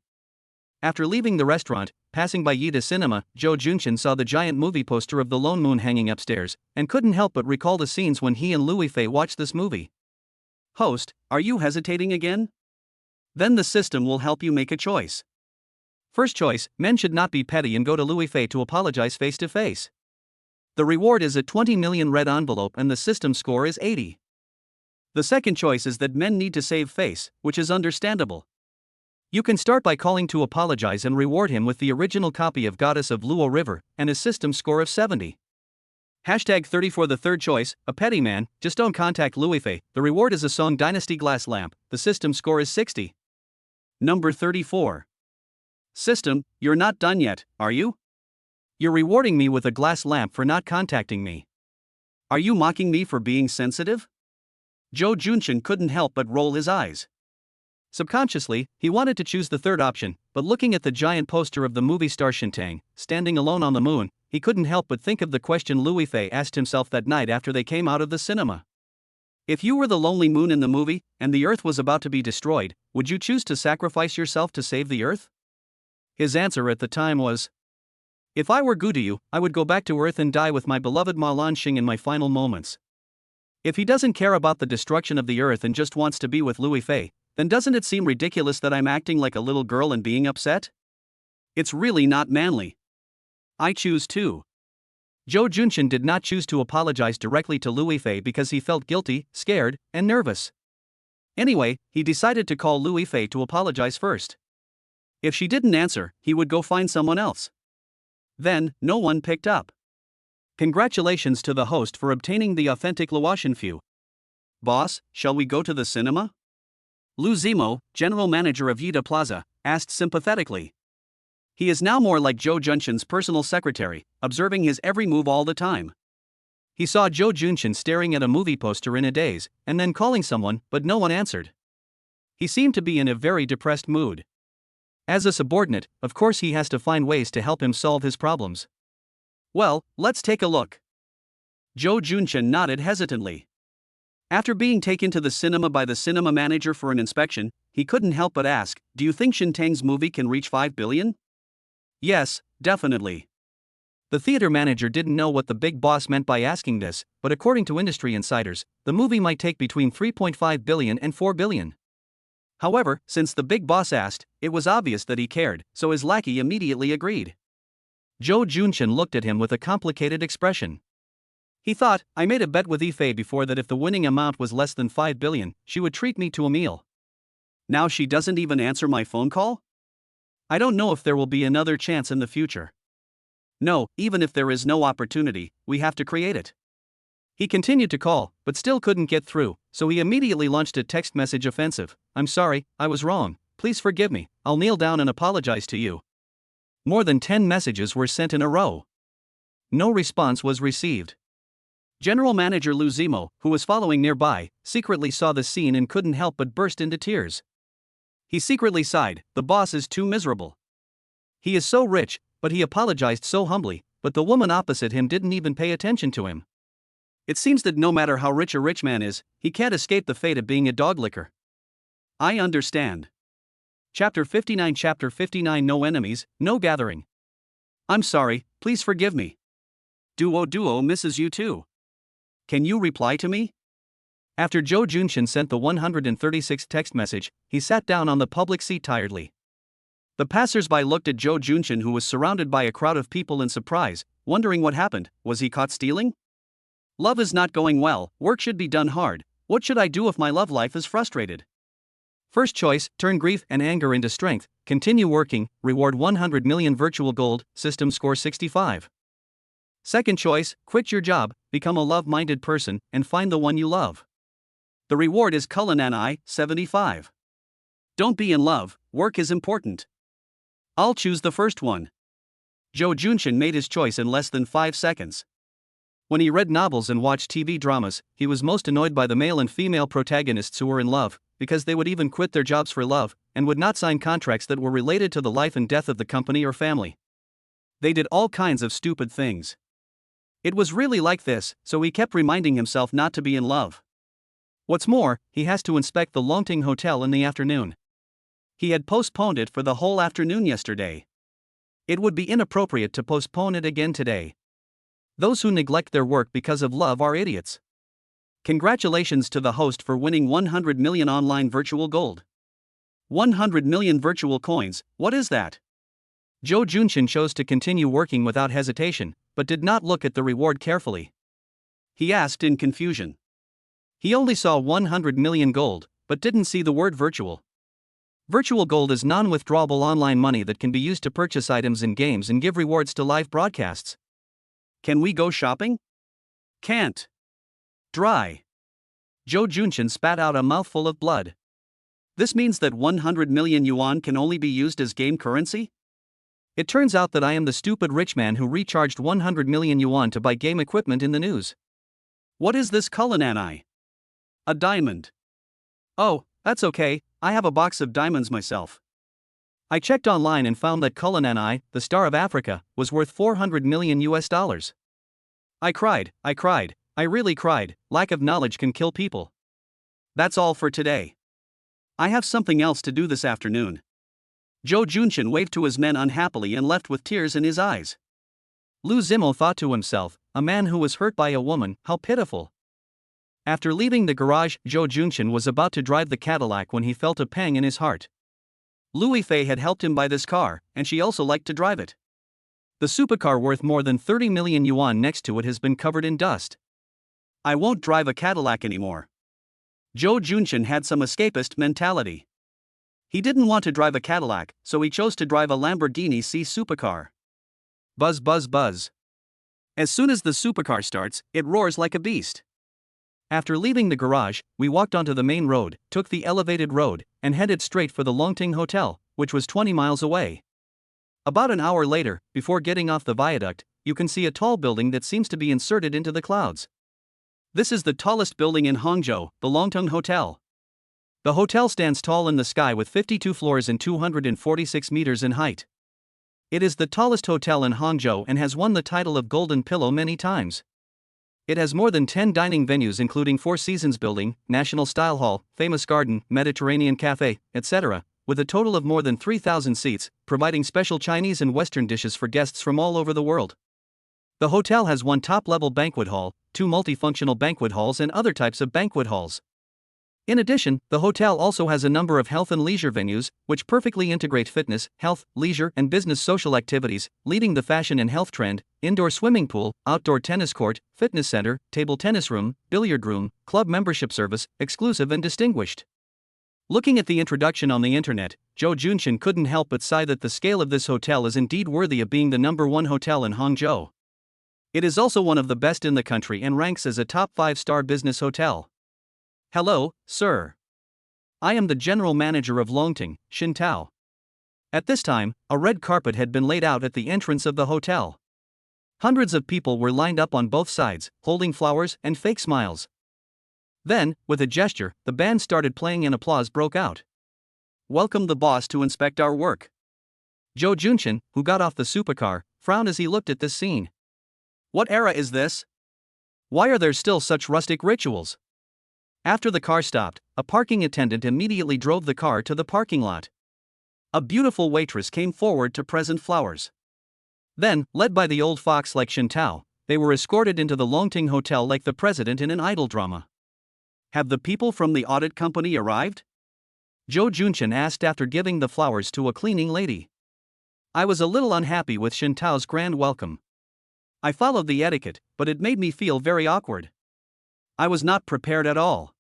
After leaving the restaurant, passing by Yida Cinema, Zhou Junshin saw the giant movie poster of the Lone Moon hanging upstairs, and couldn't help but recall the scenes when he and Louis Fei watched this movie. Host, are you hesitating again? Then the system will help you make a choice. First choice, men should not be petty and go to Louis Fei to apologize face to face. The reward is a 20 million red envelope and the system score is 80. The second choice is that men need to save face, which is understandable. You can start by calling to apologize and reward him with the original copy of Goddess of Luo River and a system score of 70. Hashtag 30 for the third choice, a petty man, just don't contact Louis Fei. The reward is a Song Dynasty glass lamp, the system score is 60. Number 34. System, you're not done yet, are you? You're rewarding me with a glass lamp for not contacting me. Are you mocking me for being sensitive? Zhou Junshin couldn't help but roll his eyes. Subconsciously, he wanted to choose the third option, but looking at the giant poster of the movie star Shintang, standing alone on the moon, he couldn't help but think of the question Louis Fei asked himself that night after they came out of the cinema. If you were the lonely moon in the movie, and the Earth was about to be destroyed, would you choose to sacrifice yourself to save the Earth? His answer at the time was, if I were Gu Yu, I would go back to Earth and die with my beloved Ma Lanxing in my final moments. If he doesn't care about the destruction of the Earth and just wants to be with Louis Fei, then doesn't it seem ridiculous that I'm acting like a little girl and being upset? It's really not manly. I choose to. Zhou Junshin did not choose to apologize directly to Louis Fei because he felt guilty, scared, and nervous. Anyway, he decided to call Louis Fei to apologize first. If she didn't answer, he would go find someone else. Then, no one picked up. Congratulations to the host for obtaining the authentic Luotian Fu. Boss, shall we go to the cinema? Lu Zimo, general manager of Yida Plaza, asked sympathetically. He is now more like Zhou Junshin's personal secretary, observing his every move all the time. He saw Zhou Junshin staring at a movie poster in a daze, and then calling someone, but no one answered. He seemed to be in a very depressed mood. As a subordinate, of course he has to find ways to help him solve his problems. Well, let's take a look. Zhou Junshin nodded hesitantly. After being taken to the cinema by the cinema manager for an inspection, he couldn't help but ask, do you think Shintang's movie can reach 5 billion? Yes, definitely. The theater manager didn't know what the big boss meant by asking this, but according to industry insiders, the movie might take between 3.5 billion and 4 billion. However, since the big boss asked, it was obvious that he cared, so his lackey immediately agreed. Zhou Junshin looked at him with a complicated expression. He thought, I made a bet with Ifei before that if the winning amount was less than 5 billion, she would treat me to a meal. Now she doesn't even answer my phone call? I don't know if there will be another chance in the future. No, even if there is no opportunity, we have to create it. He continued to call, but still couldn't get through, so he immediately launched a text message offensive. I'm sorry, I was wrong, please forgive me, I'll kneel down and apologize to you. More than 10 messages were sent in a row. No response was received. General Manager Lu Zimo, who was following nearby, secretly saw the scene and couldn't help but burst into tears. He secretly sighed, the boss is too miserable. He is so rich, but he apologized so humbly, but the woman opposite him didn't even pay attention to him. It seems that no matter how rich a rich man is, he can't escape the fate of being a dog licker. I understand. Chapter 59 No enemies, no gathering. I'm sorry, please forgive me. Duo misses you too. Can you reply to me? After Zhou Junshin sent the 136th text message, he sat down on the public seat tiredly. The passers-by looked at Zhou Junshin, who was surrounded by a crowd of people in surprise, wondering what happened. Was he caught stealing? Love is not going well, work should be done hard. What should I do if my love life is frustrated? First choice, turn grief and anger into strength, continue working, reward 100 million virtual gold, system score 65. Second choice, quit your job, become a love-minded person, and find the one you love. The reward is Cullinan I, 75. Don't be in love, work is important. I'll choose the first one. Zhou Junshin made his choice in less than 5 seconds. When he read novels and watched TV dramas, he was most annoyed by the male and female protagonists who were in love, because they would even quit their jobs for love, and would not sign contracts that were related to the life and death of the company or family. They did all kinds of stupid things. It was really like this, so he kept reminding himself not to be in love. What's more, he has to inspect the Longting Hotel in the afternoon. He had postponed it for the whole afternoon yesterday. It would be inappropriate to postpone it again today. Those who neglect their work because of love are idiots. Congratulations to the host for winning 100 million online virtual gold. 100 million virtual coins, what is that? Jo Junshin chose to continue working without hesitation, but did not look at the reward carefully. He asked in confusion. He only saw 100 million gold, but didn't see the word virtual. Virtual gold is non-withdrawable online money that can be used to purchase items in games and give rewards to live broadcasts. Can we go shopping? Can't. Dry. Jo Junshin spat out a mouthful of blood. This means that 100 million yuan can only be used as game currency? It turns out that I am the stupid rich man who recharged 100 million yuan to buy game equipment in the news. What is this Cullinan? A diamond. Oh, that's okay, I have a box of diamonds myself. I checked online and found that Cullinan, the star of Africa, was worth 400 million US dollars. I cried, I really cried. Lack of knowledge can kill people. That's all for today. I have something else to do this afternoon. Jo Junshin waved to his men unhappily and left with tears in his eyes. Lu Zimo thought to himself, a man who was hurt by a woman, how pitiful. After leaving the garage, Jo Junshin was about to drive the Cadillac when he felt a pang in his heart. Louis Fei had helped him buy this car, and she also liked to drive it. The supercar worth more than 30 million yuan next to it has been covered in dust. I won't drive a Cadillac anymore. Jo Junshin had some escapist mentality. He didn't want to drive a Cadillac, so he chose to drive a Lamborghini C supercar. Buzz buzz buzz. As soon as the supercar starts, it roars like a beast. After leaving the garage, we walked onto the main road, took the elevated road, and headed straight for the Longting Hotel, which was 20 miles away. About an hour later, before getting off the viaduct, you can see a tall building that seems to be inserted into the clouds. This is the tallest building in Hangzhou, the Longting Hotel. The hotel stands tall in the sky with 52 floors and 246 meters in height. It is the tallest hotel in Hangzhou and has won the title of Golden Pillow many times. It has more than 10 dining venues including Four Seasons Building, National Style Hall, Famous Garden, Mediterranean Cafe, etc., with a total of more than 3,000 seats, providing special Chinese and Western dishes for guests from all over the world. The hotel has one top-level banquet hall, 2 multifunctional banquet halls and other types of banquet halls. In addition, the hotel also has a number of health and leisure venues, which perfectly integrate fitness, health, leisure and business social activities, leading the fashion and health trend, indoor swimming pool, outdoor tennis court, fitness center, table tennis room, billiard room, club membership service, exclusive and distinguished. Looking at the introduction on the internet, Jo Junshin couldn't help but sigh that the scale of this hotel is indeed worthy of being the #1 hotel in Hangzhou. It is also one of the best in the country and ranks as a top 5-star business hotel. Hello, sir. I am the general manager of Longting, Xin Tao. At this time, a red carpet had been laid out at the entrance of the hotel. Hundreds of people were lined up on both sides, holding flowers and fake smiles. Then, with a gesture, the band started playing and applause broke out. Welcome the boss to inspect our work. Jo Junshin, who got off the supercar, frowned as he looked at this scene. What era is this? Why are there still such rustic rituals? After the car stopped, a parking attendant immediately drove the car to the parking lot. A beautiful waitress came forward to present flowers. Then, led by the old fox like Xin Tao, they were escorted into the Longting Hotel like the president in an idol drama. Have the people from the audit company arrived? Jo Junshin asked after giving the flowers to a cleaning lady. I was a little unhappy with Xin Tao's grand welcome. I followed the etiquette, but it made me feel very awkward. I was not prepared at all.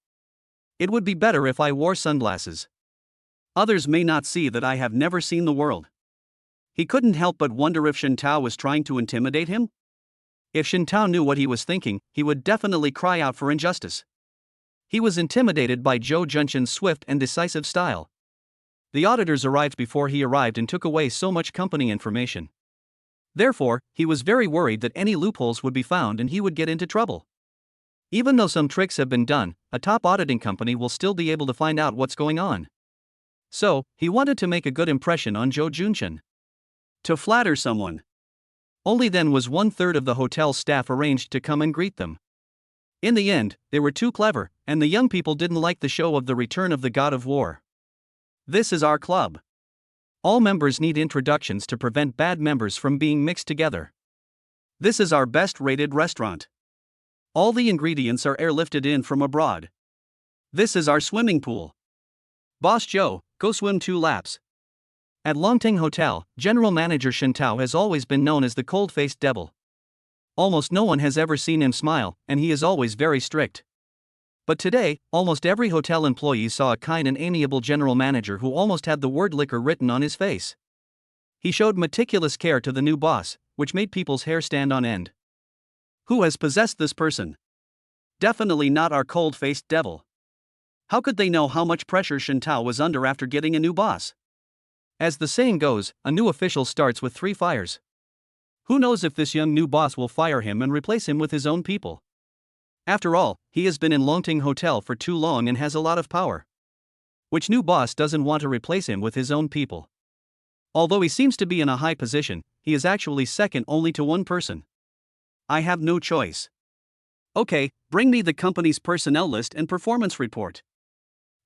It would be better if I wore sunglasses. Others may not see that I have never seen the world. He couldn't help but wonder if Xin Tao was trying to intimidate him. If Xin Tao knew what he was thinking, he would definitely cry out for injustice. He was intimidated by Jo Junshin's swift and decisive style. The auditors arrived before he arrived and took away so much company information. Therefore, he was very worried that any loopholes would be found and he would get into trouble. Even though some tricks have been done, a top auditing company will still be able to find out what's going on. So, he wanted to make a good impression on Jo Junshin. To flatter someone. Only then was 1/3 of the hotel staff arranged to come and greet them. In the end, they were too clever, and the young people didn't like the show of the return of the god of war. This is our club. All members need introductions to prevent bad members from being mixed together. This is our best-rated restaurant. All the ingredients are airlifted in from abroad. This is our swimming pool. Boss Joe, go swim 2 laps. At Longting Hotel, General Manager Shen Tao has always been known as the cold-faced devil. Almost no one has ever seen him smile, and he is always very strict. But today, almost every hotel employee saw a kind and amiable general manager who almost had the word liquor written on his face. He showed meticulous care to the new boss, which made people's hair stand on end. Who has possessed this person? Definitely not our cold-faced devil. How could they know how much pressure Shen Tao was under after getting a new boss? As the saying goes, a new official starts with 3 fires. Who knows if this young new boss will fire him and replace him with his own people? After all, he has been in Longting Hotel for too long and has a lot of power. Which new boss doesn't want to replace him with his own people? Although he seems to be in a high position, he is actually second only to one person. I have no choice. Okay, bring me the company's personnel list and performance report.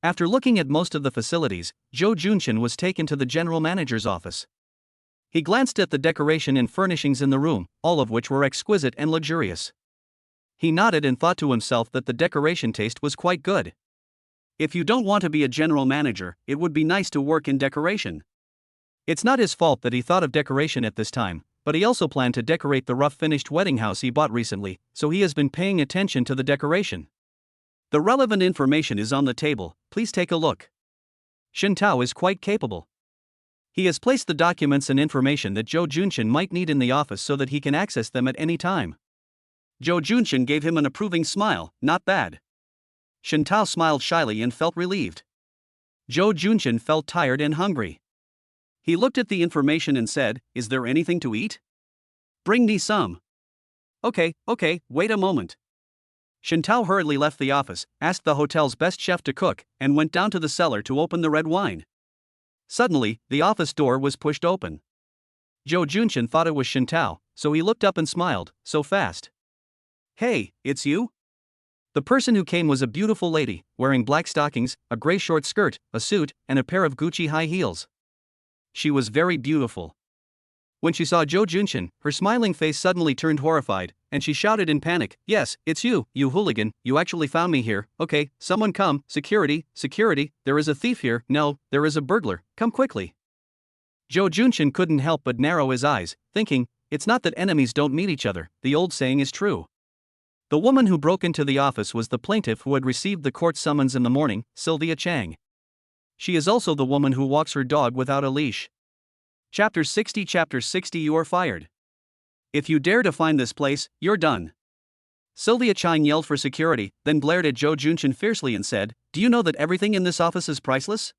After looking at most of the facilities, Zhou Junshin was taken to the general manager's office. He glanced at the decoration and furnishings in the room, all of which were exquisite and luxurious. He nodded and thought to himself that the decoration taste was quite good. If you don't want to be a general manager, it would be nice to work in decoration. It's not his fault that he thought of decoration at this time, but he also planned to decorate the rough-finished wedding house he bought recently, so he has been paying attention to the decoration. The relevant information is on the table, please take a look. Shen Tao is quite capable. He has placed the documents and information that Zhou Junshin might need in the office so that he can access them at any time. Zhou Junshin gave him an approving smile, not bad. Shen Tao smiled shyly and felt relieved. Zhou Junshin felt tired and hungry. He looked at the information and said, "Is there anything to eat? Bring me some." Okay, wait a moment. Shen Tao hurriedly left the office, asked the hotel's best chef to cook, and went down to the cellar to open the red wine. Suddenly, the office door was pushed open. Zhou Junshin thought it was Shen Tao, so he looked up and smiled, so fast. "Hey, it's you?" The person who came was a beautiful lady, wearing black stockings, a gray short skirt, a suit, and a pair of Gucci high heels. She was very beautiful. When she saw Zhou Junshin, her smiling face suddenly turned horrified, and she shouted in panic, "Yes, it's you, you hooligan, you actually found me here. Okay, someone come, security, there is a thief here, no, there is a burglar, come quickly." Zhou Junshin couldn't help but narrow his eyes, thinking, it's not that enemies don't meet each other, the old saying is true. The woman who broke into the office was the plaintiff who had received the court summons in the morning, Sylvia Chang. She is also the woman who walks her dog without a leash. Chapter 60 You are fired. If you dare to find this place, you're done. Sylvia Chang yelled for security, then glared at Zhou Junshin fiercely and said, "Do you know that everything in this office is priceless?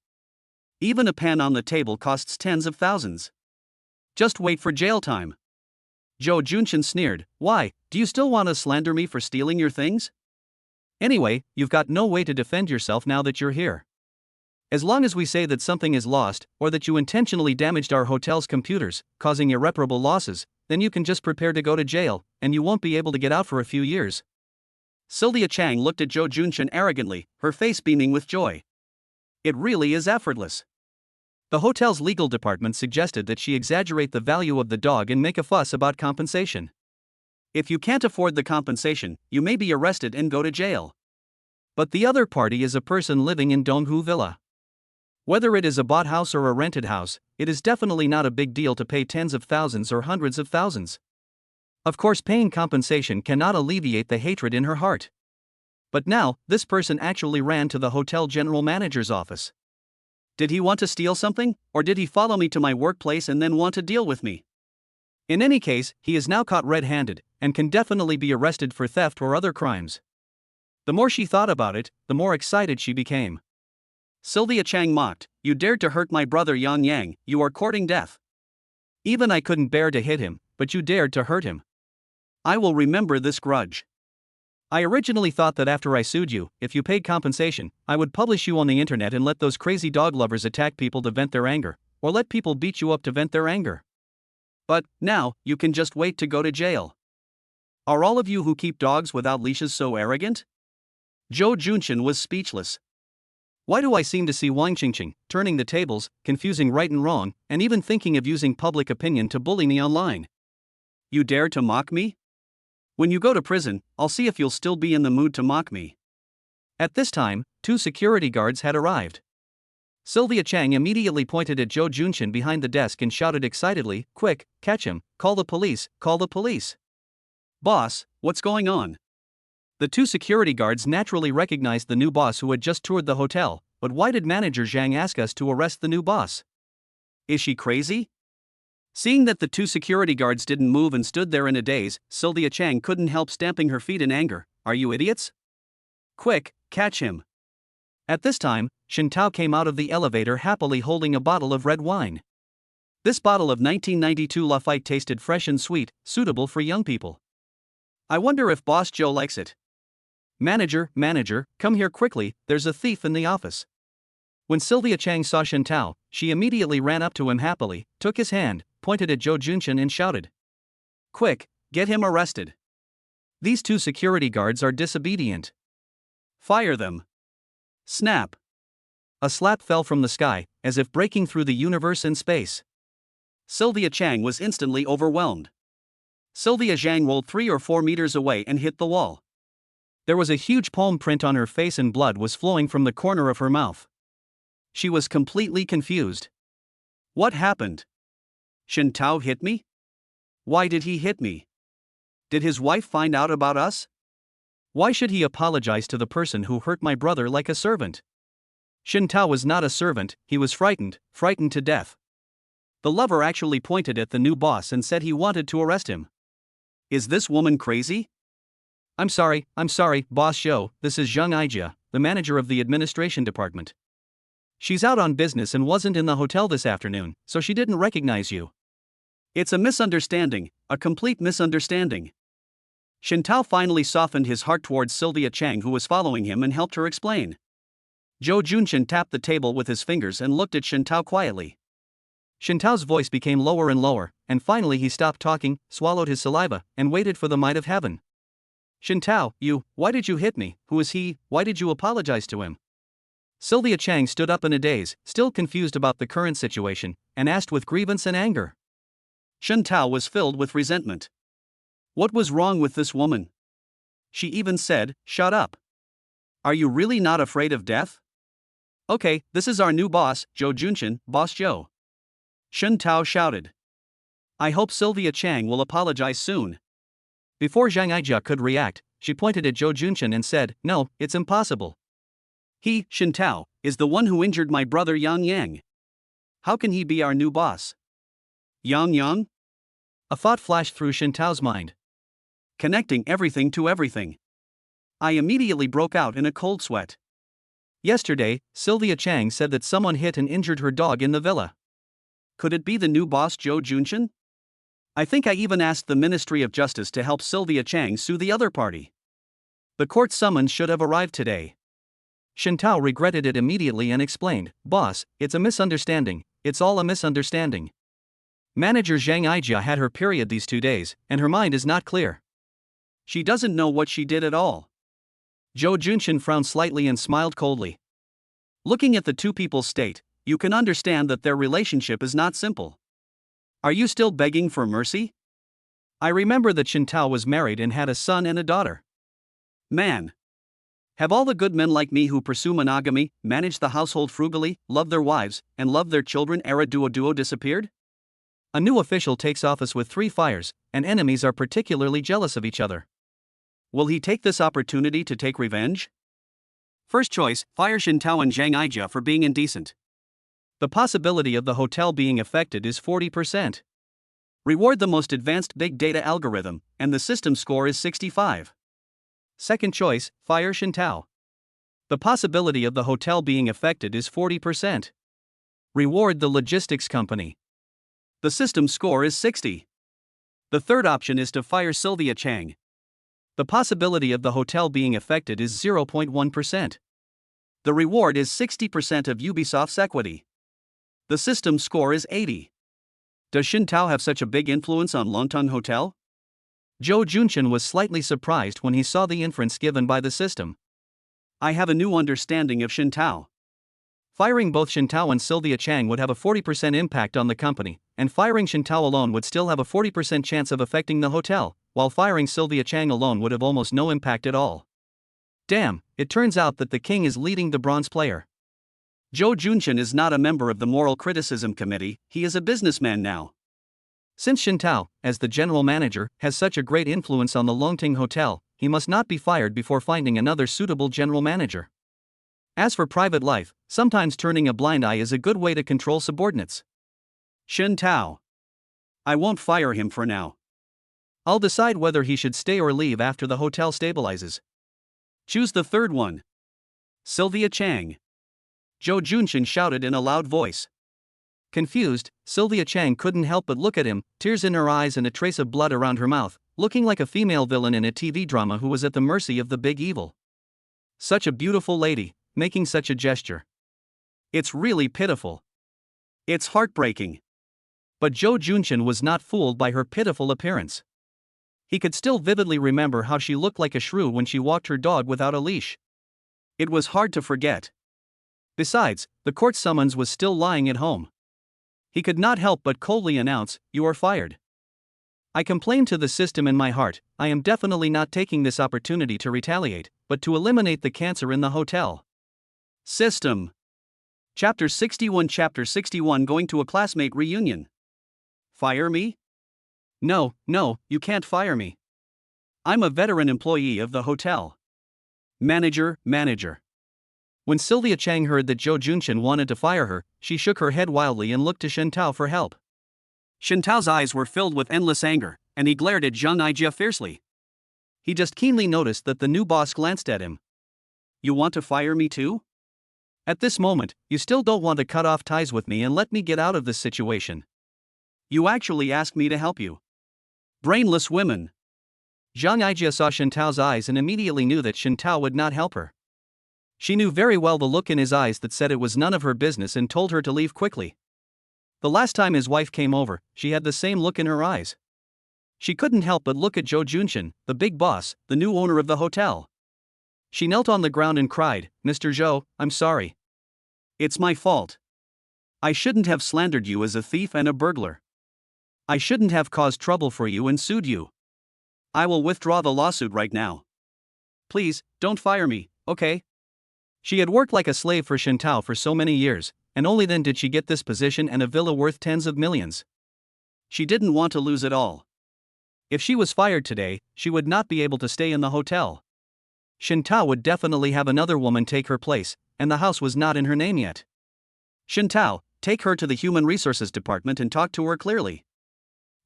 Even a pen on the table costs tens of thousands. Just wait for jail time." Zhou Junshin sneered, "Why, do you still want to slander me for stealing your things? Anyway, you've got no way to defend yourself now that you're here. As long as we say that something is lost, or that you intentionally damaged our hotel's computers, causing irreparable losses, then you can just prepare to go to jail, and you won't be able to get out for a few years." Sylvia Chang looked at Zhou Junshin arrogantly, her face beaming with joy. It really is effortless. The hotel's legal department suggested that she exaggerate the value of the dog and make a fuss about compensation. If you can't afford the compensation, you may be arrested and go to jail. But the other party is a person living in Donghu Villa. Whether it is a bought house or a rented house, it is definitely not a big deal to pay tens of thousands or hundreds of thousands. Of course, paying compensation cannot alleviate the hatred in her heart. But now, this person actually ran to the hotel general manager's office. Did he want to steal something, or did he follow me to my workplace and then want to deal with me? In any case, he is now caught red-handed, and can definitely be arrested for theft or other crimes. The more she thought about it, the more excited she became. Sylvia Chang mocked, "You dared to hurt my brother Yang Yang, you are courting death. Even I couldn't bear to hit him, but you dared to hurt him. I will remember this grudge. I originally thought that after I sued you, if you paid compensation, I would publish you on the internet and let those crazy dog lovers attack people to vent their anger, or let people beat you up to vent their anger. But, now, you can just wait to go to jail. Are all of you who keep dogs without leashes so arrogant? Zhou Junchen was speechless. Why do I seem to see Wang Qingqing turning the tables, confusing right and wrong, and even thinking of using public opinion to bully me online? You dare to mock me? When you go to prison, I'll see if you'll still be in the mood to mock me. At this time, 2 security guards had arrived. Sylvia Chang immediately pointed at Zhou Junchen behind the desk and shouted excitedly, "Quick, catch him, call the police, call the police." Boss, what's going on? The 2 security guards naturally recognized the new boss who had just toured the hotel, but why did manager Zhang ask us to arrest the new boss? Is she crazy? Seeing that the 2 security guards didn't move and stood there in a daze, Sylvia Chang couldn't help stamping her feet in anger. Are you idiots? Quick, catch him. At this time, Shen Tao came out of the elevator happily holding a bottle of red wine. This bottle of 1992 Lafite tasted fresh and sweet, suitable for young people. I wonder if Boss Joe likes it. Manager, come here quickly, there's a thief in the office. When Sylvia Chang saw Shen Tao, she immediately ran up to him happily, took his hand, pointed at Zhou Junchen and shouted. Quick, get him arrested. These 2 security guards are disobedient. Fire them. Snap. A slap fell from the sky, as if breaking through the universe and space. Sylvia Chang was instantly overwhelmed. Sylvia Zhang rolled 3 or 4 meters away and hit the wall. There was a huge palm print on her face and blood was flowing from the corner of her mouth. She was completely confused. What happened? Shen Tao hit me? Why did he hit me? Did his wife find out about us? Why should he apologize to the person who hurt my brother like a servant? Shen Tao was not a servant, he was frightened to death. The lover actually pointed at the new boss and said he wanted to arrest him. Is this woman crazy? I'm sorry, Boss Zhou, this is Zhang Aijia, the manager of the administration department. She's out on business and wasn't in the hotel this afternoon, so she didn't recognize you. It's a misunderstanding, a complete misunderstanding. Shen Tao finally softened his heart towards Sylvia Chang who was following him and helped her explain. Zhou Junchen tapped the table with his fingers and looked at Shen Tao quietly. Shen Tao's voice became lower and lower, and finally he stopped talking, swallowed his saliva, and waited for the might of heaven. Shen Tao, why did you hit me? Who is he? Why did you apologize to him? Sylvia Chang stood up in a daze, still confused about the current situation, and asked with grievance and anger. Shen Tao was filled with resentment. What was wrong with this woman? She even said, "Shut up. Are you really not afraid of death?" Okay, this is our new boss, Zhou Junchen, Boss Zhou. Shen Tao shouted. I hope Sylvia Chang will apologize soon. Before Zhang Aijia could react, she pointed at Zhou Junchen and said, "No, it's impossible. He, Shen Tao, is the one who injured my brother Yang Yang. How can he be our new boss?" Yang? A thought flashed through Shen Tao's mind. Connecting everything to everything. I immediately broke out in a cold sweat. Yesterday, Sylvia Chang said that someone hit and injured her dog in the villa. Could it be the new boss Zhou Junchen? I think I even asked the Ministry of Justice to help Sylvia Chang sue the other party. The court summons should have arrived today. Shen Tao regretted it immediately and explained, "Boss, it's a misunderstanding, it's all a misunderstanding. Manager Zhang Aijia had her period these 2 days, and her mind is not clear. She doesn't know what she did at all." Zhou Junchen frowned slightly and smiled coldly. Looking at the 2 people's state, you can understand that their relationship is not simple. Are you still begging for mercy? I remember that Shen Tao was married and had a son and a daughter. Man. Have all the good men like me who pursue monogamy, manage the household frugally, love their wives, and love their children era duo disappeared? A new official takes office with 3 fires, and enemies are particularly jealous of each other. Will he take this opportunity to take revenge? First choice, fire Shen Tao and Zhang Aijia for being indecent. The possibility of the hotel being affected is 40%. Reward the most advanced big data algorithm, and the system score is 65. Second choice, fire Shen Tao. The possibility of the hotel being affected is 40%. Reward the logistics company. The system score is 60. The third option is to fire Sylvia Chang. The possibility of the hotel being affected is 0.1%. The reward is 60% of Ubisoft's equity. The system score is 80. Does Xin Tao have such a big influence on Longtong Hotel? Zhou Junchen was slightly surprised when he saw the inference given by the system. I have a new understanding of Xin Tao. Firing both Xin Tao and Sylvia Chang would have a 40% impact on the company, and firing Xin Tao alone would still have a 40% chance of affecting the hotel, while firing Sylvia Chang alone would have almost no impact at all. Damn, it turns out that the king is leading the bronze player. Zhou Junchen is not a member of the Moral Criticism Committee, he is a businessman now. Since Xin Tao, as the general manager, has such a great influence on the Longting Hotel, he must not be fired before finding another suitable general manager. As for private life, sometimes turning a blind eye is a good way to control subordinates. Xin Tao. I won't fire him for now. I'll decide whether he should stay or leave after the hotel stabilizes. Choose the third one. Sylvia Chang. Zhou Junchen shouted in a loud voice. Confused, Sylvia Chang couldn't help but look at him, tears in her eyes and a trace of blood around her mouth, looking like a female villain in a TV drama who was at the mercy of the big evil. Such a beautiful lady, making such a gesture. It's really pitiful. It's heartbreaking. But Zhou Junchen was not fooled by her pitiful appearance. He could still vividly remember how she looked like a shrew when she walked her dog without a leash. It was hard to forget. Besides, the court summons was still lying at home. He could not help but coldly announce, "You are fired." I complained to the system in my heart, I am definitely not taking this opportunity to retaliate, but to eliminate the cancer in the hotel. System. Chapter 61 Going to a classmate reunion. Fire me? No, you can't fire me. I'm a veteran employee of the hotel. Manager. When Sylvia Chang heard that Zhou Junchen wanted to fire her, she shook her head wildly and looked to Xin Tao for help. Xin Tao's eyes were filled with endless anger, and he glared at Zhang Aijia fiercely. He just keenly noticed that the new boss glanced at him. You want to fire me too? At this moment, you still don't want to cut off ties with me and let me get out of this situation. You actually asked me to help you. Brainless women. Zhang Aijia saw Xin Tao's eyes and immediately knew that Xin Tao would not help her. She knew very well the look in his eyes that said it was none of her business and told her to leave quickly. The last time his wife came over, she had the same look in her eyes. She couldn't help but look at Zhou Junchen, the big boss, the new owner of the hotel. She knelt on the ground and cried, "Mr. Zhou, I'm sorry. It's my fault. I shouldn't have slandered you as a thief and a burglar. I shouldn't have caused trouble for you and sued you. I will withdraw the lawsuit right now. Please, don't fire me, okay?" She had worked like a slave for Xin Tao for so many years, and only then did she get this position and a villa worth tens of millions. She didn't want to lose it all. If she was fired today, she would not be able to stay in the hotel. Xin Tao would definitely have another woman take her place, and the house was not in her name yet. Xin Tao, take her to the Human Resources Department and talk to her clearly.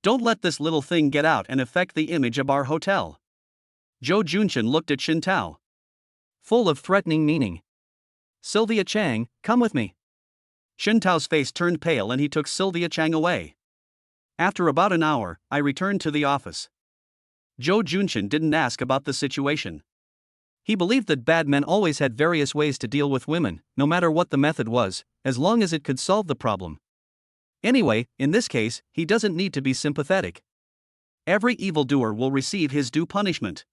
Don't let this little thing get out and affect the image of our hotel. Zhou Junchen looked at Xin Tao, full of threatening meaning. Sylvia Chang, come with me. Xin Tao's face turned pale and he took Sylvia Chang away. After about an hour, I returned to the office. Zhou Junchen didn't ask about the situation. He believed that bad men always had various ways to deal with women, no matter what the method was, as long as it could solve the problem. Anyway, in this case, he doesn't need to be sympathetic. Every evildoer will receive his due punishment.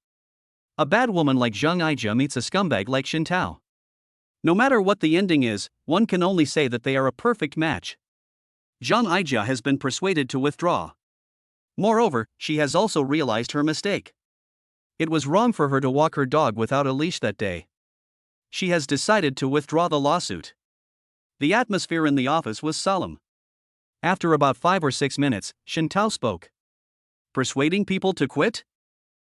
A bad woman like Zhang Aijia meets a scumbag like Xin Tao. No matter what the ending is, one can only say that they are a perfect match. Zhang Aijia has been persuaded to withdraw. Moreover, she has also realized her mistake. It was wrong for her to walk her dog without a leash that day. She has decided to withdraw the lawsuit. The atmosphere in the office was solemn. After about 5 or 6 minutes, Xin Tao spoke. Persuading people to quit?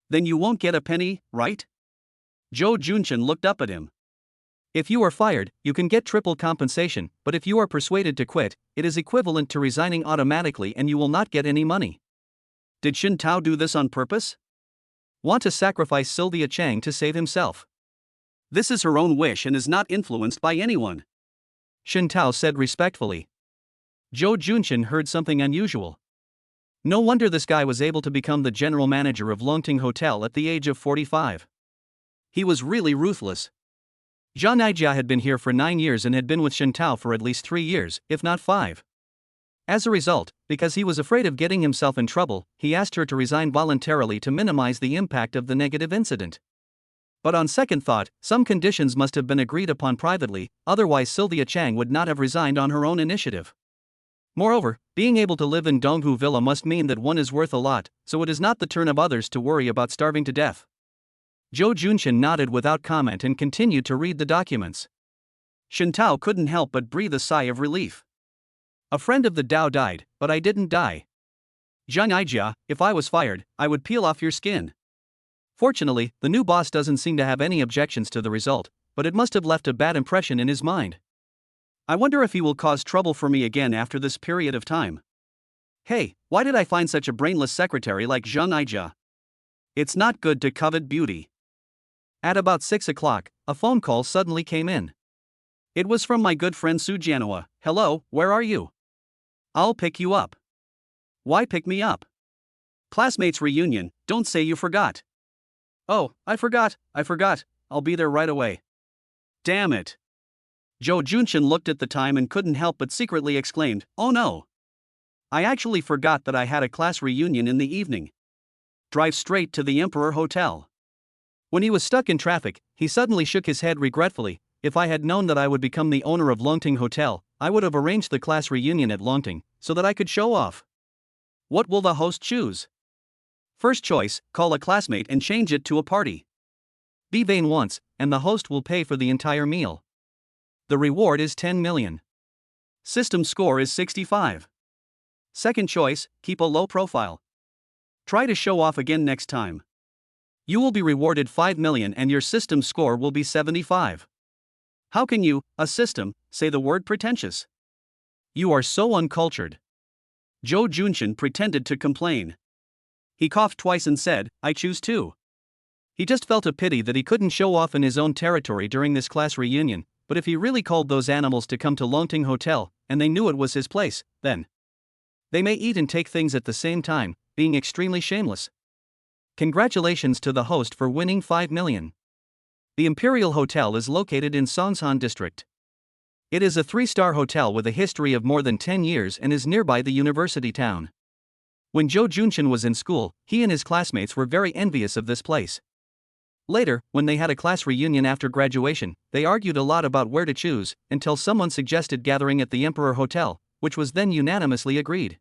Then you won't get a penny, right? Zhou Junchen looked up at him. If you are fired, you can get triple compensation, but if you are persuaded to quit, it is equivalent to resigning automatically and you will not get any money. Did Xin Tao do this on purpose? Want to sacrifice Sylvia Chang to save himself? This is her own wish and is not influenced by anyone. Xin Tao said respectfully. Zhou Junchen heard something unusual. No wonder this guy was able to become the general manager of Longting Hotel at the age of 45. He was really ruthless. Zhang Aijia had been here for 9 years and had been with Xin Tao for at least 3 years, if not 5. As a result, because he was afraid of getting himself in trouble, he asked her to resign voluntarily to minimize the impact of the negative incident. But on second thought, some conditions must have been agreed upon privately, otherwise Sylvia Chang would not have resigned on her own initiative. Moreover, being able to live in Donghu Villa must mean that one is worth a lot, so it is not the turn of others to worry about starving to death. Zhou Junshin nodded without comment and continued to read the documents. Shen Tao couldn't help but breathe a sigh of relief. A friend of the Dao died, but I didn't die. Zhang Aijia, if I was fired, I would peel off your skin. Fortunately, the new boss doesn't seem to have any objections to the result, but it must have left a bad impression in his mind. I wonder if he will cause trouble for me again after this period of time. Hey, why did I find such a brainless secretary like Zhang Aijia? It's not good to covet beauty. At about 6 o'clock, a phone call suddenly came in. It was from my good friend Su Jianhua. Hello, where are you? I'll pick you up. Why pick me up? Classmates reunion, don't say you forgot. Oh, I forgot, I'll be there right away. Damn it. Zhou Junshin looked at the time and couldn't help but secretly exclaimed, oh no. I actually forgot that I had a class reunion in the evening. Drive straight to the Emperor Hotel. When he was stuck in traffic, he suddenly shook his head regretfully. If I had known that I would become the owner of Longting Hotel, I would have arranged the class reunion at Longting, so that I could show off. What will the host choose? First choice, call a classmate and change it to a party. Be vain once, and the host will pay for the entire meal. The reward is 10 million. System score is 65. Second choice, keep a low profile. Try to show off again next time. You will be rewarded 5 million and your system score will be 75. How can you, a system, say the word pretentious? You are so uncultured. Zhou Junshin pretended to complain. He coughed twice and said, I choose two. He just felt a pity that he couldn't show off in his own territory during this class reunion, but if he really called those animals to come to Longting Hotel, and they knew it was his place, then they may eat and take things at the same time, being extremely shameless. Congratulations to the host for winning 5 million. The Imperial Hotel is located in Songshan District. It is a 3-star hotel with a history of more than 10 years and is nearby the university town. When Zhou Junshin was in school, he and his classmates were very envious of this place. Later, when they had a class reunion after graduation, they argued a lot about where to choose, until someone suggested gathering at the Emperor Hotel, which was then unanimously agreed.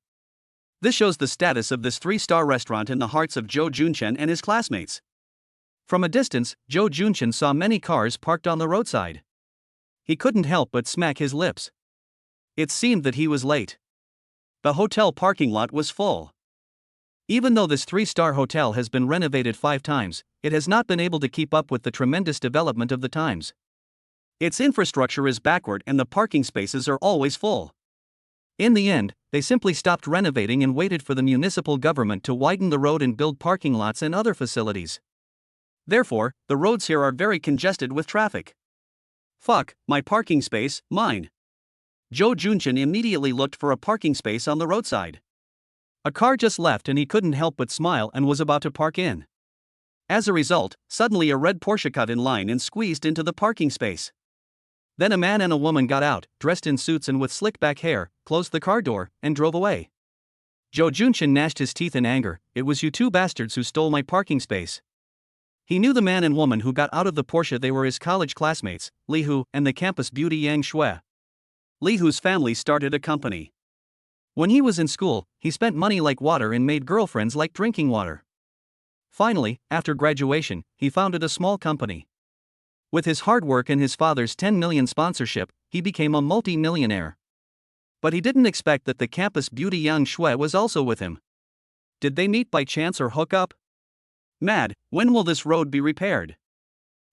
This shows the status of this 3-star restaurant in the hearts of Zhou Junshin and his classmates. From a distance, Zhou Junshin saw many cars parked on the roadside. He couldn't help but smack his lips. It seemed that he was late. The hotel parking lot was full. Even though this 3-star hotel has been renovated 5 times, it has not been able to keep up with the tremendous development of the times. Its infrastructure is backward and the parking spaces are always full. In the end, they simply stopped renovating and waited for the municipal government to widen the road and build parking lots and other facilities. Therefore, the roads here are very congested with traffic. Fuck, my parking space, mine. Zhou Junshin immediately looked for a parking space on the roadside. A car just left and he couldn't help but smile and was about to park in. As a result, suddenly a red Porsche cut in line and squeezed into the parking space. Then a man and a woman got out, dressed in suits and with slick back hair, closed the car door, and drove away. Zhou Junshin gnashed his teeth in anger. It was you two bastards who stole my parking space. He knew the man and woman who got out of the Porsche. They were his college classmates, Li Hu and the campus beauty Yang Shui. Li Hu's family started a company. When he was in school, he spent money like water and made girlfriends like drinking water. Finally, after graduation, he founded a small company. With his hard work and his father's 10 million sponsorship, he became a multi-millionaire. But he didn't expect that the campus beauty Yang Shui was also with him. Did they meet by chance or hook up? Mad, when will this road be repaired?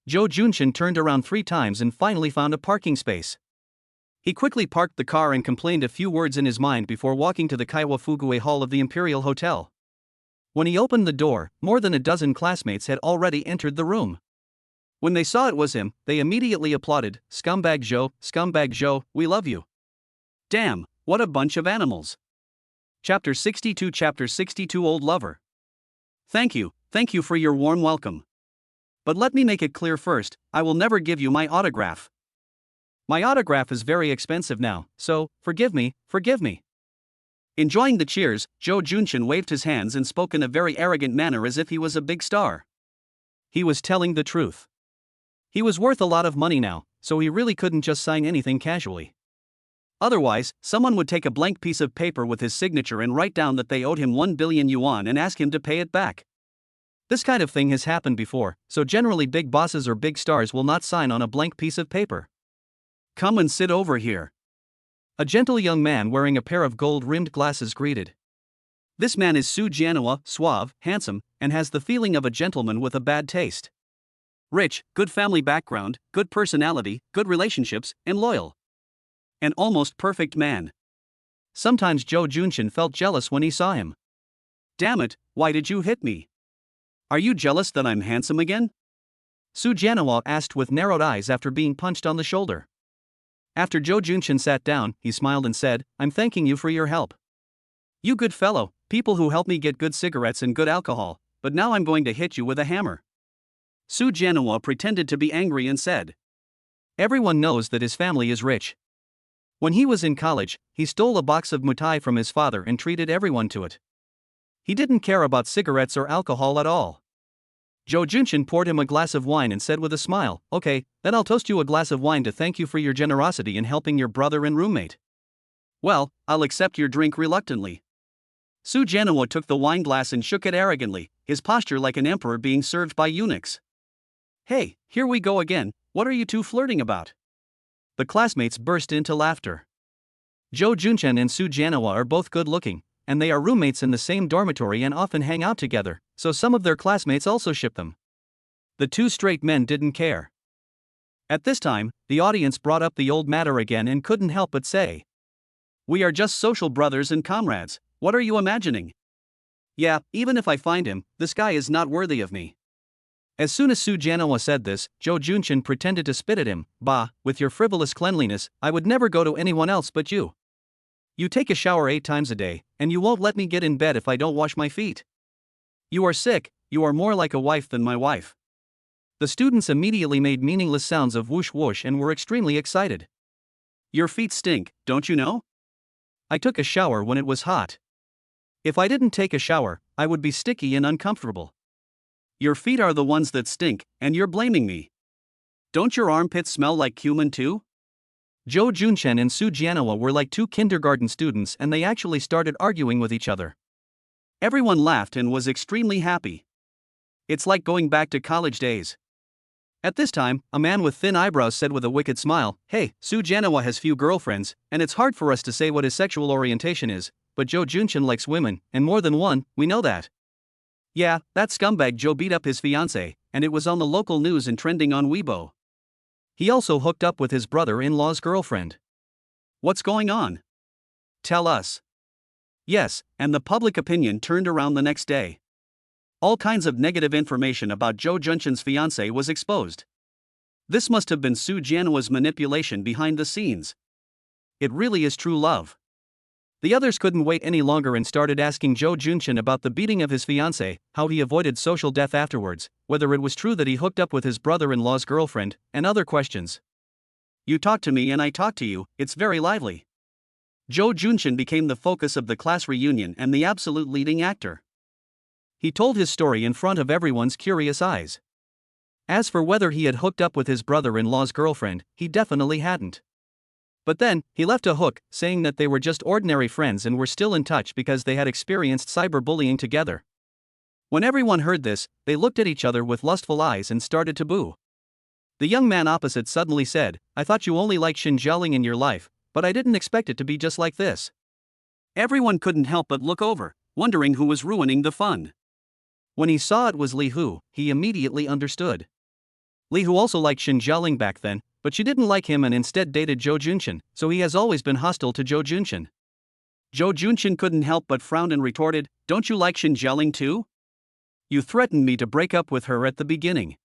Zhou Junshin turned around 3 times and finally found a parking space. He quickly parked the car and complained a few words in his mind before walking to the Kaiwa Fuguei Hall of the Imperial Hotel. When he opened the door, more than a dozen classmates had already entered the room. When they saw it was him, they immediately applauded. Scumbag Zhou, we love you. Damn, what a bunch of animals. Chapter 62 Old Lover. Thank you for your warm welcome. But let me make it clear first, I will never give you my autograph. My autograph is very expensive now, so, forgive me. Enjoying the cheers, Joe Junshin waved his hands and spoke in a very arrogant manner as if he was a big star. He was telling the truth. He was worth a lot of money now, so he really couldn't just sign anything casually. Otherwise, someone would take a blank piece of paper with his signature and write down that they owed him 1 billion yuan and ask him to pay it back. This kind of thing has happened before, so generally big bosses or big stars will not sign on a blank piece of paper. Come and sit over here. A gentle young man wearing a pair of gold-rimmed glasses greeted. This man is Su Jianhua, suave, handsome, and has the feeling of a gentleman with a bad taste. Rich, good family background, good personality, good relationships, and loyal. An almost perfect man. Sometimes Joe Junshin felt jealous when he saw him. Damn it, why did you hit me? Are you jealous that I'm handsome again? Su Jianhua asked with narrowed eyes after being punched on the shoulder. After Joe Junshin sat down, he smiled and said, I'm thanking you for your help. You good fellow, people who help me get good cigarettes and good alcohol, but now I'm going to hit you with a hammer. Su Jianhua pretended to be angry and said. Everyone knows that his family is rich. When he was in college, he stole a box of mitai from his father and treated everyone to it. He didn't care about cigarettes or alcohol at all. Joe Junshin poured him a glass of wine and said with a smile, okay, then I'll toast you a glass of wine to thank you for your generosity in helping your brother and roommate. Well, I'll accept your drink reluctantly. Su Jianhua took the wine glass and shook it arrogantly, his posture like an emperor being served by eunuchs. Hey, here we go again, what are you two flirting about? The classmates burst into laughter. Joe Junshin and Su Jianhua are both good looking, and they are roommates in the same dormitory and often hang out together, so some of their classmates also ship them. The two straight men didn't care. At this time, the audience brought up the old matter again and couldn't help but say, we are just social brothers and comrades, what are you imagining? Yeah, even if I find him, this guy is not worthy of me. As soon as Su Jianhua said this, Joe Junshin pretended to spit at him. Bah, with your frivolous cleanliness, I would never go to anyone else but you. You take a shower 8 times a day, and you won't let me get in bed if I don't wash my feet. You are sick, you are more like a wife than my wife. The students immediately made meaningless sounds of whoosh whoosh and were extremely excited. Your feet stink, don't you know? I took a shower when it was hot. If I didn't take a shower, I would be sticky and uncomfortable. Your feet are the ones that stink, and you're blaming me. Don't your armpits smell like cumin too? Joe Junshin and Su Jianhua were like 2 kindergarten students and they actually started arguing with each other. Everyone laughed and was extremely happy. It's like going back to college days. At this time, a man with thin eyebrows said with a wicked smile, hey, Su Jianhua has few girlfriends, and it's hard for us to say what his sexual orientation is, but Joe Junshin likes women, and more than one, we know that. Yeah, that scumbag Joe beat up his fiancée, and it was on the local news and trending on Weibo. He also hooked up with his brother-in-law's girlfriend. What's going on? Tell us. Yes, and the public opinion turned around the next day. All kinds of negative information about Joe Junshin's fiancée was exposed. This must have been Su Jianhua's manipulation behind the scenes. It really is true love. The others couldn't wait any longer and started asking Joe Junshin about the beating of his fiancée, how he avoided social death afterwards, whether it was true that he hooked up with his brother-in-law's girlfriend, and other questions. You talk to me and I talk to you, it's very lively. Joe Junshin became the focus of the class reunion and the absolute leading actor. He told his story in front of everyone's curious eyes. As for whether he had hooked up with his brother-in-law's girlfriend, he definitely hadn't. But then, he left a hook, saying that they were just ordinary friends and were still in touch because they had experienced cyberbullying together. When everyone heard this, they looked at each other with lustful eyes and started to boo. The young man opposite suddenly said, I thought you only liked Xinjialing in your life, but I didn't expect it to be just like this. Everyone couldn't help but look over, wondering who was ruining the fun. When he saw it was Li Hu, he immediately understood. Li Hu also liked Xinjialing back then, but she didn't like him and instead dated Joe Junshin, so he has always been hostile to Joe Junshin. Joe Junshin couldn't help but frown and retorted, don't you like Xinjialing too? You threatened me to break up with her at the beginning.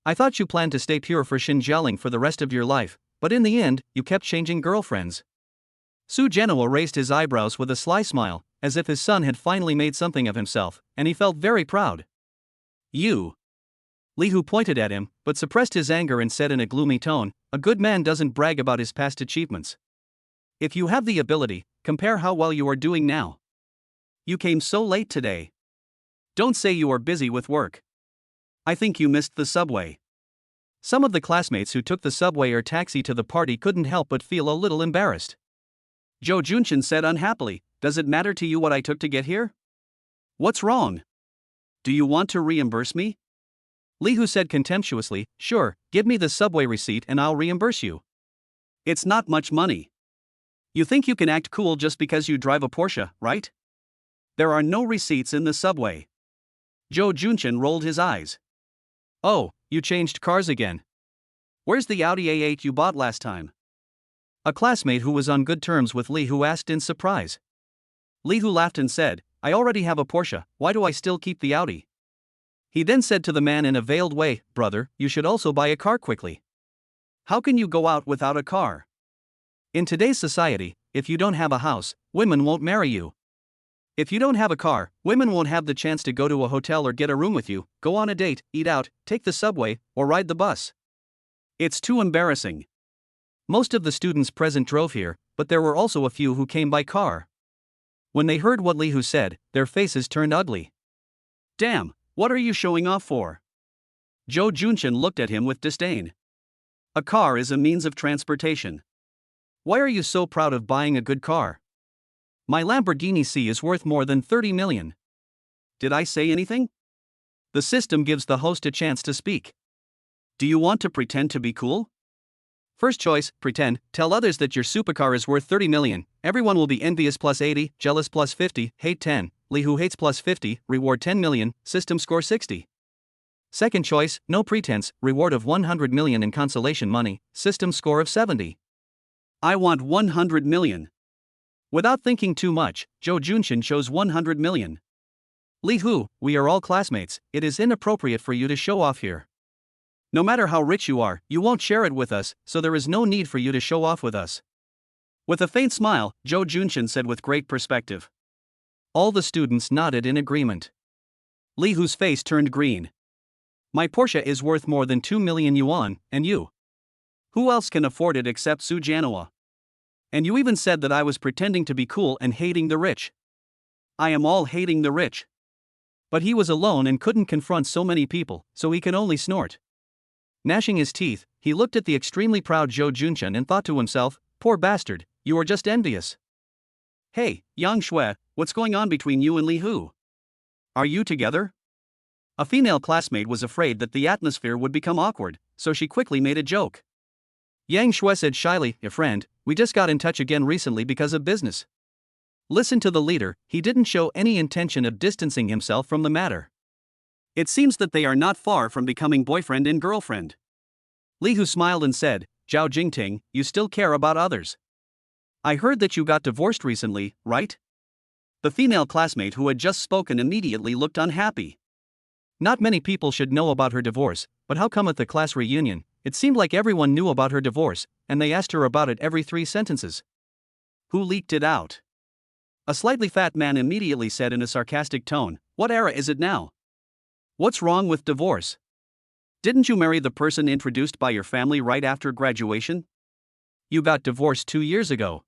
I thought you planned to stay pure for Xinjialing for the rest of your life, but in the end, you kept changing girlfriends. Su Jianhua raised his eyebrows with a sly smile, as if his son had finally made something of himself, and he felt very proud. You. Li Hu pointed at him, but suppressed his anger and said in a gloomy tone, a good man doesn't brag about his past achievements. If you have the ability, compare how well you are doing now. You came so late today. Don't say you are busy with work. I think you missed the subway. Some of the classmates who took the subway or taxi to the party couldn't help but feel a little embarrassed. Jo Junshin said unhappily, "Does it matter to you what I took to get here? What's wrong? Do you want to reimburse me?" Lee Hu said contemptuously, "Sure, give me the subway receipt and I'll reimburse you. It's not much money. You think you can act cool just because you drive a Porsche, right? There are no receipts in the subway." Jo Junshin rolled his eyes. "Oh, you changed cars again. Where's the Audi A8 you bought last time?" A classmate who was on good terms with Lee Hu asked in surprise. Lee Hu laughed and said, "I already have a Porsche, why do I still keep the Audi?" He then said to the man in a veiled way, "Brother, you should also buy a car quickly. How can you go out without a car? In today's society, if you don't have a house, women won't marry you. If you don't have a car, women won't have the chance to go to a hotel or get a room with you, go on a date, eat out, take the subway, or ride the bus. It's too embarrassing." Most of the students present drove here, but there were also a few who came by car. When they heard what Lee Hu said, their faces turned ugly. "Damn, what are you showing off for?" Jo Junshin looked at him with disdain. "A car is a means of transportation. Why are you so proud of buying a good car? My Lamborghini C is worth more than 30 million. Did I say anything?" The system gives the host a chance to speak. Do you want to pretend to be cool? First choice, pretend, tell others that your supercar is worth 30 million, everyone will be envious plus 80, jealous plus 50, hate 10, Lee Hu hates plus 50, reward 10 million, system score 60. Second choice, no pretense, reward of 100 million in consolation money, system score of 70. I want 100 million. Without thinking too much, Jo Junshin chose 100 million. Lee Hu, we are all classmates, it is inappropriate for you to show off here. No matter how rich you are, you won't share it with us, so there is no need for you to show off with us. With a faint smile, Jo Junshin said with great perspective. All the students nodded in agreement. Lee Hu's face turned green. My Porsche is worth more than 2 million yuan, and you? Who else can afford it except Su Janoa? And you even said that I was pretending to be cool and hating the rich. I am all hating the rich. But he was alone and couldn't confront so many people, so he can only snort. Gnashing his teeth, he looked at the extremely proud Jo Junshin and thought to himself, poor bastard, you are just envious. Hey, Yang Shui, what's going on between you and Lee Hu? Are you together? A female classmate was afraid that the atmosphere would become awkward, so she quickly made a joke. Yang Shui said shyly, "A friend, we just got in touch again recently because of business." Listen to the leader, he didn't show any intention of distancing himself from the matter. It seems that they are not far from becoming boyfriend and girlfriend. Lee Hu smiled and said, Zhao Jingting, you still care about others. I heard that you got divorced recently, right? The female classmate who had just spoken immediately looked unhappy. Not many people should know about her divorce, but how come at the class reunion, it seemed like everyone knew about her divorce, and they asked her about it every 3 sentences. Who leaked it out? A slightly fat man immediately said in a sarcastic tone, what era is it now? What's wrong with divorce? Didn't you marry the person introduced by your family right after graduation? You got divorced 2 years ago.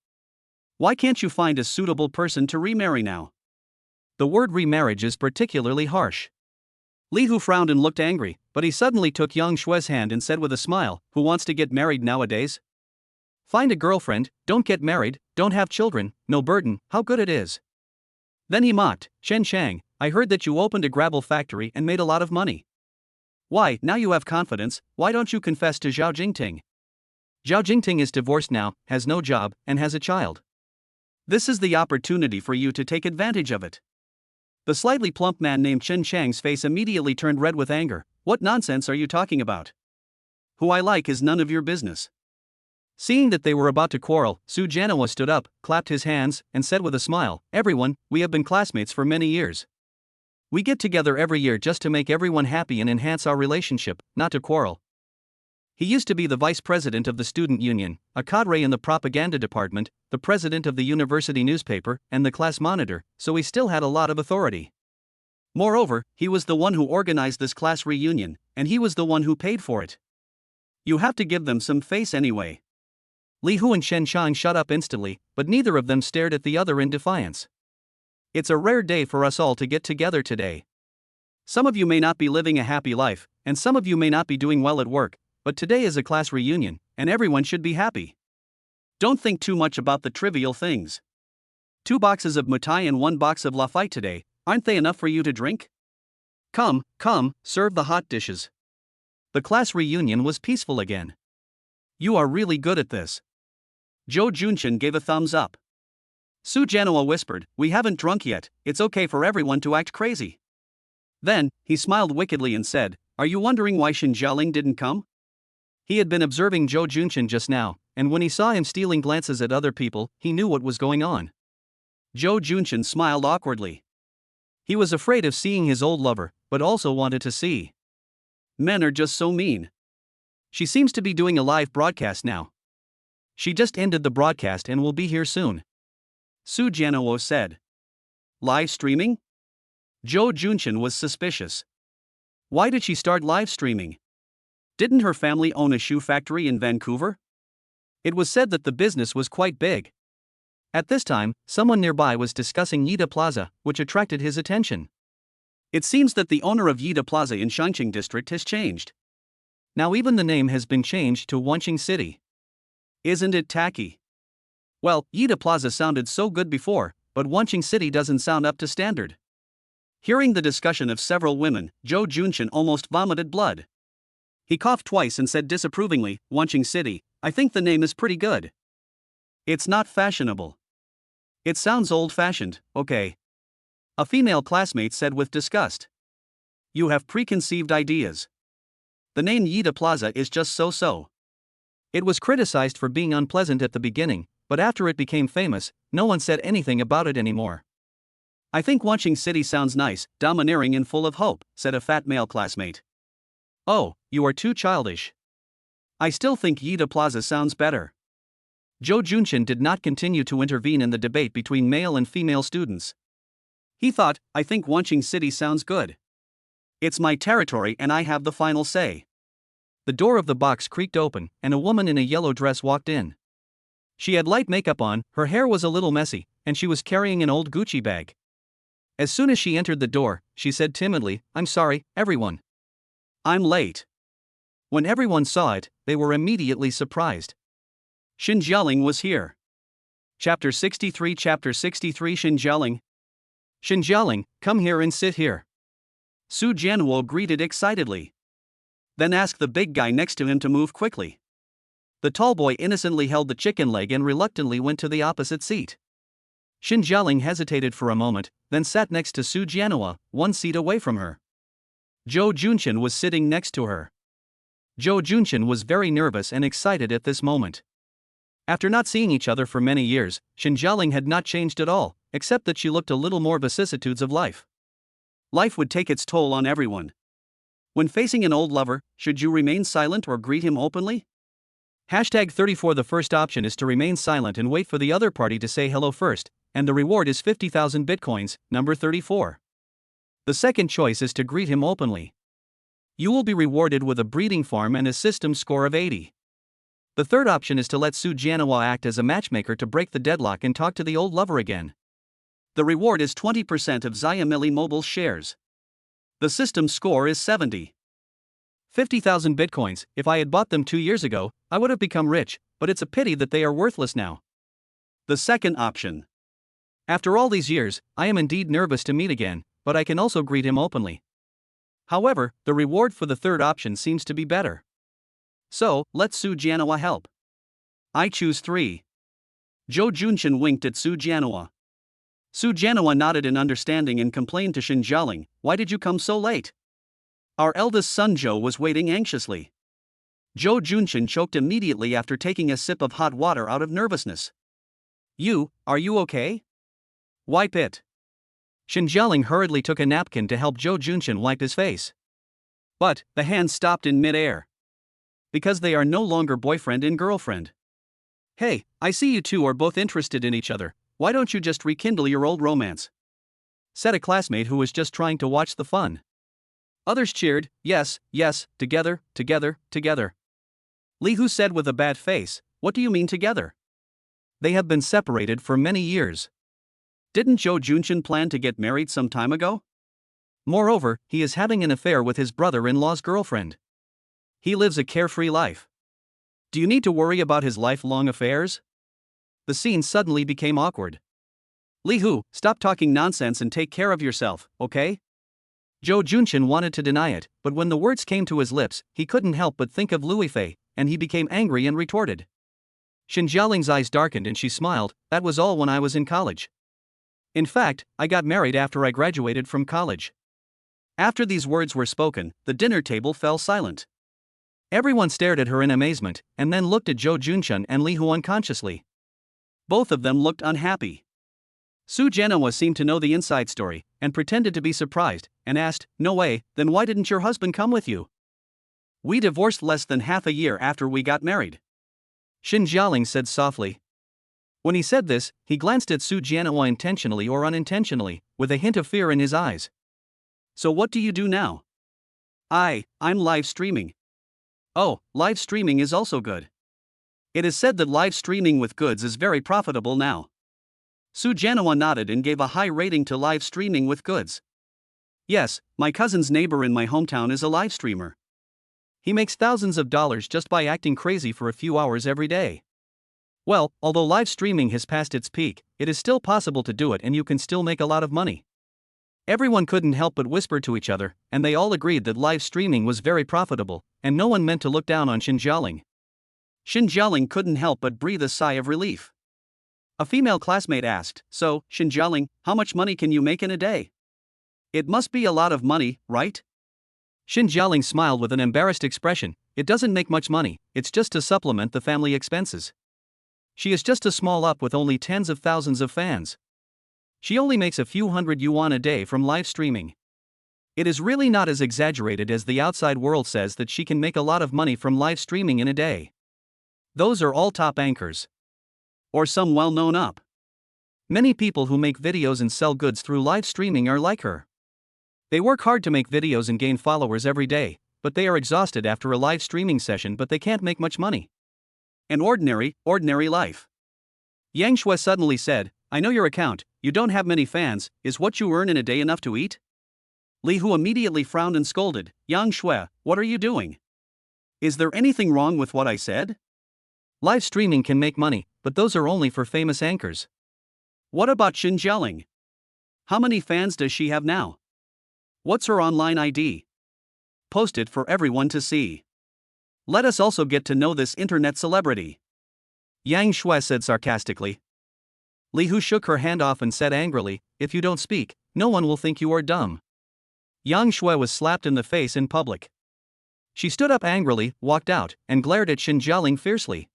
Why can't you find a suitable person to remarry now? The word remarriage is particularly harsh. Lee Hu frowned and looked angry, but he suddenly took Yang Shui's hand and said with a smile, who wants to get married nowadays? Find a girlfriend, don't get married, don't have children, no burden, how good it is. Then he mocked, Chen Shang, I heard that you opened a gravel factory and made a lot of money. Why, now you have confidence, why don't you confess to Zhao Jingting? Zhao Jingting is divorced now, has no job, and has a child. This is the opportunity for you to take advantage of it. The slightly plump man named Chen Shang's face immediately turned red with anger. What nonsense are you talking about? Who I like is none of your business. Seeing that they were about to quarrel, Su Janoa stood up, clapped his hands, and said with a smile, everyone, we have been classmates for many years. We get together every year just to make everyone happy and enhance our relationship, not to quarrel. He used to be the vice president of the student union, a cadre in the propaganda department, the president of the university newspaper, and the class monitor, so he still had a lot of authority. Moreover, he was the one who organized this class reunion, and he was the one who paid for it. You have to give them some face anyway. Li Hu and Shen Chang shut up instantly, but neither of them stared at the other in defiance. It's a rare day for us all to get together today. Some of you may not be living a happy life, and some of you may not be doing well at work, but today is a class reunion, and everyone should be happy. Don't think too much about the trivial things. 2 boxes of mitai and 1 box of Lafite today, aren't they enough for you to drink? Come, serve the hot dishes. The class reunion was peaceful again. You are really good at this. Zhou Junshin gave a thumbs up. Su Jianhua whispered, we haven't drunk yet, it's okay for everyone to act crazy. Then, he smiled wickedly and said, are you wondering why Xin Jialing didn't come? He had been observing Zhou Junshin just now, and when he saw him stealing glances at other people, he knew what was going on. Zhou Junshin smiled awkwardly. He was afraid of seeing his old lover, but also wanted to see. Men are just so mean. She seems to be doing a live broadcast now. She just ended the broadcast and will be here soon. Su Jianhua said. Live streaming? Zhou Junshin was suspicious. Why did she start live streaming? Didn't her family own a shoe factory in Vancouver? It was said that the business was quite big. At this time, someone nearby was discussing Yida Plaza, which attracted his attention. It seems that the owner of Yida Plaza in Shangqing district has changed. Now even the name has been changed to Wanqing City. Isn't it tacky? Well, Yida Plaza sounded so good before, but Wanqing City doesn't sound up to standard. Hearing the discussion of several women, Zhou Junshin almost vomited blood. He coughed twice and said disapprovingly, Wanqing City, I think the name is pretty good. It's not fashionable. It sounds old-fashioned, okay. A female classmate said with disgust. You have preconceived ideas. The name Yida Plaza is just so-so. It was criticized for being unpleasant at the beginning, but after it became famous, no one said anything about it anymore. I think Wanqing City sounds nice, domineering and full of hope, said a fat male classmate. Oh, you are too childish. I still think Yida Plaza sounds better. Zhou Junshin did not continue to intervene in the debate between male and female students. He thought, I think Wanqing City sounds good. It's my territory and I have the final say. The door of the box creaked open, and a woman in a yellow dress walked in. She had light makeup on, her hair was a little messy, and she was carrying an old Gucci bag. As soon as she entered the door, she said timidly, I'm sorry, everyone. I'm late. When everyone saw it, they were immediately surprised. Xin Jialing was here. Chapter 63 Xin Jialing. Xin Jialing, come here and sit here. Su Jianhua greeted excitedly. Then asked the big guy next to him to move quickly. The tall boy innocently held the chicken leg and reluctantly went to the opposite seat. Xin Jialing hesitated for a moment, then sat next to Su Jianhua, 1 seat away from her. Zhou Junshin was sitting next to her. Zhou Junshin was very nervous and excited at this moment. After not seeing each other for many years, Xin Jialing had not changed at all, except that she looked a little more vicissitudes of life. Life would take its toll on everyone. When facing an old lover, should you remain silent or greet him openly? #34 The first option is to remain silent and wait for the other party to say hello first, and the reward is 50,000 bitcoins, number 34. The second choice is to greet him openly. You will be rewarded with a breeding farm and a system score of 80. The third option is to let Su Jianhua act as a matchmaker to break the deadlock and talk to the old lover again. The reward is 20% of Xiaomili Mobile's shares. The system score is 70. 50,000 bitcoins. If I had bought them 2 years ago, I would have become rich, but it's a pity that they are worthless now. The second option. After all these years, I am indeed nervous to meet again, but I can also greet him openly. However, the reward for the third option seems to be better. So, let Su Jianhua help. I choose 3. Zhou Junshin winked at Su Jianhua. Su Jianhua nodded in understanding and complained to Xin Jialing, why did you come so late? Our eldest son Zhou was waiting anxiously. Zhou Junshin choked immediately after taking a sip of hot water out of nervousness. Are you okay? Wipe it. Xin Jialing hurriedly took a napkin to help Zhou Junshin wipe his face. But, the hand stopped in mid-air. Because they are no longer boyfriend and girlfriend. Hey, I see you two are both interested in each other, why don't you just rekindle your old romance? Said a classmate who was just trying to watch the fun. Others cheered, yes, together. Li Hu said with a bad face, What do you mean together? They have been separated for many years. Didn't Joe Junchin plan to get married some time ago? Moreover, he is having an affair with his brother-in-law's girlfriend. He lives a carefree life. Do you need to worry about his lifelong affairs? The scene suddenly became awkward. Li Hu, stop talking nonsense and take care of yourself, okay? Joe Junchin wanted to deny it, but when the words came to his lips, he couldn't help but think of Louis Fei, and he became angry and retorted. Xin Jialing's eyes darkened and she smiled. That was all when I was in college. In fact, I got married after I graduated from college. After these words were spoken, the dinner table fell silent. Everyone stared at her in amazement, and then looked at Joe Junchin and Li Hu unconsciously. Both of them looked unhappy. Su Jianhua seemed to know the inside story, and pretended to be surprised, and asked, "No way, then why didn't your husband come with you?" "We divorced less than half a year after we got married," Xin Jialing said softly. When he said this, he glanced at Su Jianhua intentionally or unintentionally, with a hint of fear in his eyes. "So what do you do now?" I'm live streaming." "Oh, live streaming is also good. It is said that live streaming with goods is very profitable now." Su Jianhua nodded and gave a high rating to live streaming with goods. "Yes, my cousin's neighbor in my hometown is a live streamer. He makes thousands of dollars just by acting crazy for a few hours every day." Well, although live streaming has passed its peak, it is still possible to do it and you can still make a lot of money. Everyone couldn't help but whisper to each other, and they all agreed that live streaming was very profitable, and no one meant to look down on Xin Jialing. Xin Jialing couldn't help but breathe a sigh of relief. A female classmate asked, "So, Xin Jialing, how much money can you make in a day?" "It must be a lot of money, right?" Xin Jialing smiled with an embarrassed expression. "It doesn't make much money, it's just to supplement the family expenses. She is just a small up with only tens of thousands of fans. She only makes a few hundred yuan a day from live streaming. It is really not as exaggerated as the outside world says that she can make a lot of money from live streaming in a day. Those are all top anchors. Or some well-known up. Many people who make videos and sell goods through live streaming are like her. They work hard to make videos and gain followers every day, but they are exhausted after a live streaming session but they can't make much money. An ordinary life." Yang Shui suddenly said, "I know your account, you don't have many fans, is what you earn in a day enough to eat?" Li Hu immediately frowned and scolded, "Yang Shui, what are you doing? Is there anything wrong with what I said? Live streaming can make money, but those are only for famous anchors. What about Xin Jialing? How many fans does she have now? What's her online ID? Post it for everyone to see. Let us also get to know this internet celebrity." Yang Shui said sarcastically. Li Hu shook her hand off and said angrily, "If you don't speak, no one will think you are dumb." Yang Shui was slapped in the face in public. She stood up angrily, walked out, and glared at Xin Jialing fiercely.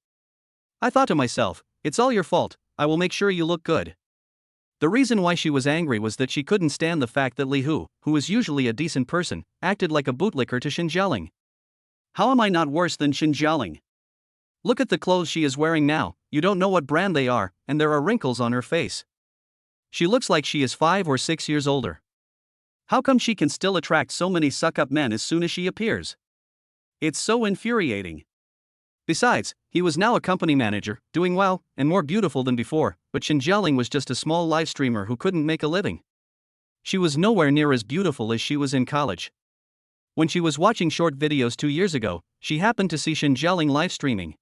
"I thought to myself, it's all your fault, I will make sure you look good." The reason why she was angry was that she couldn't stand the fact that Li Hu, who is usually a decent person, acted like a bootlicker to Xin Jialing. "How am I not worse than Xin Jialing? Look at the clothes she is wearing now, you don't know what brand they are, and there are wrinkles on her face. She looks like she is 5 or 6 years older. How come she can still attract so many suck-up men as soon as she appears? It's so infuriating." Besides, he was now a company manager, doing well, and more beautiful than before, but Xin Jialing was just a small live streamer who couldn't make a living. She was nowhere near as beautiful as she was in college. When she was watching short videos 2 years ago, she happened to see Xin Jialing live streaming.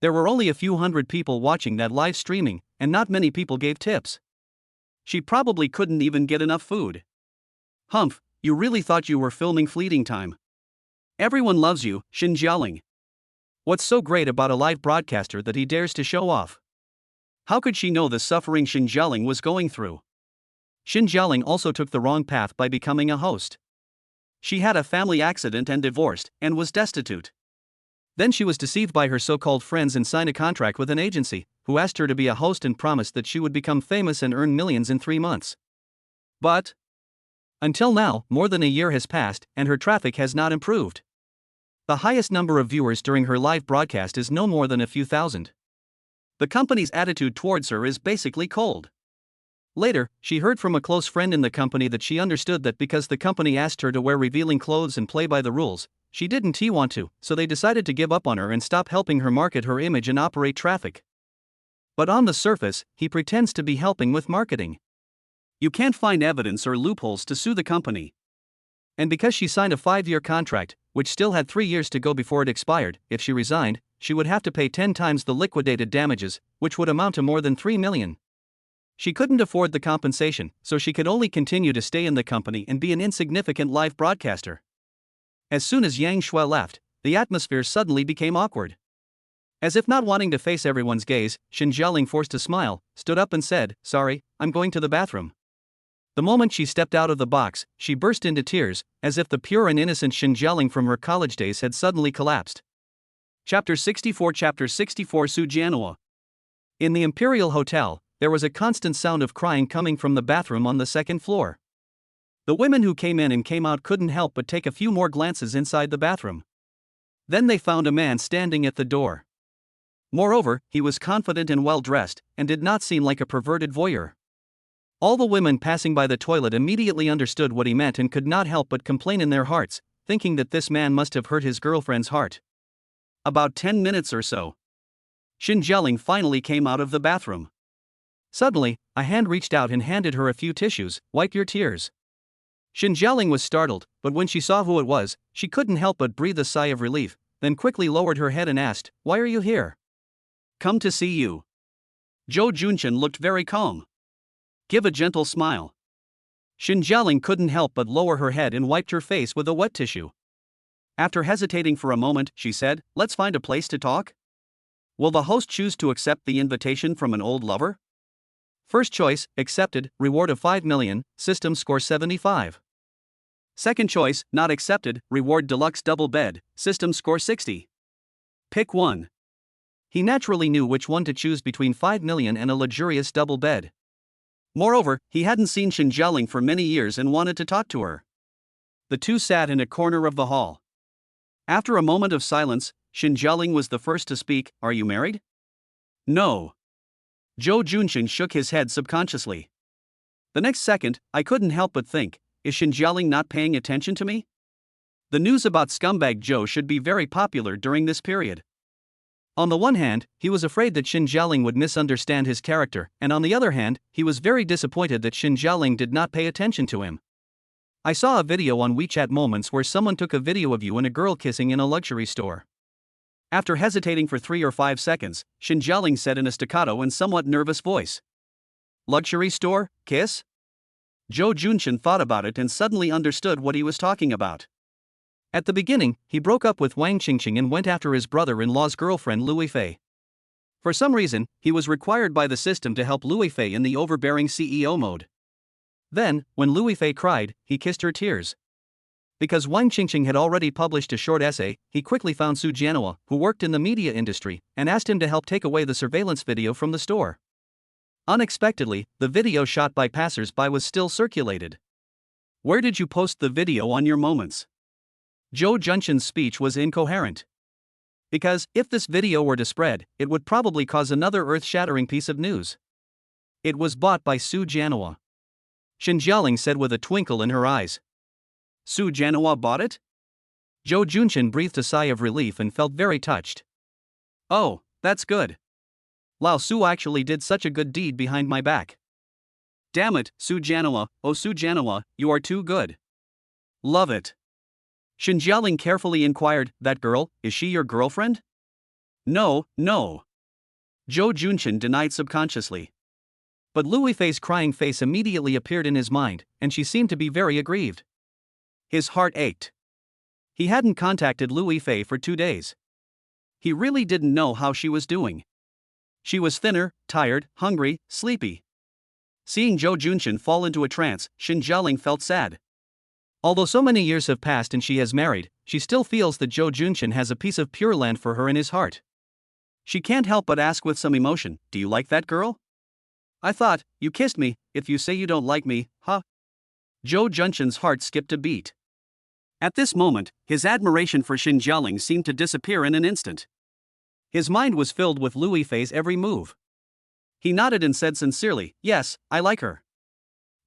There were only a few hundred people watching that live streaming, and not many people gave tips. She probably couldn't even get enough food. "Humph, you really thought you were filming Fleeting Time. Everyone loves you, Xin Jialing. What's so great about a live broadcaster that he dares to show off? How could she know the suffering Xin Jialing was going through?" Xin Jialing also took the wrong path by becoming a host. She had a family accident and divorced, and was destitute. Then she was deceived by her so-called friends and signed a contract with an agency, who asked her to be a host and promised that she would become famous and earn millions in 3 months. But until now, more than a year has passed, and her traffic has not improved. The highest number of viewers during her live broadcast is no more than a few thousand. The company's attitude towards her is basically cold. Later, she heard from a close friend in the company that she understood that because the company asked her to wear revealing clothes and play by the rules, she didn't want to, so they decided to give up on her and stop helping her market her image and operate traffic. But on the surface, he pretends to be helping with marketing. You can't find evidence or loopholes to sue the company. And because she signed a 5-year contract, which still had 3 years to go before it expired, if she resigned, she would have to pay 10 times the liquidated damages, which would amount to more than $3 million. She couldn't afford the compensation, so she could only continue to stay in the company and be an insignificant live broadcaster. As soon as Yang Shui left, the atmosphere suddenly became awkward. As if not wanting to face everyone's gaze, Xin Jialing, forced a smile, stood up and said, "Sorry, I'm going to the bathroom." The moment she stepped out of the box, she burst into tears, as if the pure and innocent Xin Jialing from her college days had suddenly collapsed. Chapter 64 Su Jianhua. In the Imperial Hotel, there was a constant sound of crying coming from the bathroom on the second floor. The women who came in and came out couldn't help but take a few more glances inside the bathroom. Then they found a man standing at the door. Moreover, he was confident and well-dressed, and did not seem like a perverted voyeur. All the women passing by the toilet immediately understood what he meant and could not help but complain in their hearts, thinking that this man must have hurt his girlfriend's heart. About 10 minutes or so. Xin Jialing finally came out of the bathroom. Suddenly, a hand reached out and handed her a few tissues. "Wipe your tears." Xin Jialing was startled, but when she saw who it was, she couldn't help but breathe a sigh of relief, then quickly lowered her head and asked, "Why are you here?" "Come to see you." Zhou Junchen looked very calm. "Give a gentle smile." Xin Jialing couldn't help but lower her head and wiped her face with a wet tissue. After hesitating for a moment, she said, "Let's find a place to talk." Will the host choose to accept the invitation from an old lover? First choice, accepted, reward of 5 million, system score 75. Second choice, not accepted, reward deluxe double bed, system score 60. Pick one. He naturally knew which one to choose between 5 million and a luxurious double bed. Moreover, he hadn't seen Xin Jialing for many years and wanted to talk to her. The two sat in a corner of the hall. After a moment of silence, Xin Jialing was the first to speak. "Are you married?" "No." Zhou Junchen shook his head subconsciously. The next second, I couldn't help but think, is Xin Jialing not paying attention to me? The news about scumbag Zhou should be very popular during this period. On the one hand, he was afraid that Xin Jialing would misunderstand his character, and on the other hand, he was very disappointed that Xin Jialing did not pay attention to him. I saw a video on WeChat Moments where someone took a video of you and a girl kissing in a luxury store. After hesitating for 3 or 5 seconds, Xin Jialing said in a staccato and somewhat nervous voice, "Luxury store, kiss?" Zhou Junchen thought about it and suddenly understood what he was talking about. At the beginning, he broke up with Wang Qingqing and went after his brother-in-law's girlfriend Louis Fei. For some reason, he was required by the system to help Louis Fei in the overbearing CEO mode. Then, when Louis Fei cried, he kissed her tears. Because Wang Qingqing had already published a short essay, he quickly found Su Jianhua, who worked in the media industry, and asked him to help take away the surveillance video from the store. Unexpectedly, the video shot by passers-by was still circulated. "Where did you post the video on your Moments?" Zhou Junchen's speech was incoherent. Because, if this video were to spread, it would probably cause another earth-shattering piece of news. "It was bought by Su Jianhua," Xin Jialing said with a twinkle in her eyes. "Su Jianhua bought it?" Zhou Junchen breathed a sigh of relief and felt very touched. "Oh, that's good. Lao Su actually did such a good deed behind my back. Damn it, Su Jianhua, oh Su Jianhua, you are too good. Love it." Xin Jialing carefully inquired, "That girl, is she your girlfriend?" No. Zhou Junchen denied subconsciously. But Louis Fei's crying face immediately appeared in his mind, and she seemed to be very aggrieved. His heart ached. He hadn't contacted Louis Fei for 2 days. He really didn't know how she was doing. She was thinner, tired, hungry, sleepy. Seeing Zhou Junchen fall into a trance, Xin Jialing felt sad. Although so many years have passed and she has married, she still feels that Zhou Junchen has a piece of pure land for her in his heart. She can't help but ask with some emotion, "Do you like that girl?" "I thought, you kissed me, if you say you don't like me, huh?" Zhou Junchen's heart skipped a beat. At this moment, his admiration for Xin Jialing seemed to disappear in an instant. His mind was filled with Louis Fei's every move. He nodded and said sincerely, "Yes, I like her."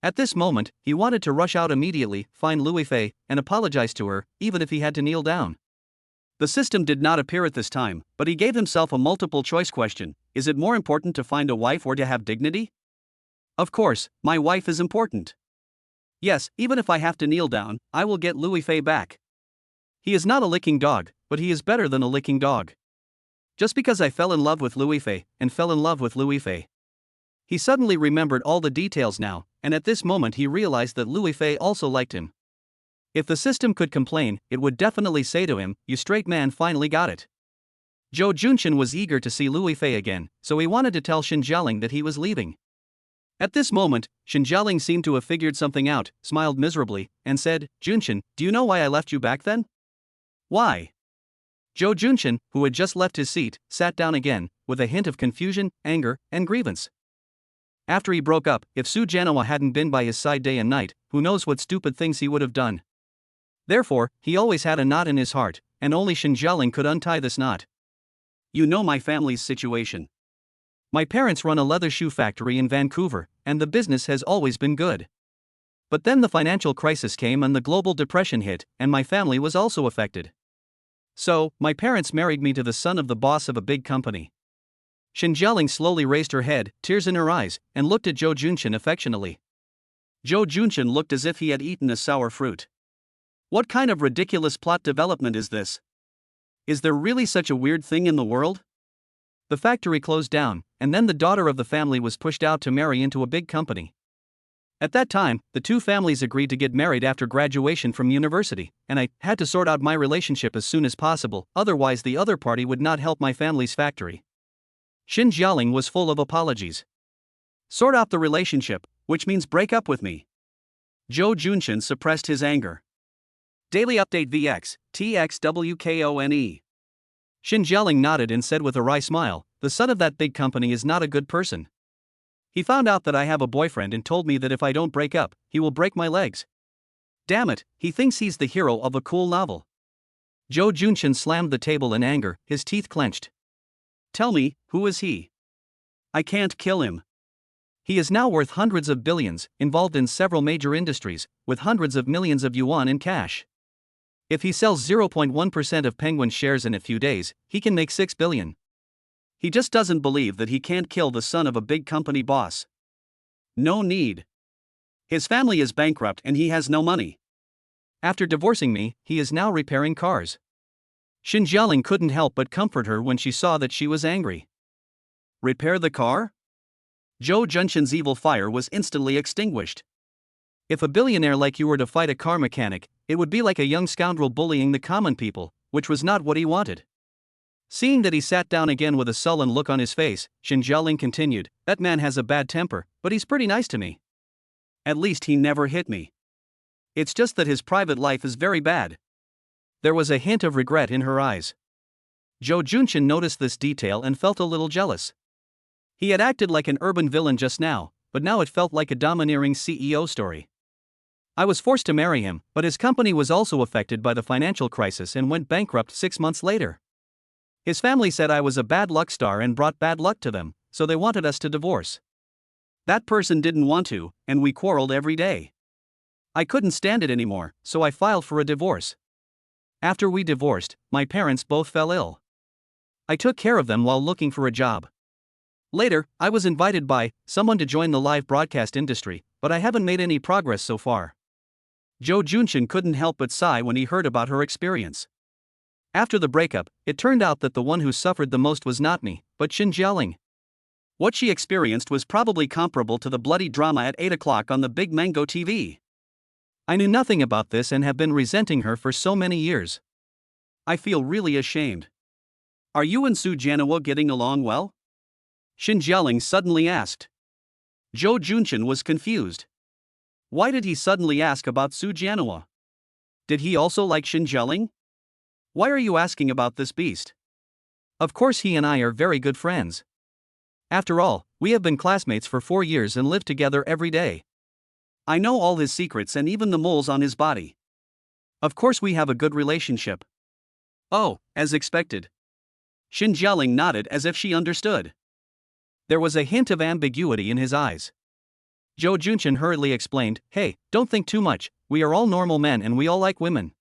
At this moment, he wanted to rush out immediately, find Louis Fei, and apologize to her, even if he had to kneel down. The system did not appear at this time, but he gave himself a multiple choice question: is it more important to find a wife or to have dignity? Of course, my wife is important. Yes, even if I have to kneel down, I will get Louis Fay back. He is not a licking dog, but he is better than a licking dog. Just because I fell in love with Louis Fay, and fell in love with Louis Fay. He suddenly remembered all the details now, and at this moment he realized that Louis Fay also liked him. If the system could complain, it would definitely say to him, "You straight man finally got it." Zhou Junshin was eager to see Louis Fay again, so he wanted to tell Xin Jialing that he was leaving. At this moment, Xin Jialing seemed to have figured something out, smiled miserably, and said, "Junshin, do you know why I left you back then?" "Why?" Zhou Junshin, who had just left his seat, sat down again, with a hint of confusion, anger, and grievance. After he broke up, if Su Jianhua hadn't been by his side day and night, who knows what stupid things he would have done. Therefore, he always had a knot in his heart, and only Xin Jialing could untie this knot. "You know my family's situation. My parents run a leather shoe factory in Vancouver, and the business has always been good. But then the financial crisis came and the global depression hit, and my family was also affected. So, my parents married me to the son of the boss of a big company." Xin Jialing slowly raised her head, tears in her eyes, and looked at Zhou Junshin affectionately. Zhou Junshin looked as if he had eaten a sour fruit. What kind of ridiculous plot development is this? Is there really such a weird thing in the world? The factory closed down, and then the daughter of the family was pushed out to marry into a big company. At that time, the two families agreed to get married after graduation from university, and I had to sort out my relationship as soon as possible, otherwise the other party would not help my family's factory. Xin Jialing was full of apologies. "Sort out the relationship, which means break up with me." Zhou Junshin suppressed his anger. Daily Update VX, TXWKONE. Xin Jialing nodded and said with a wry smile, "The son of that big company is not a good person. He found out that I have a boyfriend and told me that if I don't break up, he will break my legs. Damn it, he thinks he's the hero of a cool novel." Zhou Junshin slammed the table in anger, his teeth clenched. "Tell me, who is he? I can't kill him. He is now worth hundreds of billions, involved in several major industries, with hundreds of millions of yuan in cash. If he sells 0.1% of Penguin shares in a few days, he can make 6 billion. He just doesn't believe that he can't kill the son of a big company boss. No need. His family is bankrupt and he has no money. After divorcing me, he is now repairing cars." Xin Jialing couldn't help but comfort her when she saw that she was angry. Repair the car? Zhou Junshin's evil fire was instantly extinguished. If a billionaire like you were to fight a car mechanic, it would be like a young scoundrel bullying the common people, which was not what he wanted. Seeing that he sat down again with a sullen look on his face, Xin Jialing continued, "That man has a bad temper, but he's pretty nice to me. At least he never hit me. It's just that his private life is very bad." There was a hint of regret in her eyes. Zhou Junshin noticed this detail and felt a little jealous. He had acted like an urban villain just now, but now it felt like a domineering CEO story. "I was forced to marry him, but his company was also affected by the financial crisis and went bankrupt 6 months later. His family said I was a bad luck star and brought bad luck to them, so they wanted us to divorce. That person didn't want to, and we quarreled every day. I couldn't stand it anymore, so I filed for a divorce. After we divorced, my parents both fell ill. I took care of them while looking for a job. Later, I was invited by someone to join the live broadcast industry, but I haven't made any progress so far." Zhou Junshin couldn't help but sigh when he heard about her experience. After the breakup, it turned out that the one who suffered the most was not me, but Xin Jialing. What she experienced was probably comparable to the bloody drama at 8 o'clock on the Big Mango TV. I knew nothing about this and have been resenting her for so many years. I feel really ashamed. Are you and Su Jianhua getting along well? Xin Jialing suddenly asked. Zhou Junshin was confused. Why did he suddenly ask about Su Jianhua? Did he also like Xin Jialing? Why are you asking about this beast? Of course he and I are very good friends. After all, we have been classmates for 4 years and live together every day. I know all his secrets and even the moles on his body. Of course we have a good relationship. Oh, as expected. Xin Jialing nodded as if she understood. There was a hint of ambiguity in his eyes. Zhou Junshin hurriedly explained, "Hey, don't think too much, we are all normal men and we all like women.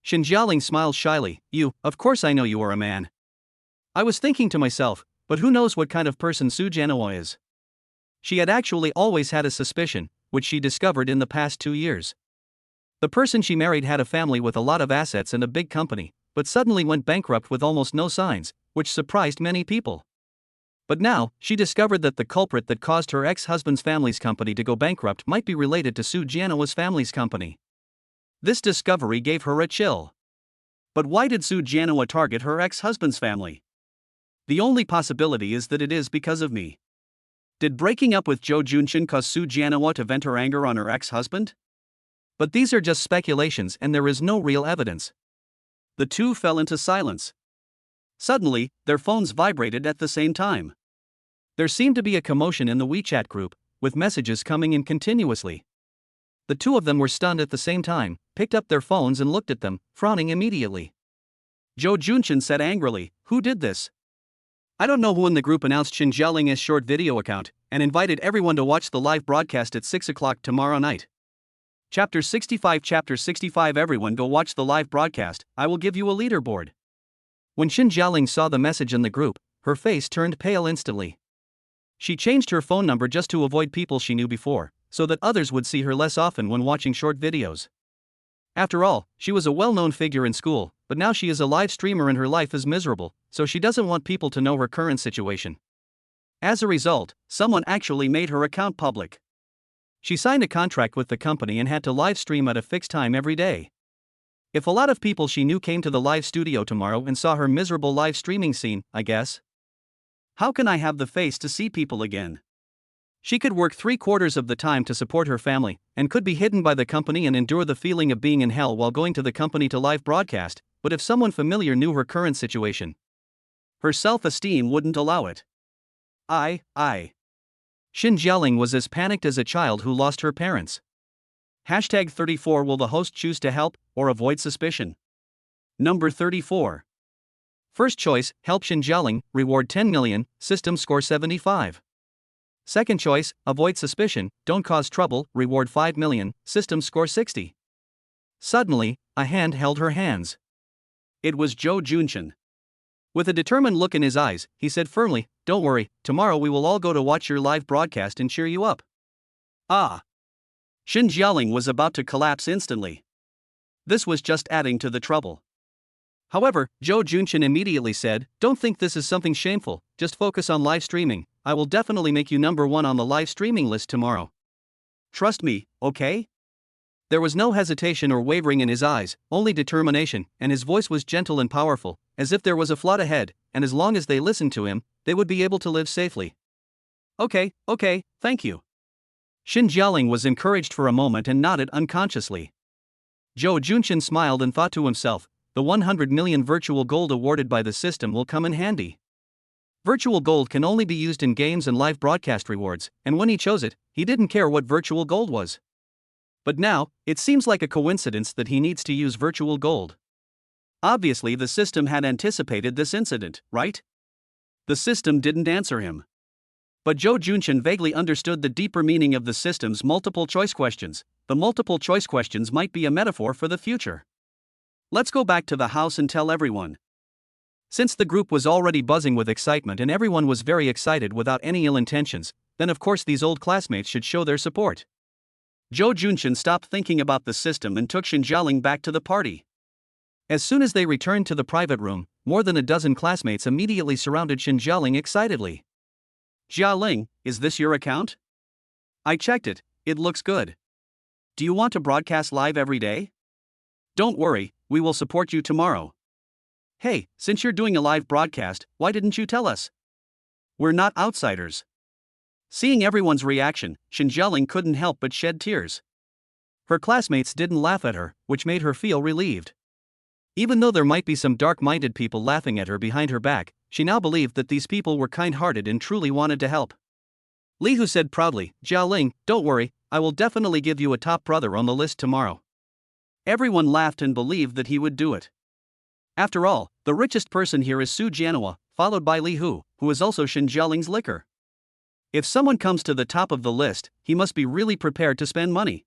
Xin Jialing smiled shyly. Of course I know you are a man. I was thinking to myself, but who knows what kind of person Su Jianhua is? She had actually always had a suspicion, which she discovered in the past 2 years. The person she married had a family with a lot of assets and a big company, but suddenly went bankrupt with almost no signs, which surprised many people. But now, she discovered that the culprit that caused her ex-husband's family's company to go bankrupt might be related to Su Jianhua's family's company. This discovery gave her a chill. But why did Su Jianhua target her ex-husband's family? The only possibility is that it is because of me. Did breaking up with Zhou Junchen cause Su Jianhua to vent her anger on her ex-husband? But these are just speculations and there is no real evidence. The two fell into silence. Suddenly, their phones vibrated at the same time. There seemed to be a commotion in the WeChat group, with messages coming in continuously. The two of them were stunned at the same time, picked up their phones and looked at them, frowning immediately. Zhou Junchen said angrily, "Who did this?" "I don't know who." In the group announced Xin Jialing's short video account, and invited everyone to watch the live broadcast at 6 o'clock tomorrow night. Chapter 65. Chapter 65. Everyone go watch the live broadcast, I will give you a leaderboard. When Xin Jialing saw the message in the group, her face turned pale instantly. She changed her phone number just to avoid people she knew before, so that others would see her less often when watching short videos. After all, she was a well-known figure in school, but now she is a live streamer and her life is miserable, so she doesn't want people to know her current situation. As a result, someone actually made her account public. She signed a contract with the company and had to live stream at a fixed time every day. If a lot of people she knew came to the live studio tomorrow and saw her miserable live streaming scene, I guess. How can I have the face to see people again? She could work 3/4 of the time to support her family, and could be hidden by the company and endure the feeling of being in hell while going to the company to live broadcast, but if someone familiar knew her current situation, her self-esteem wouldn't allow it. Xin Jialing was as panicked as a child who lost her parents. Hashtag 34. Will the host choose to help, or avoid suspicion? Number 34. First choice, help Xin Jialing, reward 10 million, system score 75. Second choice, avoid suspicion, don't cause trouble, reward 5 million, system score 60. Suddenly, a hand held her hands. It was Zhou Junchen. With a determined look in his eyes, he said firmly, "Don't worry, tomorrow we will all go to watch your live broadcast and cheer you up." Xin Jialing was about to collapse instantly. This was just adding to the trouble. However, Zhou Junchen immediately said, "Don't think this is something shameful, just focus on live streaming. I will definitely make you number 1 on the live streaming list tomorrow. Trust me, okay?" There was no hesitation or wavering in his eyes, only determination, and his voice was gentle and powerful, as if there was a flood ahead, and as long as they listened to him, they would be able to live safely. Okay, thank you." Xin Jialing was encouraged for a moment and nodded unconsciously. Zhou Junchen smiled and thought to himself, the 100 million virtual gold awarded by the system will come in handy. Virtual gold can only be used in games and live broadcast rewards, and when he chose it, he didn't care what virtual gold was. But now, it seems like a coincidence that he needs to use virtual gold. Obviously, the system had anticipated this incident, right? The system didn't answer him. But Zhou Junchen vaguely understood the deeper meaning of the system's multiple choice questions. The multiple choice questions might be a metaphor for the future. Let's go back to the house and tell everyone. Since the group was already buzzing with excitement and everyone was very excited without any ill intentions, then of course these old classmates should show their support. Zhou Junchen stopped thinking about the system and took Xin Jialing back to the party. As soon as they returned to the private room, more than a dozen classmates immediately surrounded Xin Jialing excitedly. "Jialing, is this your account? I checked it, it looks good. Do you want to broadcast live every day? Don't worry, we will support you tomorrow. Hey, since you're doing a live broadcast, why didn't you tell us? We're not outsiders." Seeing everyone's reaction, Xin Jialing couldn't help but shed tears. Her classmates didn't laugh at her, which made her feel relieved. Even though there might be some dark-minded people laughing at her behind her back, she now believed that these people were kind-hearted and truly wanted to help. Li Hu said proudly, "Jialing, don't worry, I will definitely give you a top brother on the list tomorrow." Everyone laughed and believed that he would do it. After all, the richest person here is Su Jianhua, followed by Li Hu, who is also Xin Jialing's liquor. If someone comes to the top of the list, he must be really prepared to spend money.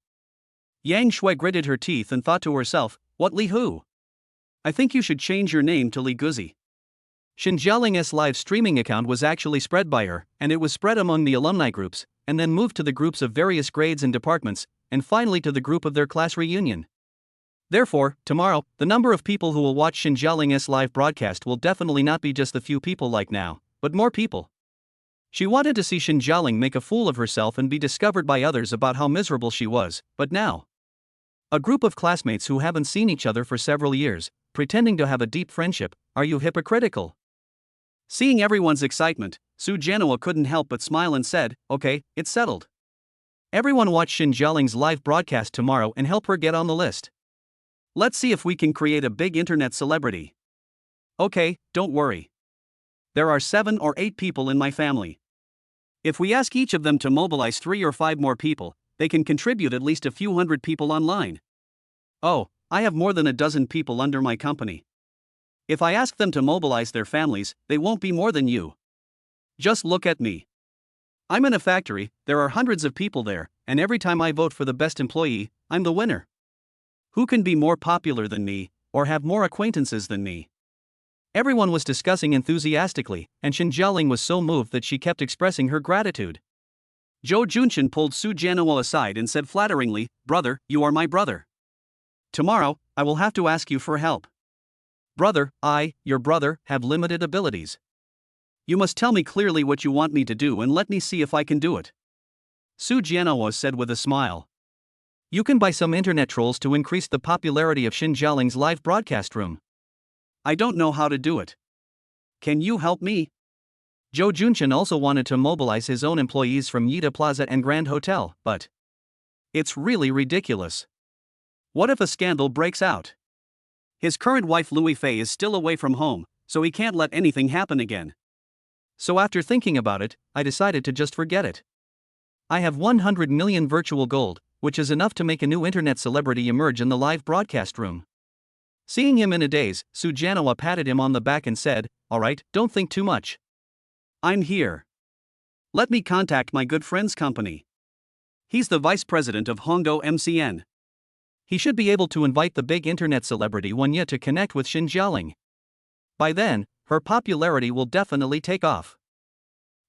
Yang Shui gritted her teeth and thought to herself, "What Li Hu? I think you should change your name to Li Guzi. Shin Jialing's live streaming account was actually spread by her, and it was spread among the alumni groups, and then moved to the groups of various grades and departments, and finally to the group of their class reunion. Therefore, tomorrow, the number of people who will watch Shin Jialing's live broadcast will definitely not be just the few people like now, but more people. She wanted to see Shin Jialing make a fool of herself and be discovered by others about how miserable she was, but now, a group of classmates who haven't seen each other for several years, pretending to have a deep friendship, are you hypocritical? Seeing everyone's excitement, Su Jianhua couldn't help but smile and said, okay, it's settled. Everyone watch Shin Jialing's live broadcast tomorrow and help her get on the list. Let's see if we can create a big internet celebrity. Okay, don't worry. There are 7 or 8 people in my family. If we ask each of them to mobilize 3 or 5 more people, they can contribute at least a few hundred people online. Oh, I have more than a dozen people under my company. If I ask them to mobilize their families, they won't be more than you. Just look at me. I'm in a factory, there are hundreds of people there, and every time I vote for the best employee, I'm the winner. Who can be more popular than me, or have more acquaintances than me? Everyone was discussing enthusiastically, and Shin Jialing was so moved that she kept expressing her gratitude. Zhou Junshin pulled Su Jianhua aside and said flatteringly, "Brother, you are my brother. Tomorrow, I will have to ask you for help. Brother, I, your brother, have limited abilities. You must tell me clearly what you want me to do and let me see if I can do it." Su Jianhua said with a smile. You can buy some internet trolls to increase the popularity of Shin Jialing's live broadcast room. I don't know how to do it. Can you help me? Zhou Junshin also wanted to mobilize his own employees from Yida Plaza and Grand Hotel, but it's really ridiculous. What if a scandal breaks out? His current wife Louis Fei is still away from home, so he can't let anything happen again. So after thinking about it, I decided to just forget it. I have 100 million virtual gold, which is enough to make a new internet celebrity emerge in the live broadcast room. Seeing him in a daze, Su Jianhua patted him on the back and said, "Alright, don't think too much. I'm here. Let me contact my good friend's company. He's the vice president of Hongdo MCN. He should be able to invite the big internet celebrity Wanya to connect with Shin Jialing. By then, her popularity will definitely take off."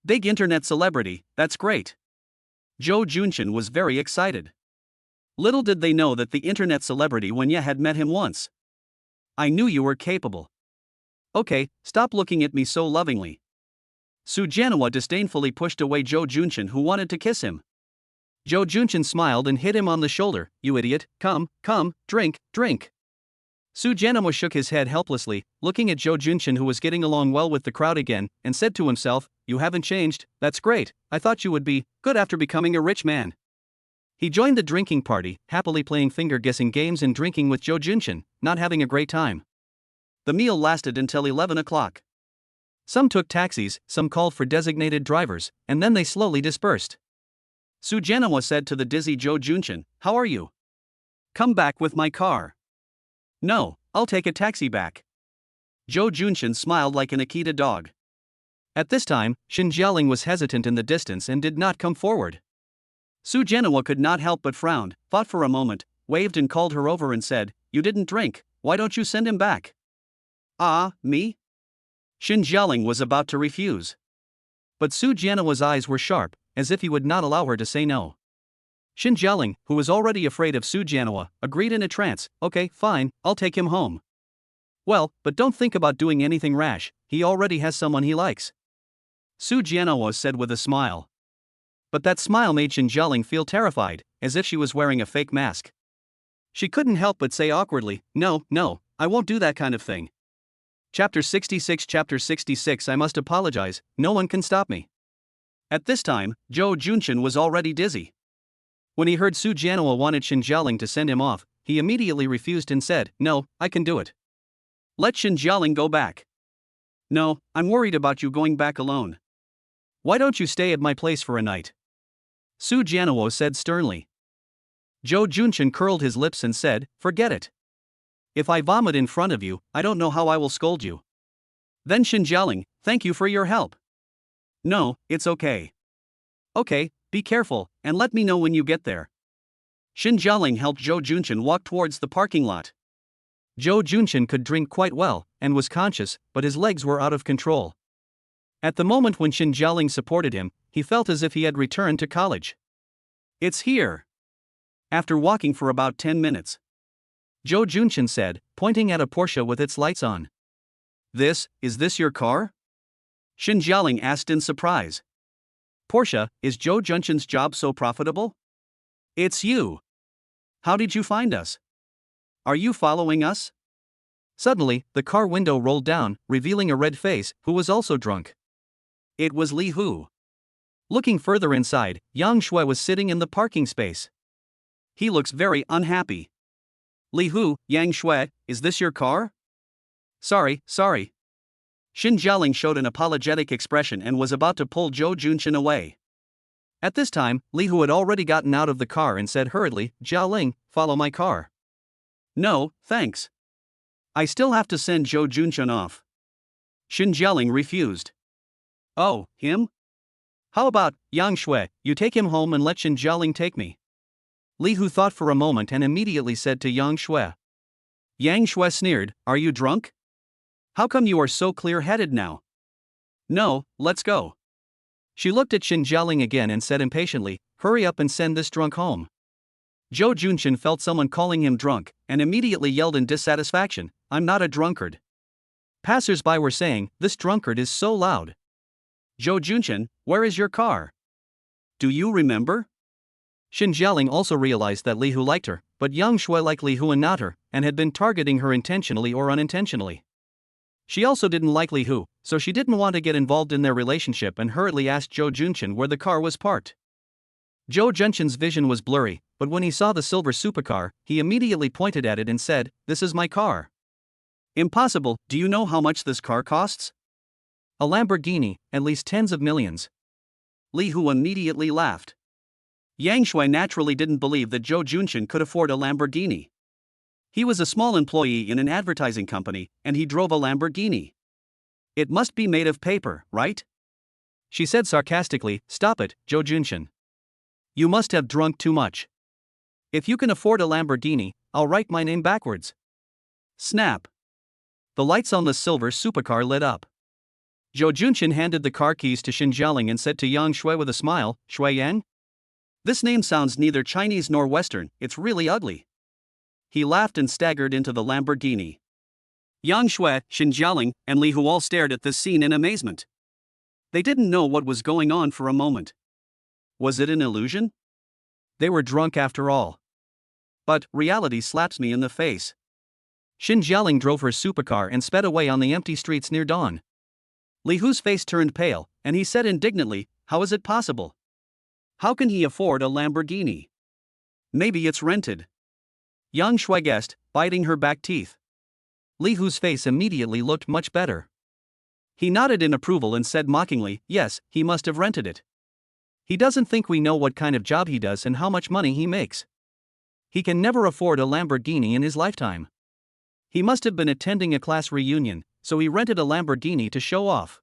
Big internet celebrity, that's great. Zhou Junshin was very excited. Little did they know that the internet celebrity Wanya had met him once. I knew you were capable. Okay, stop looking at me so lovingly. Su Jianhua disdainfully pushed away Zhou Junshin, who wanted to kiss him. Zhou Junshin smiled and hit him on the shoulder. "You idiot, come, drink, drink." Su Jianhua shook his head helplessly, looking at Zhou Junshin, who was getting along well with the crowd again, and said to himself, "You haven't changed, that's great. I thought you would be good after becoming a rich man." He joined the drinking party, happily playing finger-guessing games and drinking with Zhou Junshin, not having a great time. The meal lasted until 11 o'clock. Some took taxis, some called for designated drivers, and then they slowly dispersed. Su Jianhua said to the dizzy Zhou Junshin, "How are you? Come back with my car." "No, I'll take a taxi back." Zhou Junshin smiled like an Akita dog. At this time, Shin Jialing was hesitant in the distance and did not come forward. Su Jianhua could not help but frown, thought for a moment, waved and called her over and said, "You didn't drink, why don't you send him back?" "Ah, me?" Shin Jialing was about to refuse. But Su Jianhua's eyes were sharp, as if he would not allow her to say no. Shin Jialing, who was already afraid of Su Jianhua, agreed in a trance, "Okay, fine, I'll take him home." "Well, but don't think about doing anything rash, he already has someone he likes," Su Jianhua said with a smile. But that smile made Shin Jialing feel terrified, as if she was wearing a fake mask. She couldn't help but say awkwardly, No, I won't do that kind of thing." Chapter 66 I must apologize, no one can stop me. At this time, Zhou Junshin was already dizzy. When he heard Su Jianhua wanted Shin Jialing to send him off, he immediately refused and said, "No, I can do it. Let Shin Jialing go back." "No, I'm worried about you going back alone. Why don't you stay at my place for a night?" Su Jianhua said sternly. Zhou Junshin curled his lips and said, "Forget it. If I vomit in front of you, I don't know how I will scold you." Then Shin Jialing, "Thank you for your help." "No, it's okay." "Okay, be careful, and let me know when you get there." Shin Jialing helped Zhou Junshin walk towards the parking lot. Zhou Junshin could drink quite well, and was conscious, but his legs were out of control. At the moment when Xin Jialing supported him, he felt as if he had returned to college. It's here. After walking for about 10 minutes. Zhou Junshin said, pointing at a Porsche with its lights on. Is this your car? Xin Jialing asked in surprise. Porsche, is Zhou Junshin's job so profitable? It's you. How did you find us? Are you following us? Suddenly, the car window rolled down, revealing a red face, who was also drunk. It was Li Hu. Looking further inside, Yang Shui was sitting in the parking space. He looks very unhappy. Li Hu, Yang Shui, is this your car? Sorry. Xin Jialing showed an apologetic expression and was about to pull Zhou Junshin away. At this time, Li Hu had already gotten out of the car and said hurriedly, Jialing, follow my car. No, thanks. I still have to send Zhou Junshin off. Xin Jialing refused. Oh, him? How about, Yang Shui, you take him home and let Xin Jialing take me? Li Hu thought for a moment and immediately said to Yang Shui. Yang Shui sneered, are you drunk? How come you are so clear-headed now? No, let's go. She looked at Xin Jialing again and said impatiently, hurry up and send this drunk home. Zhou Junshin felt someone calling him drunk, and immediately yelled in dissatisfaction, I'm not a drunkard. Passers-by were saying, this drunkard is so loud. Zhou Junshin, where is your car? Do you remember? Xin Jialing also realized that Li Hu liked her, but Yang Shui liked Li Hu and not her, and had been targeting her intentionally or unintentionally. She also didn't like Li Hu, so she didn't want to get involved in their relationship and hurriedly asked Zhou Junshin where the car was parked. Zhou Junshin's vision was blurry, but when he saw the silver supercar, he immediately pointed at it and said, this is my car. Impossible, do you know how much this car costs? A Lamborghini, at least tens of millions. Li Hu immediately laughed. Yang Shui naturally didn't believe that Zhou Junshin could afford a Lamborghini. He was a small employee in an advertising company, and he drove a Lamborghini. It must be made of paper, right? She said sarcastically, stop it, Zhou Junshin. You must have drunk too much. If you can afford a Lamborghini, I'll write my name backwards. Snap. The lights on the silver supercar lit up. Zhou Junshin handed the car keys to Xin Jialing and said to Yang Shui with a smile, Shui Yang? This name sounds neither Chinese nor Western, it's really ugly. He laughed and staggered into the Lamborghini. Yang Shui, Xin Jialing, and Li Hu all stared at this scene in amazement. They didn't know what was going on for a moment. Was it an illusion? They were drunk after all. But reality slaps me in the face. Xin Jialing drove her supercar and sped away on the empty streets near dawn. Li Hu's face turned pale, and he said indignantly, how is it possible? How can he afford a Lamborghini? Maybe it's rented. Yang Shui guessed, biting her back teeth. Li Hu's face immediately looked much better. He nodded in approval and said mockingly, yes, he must have rented it. He doesn't think we know what kind of job he does and how much money he makes. He can never afford a Lamborghini in his lifetime. He must have been attending a class reunion, so he rented a Lamborghini to show off.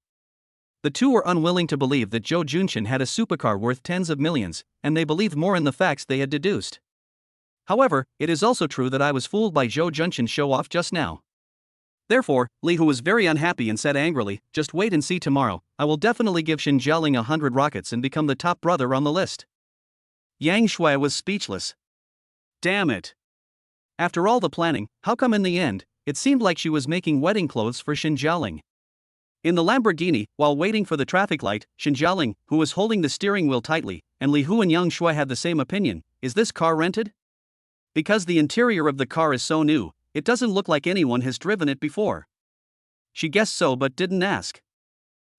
The two were unwilling to believe that Zhou Junshin had a supercar worth tens of millions, and they believed more in the facts they had deduced. However, it is also true that I was fooled by Zhou Junshin's show-off just now. Therefore, Li Hu was very unhappy and said angrily, just wait and see tomorrow, I will definitely give Xin Jialing 100 rockets and become the top brother on the list. Yang Shui was speechless. Damn it. After all the planning, how come in the end, it seemed like she was making wedding clothes for Xin Jialing? In the Lamborghini, while waiting for the traffic light, Xin Jialing, who was holding the steering wheel tightly, and Li Hu and Yang Shui had the same opinion, is this car rented? Because the interior of the car is so new, it doesn't look like anyone has driven it before. She guessed so but didn't ask.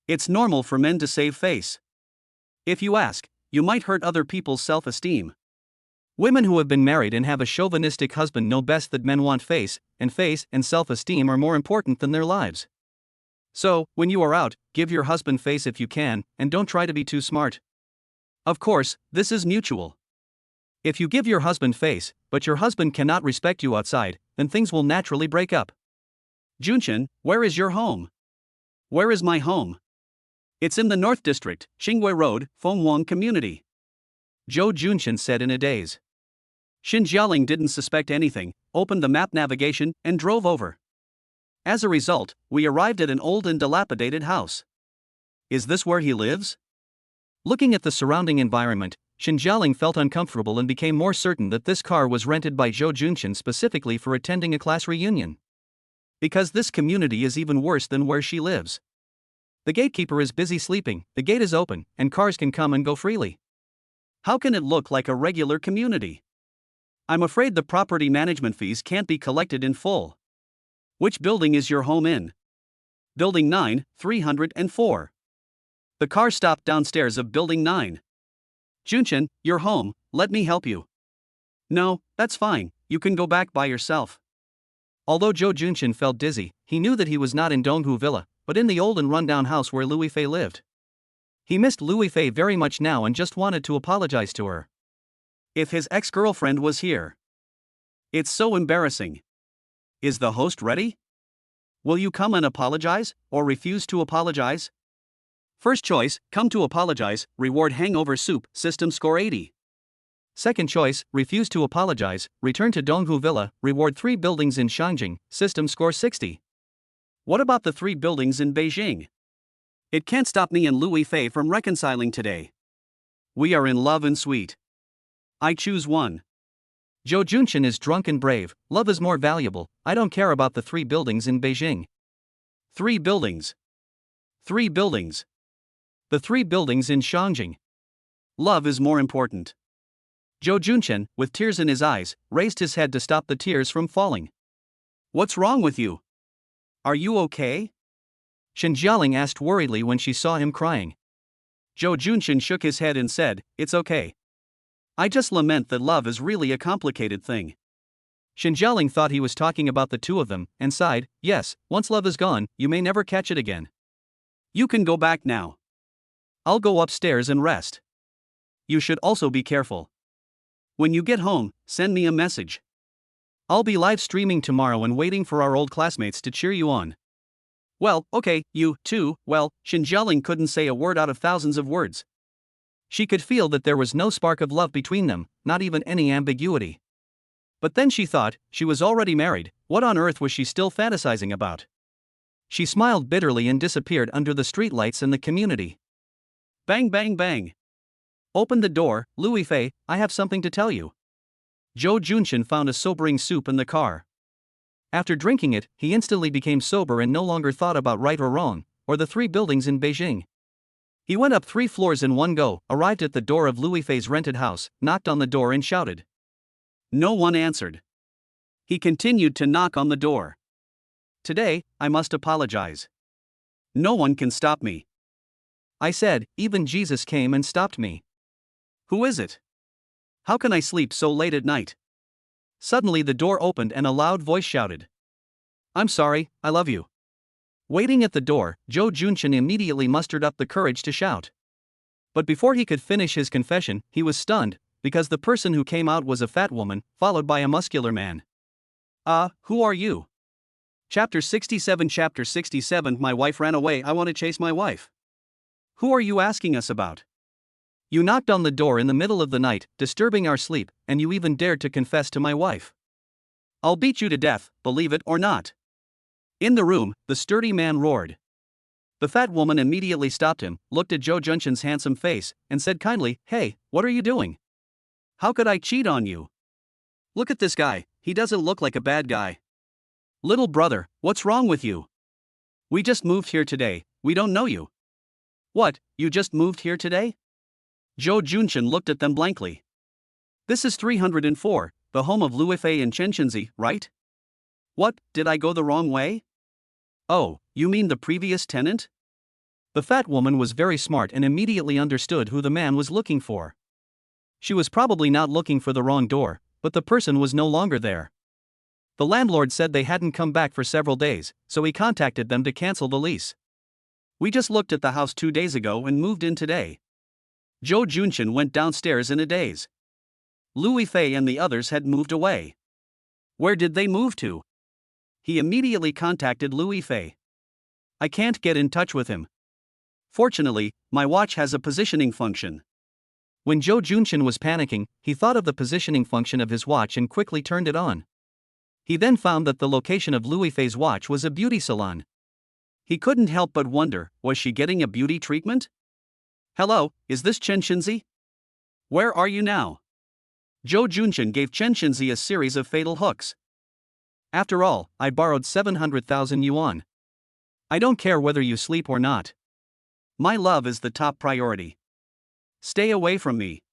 It's normal for men to save face. If you ask, you might hurt other people's self-esteem. Women who have been married and have a chauvinistic husband know best that men want face and self-esteem are more important than their lives. So, when you are out, give your husband face if you can, and don't try to be too smart. Of course, this is mutual. If you give your husband face, but your husband cannot respect you outside, then things will naturally break up. Junshin, where is your home? Where is my home? It's in the North District, Qingwei Road, Fenghuang Community. Zhou Junshin said in a daze. Xin Jialing didn't suspect anything, opened the map navigation, and drove over. As a result, we arrived at an old and dilapidated house. Is this where he lives? Looking at the surrounding environment, Xin Jialing felt uncomfortable and became more certain that this car was rented by Zhou Junqian specifically for attending a class reunion. Because this community is even worse than where she lives. The gatekeeper is busy sleeping, the gate is open, and cars can come and go freely. How can it look like a regular community? I'm afraid the property management fees can't be collected in full. Which building is your home in? Building 9, 304. The car stopped downstairs of Building 9. Junqian, you're home, let me help you. No, that's fine, you can go back by yourself. Although Zhou Junqian felt dizzy, he knew that he was not in Donghu Villa, but in the old and rundown house where Louis Fei lived. He missed Louis Fei very much now and just wanted to apologize to her. If his ex-girlfriend was here. It's so embarrassing. Is the host ready? Will you come and apologize, or refuse to apologize? First choice, come to apologize, reward hangover soup, system score 80. Second choice, refuse to apologize, return to Donghu Villa, reward 3 buildings in Shangjing, system score 60. What about the 3 buildings in Beijing? It can't stop me and Louis Fei from reconciling today. We are in love and sweet. I choose one. Zhou Junqian is drunk and brave, love is more valuable, I don't care about the 3 buildings in Beijing. 3 buildings. 3 buildings. The 3 buildings in Shangjing. Love is more important. Zhou Junqian, with tears in his eyes, raised his head to stop the tears from falling. What's wrong with you? Are you okay? Xin Jialing asked worriedly when she saw him crying. Zhou Junqian shook his head and said, it's okay. I just lament that love is really a complicated thing. Xin Jialing thought he was talking about the 2 of them, and sighed, yes, once love is gone, you may never catch it again. You can go back now. I'll go upstairs and rest. You should also be careful. When you get home, send me a message. I'll be live streaming tomorrow and waiting for our old classmates to cheer you on. Well, okay, you, too, well, Xin Jialing couldn't say a word out of thousands of words. She could feel that there was no spark of love between them, not even any ambiguity. But then she thought, she was already married, what on earth was she still fantasizing about? She smiled bitterly and disappeared under the streetlights in the community. Bang bang bang. Open the door, Louis Fei, I have something to tell you. Zhou Junqian found a sobering soup in the car. After drinking it, he instantly became sober and no longer thought about right or wrong, or the 3 buildings in Beijing. He went up 3 floors in one go, arrived at the door of Louis Fei's rented house, knocked on the door and shouted. No one answered. He continued to knock on the door. Today, I must apologize. No one can stop me. I said, even Jesus came and stopped me. Who is it? How can I sleep so late at night? Suddenly the door opened and a loud voice shouted. I'm sorry, I love you. Waiting at the door, Zhou Junqian immediately mustered up the courage to shout. But before he could finish his confession, he was stunned, because the person who came out was a fat woman, followed by a muscular man. Who are you? Chapter 67. Chapter 67. My wife ran away, I want to chase my wife. Who are you asking us about? You knocked on the door in the middle of the night, disturbing our sleep, and you even dared to confess to my wife. I'll beat you to death, believe it or not. In the room, the sturdy man roared. The fat woman immediately stopped him, looked at Zhou Junqian's handsome face, and said kindly, hey, what are you doing? How could I cheat on you? Look at this guy, he doesn't look like a bad guy. Little brother, what's wrong with you? We just moved here today, we don't know you. What, you just moved here today? Zhou Junqian looked at them blankly. This is 304, the home of Louis Fei and Chen Chenzi, right? What, did I go the wrong way? Oh, you mean the previous tenant? The fat woman was very smart and immediately understood who the man was looking for. She was probably not looking for the wrong door, but the person was no longer there. The landlord said they hadn't come back for several days, so he contacted them to cancel the lease. We just looked at the house 2 days ago and moved in today. Zhou Junqian went downstairs in a daze. Louis Fei and the others had moved away. Where did they move to? He immediately contacted Louis Fei. I can't get in touch with him. Fortunately, my watch has a positioning function. When Zhou Junshin was panicking, he thought of the positioning function of his watch and quickly turned it on. He then found that the location of Louis Fei's watch was a beauty salon. He couldn't help but wonder, was she getting a beauty treatment? Hello, is this Chen Shinzi? Where are you now? Zhou Junshin gave Chen Shinzi a series of fatal hooks. After all, I borrowed 700,000 yuan. I don't care whether you sleep or not. My love is the top priority. Stay away from me.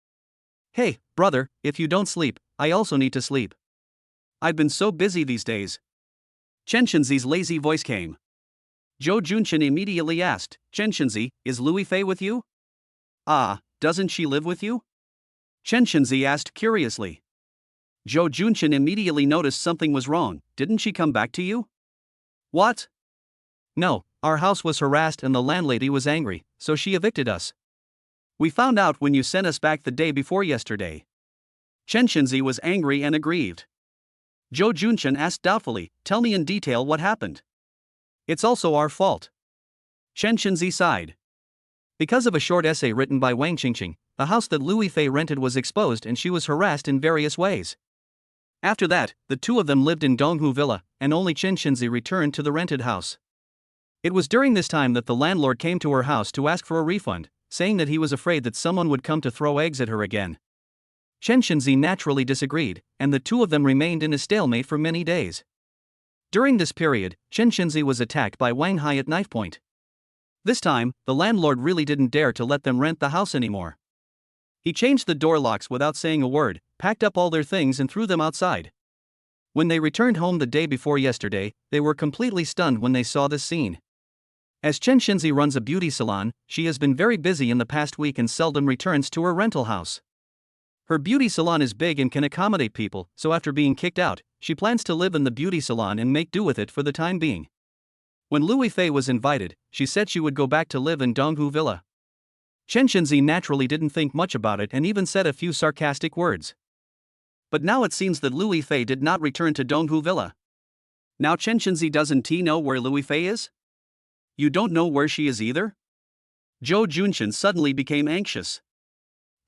Hey, brother, if you don't sleep, I also need to sleep. I've been so busy these days. Chen Shinzi's lazy voice came. Zhou Junshin immediately asked, Chen Shinzi, is Louis Fei with you? Ah, doesn't she live with you? Chen Shinzi asked curiously. Zhou Junshin immediately noticed something was wrong. Didn't she come back to you? What? No, our house was harassed and the landlady was angry, so she evicted us. We found out when you sent us back the day before yesterday. Chen Shinzi was angry and aggrieved. Zhou Junshin asked doubtfully, tell me in detail what happened. It's also our fault. Chen Shinzi sighed. Because of a short essay written by Wang Qingqing, the house that Louis Fei rented was exposed and she was harassed in various ways. After that, the two of them lived in Donghu Villa, and only Chen Shinzi returned to the rented house. It was during this time that the landlord came to her house to ask for a refund, saying that he was afraid that someone would come to throw eggs at her again. Chen Shinzi naturally disagreed, and the two of them remained in a stalemate for many days. During this period, Chen Shinzi was attacked by Wang Hai at knife point. This time, the landlord really didn't dare to let them rent the house anymore. He changed the door locks without saying a word, packed up all their things and threw them outside. When they returned home the day before yesterday, they were completely stunned when they saw this scene. As Chen Shinzi runs a beauty salon, she has been very busy in the past week and seldom returns to her rental house. Her beauty salon is big and can accommodate people, so after being kicked out, she plans to live in the beauty salon and make do with it for the time being. When Louis Fei was invited, she said she would go back to live in Donghu Villa. Chen Shinzi naturally didn't think much about it and even said a few sarcastic words. But now it seems that Louis Fei did not return to Donghu Villa. Now Chen Shinzi doesn't know where Louis Fei is? You don't know where she is either? Zhou Junshin suddenly became anxious.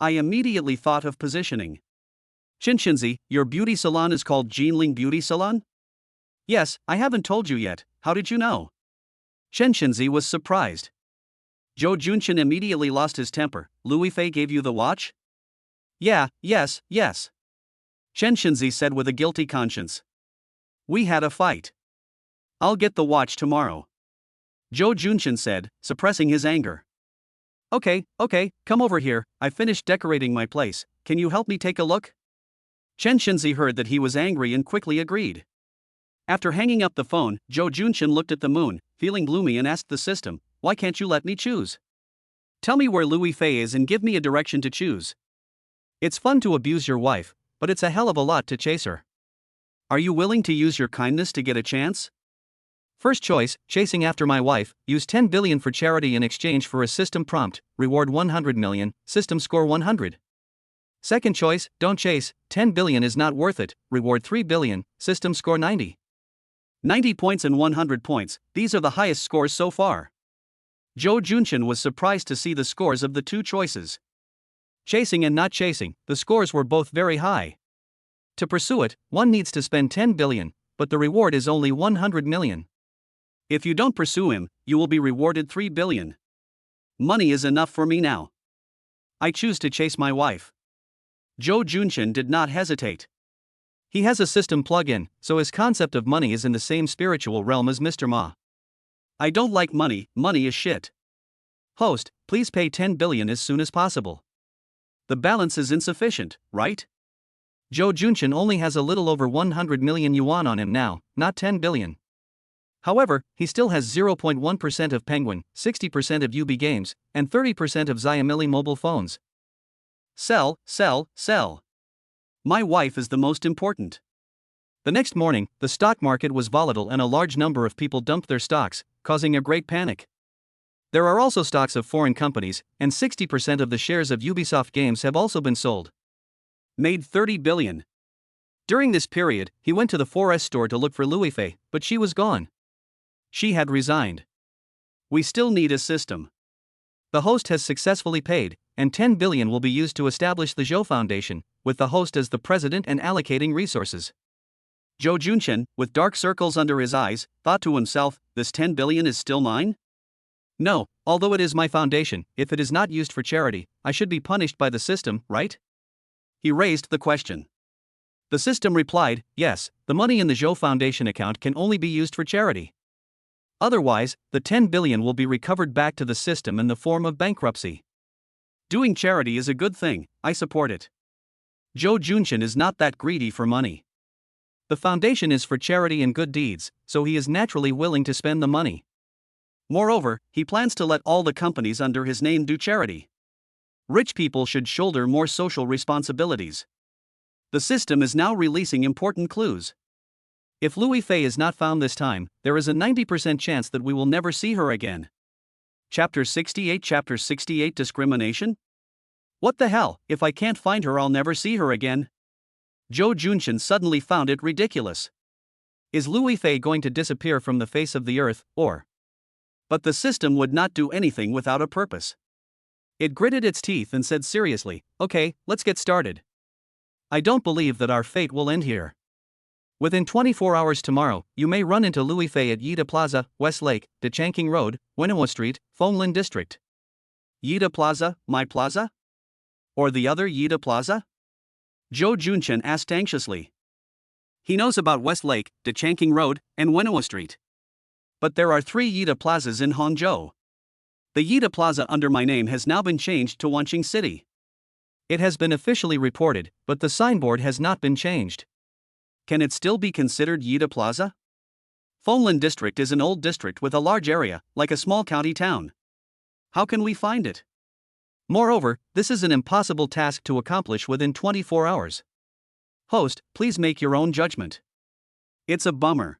I immediately thought of positioning. Chen Shinzi, your beauty salon is called Jinling Beauty Salon? Yes, I haven't told you yet, how did you know? Chen Shinzi was surprised. Zhou Junshin immediately lost his temper. Louis Fei gave you the watch? Yeah, yes. Chen Shinzi said with a guilty conscience. We had a fight. I'll get the watch tomorrow. Zhou Junshin said, suppressing his anger. Okay, come over here, I finished decorating my place, can you help me take a look? Chen Shinzi heard that he was angry and quickly agreed. After hanging up the phone, Zhou Junshin looked at the moon, feeling gloomy and asked the system, why can't you let me choose? Tell me where Louis Fei is and give me a direction to choose. It's fun to abuse your wife, but it's a hell of a lot to chase her. Are you willing to use your kindness to get a chance? First choice, chasing after my wife, use 10 billion for charity in exchange for a system prompt, reward 100 million, system score 100. Second choice, don't chase, 10 billion is not worth it, reward 3 billion, system score 90. 90 points and 100 points, these are the highest scores so far. Zhou Junshin was surprised to see the scores of the two choices. Chasing and not chasing, the scores were both very high. To pursue it, one needs to spend 10 billion, but the reward is only 100 million. If you don't pursue him, you will be rewarded 3 billion. Money is enough for me now. I choose to chase my wife. Zhou Junshin did not hesitate. He has a system plug-in, so his concept of money is in the same spiritual realm as Mr. Ma. I don't like money, money is shit. Host, please pay 10 billion as soon as possible. The balance is insufficient, right? Zhou Junshin only has a little over 100 million yuan on him now, not 10 billion. However, he still has 0.1% of Penguin, 60% of UB Games, and 30% of Xiaomi mobile phones. Sell. My wife is the most important. The next morning, the stock market was volatile and a large number of people dumped their stocks, causing a great panic. There are also stocks of foreign companies, and 60% of the shares of Ubisoft Games have also been sold. Made 30 billion. During this period, he went to the 4S store to look for Louis Fei, but she was gone. She had resigned. We still need a system. The host has successfully paid, and 10 billion will be used to establish the Zhou Foundation, with the host as the president and allocating resources. Zhou Junchen, with dark circles under his eyes, thought to himself, this 10 billion is still mine? No, although it is my foundation, if it is not used for charity, I should be punished by the system, right? He raised the question. The system replied, yes, the money in the Zhou Foundation account can only be used for charity. Otherwise, the 10 billion will be recovered back to the system in the form of bankruptcy. Doing charity is a good thing, I support it. Zhou Junchen is not that greedy for money. The foundation is for charity and good deeds, so he is naturally willing to spend the money. Moreover, he plans to let all the companies under his name do charity. Rich people should shoulder more social responsibilities. The system is now releasing important clues. If Louis Fei is not found this time, there is a 90% chance that we will never see her again. Chapter 68 Discrimination? What the hell, if I can't find her I'll never see her again. Zhou Junchen suddenly found it ridiculous. Is Louis Fei going to disappear from the face of the earth, or? But the system would not do anything without a purpose. It gritted its teeth and said seriously, okay, let's get started. I don't believe that our fate will end here. Within 24 hours tomorrow, you may run into Louis Fei at Yida Plaza, West Lake, Dechangking Road, Wenhua Street, Fenglin District. Yida Plaza, my plaza? Or the other Yida Plaza? Zhou Junchen asked anxiously. He knows about West Lake, Dechangking Road, and Wenhua Street. But there are 3 Yida Plazas in Hangzhou. The Yida Plaza under my name has now been changed to Wanqing City. It has been officially reported, but the signboard has not been changed. Can it still be considered Yida Plaza? Fenglin District is an old district with a large area, like a small county town. How can we find it? Moreover, this is an impossible task to accomplish within 24 hours. Host, please make your own judgment. It's a bummer.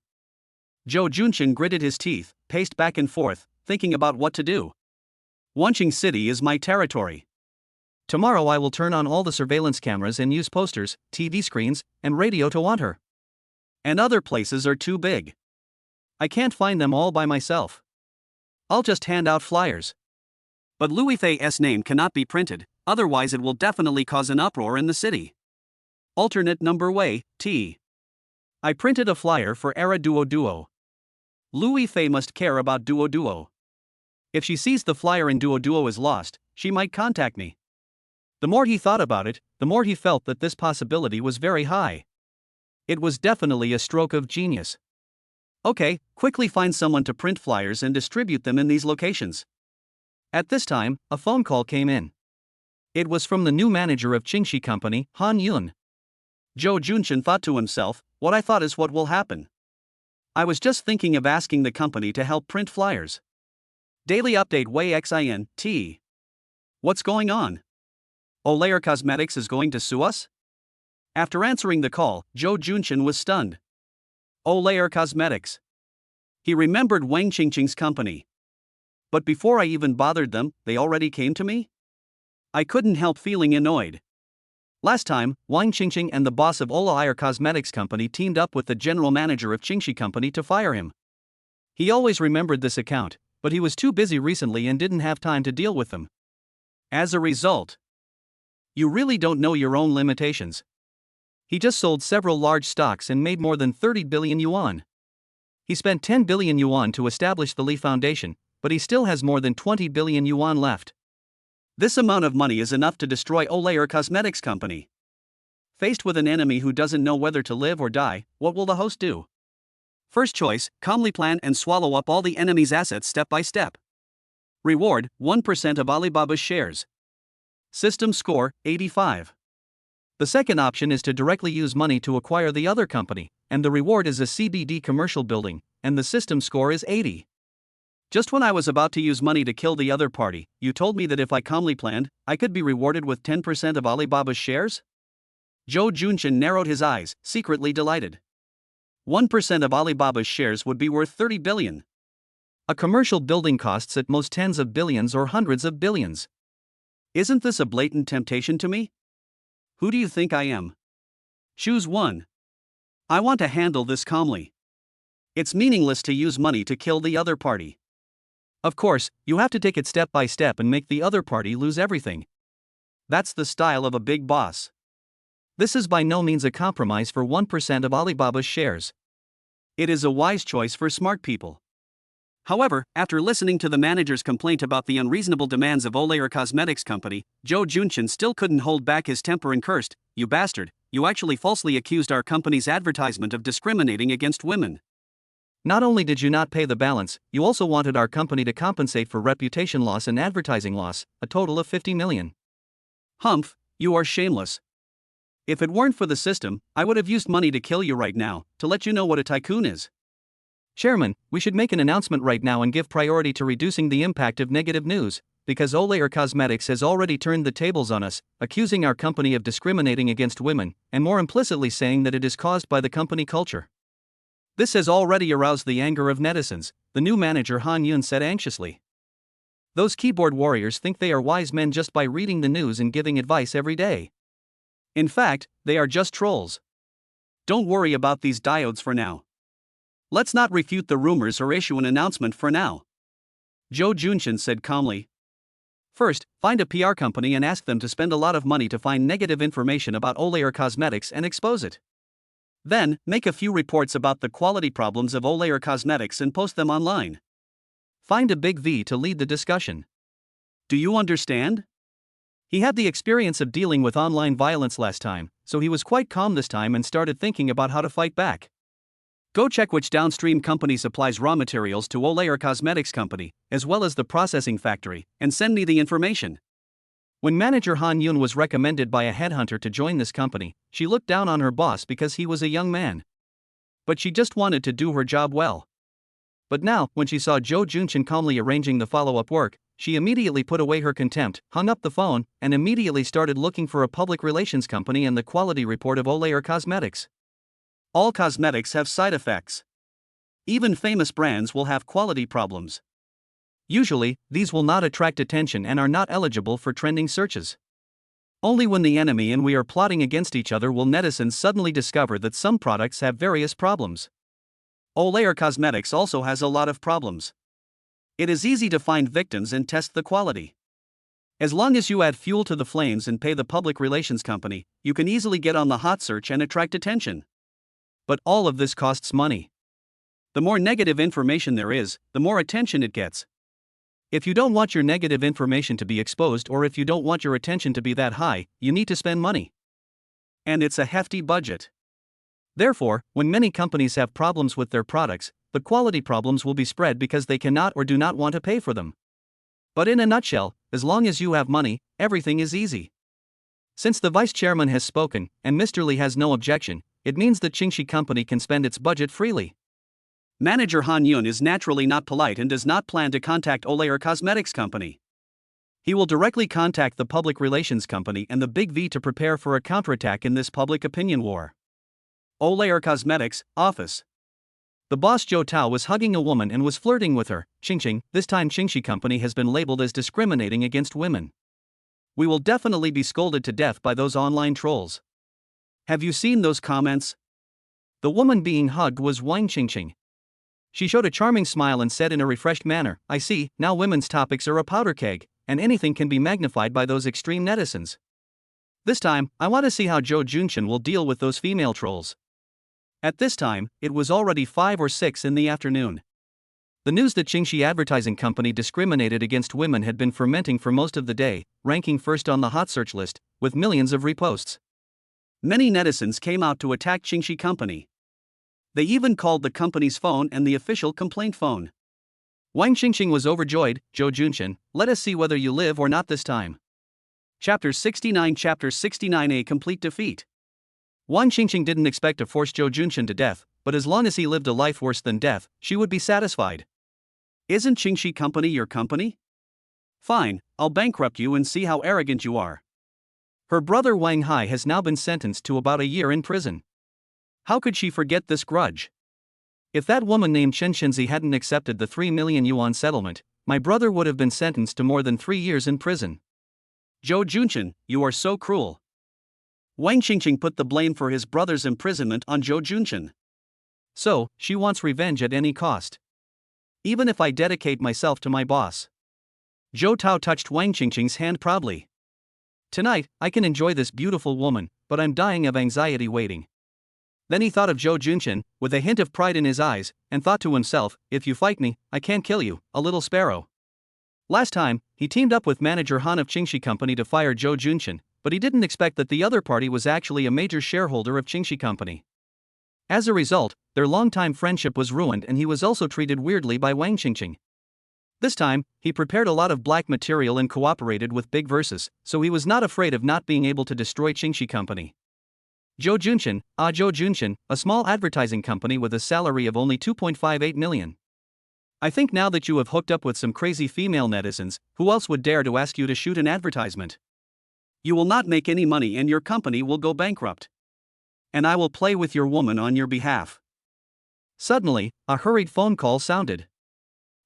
Zhou Junchen gritted his teeth, paced back and forth, thinking about what to do. Wanqing City is my territory. Tomorrow I will turn on all the surveillance cameras and use posters, TV screens, and radio to want her. And other places are too big. I can't find them all by myself. I'll just hand out flyers. But Louis Fei's name cannot be printed, otherwise it will definitely cause an uproar in the city. Alternate number way, T. I printed a flyer for Era Duo Duo. Louis Fei must care about Duo Duo. If she sees the flyer in Duo Duo is lost, she might contact me. The more he thought about it, the more he felt that this possibility was very high. It was definitely a stroke of genius. Okay, quickly find someone to print flyers and distribute them in these locations. At this time, a phone call came in. It was from the new manager of Qingxi Company, Han Yun. Zhou Junchen thought to himself, what I thought is what will happen. I was just thinking of asking the company to help print flyers. Daily update Wei Xin, T. What's going on? Olayer Cosmetics is going to sue us? After answering the call, Zhou Junchen was stunned. Olayer Cosmetics. He remembered Wang Qingqing's company. But before I even bothered them, they already came to me? I couldn't help feeling annoyed. Last time, Wang Qingqing and the boss of Olayer Cosmetics Company teamed up with the general manager of Qingxi Company to fire him. He always remembered this account, but he was too busy recently and didn't have time to deal with them. As a result, you really don't know your own limitations. He just sold several large stocks and made more than 30 billion yuan. He spent 10 billion yuan to establish the Li Foundation, but he still has more than 20 billion yuan left. This amount of money is enough to destroy Olayer Cosmetics Company. Faced with an enemy who doesn't know whether to live or die, what will the host do? First choice, calmly plan and swallow up all the enemy's assets step by step. Reward, 1% of Alibaba's shares. System score, 85. The second option is to directly use money to acquire the other company, and the reward is a CBD commercial building, and the system score is 80. Just when I was about to use money to kill the other party, you told me that if I calmly planned, I could be rewarded with 10% of Alibaba's shares? Zhou Junchen narrowed his eyes, secretly delighted. 1% of Alibaba's shares would be worth 30 billion. A commercial building costs at most tens of billions or hundreds of billions. Isn't this a blatant temptation to me? Who do you think I am? Choose one. I want to handle this calmly. It's meaningless to use money to kill the other party. Of course, you have to take it step by step and make the other party lose everything. That's the style of a big boss. This is by no means a compromise for 1% of Alibaba's shares. It is a wise choice for smart people. However, after listening to the manager's complaint about the unreasonable demands of Olay Cosmetics Company, Joe Junchin still couldn't hold back his temper and cursed, "You bastard, you actually falsely accused our company's advertisement of discriminating against women. Not only did you not pay the balance, you also wanted our company to compensate for reputation loss and advertising loss, a total of 50 million. Humph, you are shameless. If it weren't for the system, I would have used money to kill you right now, to let you know what a tycoon is. Chairman, we should make an announcement right now and give priority to reducing the impact of negative news, because Olay Cosmetics has already turned the tables on us, accusing our company of discriminating against women, and more implicitly saying that it is caused by the company culture. This has already aroused the anger of netizens," the new manager Han Yun said anxiously. "Those keyboard warriors think they are wise men just by reading the news and giving advice every day. In fact, they are just trolls. Don't worry about these diodes for now. Let's not refute the rumors or issue an announcement for now," Joe Junchin said calmly. "First, find a PR company and ask them to spend a lot of money to find negative information about Olay Cosmetics and expose it. Then, make a few reports about the quality problems of Olay Cosmetics and post them online. Find a big V to lead the discussion. Do you understand?" He had the experience of dealing with online violence last time, so he was quite calm this time and started thinking about how to fight back. "Go check which downstream company supplies raw materials to Olay Cosmetics Company, as well as the processing factory, and send me the information." When manager Han Yun was recommended by a headhunter to join this company, she looked down on her boss because he was a young man. But she just wanted to do her job well. But now, when she saw Joe Junchin calmly arranging the follow-up work, she immediately put away her contempt, hung up the phone, and immediately started looking for a public relations company and the quality report of Olay Cosmetics. All cosmetics have side effects. Even famous brands will have quality problems. Usually, these will not attract attention and are not eligible for trending searches. Only when the enemy and we are plotting against each other will netizens suddenly discover that some products have various problems. Olay Cosmetics also has a lot of problems. It is easy to find victims and test the quality. As long as you add fuel to the flames and pay the public relations company, you can easily get on the hot search and attract attention. But all of this costs money. The more negative information there is, the more attention it gets. If you don't want your negative information to be exposed or if you don't want your attention to be that high, you need to spend money. And it's a hefty budget. Therefore, when many companies have problems with their products, the quality problems will be spread because they cannot or do not want to pay for them. But in a nutshell, as long as you have money, everything is easy. Since the vice chairman has spoken, and Mr. Lee has no objection, it means that Qingxi Company can spend its budget freely. Manager Han Yun is naturally not polite and does not plan to contact Olay Cosmetics Company. He will directly contact the public relations company and the Big V to prepare for a counterattack in this public opinion war. Olay Cosmetics office. The boss Zhou Tao was hugging a woman and was flirting with her. Qingxing, this time Qingxi Company has been labeled as discriminating against women. We will definitely be scolded to death by those online trolls. Have you seen those comments? The woman being hugged was Wang Qingxing. She showed a charming smile and said in a refreshed manner, "I see, now women's topics are a powder keg, and anything can be magnified by those extreme netizens. This time, I want to see how Joe Junchin will deal with those female trolls." At this time, it was already 5 or 6 in the afternoon. The news that Qingxi Advertising Company discriminated against women had been fermenting for most of the day, ranking first on the hot search list, with millions of reposts. Many netizens came out to attack Qingxi Company. They even called the company's phone and the official complaint phone. Wang Qingxing was overjoyed. "Joe Junchin, let us see whether you live or not this time." Chapter 69 A complete defeat. Wang Qingxing didn't expect to force Joe Junchin to death, but as long as he lived a life worse than death, she would be satisfied. "Isn't Qingxi Company your company? Fine, I'll bankrupt you and see how arrogant you are." Her brother Wang Hai has now been sentenced to about a year in prison. How could she forget this grudge? If that woman named Chen Shenzi hadn't accepted the 3 million yuan settlement, my brother would have been sentenced to more than 3 years in prison. "Joe Junchin, you are so cruel." Wang Qingxing put the blame for his brother's imprisonment on Joe Junchin. So, she wants revenge at any cost. "Even if I dedicate myself to my boss." Zhou Tao touched Wang Qingxing's hand proudly. Tonight, I can enjoy this beautiful woman, but I'm dying of anxiety waiting. Then he thought of Zhou Junshin, with a hint of pride in his eyes, and thought to himself, if you fight me, I can't kill you, a little sparrow. Last time, he teamed up with manager Han of Qingxi Company to fire Zhou Junshin, but he didn't expect that the other party was actually a major shareholder of Qingxi Company. As a result, their longtime friendship was ruined and he was also treated weirdly by Wang Qingqing. This time, he prepared a lot of black material and cooperated with big verses, so he was not afraid of not being able to destroy Qingxi Company. Zhou Junshin, a small advertising company with a salary of only 2.58 million. I think now that you have hooked up with some crazy female netizens, who else would dare to ask you to shoot an advertisement? You will not make any money and your company will go bankrupt. And I will play with your woman on your behalf. Suddenly, a hurried phone call sounded.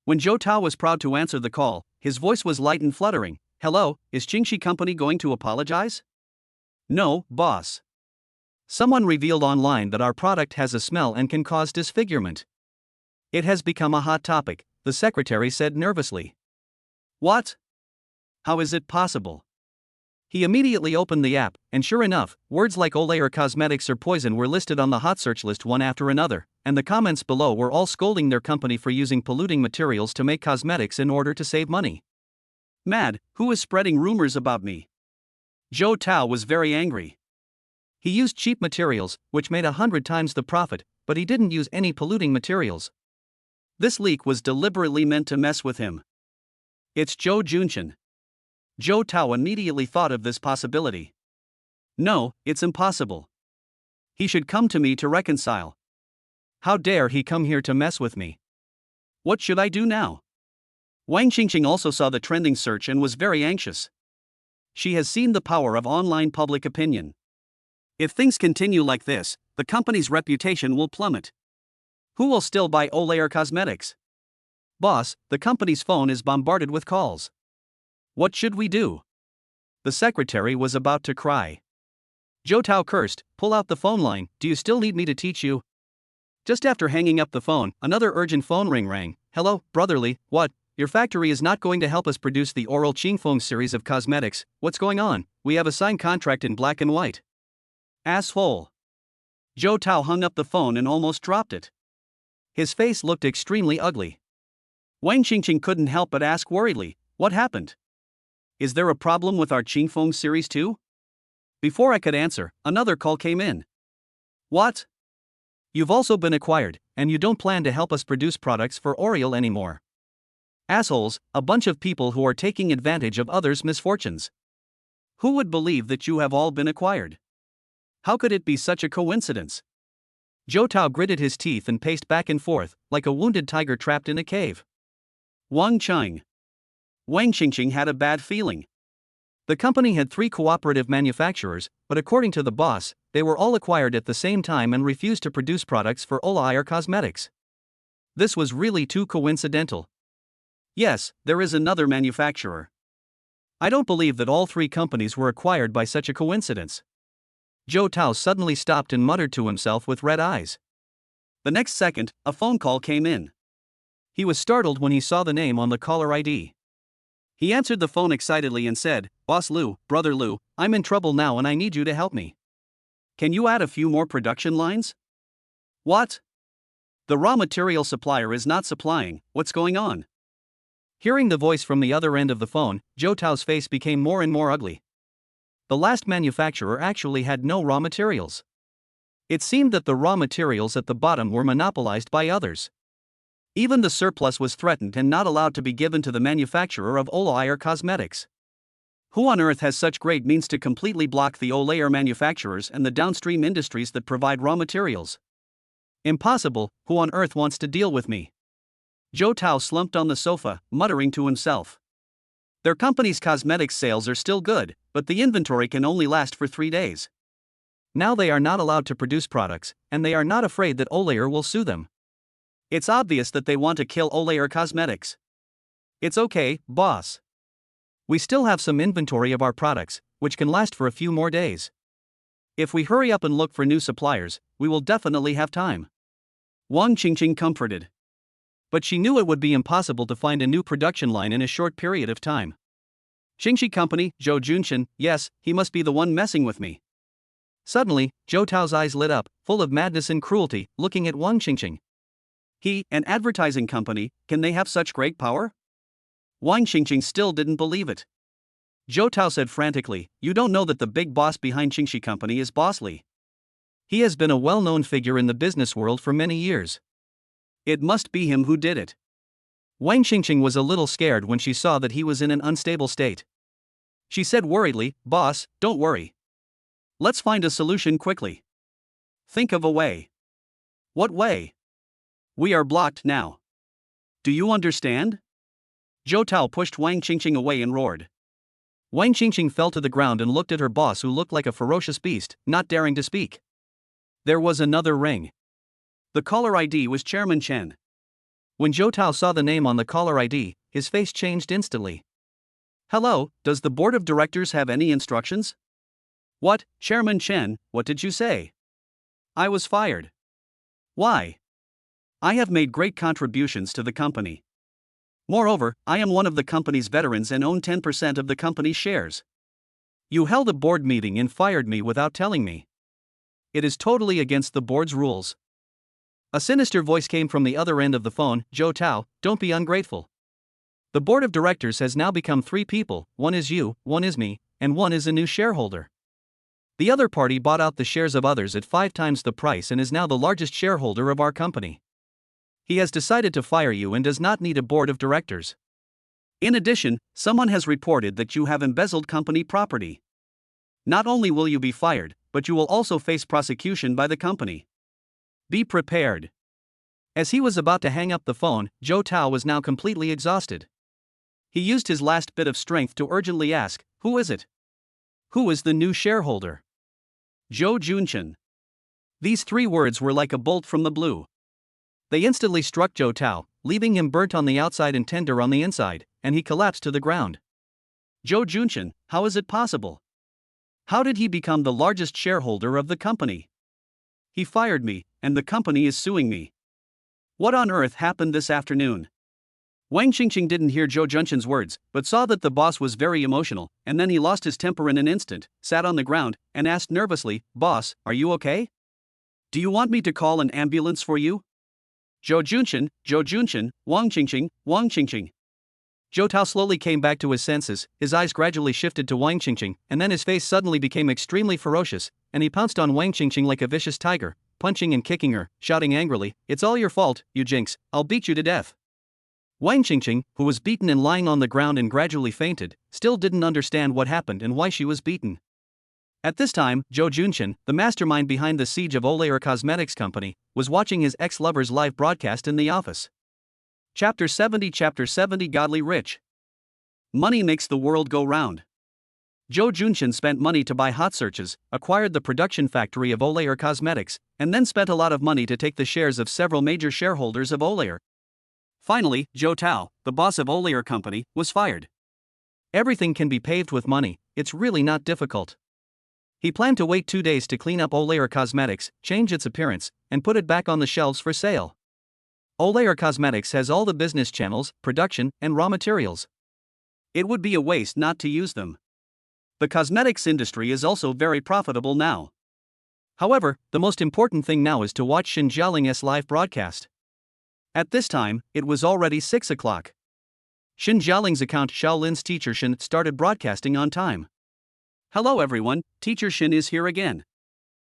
When Zhou Tao was proud to answer the call, his voice was light and fluttering. Hello, is Qingxi Company going to apologize? No, boss. Someone revealed online that our product has a smell and can cause disfigurement. It has become a hot topic, the secretary said nervously. What? How is it possible? He immediately opened the app, and sure enough, words like Olay or cosmetics or poison were listed on the hot search list one after another, and the comments below were all scolding their company for using polluting materials to make cosmetics in order to save money. Mad, who is spreading rumors about me? Zhou Tao was very angry. He used cheap materials, which made 100 times the profit, but he didn't use any polluting materials. This leak was deliberately meant to mess with him. It's Zhou Junshin. Zhou Tao immediately thought of this possibility. No, it's impossible. He should come to me to reconcile. How dare he come here to mess with me? What should I do now? Wang Qingqing also saw the trending search and was very anxious. She has seen the power of online public opinion. If things continue like this, the company's reputation will plummet. Who will still buy Olay Cosmetics? Boss, the company's phone is bombarded with calls. What should we do? The secretary was about to cry. Zhou Tao cursed, pull out the phone line, do you still need me to teach you? Just after hanging up the phone, another urgent phone ring rang. Hello, brotherly, what? Your factory is not going to help us produce the oral Qingfeng series of cosmetics, what's going on? We have a signed contract in black and white. Asshole. Zhou Tao hung up the phone and almost dropped it. His face looked extremely ugly. Wang Qingqing couldn't help but ask worriedly, what happened? Is there a problem with our Qingfeng series too? Before I could answer, another call came in. What? You've also been acquired, and you don't plan to help us produce products for Oriel anymore. Assholes, a bunch of people who are taking advantage of others' misfortunes. Who would believe that you have all been acquired? How could it be such a coincidence? Zhou Tao gritted his teeth and paced back and forth, like a wounded tiger trapped in a cave. Wang Qingqing had a bad feeling. The company had 3 cooperative manufacturers, but according to the boss, they were all acquired at the same time and refused to produce products for Olay Cosmetics. This was really too coincidental. Yes, there is another manufacturer. I don't believe that all 3 companies were acquired by such a coincidence. Zhou Tao suddenly stopped and muttered to himself with red eyes. The next second, a phone call came in. He was startled when he saw the name on the caller ID. He answered the phone excitedly and said, Boss Liu, Brother Liu, I'm in trouble now and I need you to help me. Can you add a few more production lines? What? The raw material supplier is not supplying, what's going on? Hearing the voice from the other end of the phone, Zhou Tao's face became more and more ugly. The last manufacturer actually had no raw materials. It seemed that the raw materials at the bottom were monopolized by others. Even the surplus was threatened and not allowed to be given to the manufacturer of Olay Cosmetics. Who on earth has such great means to completely block the Olay manufacturers and the downstream industries that provide raw materials? Impossible, who on earth wants to deal with me? Zhou Tao slumped on the sofa, muttering to himself. Their company's cosmetics sales are still good, but the inventory can only last for 3 days. Now they are not allowed to produce products, and they are not afraid that Olay will sue them. It's obvious that they want to kill Olay Cosmetics. It's okay, boss. We still have some inventory of our products, which can last for a few more days. If we hurry up and look for new suppliers, we will definitely have time. Wang Qingqing comforted. But she knew it would be impossible to find a new production line in a short period of time. Xingxi Company, Zhou Junshin, yes, he must be the one messing with me. Suddenly, Zhou Tao's eyes lit up, full of madness and cruelty, looking at Wang Xingxing. He, an advertising company, can they have such great power? Wang Xingxing still didn't believe it. Zhou Tao said frantically, you don't know that the big boss behind Xingxi Company is Boss Li. He has been a well-known figure in the business world for many years. It must be him who did it. Wang Xingxing was a little scared when she saw that he was in an unstable state. She said worriedly, Boss, don't worry. Let's find a solution quickly. Think of a way. What way? We are blocked now. Do you understand? Zhou Tao pushed Wang Xingxing away and roared. Wang Xingxing fell to the ground and looked at her boss, who looked like a ferocious beast, not daring to speak. There was another ring. The caller ID was Chairman Chen. When Zhou Tao saw the name on the caller ID, his face changed instantly. Hello, does the board of directors have any instructions? What, Chairman Chen, what did you say? I was fired. Why? I have made great contributions to the company. Moreover, I am one of the company's veterans and own 10% of the company's shares. You held a board meeting and fired me without telling me. It is totally against the board's rules. A sinister voice came from the other end of the phone. Zhou Tao, don't be ungrateful. The board of directors has now become 3 people, one is you, one is me, and one is a new shareholder. The other party bought out the shares of others at 5 times the price and is now the largest shareholder of our company. He has decided to fire you and does not need a board of directors. In addition, someone has reported that you have embezzled company property. Not only will you be fired, but you will also face prosecution by the company. Be prepared. As he was about to hang up the phone, Zhou Tao was now completely exhausted. He used his last bit of strength to urgently ask, who is it? Who is the new shareholder? Zhou Junshin. These 3 words were like a bolt from the blue. They instantly struck Zhou Tao, leaving him burnt on the outside and tender on the inside, and he collapsed to the ground. Zhou Junshin, how is it possible? How did he become the largest shareholder of the company? He fired me, and the company is suing me. What on earth happened this afternoon? Wang Xingxing didn't hear Zhou Junshin's words, but saw that the boss was very emotional, and then he lost his temper in an instant, sat on the ground, and asked nervously, Boss, are you okay? Do you want me to call an ambulance for you? Zhou Junshin, Wang Xingxing. Zhou Tao slowly came back to his senses, his eyes gradually shifted to Wang Xingxing, and then his face suddenly became extremely ferocious, and he pounced on Wang Xingxing like a vicious tiger, punching and kicking her, shouting angrily, It's all your fault, you jinx, I'll beat you to death. Wang Xingxing, who was beaten and lying on the ground and gradually fainted, still didn't understand what happened and why she was beaten. At this time, Zhou Junshin, the mastermind behind the siege of Olayer Cosmetics Company, was watching his ex-lover's live broadcast in the office. Chapter 70 Godly Rich. Money makes the world go round. Zhou Junshin spent money to buy hot searches, acquired the production factory of Olayer Cosmetics, and then spent a lot of money to take the shares of several major shareholders of Olayer. Finally, Zhou Tao, the boss of Olayer Company, was fired. Everything can be paved with money, it's really not difficult. He planned to wait 2 days to clean up Olayer Cosmetics, change its appearance, and put it back on the shelves for sale. Olayer Cosmetics has all the business channels, production, and raw materials. It would be a waste not to use them. The cosmetics industry is also very profitable now. However, the most important thing now is to watch Xin Jialing's live broadcast. At this time, it was already 6 o'clock. Xin Jialing's account Shaolin's teacher Xin started broadcasting on time. Hello everyone, teacher Xin is here again.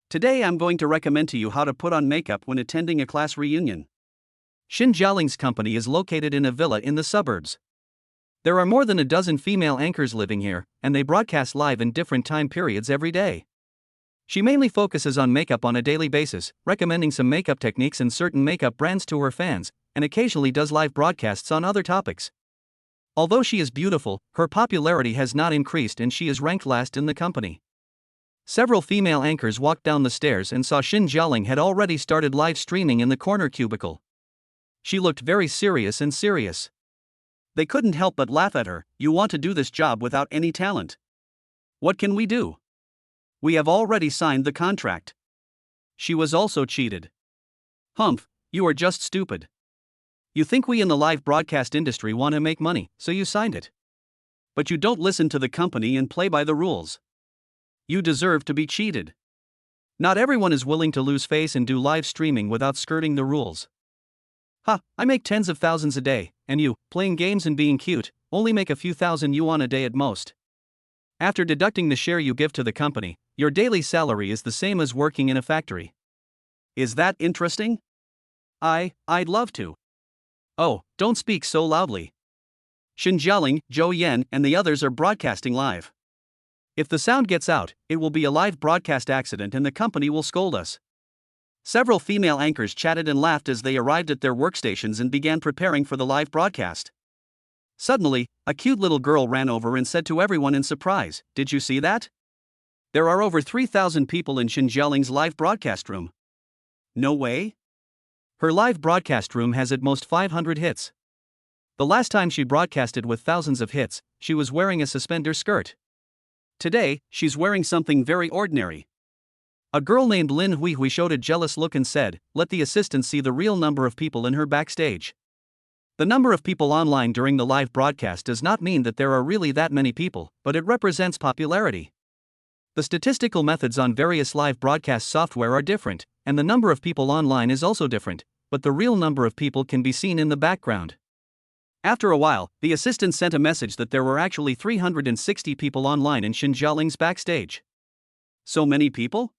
Today I'm going to recommend to you how to put on makeup when attending a class reunion. Xin Jialing's company is located in a villa in the suburbs. There are more than a dozen female anchors living here, and they broadcast live in different time periods every day. She mainly focuses on makeup on a daily basis, recommending some makeup techniques and certain makeup brands to her fans, and occasionally does live broadcasts on other topics. Although she is beautiful, her popularity has not increased and she is ranked last in the company. Several female anchors walked down the stairs and saw Xin Jialing had already started live streaming in the corner cubicle. She looked very serious. They couldn't help but laugh at her. You want to do this job without any talent. What can we do? We have already signed the contract. She was also cheated. Humph, you are just stupid. You think we in the live broadcast industry want to make money, so you signed it. But you don't listen to the company and play by the rules. You deserve to be cheated. Not everyone is willing to lose face and do live streaming without skirting the rules. Ha, I make tens of thousands a day, and you, playing games and being cute, only make a few thousand yuan a day at most. After deducting the share you give to the company, your daily salary is the same as working in a factory. Is that interesting? I'd love to. Oh, don't speak so loudly. Xinjialing, Zhou Yan, and the others are broadcasting live. If the sound gets out, it will be a live broadcast accident and the company will scold us. Several female anchors chatted and laughed as they arrived at their workstations and began preparing for the live broadcast. Suddenly, a cute little girl ran over and said to everyone in surprise, "Did you see that? There are over 3,000 people in Xinjialing's live broadcast room." No way? Her live broadcast room has at most 500 hits. The last time she broadcasted with thousands of hits, she was wearing a suspender skirt. Today, she's wearing something very ordinary. A girl named Lin Hui showed a jealous look and said, "Let the assistant see the real number of people in her backstage." The number of people online during the live broadcast does not mean that there are really that many people, but it represents popularity. The statistical methods on various live broadcast software are different, and the number of people online is also different, but the real number of people can be seen in the background. After a while, the assistant sent a message that there were actually 360 people online in Xinjialing's backstage. So many people?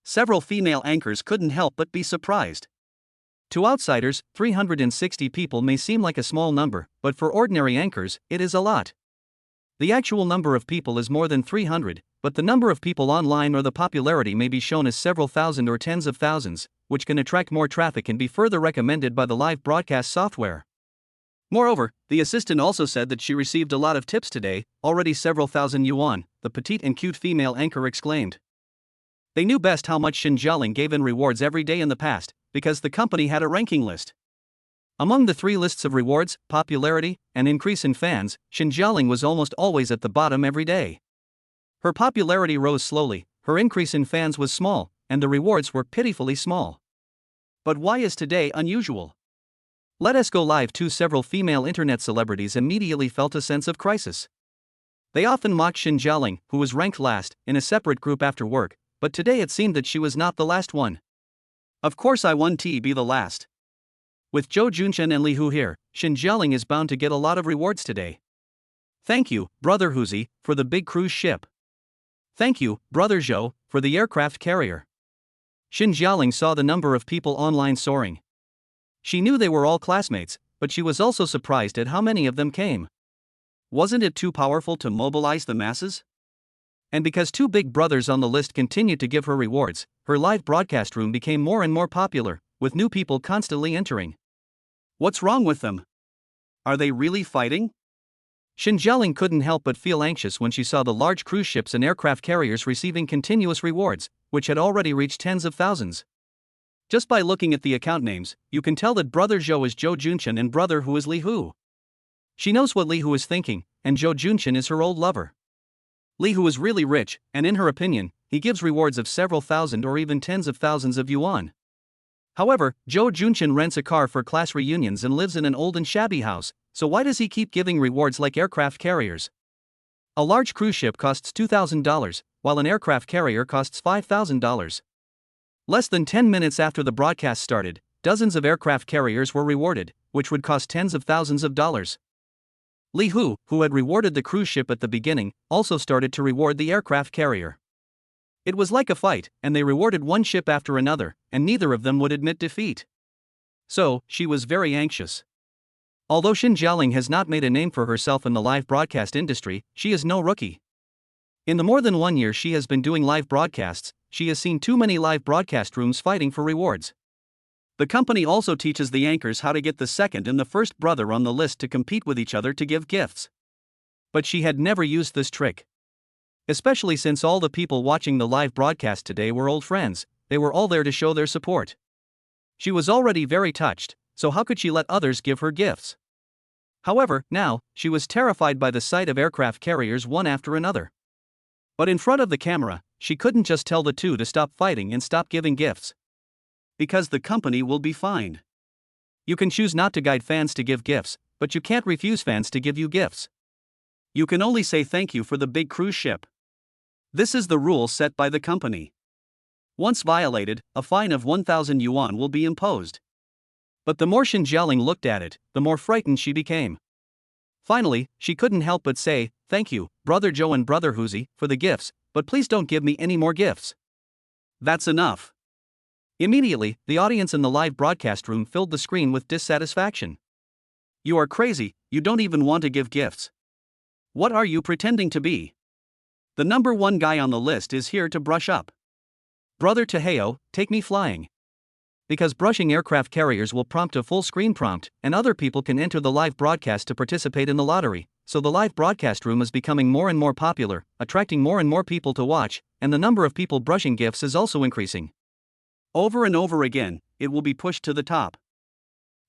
Several female anchors couldn't help but be surprised. To outsiders, 360 people may seem like a small number, but for ordinary anchors, it is a lot. The actual number of people is more than 300, but the number of people online or the popularity may be shown as several thousand or tens of thousands, which can attract more traffic and be further recommended by the live broadcast software. Moreover, the assistant also said that she received a lot of tips today, already several thousand yuan, the petite and cute female anchor exclaimed. They knew best how much Xinjialing gave in rewards every day in the past, because the company had a ranking list. Among the 3 lists of rewards, popularity, and increase in fans, Xinjialing was almost always at the bottom every day. Her popularity rose slowly, her increase in fans was small, and the rewards were pitifully small. But why is today unusual? Let us go live. Several female internet celebrities immediately felt a sense of crisis. They often mocked Xinjialing, who was ranked last, in a separate group after work, but today it seemed that she was not the last one. Of course I want to be the last. With Zhou Junchen and Li Hu here, Xinjialing is bound to get a lot of rewards today. Thank you, Brother Huzi, for the big cruise ship. Thank you, Brother Zhou, for the aircraft carrier. Xinjialing saw the number of people online soaring. She knew they were all classmates, but she was also surprised at how many of them came. Wasn't it too powerful to mobilize the masses? And because 2 big brothers on the list continued to give her rewards, her live broadcast room became more and more popular, with new people constantly entering. What's wrong with them? Are they really fighting? Xinjialing couldn't help but feel anxious when she saw the large cruise ships and aircraft carriers receiving continuous rewards, which had already reached tens of thousands. Just by looking at the account names, you can tell that Brother Zhou is Zhou Junchen and Brother Hu is Li Hu. She knows what Li Hu is thinking, and Zhou Junchen is her old lover. Li Hu is really rich, and in her opinion, he gives rewards of several thousand or even tens of thousands of yuan. However, Zhou Junchen rents a car for class reunions and lives in an old and shabby house, so why does he keep giving rewards like aircraft carriers? A large cruise ship costs $2,000, while an aircraft carrier costs $5,000. Less than 10 minutes after the broadcast started, dozens of aircraft carriers were rewarded, which would cost tens of thousands of dollars. Li Hu, who had rewarded the cruise ship at the beginning, also started to reward the aircraft carrier. It was like a fight, and they rewarded one ship after another, and neither of them would admit defeat. So, she was very anxious. Although Xinjialing has not made a name for herself in the live broadcast industry, she is no rookie. In the more than 1 year she has been doing live broadcasts, she has seen too many live broadcast rooms fighting for rewards. The company also teaches the anchors how to get the second and the first brother on the list to compete with each other to give gifts. But she had never used this trick. Especially since all the people watching the live broadcast today were old friends, they were all there to show their support. She was already very touched, so how could she let others give her gifts? However, now, she was terrified by the sight of aircraft carriers one after another. But in front of the camera, she couldn't just tell the two to stop fighting and stop giving gifts. Because the company will be fined. You can choose not to guide fans to give gifts, but you can't refuse fans to give you gifts. You can only say thank you for the big cruise ship. This is the rule set by the company. Once violated, a fine of 1,000 yuan will be imposed. But the more Xin Jialing looked at it, the more frightened she became. Finally, she couldn't help but say, "Thank you, Brother Zhou and Brother Huzi, for the gifts, but please don't give me any more gifts. That's enough." Immediately, the audience in the live broadcast room filled the screen with dissatisfaction. "You are crazy, you don't even want to give gifts. What are you pretending to be? The number one guy on the list is here to brush up. Brother Taheo, take me flying." Because brushing aircraft carriers will prompt a full screen prompt, and other people can enter the live broadcast to participate in the lottery, so the live broadcast room is becoming more and more popular, attracting more and more people to watch, and the number of people brushing gifts is also increasing. Over and over again, it will be pushed to the top.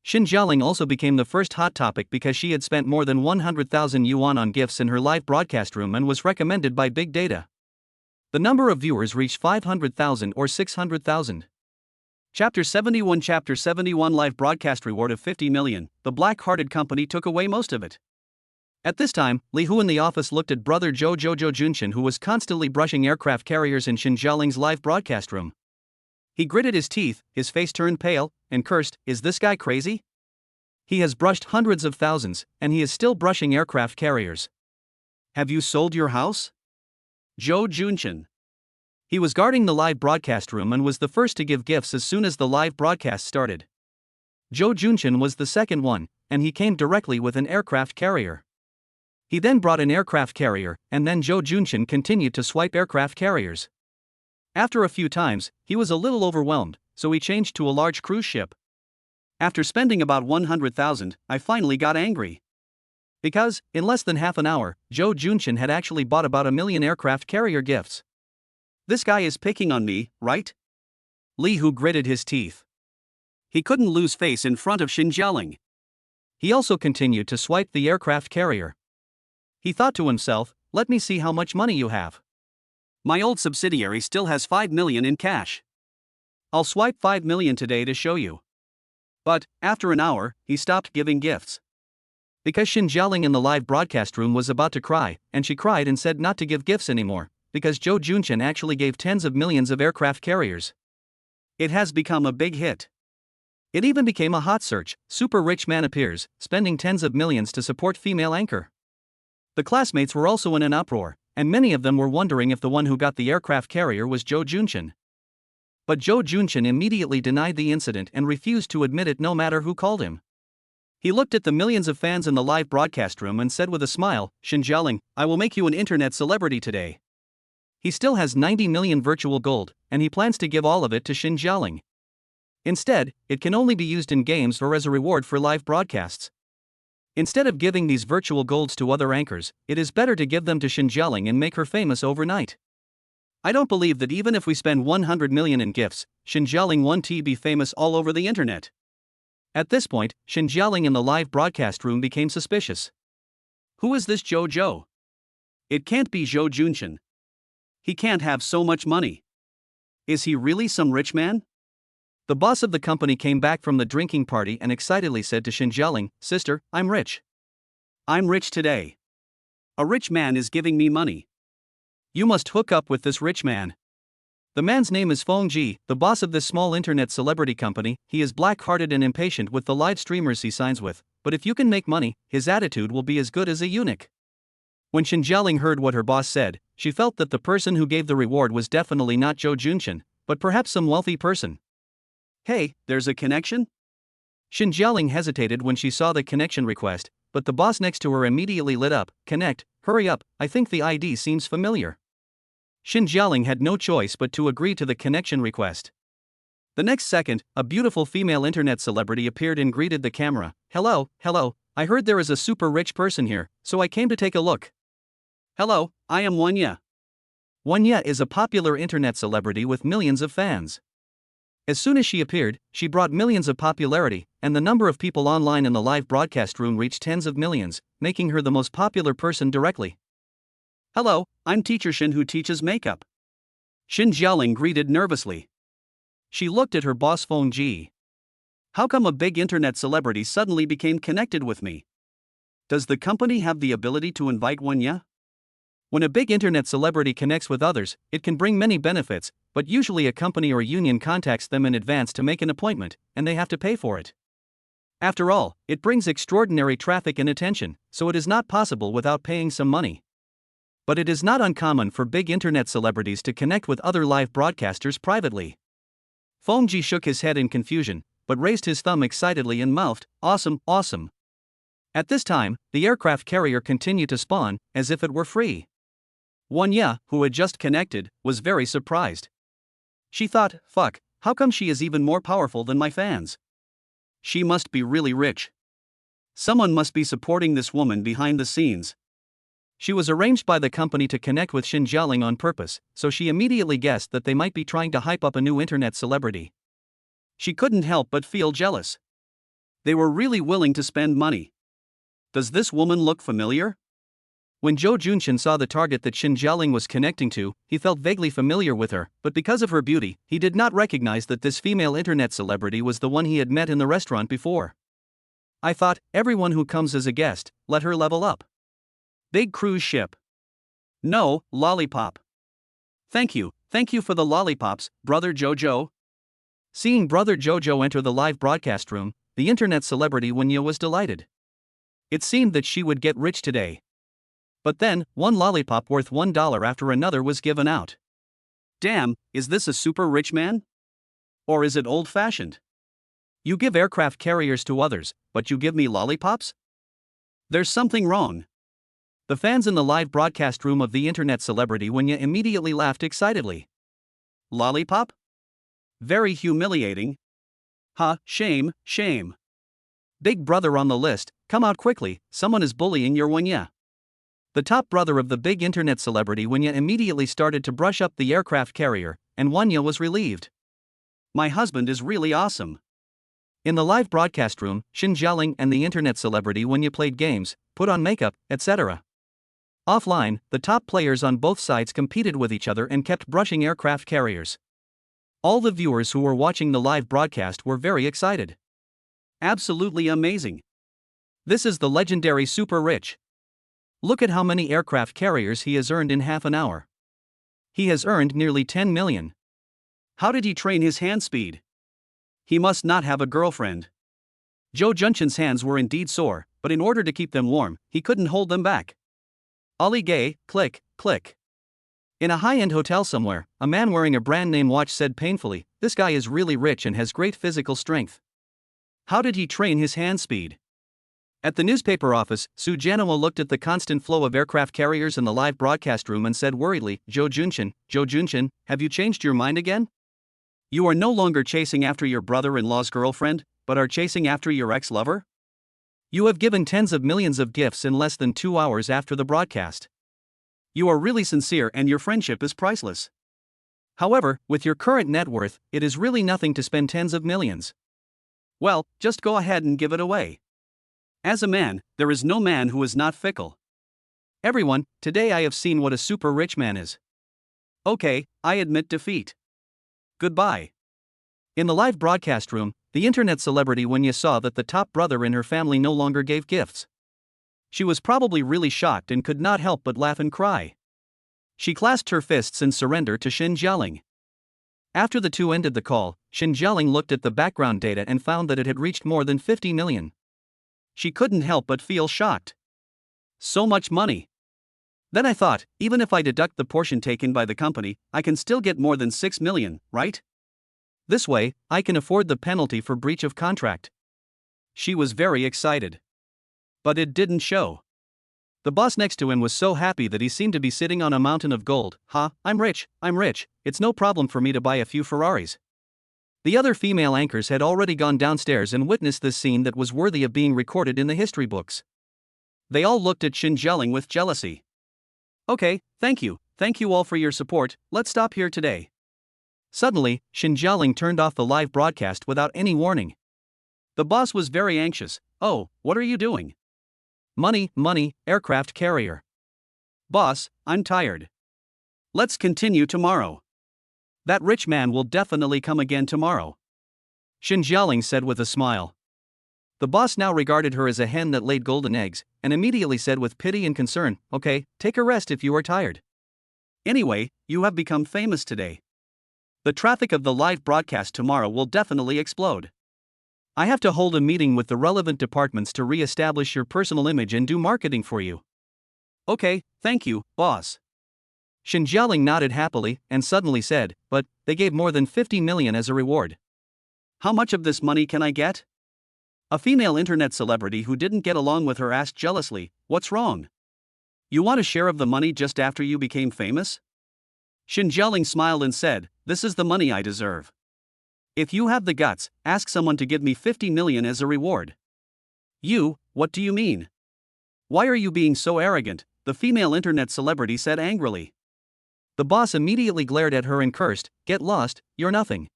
Xin Jialing also became the first hot topic because she had spent more than 100,000 yuan on gifts in her live broadcast room and was recommended by big data. The number of viewers reached 500,000 or 600,000. Chapter 71 live broadcast reward of 50 million, the black-hearted company took away most of it. At this time, Li Hu in the office looked at brother Zhou Junshin, who was constantly brushing aircraft carriers in Xin Jialing's live broadcast room. He gritted his teeth, his face turned pale, and cursed, "Is this guy crazy? He has brushed hundreds of thousands, and he is still brushing aircraft carriers. Have you sold your house?" Zhou Junshin. He was guarding the live broadcast room and was the first to give gifts as soon as the live broadcast started. Zhou Junshin was the second one, and he came directly with an aircraft carrier. He then brought an aircraft carrier, and then Zhou Junshin continued to swipe aircraft carriers. After a few times, he was a little overwhelmed, so he changed to a large cruise ship. After spending about 100,000, I finally got angry. Because, in less than half an hour, Zhou Junshin had actually bought about 1,000,000 aircraft carrier gifts. This guy is picking on me, right? Li Hu gritted his teeth. He couldn't lose face in front of Xin Jialing. He also continued to swipe the aircraft carrier. He thought to himself, "Let me see how much money you have. My old subsidiary still has 5 million in cash. I'll swipe 5 million today to show you." But, after an hour, he stopped giving gifts. Because Xin Jialing in the live broadcast room was about to cry, and she cried and said not to give gifts anymore, because Zhou Junshin actually gave tens of millions of aircraft carriers. It has become a big hit. It even became a hot search. Super rich man appears, spending tens of millions to support female anchor. The classmates were also in an uproar, and many of them were wondering if the one who got the aircraft carrier was Zhou Junshin. But Zhou Junshin immediately denied the incident and refused to admit it no matter who called him. He looked at the millions of fans in the live broadcast room and said with a smile, "Xin Jialing, I will make you an internet celebrity today." He still has 90 million virtual gold, and he plans to give all of it to Xin Jialing. Instead, it can only be used in games or as a reward for live broadcasts. Instead of giving these virtual golds to other anchors, it is better to give them to Xin Jialing and make her famous overnight. I don't believe that even if we spend 100 million in gifts, Xin Jialing won't be famous all over the internet. At this point, Xin Jialing in the live broadcast room became suspicious. Who is this Zhou? It can't be Zhou Junshin. He can't have so much money. Is he really some rich man? The boss of the company came back from the drinking party and excitedly said to Xin Jialing, "Sister, I'm rich. I'm rich today. A rich man is giving me money. You must hook up with this rich man." The man's name is Feng Ji, the boss of this small internet celebrity company. He is black-hearted and impatient with the live streamers he signs with, but if you can make money, his attitude will be as good as a eunuch. When Xin Jialing heard what her boss said, she felt that the person who gave the reward was definitely not Zhou Junshin, but perhaps some wealthy person. "Hey, there's a connection?" Xin Jialing hesitated when she saw the connection request, but the boss next to her immediately lit up. "Connect, hurry up, I think the ID seems familiar." Xin Jialing had no choice but to agree to the connection request. The next second, a beautiful female internet celebrity appeared and greeted the camera. Hello, I heard there is a super rich person here, so I came to take a look." "Hello, I am Wanya." Wanya is a popular internet celebrity with millions of fans. As soon as she appeared, she brought millions of popularity, and the number of people online in the live broadcast room reached tens of millions, making her the most popular person directly. "Hello, I'm Teacher Xin who teaches makeup." Xin Jialing greeted nervously. She looked at her boss Feng Ji. "How come a big internet celebrity suddenly became connected with me?" Does the company have the ability to invite one? Yeah? When a big internet celebrity connects with others, it can bring many benefits, but usually a company or union contacts them in advance to make an appointment, and they have to pay for it. After all, it brings extraordinary traffic and attention, so it is not possible without paying some money. But it is not uncommon for big internet celebrities to connect with other live broadcasters privately. Fongji shook his head in confusion, but raised his thumb excitedly and mouthed, "Awesome, awesome." At this time, the aircraft carrier continued to spawn, as if it were free. Wanya, who had just connected, was very surprised. She thought, fuck, how come she is even more powerful than my fans? She must be really rich. Someone must be supporting this woman behind the scenes. She was arranged by the company to connect with Xin Jialing on purpose, so she immediately guessed that they might be trying to hype up a new internet celebrity. She couldn't help but feel jealous. They were really willing to spend money. Does this woman look familiar? When Zhou Junshin saw the target that Xin Jialing was connecting to, he felt vaguely familiar with her, but because of her beauty, he did not recognize that this female internet celebrity was the one he had met in the restaurant before. I thought, everyone who comes as a guest, let her level up. Big cruise ship. No, lollipop. Thank you for the lollipops, Brother Jojo. Seeing Brother Jojo enter the live broadcast room, the internet celebrity Wenya was delighted. It seemed that she would get rich today. But then, one lollipop worth $1 after another was given out. Damn, is this a super rich man? Or is it old-fashioned? You give aircraft carriers to others, but you give me lollipops? There's something wrong. The fans in the live broadcast room of the internet celebrity Wenya immediately laughed excitedly. Lollipop? Very humiliating. Ha, shame, shame. Big brother on the list, come out quickly, someone is bullying your Wenya. The top brother of the big internet celebrity Wenya immediately started to brush up the aircraft carrier, and Wenya was relieved. My husband is really awesome. In the live broadcast room, Xin Jialing and the internet celebrity Wenya played games, put on makeup, etc. Offline, the top players on both sides competed with each other and kept brushing aircraft carriers. All the viewers who were watching the live broadcast were very excited. Absolutely amazing. This is the legendary Super Rich. Look at how many aircraft carriers he has earned in half an hour. He has earned nearly 10 million. How did he train his hand speed? He must not have a girlfriend. Zhou Junshin's hands were indeed sore, but in order to keep them warm, he couldn't hold them back. Ali Gay, click, click. In a high-end hotel somewhere, a man wearing a brand-name watch said painfully, "This guy is really rich and has great physical strength. How did he train his hand speed?" At the newspaper office, Su Janawa looked at the constant flow of aircraft carriers in the live broadcast room and said worriedly, Zhou Junshin, have you changed your mind again? You are no longer chasing after your brother-in-law's girlfriend, but are chasing after your ex-lover? You have given tens of millions of gifts in less than 2 hours after the broadcast. You are really sincere and your friendship is priceless. However, with your current net worth, it is really nothing to spend tens of millions. Well, just go ahead and give it away. As a man, there is no man who is not fickle. Everyone, today I have seen what a super rich man is. Okay, I admit defeat. Goodbye. In the live broadcast room, the internet celebrity Wenya saw that the top brother in her family no longer gave gifts. She was probably really shocked and could not help but laugh and cry. She clasped her fists in surrender to Xin Jialing. After the two ended the call, Xin Jialing looked at the background data and found that it had reached more than 50 million. She couldn't help but feel shocked. So much money. Then I thought, even if I deduct the portion taken by the company, I can still get more than 6 million, right? This way, I can afford the penalty for breach of contract. She was very excited. But it didn't show. The boss next to him was so happy that he seemed to be sitting on a mountain of gold. I'm rich, it's no problem for me to buy a few Ferraris. The other female anchors had already gone downstairs and witnessed this scene that was worthy of being recorded in the history books. They all looked at Xin Jialing with jealousy. Okay, thank you all for your support, let's stop here today. Suddenly, Xin Jialing turned off the live broadcast without any warning. The boss was very anxious. Oh, what are you doing? Money, aircraft carrier. Boss, I'm tired. Let's continue tomorrow. That rich man will definitely come again tomorrow. Xin Jialing said with a smile. The boss now regarded her as a hen that laid golden eggs, and immediately said with pity and concern, "Okay, take a rest if you are tired. Anyway, you have become famous today. The traffic of the live broadcast tomorrow will definitely explode. I have to hold a meeting with the relevant departments to re-establish your personal image and do marketing for you." "Okay, thank you, boss." Shen Jialing nodded happily and suddenly said, "But they gave more than 50 million as a reward. How much of this money can I get?" A female internet celebrity who didn't get along with her asked jealously, "What's wrong? You want a share of the money just after you became famous?" Shen Jialing smiled and said, "This is the money I deserve. If you have the guts, ask someone to give me 50 million as a reward." "You, what do you mean? Why are you being so arrogant?" the female internet celebrity said angrily. The boss immediately glared at her and cursed, "Get lost, you're nothing."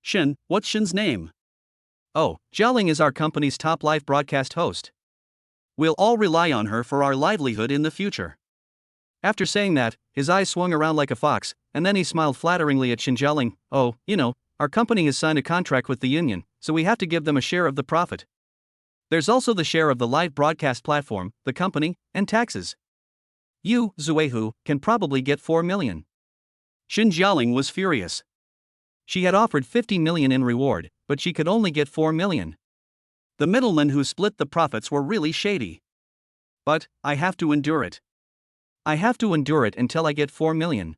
"Shen, what's Shen's name?" "Oh, Jialing is our company's top live broadcast host. We'll all rely on her for our livelihood in the future." After saying that, his eyes swung around like a fox, and then he smiled flatteringly at Shen Jialing. "Oh, our company has signed a contract with the union, so we have to give them a share of the profit. There's also the share of the live broadcast platform, the company, and taxes. You, Zuehu, can probably get 4 million. Shen Jialing was furious. She had offered 50 million in reward, but she could only get 4 million. The middlemen who split the profits were really shady. "But I have to endure it. I have to endure it until I get 4 million.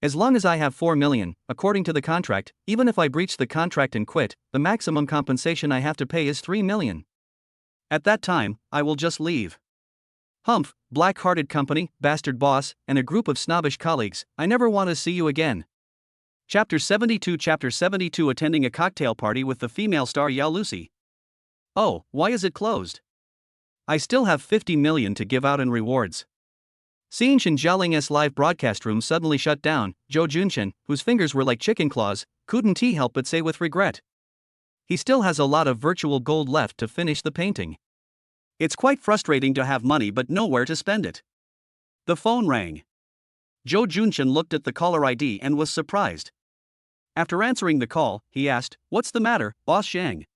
As long as I have 4 million, according to the contract, even if I breach the contract and quit, the maximum compensation I have to pay is 3 million. At that time, I will just leave. Humph, black-hearted company, bastard boss, and a group of snobbish colleagues, I never want to see you again." Chapter 72 Attending a cocktail party with the female star Yao Lucy. "Oh, why is it closed? I still have 50 million to give out in rewards." Seeing Shen Jialing's live broadcast room suddenly shut down, Zhou Junchen, whose fingers were like chicken claws, couldn't he help but say with regret. He still has a lot of virtual gold left to finish the painting. It's quite frustrating to have money but nowhere to spend it. The phone rang. Zhou Junchen looked at the caller ID and was surprised. After answering the call, he asked, "What's the matter, Boss Zhang?"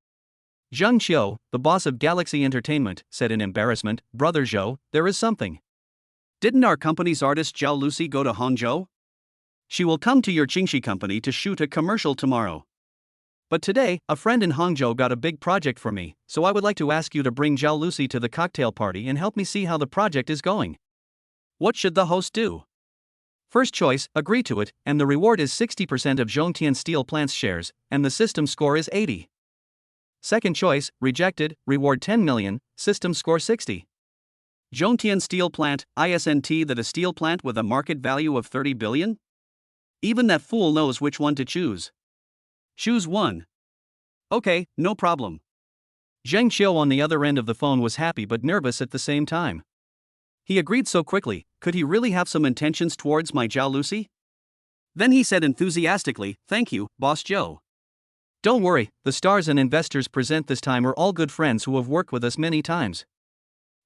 Zheng Qiu, the boss of Galaxy Entertainment, said in embarrassment, "Brother Zhou, there is something. Didn't our company's artist Zhao Lucy go to Hangzhou? She will come to your Qingxi company to shoot a commercial tomorrow. But today, a friend in Hangzhou got a big project for me, so I would like to ask you to bring Zhao Lucy to the cocktail party and help me see how the project is going. What should the host do?" First choice, agree to it, and the reward is 60% of Zhongtian Steel Plant's shares, and the system score is 80. Second choice, rejected, reward 10 million, system score 60. Zhongtian Steel Plant, ISNT that a steel plant with a market value of 30 billion? Even that fool knows which one to choose. Choose one. Okay, no problem. Zheng Qiu on the other end of the phone was happy but nervous at the same time. He agreed so quickly, could he really have some intentions towards my Zhao Lucy? Then he said enthusiastically, "Thank you, Boss Zhou. Don't worry, the stars and investors present this time are all good friends who have worked with us many times.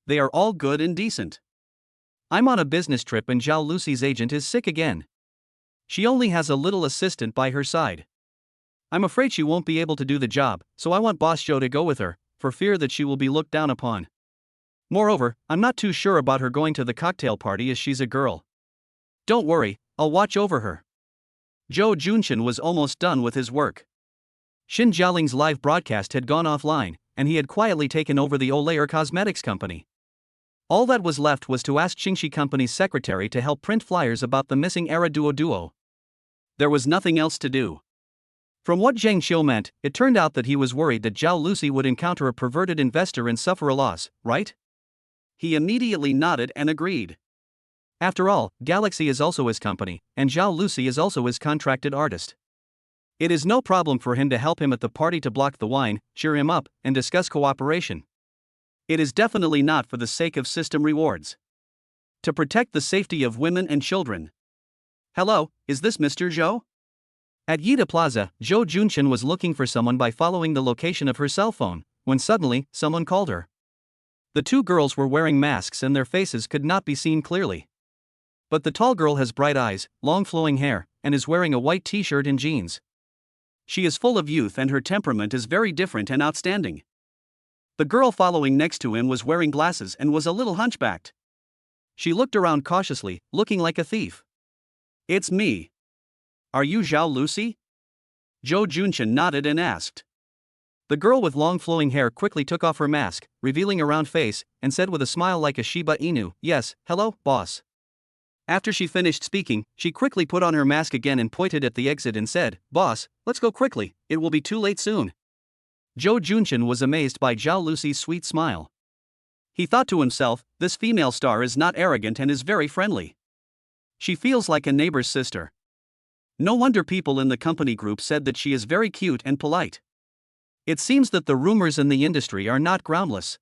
They are all good and decent. I'm on a business trip and Zhao Lucy's agent is sick again. She only has a little assistant by her side. I'm afraid she won't be able to do the job, so I want Boss Zhou to go with her, for fear that she will be looked down upon. Moreover, I'm not too sure about her going to the cocktail party as she's a girl. Don't worry, I'll watch over her." Zhou Junchen was almost done with his work. Shen Jialing's live broadcast had gone offline, and he had quietly taken over the Olayer Cosmetics company. All that was left was to ask Qingxi Company's secretary to help print flyers about the missing Era Duo. There was nothing else to do. From what Zheng Qiu meant, it turned out that he was worried that Zhao Lucy would encounter a perverted investor and suffer a loss, right? He immediately nodded and agreed. After all, Galaxy is also his company, and Zhao Lucy is also his contracted artist. It is no problem for him to help him at the party to block the wine, cheer him up, and discuss cooperation. It is definitely not for the sake of system rewards. To protect the safety of women and children. "Hello, is this Mr. Zhou?" At Yida Plaza, Zhou Junchen was looking for someone by following the location of her cell phone, when suddenly, someone called her. The two girls were wearing masks and their faces could not be seen clearly. But the tall girl has bright eyes, long flowing hair, and is wearing a white t-shirt and jeans. She is full of youth and her temperament is very different and outstanding. The girl following next to him was wearing glasses and was a little hunchbacked. She looked around cautiously, looking like a thief. "It's me. Are you Zhao Lucy?" Zhou Junchen nodded and asked. The girl with long flowing hair quickly took off her mask, revealing a round face, and said with a smile like a Shiba Inu, "Yes, hello, boss." After she finished speaking, she quickly put on her mask again and pointed at the exit and said, "Boss, let's go quickly, it will be too late soon." Zhou Junchen was amazed by Zhao Lucy's sweet smile. He thought to himself, this female star is not arrogant and is very friendly. She feels like a neighbor's sister. No wonder people in the company group said that she is very cute and polite. It seems that the rumors in the industry are not groundless.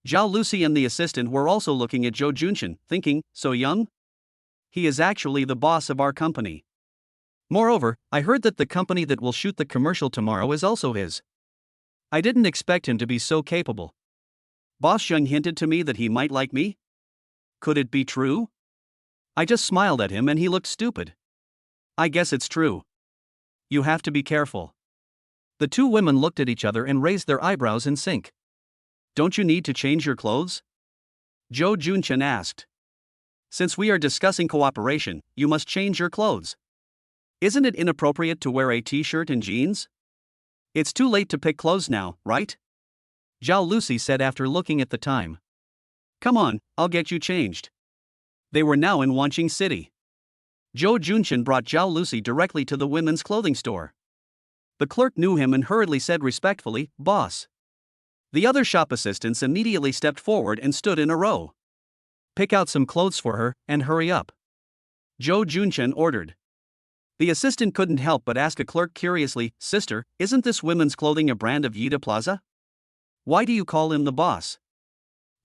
Zhao Lucy and the assistant were also looking at Zhou Junchen, thinking, so young? He is actually the boss of our company. Moreover, I heard that the company that will shoot the commercial tomorrow is also his. I didn't expect him to be so capable. Boss Zheng hinted to me that he might like me? Could it be true? I just smiled at him and he looked stupid. I guess it's true. You have to be careful. The two women looked at each other and raised their eyebrows in sync. Don't you need to change your clothes? Zhou Junchen asked. Since we are discussing cooperation, you must change your clothes. Isn't it inappropriate to wear a t-shirt and jeans? It's too late to pick clothes now, right? Zhao Lucy said after looking at the time. Come on, I'll get you changed. They were now in Wanqing City. Zhou Junchen brought Zhao Lucy directly to the women's clothing store. The clerk knew him and hurriedly said respectfully, "Boss." The other shop assistants immediately stepped forward and stood in a row. Pick out some clothes for her, and hurry up. Zhou Junchen ordered. The assistant couldn't help but ask a clerk curiously, "Sister, isn't this women's clothing a brand of Yida Plaza? Why do you call him the boss?"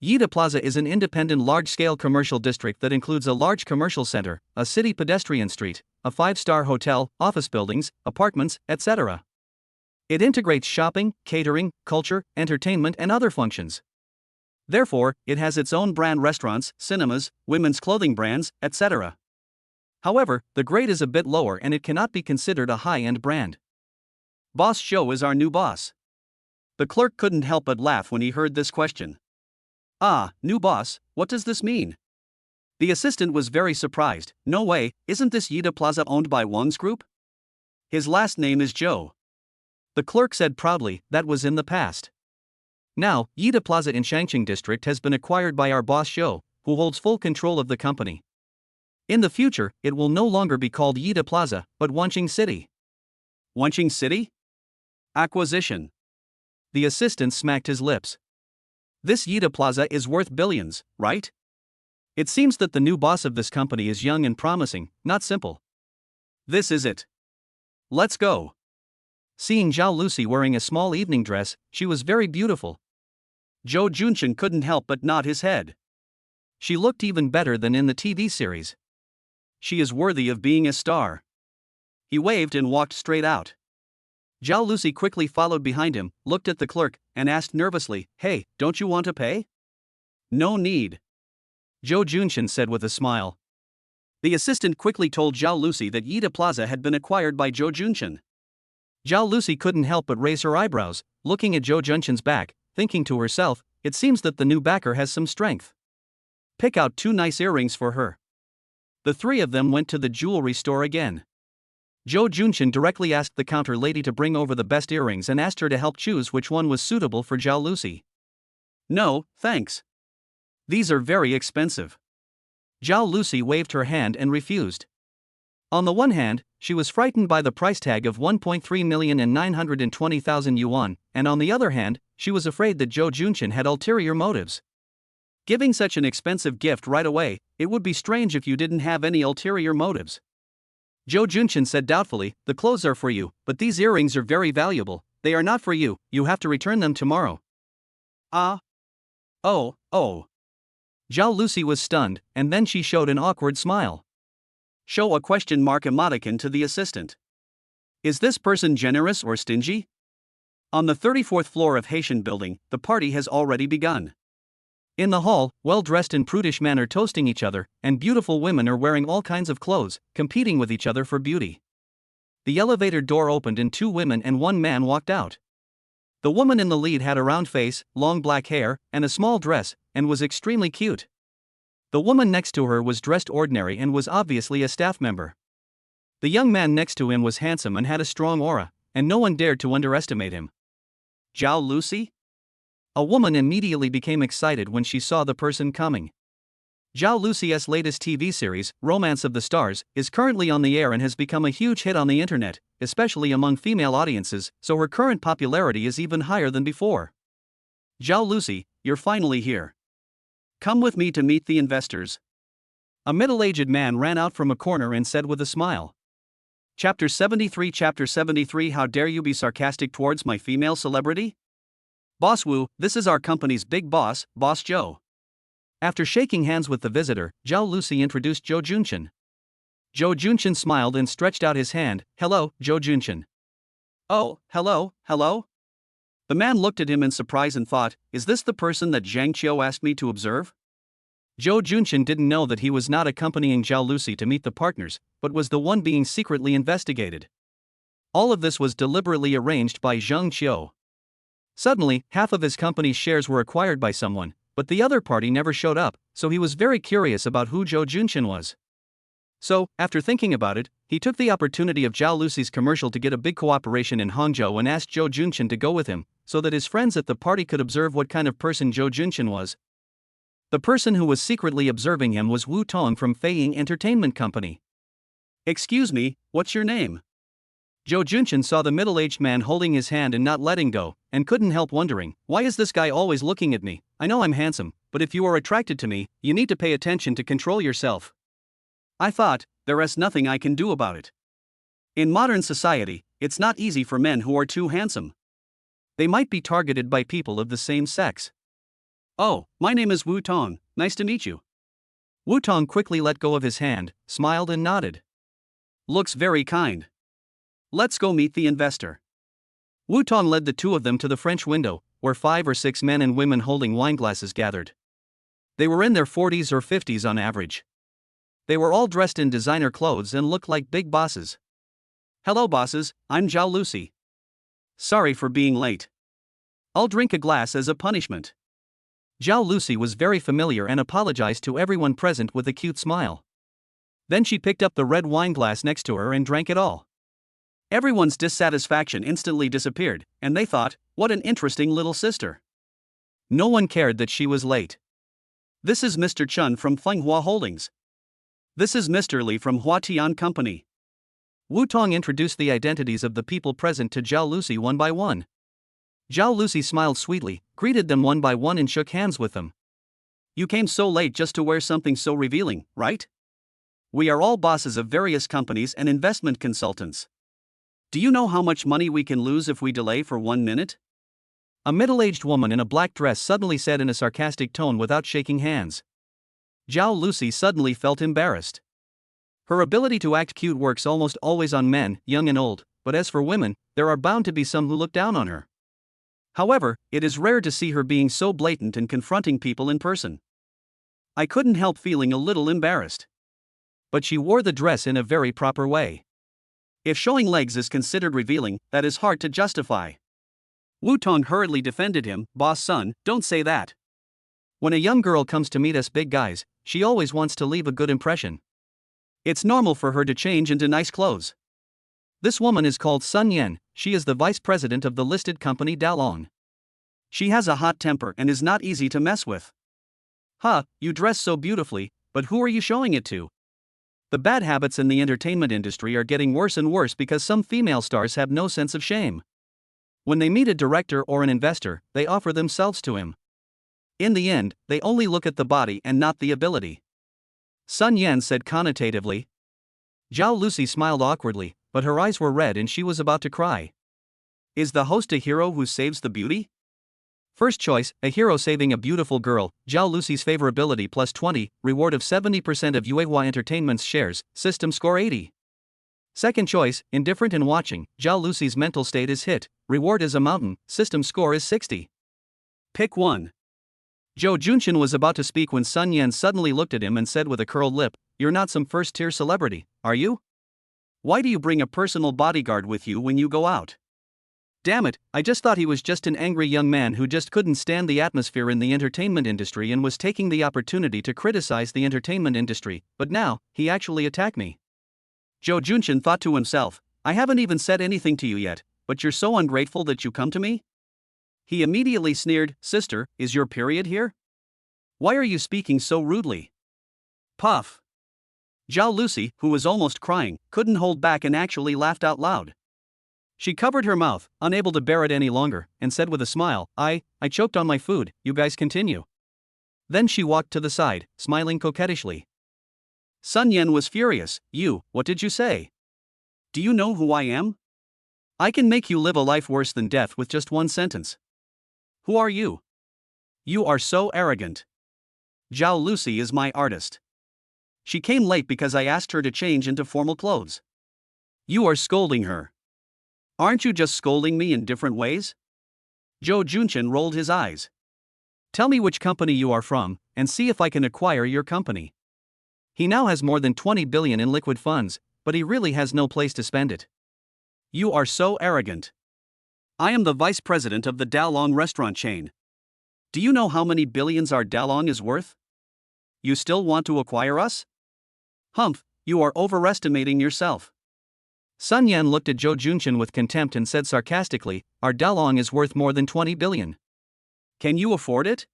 Yida Plaza is an independent large-scale commercial district that includes a large commercial center, a city pedestrian street, a 5-star hotel, office buildings, apartments, etc. It integrates shopping, catering, culture, entertainment and other functions. Therefore, it has its own brand restaurants, cinemas, women's clothing brands, etc. However, the grade is a bit lower and it cannot be considered a high-end brand. Boss Zhou is our new boss. The clerk couldn't help but laugh when he heard this question. Ah, new boss, what does this mean? The assistant was very surprised. No way, isn't this Yida Plaza owned by Wang's group? His last name is Zhou. The clerk said proudly, that was in the past. Now, Yida Plaza in Shangqing district has been acquired by our boss Zhou, who holds full control of the company. In the future, it will no longer be called Yida Plaza, but Wanqing City. Wanqing City? Acquisition. The assistant smacked his lips. This Yida Plaza is worth billions, right? It seems that the new boss of this company is young and promising, not simple. This is it. Let's go. Seeing Zhao Lucy wearing a small evening dress, she was very beautiful. Zhou Junchen couldn't help but nod his head. She looked even better than in the TV series. She is worthy of being a star. He waved and walked straight out. Zhao Lucy quickly followed behind him, looked at the clerk, and asked nervously, "Hey, don't you want to pay?" "No need," Zhou Junchen said with a smile. The assistant quickly told Zhao Lucy that Yida Plaza had been acquired by Zhou Junchen. Zhao Lucy couldn't help but raise her eyebrows, looking at Zhou Junchen's back, thinking to herself, it seems that the new backer has some strength. Pick out 2 nice earrings for her. The 3 of them went to the jewelry store again. Zhou Junchen directly asked the counter lady to bring over the best earrings and asked her to help choose which one was suitable for Zhao Lucy. "No, thanks. These are very expensive." Zhao Lucy waved her hand and refused. On the one hand, she was frightened by the price tag of 1.3 million and 920,000 yuan, and on the other hand, she was afraid that Zhou Junchen had ulterior motives. Giving such an expensive gift right away, it would be strange if you didn't have any ulterior motives. Zhou Junchen said doubtfully, "The clothes are for you, but these earrings are very valuable. They are not for you, you have to return them tomorrow." "Ah? Oh. Zhao Lucy was stunned, and then she showed an awkward smile. Show a question mark emoticon to the assistant. Is this person generous or stingy? On the 34th floor of Haitian building, the party has already begun. In the hall, well-dressed in prudish manner toasting each other, and beautiful women are wearing all kinds of clothes, competing with each other for beauty. The elevator door opened and 2 women and 1 man walked out. The woman in the lead had a round face, long black hair, and a small dress, and was extremely cute. The woman next to her was dressed ordinary and was obviously a staff member. The young man next to him was handsome and had a strong aura, and no one dared to underestimate him. Zhao Lucy? A woman immediately became excited when she saw the person coming. Zhao Lucy's latest TV series, Romance of the Stars, is currently on the air and has become a huge hit on the internet, especially among female audiences, so her current popularity is even higher than before. Zhao Lucy, you're finally here. Come with me to meet the investors. A middle-aged man ran out from a corner and said with a smile. Chapter 73. How dare you be sarcastic towards my female celebrity? Boss Wu, this is our company's big boss, Boss Zhou. After shaking hands with the visitor, Zhao Lucy introduced Zhou Junchen. Zhou Junchen smiled and stretched out his hand. Hello, Zhou Junchen. Oh, hello. The man looked at him in surprise and thought, is this the person that Zhang Qiu asked me to observe? Zhou Junchen didn't know that he was not accompanying Zhao Lucy to meet the partners, but was the one being secretly investigated. All of this was deliberately arranged by Zhang Qiu. Suddenly, half of his company's shares were acquired by someone, but the other party never showed up, so he was very curious about who Zhou Junchen was. So, after thinking about it, he took the opportunity of Zhao Lucy's commercial to get a big cooperation in Hangzhou and asked Zhou Junchen to go with him, so that his friends at the party could observe what kind of person Zhou Junchen was. The person who was secretly observing him was Wu Tong from Feiying Entertainment Company. Excuse me, what's your name? Zhou Junchen saw the middle-aged man holding his hand and not letting go, and couldn't help wondering, why is this guy always looking at me? I know I'm handsome, but if you are attracted to me, you need to pay attention to control yourself. I thought, there's nothing I can do about it. In modern society, it's not easy for men who are too handsome. They might be targeted by people of the same sex. Oh, my name is Wu Tong, nice to meet you. Wu Tong quickly let go of his hand, smiled and nodded. Looks very kind. Let's go meet the investor. Wu Tong led the two of them to the French window, where 5 or 6 men and women holding wine glasses gathered. They were in their 40s or 50s on average. They were all dressed in designer clothes and looked like big bosses. Hello bosses, I'm Zhao Lucy. Sorry for being late. I'll drink a glass as a punishment. Zhao Lucy was very familiar and apologized to everyone present with a cute smile. Then she picked up the red wine glass next to her and drank it all. Everyone's dissatisfaction instantly disappeared, and they thought, what an interesting little sister. No one cared that she was late. This is Mr. Chun from Fenghua Holdings. This is Mr. Li from Huatian Company. Wu Tong introduced the identities of the people present to Zhao Lucy one by one. Zhao Lucy smiled sweetly, greeted them one by one and shook hands with them. You came so late just to wear something so revealing, right? We are all bosses of various companies and investment consultants. Do you know how much money we can lose if we delay for 1 minute? A middle-aged woman in a black dress suddenly said in a sarcastic tone without shaking hands. Zhao Lucy suddenly felt embarrassed. Her ability to act cute works almost always on men, young and old, but as for women, there are bound to be some who look down on her. However, it is rare to see her being so blatant and confronting people in person. I couldn't help feeling a little embarrassed. But she wore the dress in a very proper way. If showing legs is considered revealing, that is hard to justify. Wu Tong hurriedly defended him, boss son, don't say that. When a young girl comes to meet us big guys, she always wants to leave a good impression. It's normal for her to change into nice clothes. This woman is called Sun Yan, she is the vice president of the listed company Dalong. She has a hot temper and is not easy to mess with. You dress so beautifully, but who are you showing it to? The bad habits in the entertainment industry are getting worse and worse because some female stars have no sense of shame. When they meet a director or an investor, they offer themselves to him. In the end, they only look at the body and not the ability. Sun Yan said connotatively. Zhao Lucy smiled awkwardly, but her eyes were red and she was about to cry. Is the host a hero who saves the beauty? First choice, a hero saving a beautiful girl, Zhao Lucy's favorability plus 20, reward of 70% of Yuehua Entertainment's shares, system score 80. Second choice, indifferent in watching, Zhao Lucy's mental state is hit, reward is a mountain, system score is 60. Pick one. Zhou Junchen was about to speak when Sun Yan suddenly looked at him and said with a curled lip, you're not some first-tier celebrity, are you? Why do you bring a personal bodyguard with you when you go out? Damn it, I just thought he was just an angry young man who just couldn't stand the atmosphere in the entertainment industry and was taking the opportunity to criticize the entertainment industry, but now, he actually attacked me. Jo Junshin thought to himself, I haven't even said anything to you yet, but you're so ungrateful that you come to me? He immediately sneered, Sister, is your period here? Why are you speaking so rudely? Puff. Zhao Lucy, who was almost crying, couldn't hold back and actually laughed out loud. She covered her mouth, unable to bear it any longer, and said with a smile, I choked on my food, you guys continue. Then she walked to the side, smiling coquettishly. Sun Yan was furious, what did you say? Do you know who I am? I can make you live a life worse than death with just one sentence. Who are you? You are so arrogant. Zhao Lucy is my artist. She came late because I asked her to change into formal clothes. You are scolding her. Aren't you just scolding me in different ways? Jo Junshin rolled his eyes. Tell me which company you are from, and see if I can acquire your company. He now has more than 20 billion in liquid funds, but he really has no place to spend it. You are so arrogant. I am the vice president of the Dalong restaurant chain. Do you know how many billions our Dalong is worth? You still want to acquire us? Humph, you are overestimating yourself. Sun Yan looked at Jo Junshin with contempt and said sarcastically, our Dalong is worth more than 20 billion. Can you afford it?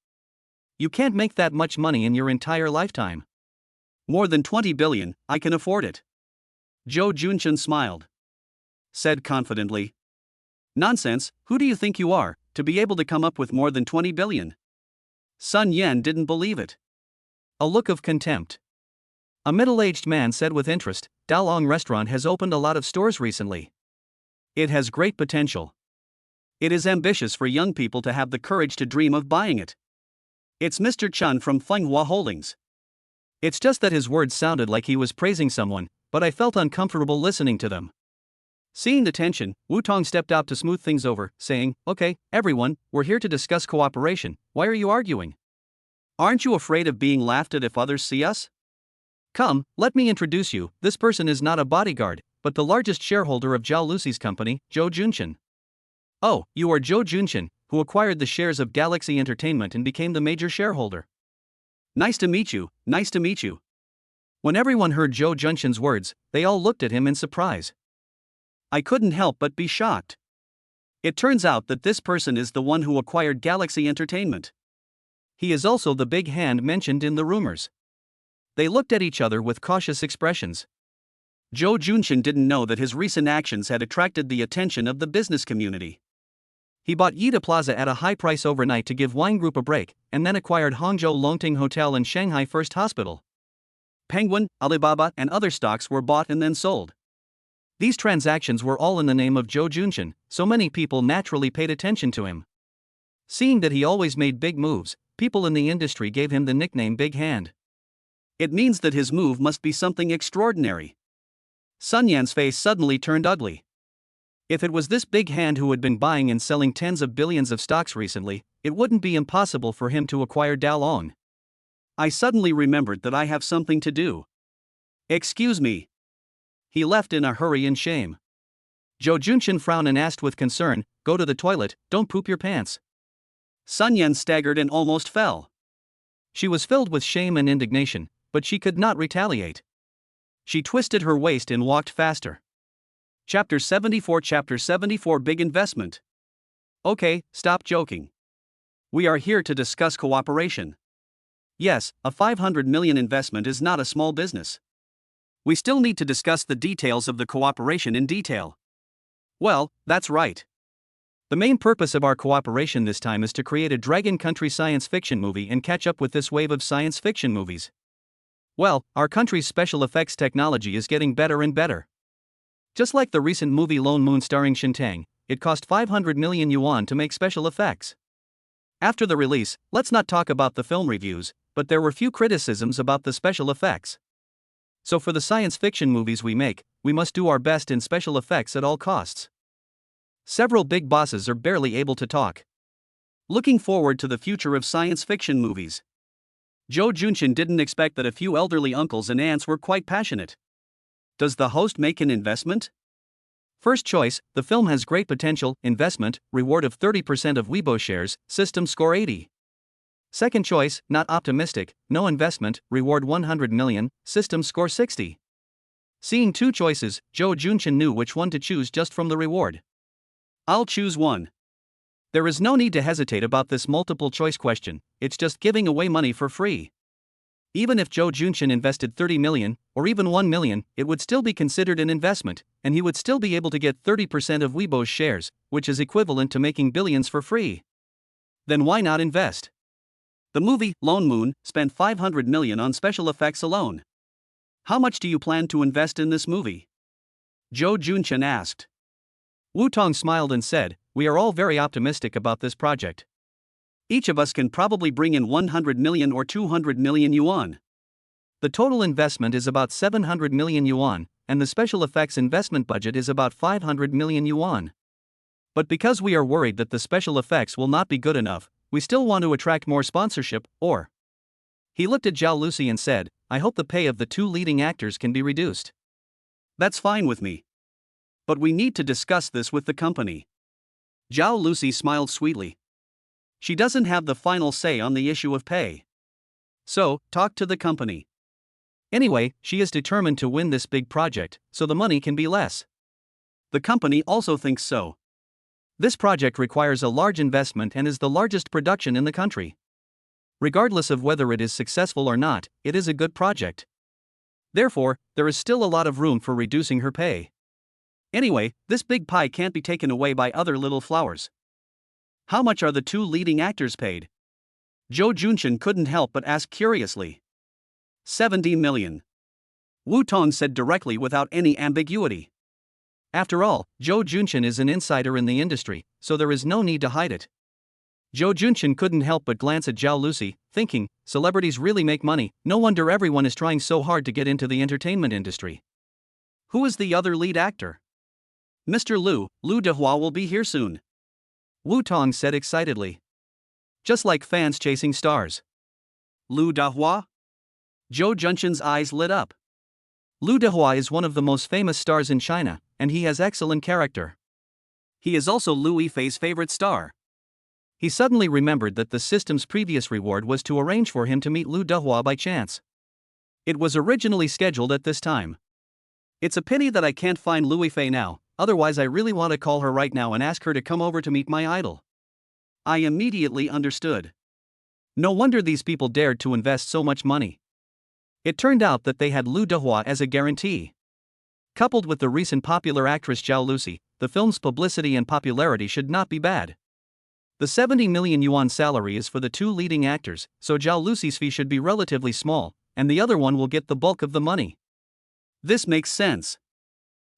You can't make that much money in your entire lifetime. More than 20 billion, I can afford it. Jo Junshin smiled. Said confidently. Nonsense, who do you think you are, to be able to come up with more than 20 billion? Sun Yan didn't believe it. A look of contempt. A middle-aged man said with interest, Dalong restaurant has opened a lot of stores recently. It has great potential. It is ambitious for young people to have the courage to dream of buying it. It's Mr. Chun from Fenghua Holdings. It's just that his words sounded like he was praising someone, but I felt uncomfortable listening to them. Seeing the tension, Wu Tong stepped out to smooth things over, saying, Okay, everyone, we're here to discuss cooperation, why are you arguing? Aren't you afraid of being laughed at if others see us? Come, let me introduce you, this person is not a bodyguard, but the largest shareholder of Zhao Lucy's company, Jo Junshin. Oh, you are Jo Junshin, who acquired the shares of Galaxy Entertainment and became the major shareholder. Nice to meet you, nice to meet you. When everyone heard Jo Junshin's words, they all looked at him in surprise. I couldn't help but be shocked. It turns out that this person is the one who acquired Galaxy Entertainment. He is also the big hand mentioned in the rumors. They looked at each other with cautious expressions. Jo Junshin didn't know that his recent actions had attracted the attention of the business community. He bought Yida Plaza at a high price overnight to give Wine Group a break, and then acquired Hangzhou Longting Hotel and Shanghai First Hospital. Penguin, Alibaba, and other stocks were bought and then sold. These transactions were all in the name of Jo Junshin, so many people naturally paid attention to him. Seeing that he always made big moves, people in the industry gave him the nickname Big Hand. It means that his move must be something extraordinary. Sun Yan's face suddenly turned ugly. If it was this big hand who had been buying and selling tens of billions of stocks recently, it wouldn't be impossible for him to acquire Dalong. I suddenly remembered that I have something to do. Excuse me. He left in a hurry and shame. Jo Junshin frowned and asked with concern, Go to the toilet, don't poop your pants. Sun Yan staggered and almost fell. She was filled with shame and indignation, but she could not retaliate. She twisted her waist and walked faster. Chapter 74 Big Investment. Okay, stop joking. We are here to discuss cooperation. Yes, a 500 million investment is not a small business. We still need to discuss the details of the cooperation in detail. Well, that's right. The main purpose of our cooperation this time is to create a Dragon Country science fiction movie and catch up with this wave of science fiction movies. Well, our country's special effects technology is getting better and better. Just like the recent movie Lone Moon starring Shintang, it cost 500 million yuan to make special effects. After the release, let's not talk about the film reviews, but there were few criticisms about the special effects. So for the science fiction movies we make, we must do our best in special effects at all costs. Several big bosses are barely able to talk. Looking forward to the future of science fiction movies. Jo Junshin didn't expect that a few elderly uncles and aunts were quite passionate. Does the host make an investment? First choice, the film has great potential, investment, reward of 30% of Weibo shares, system score 80. Second choice, not optimistic, no investment, reward 100 million, system score 60. Seeing two choices, Joe Junchin knew which one to choose just from the reward. I'll choose one. There is no need to hesitate about this multiple choice question, it's just giving away money for free. Even if Joe Junchin invested 30 million, or even 1 million, it would still be considered an investment, and he would still be able to get 30% of Weibo's shares, which is equivalent to making billions for free. Then why not invest? The movie, Lone Moon, spent 500 million on special effects alone. How much do you plan to invest in this movie? Joe Junchin asked. Wu Tong smiled and said, we are all very optimistic about this project. Each of us can probably bring in 100 million or 200 million yuan. The total investment is about 700 million yuan, and the special effects investment budget is about 500 million yuan. But because we are worried that the special effects will not be good enough, we still want to attract more sponsorship, or... He looked at Zhao Lucy and said, I hope the pay of the two leading actors can be reduced. That's fine with me. But we need to discuss this with the company. Zhao Lucy smiled sweetly. She doesn't have the final say on the issue of pay. So, talk to the company. Anyway, she is determined to win this big project, so the money can be less. The company also thinks so. This project requires a large investment and is the largest production in the country. Regardless of whether it is successful or not, it is a good project. Therefore, there is still a lot of room for reducing her pay. Anyway, this big pie can't be taken away by other little flowers. How much are the two leading actors paid? Joe Junchin couldn't help but ask curiously. 70 million. Wu Tong said directly without any ambiguity. After all, Joe Junchin is an insider in the industry, so there is no need to hide it. Joe Junchin couldn't help but glance at Zhao Lucy, thinking, celebrities really make money, no wonder everyone is trying so hard to get into the entertainment industry. Who is the other lead actor? Mr. Lu Dehua will be here soon. Wu Tong said excitedly. Just like fans chasing stars. Lu Dehua? Joe Junchin's eyes lit up. Lu Dehua is one of the most famous stars in China, and he has excellent character. He is also Lu Yifei's favorite star. He suddenly remembered that the system's previous reward was to arrange for him to meet Lu Dehua by chance. It was originally scheduled at this time. It's a pity that I can't find Lu Yifei now, otherwise I really want to call her right now and ask her to come over to meet my idol. I immediately understood. No wonder these people dared to invest so much money. It turned out that they had Lu Dehua as a guarantee. Coupled with the recent popular actress Zhao Lucy, the film's publicity and popularity should not be bad. The 70 million yuan salary is for the two leading actors, so Zhao Lucy's fee should be relatively small, and the other one will get the bulk of the money. This makes sense.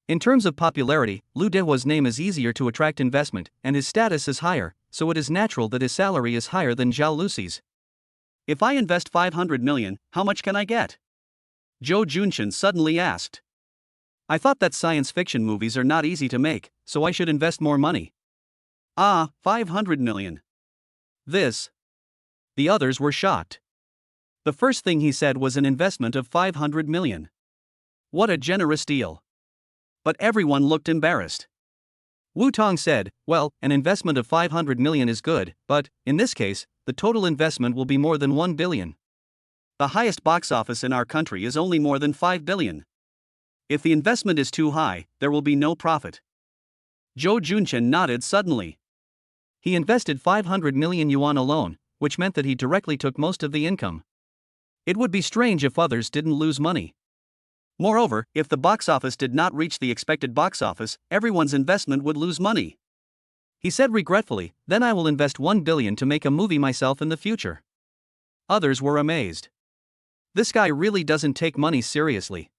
In terms of popularity, Lu Dehua's name is easier to attract investment, and his status is higher, so it is natural that his salary is higher than Zhao Lucy's. If I invest 500 million, how much can I get? Joe Junchin suddenly asked. I thought that science fiction movies are not easy to make, so I should invest more money. 500 million. This. The others were shocked. The first thing he said was an investment of 500 million. What a generous deal. But everyone looked embarrassed. Wu Tong said, well, an investment of 500 million is good, but, in this case, the total investment will be more than 1 billion. The highest box office in our country is only more than 5 billion. If the investment is too high, there will be no profit. Joe Junchin nodded suddenly. He invested 500 million yuan alone, which meant that he directly took most of the income. It would be strange if others didn't lose money. Moreover, if the box office did not reach the expected box office, everyone's investment would lose money. He said regretfully, then I will invest 1 billion to make a movie myself in the future. Others were amazed. This guy really doesn't take money seriously.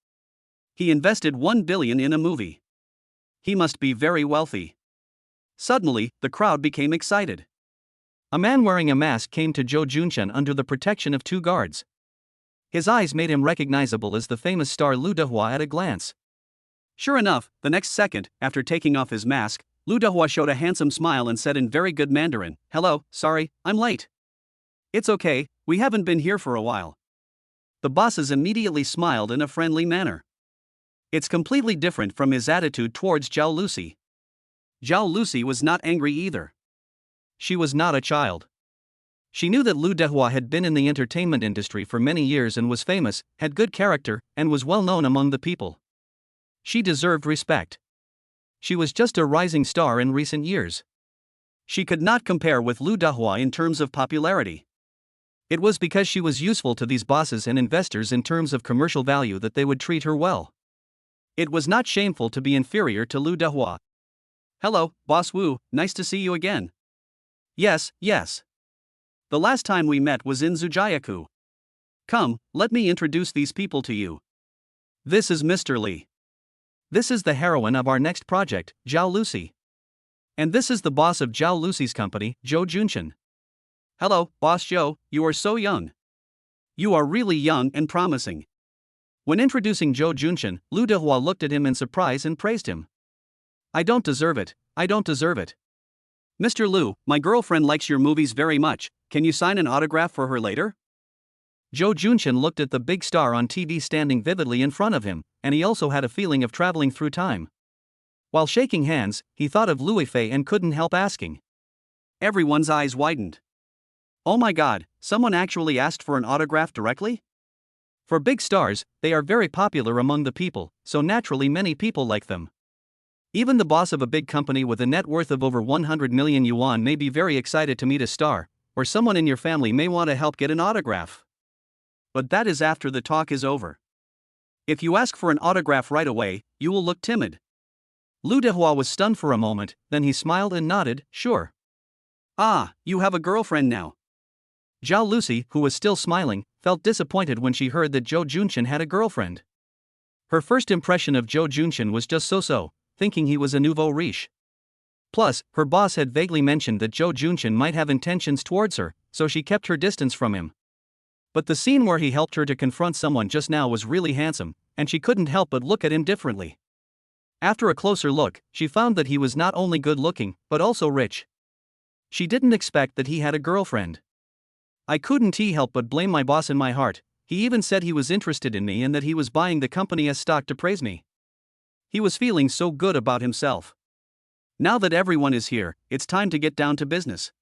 He invested 1 billion in a movie. He must be very wealthy. Suddenly, the crowd became excited. A man wearing a mask came to Joe Junchin under the protection of two guards. His eyes made him recognizable as the famous star Lu Dehua at a glance. Sure enough, the next second, after taking off his mask, Lu Dehua showed a handsome smile and said in very good Mandarin, "Hello, sorry, I'm late." "It's okay, we haven't been here for a while." The bosses immediately smiled in a friendly manner. It's completely different from his attitude towards Zhao Lucy. Zhao Lucy was not angry either. She was not a child. She knew that Lu Dehua had been in the entertainment industry for many years and was famous, had good character, and was well known among the people. She deserved respect. She was just a rising star in recent years. She could not compare with Lu Dehua in terms of popularity. It was because she was useful to these bosses and investors in terms of commercial value that they would treat her well. It was not shameful to be inferior to Lu Dehua. "Hello, Boss Wu, nice to see you again." "Yes, yes. The last time we met was in Zujiaku. Come, let me introduce these people to you. This is Mr. Li. This is the heroine of our next project, Zhao Lucy. And this is the boss of Zhao Lucy's company, Zhou Junshan. Hello, Boss Zhou, you are so young. You are really young and promising." When introducing Zhou Junshan, Lu Dehua looked at him in surprise and praised him. "I don't deserve it, I don't deserve it. Mr. Lu, my girlfriend likes your movies very much, can you sign an autograph for her later?" Zhou Junshan looked at the big star on TV standing vividly in front of him, and he also had a feeling of traveling through time. While shaking hands, he thought of Lu Fei and couldn't help asking. Everyone's eyes widened. Oh my god, someone actually asked for an autograph directly? For big stars, they are very popular among the people, so naturally many people like them. Even the boss of a big company with a net worth of over 100 million yuan may be very excited to meet a star, or someone in your family may want to help get an autograph. But that is after the talk is over. If you ask for an autograph right away, you will look timid. Lu Dehua was stunned for a moment, then he smiled and nodded, sure. "Ah, you have a girlfriend now." Zhao Lucy, who was still smiling, felt disappointed when she heard that Zhou Junshan had a girlfriend. Her first impression of Zhou Junshan was just so-so, thinking he was a nouveau riche. Plus, her boss had vaguely mentioned that Zhou Junshan might have intentions towards her, so she kept her distance from him. But the scene where he helped her to confront someone just now was really handsome, and she couldn't help but look at him differently. After a closer look, she found that he was not only good-looking, but also rich. She didn't expect that he had a girlfriend. "I couldn't help but blame my boss in my heart. He even said he was interested in me and that he was buying the company as stock to praise me. He was feeling so good about himself. Now that everyone is here, it's time to get down to business."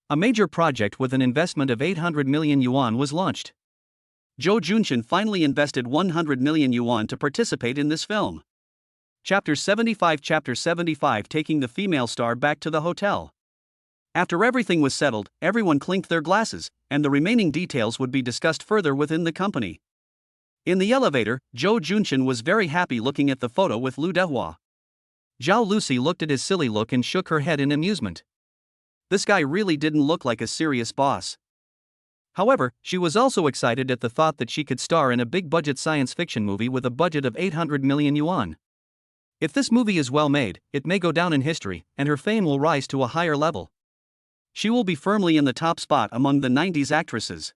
A major project with an investment of 800 million yuan was launched. Zhou Junshan finally invested 100 million yuan to participate in this film. Chapter 75 Taking the female star back to the hotel. After everything was settled, everyone clinked their glasses, and the remaining details would be discussed further within the company. In the elevator, Zhou Junshan was very happy looking at the photo with Lu Dehua. Zhao Lucy looked at his silly look and shook her head in amusement. This guy really didn't look like a serious boss. However, she was also excited at the thought that she could star in a big-budget science fiction movie with a budget of 800 million yuan. If this movie is well made, it may go down in history, and her fame will rise to a higher level. She will be firmly in the top spot among the 90s actresses.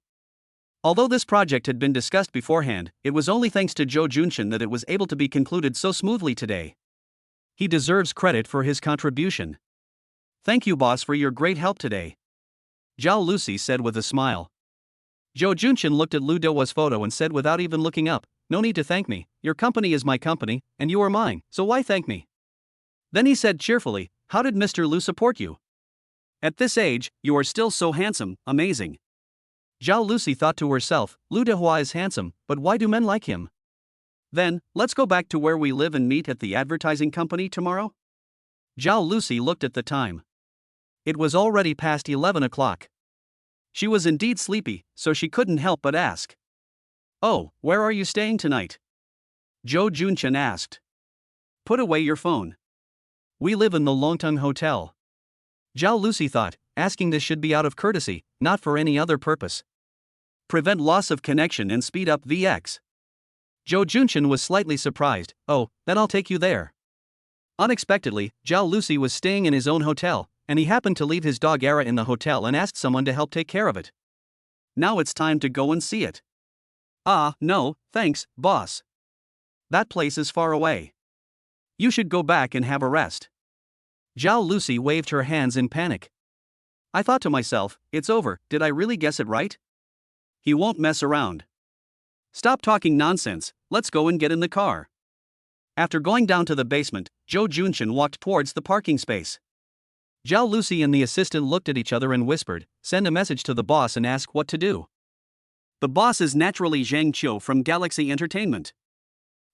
Although this project had been discussed beforehand, it was only thanks to Zhou Junshan that it was able to be concluded so smoothly today. He deserves credit for his contribution. "Thank you, boss, for your great help today," Zhao Lucy said with a smile. Zhou Junshan looked at Lu Dehua's photo and said without even looking up, "No need to thank me, your company is my company, and you are mine, so why thank me?" Then he said cheerfully, "How did Mr. Lu support you? At this age, you are still so handsome, amazing." Zhao Lucy thought to herself, Lu Dehua is handsome, but why do men like him? Then, let's go back to where we live and meet at the advertising company tomorrow? Zhao Lucy looked at the time. It was already past 11 o'clock. She was indeed sleepy, so she couldn't help but ask. "Oh, where are you staying tonight?" Zhou Junshan asked. "Put away your phone. We live in the Longtung Hotel." Zhao Lucy thought, asking this should be out of courtesy, not for any other purpose. Prevent loss of connection and speed up VX. Zhou Junshan was slightly surprised. "Oh, then I'll take you there." Unexpectedly, Zhao Lucy was staying in his own hotel, and he happened to leave his dog Era in the hotel and asked someone to help take care of it. Now it's time to go and see it. "Ah, no, thanks, boss. That place is far away. You should go back and have a rest." Zhao Lucy waved her hands in panic. I thought to myself, it's over, did I really guess it right? He won't mess around. Stop talking nonsense, let's go and get in the car. After going down to the basement, Zhou Junchen walked towards the parking space. Zhao Lucy and the assistant looked at each other and whispered, "Send a message to the boss and ask what to do." The boss is naturally Zhang Qiu from Galaxy Entertainment.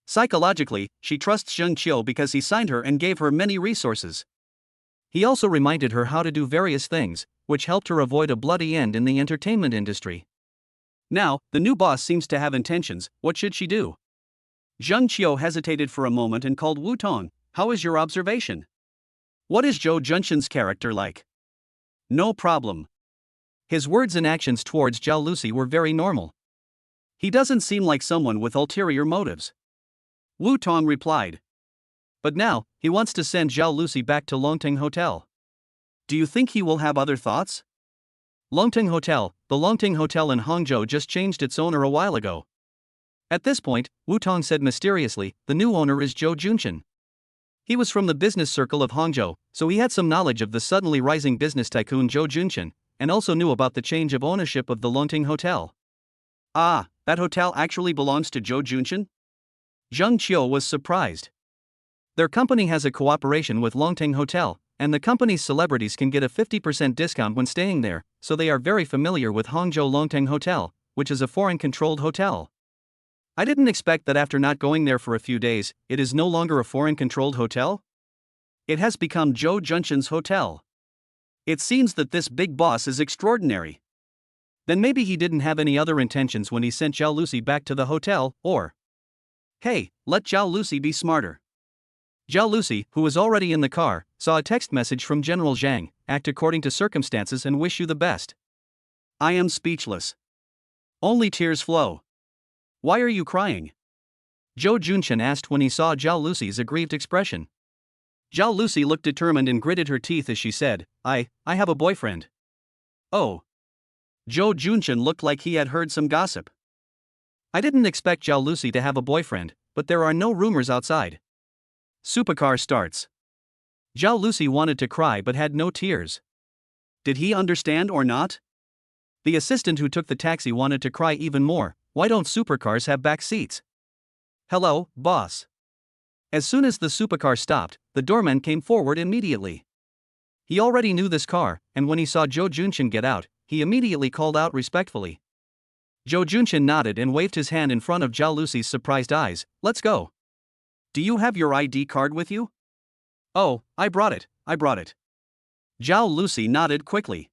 Psychologically, she trusts Zhang Qiu because he signed her and gave her many resources. He also reminded her how to do various things, which helped her avoid a bloody end in the entertainment industry. Now, the new boss seems to have intentions. What should she do? Zhang Qiu hesitated for a moment and called Wu Tong. "How is your observation? What is Zhou Junchen's character like?" "No problem." His words and actions towards Zhao Lucy were very normal. "He doesn't seem like someone with ulterior motives," Wu Tong replied. "But now, he wants to send Zhao Lucy back to Longting Hotel. Do you think he will have other thoughts?" Longting Hotel. The Longting Hotel in Hangzhou just changed its owner a while ago. At this point, Wu Tong said mysteriously, "The new owner is Zhou Junchen." He was from the business circle of Hangzhou, so he had some knowledge of the suddenly rising business tycoon Zhou Junchen, and also knew about the change of ownership of the Longting Hotel. "Ah, that hotel actually belongs to Zhou Junchen?" Zhang Qiu was surprised. Their company has a cooperation with Longting Hotel, and the company's celebrities can get a 50% discount when staying there, so they are very familiar with Hangzhou Longting Hotel, which is a foreign-controlled hotel. I didn't expect that after not going there for a few days, it is no longer a foreign-controlled hotel? It has become Zhou Junchen's hotel. It seems that this big boss is extraordinary. Then maybe he didn't have any other intentions when he sent Zhao Lucy back to the hotel, or... Hey, let Zhao Lucy be smarter. Zhao Lucy, who was already in the car, saw a text message from General Zhang: "Act according to circumstances and wish you the best." I am speechless. Only tears flow. "Why are you crying?" Zhou Junchen asked when he saw Zhao Lucy's aggrieved expression. Zhao Lucy looked determined and gritted her teeth as she said, I have a boyfriend." "Oh." Zhou Junchen looked like he had heard some gossip. "I didn't expect Zhao Lucy to have a boyfriend, but there are no rumors outside." Supercar starts. Zhao Lucy wanted to cry but had no tears. Did he understand or not? The assistant who took the taxi wanted to cry even more. Why don't supercars have back seats? "Hello, boss." As soon as the supercar stopped, the doorman came forward immediately. He already knew this car, and when he saw Zhou Junchen get out, he immediately called out respectfully. Zhou Junchen nodded and waved his hand in front of Zhao Lucy's surprised eyes. "Let's go." "Do you have your ID card with you?" "Oh, I brought it. Zhao Lucy nodded quickly.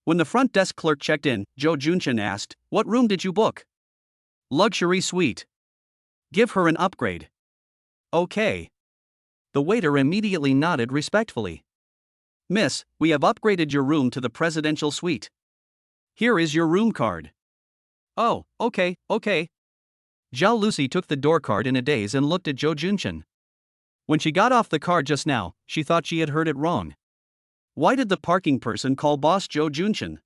When the front desk clerk checked in, Zhou Junchen asked, "What room did you book?" "Luxury suite." "Give her an upgrade." "Okay." The waiter immediately nodded respectfully. "Miss, we have upgraded your room to the presidential suite. Here is your room card." "Oh, okay. Zhao Lucy took the door card in a daze and looked at Zhou Junchen. When she got off the car just now, she thought she had heard it wrong. Why did the parking person call boss Zhou Junchen?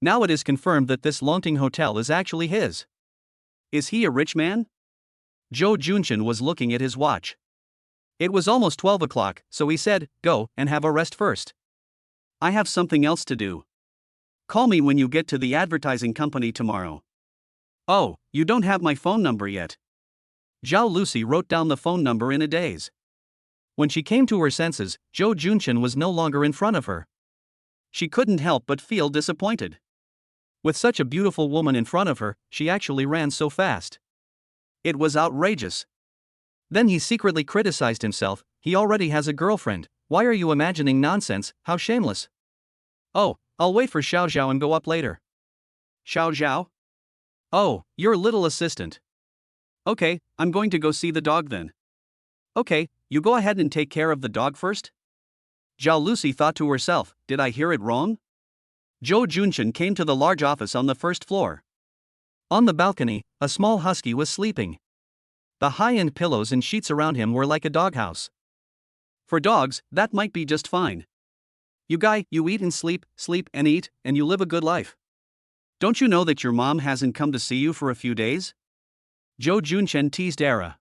Now it is confirmed that this Longting Hotel is actually his. Is he a rich man? Zhou Junchen was looking at his watch. It was almost 12 o'clock, so he said, "Go and have a rest first. I have something else to do. Call me when you get to the advertising company tomorrow." "Oh, you don't have my phone number yet." Zhao Lucy wrote down the phone number in a daze. When she came to her senses, Zhou Junchen was no longer in front of her. She couldn't help but feel disappointed. With such a beautiful woman in front of her, she actually ran so fast. It was outrageous. Then he secretly criticized himself. He already has a girlfriend. Why are you imagining nonsense? How shameless. "Oh, I'll wait for Xiao Zhao and go up later." "Xiao Zhao? Oh, your little assistant. Okay, I'm going to go see the dog then." "Okay, you go ahead and take care of the dog first." Zhao Lucy thought to herself, did I hear it wrong? Zhou Junchen came to the large office on the first floor. On the balcony, a small husky was sleeping. The high-end pillows and sheets around him were like a doghouse. For dogs, that might be just fine. You eat and sleep and eat, and you live a good life. Don't you know that your mom hasn't come to see you for a few days? Zhou Junchen teased Era.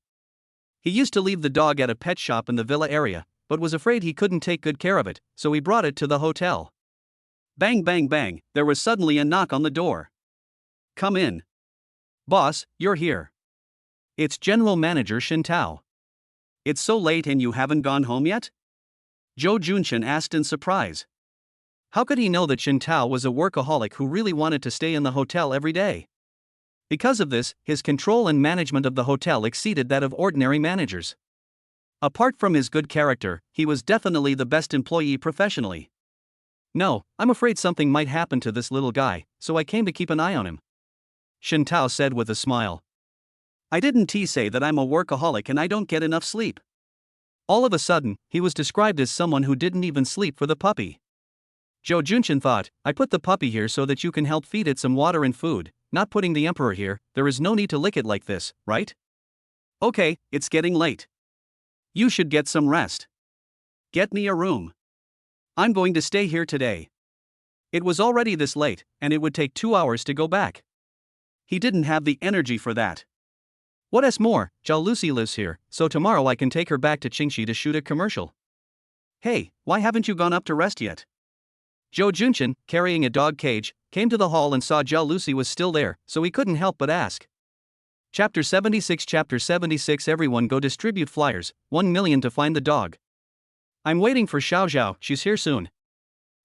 He used to leave the dog at a pet shop in the villa area, but was afraid he couldn't take good care of it, so he brought it to the hotel. Bang bang bang, there was suddenly a knock on the door. "Come in." "Boss, you're here." It's General Manager Shin Tao. It's so late and you haven't gone home yet? Zhou Junchen asked in surprise. How could he know that Shin Tao was a workaholic who really wanted to stay in the hotel every day? Because of this, his control and management of the hotel exceeded that of ordinary managers. Apart from his good character, he was definitely the best employee professionally. No, I'm afraid something might happen to this little guy, so I came to keep an eye on him, Shin Tao said with a smile. I didn't say that I'm a workaholic and I don't get enough sleep. All of a sudden, he was described as someone who didn't even sleep for the puppy. Zhou Junchen thought, I put the puppy here so that you can help feed it some water and food, not putting the emperor here. There is no need to lick it like this, right? Okay, it's getting late. You should get some rest. Get me a room. I'm going to stay here today. It was already this late, and it would take 2 hours to go back. He didn't have the energy for that. What else more, Zhao Lucy lives here, so tomorrow I can take her back to Qingxi to shoot a commercial. Hey, why haven't you gone up to rest yet? Zhou Junchen, carrying a dog cage, came to the hall and saw Zhao Lucy was still there, so he couldn't help but ask. Chapter 76 Everyone go distribute flyers, 1 million to find the dog. I'm waiting for Xiao Xiao, she's here soon.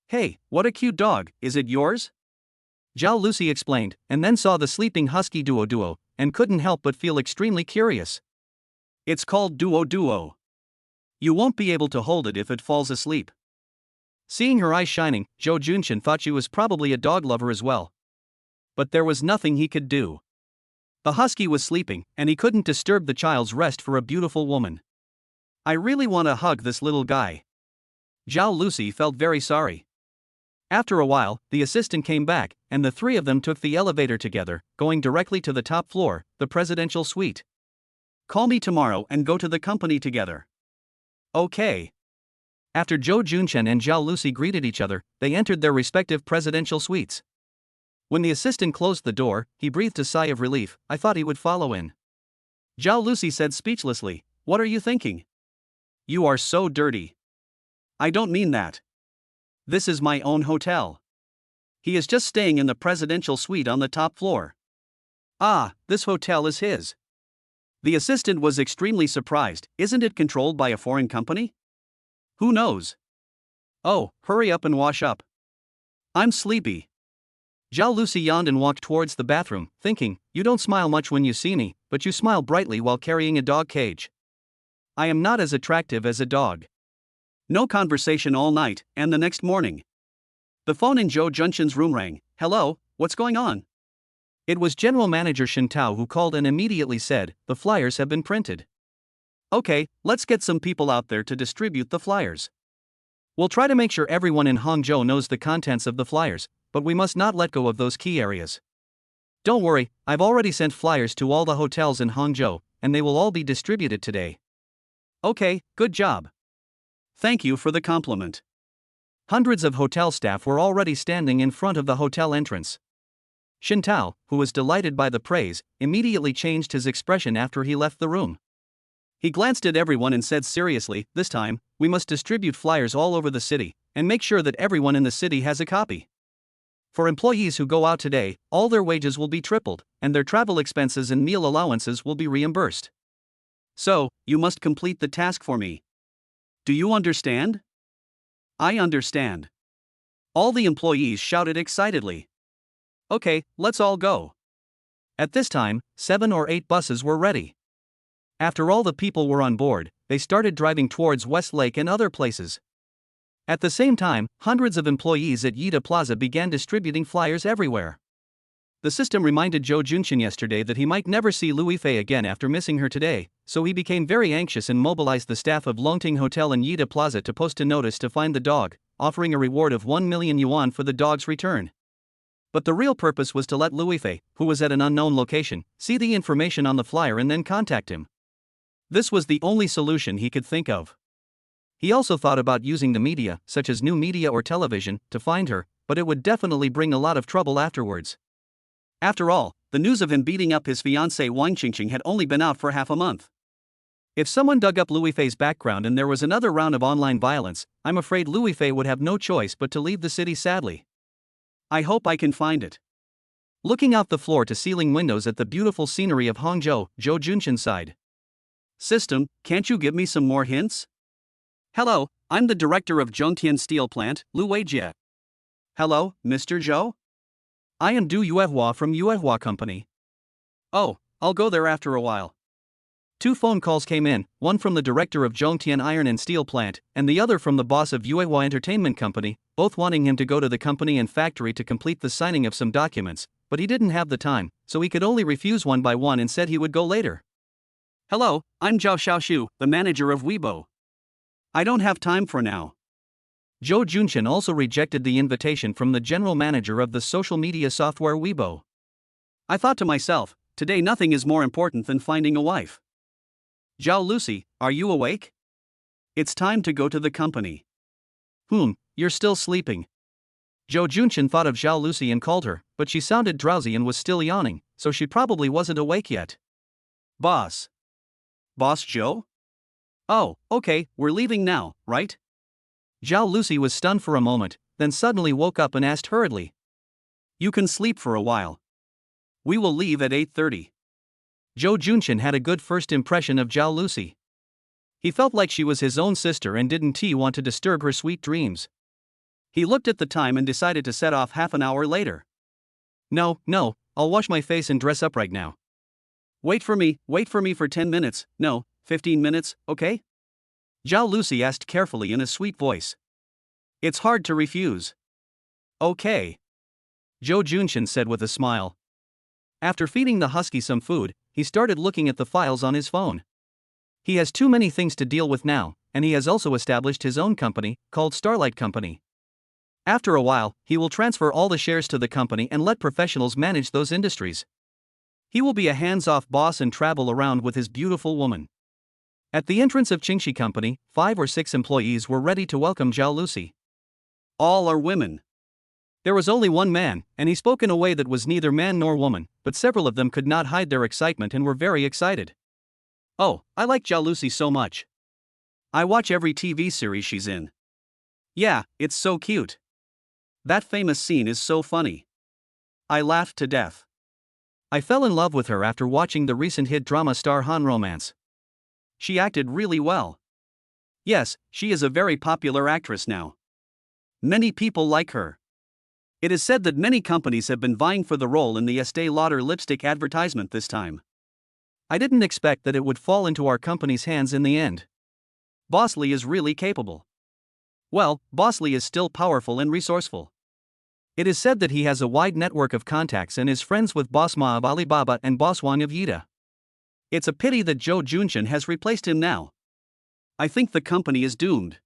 Hey, what a cute dog, is it yours? Zhao Lucy explained, and then saw the sleeping husky Duo, and couldn't help but feel extremely curious. It's called Duo. You won't be able to hold it if it falls asleep. Seeing her eyes shining, Zhou Junchen thought she was probably a dog lover as well. But there was nothing he could do. The husky was sleeping, and he couldn't disturb the child's rest for a beautiful woman. I really want to hug this little guy. Zhao Lucy felt very sorry. After a while, the assistant came back, and the three of them took the elevator together, going directly to the top floor, the presidential suite. Call me tomorrow and go to the company together. Okay. After Zhou Junchen and Zhao Lucy greeted each other, they entered their respective presidential suites. When the assistant closed the door, he breathed a sigh of relief. I thought he would follow in. Zhao Lucy said speechlessly, What are you thinking? You are so dirty. I don't mean that. This is my own hotel. He is just staying in the presidential suite on the top floor. Ah, this hotel is his. The assistant was extremely surprised. Isn't it controlled by a foreign company? Who knows? Oh, hurry up and wash up. I'm sleepy. Zhao Lucy yawned and walked towards the bathroom, thinking, You don't smile much when you see me, but you smile brightly while carrying a dog cage. I am not as attractive as a dog. No conversation all night, and the next morning. The phone in Zhou Junchen's room rang. Hello, what's going on? It was General Manager Shin Tao who called and immediately said, The flyers have been printed. Okay, let's get some people out there to distribute the flyers. We'll try to make sure everyone in Hangzhou knows the contents of the flyers, but we must not let go of those key areas. Don't worry, I've already sent flyers to all the hotels in Hangzhou, and they will all be distributed today. Okay, good job. Thank you for the compliment. Hundreds of hotel staff were already standing in front of the hotel entrance. Shin Tao, who was delighted by the praise, immediately changed his expression after he left the room. He glanced at everyone and said seriously, This time, we must distribute flyers all over the city, and make sure that everyone in the city has a copy. For employees who go out today, all their wages will be tripled, and their travel expenses and meal allowances will be reimbursed. So, you must complete the task for me. Do you understand? I understand. All the employees shouted excitedly. Okay, let's all go. At this time, 7 or 8 buses were ready. After all the people were on board, they started driving towards Westlake and other places. At the same time, hundreds of employees at Yida Plaza began distributing flyers everywhere. The system reminded Zhou Junchen yesterday that he might never see Louis Fei again after missing her today, so he became very anxious and mobilized the staff of Longting Hotel and Yida Plaza to post a notice to find the dog, offering a reward of 1 million yuan for the dog's return. But the real purpose was to let Louis Fei, who was at an unknown location, see the information on the flyer and then contact him. This was the only solution he could think of. He also thought about using the media, such as new media or television, to find her, but it would definitely bring a lot of trouble afterwards. After all, the news of him beating up his fiancée Wang Qingqing had only been out for half a month. If someone dug up Louis Fei's background and there was another round of online violence, I'm afraid Louis Fei would have no choice but to leave the city sadly. I hope I can find it. Looking out the floor-to-ceiling windows at the beautiful scenery of Hangzhou, Zhou Junchen sighed. System, can't you give me some more hints? Hello, I'm the director of Zhongtian Steel Plant, Lu Weijie. Hello, Mr. Zhou? I am Du Yuehua from Yuehua Company. Oh, I'll go there after a while. Two phone calls came in, one from the director of Zhongtian Iron and Steel Plant, and the other from the boss of Yuehua Entertainment Company, both wanting him to go to the company and factory to complete the signing of some documents, but he didn't have the time, so he could only refuse one by one and said he would go later. Hello, I'm Zhao Xiaoshu, the manager of Weibo. I don't have time for now. Zhou Junqian also rejected the invitation from the general manager of the social media software Weibo. I thought to myself, today nothing is more important than finding a wife. Zhao Lucy, are you awake? It's time to go to the company. You're still sleeping. Zhou Junqian thought of Zhao Lucy and called her, but she sounded drowsy and was still yawning, so she probably wasn't awake yet. Boss. Boss Zhou? Oh, okay, we're leaving now, right? Zhao Lucy was stunned for a moment, then suddenly woke up and asked hurriedly. You can sleep for a while. We will leave at 8:30. Zhou Junqian had a good first impression of Zhao Lucy. He felt like she was his own sister and didn't want to disturb her sweet dreams. He looked at the time and decided to set off half an hour later. No, I'll wash my face and dress up right now. Wait for me for 10 minutes, no, 15 minutes, okay? Zhao Lucy asked carefully in a sweet voice. It's hard to refuse. Okay. Zhou Junqian said with a smile. After feeding the husky some food, he started looking at the files on his phone. He has too many things to deal with now, and he has also established his own company, called Starlight Company. After a while, he will transfer all the shares to the company and let professionals manage those industries. He will be a hands-off boss and travel around with his beautiful woman. At the entrance of Qingxi Company, 5 or 6 employees were ready to welcome Zhao Lucy. All are women. There was only one man, and he spoke in a way that was neither man nor woman, but several of them could not hide their excitement and were very excited. Oh, I like Zhao Lucy so much. I watch every TV series she's in. Yeah, it's so cute. That famous scene is so funny. I laughed to death. I fell in love with her after watching the recent hit drama Star Han Romance. She acted really well. Yes, she is a very popular actress now. Many people like her. It is said that many companies have been vying for the role in the Estee Lauder lipstick advertisement this time. I didn't expect that it would fall into our company's hands in the end. Boss Lee is really capable. Well, Boss Lee is still powerful and resourceful. It is said that he has a wide network of contacts and is friends with Boss Ma of Alibaba and Boss Wang of Yida. It's a pity that Zhou Junqian has replaced him now. I think the company is doomed.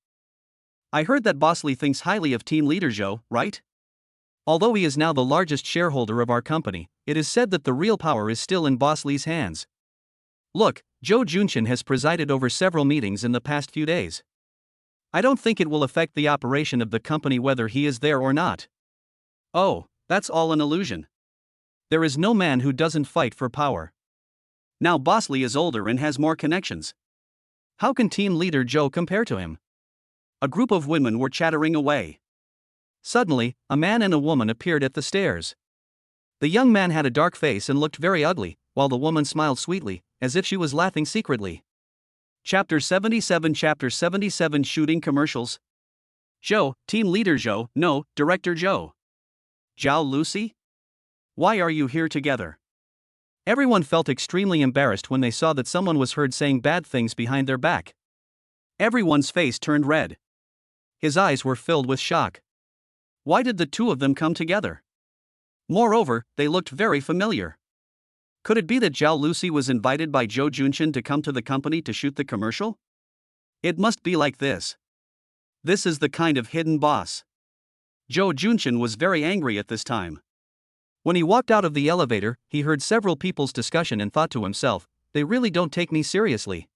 I heard that Boss Lee thinks highly of team leader Zhou, right? Although he is now the largest shareholder of our company, it is said that the real power is still in Boss Lee's hands. Look, Zhou Junqian has presided over several meetings in the past few days. I don't think it will affect the operation of the company whether he is there or not. Oh, that's all an illusion. There is no man who doesn't fight for power. Now Boss Lee is older and has more connections. How can team leader Zhou compare to him? A group of women were chattering away. Suddenly, a man and a woman appeared at the stairs. The young man had a dark face and looked very ugly, while the woman smiled sweetly, as if she was laughing secretly. Chapter 77 Shooting Commercials. Zhou, Team Leader Zhou, no, Director Zhou. Zhao Lucy? Why are you here together? Everyone felt extremely embarrassed when they saw that someone was heard saying bad things behind their back. Everyone's face turned red. His eyes were filled with shock. Why did the two of them come together? Moreover, they looked very familiar. Could it be that Zhao Lucy was invited by Zhou Junqian to come to the company to shoot the commercial? It must be like this. This is the kind of hidden boss. Zhou Junqian was very angry at this time. When he walked out of the elevator, he heard several people's discussion and thought to himself, they really don't take me seriously.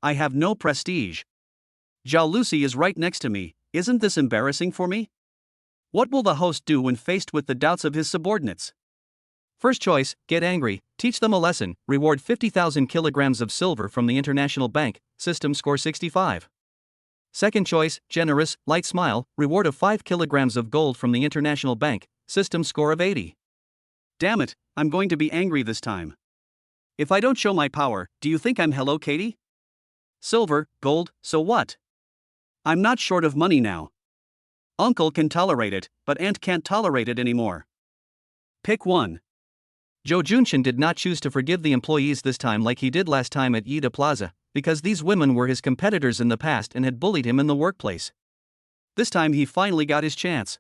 I have no prestige. Zhao Lucy is right next to me, isn't this embarrassing for me? What will the host do when faced with the doubts of his subordinates? First choice, get angry, teach them a lesson, reward 50,000 kilograms of silver from the International Bank, system score 65. Second choice, generous, light smile, reward of 5 kilograms of gold from the International Bank, system score of 80. Damn it, I'm going to be angry this time. If I don't show my power, do you think I'm Hello Kitty? Silver, gold, so what? I'm not short of money now. Uncle can tolerate it, but Aunt can't tolerate it anymore. Pick one. Joe Junshin did not choose to forgive the employees this time like he did last time at Yida Plaza, because these women were his competitors in the past and had bullied him in the workplace. This time he finally got his chance.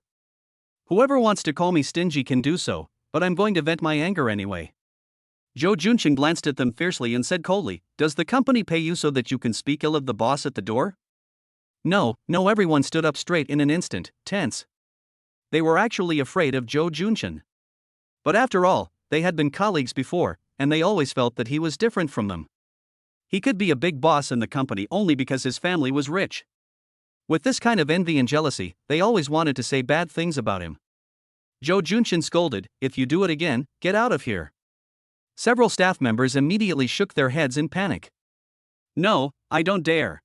Whoever wants to call me stingy can do so, but I'm going to vent my anger anyway. Joe Junshin glanced at them fiercely and said coldly, "Does the company pay you so that you can speak ill of the boss at the door?" No, everyone stood up straight in an instant, tense. They were actually afraid of Joe Junshin. But after all, they had been colleagues before, and they always felt that he was different from them. He could be a big boss in the company only because his family was rich. With this kind of envy and jealousy, they always wanted to say bad things about him. Joe Junshin scolded, "If you do it again, get out of here." Several staff members immediately shook their heads in panic. "No, I don't dare.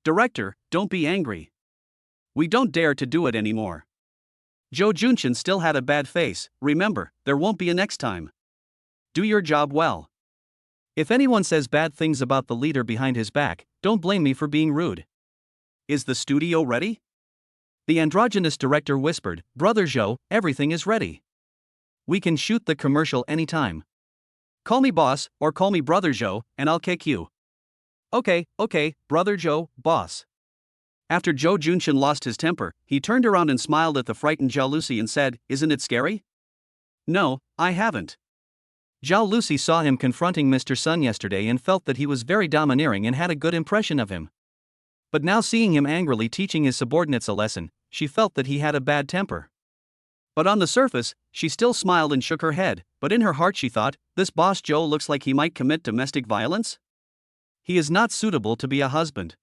Director, don't be angry. We don't dare to do it anymore." Joe Junshin still had a bad face. "Remember, there won't be a next time. Do your job well. If anyone says bad things about the leader behind his back, don't blame me for being rude." "Is the studio ready?" The androgynous director whispered. "Brother Joe, everything is ready. We can shoot the commercial anytime. Call me boss, or call me Brother Joe, and I'll kick you." Okay, Brother Joe, boss." After Joe Junshin lost his temper, he turned around and smiled at the frightened Zhao Lucy and said, "Isn't it scary?" "No, I haven't." Zhao Lucy saw him confronting Mr. Sun yesterday and felt that he was very domineering and had a good impression of him. But now seeing him angrily teaching his subordinates a lesson, she felt that he had a bad temper. But on the surface, she still smiled and shook her head, but in her heart she thought, "This boss Joe looks like he might commit domestic violence? He is not suitable to be a husband."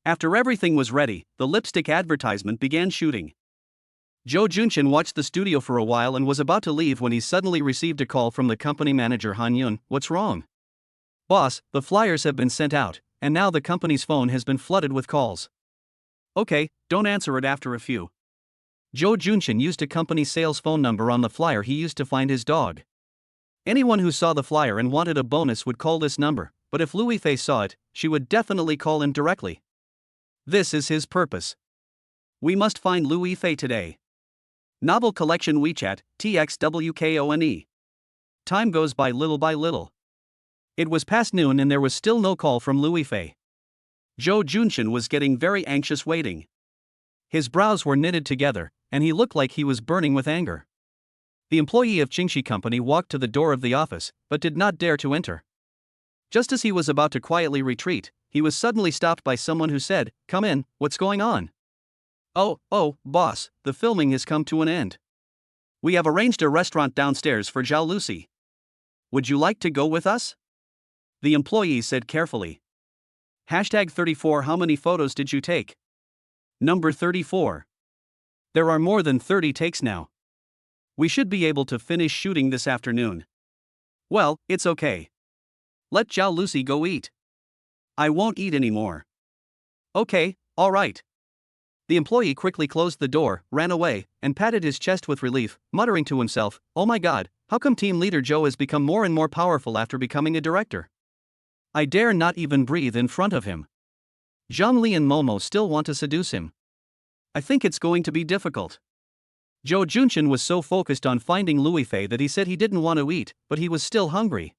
After everything was ready, the lipstick advertisement began shooting. Joe Junshin watched the studio for a while and was about to leave when he suddenly received a call from the company manager Han Yun. "What's wrong?" "Boss, the flyers have been sent out, and now the company's phone has been flooded with calls." "Okay, don't answer it after a few." Joe Junshin used a company sales phone number on the flyer he used to find his dog. Anyone who saw the flyer and wanted a bonus would call this number, but if Louis Fei saw it, she would definitely call him directly. This is his purpose. "We must find Louis Fei today." Novel collection WeChat, TXWKONE. Time goes by little. It was past noon and there was still no call from Louis Fei. Joe Junshin was getting very anxious waiting. His brows were knitted together, and he looked like he was burning with anger. The employee of Qingxi Company walked to the door of the office, but did not dare to enter. Just as he was about to quietly retreat, he was suddenly stopped by someone who said, "Come in, what's going on?" Oh, boss, the filming has come to an end. We have arranged a restaurant downstairs for Zhao Lucy. Would you like to go with us?" The employee said carefully. #34 How many photos did you take? Number 34. There are more than 30 takes now. We should be able to finish shooting this afternoon. Well, it's okay. Let Zhao Lucy go eat. I won't eat anymore. Okay, all right. The employee quickly closed the door, ran away, and patted his chest with relief, muttering to himself, "Oh my god, how come team leader Joe has become more and more powerful after becoming a director? I dare not even breathe in front of him. Zhongli and Momo still want to seduce him. I think it's going to be difficult." Joe Junshin was so focused on finding Louis Fei that he said he didn't want to eat, but he was still hungry.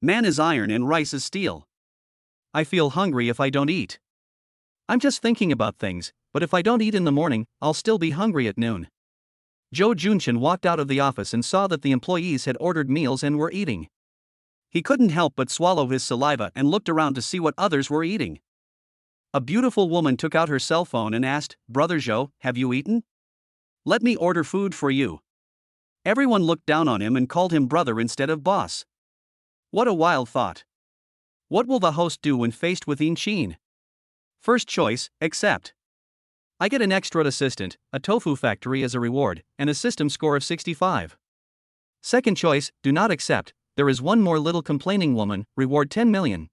Man is iron and rice is steel. I feel hungry if I don't eat. I'm just thinking about things, but if I don't eat in the morning, I'll still be hungry at noon. Joe Junshin walked out of the office and saw that the employees had ordered meals and were eating. He couldn't help but swallow his saliva and looked around to see what others were eating. A beautiful woman took out her cell phone and asked, "Brother Joe, have you eaten? Let me order food for you." Everyone looked down on him and called him brother instead of boss. What a wild thought. What will the host do when faced with Inchin? First choice, accept. I get an extra assistant, a tofu factory as a reward, and a system score of 65. Second choice, do not accept. There is one more little complaining woman, reward 10 million.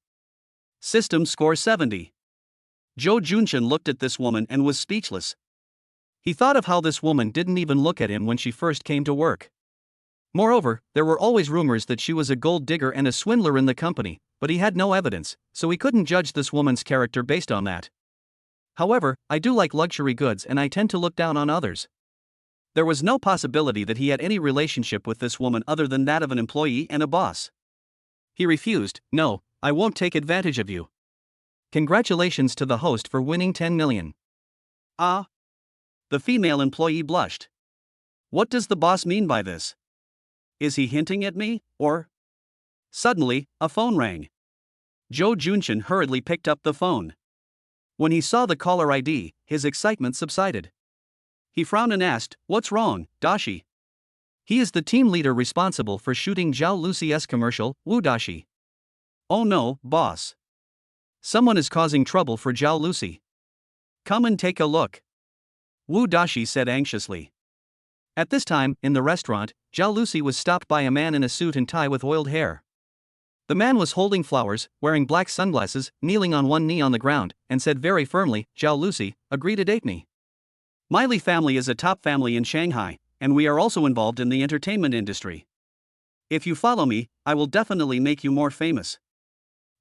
System score 70. Joe Junshin looked at this woman and was speechless. He thought of how this woman didn't even look at him when she first came to work. Moreover, there were always rumors that she was a gold digger and a swindler in the company, but he had no evidence, so he couldn't judge this woman's character based on that. However, I do like luxury goods and I tend to look down on others. There was no possibility that he had any relationship with this woman other than that of an employee and a boss. He refused. No, I won't take advantage of you. Congratulations to the host for winning 10 million. Ah. The female employee blushed. What does the boss mean by this? Is he hinting at me, or? Suddenly, a phone rang. Joe Junshin hurriedly picked up the phone. When he saw the caller ID, his excitement subsided. He frowned and asked, "What's wrong, Dashi?" He is the team leader responsible for shooting Zhao Lucy's commercial, Wu Dashi. Oh no, boss. Someone is causing trouble for Zhao Lucy. Come and take a look. Wu Dashi said anxiously. At this time, in the restaurant, Zhao Lucy was stopped by a man in a suit and tie with oiled hair. The man was holding flowers, wearing black sunglasses, kneeling on one knee on the ground, and said very firmly, "Zhao Lucy, agree to date me. My Li family is a top family in Shanghai, and we are also involved in the entertainment industry. If you follow me, I will definitely make you more famous."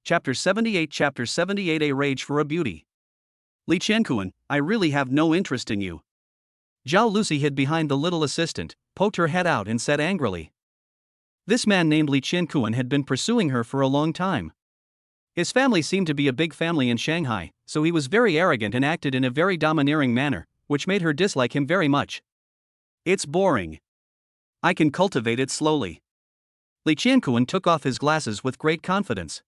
Chapter 78 A Rage for a Beauty. Li Qiankuan, I really have no interest in you. Zhao Lucy hid behind the little assistant, poked her head out and said angrily. This man named Li Qiankuan had been pursuing her for a long time. His family seemed to be a big family in Shanghai, so he was very arrogant and acted in a very domineering manner, which made her dislike him very much. It's boring. I can cultivate it slowly. Li Qiankuan took off his glasses with great confidence.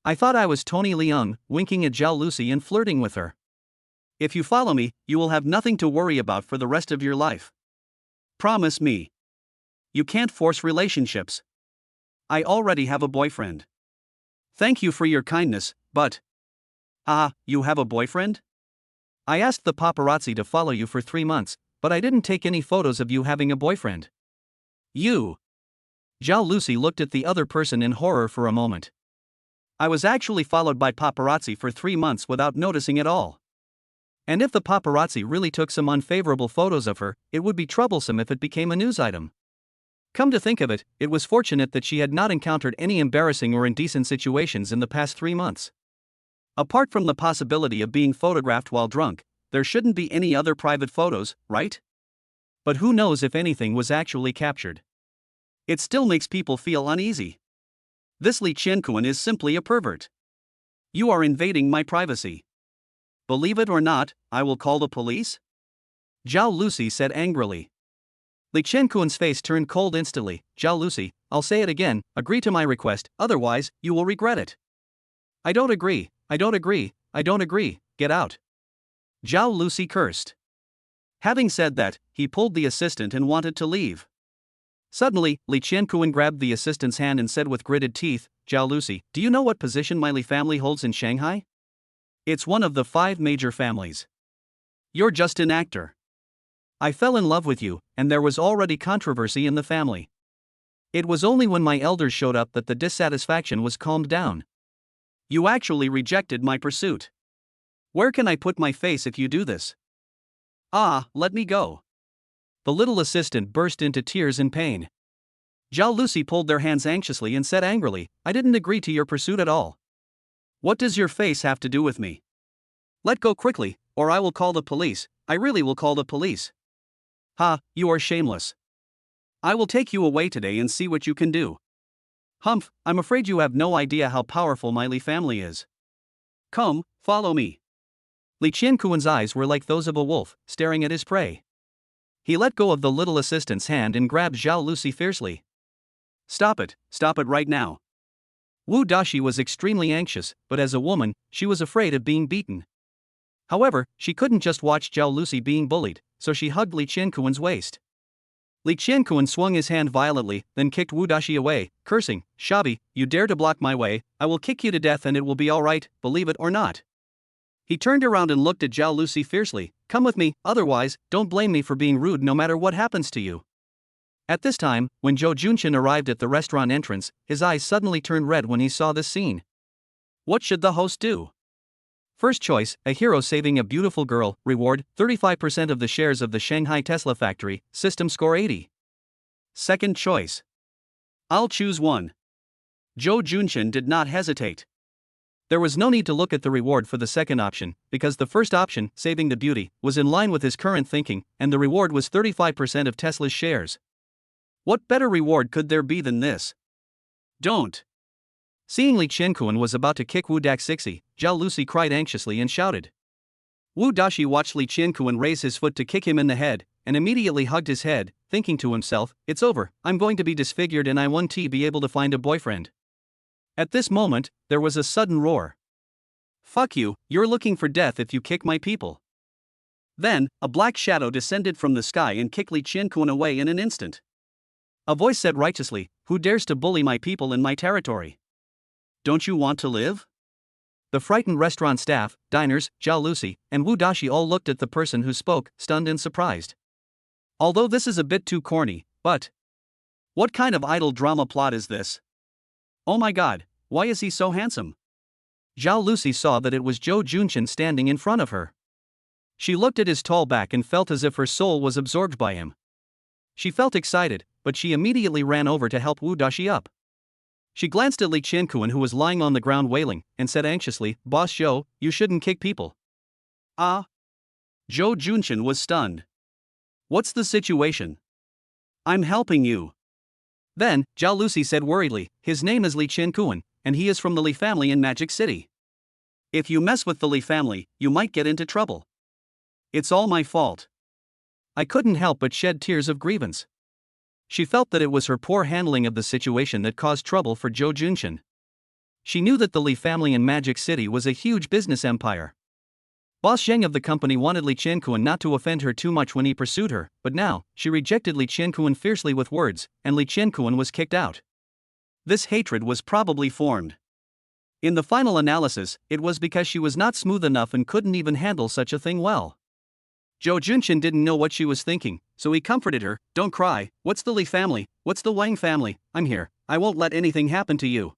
I thought I was Tony Leung, winking at Zhao Lucy and flirting with her. If you follow me, you will have nothing to worry about for the rest of your life. Promise me. You can't force relationships. I already have a boyfriend. Thank you for your kindness, but... Ah, you have a boyfriend? I asked the paparazzi to follow you for 3 months, but I didn't take any photos of you having a boyfriend. You. Zhao Lucy looked at the other person in horror for a moment. I was actually followed by paparazzi for 3 months without noticing at all. And if the paparazzi really took some unfavorable photos of her, it would be troublesome if it became a news item. Come to think of it, it was fortunate that she had not encountered any embarrassing or indecent situations in the past 3 months. Apart from the possibility of being photographed while drunk, there shouldn't be any other private photos, right? But who knows if anything was actually captured? It still makes people feel uneasy. This Li Qiankuan is simply a pervert. You are invading my privacy. Believe it or not, I will call the police? Zhao Lucy said angrily. Li Qiankuan's face turned cold instantly. Zhao Lucy, I'll say it again, agree to my request, otherwise, you will regret it. I don't agree, I don't agree, I don't agree, get out. Zhao Lucy cursed. Having said that, he pulled the assistant and wanted to leave. Suddenly, Li Qiankuan grabbed the assistant's hand and said with gritted teeth, Zhao Lucy, do you know what position my Li family holds in Shanghai? It's one of the 5 major families. You're just an actor. I fell in love with you, and there was already controversy in the family. It was only when my elders showed up that the dissatisfaction was calmed down. You actually rejected my pursuit. Where can I put my face if you do this? Ah, let me go. The little assistant burst into tears in pain. Zhao Lucy pulled their hands anxiously and said angrily, I didn't agree to your pursuit at all. What does your face have to do with me? Let go quickly, or I will call the police, I really will call the police. Ha, you are shameless. I will take you away today and see what you can do. Humph, I'm afraid you have no idea how powerful my Li family is. Come, follow me. Li Qiankuan's eyes were like those of a wolf, staring at his prey. He let go of the little assistant's hand and grabbed Zhao Lucy fiercely. Stop it right now. Wu Dashi was extremely anxious, but as a woman, she was afraid of being beaten. However, she couldn't just watch Zhao Lucy being bullied, so she hugged Li Qiankuan's waist. Li Qiankuan swung his hand violently, then kicked Wu Dashi away, cursing, Shabi, you dare to block my way, I will kick you to death and it will be alright, believe it or not. He turned around and looked at Zhao Lucy fiercely, come with me, otherwise, don't blame me for being rude no matter what happens to you. At this time, when Joe Junshin arrived at the restaurant entrance, his eyes suddenly turned red when he saw this scene. What should the host do? First choice, a hero saving a beautiful girl, reward, 35% of the shares of the Shanghai Tesla factory, system score 80. Second choice. I'll choose one. Zhou Junshin did not hesitate. There was no need to look at the reward for the second option, because the first option, saving the beauty, was in line with his current thinking, and the reward was 35% of Tesla's shares. What better reward could there be than this? Don't. Seeing Li Qianquan was about to kick Wu Daxixi, Zhao Lucy cried anxiously and shouted. Wu Daxi watched Li Qianquan raise his foot to kick him in the head, and immediately hugged his head, thinking to himself, it's over, I'm going to be disfigured and I won't be able to find a boyfriend. At this moment, there was a sudden roar. Fuck you, you're looking for death if you kick my people. Then, a black shadow descended from the sky and kicked Li Qianquan away in an instant. A voice said righteously, who dares to bully my people in my territory? Don't you want to live? The frightened restaurant staff, diners, Zhao Lucy, and Wu Daxi all looked at the person who spoke, stunned and surprised. Although this is a bit too corny, but what kind of idle drama plot is this? Oh my god, why is he so handsome? Zhao Lucy saw that it was Zhou Junshin standing in front of her. She looked at his tall back and felt as if her soul was absorbed by him. She felt excited, but she immediately ran over to help Wu Daxi up. She glanced at Li Qianquan who was lying on the ground wailing, and said anxiously, Boss Zhou, you shouldn't kick people. Ah? Zhou Junshin was stunned. What's the situation? I'm helping you. Then, Zhao Lucy said worriedly, his name is Li Qianquan, and he is from the Li family in Magic City. If you mess with the Li family, you might get into trouble. It's all my fault. I couldn't help but shed tears of grievance. She felt that it was her poor handling of the situation that caused trouble for Zhou Junshin. She knew that the Li family in Magic City was a huge business empire. Boss Zheng of the company wanted Li Qianquan not to offend her too much when he pursued her, but now, she rejected Li Qianquan fiercely with words, and Li Qianquan was kicked out. This hatred was probably formed. In the final analysis, it was because she was not smooth enough and couldn't even handle such a thing well. Zhou Junshin didn't know what she was thinking, so he comforted her, don't cry, what's the Li family, what's the Wang family, I'm here, I won't let anything happen to you.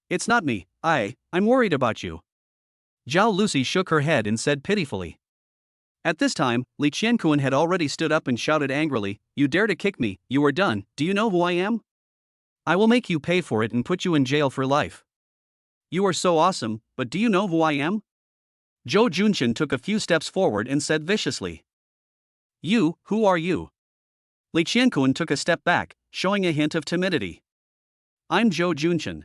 It's not me, I'm worried about you. Zhao Lucy shook her head and said pitifully. At this time, Li Qianquan had already stood up and shouted angrily, you dare to kick me, you are done, do you know who I am? I will make you pay for it and put you in jail for life. You are so awesome, but do you know who I am? Zhou Junshin took a few steps forward and said viciously. You, who are you? Li Qianquan took a step back, showing a hint of timidity. I'm Zhou Junshin.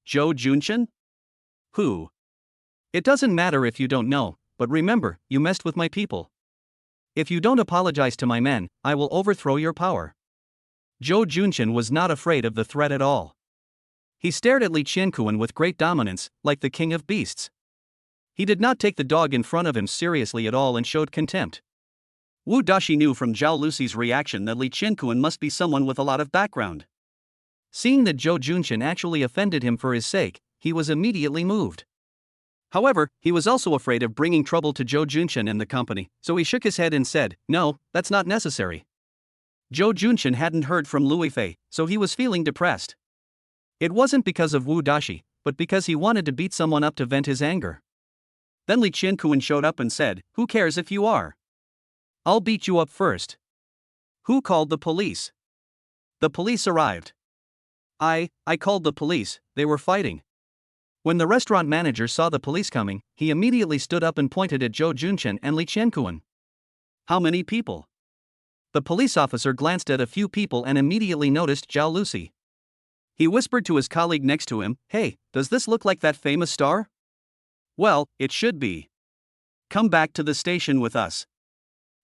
Zhou Junshin? Who? It doesn't matter if you don't know, but remember, you messed with my people. If you don't apologize to my men, I will overthrow your power. Zhou Junshin was not afraid of the threat at all. He stared at Li Qianquan with great dominance, like the king of beasts. He did not take the dog in front of him seriously at all and showed contempt. Wu Daxi knew from Zhao Lucy's reaction that Li Qianquan must be someone with a lot of background. Seeing that Zhou Junshin actually offended him for his sake, he was immediately moved. However, he was also afraid of bringing trouble to Zhou Junshin and the company, so he shook his head and said, no, that's not necessary. Zhou Junshin hadn't heard from Lui Fei, so he was feeling depressed. It wasn't because of Wu Daxi, but because he wanted to beat someone up to vent his anger. Then Li Qianquan showed up and said, who cares if you are? I'll beat you up first. Who called the police? The police arrived. I called the police, they were fighting. When the restaurant manager saw the police coming, he immediately stood up and pointed at Zhou Junshin and Li Qianquan. How many people? The police officer glanced at a few people and immediately noticed Zhao Lucy. He whispered to his colleague next to him, hey, does this look like that famous star? Well, it should be. Come back to the station with us.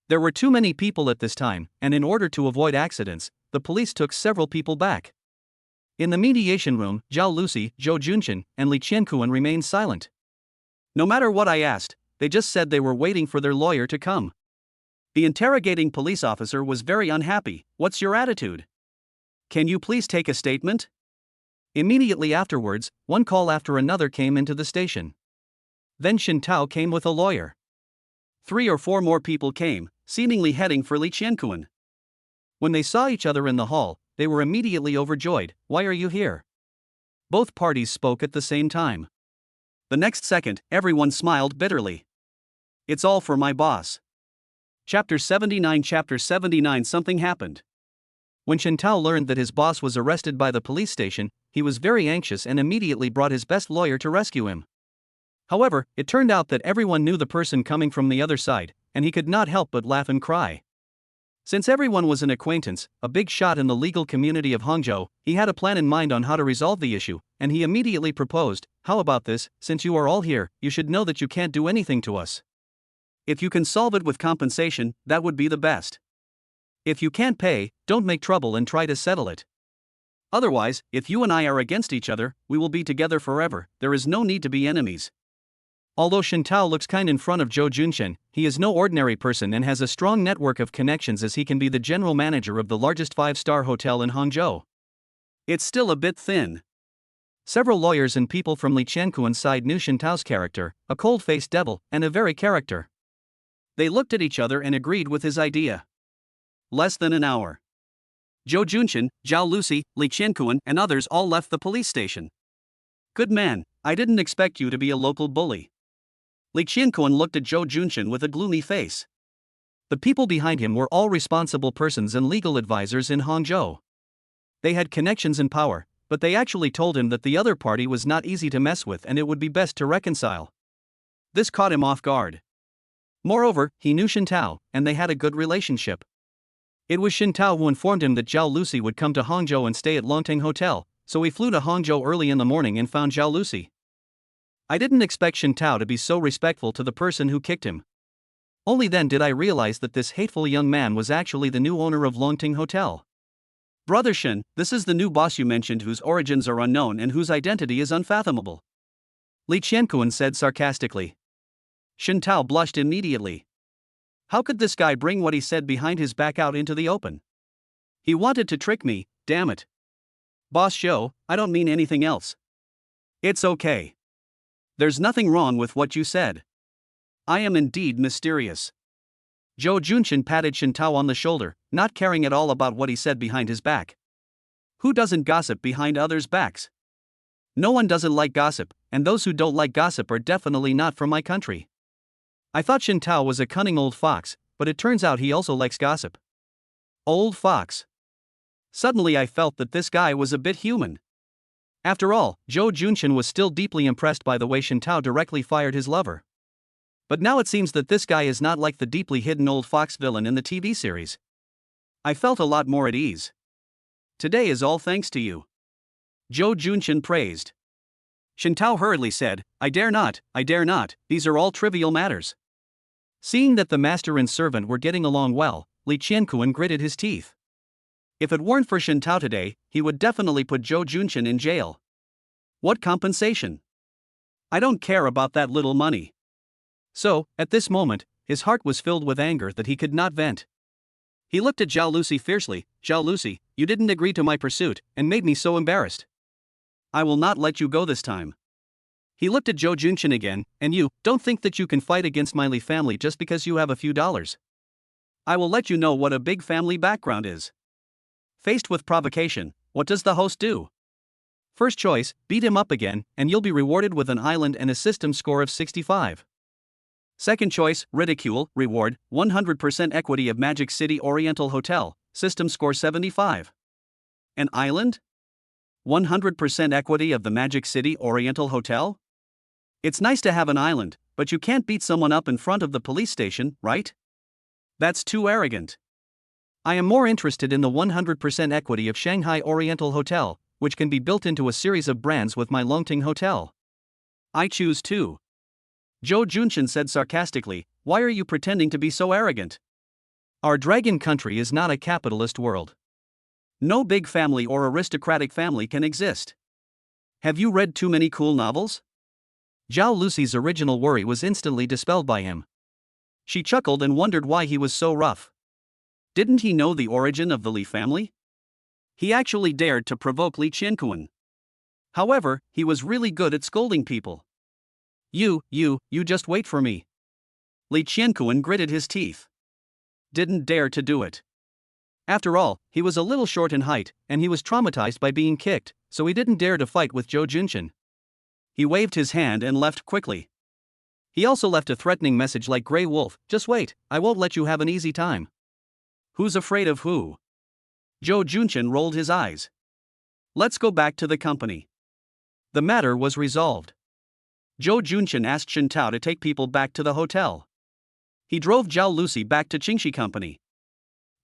There were too many people at this time, and in order to avoid accidents, the police took several people back. In the mediation room, Zhao Lucy, Zhou Junshin, and Li Qianquan remained silent. No matter what I asked, they just said they were waiting for their lawyer to come. The interrogating police officer was very unhappy. What's your attitude? Can you please take a statement? Immediately afterwards, one call after another came into the station. Then Xin Tao came with a lawyer. 3 or 4 more people came, seemingly heading for Li Qianquan. When they saw each other in the hall, they were immediately overjoyed. Why are you here? Both parties spoke at the same time. The next second, everyone smiled bitterly. It's all for my boss. Chapter 79. Something happened. When Shen Tao learned that his boss was arrested by the police station, he was very anxious and immediately brought his best lawyer to rescue him. However, it turned out that everyone knew the person coming from the other side, and he could not help but laugh and cry. Since everyone was an acquaintance, a big shot in the legal community of Hangzhou, he had a plan in mind on how to resolve the issue, and he immediately proposed, "How about this, since you are all here, you should know that you can't do anything to us. If you can solve it with compensation, that would be the best. If you can't pay, don't make trouble and try to settle it. Otherwise, if you and I are against each other, we will be together forever, there is no need to be enemies." Although Shen Tao looks kind in front of Zhou Junchen, he is no ordinary person and has a strong network of connections, as he can be the general manager of the largest 5-star hotel in Hangzhou. It's still a bit thin. Several lawyers and people from Li Qianquan's side knew Shen Tao's character, a cold-faced devil, and a very character. They looked at each other and agreed with his idea. Less than an hour. Zhou Junchen, Zhao Lucy, Li Qianquan, and others all left the police station. "Good man, I didn't expect you to be a local bully." Li Qianquan looked at Zhou Junchen with a gloomy face. The people behind him were all responsible persons and legal advisors in Hangzhou. They had connections and power, but they actually told him that the other party was not easy to mess with and it would be best to reconcile. This caught him off guard. Moreover, he knew Shen Tao, and they had a good relationship. It was Shen Tao who informed him that Zhao Lucy would come to Hangzhou and stay at Longting Hotel, so he flew to Hangzhou early in the morning and found Zhao Lucy. I didn't expect Shen Tao to be so respectful to the person who kicked him. Only then did I realize that this hateful young man was actually the new owner of Longting Hotel. "Brother Shen, this is the new boss you mentioned, whose origins are unknown and whose identity is unfathomable," Li Qianquan said sarcastically. Shen Tao blushed immediately. How could this guy bring what he said behind his back out into the open? He wanted to trick me, damn it. "Boss Zhou, I don't mean anything else. It's okay. There's nothing wrong with what you said. I am indeed mysterious." Zhou Junchen patted Shen Tao on the shoulder, not caring at all about what he said behind his back. Who doesn't gossip behind others' backs? No one doesn't like gossip, and those who don't like gossip are definitely not from my country. I thought Shen Tao was a cunning old fox, but it turns out he also likes gossip. Old fox. Suddenly I felt that this guy was a bit human. After all, Zhou Junchen was still deeply impressed by the way Shen Tao directly fired his lover. But now it seems that this guy is not like the deeply hidden old fox villain in the TV series. I felt a lot more at ease. "Today is all thanks to you," Zhou Junchen praised. Shen Tao hurriedly said, I dare not, these are all trivial matters." Seeing that the master and servant were getting along well, Li Qianquan gritted his teeth. If it weren't for Shen Tao today, he would definitely put Zhou Junchen in jail. What compensation? I don't care about that little money. So, at this moment, his heart was filled with anger that he could not vent. He looked at Zhao Lucy fiercely. "Zhao Lucy, you didn't agree to my pursuit, and made me so embarrassed. I will not let you go this time." He looked at Zhou Junchen again, "And you, don't think that you can fight against my Li family just because you have a few dollars. I will let you know what a big family background is." Faced with provocation, what does the host do? First choice, beat him up again, and you'll be rewarded with an island and a system score of 65. Second choice, ridicule, reward, 100% equity of Magic City Oriental Hotel, system score 75. An island? 100% equity of the Magic City Oriental Hotel? It's nice to have an island, but you can't beat someone up in front of the police station, right? That's too arrogant. I am more interested in the 100% equity of Shanghai Oriental Hotel, which can be built into a series of brands with my Longting Hotel. I choose 2. Zhou Junchen said sarcastically, "Why are you pretending to be so arrogant? Our dragon country is not a capitalist world. No big family or aristocratic family can exist. Have you read too many cool novels?" Zhao Lucy's original worry was instantly dispelled by him. She chuckled and wondered why he was so rough. Didn't he know the origin of the Li family? He actually dared to provoke Li Qianquan. However, he was really good at scolding people. You just wait for me." Li Qianquan gritted his teeth. Didn't dare to do it. After all, he was a little short in height, and he was traumatized by being kicked, so he didn't dare to fight with Zhou Junchen. He waved his hand and left quickly. He also left a threatening message like Grey Wolf, "Just wait, I won't let you have an easy time." Who's afraid of who? Zhou Junchen rolled his eyes. Let's go back to the company. The matter was resolved. Zhou Junchen asked Shen Tao to take people back to the hotel. He drove Zhao Lucy back to Qingxi Company.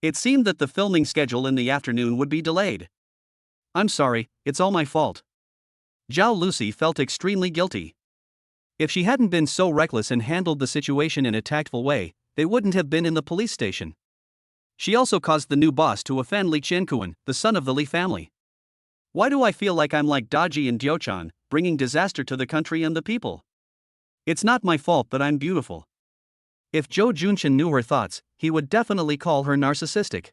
It seemed that the filming schedule in the afternoon would be delayed. I'm sorry, it's all my fault. Zhao Lucy felt extremely guilty. If she hadn't been so reckless and handled the situation in a tactful way, they wouldn't have been in the police station. She also caused the new boss to offend Li Qiankuan, the son of the Li family. Why do I feel like I'm like Daji and Diochan, bringing disaster to the country and the people? It's not my fault that I'm beautiful. If Zhou Junchen knew her thoughts, he would definitely call her narcissistic.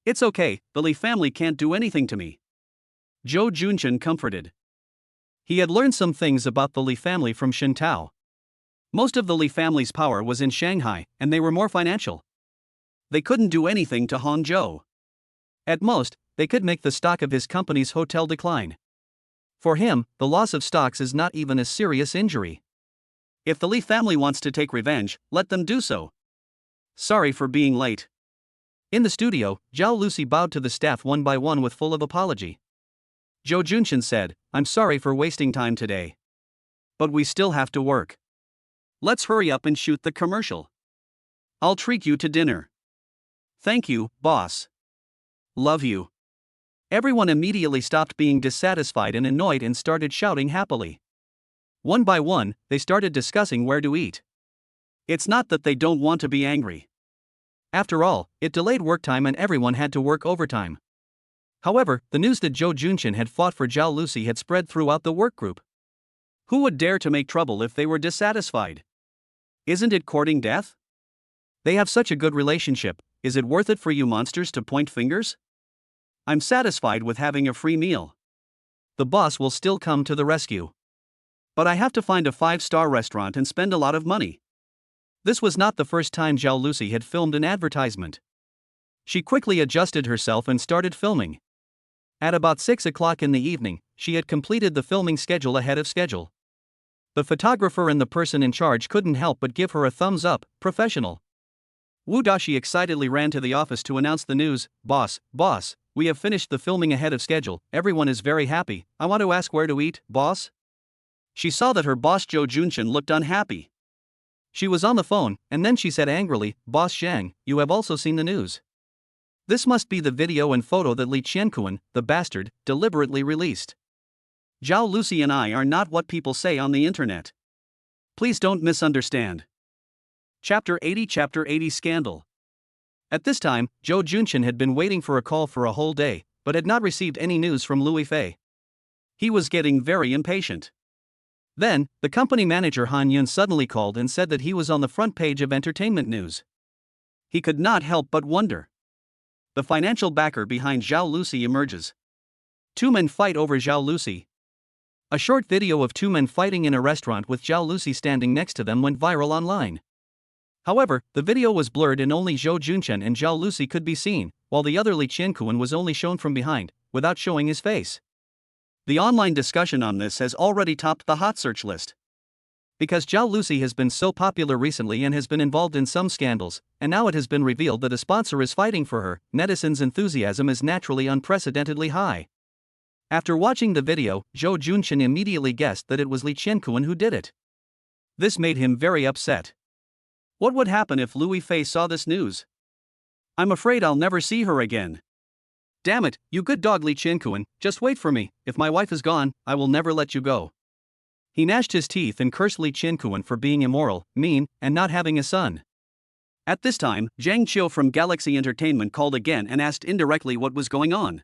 It's okay, the Li family can't do anything to me. Zhou Junchen comforted. He had learned some things about the Li family from Shen Tao. Most of the Li family's power was in Shanghai, and they were more financial. They couldn't do anything to Hangzhou. At most, they could make the stock of his company's hotel decline. For him, the loss of stocks is not even a serious injury. If the Li family wants to take revenge, let them do so. Sorry for being late. In the studio, Zhao Lucy bowed to the staff one by one with full of apology. Zhou Junchen said, I'm sorry for wasting time today. But we still have to work. Let's hurry up and shoot the commercial. I'll treat you to dinner. Thank you, boss. Love you. Everyone immediately stopped being dissatisfied and annoyed and started shouting happily. One by one, they started discussing where to eat. It's not that they don't want to be angry. After all, it delayed work time and everyone had to work overtime. However, the news that Zhou Junchen had fought for Zhao Lucy had spread throughout the work group. Who would dare to make trouble if they were dissatisfied? Isn't it courting death? They have such a good relationship, is it worth it for you monsters to point fingers? I'm satisfied with having a free meal. The boss will still come to the rescue. But I have to find a 5-star restaurant and spend a lot of money. This was not the first time Zhao Lucy had filmed an advertisement. She quickly adjusted herself and started filming. At about 6 o'clock in the evening, she had completed the filming schedule ahead of schedule. The photographer and the person in charge couldn't help but give her a thumbs up, professional. Wu Daxi excitedly ran to the office to announce the news, boss, we have finished the filming ahead of schedule, everyone is very happy, I want to ask where to eat, boss? She saw that her boss Zhou Junchen looked unhappy. She was on the phone, and then she said angrily, Boss Zhang, you have also seen the news. This must be the video and photo that Li Qiankuan, the bastard, deliberately released. Zhao Lucy and I are not what people say on the internet. Please don't misunderstand. Chapter 80 Scandal. At this time, Zhou Junchen had been waiting for a call for a whole day, but had not received any news from Louis Fei. He was getting very impatient. Then, the company manager Han Yun suddenly called and said that he was on the front page of entertainment news. He could not help but wonder. The financial backer behind Zhao Lucy emerges. 2 men fight over Zhao Lucy. A short video of 2 men fighting in a restaurant with Zhao Lucy standing next to them went viral online. However, the video was blurred and only Zhou Junchen and Zhao Lucy could be seen, while the other Li Qiankuan was only shown from behind, without showing his face. The online discussion on this has already topped the hot search list. Because Zhao Lucy has been so popular recently and has been involved in some scandals, and now it has been revealed that a sponsor is fighting for her, netizens' enthusiasm is naturally unprecedentedly high. After watching the video, Zhou Junchen immediately guessed that it was Li Qiankuan who did it. This made him very upset. What would happen if Louis Fei saw this news? I'm afraid I'll never see her again. Damn it, you good dog Li Qiankuan, just wait for me, if my wife is gone, I will never let you go. He gnashed his teeth and cursed Li Qiankuan for being immoral, mean, and not having a son. At this time, Zhang Qiu from Galaxy Entertainment called again and asked indirectly what was going on.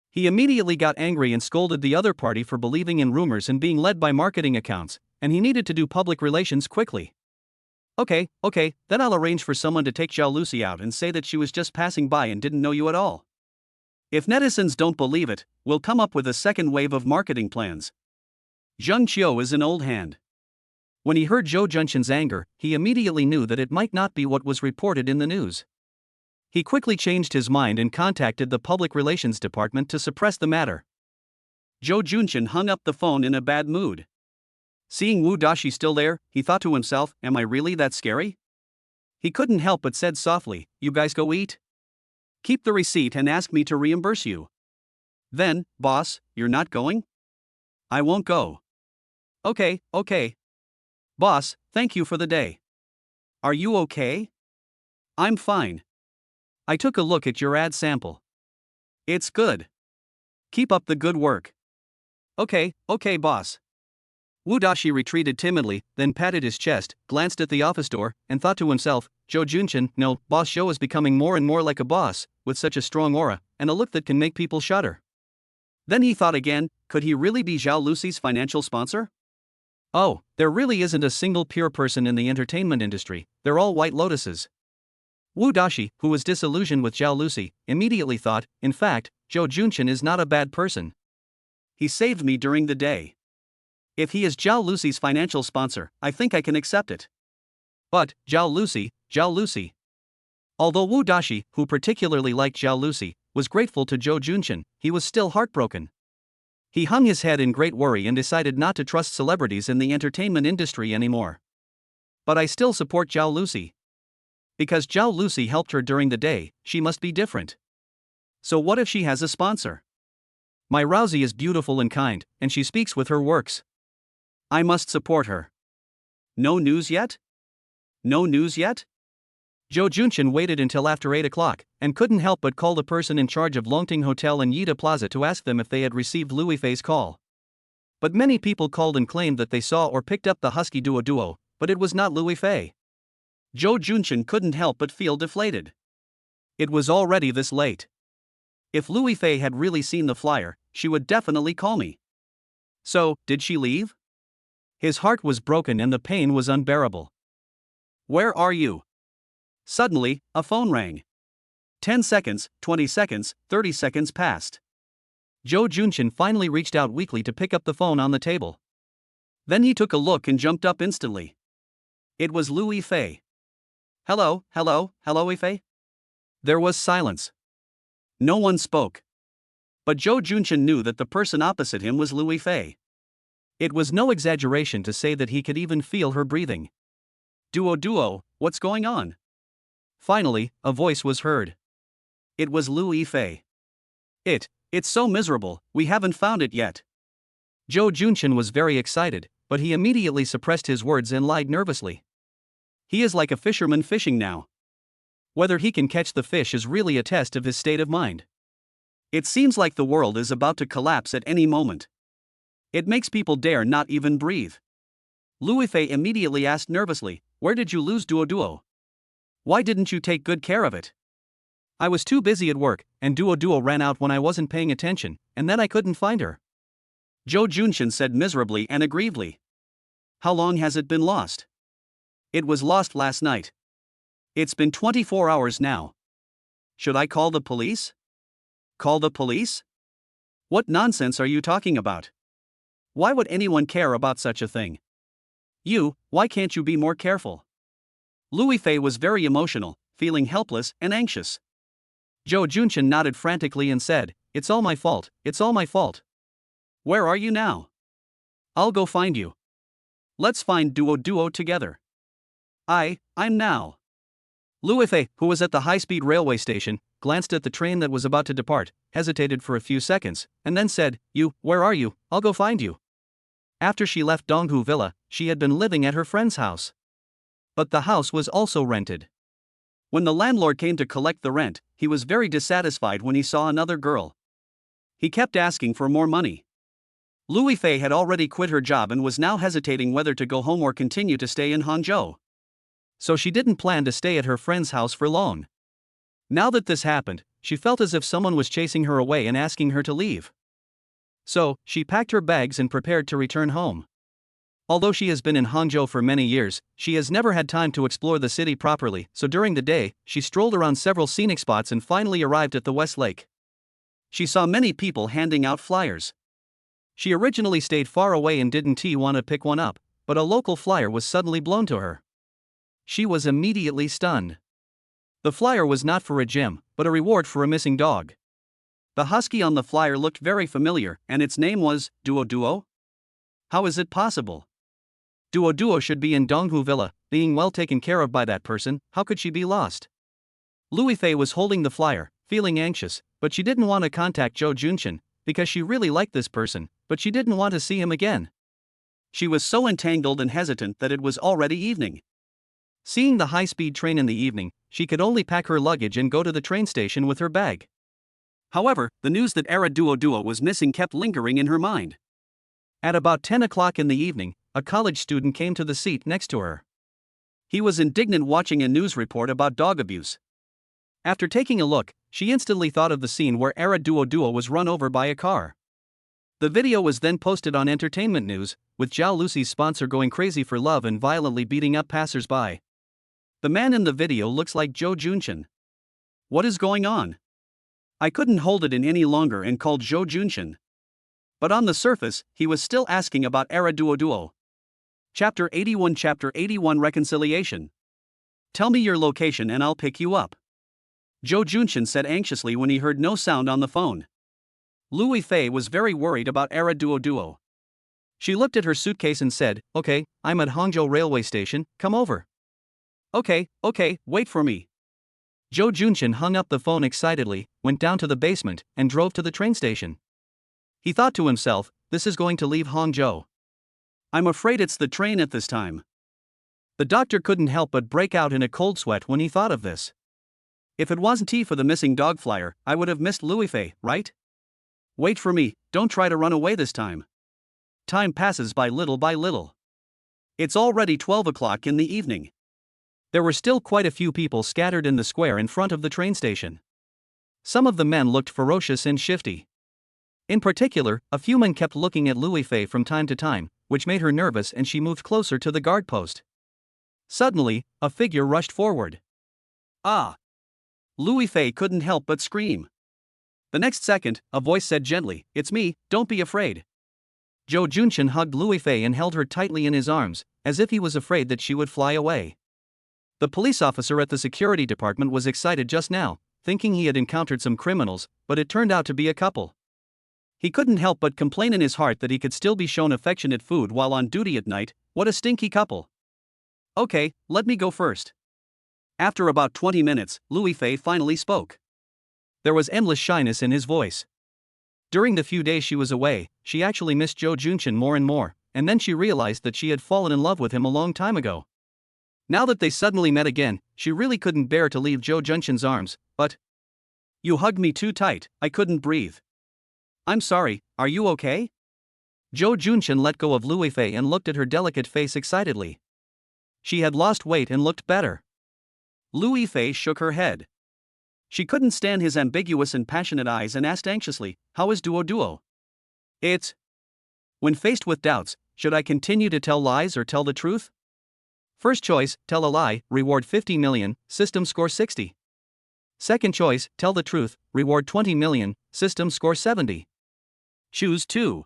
He immediately got angry and scolded the other party for believing in rumors and being led by marketing accounts, and he needed to do public relations quickly. Okay, then I'll arrange for someone to take Zhao Lucy out and say that she was just passing by and didn't know you at all. If netizens don't believe it, we'll come up with a second wave of marketing plans. Zhang Qiu is an old hand. When he heard Zhou Junchen's anger, he immediately knew that it might not be what was reported in the news. He quickly changed his mind and contacted the public relations department to suppress the matter. Zhou Junchen hung up the phone in a bad mood. Seeing Wu Daxi still there, he thought to himself, am I really that scary? He couldn't help but said softly, you guys go eat? Keep the receipt and ask me to reimburse you. Then, boss, you're not going? I won't go. Okay, okay. Boss, thank you for the day. Are you okay? I'm fine. I took a look at your ad sample. It's good. Keep up the good work. Okay, okay, boss. Wu Dashi retreated timidly, then patted his chest, glanced at the office door, and thought to himself, Zhou Junshin, no, Boss Zhou is becoming more and more like a boss, with such a strong aura, and a look that can make people shudder. Then he thought again, could he really be Zhao Lucy's financial sponsor? Oh, there really isn't a single pure person in the entertainment industry, they're all white lotuses. Wu Dashi, who was disillusioned with Zhao Lucy, immediately thought, in fact, Zhou Junshin is not a bad person. He saved me during the day. If he is Zhao Lucy's financial sponsor, I think I can accept it. But, Zhao Lucy. Although Wu Dashi, who particularly liked Zhao Lucy, was grateful to Zhou Junshin, he was still heartbroken. He hung his head in great worry and decided not to trust celebrities in the entertainment industry anymore. But I still support Zhao Lucy. Because Zhao Lucy helped her during the day, she must be different. So what if she has a sponsor? My Rousey is beautiful and kind, and she speaks with her works. I must support her. No news yet? No news yet? Zhou Junshin waited until after 8 o'clock, and couldn't help but call the person in charge of Longting Hotel and Yida Plaza to ask them if they had received Louis Fei's call. But many people called and claimed that they saw or picked up the husky duo, but it was not Louis Fei. Zhou Junshin couldn't help but feel deflated. It was already this late. If Louis Fei had really seen the flyer, she would definitely call me. So, did she leave? His heart was broken and the pain was unbearable. Where are you? Suddenly, a phone rang. 10 seconds, 20 seconds, 30 seconds passed. Zhou Junshin finally reached out weakly to pick up the phone on the table. Then he took a look and jumped up instantly. It was Louis Fei. Hello, Fei? There was silence. No one spoke. But Zhou Junshin knew that the person opposite him was Louis Fei. It was no exaggeration to say that he could even feel her breathing. Duo, what's going on? Finally, a voice was heard. It was Louis Fei. It's so miserable, we haven't found it yet. Zhou Junshin was very excited, but he immediately suppressed his words and lied nervously. He is like a fisherman fishing now. Whether he can catch the fish is really a test of his state of mind. It seems like the world is about to collapse at any moment. It makes people dare not even breathe. Louis Fei immediately asked nervously, where did you lose Duo? Why didn't you take good care of it? I was too busy at work, and Duo ran out when I wasn't paying attention, and then I couldn't find her. Zhou Junshin said miserably and aggrievedly. How long has it been lost? It was lost last night. It's been 24 hours now. Should I call the police? Call the police? What nonsense are you talking about? Why would anyone care about such a thing? Why can't you be more careful? Louis Fei was very emotional, feeling helpless and anxious. Zhou Junshin nodded frantically and said, it's all my fault. Where are you now? I'll go find you. Let's find Duo together. I'm now. Louis Fei, who was at the high-speed railway station, glanced at the train that was about to depart, hesitated for a few seconds, and then said, where are you? I'll go find you. After she left Donghu Villa, she had been living at her friend's house. But the house was also rented. When the landlord came to collect the rent, he was very dissatisfied when he saw another girl. He kept asking for more money. Louis Fei had already quit her job and was now hesitating whether to go home or continue to stay in Hangzhou. So she didn't plan to stay at her friend's house for long. Now that this happened, she felt as if someone was chasing her away and asking her to leave. So, she packed her bags and prepared to return home. Although she has been in Hangzhou for many years, she has never had time to explore the city properly, so during the day, she strolled around several scenic spots and finally arrived at the West Lake. She saw many people handing out flyers. She originally stayed far away and didn't want to pick one up, but a local flyer was suddenly blown to her. She was immediately stunned. The flyer was not for a gym, but a reward for a missing dog. The husky on the flyer looked very familiar, and its name was Duo? How is it possible? Duo should be in Donghu Villa, being well taken care of by that person. How could she be lost? Louis Fei was holding the flyer, feeling anxious, but she didn't want to contact Joe Junshin, because she really liked this person, but she didn't want to see him again. She was so entangled and hesitant that it was already evening. Seeing the high-speed train in the evening, she could only pack her luggage and go to the train station with her bag. However, the news that Era Duo was missing kept lingering in her mind. At about 10 o'clock in the evening, a college student came to the seat next to her. He was indignant watching a news report about dog abuse. After taking a look, she instantly thought of the scene where Era Duo was run over by a car. The video was then posted on Entertainment News, with Zhao Lucy's sponsor going crazy for love and violently beating up passers-by. The man in the video looks like Joe Junshin. What is going on? I couldn't hold it in any longer and called Joe Junshin. But on the surface, he was still asking about Era Duo. Chapter 81 Reconciliation. Tell me your location and I'll pick you up. Joe Junshin said anxiously when he heard no sound on the phone. Louis Fei was very worried about Era Duo. She looked at her suitcase and said, "Okay, I'm at Hangzhou railway station, come over." Okay, wait for me." Joe Junshin hung up the phone excitedly, went down to the basement, and drove to the train station. He thought to himself, this is going to leave Hangzhou. I'm afraid it's the train at this time. The doctor couldn't help but break out in a cold sweat when he thought of this. If it wasn't for the missing dog flyer, I would have missed Louis Fei, right? Wait for me, don't try to run away this time. Time passes by little. It's already 12 o'clock in the evening. There were still quite a few people scattered in the square in front of the train station. Some of the men looked ferocious and shifty. In particular, a few men kept looking at Louis Fei from time to time, which made her nervous and she moved closer to the guard post. Suddenly, a figure rushed forward. Ah! Louis Fei couldn't help but scream. The next second, a voice said gently, "It's me, don't be afraid." Joe Junshin hugged Louis Fei and held her tightly in his arms, as if he was afraid that she would fly away. The police officer at the security department was excited just now, thinking he had encountered some criminals, but it turned out to be a couple. He couldn't help but complain in his heart that he could still be shown affectionate food while on duty at night. What a stinky couple. Okay, let me go first. After about 20 minutes, Louis Fei finally spoke. There was endless shyness in his voice. During the few days she was away, she actually missed Joe Junshin more and more, and then she realized that she had fallen in love with him a long time ago. Now that they suddenly met again, she really couldn't bear to leave Joe Junshin's arms, but... You hugged me too tight, I couldn't breathe. I'm sorry, are you okay? Joe Junshin let go of Louis Fei and looked at her delicate face excitedly. She had lost weight and looked better. Louis Fei shook her head. She couldn't stand his ambiguous and passionate eyes and asked anxiously, "How is Duo?" It's... When faced with doubts, should I continue to tell lies or tell the truth? First choice, tell a lie, reward 50 million, system score 60. Second choice, tell the truth, reward 20 million, system score 70. Choose 2.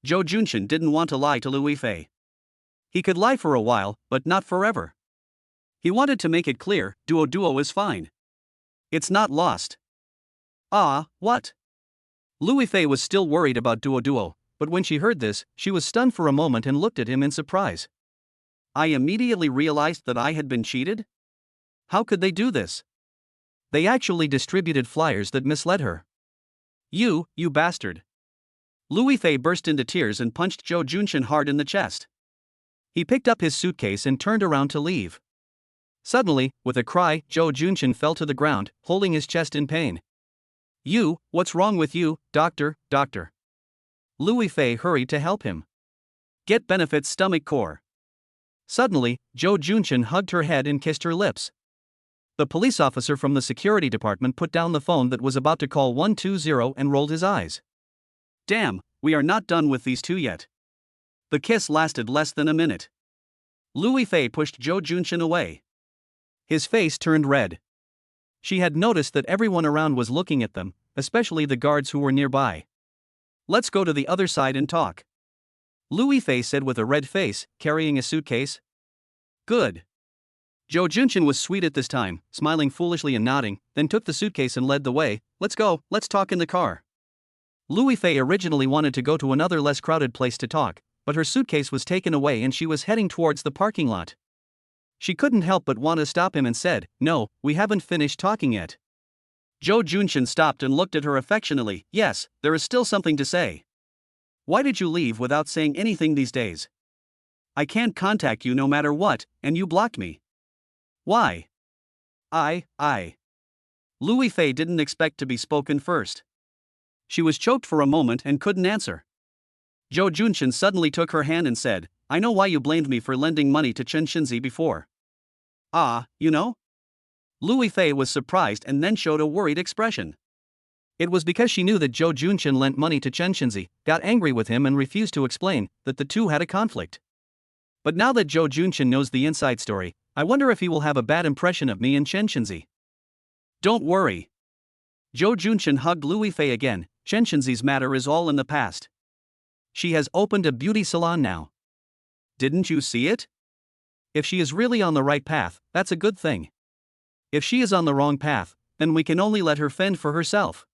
Joe Junshin didn't want to lie to Louis Fei. He could lie for a while, but not forever. He wanted to make it clear, Duo is fine. It's not lost. Ah, what? Louis Fei was still worried about Duo, but when she heard this, she was stunned for a moment and looked at him in surprise. I immediately realized that I had been cheated? How could they do this? They actually distributed flyers that misled her. You bastard. Louis Fei burst into tears and punched Joe Junshin hard in the chest. He picked up his suitcase and turned around to leave. Suddenly, with a cry, Joe Junshin fell to the ground, holding his chest in pain. What's wrong with you, doctor? Louis Fei hurried to help him. Get benefits stomach core. Suddenly, Joe Junshin hugged her head and kissed her lips. The police officer from the security department put down the phone that was about to call 120 and rolled his eyes. Damn, we are not done with these two yet. The kiss lasted less than a minute. Louis Fei pushed Joe Junshin away. His face turned red. She had noticed that everyone around was looking at them, especially the guards who were nearby. Let's go to the other side and talk. Louis Fei said with a red face, carrying a suitcase. Good. Joe Junshin was sweet at this time, smiling foolishly and nodding, then took the suitcase and led the way. Let's go, let's talk in the car. Louis Fei originally wanted to go to another less crowded place to talk, but her suitcase was taken away and she was heading towards the parking lot. She couldn't help but want to stop him and said, "No, we haven't finished talking yet." Zhou Junshin stopped and looked at her affectionately. Yes, there is still something to say. Why did you leave without saying anything these days? I can't contact you no matter what, and you blocked me. Why? I. Louis Fei didn't expect to be spoken first. She was choked for a moment and couldn't answer. Zhou Junshin suddenly took her hand and said, I know why you blamed me for lending money to Chen Shinzi before. Ah, you know? Louis Fei was surprised and then showed a worried expression. It was because she knew that Zhou Junshin lent money to Chen Shinzi, got angry with him and refused to explain that the two had a conflict. But now that Zhou Junshin knows the inside story, I wonder if he will have a bad impression of me and Chen Shinzi. Don't worry. Zhou Junshin hugged Louis Fei again. Chen Shinzi's matter is all in the past. She has opened a beauty salon now. Didn't you see it? If she is really on the right path, that's a good thing. If she is on the wrong path, then we can only let her fend for herself.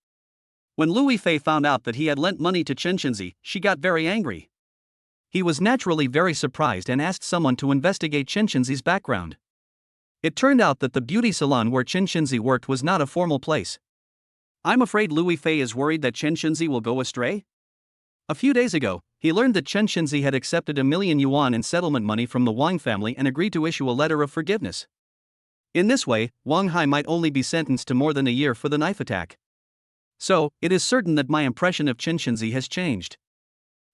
When Louis Fei found out that he had lent money to Chen Shinzi, she got very angry. He was naturally very surprised and asked someone to investigate Chen Shinzi's background. It turned out that the beauty salon where Chen Shinzi worked was not a formal place. I'm afraid Louis Fei is worried that Chen Shinzi will go astray? A few days ago, he learned that Chen Shinzi had accepted 1 million yuan in settlement money from the Wang family and agreed to issue a letter of forgiveness. In this way, Wang Hai might only be sentenced to more than a year for the knife attack. So, it is certain that my impression of Chen Shinzi has changed.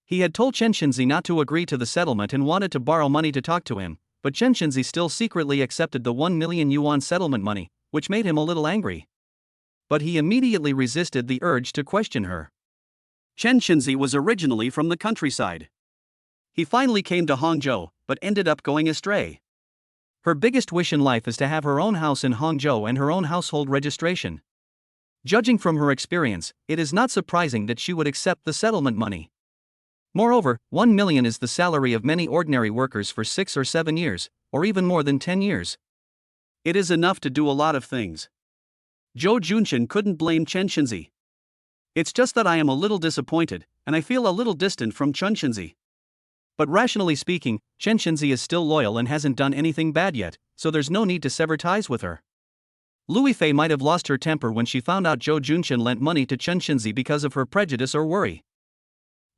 He had told Chen Shinzi not to agree to the settlement and wanted to borrow money to talk to him, but Chen Shinzi still secretly accepted the 1 million yuan settlement money, which made him a little angry. But he immediately resisted the urge to question her. Chen Shinzi was originally from the countryside. He finally came to Hangzhou, but ended up going astray. Her biggest wish in life is to have her own house in Hangzhou and her own household registration. Judging from her experience, it is not surprising that she would accept the settlement money. Moreover, 1 million is the salary of many ordinary workers for 6 or 7 years, or even more than 10 years. It is enough to do a lot of things. Zhou Junshin couldn't blame Chen Shinzi. It's just that I am a little disappointed, and I feel a little distant from Chen Shinzi. But rationally speaking, Chen Shinzi is still loyal and hasn't done anything bad yet, so there's no need to sever ties with her. Louis Fei might have lost her temper when she found out Zhou Junshin lent money to Chen Shinzi because of her prejudice or worry.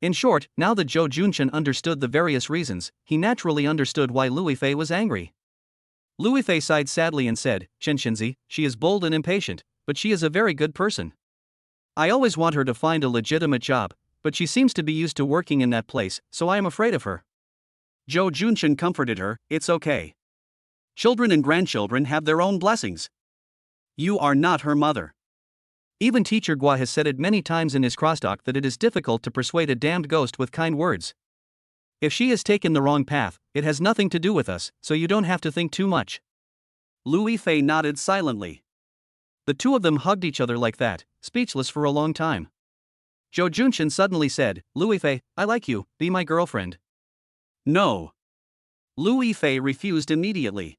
In short, now that Zhou Junshin understood the various reasons, he naturally understood why Louis Fei was angry. Louis Fei sighed sadly and said, Chen Shinzi, she is bold and impatient, but she is a very good person. I always want her to find a legitimate job, but she seems to be used to working in that place, so I am afraid of her. Zhou Junshin comforted her, it's okay. Children and grandchildren have their own blessings. You are not her mother. Even Teacher Gua has said it many times in his crosstalk that it is difficult to persuade a damned ghost with kind words. If she has taken the wrong path, it has nothing to do with us, so you don't have to think too much. Louis Fei nodded silently. The two of them hugged each other like that, speechless for a long time. Zhou Junshin suddenly said, Louis Fei, I like you, be my girlfriend. No. Louis Fei refused immediately.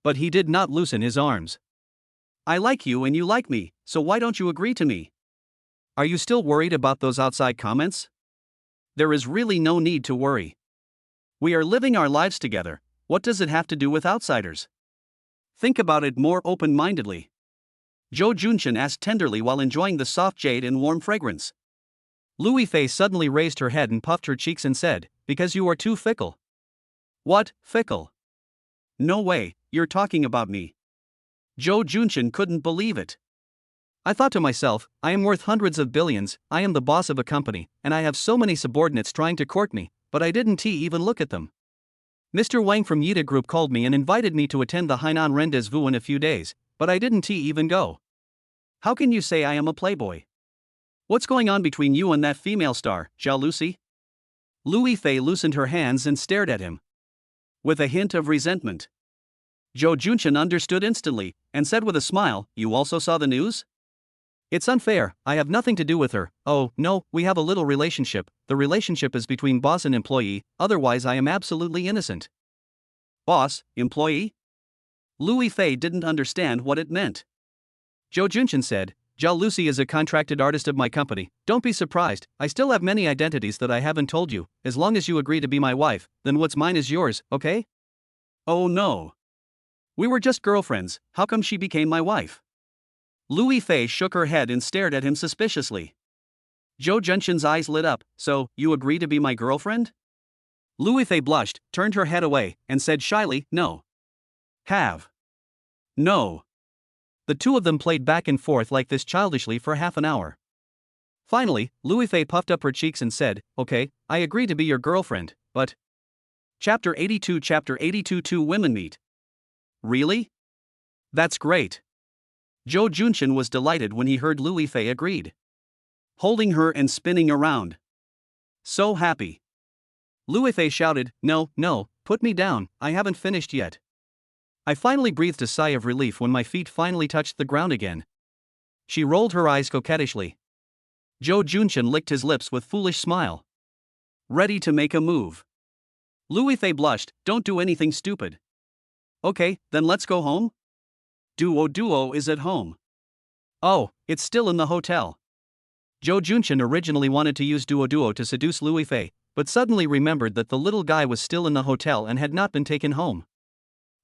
But he did not loosen his arms. I like you and you like me, so why don't you agree to me? Are you still worried about those outside comments? There is really no need to worry. We are living our lives together, what does it have to do with outsiders? Think about it more open-mindedly. Zhou Junshin asked tenderly while enjoying the soft jade and warm fragrance. Louis Fei suddenly raised her head and puffed her cheeks and said, because you are too fickle. What, fickle? No way, you're talking about me. Zhou Junshin couldn't believe it. I thought to myself, I am worth hundreds of billions, I am the boss of a company, and I have so many subordinates trying to court me, but I didn't even look at them. Mr. Wang from Yida Group called me and invited me to attend the Hainan rendezvous in a few days, but I didn't even go. How can you say I am a playboy? What's going on between you and that female star, jealousy? Louis Fei loosened her hands and stared at him. With a hint of resentment. Zhou Junshin understood instantly, and said with a smile, you also saw the news? It's unfair, I have nothing to do with her. Oh, no, we have a little relationship, the relationship is between boss and employee, otherwise I am absolutely innocent. Boss, employee? Louis Fei didn't understand what it meant. Zhou Junshin said, Zhao Lucy is a contracted artist of my company, don't be surprised, I still have many identities that I haven't told you, as long as you agree to be my wife, then what's mine is yours, okay? Oh no. We were just girlfriends, how come she became my wife? Louis Fei shook her head and stared at him suspiciously. Zhou Junshin's eyes lit up. So, you agree to be my girlfriend? Louis Fei blushed, turned her head away, and said shyly, no. Have. No. The two of them played back and forth like this childishly for half an hour. Finally, Louis Fei puffed up her cheeks and said, okay, I agree to be your girlfriend, but... Chapter 82 Two women meet. Really? That's great. Zhou Junshin was delighted when he heard Louis Fei agreed. Holding her and spinning around. So happy. Louis Fei shouted, no, put me down, I haven't finished yet. I finally breathed a sigh of relief when my feet finally touched the ground again. She rolled her eyes coquettishly. Zhou Junshin licked his lips with foolish smile. Ready to make a move. Louis Fei blushed, don't do anything stupid. Okay, then let's go home? Duo is at home. Oh, it's still in the hotel. Zhou Junshin originally wanted to use Duo to seduce Louis Fei, but suddenly remembered that the little guy was still in the hotel and had not been taken home.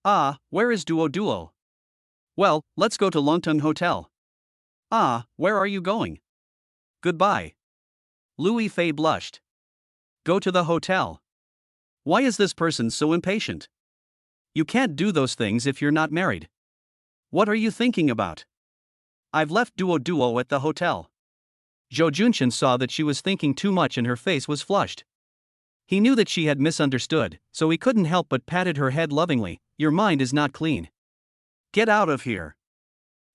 Ah, where is Duo? Well, let's go to Longtung Hotel. Ah, where are you going? Goodbye. Louis Fei blushed. Go to the hotel. Why is this person so impatient? You can't do those things if you're not married. What are you thinking about? I've left Duo at the hotel. Zhou Junshin saw that she was thinking too much and her face was flushed. He knew that she had misunderstood, so he couldn't help but patted her head lovingly. Your mind is not clean. Get out of here.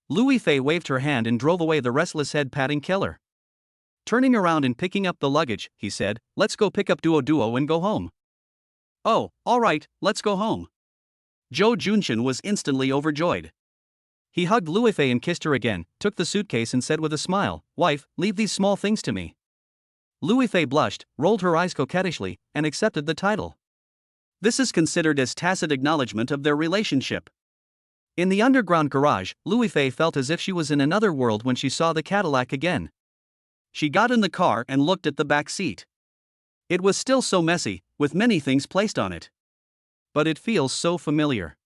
Louis Fei waved her hand and drove away the restless head-patting killer. Turning around and picking up the luggage, he said, let's go pick up Duo and go home. Oh, alright, let's go home. Zhou Junshin was instantly overjoyed. He hugged Louis Fei and kissed her again, took the suitcase and said with a smile, wife, leave these small things to me. Louis Fei blushed, rolled her eyes coquettishly, and accepted the title. This is considered as tacit acknowledgement of their relationship. In the underground garage, Louis Fei felt as if she was in another world when she saw the Cadillac again. She got in the car and looked at the back seat. It was still so messy, with many things placed on it. But it feels so familiar.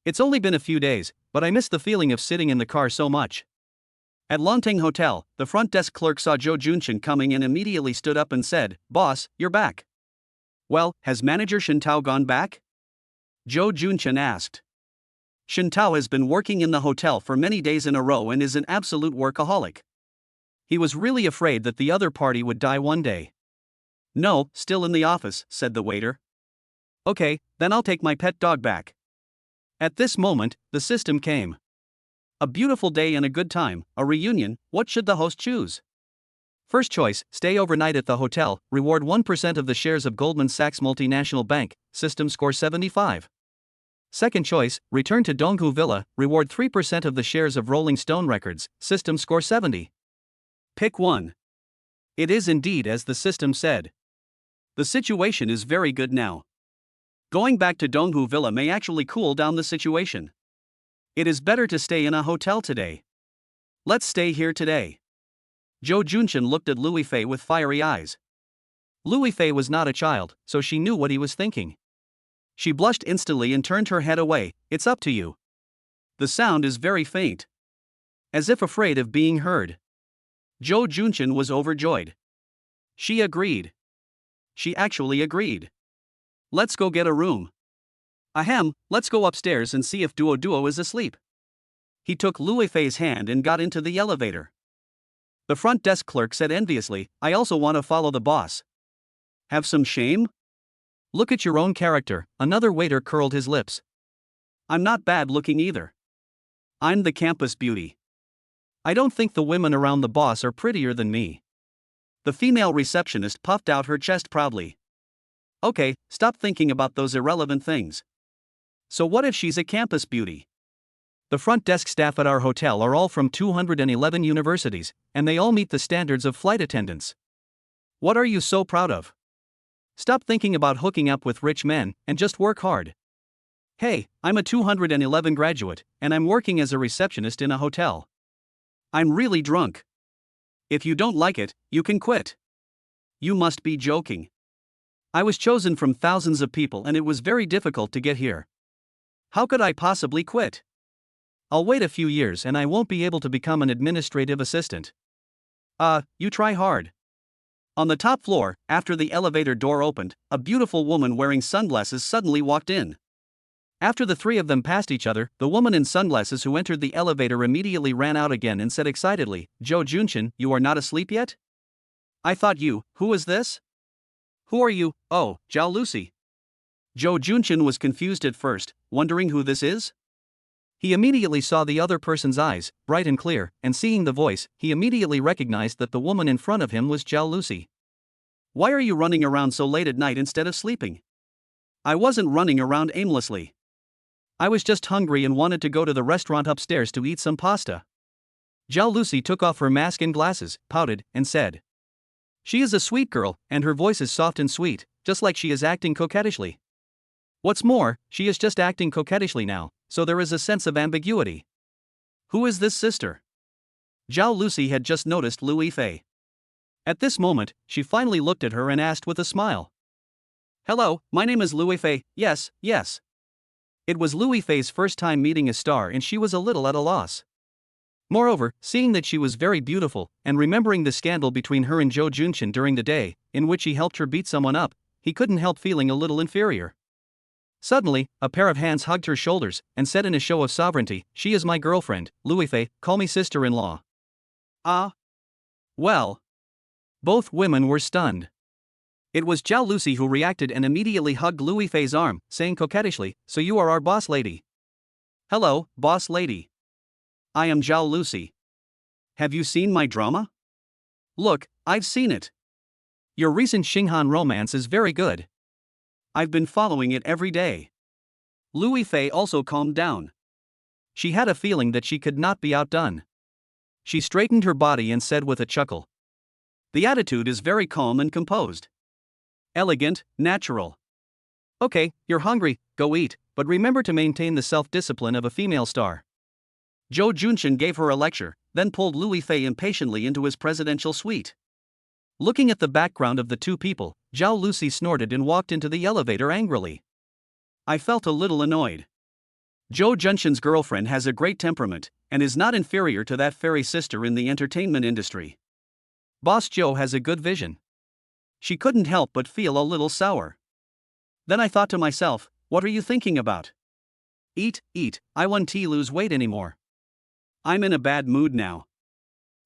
It's only been a few days, but I miss the feeling of sitting in the car so much. At Longting Hotel, the front desk clerk saw Zhou Junshin coming and immediately stood up and said, boss, you're back. Well, has manager Shintao gone back? Zhou Junshin asked. Shintao has been working in the hotel for many days in a row and is an absolute workaholic. He was really afraid that the other party would die one day. No, still in the office, said the waiter. Okay, then I'll take my pet dog back. At this moment, the system came. A beautiful day and a good time, a reunion, what should the host choose? First choice, stay overnight at the hotel, reward 1% of the shares of Goldman Sachs Multinational Bank, system score 75. Second choice, return to Donghu Villa, reward 3% of the shares of Rolling Stone Records, system score 70. Pick one. It is indeed as the system said. The situation is very good now. Going back to Donghu Villa may actually cool down the situation. It is better to stay in a hotel today. Let's stay here today. Zhou Junshin looked at Louis Fei with fiery eyes. Louis Fei was not a child, so she knew what he was thinking. She blushed instantly and turned her head away. It's up to you. The sound is very faint. As if afraid of being heard. Zhou Junshin was overjoyed. She agreed. She actually agreed. Let's go get a room. Ahem, let's go upstairs and see if Duo is asleep. He took Louis Fei's hand and got into the elevator. The front desk clerk said enviously, I also want to follow the boss. Have some shame? Look at your own character, another waiter curled his lips. I'm not bad looking either. I'm the campus beauty. I don't think the women around the boss are prettier than me. The female receptionist puffed out her chest proudly. Okay, stop thinking about those irrelevant things. So what if she's a campus beauty? The front desk staff at our hotel are all from 211 universities, and they all meet the standards of flight attendants. What are you so proud of? Stop thinking about hooking up with rich men, and just work hard. Hey, I'm a 211 graduate, and I'm working as a receptionist in a hotel. I'm really drunk. If you don't like it, you can quit. You must be joking. I was chosen from thousands of people and it was very difficult to get here. How could I possibly quit? I'll wait a few years and I won't be able to become an administrative assistant. You try hard. On the top floor, after the elevator door opened, a beautiful woman wearing sunglasses suddenly walked in. After the three of them passed each other, the woman in sunglasses who entered the elevator immediately ran out again and said excitedly, "Jo Junchin, you are not asleep yet? I thought you, who is this? Who are you? Oh, Zhao Lucy." Jo Junchin was confused at first, wondering who this is. He immediately saw the other person's eyes, bright and clear, and seeing the voice, he immediately recognized that the woman in front of him was Zhao Lucy. "Why are you running around so late at night instead of sleeping?" "I wasn't running around aimlessly. I was just hungry and wanted to go to the restaurant upstairs to eat some pasta." Zhao Lucy took off her mask and glasses, pouted, and said, "She is a sweet girl, and her voice is soft and sweet, just like she is acting coquettishly. What's more, she is just acting coquettishly now, so there is a sense of ambiguity. Who is this sister?" Zhao Lucy had just noticed Louis Fei. At this moment, she finally looked at her and asked with a smile, "Hello, my name is Louis Fei, yes, yes." It was Louis Fei's first time meeting a star and she was a little at a loss. Moreover, seeing that she was very beautiful, and remembering the scandal between her and Jo Junchin during the day, in which he helped her beat someone up, he couldn't help feeling a little inferior. Suddenly, a pair of hands hugged her shoulders, and said in a show of sovereignty, "She is my girlfriend, Louis Fei, call me sister-in-law." Ah. Well. Both women were stunned. It was Zhao Lucy who reacted and immediately hugged Louis Fei's arm, saying coquettishly, "So you are our boss lady." "Hello, boss lady. I am Zhao Lucy. Have you seen my drama?" "Look, I've seen it. Your recent Xinghan romance is very good. I've been following it every day." Louis Fei also calmed down. She had a feeling that she could not be outdone. She straightened her body and said with a chuckle, "The attitude is very calm and composed. Elegant, natural. Okay, you're hungry, go eat, but remember to maintain the self-discipline of a female star." Jo Junchin gave her a lecture, then pulled Louis Fei impatiently into his presidential suite. Looking at the background of the two people, Zhao Lucy snorted and walked into the elevator angrily. I felt a little annoyed. Jo Junchin's girlfriend has a great temperament, and is not inferior to that fairy sister in the entertainment industry. Boss Joe has a good vision. She couldn't help but feel a little sour. Then I thought to myself, what are you thinking about? Eat, eat, I won't lose weight anymore. I'm in a bad mood now.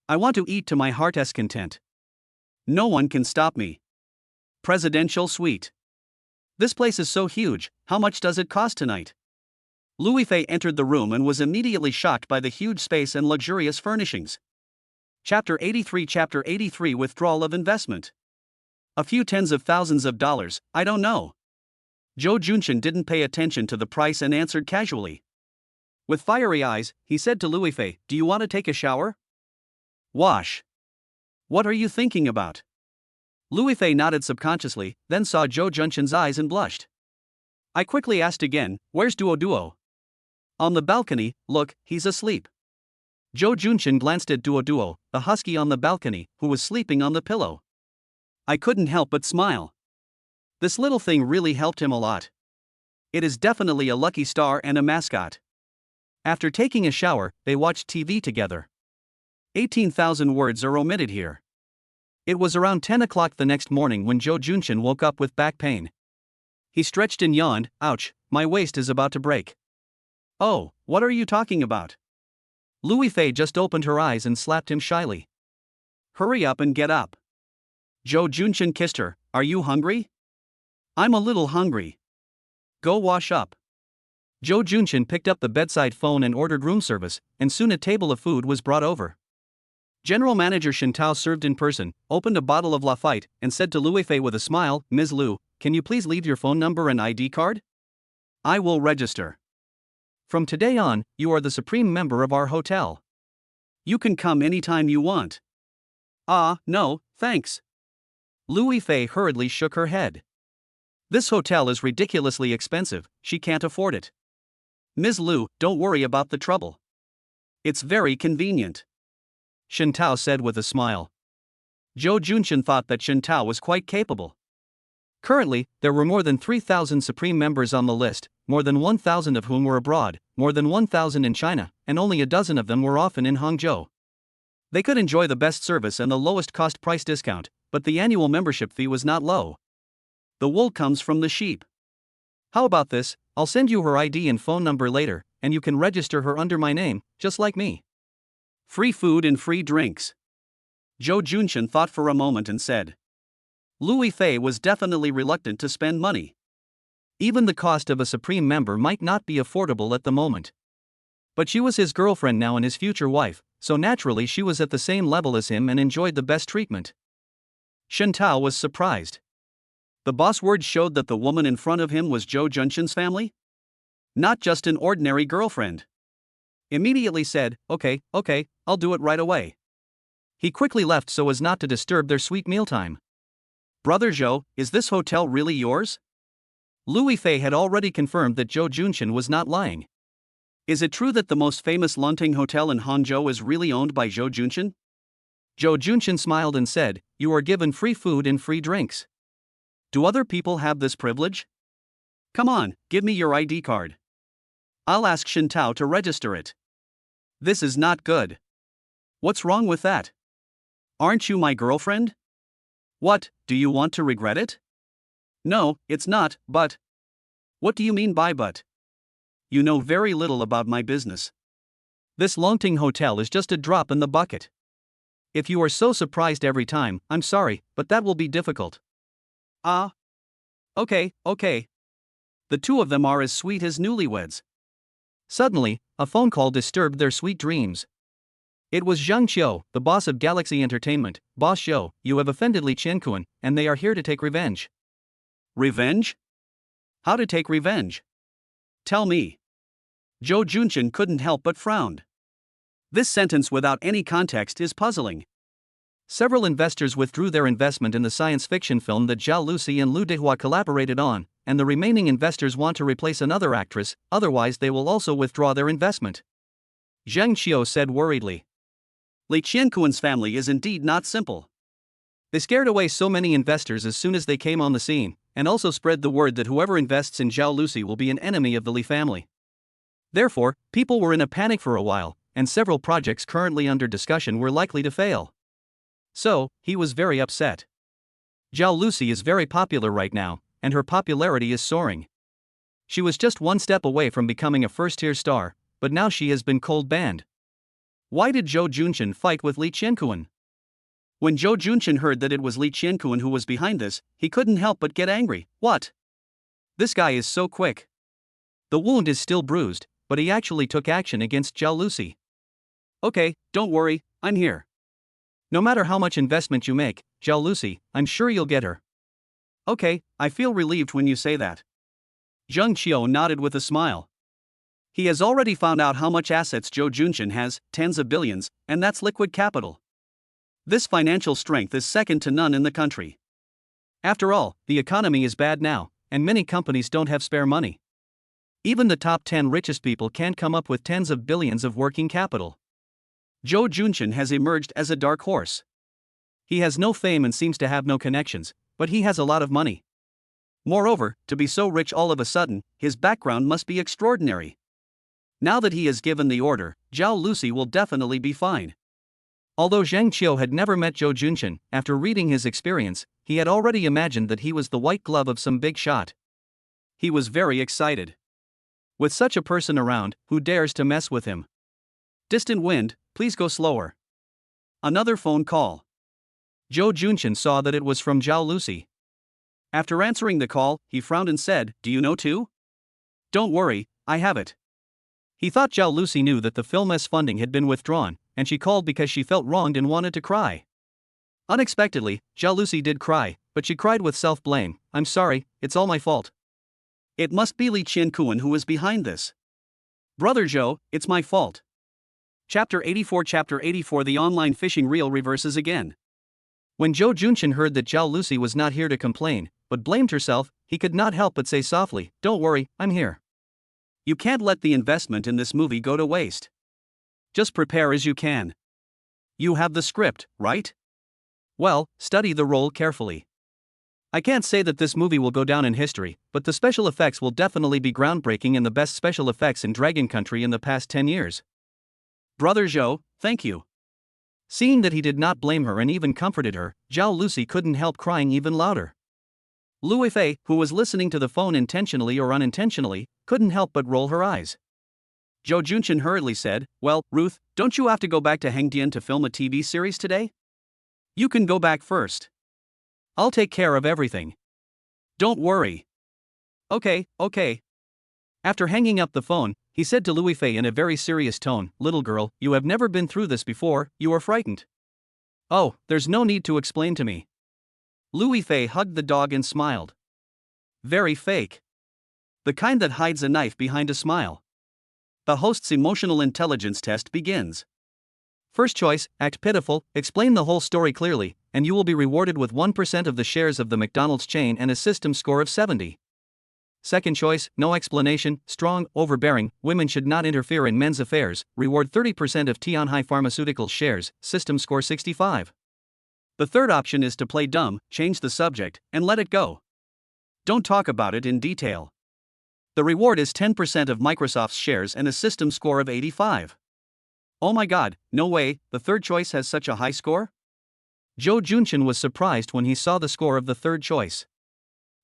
I want to eat to my heart's content. No one can stop me. Presidential suite. This place is so huge, how much does it cost tonight? Louis Fei entered the room and was immediately shocked by the huge space and luxurious furnishings. Chapter 83 Withdrawal of Investment. A few tens of thousands of dollars, I don't know. Jo Junchin didn't pay attention to the price and answered casually. With fiery eyes, he said to Louis Fei, "Do you want to take a shower? Wash. What are you thinking about?" Louis Fei nodded subconsciously, then saw Jo Junchin's eyes and blushed. I quickly asked again, "Where's Duo?" "On the balcony, look, he's asleep." Jo Junchin glanced at Duo, the husky on the balcony, who was sleeping on the pillow. I couldn't help but smile. This little thing really helped him a lot. It is definitely a lucky star and a mascot. After taking a shower, they watched TV together. 18,000 words are omitted here. It was around 10 o'clock the next morning when Jo Junchin woke up with back pain. He stretched and yawned, "Ouch, my waist is about to break." "Oh, what are you talking about?" Louis Fei just opened her eyes and slapped him shyly. "Hurry up and get up." Jo Junchin kissed her, "Are you hungry?" "I'm a little hungry." "Go wash up." Jo Junchin picked up the bedside phone and ordered room service, and soon a table of food was brought over. General Manager Shen Tao served in person, opened a bottle of Lafite, and said to Louis Fei with a smile, "Ms. Liu, can you please leave your phone number and ID card? I will register. From today on, you are the supreme member of our hotel. You can come anytime you want." No, thanks." Louis Fei hurriedly shook her head. "This hotel is ridiculously expensive, she can't afford it. Ms. Liu, don't worry about the trouble. It's very convenient," Shen Tao said with a smile. Jo Junchin thought that Shen Tao was quite capable. Currently, there were more than 3,000 supreme members on the list, more than 1,000 of whom were abroad, more than 1,000 in China, and only a dozen of them were often in Hangzhou. They could enjoy the best service and the lowest cost price discount, but the annual membership fee was not low. The wool comes from the sheep. How about this? I'll send you her ID and phone number later, and you can register her under my name, just like me. Free food and free drinks. Zhou Junqian thought for a moment and said. Louis Fei was definitely reluctant to spend money. Even the cost of a Supreme member might not be affordable at the moment. But she was his girlfriend now and his future wife, so naturally she was at the same level as him and enjoyed the best treatment. Shen Tao was surprised. The boss word showed that the woman in front of him was Zhou Junqian's family? Not just an ordinary girlfriend. Immediately said, okay, I'll do it right away. He quickly left so as not to disturb their sweet mealtime. Brother Zhou, is this hotel really yours? Louis Fei had already confirmed that Zhou Junqian was not lying. Is it true that the most famous Lunting Hotel in Hangzhou is really owned by Zhou Junqian? Zhou Junqian smiled and said, you are given free food and free drinks. Do other people have this privilege? Come on, give me your ID card. I'll ask Shen Tao to register it. This is not good. What's wrong with that? Aren't you my girlfriend? What, do you want to regret it? No, it's not, but. What do you mean by but? You know very little about my business. This Longting Hotel is just a drop in the bucket. If you are so surprised every time, I'm sorry, but that will be difficult. Okay. The two of them are as sweet as newlyweds. Suddenly, a phone call disturbed their sweet dreams. It was Zhang Qiu, the boss of Galaxy Entertainment. Boss Zhou, you have offended Li Qianquan, and they are here to take revenge. Revenge? How to take revenge? Tell me. Zhou Junqian couldn't help but frowned. This sentence without any context is puzzling. Several investors withdrew their investment in the science fiction film that Zhao Lucy and Lu Dehua collaborated on, and the remaining investors want to replace another actress, otherwise they will also withdraw their investment. Zhang Qiu said worriedly. Li Qianquan's family is indeed not simple. They scared away so many investors as soon as they came on the scene, and also spread the word that whoever invests in Zhao Lucy will be an enemy of the Li family. Therefore, people were in a panic for a while, and several projects currently under discussion were likely to fail. So, he was very upset. Zhao Lucy is very popular right now, and her popularity is soaring. She was just one step away from becoming a first-tier star, but now she has been cold banned. Why did Zhou Junqian fight with Li Qianquan? When Zhou Junqian heard that it was Li Qianquan who was behind this, he couldn't help but get angry. What? This guy is so quick. The wound is still bruised, but he actually took action against Zhao Lucy. Okay, don't worry, I'm here. No matter how much investment you make, Zhao Lucy, I'm sure you'll get her. Okay, I feel relieved when you say that. Zhang Qiu nodded with a smile. He has already found out how much assets Zhou Junqian has, tens of billions, and that's liquid capital. This financial strength is second to none in the country. After all, the economy is bad now, and many companies don't have spare money. Even the top 10 richest people can't come up with tens of billions of working capital. Zhou Junqian has emerged as a dark horse. He has no fame and seems to have no connections, but he has a lot of money. Moreover, to be so rich all of a sudden, his background must be extraordinary. Now that he has given the order, Zhao Lucy will definitely be fine. Although Zhang Qiu had never met Zhou Junqian, after reading his experience, he had already imagined that he was the white glove of some big shot. He was very excited. With such a person around, who dares to mess with him? Distant wind, please go slower. Another phone call. Zhou Junqian saw that it was from Zhao Lucy. After answering the call, he frowned and said, "Do you know too?" "Don't worry, I have it." He thought Zhao Lucy knew that the film's funding had been withdrawn, and she called because she felt wronged and wanted to cry. Unexpectedly, Zhao Lucy did cry, but she cried with self-blame. "I'm sorry, it's all my fault. It must be Li Qianquan who is behind this. Brother Zhou, it's my fault." Chapter 84 The online fishing reel reverses again. When Zhou Junqian heard that Zhao Lucy was not here to complain, but blamed herself, he could not help but say softly, "Don't worry, I'm here. You can't let the investment in this movie go to waste. Just prepare as you can. You have the script, right? Well, study the role carefully. I can't say that this movie will go down in history, but the special effects will definitely be groundbreaking and the best special effects in Dragon Country in the past 10 years. Brother Zhou, thank you. Seeing that he did not blame her and even comforted her, Zhao Lucy couldn't help crying even louder. Lu Fei, who was listening to the phone intentionally or unintentionally, couldn't help but roll her eyes. Zhou Junshin hurriedly said, "Well, Ruth, don't you have to go back to Hengdian to film a TV series today? You can go back first. I'll take care of everything. Don't worry." Okay. After hanging up the phone, he said to Lu Fei in a very serious tone, "Little girl, you have never been through this before, you are frightened." "Oh, there's no need to explain to me." Lu Fei hugged the dog and smiled. Very fake. The kind that hides a knife behind a smile. The host's emotional intelligence test begins. First choice, act pitiful, explain the whole story clearly, and you will be rewarded with 1% of the shares of the McDonald's chain and a system score of 70. Second choice, no explanation, strong, overbearing, women should not interfere in men's affairs, reward 30% of Tianhai Pharmaceutical shares, system score 65. The third option is to play dumb, change the subject, and let it go. Don't talk about it in detail. The reward is 10% of Microsoft's shares and a system score of 85. Oh my god, no way, the third choice has such a high score? Zhou Junshin was surprised when he saw the score of the third choice.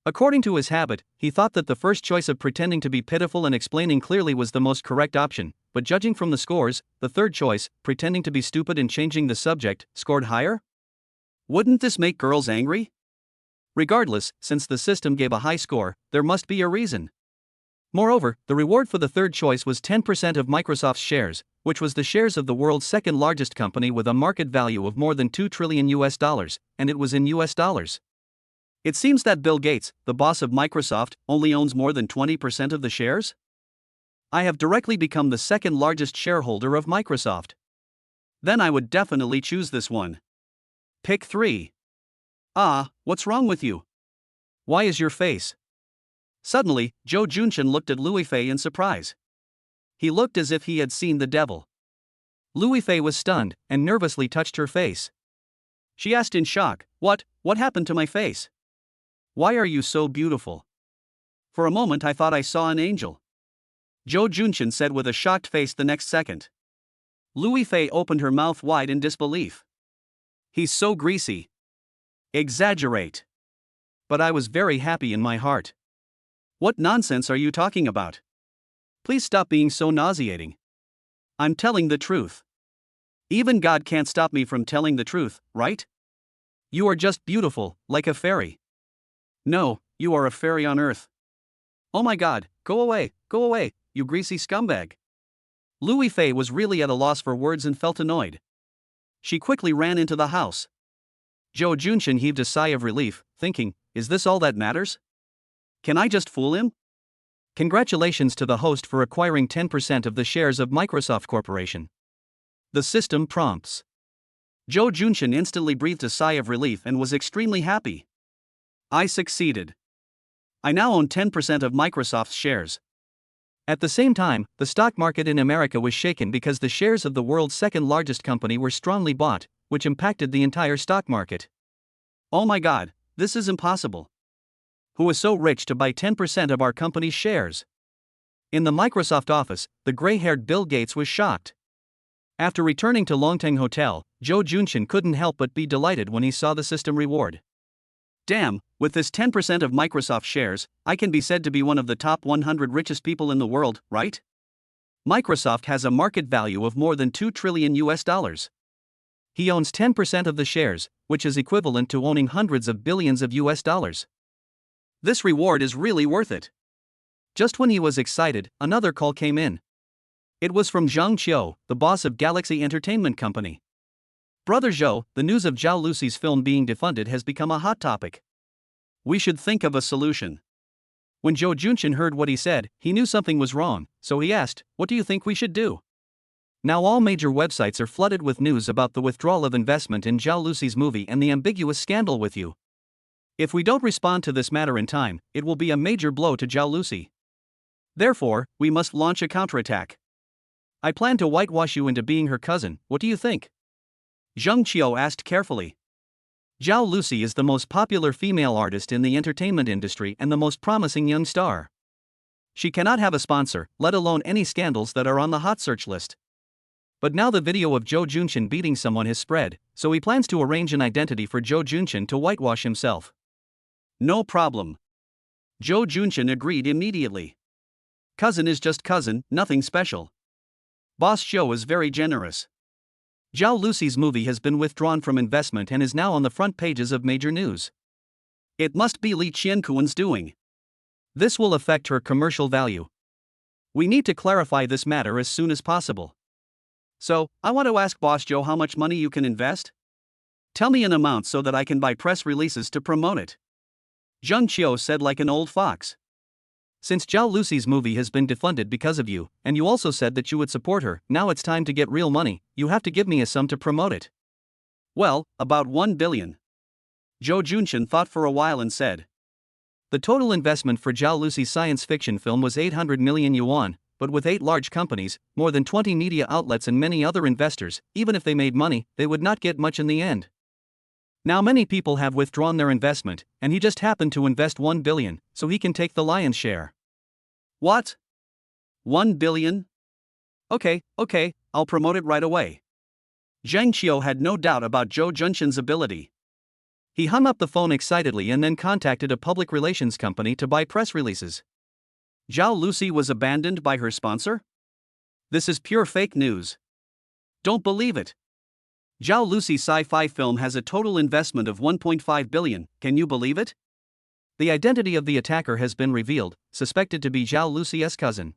According to his habit, he thought that the first choice of pretending to be pitiful and explaining clearly was the most correct option, but judging from the scores, the third choice, pretending to be stupid and changing the subject, scored higher? Wouldn't this make girls angry? Regardless, since the system gave a high score, there must be a reason. Moreover, the reward for the third choice was 10% of Microsoft's shares, which was the shares of the world's second largest company with a market value of more than $2 trillion, and it was in US dollars. It seems that Bill Gates, the boss of Microsoft, only owns more than 20% of the shares? I have directly become the second largest shareholder of Microsoft. Then I would definitely choose this one. Pick 3. Ah, what's wrong with you? Why is your face? Suddenly, Zhou Junshin looked at Lu Fei in surprise. He looked as if he had seen the devil. Lu Fei was stunned and nervously touched her face. She asked in shock, What happened to my face? Why are you so beautiful? For a moment I thought I saw an angel. Zhou Junshin said with a shocked face the next second. Lu Fei opened her mouth wide in disbelief. He's so greasy. Exaggerate. But I was very happy in my heart. What nonsense are you talking about? Please stop being so nauseating. I'm telling the truth. Even God can't stop me from telling the truth, right? You are just beautiful, like a fairy. No, you are a fairy on earth. Oh my god, go away, you greasy scumbag. Lu Fei was really at a loss for words and felt annoyed. She quickly ran into the house. Zhou Junshin heaved a sigh of relief, thinking, is this all that matters? Can I just fool him? Congratulations to the host for acquiring 10% of the shares of Microsoft Corporation. The system prompts. Zhou Junshin instantly breathed a sigh of relief and was extremely happy. I succeeded. I now own 10% of Microsoft's shares. At the same time, the stock market in America was shaken because the shares of the world's second largest company were strongly bought, which impacted the entire stock market. Oh my god, this is impossible. Who is so rich to buy 10% of our company's shares? In the Microsoft office, the gray-haired Bill Gates was shocked. After returning to Longteng Hotel, Zhou Junshin couldn't help but be delighted when he saw the system reward. Damn, with this 10% of Microsoft shares, I can be said to be one of the top 100 richest people in the world, right? Microsoft has a market value of more than $2 trillion. He owns 10% of the shares, which is equivalent to owning hundreds of billions of US dollars. This reward is really worth it. Just when he was excited, another call came in. It was from Zhang Qiu, the boss of Galaxy Entertainment Company. Brother Zhou, the news of Zhao Lucy's film being defunded has become a hot topic. We should think of a solution. When Zhou Junshin heard what he said, he knew something was wrong, so he asked, what do you think we should do? Now all major websites are flooded with news about the withdrawal of investment in Zhao Lucy's movie and the ambiguous scandal with you. If we don't respond to this matter in time, it will be a major blow to Zhao Lucy. Therefore, we must launch a counterattack. I plan to whitewash you into being her cousin, what do you think? Zhang Qiu asked carefully. Zhao Lucy is the most popular female artist in the entertainment industry and the most promising young star. She cannot have a sponsor, let alone any scandals that are on the hot search list. But now the video of Jo Junshin beating someone has spread, so he plans to arrange an identity for Jo Junshin to whitewash himself. No problem. Jo Junshin agreed immediately. Cousin is just cousin, nothing special. Boss Zhou is very generous. Zhao Lucy's movie has been withdrawn from investment and is now on the front pages of major news. It must be Li Qianquan's doing. This will affect her commercial value. We need to clarify this matter as soon as possible. So, I want to ask Boss Zhou how much money you can invest? Tell me an amount so that I can buy press releases to promote it. Zheng Qiu said like an old fox. Since Zhao Lucy's movie has been defunded because of you, and you also said that you would support her, now it's time to get real money, you have to give me a sum to promote it. Well, about 1 billion. Jo Junshin thought for a while and said. The total investment for Zhao Lucy's science fiction film was 800 million yuan, but with 8 large companies, more than 20 media outlets and many other investors, even if they made money, they would not get much in the end. Now many people have withdrawn their investment, and he just happened to invest 1 billion, so he can take the lion's share. What? 1 billion? Okay, I'll promote it right away. Zheng Qiu had no doubt about Jo Junshin's ability. He hung up the phone excitedly and then contacted a public relations company to buy press releases. Zhao Lucy was abandoned by her sponsor? This is pure fake news. Don't believe it. Zhao Lucy's sci-fi film has a total investment of 1.5 billion, can you believe it? The identity of the attacker has been revealed, suspected to be Zhao Lucy's cousin.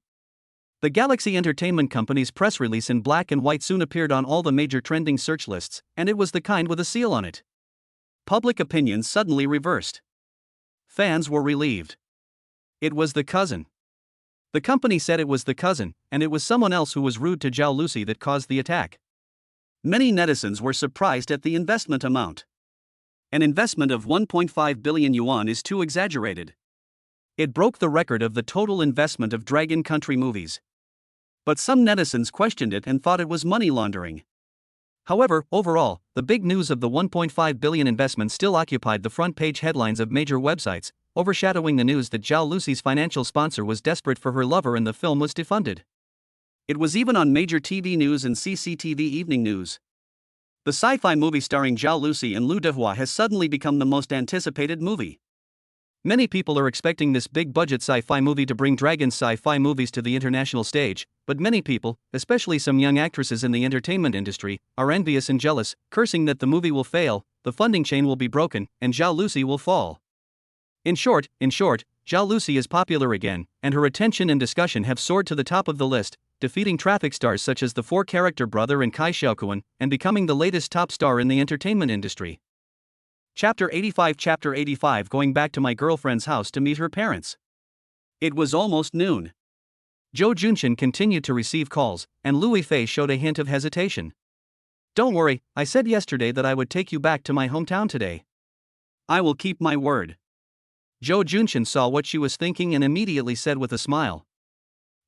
The Galaxy Entertainment Company's press release in black and white soon appeared on all the major trending search lists, and it was the kind with a seal on it. Public opinion suddenly reversed. Fans were relieved. It was the cousin. The company said it was the cousin, and it was someone else who was rude to Zhao Lucy that caused the attack. Many netizens were surprised at the investment amount. An investment of 1.5 billion yuan is too exaggerated. It broke the record of the total investment of Dragon Country movies. But some netizens questioned it and thought it was money laundering. However, overall, the big news of the 1.5 billion investment still occupied the front page headlines of major websites, overshadowing the news that Zhao Lucy's financial sponsor was desperate for her lover and the film was defunded. It was even on major TV news and CCTV evening news. The sci-fi movie starring Zhao Lucy and Liu Dehua has suddenly become the most anticipated movie. Many people are expecting this big-budget sci-fi movie to bring Dragon's sci-fi movies to the international stage, but many people, especially some young actresses in the entertainment industry, are envious and jealous, cursing that the movie will fail, the funding chain will be broken, and Zhao Lucy will fall. In short, Zhao Lucy is popular again, and her attention and discussion have soared to the top of the list, defeating traffic stars such as the 4-character brother and Kai Xiaokuan, and becoming the latest top star in the entertainment industry. Chapter 85 Going back to my girlfriend's house to meet her parents. It was almost noon. Jo Junshin continued to receive calls, and Lu Yifei showed a hint of hesitation. Don't worry, I said yesterday that I would take you back to my hometown today. I will keep my word. Jo Junshin saw what she was thinking and immediately said with a smile.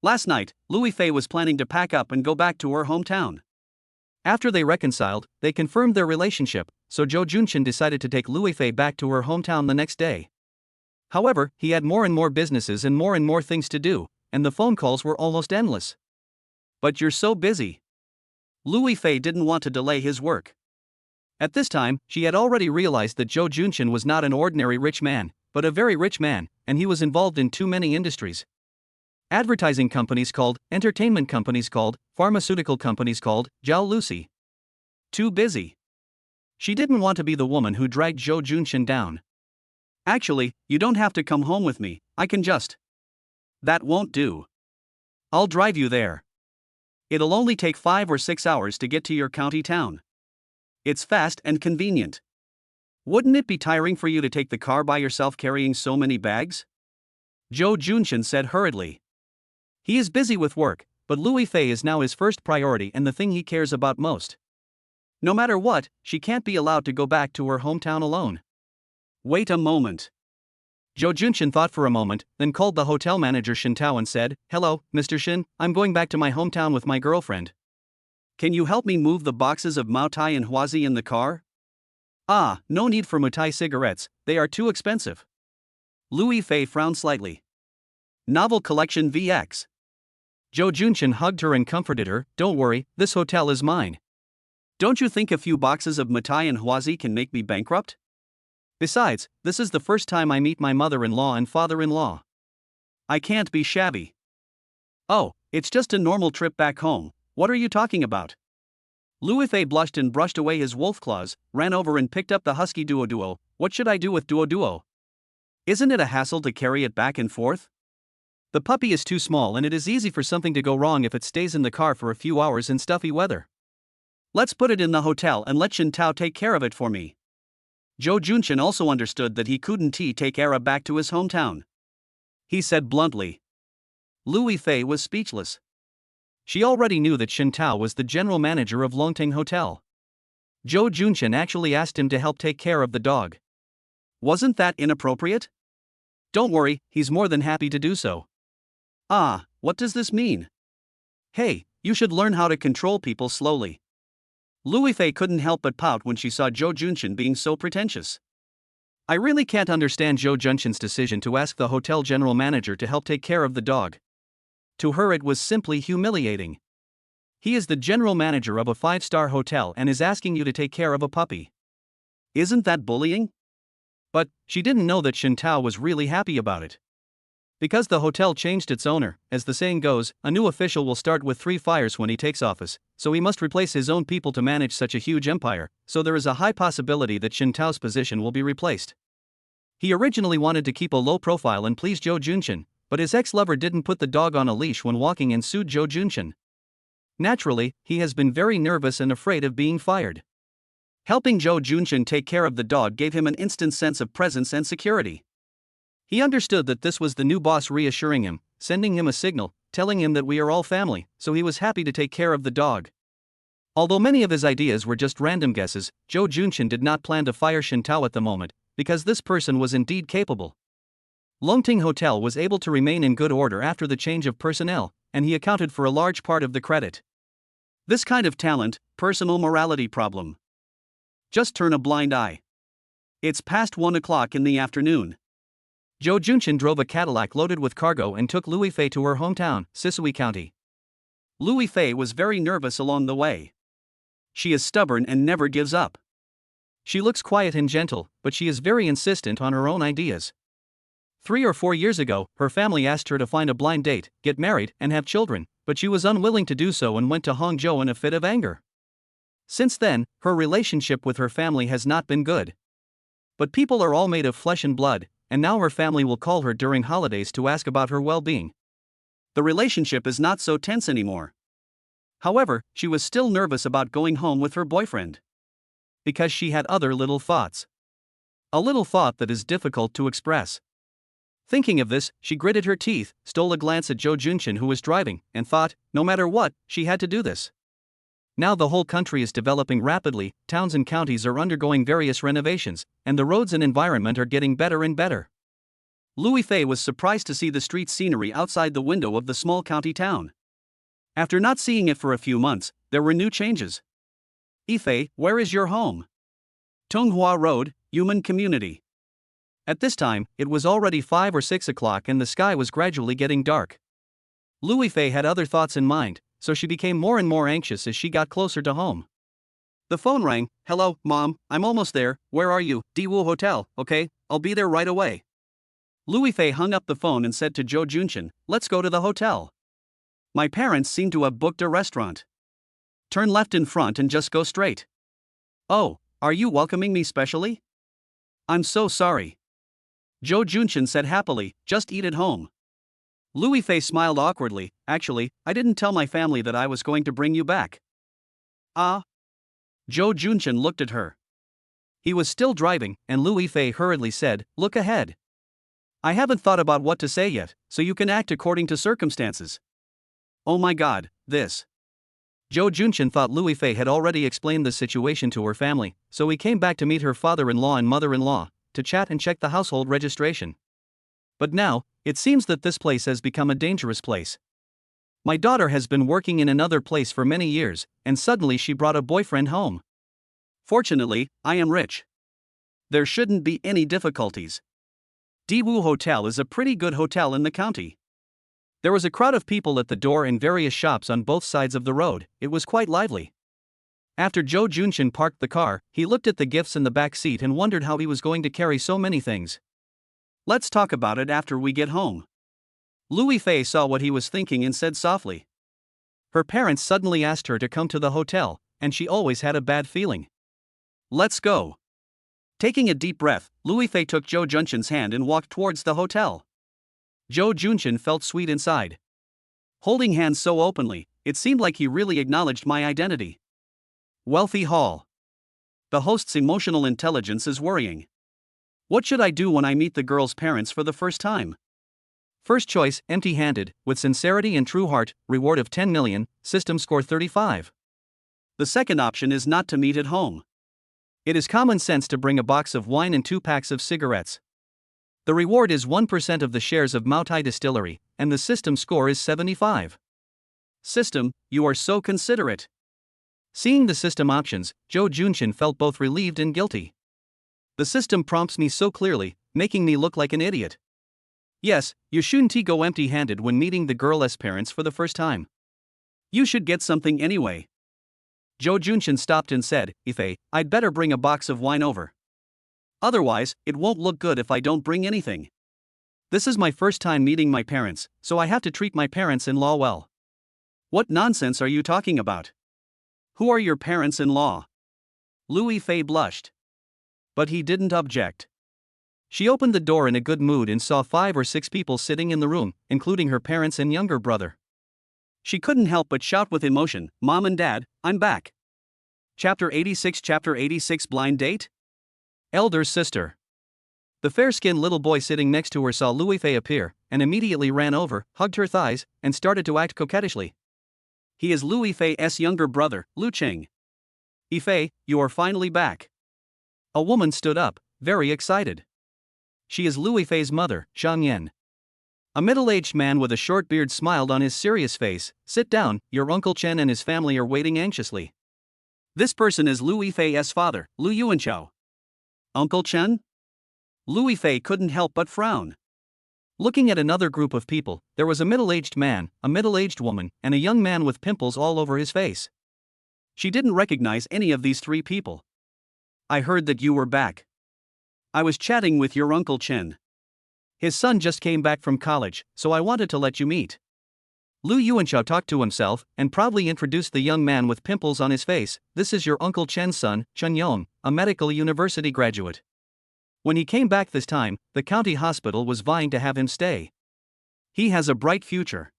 Last night, Lu Yifei was planning to pack up and go back to her hometown. After they reconciled, they confirmed their relationship, so Jo Junshin decided to take Lu Yifei back to her hometown the next day. However, he had more and more businesses and more things to do, and the phone calls were almost endless. But you're so busy. Lu Yifei didn't want to delay his work. At this time, she had already realized that Jo Junshin was not an ordinary rich man, but a very rich man, and he was involved in too many industries. Advertising companies called, entertainment companies called, pharmaceutical companies called, Zhao Lucy. Too busy. She didn't want to be the woman who dragged Jo Junshin down. Actually, you don't have to come home with me, I can just. That won't do. I'll drive you there. It'll only take 5 or 6 hours to get to your county town. It's fast and convenient. Wouldn't it be tiring for you to take the car by yourself carrying so many bags? Jo Junshin said hurriedly. He is busy with work, but Lu Yifei is now his first priority and the thing he cares about most. No matter what, she can't be allowed to go back to her hometown alone. Wait a moment. Jo Junshin thought for a moment, then called the hotel manager Shin Tao and said, "Hello, Mr. Shin, I'm going back to my hometown with my girlfriend. Can you help me move the boxes of Mao Tai and Huazi in the car?" Ah, no need for Mutai cigarettes, they are too expensive. Louis Fei frowned slightly. Novel Collection VX. Zhou Junchen hugged her and comforted her. Don't worry, this hotel is mine. Don't you think a few boxes of Mutai and Huazi can make me bankrupt? Besides, this is the first time I meet my mother-in-law and father-in-law. I can't be shabby. Oh, it's just a normal trip back home, what are you talking about? Louis Fei blushed and brushed away his wolf claws, ran over and picked up the husky Duo. What should I do with Duo? Isn't it a hassle to carry it back and forth? The puppy is too small and it is easy for something to go wrong if it stays in the car for a few hours in stuffy weather. Let's put it in the hotel and let Shin Tao take care of it for me. Zhou Junchen also understood that he couldn't take Era back to his hometown. He said bluntly. Louis Fei was speechless. She already knew that Shin Tao was the general manager of Longting Hotel. Zhou Junchen actually asked him to help take care of the dog. Wasn't that inappropriate? Don't worry, he's more than happy to do so. Ah, what does this mean? Hey, you should learn how to control people slowly. Louis Fei couldn't help but pout when she saw Zhou Junchen being so pretentious. I really can't understand Zhou Junchen's decision to ask the hotel general manager to help take care of the dog. To her it was simply humiliating. He is the general manager of a 5-star hotel and is asking you to take care of a puppy. Isn't that bullying? But she didn't know that Shin Tao was really happy about it. Because the hotel changed its owner, as the saying goes, a new official will start with 3 fires when he takes office, so he must replace his own people to manage such a huge empire, so there is a high possibility that Shin Tao's position will be replaced. He originally wanted to keep a low profile and please Zhou Junchen, but his ex-lover didn't put the dog on a leash when walking and sued Zhou Junchen. Naturally, he has been very nervous and afraid of being fired. Helping Zhou Junchen take care of the dog gave him an instant sense of presence and security. He understood that this was the new boss reassuring him, sending him a signal, telling him that we are all family, so he was happy to take care of the dog. Although many of his ideas were just random guesses, Zhou Junchen did not plan to fire Shin Tao at the moment, because this person was indeed capable. Longting Hotel was able to remain in good order after the change of personnel, and he accounted for a large part of the credit. This kind of talent, personal morality problem. Just turn a blind eye. It's past 1 o'clock in the afternoon. Zhou Junchen drove a Cadillac loaded with cargo and took Louis Fei to her hometown, Sisui County. Louis Fei was very nervous along the way. She is stubborn and never gives up. She looks quiet and gentle, but she is very insistent on her own ideas. 3 or 4 years ago, her family asked her to find a blind date, get married, and have children, but she was unwilling to do so and went to Hangzhou in a fit of anger. Since then, her relationship with her family has not been good. But people are all made of flesh and blood, and now her family will call her during holidays to ask about her well-being. The relationship is not so tense anymore. However, she was still nervous about going home with her boyfriend. Because she had other little thoughts. A little thought that is difficult to express. Thinking of this, she gritted her teeth, stole a glance at Zhou Junchen who was driving, and thought, no matter what, she had to do this. Now the whole country is developing rapidly, towns and counties are undergoing various renovations, and the roads and environment are getting better and better. Louis Fei was surprised to see the street scenery outside the window of the small county town. After not seeing it for a few months, there were new changes. Ifei, where is your home? Tonghua Road, Human Community. At this time, it was already 5 or 6 o'clock and the sky was gradually getting dark. Louis Fei had other thoughts in mind, so she became more and more anxious as she got closer to home. The phone rang. Hello, Mom, I'm almost there. Where are you? Diwu Hotel, okay, I'll be there right away. Louis Fei hung up the phone and said to Zhou Junchen, let's go to the hotel. My parents seem to have booked a restaurant. Turn left in front and just go straight. Oh, are you welcoming me specially? I'm so sorry. Zhou Junchen said happily, just eat at home. Louis Fei smiled awkwardly. Actually, I didn't tell my family that I was going to bring you back. Ah? Zhou Junchen looked at her. He was still driving, and Louis Fei hurriedly said, look ahead. I haven't thought about what to say yet, so you can act according to circumstances. Oh my God, this. Zhou Junchen thought Louis Fei had already explained the situation to her family, so he came back to meet her father-in-law and mother-in-law, to chat and check the household registration. But now, it seems that this place has become a dangerous place. My daughter has been working in another place for many years, and suddenly she brought a boyfriend home. Fortunately, I am rich. There shouldn't be any difficulties. Daewoo Hotel is a pretty good hotel in the county. There was a crowd of people at the door and various shops on both sides of the road. It was quite lively. After Jo Junshin parked the car, he looked at the gifts in the back seat and wondered how he was going to carry so many things. Let's talk about it after we get home. Louis Fei saw what he was thinking and said softly. Her parents suddenly asked her to come to the hotel, and she always had a bad feeling. Let's go. Taking a deep breath, Louis Fei took Jo Junshin's hand and walked towards the hotel. Jo Junshin felt sweet inside. Holding hands so openly, it seemed like he really acknowledged my identity. Wealthy Hall. The host's emotional intelligence is worrying. What should I do when I meet the girl's parents for the first time? First choice, empty-handed, with sincerity and true heart, reward of 10 million, system score 35. The second option is not to meet at home. It is common sense to bring a box of wine and 2 packs of cigarettes. The reward is 1% of the shares of Moutai Distillery, and the system score is 75. System, you are so considerate. Seeing the system options, Jo Junshin felt both relieved and guilty. The system prompts me so clearly, making me look like an idiot. Yes, you shouldn't go empty-handed when meeting the girl's parents for the first time. You should get something anyway. Jo Junshin stopped and said, Ife, I'd better bring a box of wine over. Otherwise, it won't look good if I don't bring anything. This is my first time meeting my parents, so I have to treat my parents-in-law well. What nonsense are you talking about? Who are your parents-in-law? Louis Fei blushed. But he didn't object. She opened the door in a good mood and saw 5 or 6 people sitting in the room, including her parents and younger brother. She couldn't help but shout with emotion, Mom and Dad, I'm back. Chapter 86 Blind Date? Elder's sister. The fair-skinned little boy sitting next to her saw Louis Fei appear, and immediately ran over, hugged her thighs, and started to act coquettishly. He is Louis Fei's younger brother, Lu Cheng. Ife, you are finally back. A woman stood up, very excited. She is Louis Fei's mother, Zhang Yan. A middle-aged man with a short beard smiled on his serious face. Sit down, your Uncle Chen and his family are waiting anxiously. This person is Louis Fei's father, Lu Yuanchao. Uncle Chen? Louis Fei couldn't help but frown. Looking at another group of people, there was a middle-aged man, a middle-aged woman, and a young man with pimples all over his face. She didn't recognize any of these 3 people. I heard that you were back. I was chatting with your Uncle Chen. His son just came back from college, so I wanted to let you meet. Lu Yuanchao talked to himself, and proudly introduced the young man with pimples on his face. This is your Uncle Chen's son, Chen Yong, a medical university graduate. When he came back this time, the county hospital was vying to have him stay. He has a bright future.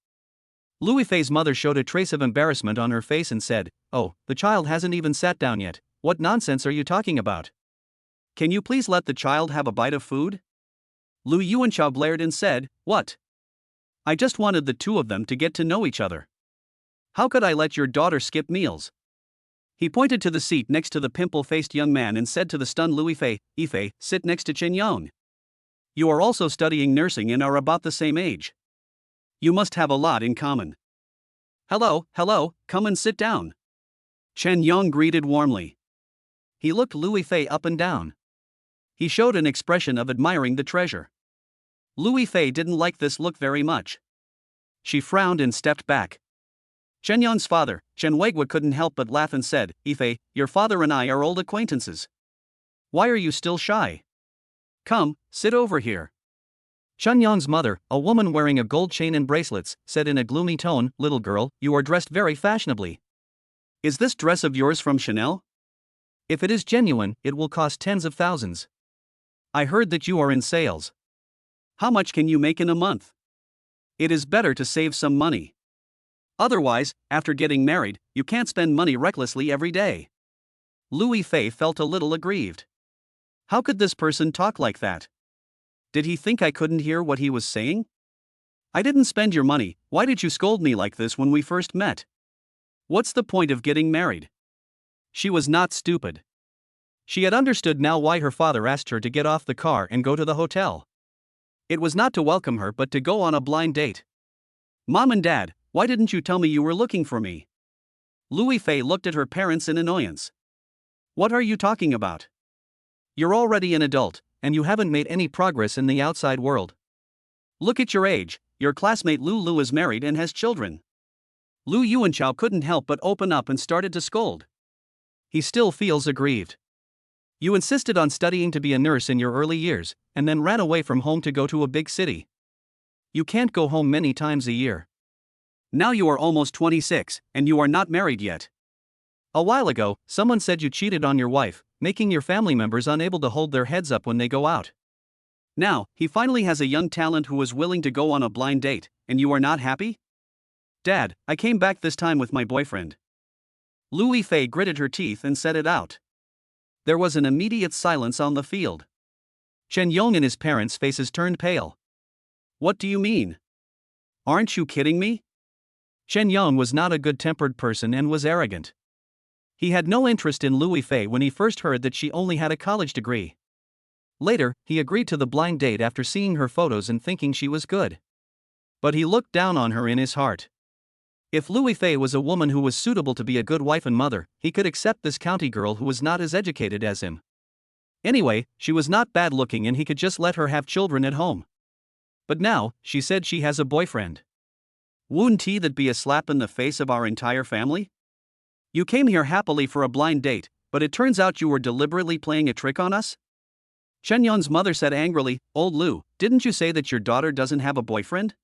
Louis Fei's mother showed a trace of embarrassment on her face and said, Oh, the child hasn't even sat down yet. What nonsense are you talking about? Can you please let the child have a bite of food? Lu Yuanchao blared and said, What? I just wanted the 2 of them to get to know each other. How could I let your daughter skip meals? He pointed to the seat next to the pimple-faced young man and said to the stunned Louis Fei, Ife, sit next to Chen Yong. You are also studying nursing and are about the same age. You must have a lot in common. Hello, come and sit down. Chen Yong greeted warmly. He looked Louis Fei up and down. He showed an expression of admiring the treasure. Louis Fei didn't like this look very much. She frowned and stepped back. Chen Yong's father, Chen Weigua, couldn't help but laugh and said, Ife, your father and I are old acquaintances. Why are you still shy? Come, sit over here. Chen Yong's mother, a woman wearing a gold chain and bracelets, said in a gloomy tone, Little girl, you are dressed very fashionably. Is this dress of yours from Chanel? If it is genuine, it will cost tens of thousands. I heard that you are in sales. How much can you make in a month? It is better to save some money. Otherwise, after getting married, you can't spend money recklessly every day. Louis Fei felt a little aggrieved. How could this person talk like that? Did he think I couldn't hear what he was saying? I didn't spend your money. Why did you scold me like this when we first met? What's the point of getting married? She was not stupid. She had understood now why her father asked her to get off the car and go to the hotel. It was not to welcome her but to go on a blind date. Mom and Dad, why didn't you tell me you were looking for me? Louis Fei looked at her parents in annoyance. What are you talking about? You're already an adult, and you haven't made any progress in the outside world. Look at your age, your classmate Lu is married and has children. Lu Yuanchao couldn't help but open up and started to scold. He still feels aggrieved. You insisted on studying to be a nurse in your early years, and then ran away from home to go to a big city. You can't go home many times a year. Now you are almost 26, and you are not married yet. A while ago, someone said you cheated on your wife, making your family members unable to hold their heads up when they go out. Now, he finally has a young talent who is willing to go on a blind date, and you are not happy? Dad, I came back this time with my boyfriend. Lu Yifei gritted her teeth and said it out. There was an immediate silence on the field. Chen Yong and his parents' faces turned pale. What do you mean? Aren't you kidding me? Chen Yong was not a good-tempered person and was arrogant. He had no interest in Lu Yifei when he first heard that she only had a college degree. Later, he agreed to the blind date after seeing her photos and thinking she was good. But he looked down on her in his heart. If Lu Yifei was a woman who was suitable to be a good wife and mother, he could accept this county girl who was not as educated as him. Anyway, she was not bad looking and he could just let her have children at home. But now, she said she has a boyfriend. Wouldn't that be a slap in the face of our entire family? You came here happily for a blind date, but it turns out you were deliberately playing a trick on us? Chen Yon's mother said angrily, Old Lu, didn't you say that your daughter doesn't have a boyfriend?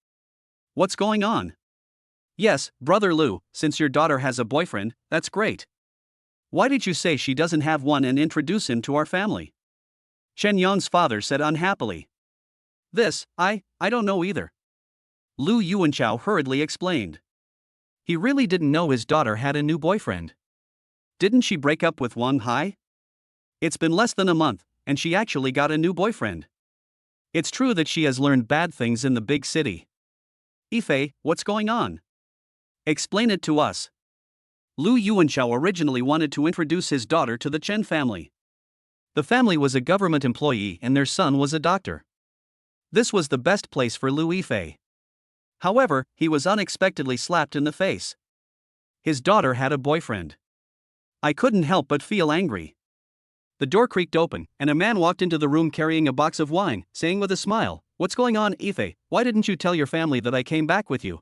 What's going on? Yes, Brother Lu, since your daughter has a boyfriend, that's great. Why did you say she doesn't have one and introduce him to our family? Chen Yon's father said unhappily. This, I don't know either. Lu Yuanchao hurriedly explained. He really didn't know his daughter had a new boyfriend. Didn't she break up with Wang Hai? It's been less than a month, and she actually got a new boyfriend. It's true that she has learned bad things in the big city. Yifei, what's going on? Explain it to us. Lu Yuanchao originally wanted to introduce his daughter to the Chen family. The family was a government employee and their son was a doctor. This was the best place for Lu Yifei. However, he was unexpectedly slapped in the face. His daughter had a boyfriend. I couldn't help but feel angry. The door creaked open, and a man walked into the room carrying a box of wine, saying with a smile, What's going on, Yifei? Why didn't you tell your family that I came back with you?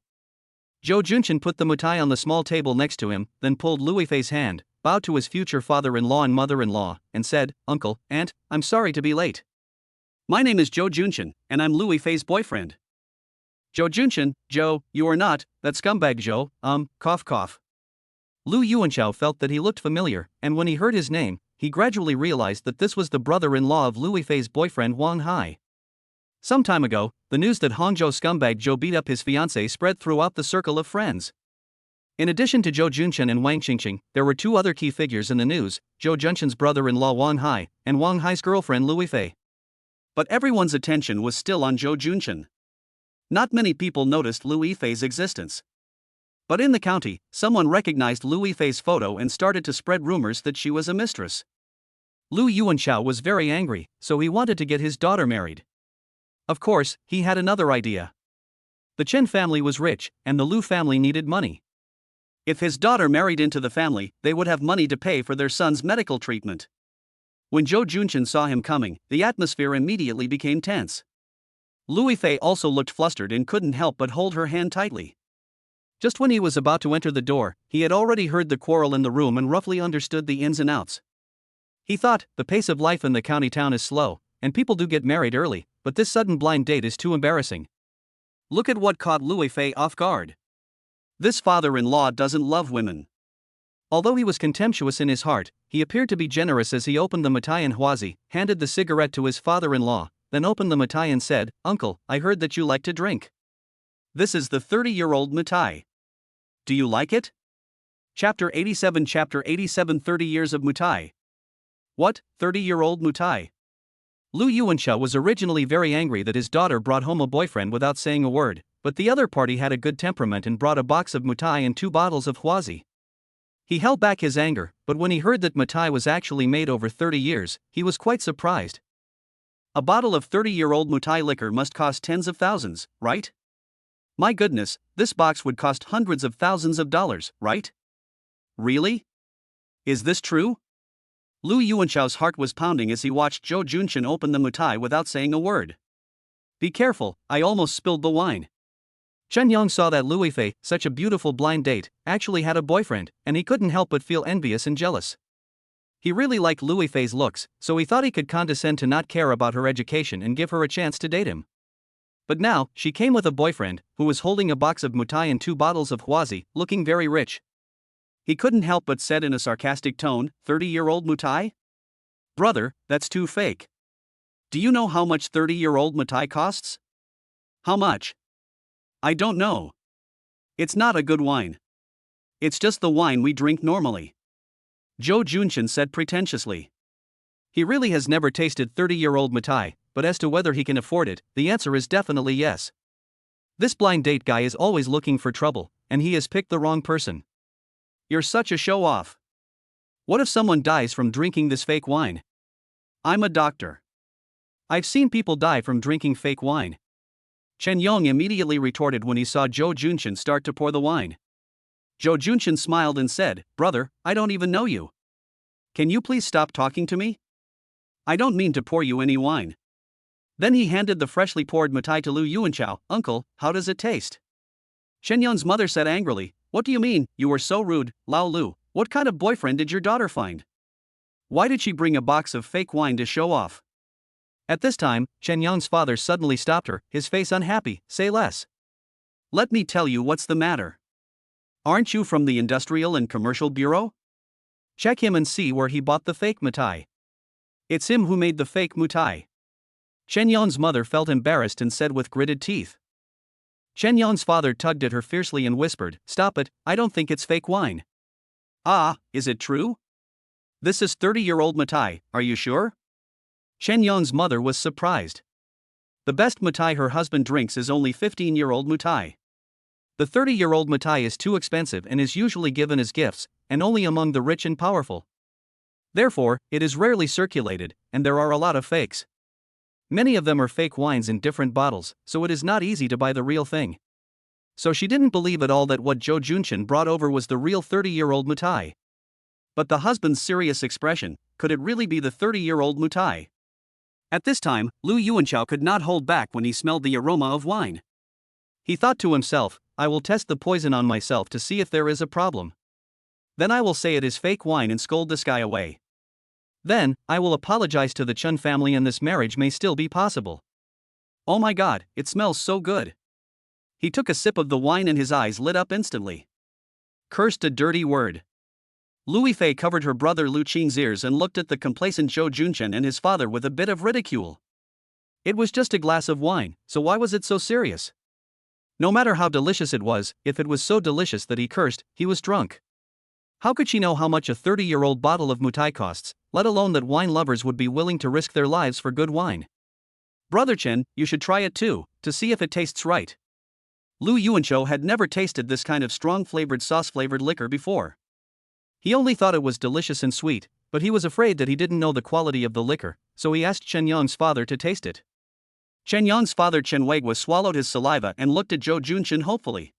Zhou Junchen put the mutai on the small table next to him, then pulled Lu Yifei's hand, bowed to his future father-in-law and mother-in-law, and said, Uncle, Aunt, I'm sorry to be late. My name is Zhou Junchen, and I'm Lu Yifei's boyfriend. Zhou Junchen, Zhou, you are not, that scumbag Zhou, cough cough. Lu Yuanchao felt that he looked familiar, and when he heard his name, he gradually realized that this was the brother-in-law of Lu Yifei's boyfriend Wang Hai. Some time ago, the news that Hangzhou scumbag Zhou beat up his fiancée spread throughout the circle of friends. In addition to Zhou Junchen and Wang Qingqing, there were two other key figures in the news, Zhou Junchen's brother-in-law Wang Hai, and Wang Hai's girlfriend Lu Yifei. But everyone's attention was still on Zhou Junchen. Not many people noticed Lu Yifei's existence. But in the county, someone recognized Lu Yifei's photo and started to spread rumors that she was a mistress. Lu Yuanchao was very angry, so he wanted to get his daughter married. Of course, he had another idea. The Chen family was rich, and the Lu family needed money. If his daughter married into the family, they would have money to pay for their son's medical treatment. When Zhou Junchen saw him coming, the atmosphere immediately became tense. Lu Yifei also looked flustered and couldn't help but hold her hand tightly. Just when he was about to enter the door, he had already heard the quarrel in the room and roughly understood the ins and outs. He thought, the pace of life in the county town is slow, and people do get married early, but this sudden blind date is too embarrassing. Look at what caught Lu Yifei off guard. This father-in-law doesn't love women. Although he was contemptuous in his heart, he appeared to be generous as he opened the mitai in Huazi, handed the cigarette to his father-in-law, then opened the mitai and said, Uncle, I heard that you like to drink. This is the 30-year-old mitai. Do you like it? Chapter 87 30 Years of Mutai. What, 30-year-old mutai? Lu Yuanchao was originally very angry that his daughter brought home a boyfriend without saying a word, but the other party had a good temperament and brought a box of mutai and 2 bottles of Huazi. He held back his anger, but when he heard that mutai was actually made over 30 years, he was quite surprised. A bottle of 30-year-old mutai liquor must cost tens of thousands, right? My goodness, this box would cost hundreds of thousands of dollars, right? Really? Is this true? Lu Yuanchao's heart was pounding as he watched Zhou Junshin open the mutai without saying a word. Be careful, I almost spilled the wine. Chen Yong saw that Lu Yifei, such a beautiful blind date, actually had a boyfriend, and he couldn't help but feel envious and jealous. He really liked Lu Yifei's looks, so he thought he could condescend to not care about her education and give her a chance to date him. But now, she came with a boyfriend, who was holding a box of mutai and 2 bottles of huazi, looking very rich. He couldn't help but said in a sarcastic tone, 30-year-old mutai? Brother, that's too fake. Do you know how much 30-year-old mutai costs? How much? I don't know. It's not a good wine. It's just the wine we drink normally. Zhou Junshin said pretentiously. He really has never tasted 30-year-old mutai, but as to whether he can afford it, the answer is definitely yes. This blind date guy is always looking for trouble, and he has picked the wrong person. You're such a show-off. What if someone dies from drinking this fake wine? I'm a doctor. I've seen people die from drinking fake wine. Chen Yong immediately retorted when he saw Zhou Junshin start to pour the wine. Zhou Junshin smiled and said, Brother, I don't even know you. Can you please stop talking to me? I don't mean to pour you any wine. Then he handed the freshly poured mutai to Lu Yuanchao. Uncle, how does it taste? Chen Yong's mother said angrily, What do you mean, you were so rude, Lao Lu? What kind of boyfriend did your daughter find? Why did she bring a box of fake wine to show off? At this time, Chen Yong's father suddenly stopped her, his face unhappy. Say less. Let me tell you what's the matter. Aren't you from the Industrial and Commercial Bureau? Check him and see where he bought the fake mutai. It's him who made the fake mutai. Chen Yong's mother felt embarrassed and said with gritted teeth. Chen Yong's father tugged at her fiercely and whispered, Stop it, I don't think it's fake wine. Ah, is it true? This is 30-year-old mutai, are you sure? Chen Yong's mother was surprised. The best mutai her husband drinks is only 15-year-old mutai. The 30-year-old mutai is too expensive and is usually given as gifts, and only among the rich and powerful. Therefore, it is rarely circulated, and there are a lot of fakes. Many of them are fake wines in different bottles, so it is not easy to buy the real thing. So she didn't believe at all that what Zhou Junshin brought over was the real 30-year-old mutai. But the husband's serious expression, could it really be the 30-year-old mutai? At this time, Lu Yuanchao could not hold back when he smelled the aroma of wine. He thought to himself, I will test the poison on myself to see if there is a problem. Then I will say it is fake wine and scold this guy away. Then, I will apologize to the Chun family and this marriage may still be possible. Oh my god, it smells so good. He took a sip of the wine and his eyes lit up instantly. Cursed a dirty word. Lu Yifei covered her brother Lu Qing's ears and looked at the complacent Zhou Junshin and his father with a bit of ridicule. It was just a glass of wine, so why was it so serious? No matter how delicious it was, if it was so delicious that he cursed, he was drunk. How could she know how much a 30-year-old bottle of mutai costs, let alone that wine lovers would be willing to risk their lives for good wine? Brother Chen, you should try it too, to see if it tastes right. Lu Yuanchao had never tasted this kind of strong-flavored sauce-flavored liquor before. He only thought it was delicious and sweet, but he was afraid that he didn't know the quality of the liquor, so he asked Chen Yong's father to taste it. Chen Yong's father Chen Weigua swallowed his saliva and looked at Zhou Junshin hopefully.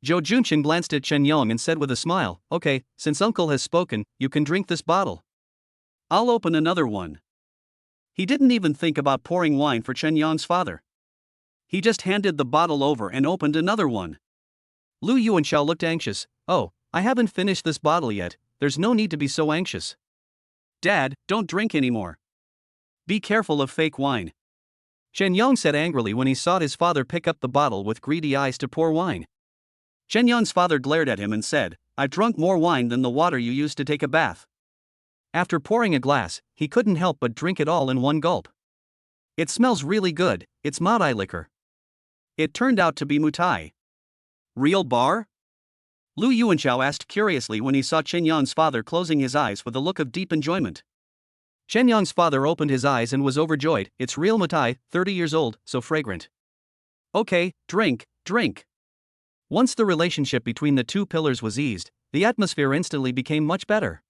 Zhou Junshin glanced at Chen Yong and said with a smile, Okay, since uncle has spoken, you can drink this bottle. I'll open another one. He didn't even think about pouring wine for Chen Yong's father. He just handed the bottle over and opened another one. Lu Yuanchao looked anxious. Oh, I haven't finished this bottle yet, there's no need to be so anxious. Dad, don't drink anymore. Be careful of fake wine. Chen Yong said angrily when he saw his father pick up the bottle with greedy eyes to pour wine. Chen Yong's father glared at him and said, I've drunk more wine than the water you used to take a bath. After pouring a glass, he couldn't help but drink it all in one gulp. It smells really good, it's mutai liquor. It turned out to be mutai. Real bar? Lu Yuanchao asked curiously when he saw Chen Yong's father closing his eyes with a look of deep enjoyment. Chen Yong's father opened his eyes and was overjoyed. It's real mutai, 30 years old, so fragrant. Okay, drink, drink. Once the relationship between the two pillars was eased, the atmosphere instantly became much better.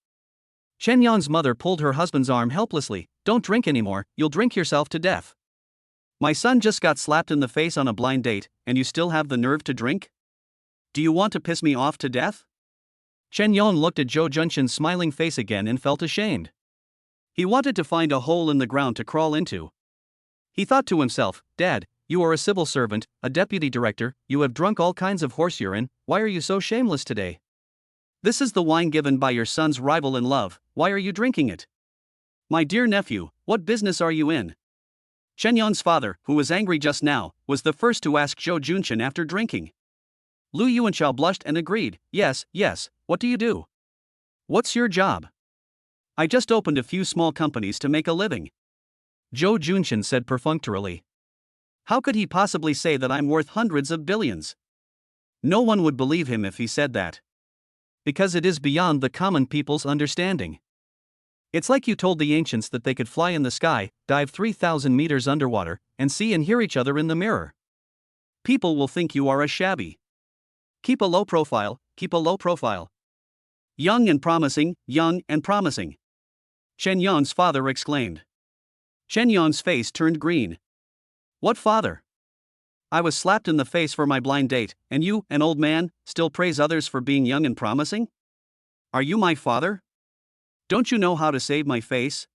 Chen Yong's mother pulled her husband's arm helplessly. Don't drink anymore, you'll drink yourself to death. My son just got slapped in the face on a blind date, and you still have the nerve to drink? Do you want to piss me off to death? Chen Yong looked at Zhou Junshin's smiling face again and felt ashamed. He wanted to find a hole in the ground to crawl into. He thought to himself, Dad, you are a civil servant, a deputy director, you have drunk all kinds of horse urine, why are you so shameless today? This is the wine given by your son's rival in love, why are you drinking it? My dear nephew, what business are you in? Chen Yun's father, who was angry just now, was the first to ask Zhou Junchen after drinking. Lu Yuanchao blushed and agreed, yes, what do you do? What's your job? I just opened a few small companies to make a living. Zhou Junchen said perfunctorily. How could he possibly say that I'm worth hundreds of billions? No one would believe him if he said that. Because it is beyond the common people's understanding. It's like you told the ancients that they could fly in the sky, dive 3,000 meters underwater, and see and hear each other in the mirror. People will think you are a shabby. Keep a low profile, keep a low profile. Young and promising, young and promising. Shen Yun's father exclaimed. Shen Yun's face turned green. What father? I was slapped in the face for my blind date, and you, an old man, still praise others for being young and promising? Are you my father? Don't you know how to save my face?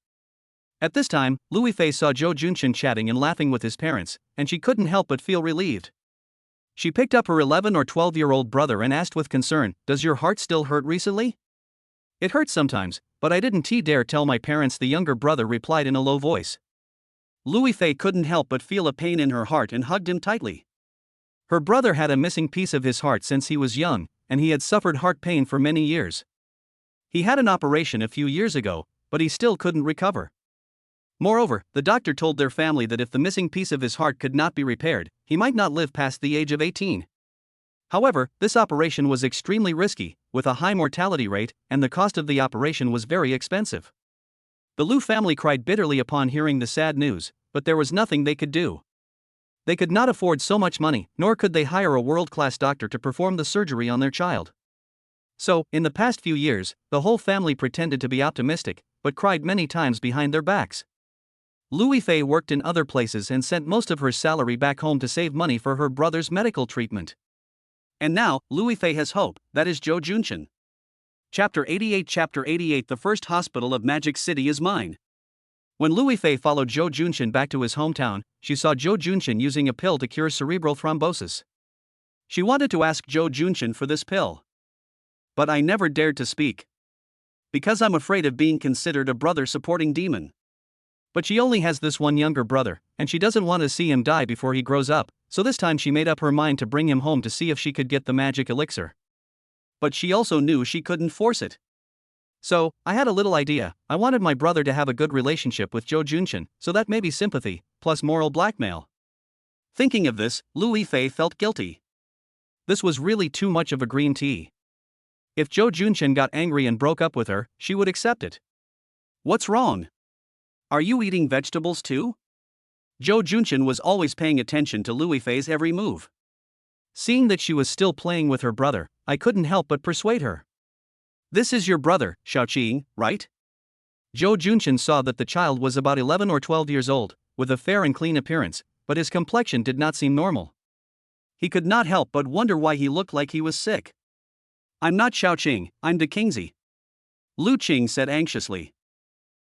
At this time, Louis Fei saw Zhou Junchen chatting and laughing with his parents, and she couldn't help but feel relieved. She picked up her 11 or 12-year-old brother and asked with concern, Does your heart still hurt recently? It hurts sometimes, but I didn't dare tell my parents, the younger brother replied in a low voice. Louis Fei couldn't help but feel a pain in her heart and hugged him tightly. Her brother had a missing piece of his heart since he was young, and he had suffered heart pain for many years. He had an operation a few years ago, but he still couldn't recover. Moreover, the doctor told their family that if the missing piece of his heart could not be repaired, he might not live past the age of 18. However, this operation was extremely risky, with a high mortality rate, and the cost of the operation was very expensive. The Lu family cried bitterly upon hearing the sad news, but there was nothing they could do. They could not afford so much money, nor could they hire a world-class doctor to perform the surgery on their child. So, in the past few years, the whole family pretended to be optimistic, but cried many times behind their backs. Louis Fei worked in other places and sent most of her salary back home to save money for her brother's medical treatment. And now, Louis Fei has hope, that is Zhou Junchen. Chapter 88. The first hospital of Magic City is mine. When Louis Fei followed Zhou Junchen back to his hometown, she saw Zhou Junchen using a pill to cure cerebral thrombosis. She wanted to ask Zhou Junchen for this pill. But I never dared to speak. Because I'm afraid of being considered a brother-supporting demon. But she only has this one younger brother, and she doesn't want to see him die before he grows up, so this time she made up her mind to bring him home to see if she could get the magic elixir. But she also knew she couldn't force it. So, I had a little idea. I wanted my brother to have a good relationship with Zhou Junchen, so that may be sympathy, plus moral blackmail. Thinking of this, Louis Fei felt guilty. This was really too much of a green tea. If Zhou Junchen got angry and broke up with her, she would accept it. What's wrong? Are you eating vegetables too? Zhou Junchen was always paying attention to Louis Fei's every move. Seeing that she was still playing with her brother, I couldn't help but persuade her. This is your brother, Xiaoqing, right? Zhou Junchen saw that the child was about 11 or 12 years old, with a fair and clean appearance, but his complexion did not seem normal. He could not help but wonder why he looked like he was sick. I'm not Xiaoqing, I'm De Kingzi. Lu Qing said anxiously.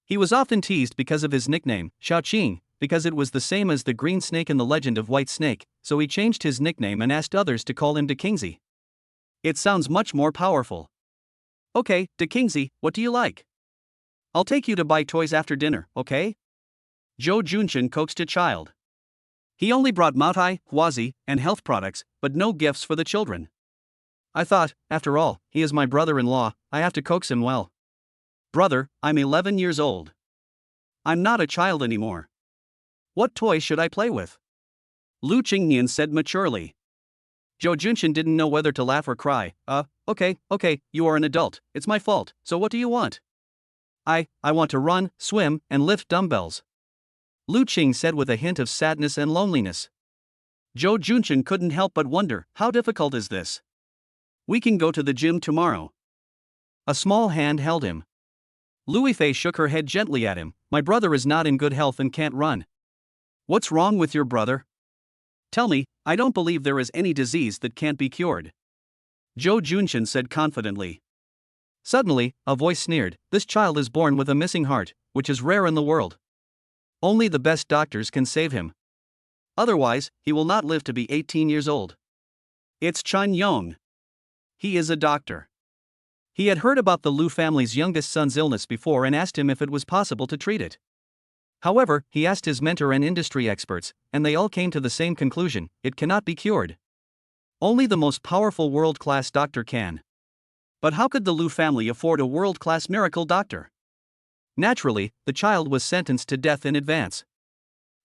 He was often teased because of his nickname, Xiaoqing, because it was the same as the green snake in the legend of White Snake, so he changed his nickname and asked others to call him De Kingzi. It sounds much more powerful. Okay, De Kingzi, what do you like? I'll take you to buy toys after dinner, okay? Zhou Junchen coaxed a child. He only brought Maotai, Huazi, and health products, but no gifts for the children. I thought, after all, he is my brother-in-law, I have to coax him well. Brother, I'm 11 years old. I'm not a child anymore. What toy should I play with? Lu Qingnian said maturely. Zhou Junchen didn't know whether to laugh or cry. Okay, you are an adult, it's my fault, so what do you want? I want to run, swim, and lift dumbbells. Lu Qing said with a hint of sadness and loneliness. Zhou Junchen couldn't help but wonder, how difficult is this? We can go to the gym tomorrow. A small hand held him. Louis Fei shook her head gently at him. My brother is not in good health and can't run. What's wrong with your brother? Tell me, I don't believe there is any disease that can't be cured. Zhou Junchen said confidently. Suddenly, a voice sneered, this child is born with a missing heart, which is rare in the world. Only the best doctors can save him. Otherwise, he will not live to be 18 years old. It's Chen Yong. He is a doctor. He had heard about the Lu family's youngest son's illness before and asked him if it was possible to treat it. However, he asked his mentor and industry experts, and they all came to the same conclusion: it cannot be cured. Only the most powerful world-class doctor can. But how could the Lu family afford a world-class miracle doctor? Naturally, the child was sentenced to death in advance.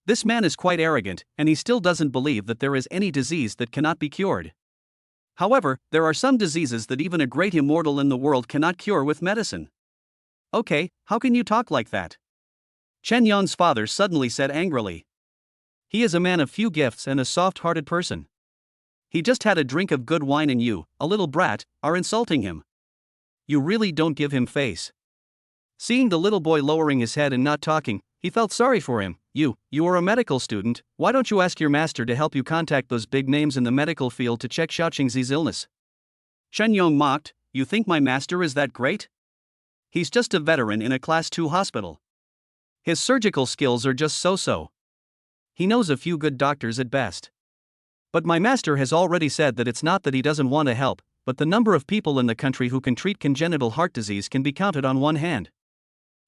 This man is quite arrogant, and he still doesn't believe that there is any disease that cannot be cured. However, there are some diseases that even a great immortal in the world cannot cure with medicine. Okay, how can you talk like that? Chen Yong's father suddenly said angrily. He is a man of few gifts and a soft-hearted person. He just had a drink of good wine and you, a little brat, are insulting him. You really don't give him face. Seeing the little boy lowering his head and not talking, he felt sorry for him. You are a medical student, why don't you ask your master to help you contact those big names in the medical field to check Xiaoqingzi's illness? Chen Yong mocked, you think my master is that great? He's just a veteran in a class 2 hospital. His surgical skills are just so-so. He knows a few good doctors at best. But my master has already said that it's not that he doesn't want to help, but the number of people in the country who can treat congenital heart disease can be counted on one hand.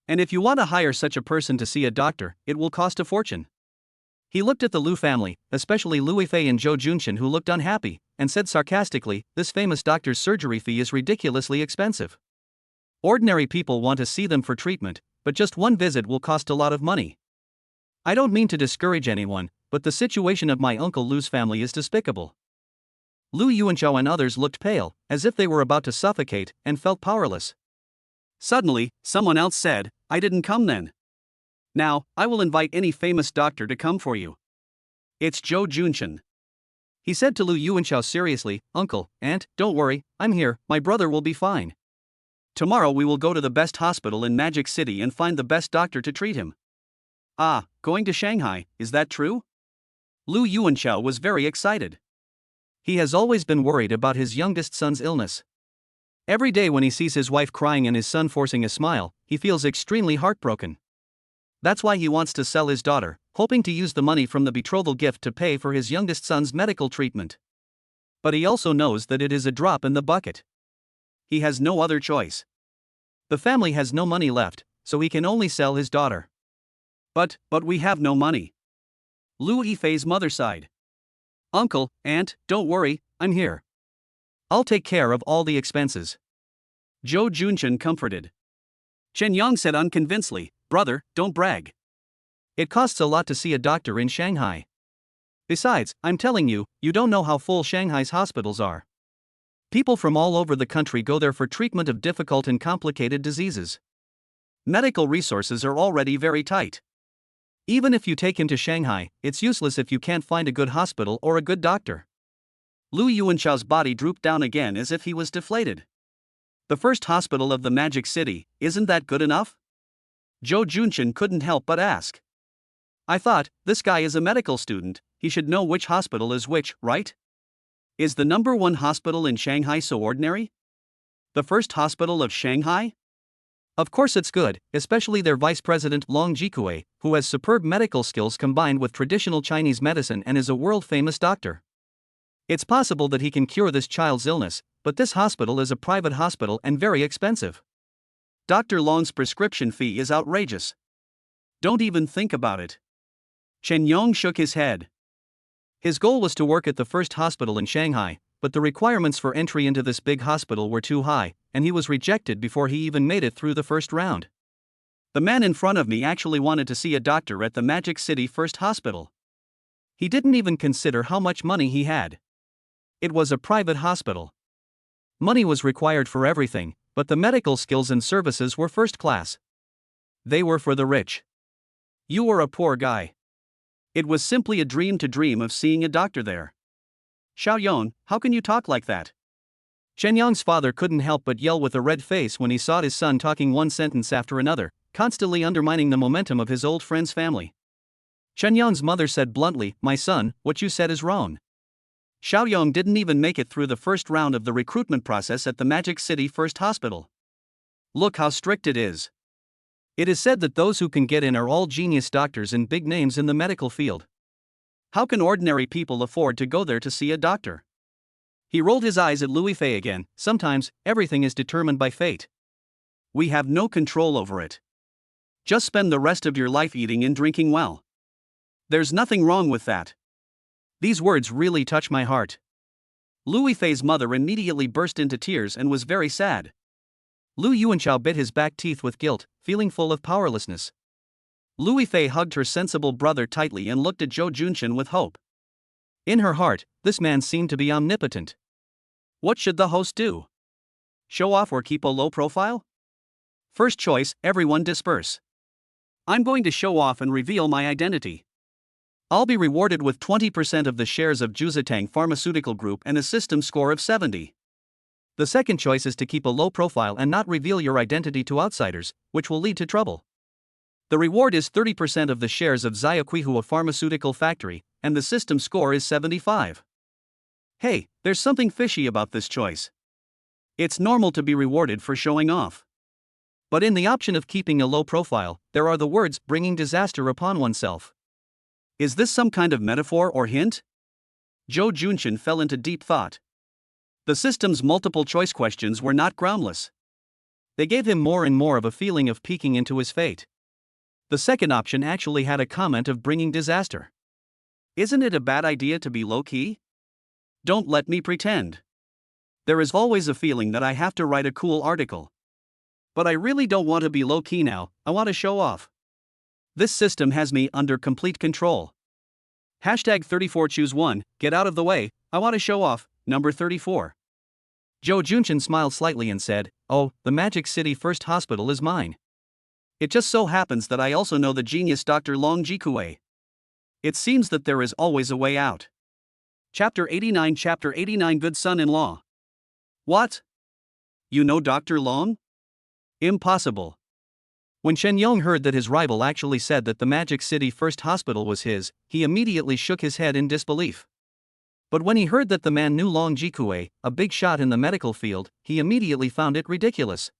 And if you want to hire such a person to see a doctor, it will cost a fortune. He looked at the Lu family, especially Lu Yifei and Zhou Junqian, who looked unhappy, and said sarcastically, this famous doctor's surgery fee is ridiculously expensive. Ordinary people want to see them for treatment, but just one visit will cost a lot of money. I don't mean to discourage anyone, but the situation of my uncle Lu's family is despicable. Lu Yuanchao and others looked pale, as if they were about to suffocate, and felt powerless. Suddenly, someone else said, I didn't come then. Now, I will invite any famous doctor to come for you. It's Zhou Junqian. He said to Lu Yuanchao seriously, Uncle, Aunt, don't worry, I'm here, my brother will be fine. Tomorrow we will go to the best hospital in Magic City and find the best doctor to treat him. Ah, going to Shanghai, is that true? Lu Yuanchao was very excited. He has always been worried about his youngest son's illness. Every day when he sees his wife crying and his son forcing a smile, he feels extremely heartbroken. That's why he wants to sell his daughter, hoping to use the money from the betrothal gift to pay for his youngest son's medical treatment. But he also knows that it is a drop in the bucket. He has no other choice. The family has no money left, so he can only sell his daughter. But we have no money. Lu Yifei's mother sighed. Uncle, Aunt, don't worry, I'm here. I'll take care of all the expenses. Zhou Junqian comforted. Chen Yong said unconvincedly, brother, don't brag. It costs a lot to see a doctor in Shanghai. Besides, I'm telling you, you don't know how full Shanghai's hospitals are. People from all over the country go there for treatment of difficult and complicated diseases. Medical resources are already very tight. Even if you take him to Shanghai, it's useless if you can't find a good hospital or a good doctor. Lu Yuanchao's body drooped down again as if he was deflated. The first hospital of the Magic City, isn't that good enough? Zhou Junqian couldn't help but ask. I thought, this guy is a medical student, he should know which hospital is which, right? Is the number 1 hospital in Shanghai so ordinary? The first hospital of Shanghai? Of course it's good, especially their vice president Long Jikue, who has superb medical skills combined with traditional Chinese medicine and is a world-famous doctor. It's possible that he can cure this child's illness, but this hospital is a private hospital and very expensive. Dr. Long's prescription fee is outrageous. Don't even think about it. Chen Yong shook his head. His goal was to work at the first hospital in Shanghai, but the requirements for entry into this big hospital were too high, and he was rejected before he even made it through the first round. The man in front of me actually wanted to see a doctor at the Magic City First Hospital. He didn't even consider how much money he had. It was a private hospital. Money was required for everything, but the medical skills and services were first class. They were for the rich. You were a poor guy. It was simply a dream to dream of seeing a doctor there. Xiaoyong, how can you talk like that? Chen Yong's father couldn't help but yell with a red face when he saw his son talking one sentence after another, constantly undermining the momentum of his old friend's family. Chen Yong's mother said bluntly, my son, what you said is wrong. Xiaoyong didn't even make it through the first round of the recruitment process at the Magic City First Hospital. Look how strict it is. It is said that those who can get in are all genius doctors and big names in the medical field. How can ordinary people afford to go there to see a doctor? He rolled his eyes at Louis Fei again. Sometimes, everything is determined by fate. We have no control over it. Just spend the rest of your life eating and drinking well. There's nothing wrong with that. These words really touch my heart. Louis Fei's mother immediately burst into tears and was very sad. Lu Yuanchao bit his back teeth with guilt, feeling full of powerlessness. Louis Fei hugged her sensible brother tightly and looked at Zhou Junshan with hope. In her heart, this man seemed to be omnipotent. What should the host do? Show off or keep a low profile? First choice, everyone disperse. I'm going to show off and reveal my identity. I'll be rewarded with 20% of the shares of Juzatang Pharmaceutical Group and a system score of 70. The second choice is to keep a low profile and not reveal your identity to outsiders, which will lead to trouble. The reward is 30% of the shares of Xiaoquihua Pharmaceutical Factory, and the system score is 75. Hey, there's something fishy about this choice. It's normal to be rewarded for showing off. But in the option of keeping a low profile, there are the words bringing disaster upon oneself. Is this some kind of metaphor or hint? Zhou Junshan fell into deep thought. The system's multiple choice questions were not groundless. They gave him more and more of a feeling of peeking into his fate. The second option actually had a comment of bringing disaster. Isn't it a bad idea to be low-key? Don't let me pretend. There is always a feeling that I have to write a cool article. But I really don't want to be low-key now, I want to show off. This system has me under complete control. Hashtag 34 choose one, get out of the way, I want to show off, number 34. Zhou Junshan smiled slightly and said, "Oh, the Magic City First Hospital is mine. It just so happens that I also know the genius Dr. Long Jikue. It seems that there is always a way out." Chapter 89 Good Son-in-Law. What? You know Dr. Long? Impossible. When Shen Yong heard that his rival actually said that the Magic City First Hospital was his, he immediately shook his head in disbelief. But when he heard that the man knew Long Jikue, a big shot in the medical field, he immediately found it ridiculous.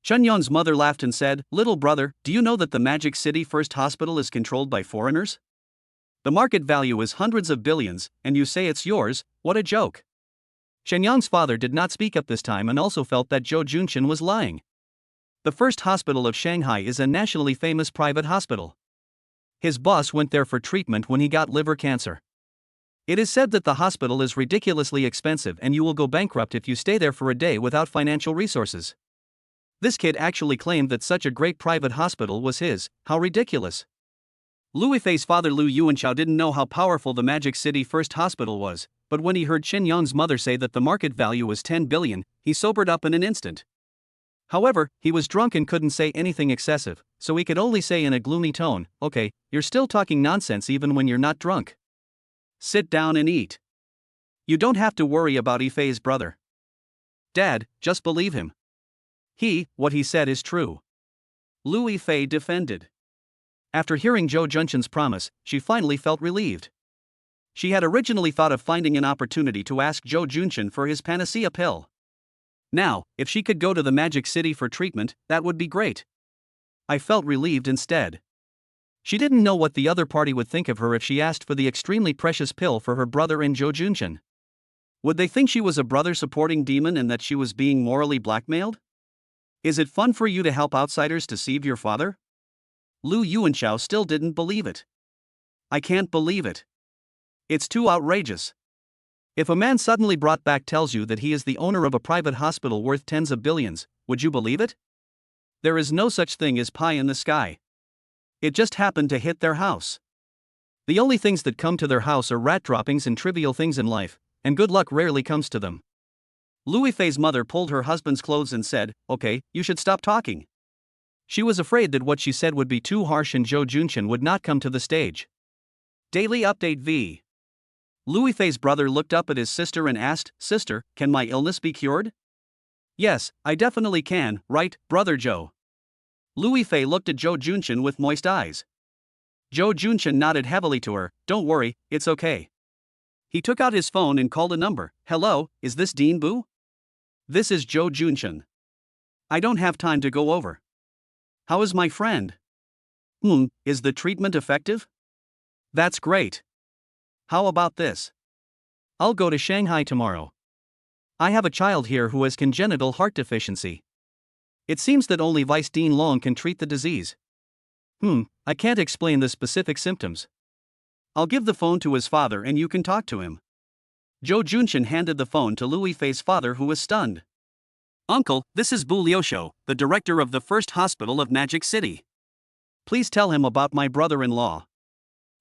Shen Yong's mother laughed and said, "Little brother, do you know that the Magic City First Hospital is controlled by foreigners? The market value is hundreds of billions, and you say it's yours, what a joke." Shen Yong's father did not speak up this time and also felt that Zhou Junshan was lying. The First Hospital of Shanghai is a nationally famous private hospital. His boss went there for treatment when he got liver cancer. It is said that the hospital is ridiculously expensive and you will go bankrupt if you stay there for a day without financial resources. This kid actually claimed that such a great private hospital was his. How ridiculous. Louis Fei's father Lu Yuanchao didn't know how powerful the Magic City First Hospital was, but when he heard Shen Yong's mother say that the market value was 10 billion, he sobered up in an instant. However, he was drunk and couldn't say anything excessive, so he could only say in a gloomy tone, "Okay, you're still talking nonsense even when you're not drunk. Sit down and eat. You don't have to worry about Ifei's brother. Dad, just believe him. What he said is true." Louis Fei defended. After hearing Zhou Junshan's promise, she finally felt relieved. She had originally thought of finding an opportunity to ask Zhou Junshan for his panacea pill. Now, if she could go to the Magic City for treatment, that would be great. I felt relieved instead. She didn't know what the other party would think of her if she asked for the extremely precious pill for her brother and Zhou Junshan. Would they think she was a brother-supporting demon and that she was being morally blackmailed? Is it fun for you to help outsiders deceive your father? Lu Yuanchao still didn't believe it. I can't believe it. It's too outrageous. If a man suddenly brought back tells you that he is the owner of a private hospital worth tens of billions, would you believe it? There is no such thing as pie in the sky. It just happened to hit their house. The only things that come to their house are rat droppings and trivial things in life, and good luck rarely comes to them. Louis Fei's mother pulled her husband's clothes and said, "Okay, you should stop talking." She was afraid that what she said would be too harsh and Zhou Junshan would not come to the stage. Daily Update V. Louis Fei's brother looked up at his sister and asked, "Sister, can my illness be cured?" "Yes, I definitely can, right, Brother Zhou?" Louis Fei looked at Zhou Junshan with moist eyes. Zhou Junshan nodded heavily to her, "Don't worry, it's okay." He took out his phone and called a number. "Hello, is this Dean Bu?" "This is Zhou Junshan. I don't have time to go over." How is my friend? Is the treatment effective? That's great. How about this? I'll go to Shanghai tomorrow. I have a child here who has congenital heart deficiency. It seems that only Vice Dean Long can treat the disease. I can't explain the specific symptoms. I'll give the phone to his father and you can talk to him. Zhou Junshin handed the phone to Lui Fei's father, who was stunned. Uncle, this is Bu Liuxiu, the director of the First Hospital of Magic City. Please tell him about my brother-in-law.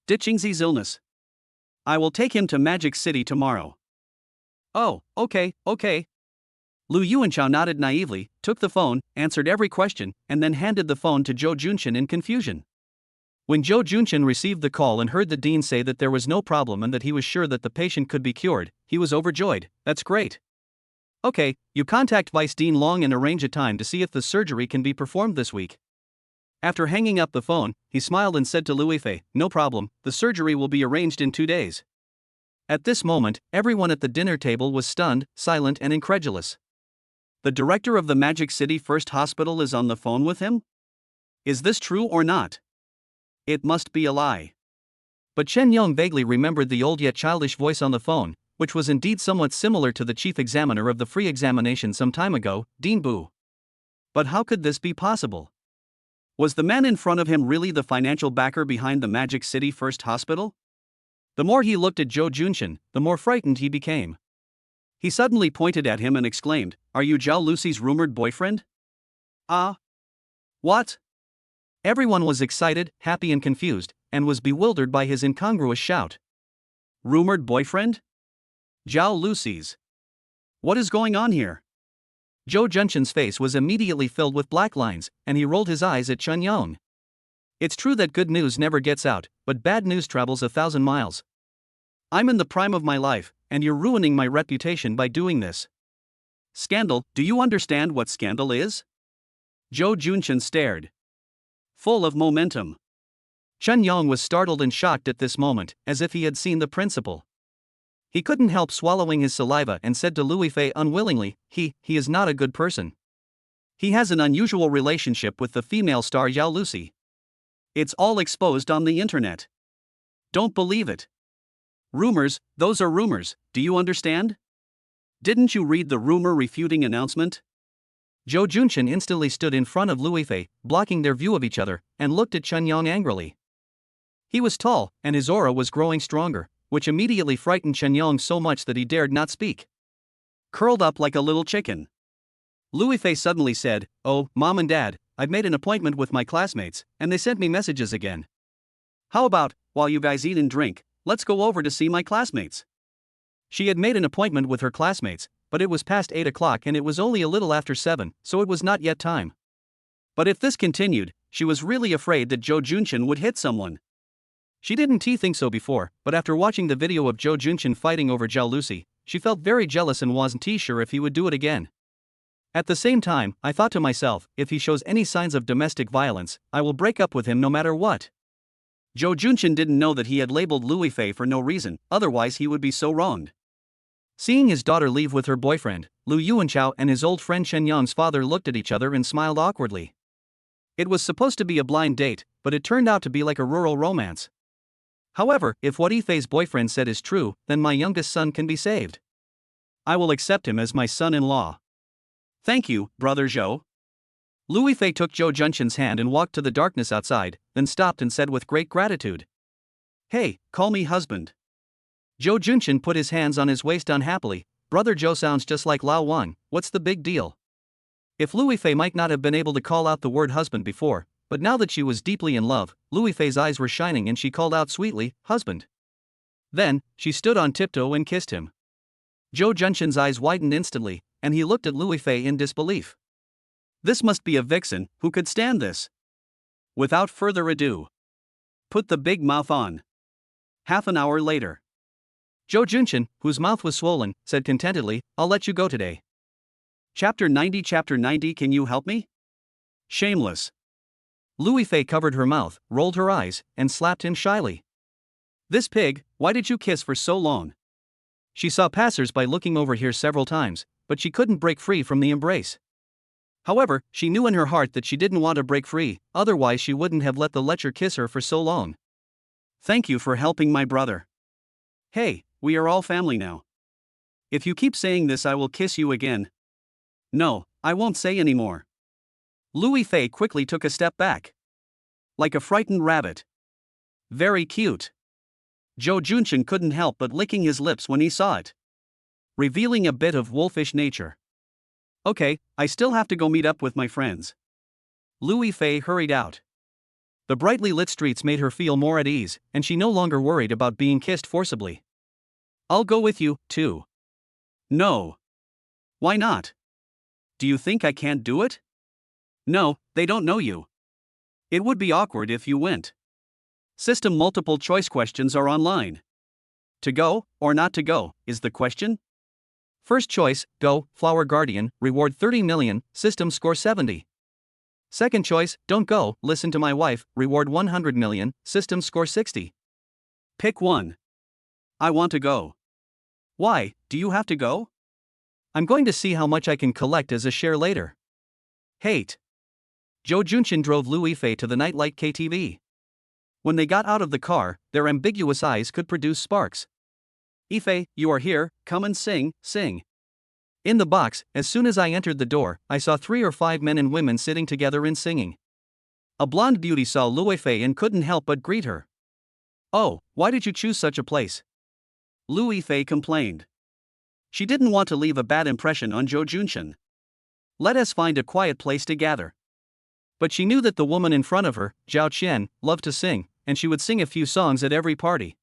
Dixingzi's illness. I will take him to Magic City tomorrow. Oh, okay. Lu Yuanchao nodded naively, took the phone, answered every question, and then handed the phone to Zhou Junshin in confusion. When Zhou Junshin received the call and heard the dean say that there was no problem and that he was sure that the patient could be cured, he was overjoyed. That's great. Okay, you contact Vice Dean Long and arrange a time to see if the surgery can be performed this week. After hanging up the phone, he smiled and said to Lui Fei, no problem, the surgery will be arranged in 2 days. At this moment, everyone at the dinner table was stunned, silent and incredulous. The director of the Magic City First Hospital is on the phone with him? Is this true or not? It must be a lie. But Chen Yong vaguely remembered the old yet childish voice on the phone, which was indeed somewhat similar to the chief examiner of the free examination some time ago, Dean Bu. But how could this be possible? Was the man in front of him really the financial backer behind the Magic City First Hospital? The more he looked at Zhou Junshin, the more frightened he became. He suddenly pointed at him and exclaimed, "Are you Zhao Lucy's rumored boyfriend?" What? Everyone was excited, happy and confused, and was bewildered by his incongruous shout. Rumored boyfriend? Zhao Lucy's. What is going on here? Zhou Junshin's face was immediately filled with black lines, and he rolled his eyes at Chen Yong. It's true that good news never gets out, but bad news travels 1,000 miles. I'm in the prime of my life, and you're ruining my reputation by doing this. Scandal, do you understand what scandal is? Zhou Junshin stared. Full of momentum. Chen Yong was startled and shocked at this moment, as if he had seen the principal. He couldn't help swallowing his saliva and said to Lui Fei unwillingly, he is not a good person. He has an unusual relationship with the female star Zhao Lucy. It's all exposed on the internet. Don't believe it. Rumors, those are rumors, do you understand? Didn't you read the rumor-refuting announcement? Zhou Junshin instantly stood in front of Lui Fei, blocking their view of each other, and looked at Chen Yong angrily. He was tall, and his aura was growing stronger, which immediately frightened Chen Yong so much that he dared not speak. Curled up like a little chicken. Lui Fei suddenly said, "Oh, Mom and Dad, I've made an appointment with my classmates, and they sent me messages again. How about, while you guys eat and drink, let's go over to see my classmates?" She had made an appointment with her classmates, but it was past 8 o'clock and it was only a little after 7, so it was not yet time. But if this continued, she was really afraid that Zhou Junshin would hit someone. She didn't think so before, but after watching the video of Zhou Junshin fighting over Zhao Lucy, she felt very jealous and wasn't sure if he would do it again. At the same time, I thought to myself, if he shows any signs of domestic violence, I will break up with him no matter what. Zhou Junshin didn't know that he had labeled Lui Fei for no reason, otherwise he would be so wronged. Seeing his daughter leave with her boyfriend, Lu Yuanchao and his old friend Chen Yong's father looked at each other and smiled awkwardly. It was supposed to be a blind date, but it turned out to be like a rural romance. However, if what Ifei's boyfriend said is true, then my youngest son can be saved. I will accept him as my son-in-law. Thank you, Brother Zhou. Lui Fei took Zhou Junshin's hand and walked to the darkness outside, then stopped and said with great gratitude, "Hey, call me husband." Zhou Junshin put his hands on his waist unhappily. Brother Zhou sounds just like Lao Wan, what's the big deal? If Lui Fei might not have been able to call out the word husband before, but now that she was deeply in love, Lui Fei's eyes were shining and she called out sweetly, "Husband." Then, she stood on tiptoe and kissed him. Zhou Junshin's eyes widened instantly, and he looked at Lui Fei in disbelief. This must be a vixen, who could stand this? Without further ado, put the big mouth on. Half an hour later. Zhou Junshin, whose mouth was swollen, said contentedly, "I'll let you go today." Chapter 90. Can you help me? Shameless. Lui Fei covered her mouth, rolled her eyes, and slapped him shyly. This pig, why did you kiss for so long? She saw passers-by looking over here several times, but she couldn't break free from the embrace. However, she knew in her heart that she didn't want to break free, otherwise she wouldn't have let the lecher kiss her for so long. Thank you for helping my brother. Hey, we are all family now. If you keep saying this, I will kiss you again. No, I won't say anymore. Louis Fei quickly took a step back. Like a frightened rabbit. Very cute. Zhou Junshin couldn't help but licking his lips when he saw it, revealing a bit of wolfish nature. Okay, I still have to go meet up with my friends. Louis Fei hurried out. The brightly lit streets made her feel more at ease, and she no longer worried about being kissed forcibly. I'll go with you, too. No. Why not? Do you think I can't do it? No, they don't know you. It would be awkward if you went. System multiple choice questions are online. To go, or not to go, is the question? First choice, go, Flower Guardian, reward 30 million, system score 70. Second choice, don't go, listen to my wife, reward 100 million, system score 60. Pick one. I want to go. Why, do you have to go? I'm going to see how much I can collect as a share later. Hate. Zhou Junshin drove Louis Fei to the nightlight KTV. When they got out of the car, their ambiguous eyes could produce sparks. Ife, you are here, come and sing, sing. In the box, as soon as I entered the door, I saw 3 or 5 men and women sitting together and singing. A blonde beauty saw Louis Fei and couldn't help but greet her. Oh, why did you choose such a place? Louis Fei complained. She didn't want to leave a bad impression on Zhou Junshin. Let us find a quiet place to gather. But she knew that the woman in front of her, Zhao Qian, loved to sing, and she would sing a few songs at every party.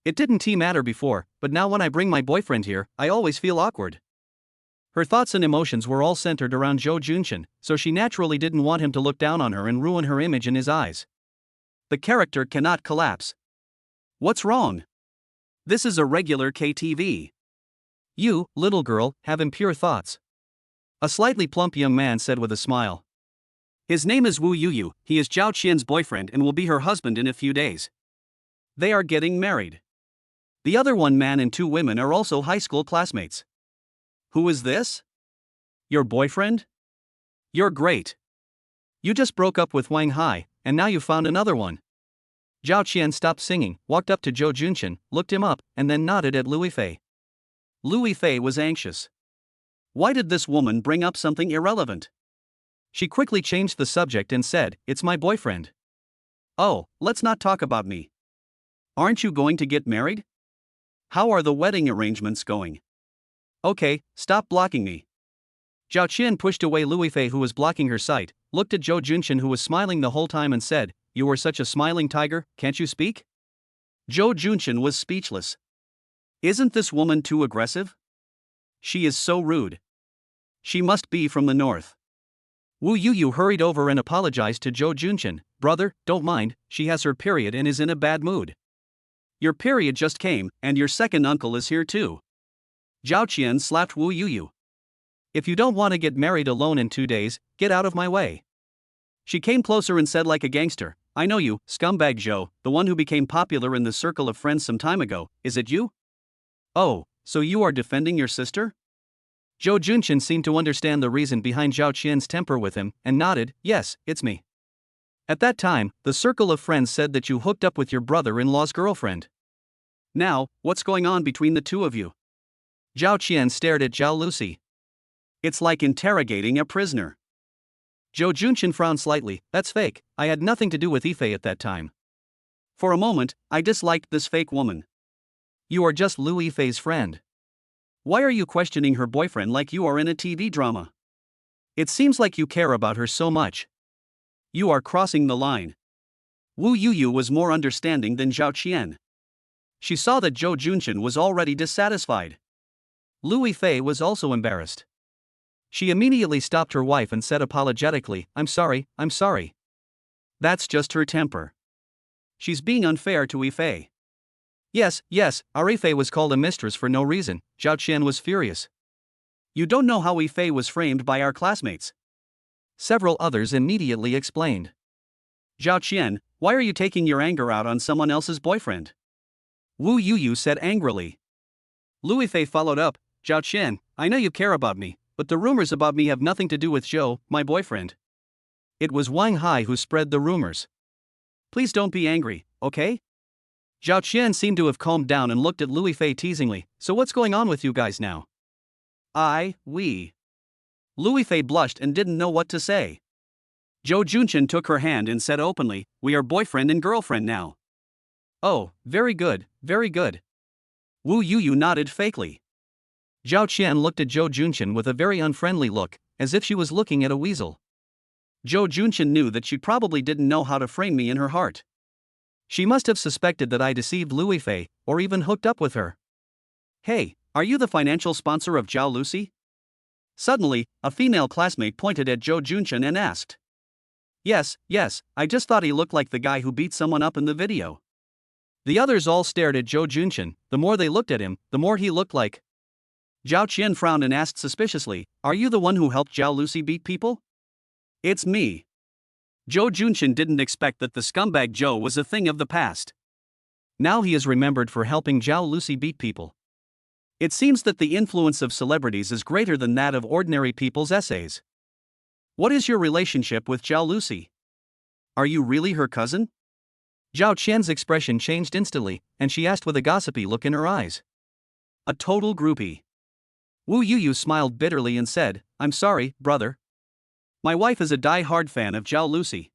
It didn't matter before, but now when I bring my boyfriend here, I always feel awkward. Her thoughts and emotions were all centered around Zhou Junshin, so she naturally didn't want him to look down on her and ruin her image in his eyes. The character cannot collapse. What's wrong? This is a regular KTV. You, little girl, have impure thoughts. A slightly plump young man said with a smile. His name is Wu Yuyu, he is Zhao Qian's boyfriend and will be her husband in a few days. They are getting married. The other one man and 2 women are also high school classmates. Who is this? Your boyfriend? You're great. You just broke up with Wang Hai, and now you found another one. Zhao Qian stopped singing, walked up to Zhou Junshin, looked him up, and then nodded at Louis Fei. Louis Fei was anxious. Why did this woman bring up something irrelevant? She quickly changed the subject and said, it's my boyfriend. Oh, let's not talk about me. Aren't you going to get married? How are the wedding arrangements going? Okay, stop blocking me. Zhao Qian pushed away Louis Fei who was blocking her sight, looked at Zhou Junshin who was smiling the whole time and said, you are such a smiling tiger, can't you speak? Zhou Junshin was speechless. Isn't this woman too aggressive? She is so rude. She must be from the north. Wu Yuyu hurried over and apologized to Zhou Junshin. Brother, don't mind, she has her period and is in a bad mood. Your period just came, and your second uncle is here too. Zhao Qian slapped Wu Yuyu. If you don't want to get married alone in 2 days, get out of my way. She came closer and said like a gangster, I know you, scumbag Zhou, the one who became popular in the circle of friends some time ago, is it you? Oh, so you are defending your sister? Zhou Junshin seemed to understand the reason behind Zhao Qian's temper with him, and nodded, yes, it's me. At that time, the circle of friends said that you hooked up with your brother-in-law's girlfriend. Now, what's going on between the 2 of you? Zhao Qian stared at Zhao Lucy. It's like interrogating a prisoner. Zhou Junshin frowned slightly, that's fake, I had nothing to do with Ife at that time. For a moment, I disliked this fake woman. You are just Louis Fei's friend. Why are you questioning her boyfriend like you are in a TV drama? It seems like you care about her so much. You are crossing the line. Wu Yuyu was more understanding than Zhao Qian. She saw that Zhou Junshin was already dissatisfied. Louis Fei was also embarrassed. She immediately stopped her wife and said apologetically, I'm sorry. That's just her temper. She's being unfair to Ife. Yes, our Ife was called a mistress for no reason, Zhao Qian was furious. You don't know how Ife was framed by our classmates. Several others immediately explained. Zhao Qian, why are you taking your anger out on someone else's boyfriend? Wu Yuyu said angrily. Louis Fei followed up, Zhao Qian, I know you care about me, but the rumors about me have nothing to do with Joe, my boyfriend. It was Wang Hai who spread the rumors. Please don't be angry, okay? Zhao Qian seemed to have calmed down and looked at Louis Fei teasingly. So what's going on with you guys now? We. Louis Fei blushed and didn't know what to say. Zhou Junchen took her hand and said openly, we are boyfriend and girlfriend now. Oh, very good, very good. Wu Yuyu nodded fakely. Zhao Qian looked at Zhou Junchen with a very unfriendly look, as if she was looking at a weasel. Zhou Junchen knew that she probably didn't know how to frame me in her heart. She must have suspected that I deceived Louis Fei, or even hooked up with her. Hey, are you the financial sponsor of Zhao Lucy? Suddenly, a female classmate pointed at Zhou Junchen and asked. Yes, I just thought he looked like the guy who beat someone up in the video. The others all stared at Zhou Junchen. The more they looked at him, the more he looked like. Zhao Qian frowned and asked suspiciously, are you the one who helped Zhao Lucy beat people? It's me. Zhou Junchen didn't expect that the scumbag Zhou was a thing of the past. Now he is remembered for helping Zhao Lucy beat people. It seems that the influence of celebrities is greater than that of ordinary people's essays. What is your relationship with Zhao Lucy? Are you really her cousin? Zhao Qian's expression changed instantly, and she asked with a gossipy look in her eyes. A total groupie. Wu Yuyu smiled bitterly and said, I'm sorry, brother. My wife is a die-hard fan of Zhao Lucy.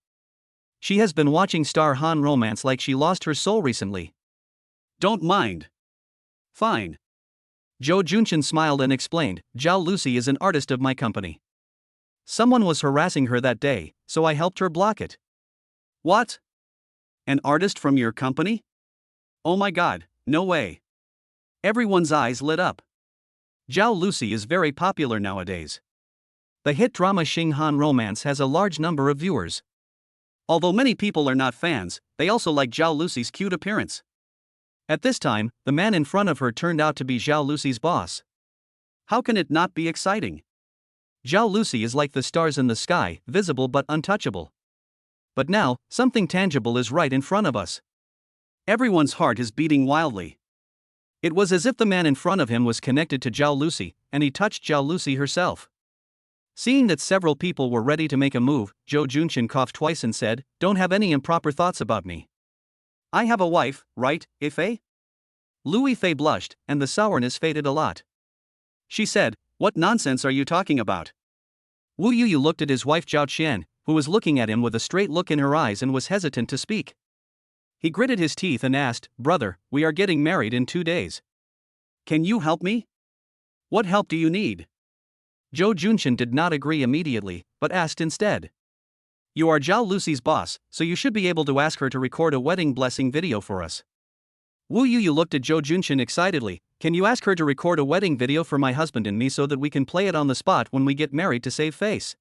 She has been watching Star Han Romance like she lost her soul recently. Don't mind. Fine. Zhou Junchen smiled and explained, Zhao Lucy is an artist of my company. Someone was harassing her that day, so I helped her block it. What? An artist from your company? Oh my god, no way. Everyone's eyes lit up. Zhao Lucy is very popular nowadays. The hit drama Xing Han Romance has a large number of viewers. Although many people are not fans, they also like Zhao Lucy's cute appearance. At this time, the man in front of her turned out to be Zhao Lucy's boss. How can it not be exciting? Zhao Lucy is like the stars in the sky, visible but untouchable. But now, something tangible is right in front of us. Everyone's heart is beating wildly. It was as if the man in front of him was connected to Zhao Lucy, and he touched Zhao Lucy herself. Seeing that several people were ready to make a move, Zhou Junchen coughed twice and said, don't have any improper thoughts about me. I have a wife, right, If? Louis Fei blushed, and the sourness faded a lot. She said, what nonsense are you talking about? Wu Yuyu looked at his wife Zhao Qian, who was looking at him with a straight look in her eyes and was hesitant to speak. He gritted his teeth and asked, brother, we are getting married in 2 days. Can you help me? What help do you need? Zhou Junchen did not agree immediately, but asked instead. You are Zhao Lucy's boss, so you should be able to ask her to record a wedding blessing video for us. Wu Yuyu looked at Zhou Junchen excitedly. Can you ask her to record a wedding video for my husband and me so that we can play it on the spot when we get married to save face?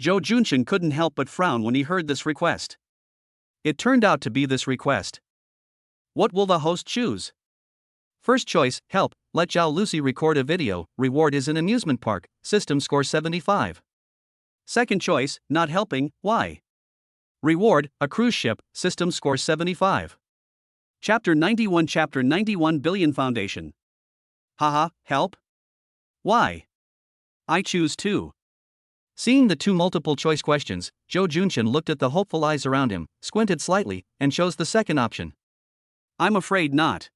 Zhou Junchen couldn't help but frown when he heard this request. It turned out to be this request. What will the host choose? First choice, help, let Zhao Lucy record a video, reward is an amusement park, system score 75. Second choice, not helping, why? Reward, a cruise ship, system score 75. Chapter 91 Billion Foundation. Haha, help? Why? I choose 2. Seeing the 2 multiple choice questions, Zhou Junchen looked at the hopeful eyes around him, squinted slightly, and chose the second option. I'm afraid not.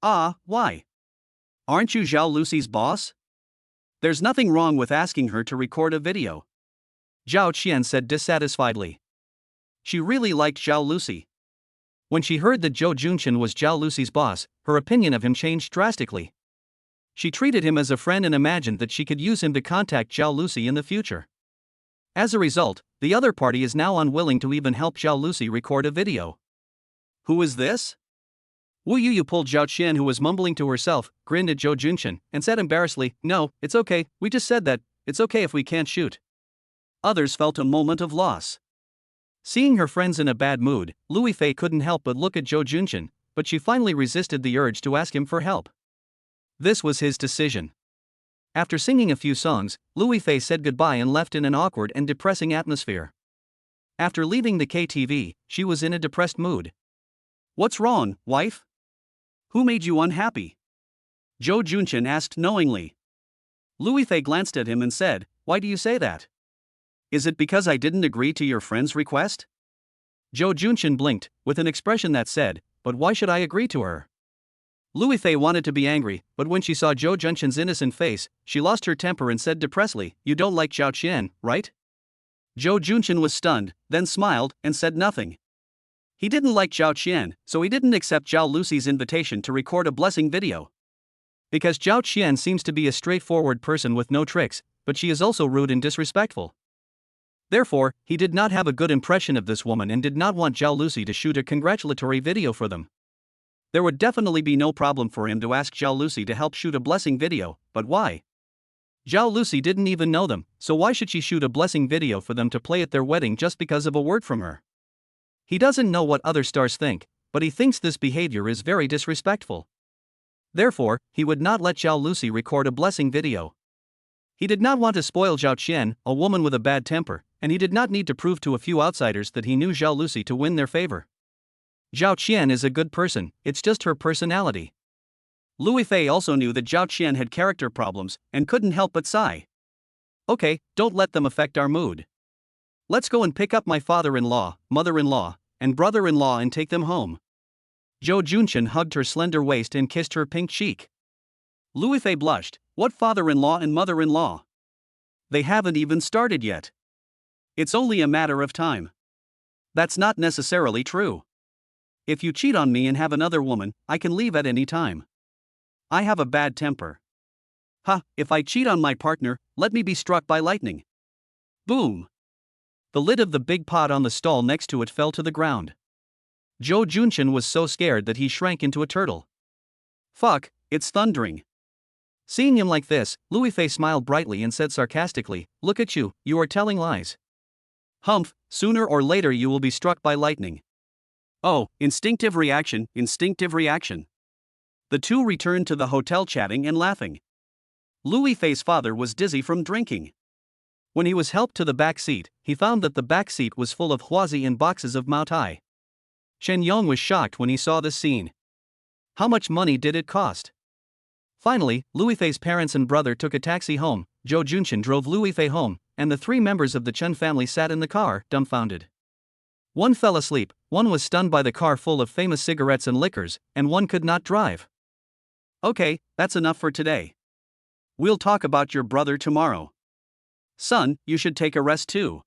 Why? Aren't you Zhao Lucy's boss? There's nothing wrong with asking her to record a video. Zhao Qian said dissatisfiedly. She really liked Zhao Lucy. When she heard that Zhou Junchen was Zhao Lucy's boss, her opinion of him changed drastically. She treated him as a friend and imagined that she could use him to contact Zhao Lucy in the future. As a result, the other party is now unwilling to even help Zhao Lucy record a video. Who is this? Wu Yuyu pulled Zhao Qian, who was mumbling to herself, grinned at Zhou Junchen, and said embarrassedly, no, it's okay, we just said that, it's okay if we can't shoot. Others felt a moment of loss. Seeing her friends in a bad mood, Louis Fei couldn't help but look at Zhou Junchen, but she finally resisted the urge to ask him for help. This was his decision. After singing a few songs, Louis Fei said goodbye and left in an awkward and depressing atmosphere. After leaving the KTV, she was in a depressed mood. What's wrong, wife? Who made you unhappy? Zhou Junchen asked knowingly. Louis Fei glanced at him and said, "Why do you say that? Is it because I didn't agree to your friend's request?" Zhou Junchen blinked, with an expression that said, "But why should I agree to her?" Louis Fei wanted to be angry, but when she saw Zhou Junchen's innocent face, she lost her temper and said depressedly, "You don't like Zhao Qian, right?" Zhou Junchen was stunned, then smiled, and said nothing. He didn't like Zhao Qian, so he didn't accept Zhao Lucy's invitation to record a blessing video. Because Zhao Qian seems to be a straightforward person with no tricks, but she is also rude and disrespectful. Therefore, he did not have a good impression of this woman and did not want Zhao Lucy to shoot a congratulatory video for them. There would definitely be no problem for him to ask Zhao Lucy to help shoot a blessing video, but why? Zhao Lucy didn't even know them, so why should she shoot a blessing video for them to play at their wedding just because of a word from her? He doesn't know what other stars think, but he thinks this behavior is very disrespectful. Therefore, he would not let Zhao Lucy record a blessing video. He did not want to spoil Zhao Qian, a woman with a bad temper, and he did not need to prove to a few outsiders that he knew Zhao Lucy to win their favor. Zhao Qian is a good person, it's just her personality. Louis Fei also knew that Zhao Qian had character problems and couldn't help but sigh. Okay, don't let them affect our mood. Let's go and pick up my father-in-law, mother-in-law, and brother-in-law and take them home. Zhou Junchen hugged her slender waist and kissed her pink cheek. Louis Fei blushed. What father-in-law and mother-in-law? They haven't even started yet. It's only a matter of time. That's not necessarily true. If you cheat on me and have another woman, I can leave at any time. I have a bad temper. If I cheat on my partner, let me be struck by lightning. Boom! The lid of the big pot on the stall next to it fell to the ground. Zhou Junchen was so scared that he shrank into a turtle. Fuck, it's thundering. Seeing him like this, Louis Fei smiled brightly and said sarcastically, "Look at you, you are telling lies. Humph, sooner or later you will be struck by lightning." Oh, instinctive reaction, instinctive reaction. The two returned to the hotel chatting and laughing. Louis Fei's father was dizzy from drinking. When he was helped to the back seat, he found that the back seat was full of huazi and boxes of Mao Tai. Shen Yong was shocked when he saw this scene. How much money did it cost? Finally, Louis Fei's parents and brother took a taxi home. Zhou Junchen drove Louis Fei home, and the three members of the Chen family sat in the car, dumbfounded. One fell asleep, one was stunned by the car full of famous cigarettes and liquors, and one could not drive. Okay, that's enough for today. We'll talk about your brother tomorrow. Son, you should take a rest too.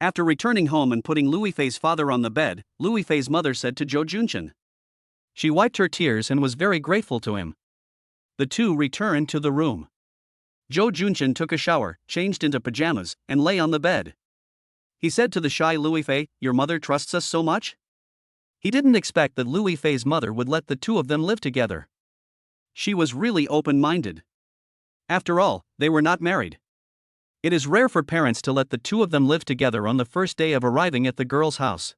After returning home and putting Louis Fei's father on the bed, Louis Fei's mother said to Zhou Junchen. She wiped her tears and was very grateful to him. The two returned to the room. Zhou Junchen took a shower, changed into pajamas, and lay on the bed. He said to the shy Louis Fei, "Your mother trusts us so much?" He didn't expect that Louis Fei's mother would let the two of them live together. She was really open-minded. After all, they were not married. It is rare for parents to let the two of them live together on the first day of arriving at the girl's house.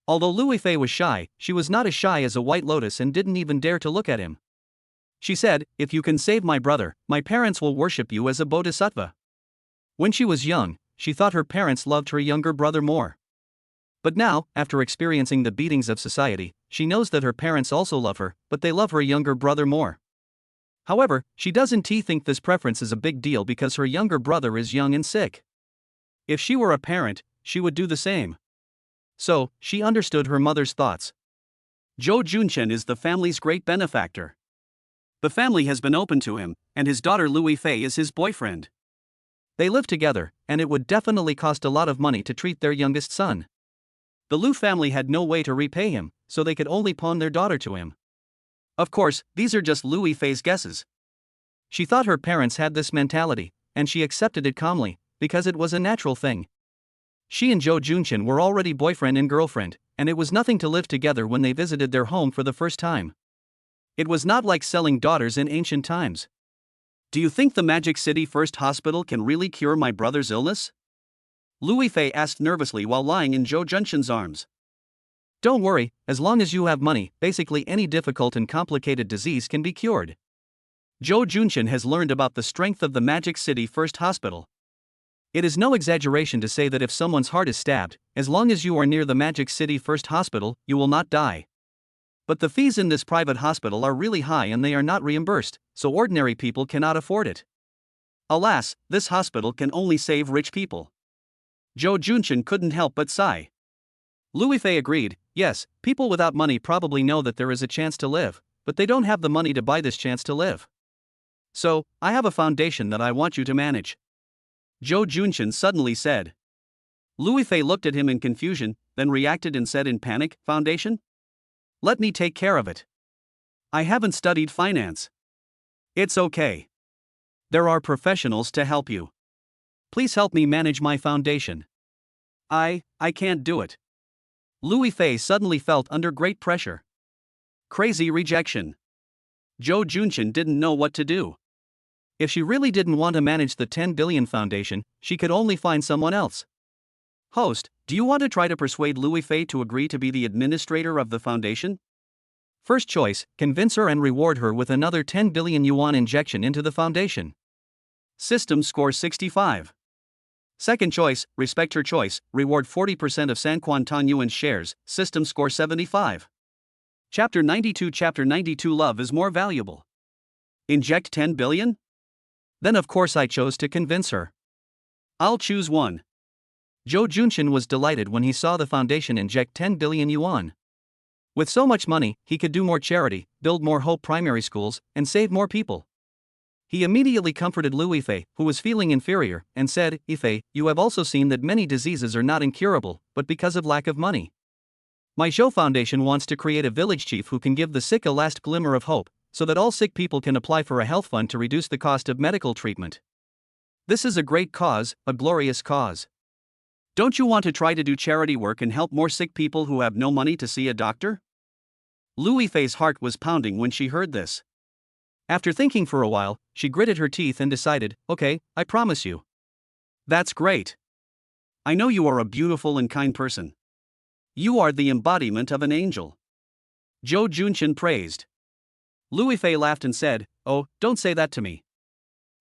Although Louis Fei was shy, she was not as shy as a white lotus and didn't even dare to look at him. She said, "If you can save my brother, my parents will worship you as a bodhisattva." When she was young, she thought her parents loved her younger brother more. But now, after experiencing the beatings of society, she knows that her parents also love her, but they love her younger brother more. However, she doesn't think this preference is a big deal because her younger brother is young and sick. If she were a parent, she would do the same. So, she understood her mother's thoughts. Zhou Junchen is the family's great benefactor. The family has been open to him, and his daughter Louis Fei is his boyfriend. They live together, and it would definitely cost a lot of money to treat their youngest son. The Liu family had no way to repay him, so they could only pawn their daughter to him. Of course, these are just Louis Fei's guesses. She thought her parents had this mentality, and she accepted it calmly, because it was a natural thing. She and Zhou Junchen were already boyfriend and girlfriend, and it was nothing to live together when they visited their home for the first time. It was not like selling daughters in ancient times. "Do you think the Magic City First Hospital can really cure my brother's illness?" Louis Fei asked nervously while lying in Zhou Junchen's arms. "Don't worry, as long as you have money, basically any difficult and complicated disease can be cured." Zhou Junchen has learned about the strength of the Magic City First Hospital. It is no exaggeration to say that if someone's heart is stabbed, as long as you are near the Magic City First Hospital, you will not die. But the fees in this private hospital are really high and they are not reimbursed, so ordinary people cannot afford it. Alas, this hospital can only save rich people. Zhou Junchen couldn't help but sigh. Louis Fei agreed, yes, people without money probably know that there is a chance to live, but they don't have the money to buy this chance to live. So, I have a foundation that I want you to manage. Zhou Junchen suddenly said. Louis Fei looked at him in confusion, then reacted and said in panic, Foundation? Let me take care of it. I haven't studied finance. It's okay. There are professionals to help you. Please help me manage my foundation. I can't do it. Louis Fei suddenly felt under great pressure. Crazy rejection. Zhou Junchen didn't know what to do. If she really didn't want to manage the 10 billion foundation, she could only find someone else. Host, do you want to try to persuade Louis Fei to agree to be the administrator of the foundation? First choice, convince her and reward her with another 10 billion yuan injection into the foundation. System score 65. Second choice, respect her choice, reward 40% of San Quan Yuan's shares, system score 75. Chapter 92 Love is more valuable. Inject 10 billion? Then of course I chose to convince her. I'll choose one. Zhou Junchen was delighted when he saw the foundation inject 10 billion yuan. With so much money, he could do more charity, build more Hope primary schools, and save more people. He immediately comforted Louis Fei, who was feeling inferior, and said, Ifei, you have also seen that many diseases are not incurable, but because of lack of money. My Zhou Foundation wants to create a village chief who can give the sick a last glimmer of hope, so that all sick people can apply for a health fund to reduce the cost of medical treatment. This is a great cause, a glorious cause. Don't you want to try to do charity work and help more sick people who have no money to see a doctor? Louis Fei's heart was pounding when she heard this. After thinking for a while, she gritted her teeth and decided, okay, I promise you. That's great. I know you are a beautiful and kind person. You are the embodiment of an angel. Zhou Junchen praised. Louis Fei laughed and said, oh, don't say that to me.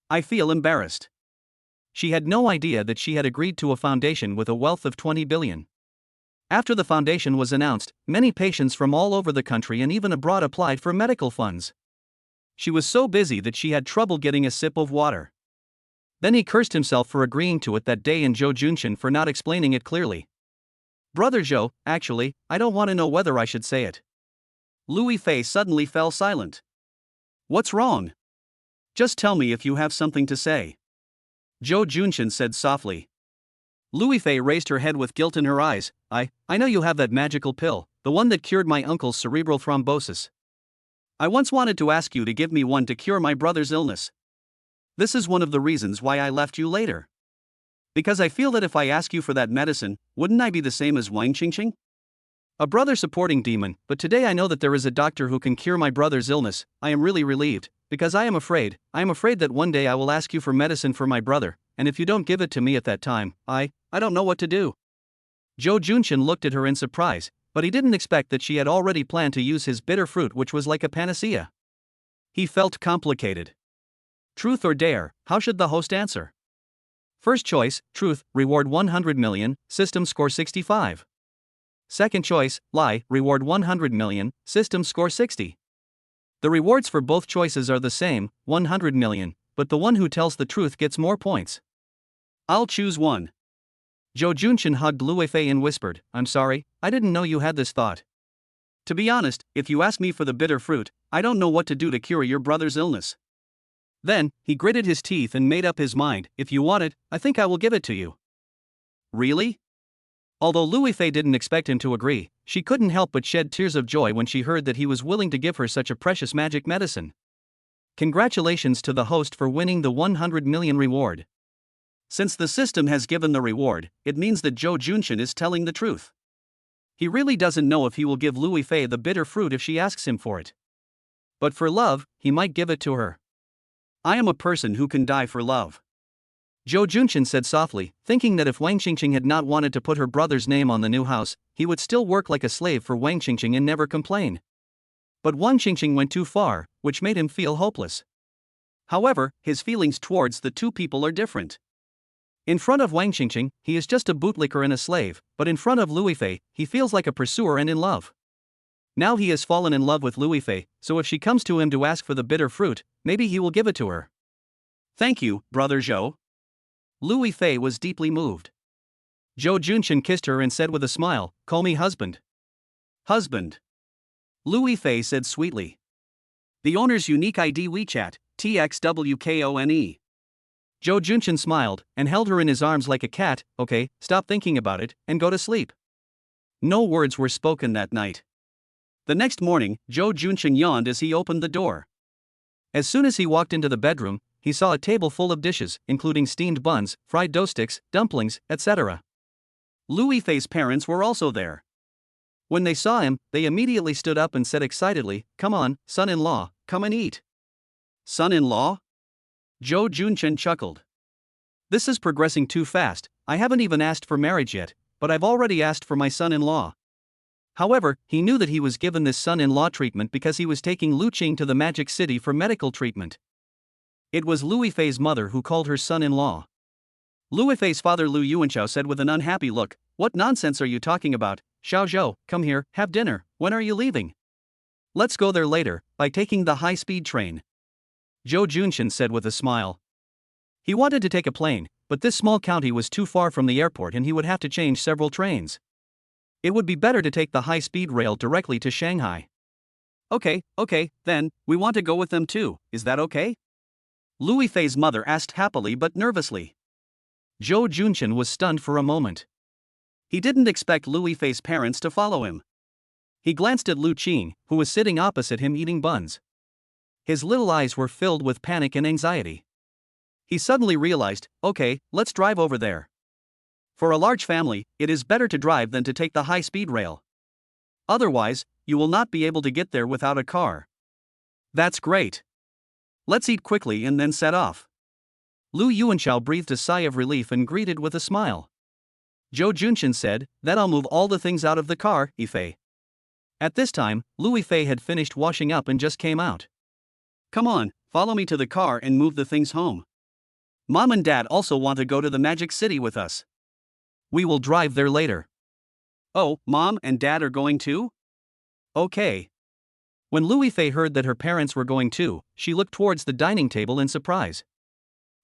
I feel embarrassed. She had no idea that she had agreed to a foundation with a wealth of 20 billion. After the foundation was announced, many patients from all over the country and even abroad applied for medical funds. She was so busy that she had trouble getting a sip of water. Then he cursed himself for agreeing to it that day and Zhou Junchen for not explaining it clearly. Brother Zhou, actually, I don't want to know whether I should say it. Louis Fei suddenly fell silent. What's wrong? Just tell me if you have something to say. Zhou Junchen said softly. Louis Fei raised her head with guilt in her eyes. I know you have that magical pill, the one that cured my uncle's cerebral thrombosis. I once wanted to ask you to give me one to cure my brother's illness. This is one of the reasons why I left you later. Because I feel that if I ask you for that medicine, wouldn't I be the same as Wang Qingqing? A brother-supporting demon, but today I know that there is a doctor who can cure my brother's illness. I am really relieved, because I am afraid that one day I will ask you for medicine for my brother, and if you don't give it to me at that time, I don't know what to do. Zhou Junchen looked at her in surprise, but he didn't expect that she had already planned to use his bitter fruit, which was like a panacea. He felt complicated. Truth or dare, how should the host answer? First choice, truth, reward 100 million, system score 65. Second choice, lie, reward 100 million, system score 60. The rewards for both choices are the same, 100 million, but the one who tells the truth gets more points. I'll choose one. Zhou Junchen hugged Louis Fei and whispered, I'm sorry, I didn't know you had this thought. To be honest, if you ask me for the bitter fruit, I don't know what to do to cure your brother's illness. Then, he gritted his teeth and made up his mind, if you want it, I think I will give it to you. Really? Although Louis Fei didn't expect him to agree, she couldn't help but shed tears of joy when she heard that he was willing to give her such a precious magic medicine. Congratulations to the host for winning the 100 million reward. Since the system has given the reward, it means that Zhou Junchen is telling the truth. He really doesn't know if he will give Louis Fei the bitter fruit if she asks him for it. But for love, he might give it to her. I am a person who can die for love. Zhou Junchen said softly, thinking that if Wang Qingqing had not wanted to put her brother's name on the new house, he would still work like a slave for Wang Qingqing and never complain. But Wang Qingqing went too far, which made him feel hopeless. However, his feelings towards the two people are different. In front of Wang Qingqing, he is just a bootlicker and a slave, but in front of Louis Fei, he feels like a pursuer and in love. Now he has fallen in love with Louis Fei, so if she comes to him to ask for the bitter fruit, maybe he will give it to her. Thank you, brother Zhou. Louis Fei was deeply moved. Zhou Junshin kissed her and said with a smile, call me husband. Husband. Louis Fei said sweetly. The owner's unique ID WeChat, TXWKONE. Zhou Junshin smiled and held her in his arms like a cat. Okay, stop thinking about it and go to sleep. No words were spoken that night. The next morning, Zhou Junshin yawned as he opened the door. As soon as he walked into the bedroom, he saw a table full of dishes, including steamed buns, fried dough sticks, dumplings, etc. Louis Fei's parents were also there. When they saw him, they immediately stood up and said excitedly, come on, son-in-law, come and eat. Son-in-law? Zhou Junshin chuckled. This is progressing too fast. I haven't even asked for marriage yet, but I've already asked for my son-in-law. However, he knew that he was given this son-in-law treatment because he was taking Lu Qing to the Magic City for medical treatment. It was Louis Fei's mother who called her son-in-law. Louis Fei's father Lu Yuanchao said with an unhappy look, what nonsense are you talking about? Xiao Zhou, come here, have dinner. When are you leaving? Let's go there later, by taking the high-speed train. Zhou Junshin said with a smile. He wanted to take a plane, but this small county was too far from the airport and he would have to change several trains. It would be better to take the high-speed rail directly to Shanghai. Okay, then, we want to go with them too, is that okay? Louis Fei's mother asked happily but nervously. Zhou Junshin was stunned for a moment. He didn't expect Louis Fei's parents to follow him. He glanced at Lu Qing, who was sitting opposite him eating buns. His little eyes were filled with panic and anxiety. He suddenly realized, okay, let's drive over there. For a large family, it is better to drive than to take the high-speed rail. Otherwise, you will not be able to get there without a car. That's great. Let's eat quickly and then set off. Lu Yuanchao breathed a sigh of relief and greeted with a smile. Zhou Junshin said, then I'll move all the things out of the car, Ife. At this time, Louis Fei had finished washing up and just came out. Come on, follow me to the car and move the things home. Mom and Dad also want to go to the Magic City with us. We will drive there later. Oh, Mom and Dad are going too? Okay. When Louis Fei heard that her parents were going too, she looked towards the dining table in surprise.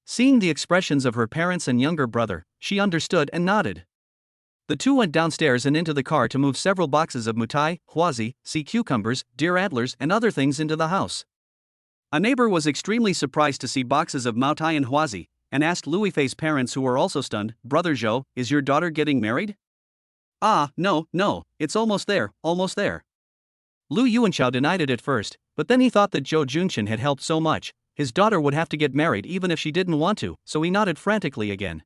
Seeing the expressions of her parents and younger brother, she understood and nodded. The two went downstairs and into the car to move several boxes of mutai, huazi, sea cucumbers, deer antlers and other things into the house. A neighbor was extremely surprised to see boxes of mutai and huazi, and asked Louis Fei's parents, who were also stunned, Brother Zhou, is your daughter getting married? Ah, no, it's almost there. Lu Yuanchao denied it at first, but then he thought that Zhou Junshin had helped so much, his daughter would have to get married even if she didn't want to, so he nodded frantically again.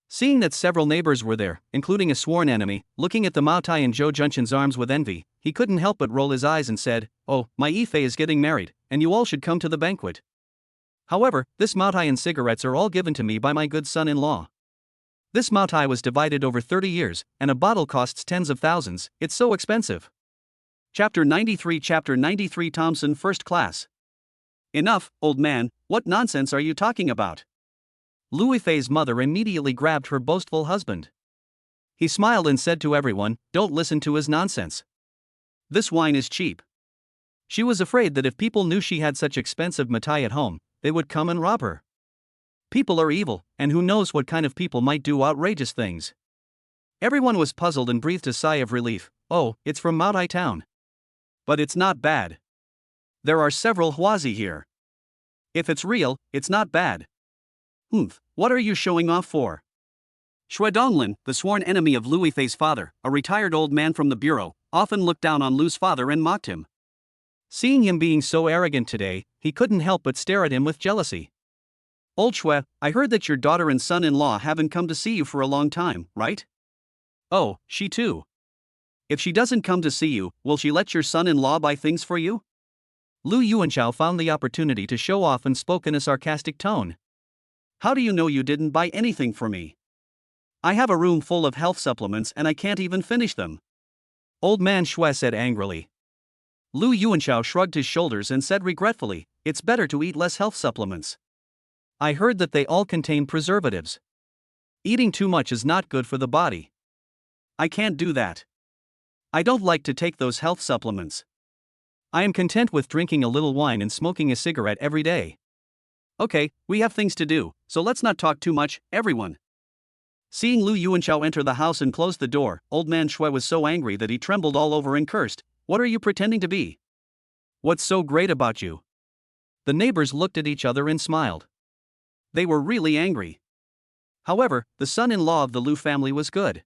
Seeing that several neighbors were there, including a sworn enemy, looking at the Maotai in Zhou Junshin's arms with envy, he couldn't help but roll his eyes and said, oh, my Ife is getting married, and you all should come to the banquet. However, this Maotai and cigarettes are all given to me by my good son-in-law. This Maotai was divided over 30 years, and a bottle costs tens of thousands, it's so expensive. Chapter 93 Thompson First Class. Enough, old man, what nonsense are you talking about? Louis Fei's mother immediately grabbed her boastful husband. He smiled and said to everyone, don't listen to his nonsense. This wine is cheap. She was afraid that if people knew she had such expensive matai at home, they would come and rob her. People are evil, and who knows what kind of people might do outrageous things. Everyone was puzzled and breathed a sigh of relief. Oh, it's from Maotai town. But it's not bad. There are several huazi here. If it's real, it's not bad. What are you showing off for? Xue Donglin, the sworn enemy of Louis Fei's father, a retired old man from the bureau, often looked down on Lu's father and mocked him. Seeing him being so arrogant today, he couldn't help but stare at him with jealousy. Old Xue, I heard that your daughter and son-in-law haven't come to see you for a long time, right? Oh, she too. If she doesn't come to see you, will she let your son-in-law buy things for you? Lu Yuanchao found the opportunity to show off and spoke in a sarcastic tone. How do you know you didn't buy anything for me? I have a room full of health supplements and I can't even finish them. Old man Xue said angrily. Lu Yuanchao shrugged his shoulders and said regretfully, it's better to eat less health supplements. I heard that they all contain preservatives. Eating too much is not good for the body. I can't do that. I don't like to take those health supplements. I am content with drinking a little wine and smoking a cigarette every day. Okay, we have things to do, so let's not talk too much, everyone. Seeing Lu Yuanchao enter the house and close the door, old man Shui was so angry that he trembled all over and cursed, "What are you pretending to be? What's so great about you?" The neighbors looked at each other and smiled. They were really angry. However, the son-in-law of the Lu family was good.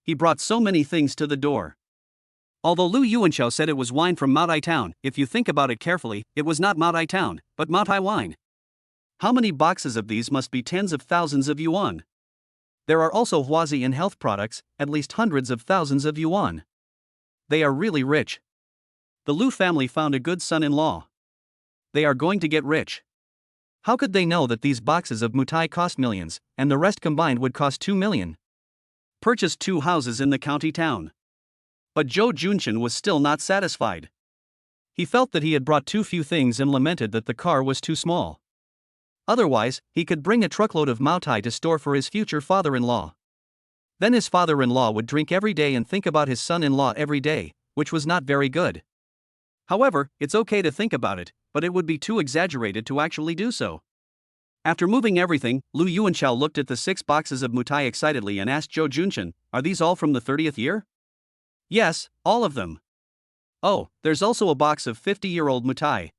He brought so many things to the door. Although Lu Yuanchao said it was wine from Maotai town, if you think about it carefully, it was not Maotai town, but Maotai wine. How many boxes of these must be tens of thousands of yuan? There are also Huazi and health products, at least hundreds of thousands of yuan. They are really rich. The Lu family found a good son-in-law. They are going to get rich. How could they know that these boxes of mutai cost millions, and the rest combined would cost 2 million? Purchased 2 houses in the county town. But Zhou Junshan was still not satisfied. He felt that he had brought too few things and lamented that the car was too small. Otherwise, he could bring a truckload of Maotai to store for his future father-in-law. Then his father-in-law would drink every day and think about his son-in-law every day, which was not very good. However, it's okay to think about it, but it would be too exaggerated to actually do so. After moving everything, Lu Yuanchao looked at the 6 boxes of mutai excitedly and asked Zhou Junshan, "Are these all from the 30th year?" "Yes, all of them." "Oh, there's also a box of 50-year-old mutai."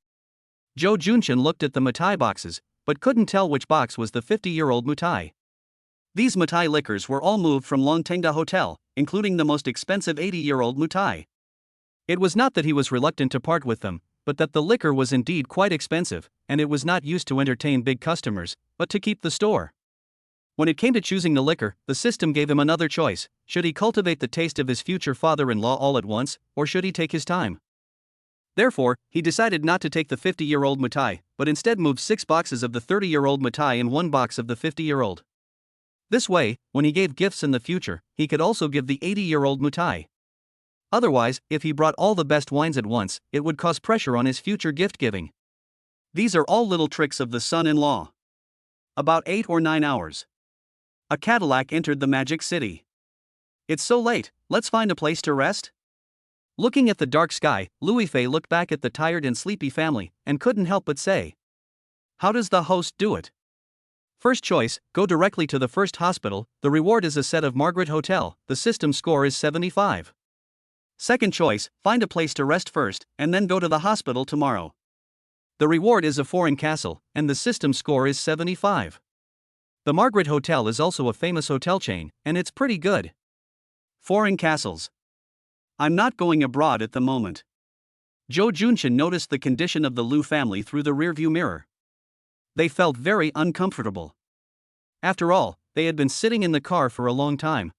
Zhou Junshan looked at the mutai boxes, but couldn't tell which box was the 50-year-old mutai. These mutai liquors were all moved from Longtengda Hotel, including the most expensive 80-year-old mutai. It was not that he was reluctant to part with them, but that the liquor was indeed quite expensive, and it was not used to entertain big customers, but to keep the store. When it came to choosing the liquor, the system gave him another choice: should he cultivate the taste of his future father-in-law all at once, or should he take his time? Therefore, he decided not to take the 50-year-old mutai, but instead moved 6 boxes of the 30-year-old mutai and 1 box of the 50-year-old. This way, when he gave gifts in the future, he could also give the 80-year-old mutai. Otherwise, if he brought all the best wines at once, it would cause pressure on his future gift-giving. These are all little tricks of the son-in-law. About 8 or 9 hours. A Cadillac entered the Magic City. "It's so late, let's find a place to rest?" Looking at the dark sky, Louis Fei looked back at the tired and sleepy family, and couldn't help but say, "How does the host do it?" First choice, go directly to the first hospital. The reward is a set of Margaret Hotel, the system score is 75. Second choice, find a place to rest first, and then go to the hospital tomorrow. The reward is a foreign castle, and the system score is 75. The Margaret Hotel is also a famous hotel chain, and it's pretty good. Foreign castles. I'm not going abroad at the moment. Zhou Junshan noticed the condition of the Lu family through the rearview mirror. They felt very uncomfortable. After all, they had been sitting in the car for a long time.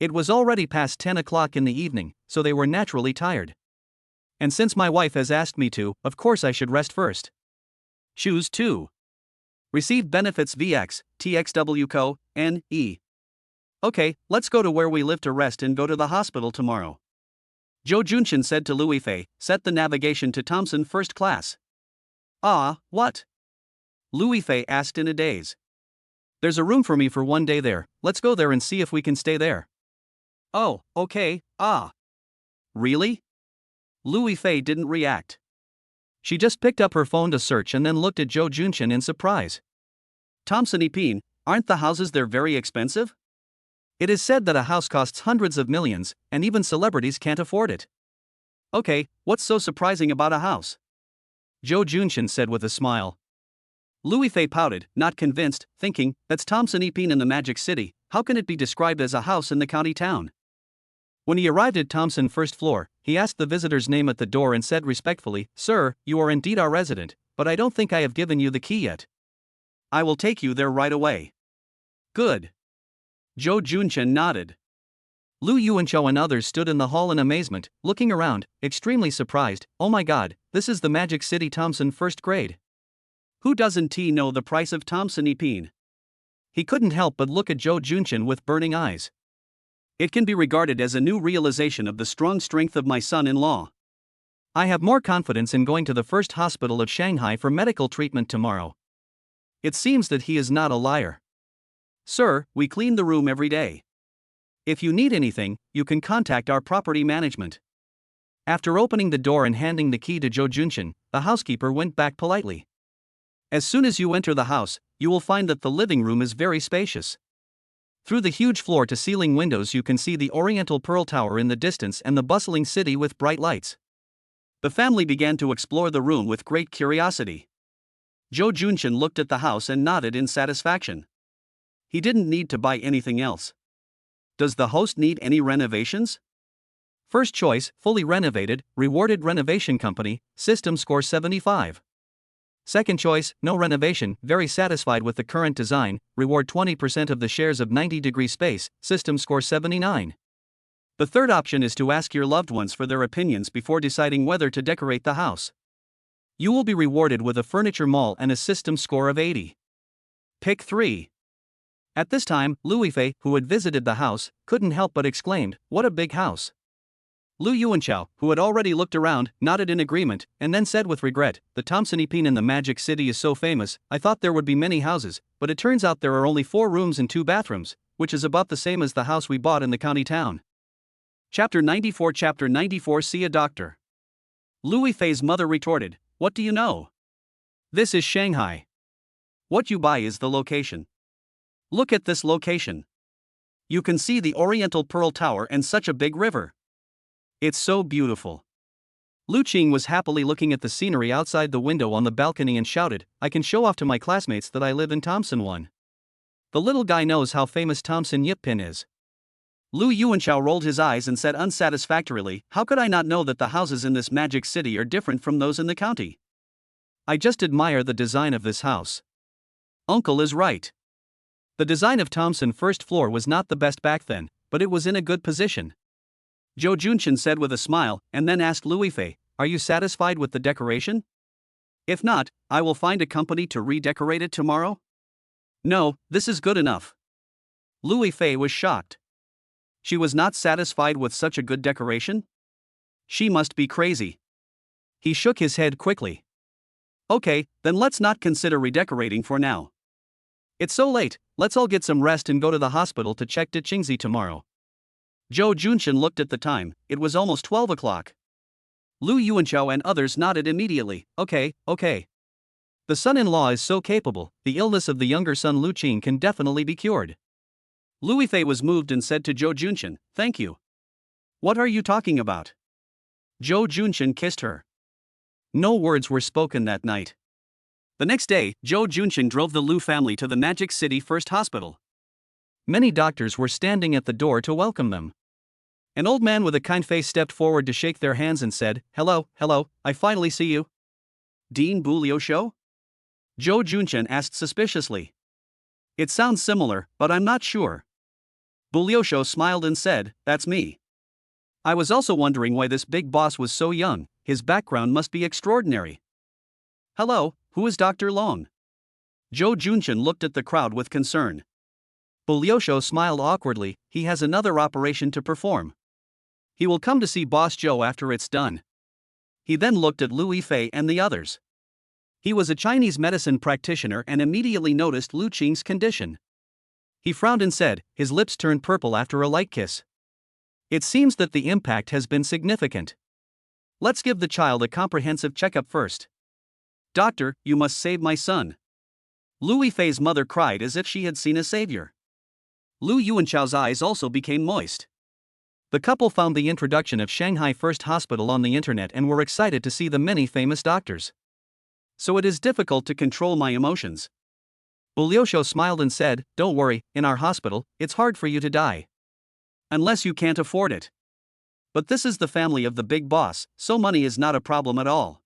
It was already past 10 o'clock in the evening, so they were naturally tired. And since my wife has asked me to, of course I should rest first. Choose 2. Receive benefits VX, TXW Co, NE. Okay, let's go to where we live to rest and go to the hospital tomorrow. Zhou Junshan said to Louis Fei, "Set the navigation to Thompson first class." "Ah, what?" Louis Fei asked in a daze. "There's a room for me for 1 day there, let's go there and see if we can stay there." "Oh, okay, ah." "Really?" Louis Fei didn't react. She just picked up her phone to search and then looked at Zhou Junshan in surprise. "Thompson Ipin, aren't the houses there very expensive? It is said that a house costs hundreds of millions, and even celebrities can't afford it." "Okay, what's so surprising about a house?" Zhou Junshan said with a smile. Louis Fei pouted, not convinced, thinking, that's Thompson Ipin in the Magic City, how can it be described as a house in the county town? When he arrived at Thompson first floor, he asked the visitor's name at the door and said respectfully, "Sir, you are indeed our resident, but I don't think I have given you the key yet." "I will take you there right away." "Good." Zhou Junshan nodded. Lu Yuanchao and others stood in the hall in amazement, looking around, extremely surprised. "Oh my god, this is the Magic City Thompson first grade. Who doesn't know the price of Thompson Ipin?" He couldn't help but look at Zhou Junshan with burning eyes. "It can be regarded as a new realization of the strong strength of my son-in-law. I have more confidence in going to the first hospital of Shanghai for medical treatment tomorrow." It seems that he is not a liar. "Sir, we clean the room every day. If you need anything, you can contact our property management." After opening the door and handing the key to Zhou Junshan, the housekeeper went back politely. As soon as you enter the house, you will find that the living room is very spacious. Through the huge floor-to-ceiling windows you can see the Oriental Pearl Tower in the distance and the bustling city with bright lights. The family began to explore the room with great curiosity. Joe Junshin looked at the house and nodded in satisfaction. He didn't need to buy anything else. Does the host need any renovations? First choice, fully renovated, rewarded renovation company, system score 75. Second choice, no renovation, very satisfied with the current design, reward 20% of the shares of 90-degree space, system score 79. The third option is to ask your loved ones for their opinions before deciding whether to decorate the house. You will be rewarded with a furniture mall and a system score of 80. Pick 3. At this time, Louis Fei, who had visited the house, couldn't help but exclaimed, "What a big house!" Lu Yuanchao, who had already looked around, nodded in agreement, and then said with regret, "The Thompson Ipin in the Magic City is so famous, I thought there would be many houses, but it turns out there are only 4 rooms and 2 bathrooms, which is about the same as the house we bought in the county town." Chapter 94 See a doctor. Louis Fei's mother retorted, "What do you know? This is Shanghai. What you buy is the location. Look at this location. You can see the Oriental Pearl Tower and such a big river. It's so beautiful." Lu Qing was happily looking at the scenery outside the window on the balcony and shouted, "I can show off to my classmates that I live in Thompson 1. The little guy knows how famous Thompson Yipin is." Lu Yuanchao rolled his eyes and said unsatisfactorily, "How could I not know that the houses in this magic city are different from those in the county? I just admire the design of this house." Uncle is right. The design of Thompson first floor was not the best back then, but it was in a good position. Joe Junshin said with a smile, and then asked Louis Fei, "Are you satisfied with the decoration? If not, I will find a company to redecorate it tomorrow." "No, this is good enough." Louis Fei was shocked. She was not satisfied with such a good decoration? She must be crazy. He shook his head quickly. "Okay, then let's not consider redecorating for now. It's so late, let's all get some rest and go to the hospital to check Diqingzi tomorrow." Joe Junshin looked at the time, it was almost 12 o'clock. Lu Yuanchao and others nodded immediately, okay. The son-in-law is so capable, the illness of the younger son Lu Qing can definitely be cured. Louis Fei was moved and said to Joe Junshin, "Thank you." "What are you talking about?" Joe Junshin kissed her. No words were spoken that night. The next day, Joe Junshin drove the Lu family to the Magic City First Hospital. Many doctors were standing at the door to welcome them. An old man with a kind face stepped forward to shake their hands and said, hello, I finally see you." "Dean Buliosho?" Joe Junshin asked suspiciously. "It sounds similar, but I'm not sure." Buliosho smiled and said, "That's me. I was also wondering why this big boss was so young, his background must be extraordinary." "Hello, who is Dr. Long?" Joe Junshin looked at the crowd with concern. Buliosho smiled awkwardly, "He has another operation to perform. He will come to see Boss Joe after it's done." He then looked at Louis Fei and the others. He was a Chinese medicine practitioner and immediately noticed Lu Qing's condition. He frowned and said, his lips turned purple after a light kiss. "It seems that the impact has been significant. Let's give the child a comprehensive checkup first." "Doctor, you must save my son." Louis Fei's mother cried as if she had seen a savior. Lu Yuanchao's eyes also became moist. The couple found the introduction of Shanghai First Hospital on the internet and were excited to see the many famous doctors. "So it is difficult to control my emotions." Buliosho smiled and said, "Don't worry, in our hospital, it's hard for you to die. Unless you can't afford it. But this is the family of the big boss, so money is not a problem at all."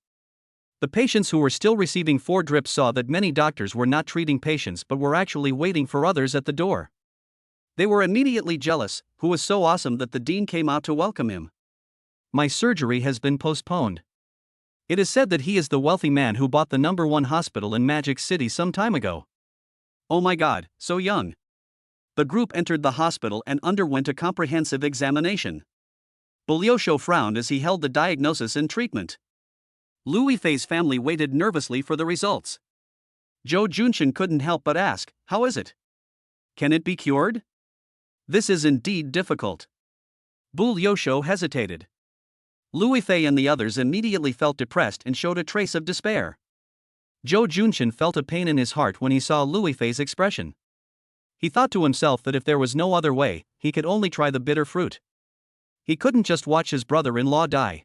The patients who were still receiving 4 drips saw that many doctors were not treating patients but were actually waiting for others at the door. They were immediately jealous, who was so awesome that the dean came out to welcome him. "My surgery has been postponed. It is said that he is the wealthy man who bought the #1 hospital in Magic City some time ago." "Oh my god, so young." The group entered the hospital and underwent a comprehensive examination. Buliosho frowned as he held the diagnosis and treatment. Louis Fei's family waited nervously for the results. Joe Junshin couldn't help but ask, "How is it? Can it be cured? This is indeed difficult." Buliosho hesitated. Louis Fei and the others immediately felt depressed and showed a trace of despair. Zhou Junshin felt a pain in his heart when he saw Lu Yifei's expression. He thought to himself that if there was no other way, he could only try the bitter fruit. He couldn't just watch his brother-in-law die.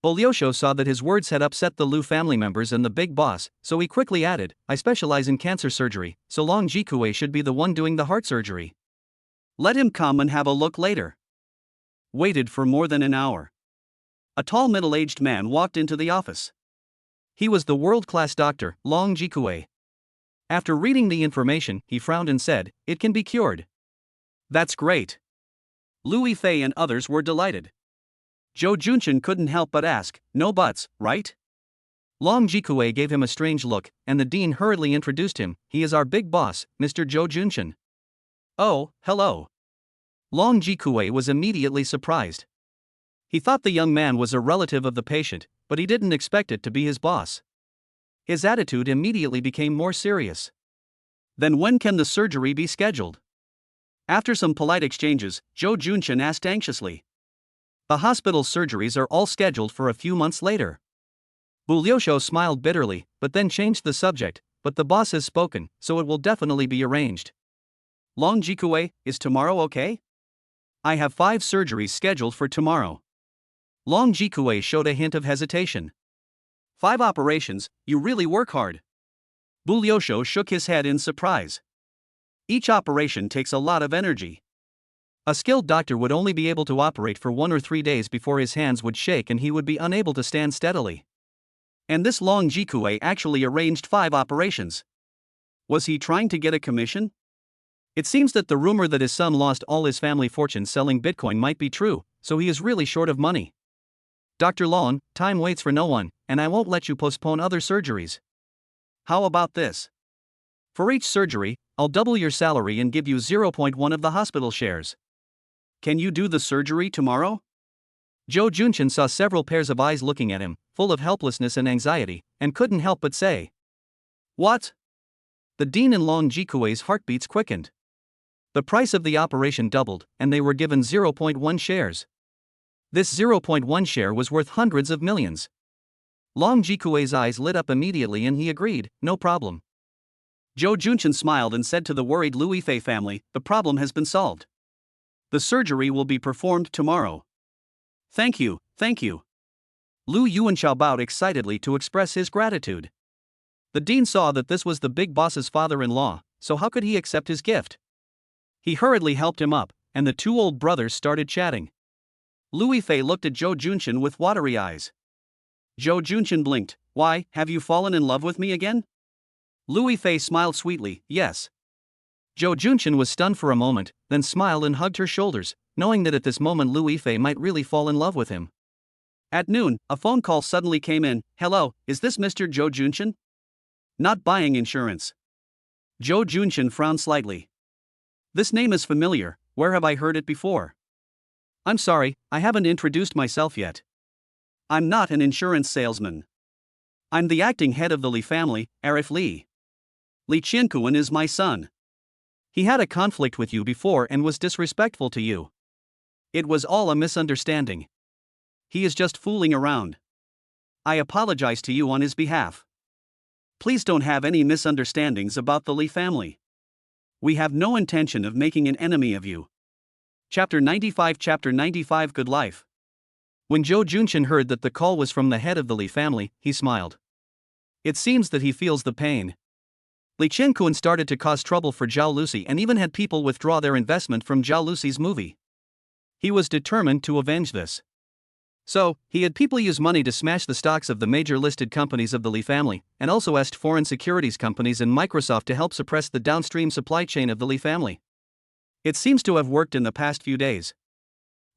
Liuxiu saw that his words had upset the Lu family members and the big boss, so he quickly added, "I specialize in cancer surgery, so Long Jikue should be the one doing the heart surgery. Let him come and have a look later." Waited for more than an hour. A tall middle-aged man walked into the office. He was the world-class doctor, Long Jikue. After reading the information, he frowned and said, "It can be cured." "That's great." Lu Yifei and others were delighted. Zhou Junshin couldn't help but ask, "No buts, right?" Long Jikue gave him a strange look, and the dean hurriedly introduced him. "He is our big boss, Mr. Zhou Junshin." "Oh, hello." Long Jikue was immediately surprised. He thought the young man was a relative of the patient, but he didn't expect it to be his boss. His attitude immediately became more serious. "Then when can the surgery be scheduled?" After some polite exchanges, Zhou Junshin asked anxiously. "The hospital's surgeries are all scheduled for a few months later." Liuxiu smiled bitterly, but then changed the subject. "But the boss has spoken, so it will definitely be arranged." "Long Jikue, is tomorrow okay?" "I have 5 surgeries scheduled for tomorrow." Long Jikue showed a hint of hesitation. 5 operations, you really work hard." Liuxiu shook his head in surprise. "Each operation takes a lot of energy. A skilled doctor would only be able to operate for 1 or 3 days before his hands would shake and he would be unable to stand steadily. And this Long Jikue actually arranged 5 operations. Was he trying to get a commission? It seems that the rumor that his son lost all his family fortune selling Bitcoin might be true, so he is really short of money. Dr. Long, time waits for no one, and I won't let you postpone other surgeries. How about this? For each surgery, I'll double your salary and give you 0.1 of the hospital shares. Can you do the surgery tomorrow?" Zhou Junshin saw several pairs of eyes looking at him, full of helplessness and anxiety, and couldn't help but say, "What?" The dean and Long Jikue's heartbeats quickened. The price of the operation doubled, and they were given 0.1 shares. This 0.1 share was worth hundreds of millions. Long Jikue's eyes lit up immediately and he agreed, "No problem." Zhou Junshin smiled and said to the worried Lu Yifei family, "The problem has been solved. The surgery will be performed tomorrow." Thank you, thank you." Lu Yuanchao bowed excitedly to express his gratitude. The dean saw that this was the big boss's father-in-law, so how could he accept his gift? He hurriedly helped him up, and the 2 old brothers started chatting. Lu Yifei looked at Zhou Junshin with watery eyes. Zhou Junshin blinked. "Why, have you fallen in love with me again?" Lu Yifei smiled sweetly, "Yes." Zhou Junshin was stunned for a moment, then smiled and hugged her shoulders, knowing that at this moment Lu Yifei might really fall in love with him. At noon, a phone call suddenly came in. "Hello, is this Mr. Zhou Junshin?" "Not buying insurance." Zhou Junshin frowned slightly. "This name is familiar, where have I heard it before?" "I'm sorry, I haven't introduced myself yet. I'm not an insurance salesman. I'm the acting head of the Li family, Arif Li. Li Qiankuan is my son. He had a conflict with you before and was disrespectful to you. It was all a misunderstanding. He is just fooling around. I apologize to you on his behalf. Please don't have any misunderstandings about the Li family. We have no intention of making an enemy of you." Chapter 95 Good Life. When Zhou Junshin heard that the call was from the head of the Li family, he smiled. It seems that he feels the pain. Li Qiankuan started to cause trouble for Zhao Lucy and even had people withdraw their investment from Zhao Lucy's movie. He was determined to avenge this. So, he had people use money to smash the stocks of the major listed companies of the Li family, and also asked foreign securities companies and Microsoft to help suppress the downstream supply chain of the Li family. It seems to have worked in the past few days.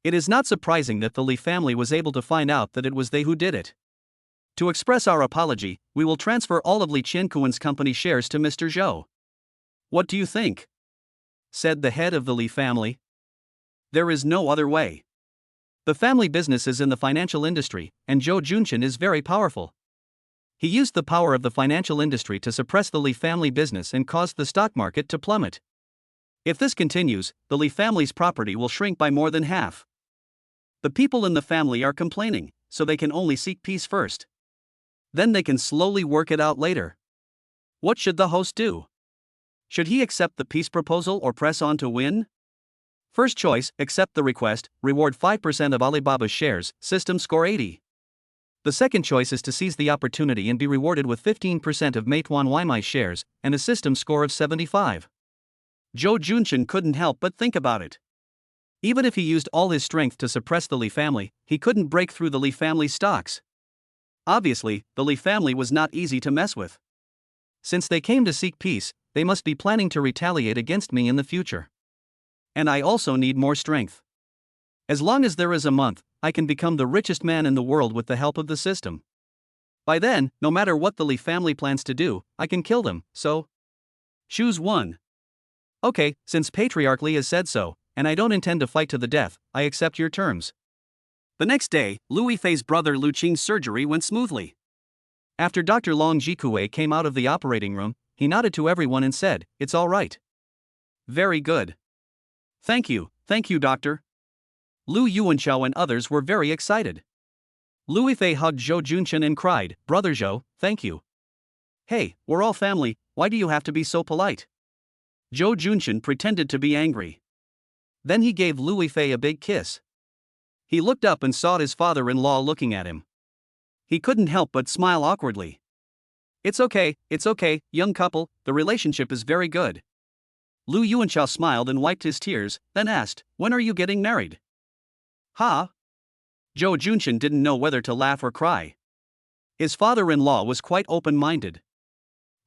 It is not surprising that the Li family was able to find out that it was they who did it. To express our apology, we will transfer all of Li Qiankuan's company shares to Mr. Zhou. What do you think?" said the head of the Li family. "There is no other way. The family business is in the financial industry, and Zhou Junshin is very powerful. He used the power of the financial industry to suppress the Li family business and caused the stock market to plummet. If this continues, the Li family's property will shrink by more than half. The people in the family are complaining, so they can only seek peace first. Then they can slowly work it out later. What should the host do? Should he accept the peace proposal or press on to win? First choice, accept the request, reward 5% of Alibaba's shares, system score 80. The second choice is to seize the opportunity and be rewarded with 15% of Meituan Waimai's shares, and a system score of 75. Zhou Junchen couldn't help but think about it. Even if he used all his strength to suppress the Li family, he couldn't break through the Li family stocks. Obviously, the Li family was not easy to mess with. Since they came to seek peace, they must be planning to retaliate against me in the future. And I also need more strength. As long as there is a month, I can become the richest man in the world with the help of the system. By then, no matter what the Li family plans to do, I can kill them, so choose one. Okay, since Patriarch Li has said so, and I don't intend to fight to the death, I accept your terms. The next day, Lu Yifei's brother Lu Qing's surgery went smoothly. After Dr. Long Jikue came out of the operating room, he nodded to everyone and said, "It's all right." Very good. Thank you, doctor. Lu Yuanchao and others were very excited. Lu Yifei hugged Zhou Junchen and cried, "Brother Zhou, thank you." Hey, we're all family, why do you have to be so polite? Zhou Junchen pretended to be angry. Then he gave Lu Yifei a big kiss. He looked up and saw his father-in-law looking at him. He couldn't help but smile awkwardly. It's okay, young couple, the relationship is very good. Lu Yuanchao smiled and wiped his tears, then asked, "When are you getting married?" Ha! Zhou Junchen didn't know whether to laugh or cry. His father-in-law was quite open-minded.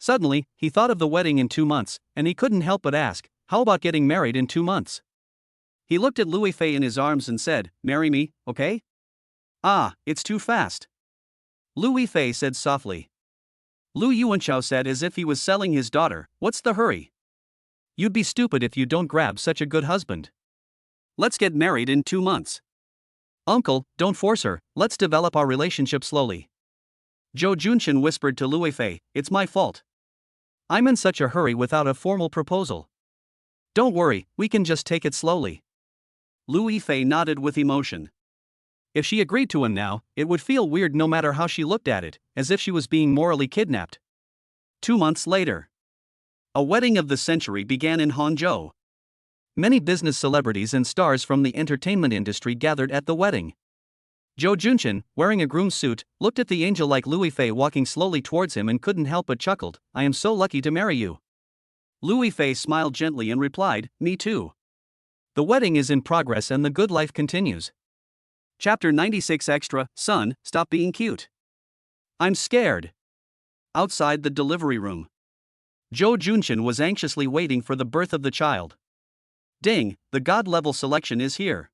Suddenly, he thought of the wedding in 2 months, and he couldn't help but ask, how about getting married in 2 months? He looked at Lu Yifei in his arms and said, "Marry me, okay?" "Ah, it's too fast." Lu Yifei said softly. Lu Yuanchao said as if he was selling his daughter, "What's the hurry? You'd be stupid if you don't grab such a good husband. Let's get married in 2 months. Uncle, don't force her, let's develop our relationship slowly." Zhou Junchen whispered to Lu Yifei, "It's my fault. I'm in such a hurry without a formal proposal." "Don't worry, we can just take it slowly." Lu Yifei nodded with emotion. If she agreed to him now, it would feel weird no matter how she looked at it, as if she was being morally kidnapped. 2 months later. A wedding of the century began in Hangzhou. Many business celebrities and stars from the entertainment industry gathered at the wedding. Zhou Junchen, wearing a groom's suit, looked at the angel-like Lu Yifei walking slowly towards him and couldn't help but chuckled, "I am so lucky to marry you." Lu Yifei smiled gently and replied, "Me too." The wedding is in progress and the good life continues. Chapter 96 Extra, Son, stop being cute. I'm scared. Outside the delivery room. Zhou Junchen was anxiously waiting for the birth of the child. Ding, the god-level selection is here.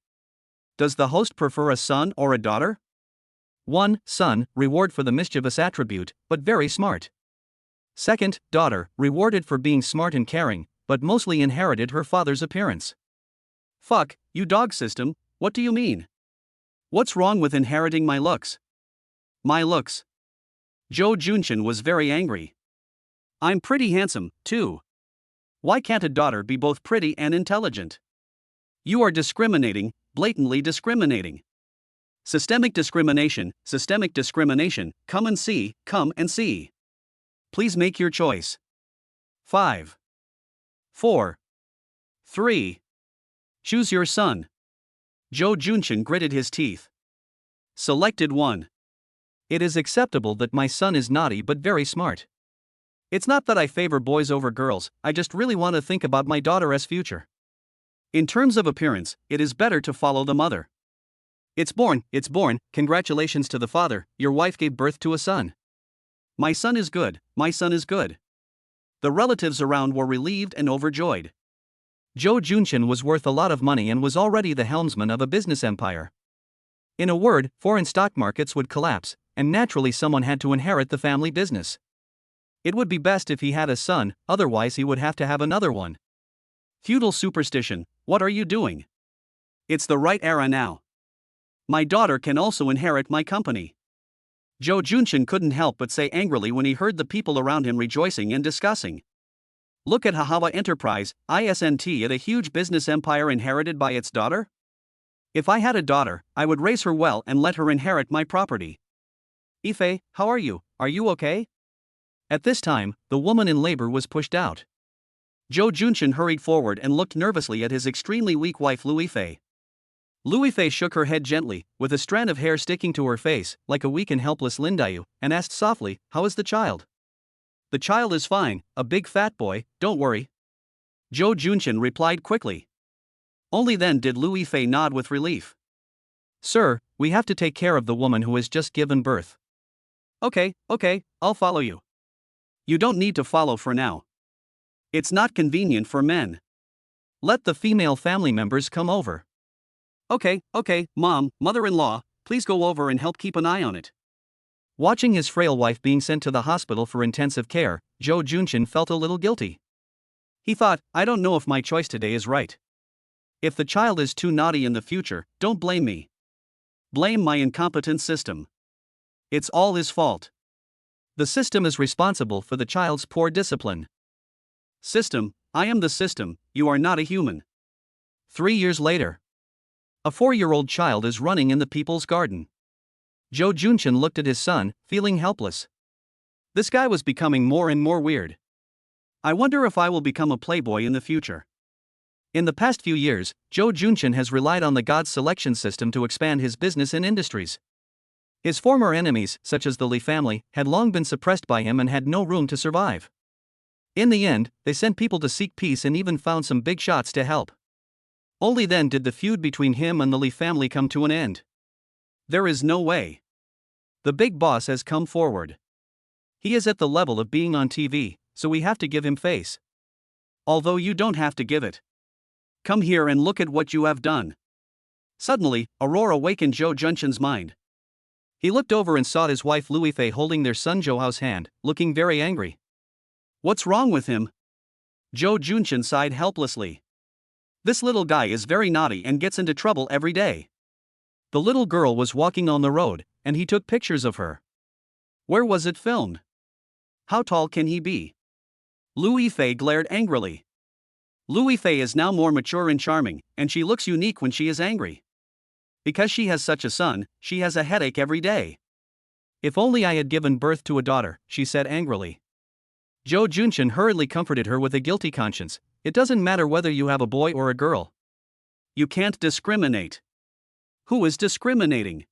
Does the host prefer a son or a daughter? 1. Son, reward for the mischievous attribute, but very smart. 2nd, daughter, rewarded for being smart and caring, but mostly inherited her father's appearance. Fuck, you dog system, what do you mean? What's wrong with inheriting my looks? My looks. Zhou Junchen was very angry. I'm pretty handsome, too. Why can't a daughter be both pretty and intelligent? You are discriminating, blatantly discriminating. Systemic discrimination, come and see. Please make your choice. 5. 4. 3. Choose your son. Zhou Junchen gritted his teeth. Selected 1. It is acceptable that my son is naughty but very smart. It's not that I favor boys over girls, I just really want to think about my daughter's future. In terms of appearance, it is better to follow the mother. It's born, congratulations to the father, your wife gave birth to a son. My son is good. The relatives around were relieved and overjoyed. Zhou Junchen was worth a lot of money and was already the helmsman of a business empire. In a word, foreign stock markets would collapse, and naturally someone had to inherit the family business. It would be best if he had a son, otherwise he would have to have another one. Feudal superstition, what are you doing? It's the right era now. My daughter can also inherit my company. Zhou Junchen couldn't help but say angrily when he heard the people around him rejoicing and discussing. Look at Hahawa Enterprise, ISNT, at a huge business empire inherited by its daughter? If I had a daughter, I would raise her well and let her inherit my property. Ife, how are you? Are you okay? At this time, the woman in labor was pushed out. Jo Junshin hurried forward and looked nervously at his extremely weak wife Lu Ife. Lu Ife shook her head gently, with a strand of hair sticking to her face, like a weak and helpless Lindayu, and asked softly, "How is the child?" "The child is fine, a big fat boy, don't worry." Jo Junshin replied quickly. Only then did Lu Ife nod with relief. "Sir, we have to take care of the woman who has just given birth." Okay, I'll follow you." "You don't need to follow for now. It's not convenient for men. Let the female family members come over." Okay, Mom, mother-in-law, please go over and help keep an eye on it." Watching his frail wife being sent to the hospital for intensive care, Jo Junshin felt a little guilty. He thought, I don't know if my choice today is right. If the child is too naughty in the future, don't blame me. Blame my incompetent system. It's all his fault. The system is responsible for the child's poor discipline. System, I am the system, you are not a human. 3 years later. A 4-year-old child is running in the people's garden. Jo Junshin looked at his son, feeling helpless. This guy was becoming more and more weird. I wonder if I will become a playboy in the future. In the past few years, Jo Junshin has relied on the God's selection system to expand his business and industries. His former enemies, such as the Lee family, had long been suppressed by him and had no room to survive. In the end, they sent people to seek peace and even found some big shots to help. Only then did the feud between him and the Lee family come to an end. There is no way. The big boss has come forward. He is at the level of being on TV, so we have to give him face. Although you don't have to give it. Come here and look at what you have done. Suddenly, a roar awakened Jo Junshin's mind. He looked over and saw his wife Lu Ife holding their son Johao's hand, looking very angry. What's wrong with him? Jo Junshin sighed helplessly. This little guy is very naughty and gets into trouble every day. The little girl was walking on the road, and he took pictures of her. Where was it filmed? How tall can he be? Lu Ife glared angrily. Lu Ife is now more mature and charming, and she looks unique when she is angry. Because she has such a son, she has a headache every day. If only I had given birth to a daughter, she said angrily. Jo Junshin hurriedly comforted her with a guilty conscience. It doesn't matter whether you have a boy or a girl. You can't discriminate. Who is discriminating?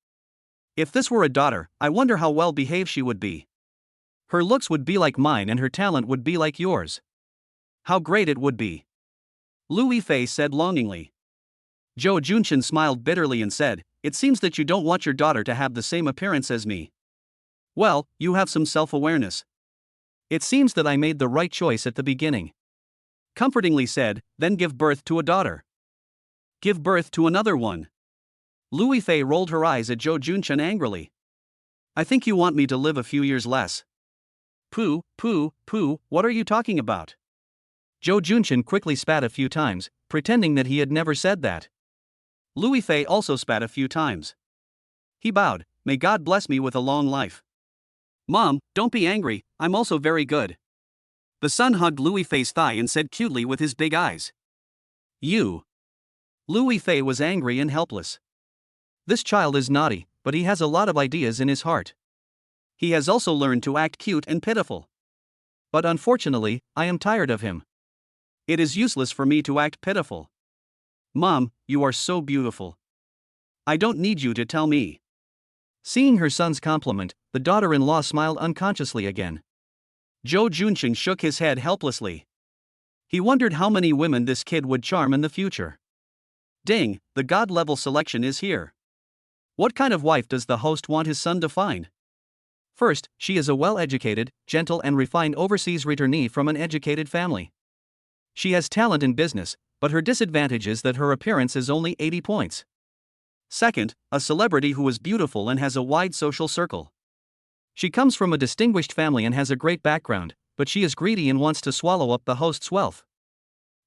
If this were a daughter, I wonder how well behaved she would be. Her looks would be like mine and her talent would be like yours. How great it would be. Lu Ife said longingly. Jo Junshin smiled bitterly and said, It seems that you don't want your daughter to have the same appearance as me. Well, you have some self-awareness. It seems that I made the right choice at the beginning. Comfortingly said, then give birth to a daughter. Give birth to another one. Lu Ife rolled her eyes at Jo Junshin angrily. I think you want me to live a few years less. Pooh, what are you talking about? Jo Junshin quickly spat a few times, pretending that he had never said that. Lu Ife also spat a few times. He bowed, may God bless me with a long life. Mom, don't be angry, I'm also very good. The son hugged Lu Ife's thigh and said cutely with his big eyes. You. Lu Ife was angry and helpless. This child is naughty, but he has a lot of ideas in his heart. He has also learned to act cute and pitiful. But unfortunately, I am tired of him. It is useless for me to act pitiful. Mom, you are so beautiful. I don't need you to tell me. Seeing her son's compliment, the daughter-in-law smiled unconsciously again. Jo Junshin shook his head helplessly. He wondered how many women this kid would charm in the future. Ding, the God-level selection is here. What kind of wife does the host want his son to find? First, she is a well-educated, gentle and refined overseas returnee from an educated family. She has talent in business, but her disadvantage is that her appearance is only 80 points. Second, a celebrity who is beautiful and has a wide social circle. She comes from a distinguished family and has a great background, but she is greedy and wants to swallow up the host's wealth.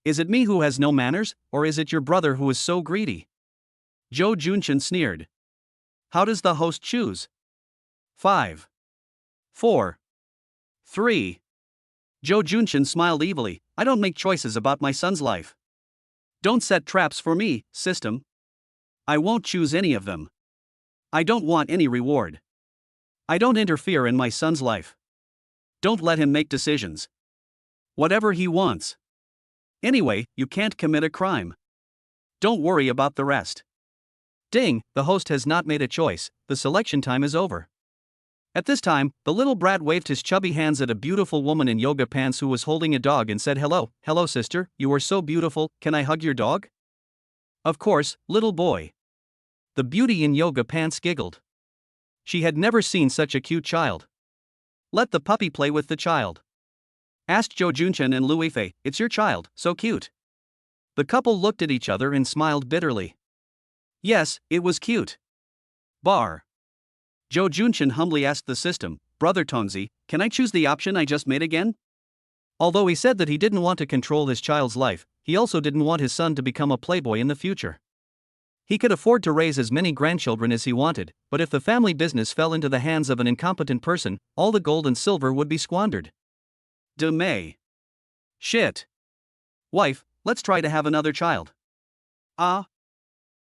Is it me who has no manners, or is it your brother who is so greedy? Jo Junshin sneered. How does the host choose? 5, 4, 3. Jo Junshin smiled evilly. I don't make choices about my son's life. Don't set traps for me, system. I won't choose any of them. I don't want any reward. I don't interfere in my son's life. Don't let him make decisions. Whatever he wants. Anyway, you can't commit a crime. Don't worry about the rest. Ding, the host has not made a choice, the selection time is over. At this time, the little brat waved his chubby hands at a beautiful woman in yoga pants who was holding a dog and said, "Hello, hello sister, you are so beautiful, can I hug your dog?" "Of course, little boy." The beauty in yoga pants giggled. She had never seen such a cute child. "Let the puppy play with the child," asked Jo Junchen and Louis Fei. "It's your child, so cute." The couple looked at each other and smiled bitterly. Yes, it was cute. Bar. Jo Junchen humbly asked the system, "Brother Tongzi, can I choose the option I just made again?" Although he said that he didn't want to control his child's life, he also didn't want his son to become a playboy in the future. He could afford to raise as many grandchildren as he wanted, but if the family business fell into the hands of an incompetent person, all the gold and silver would be squandered. De May. Shit. Wife, let's try to have another child. Ah,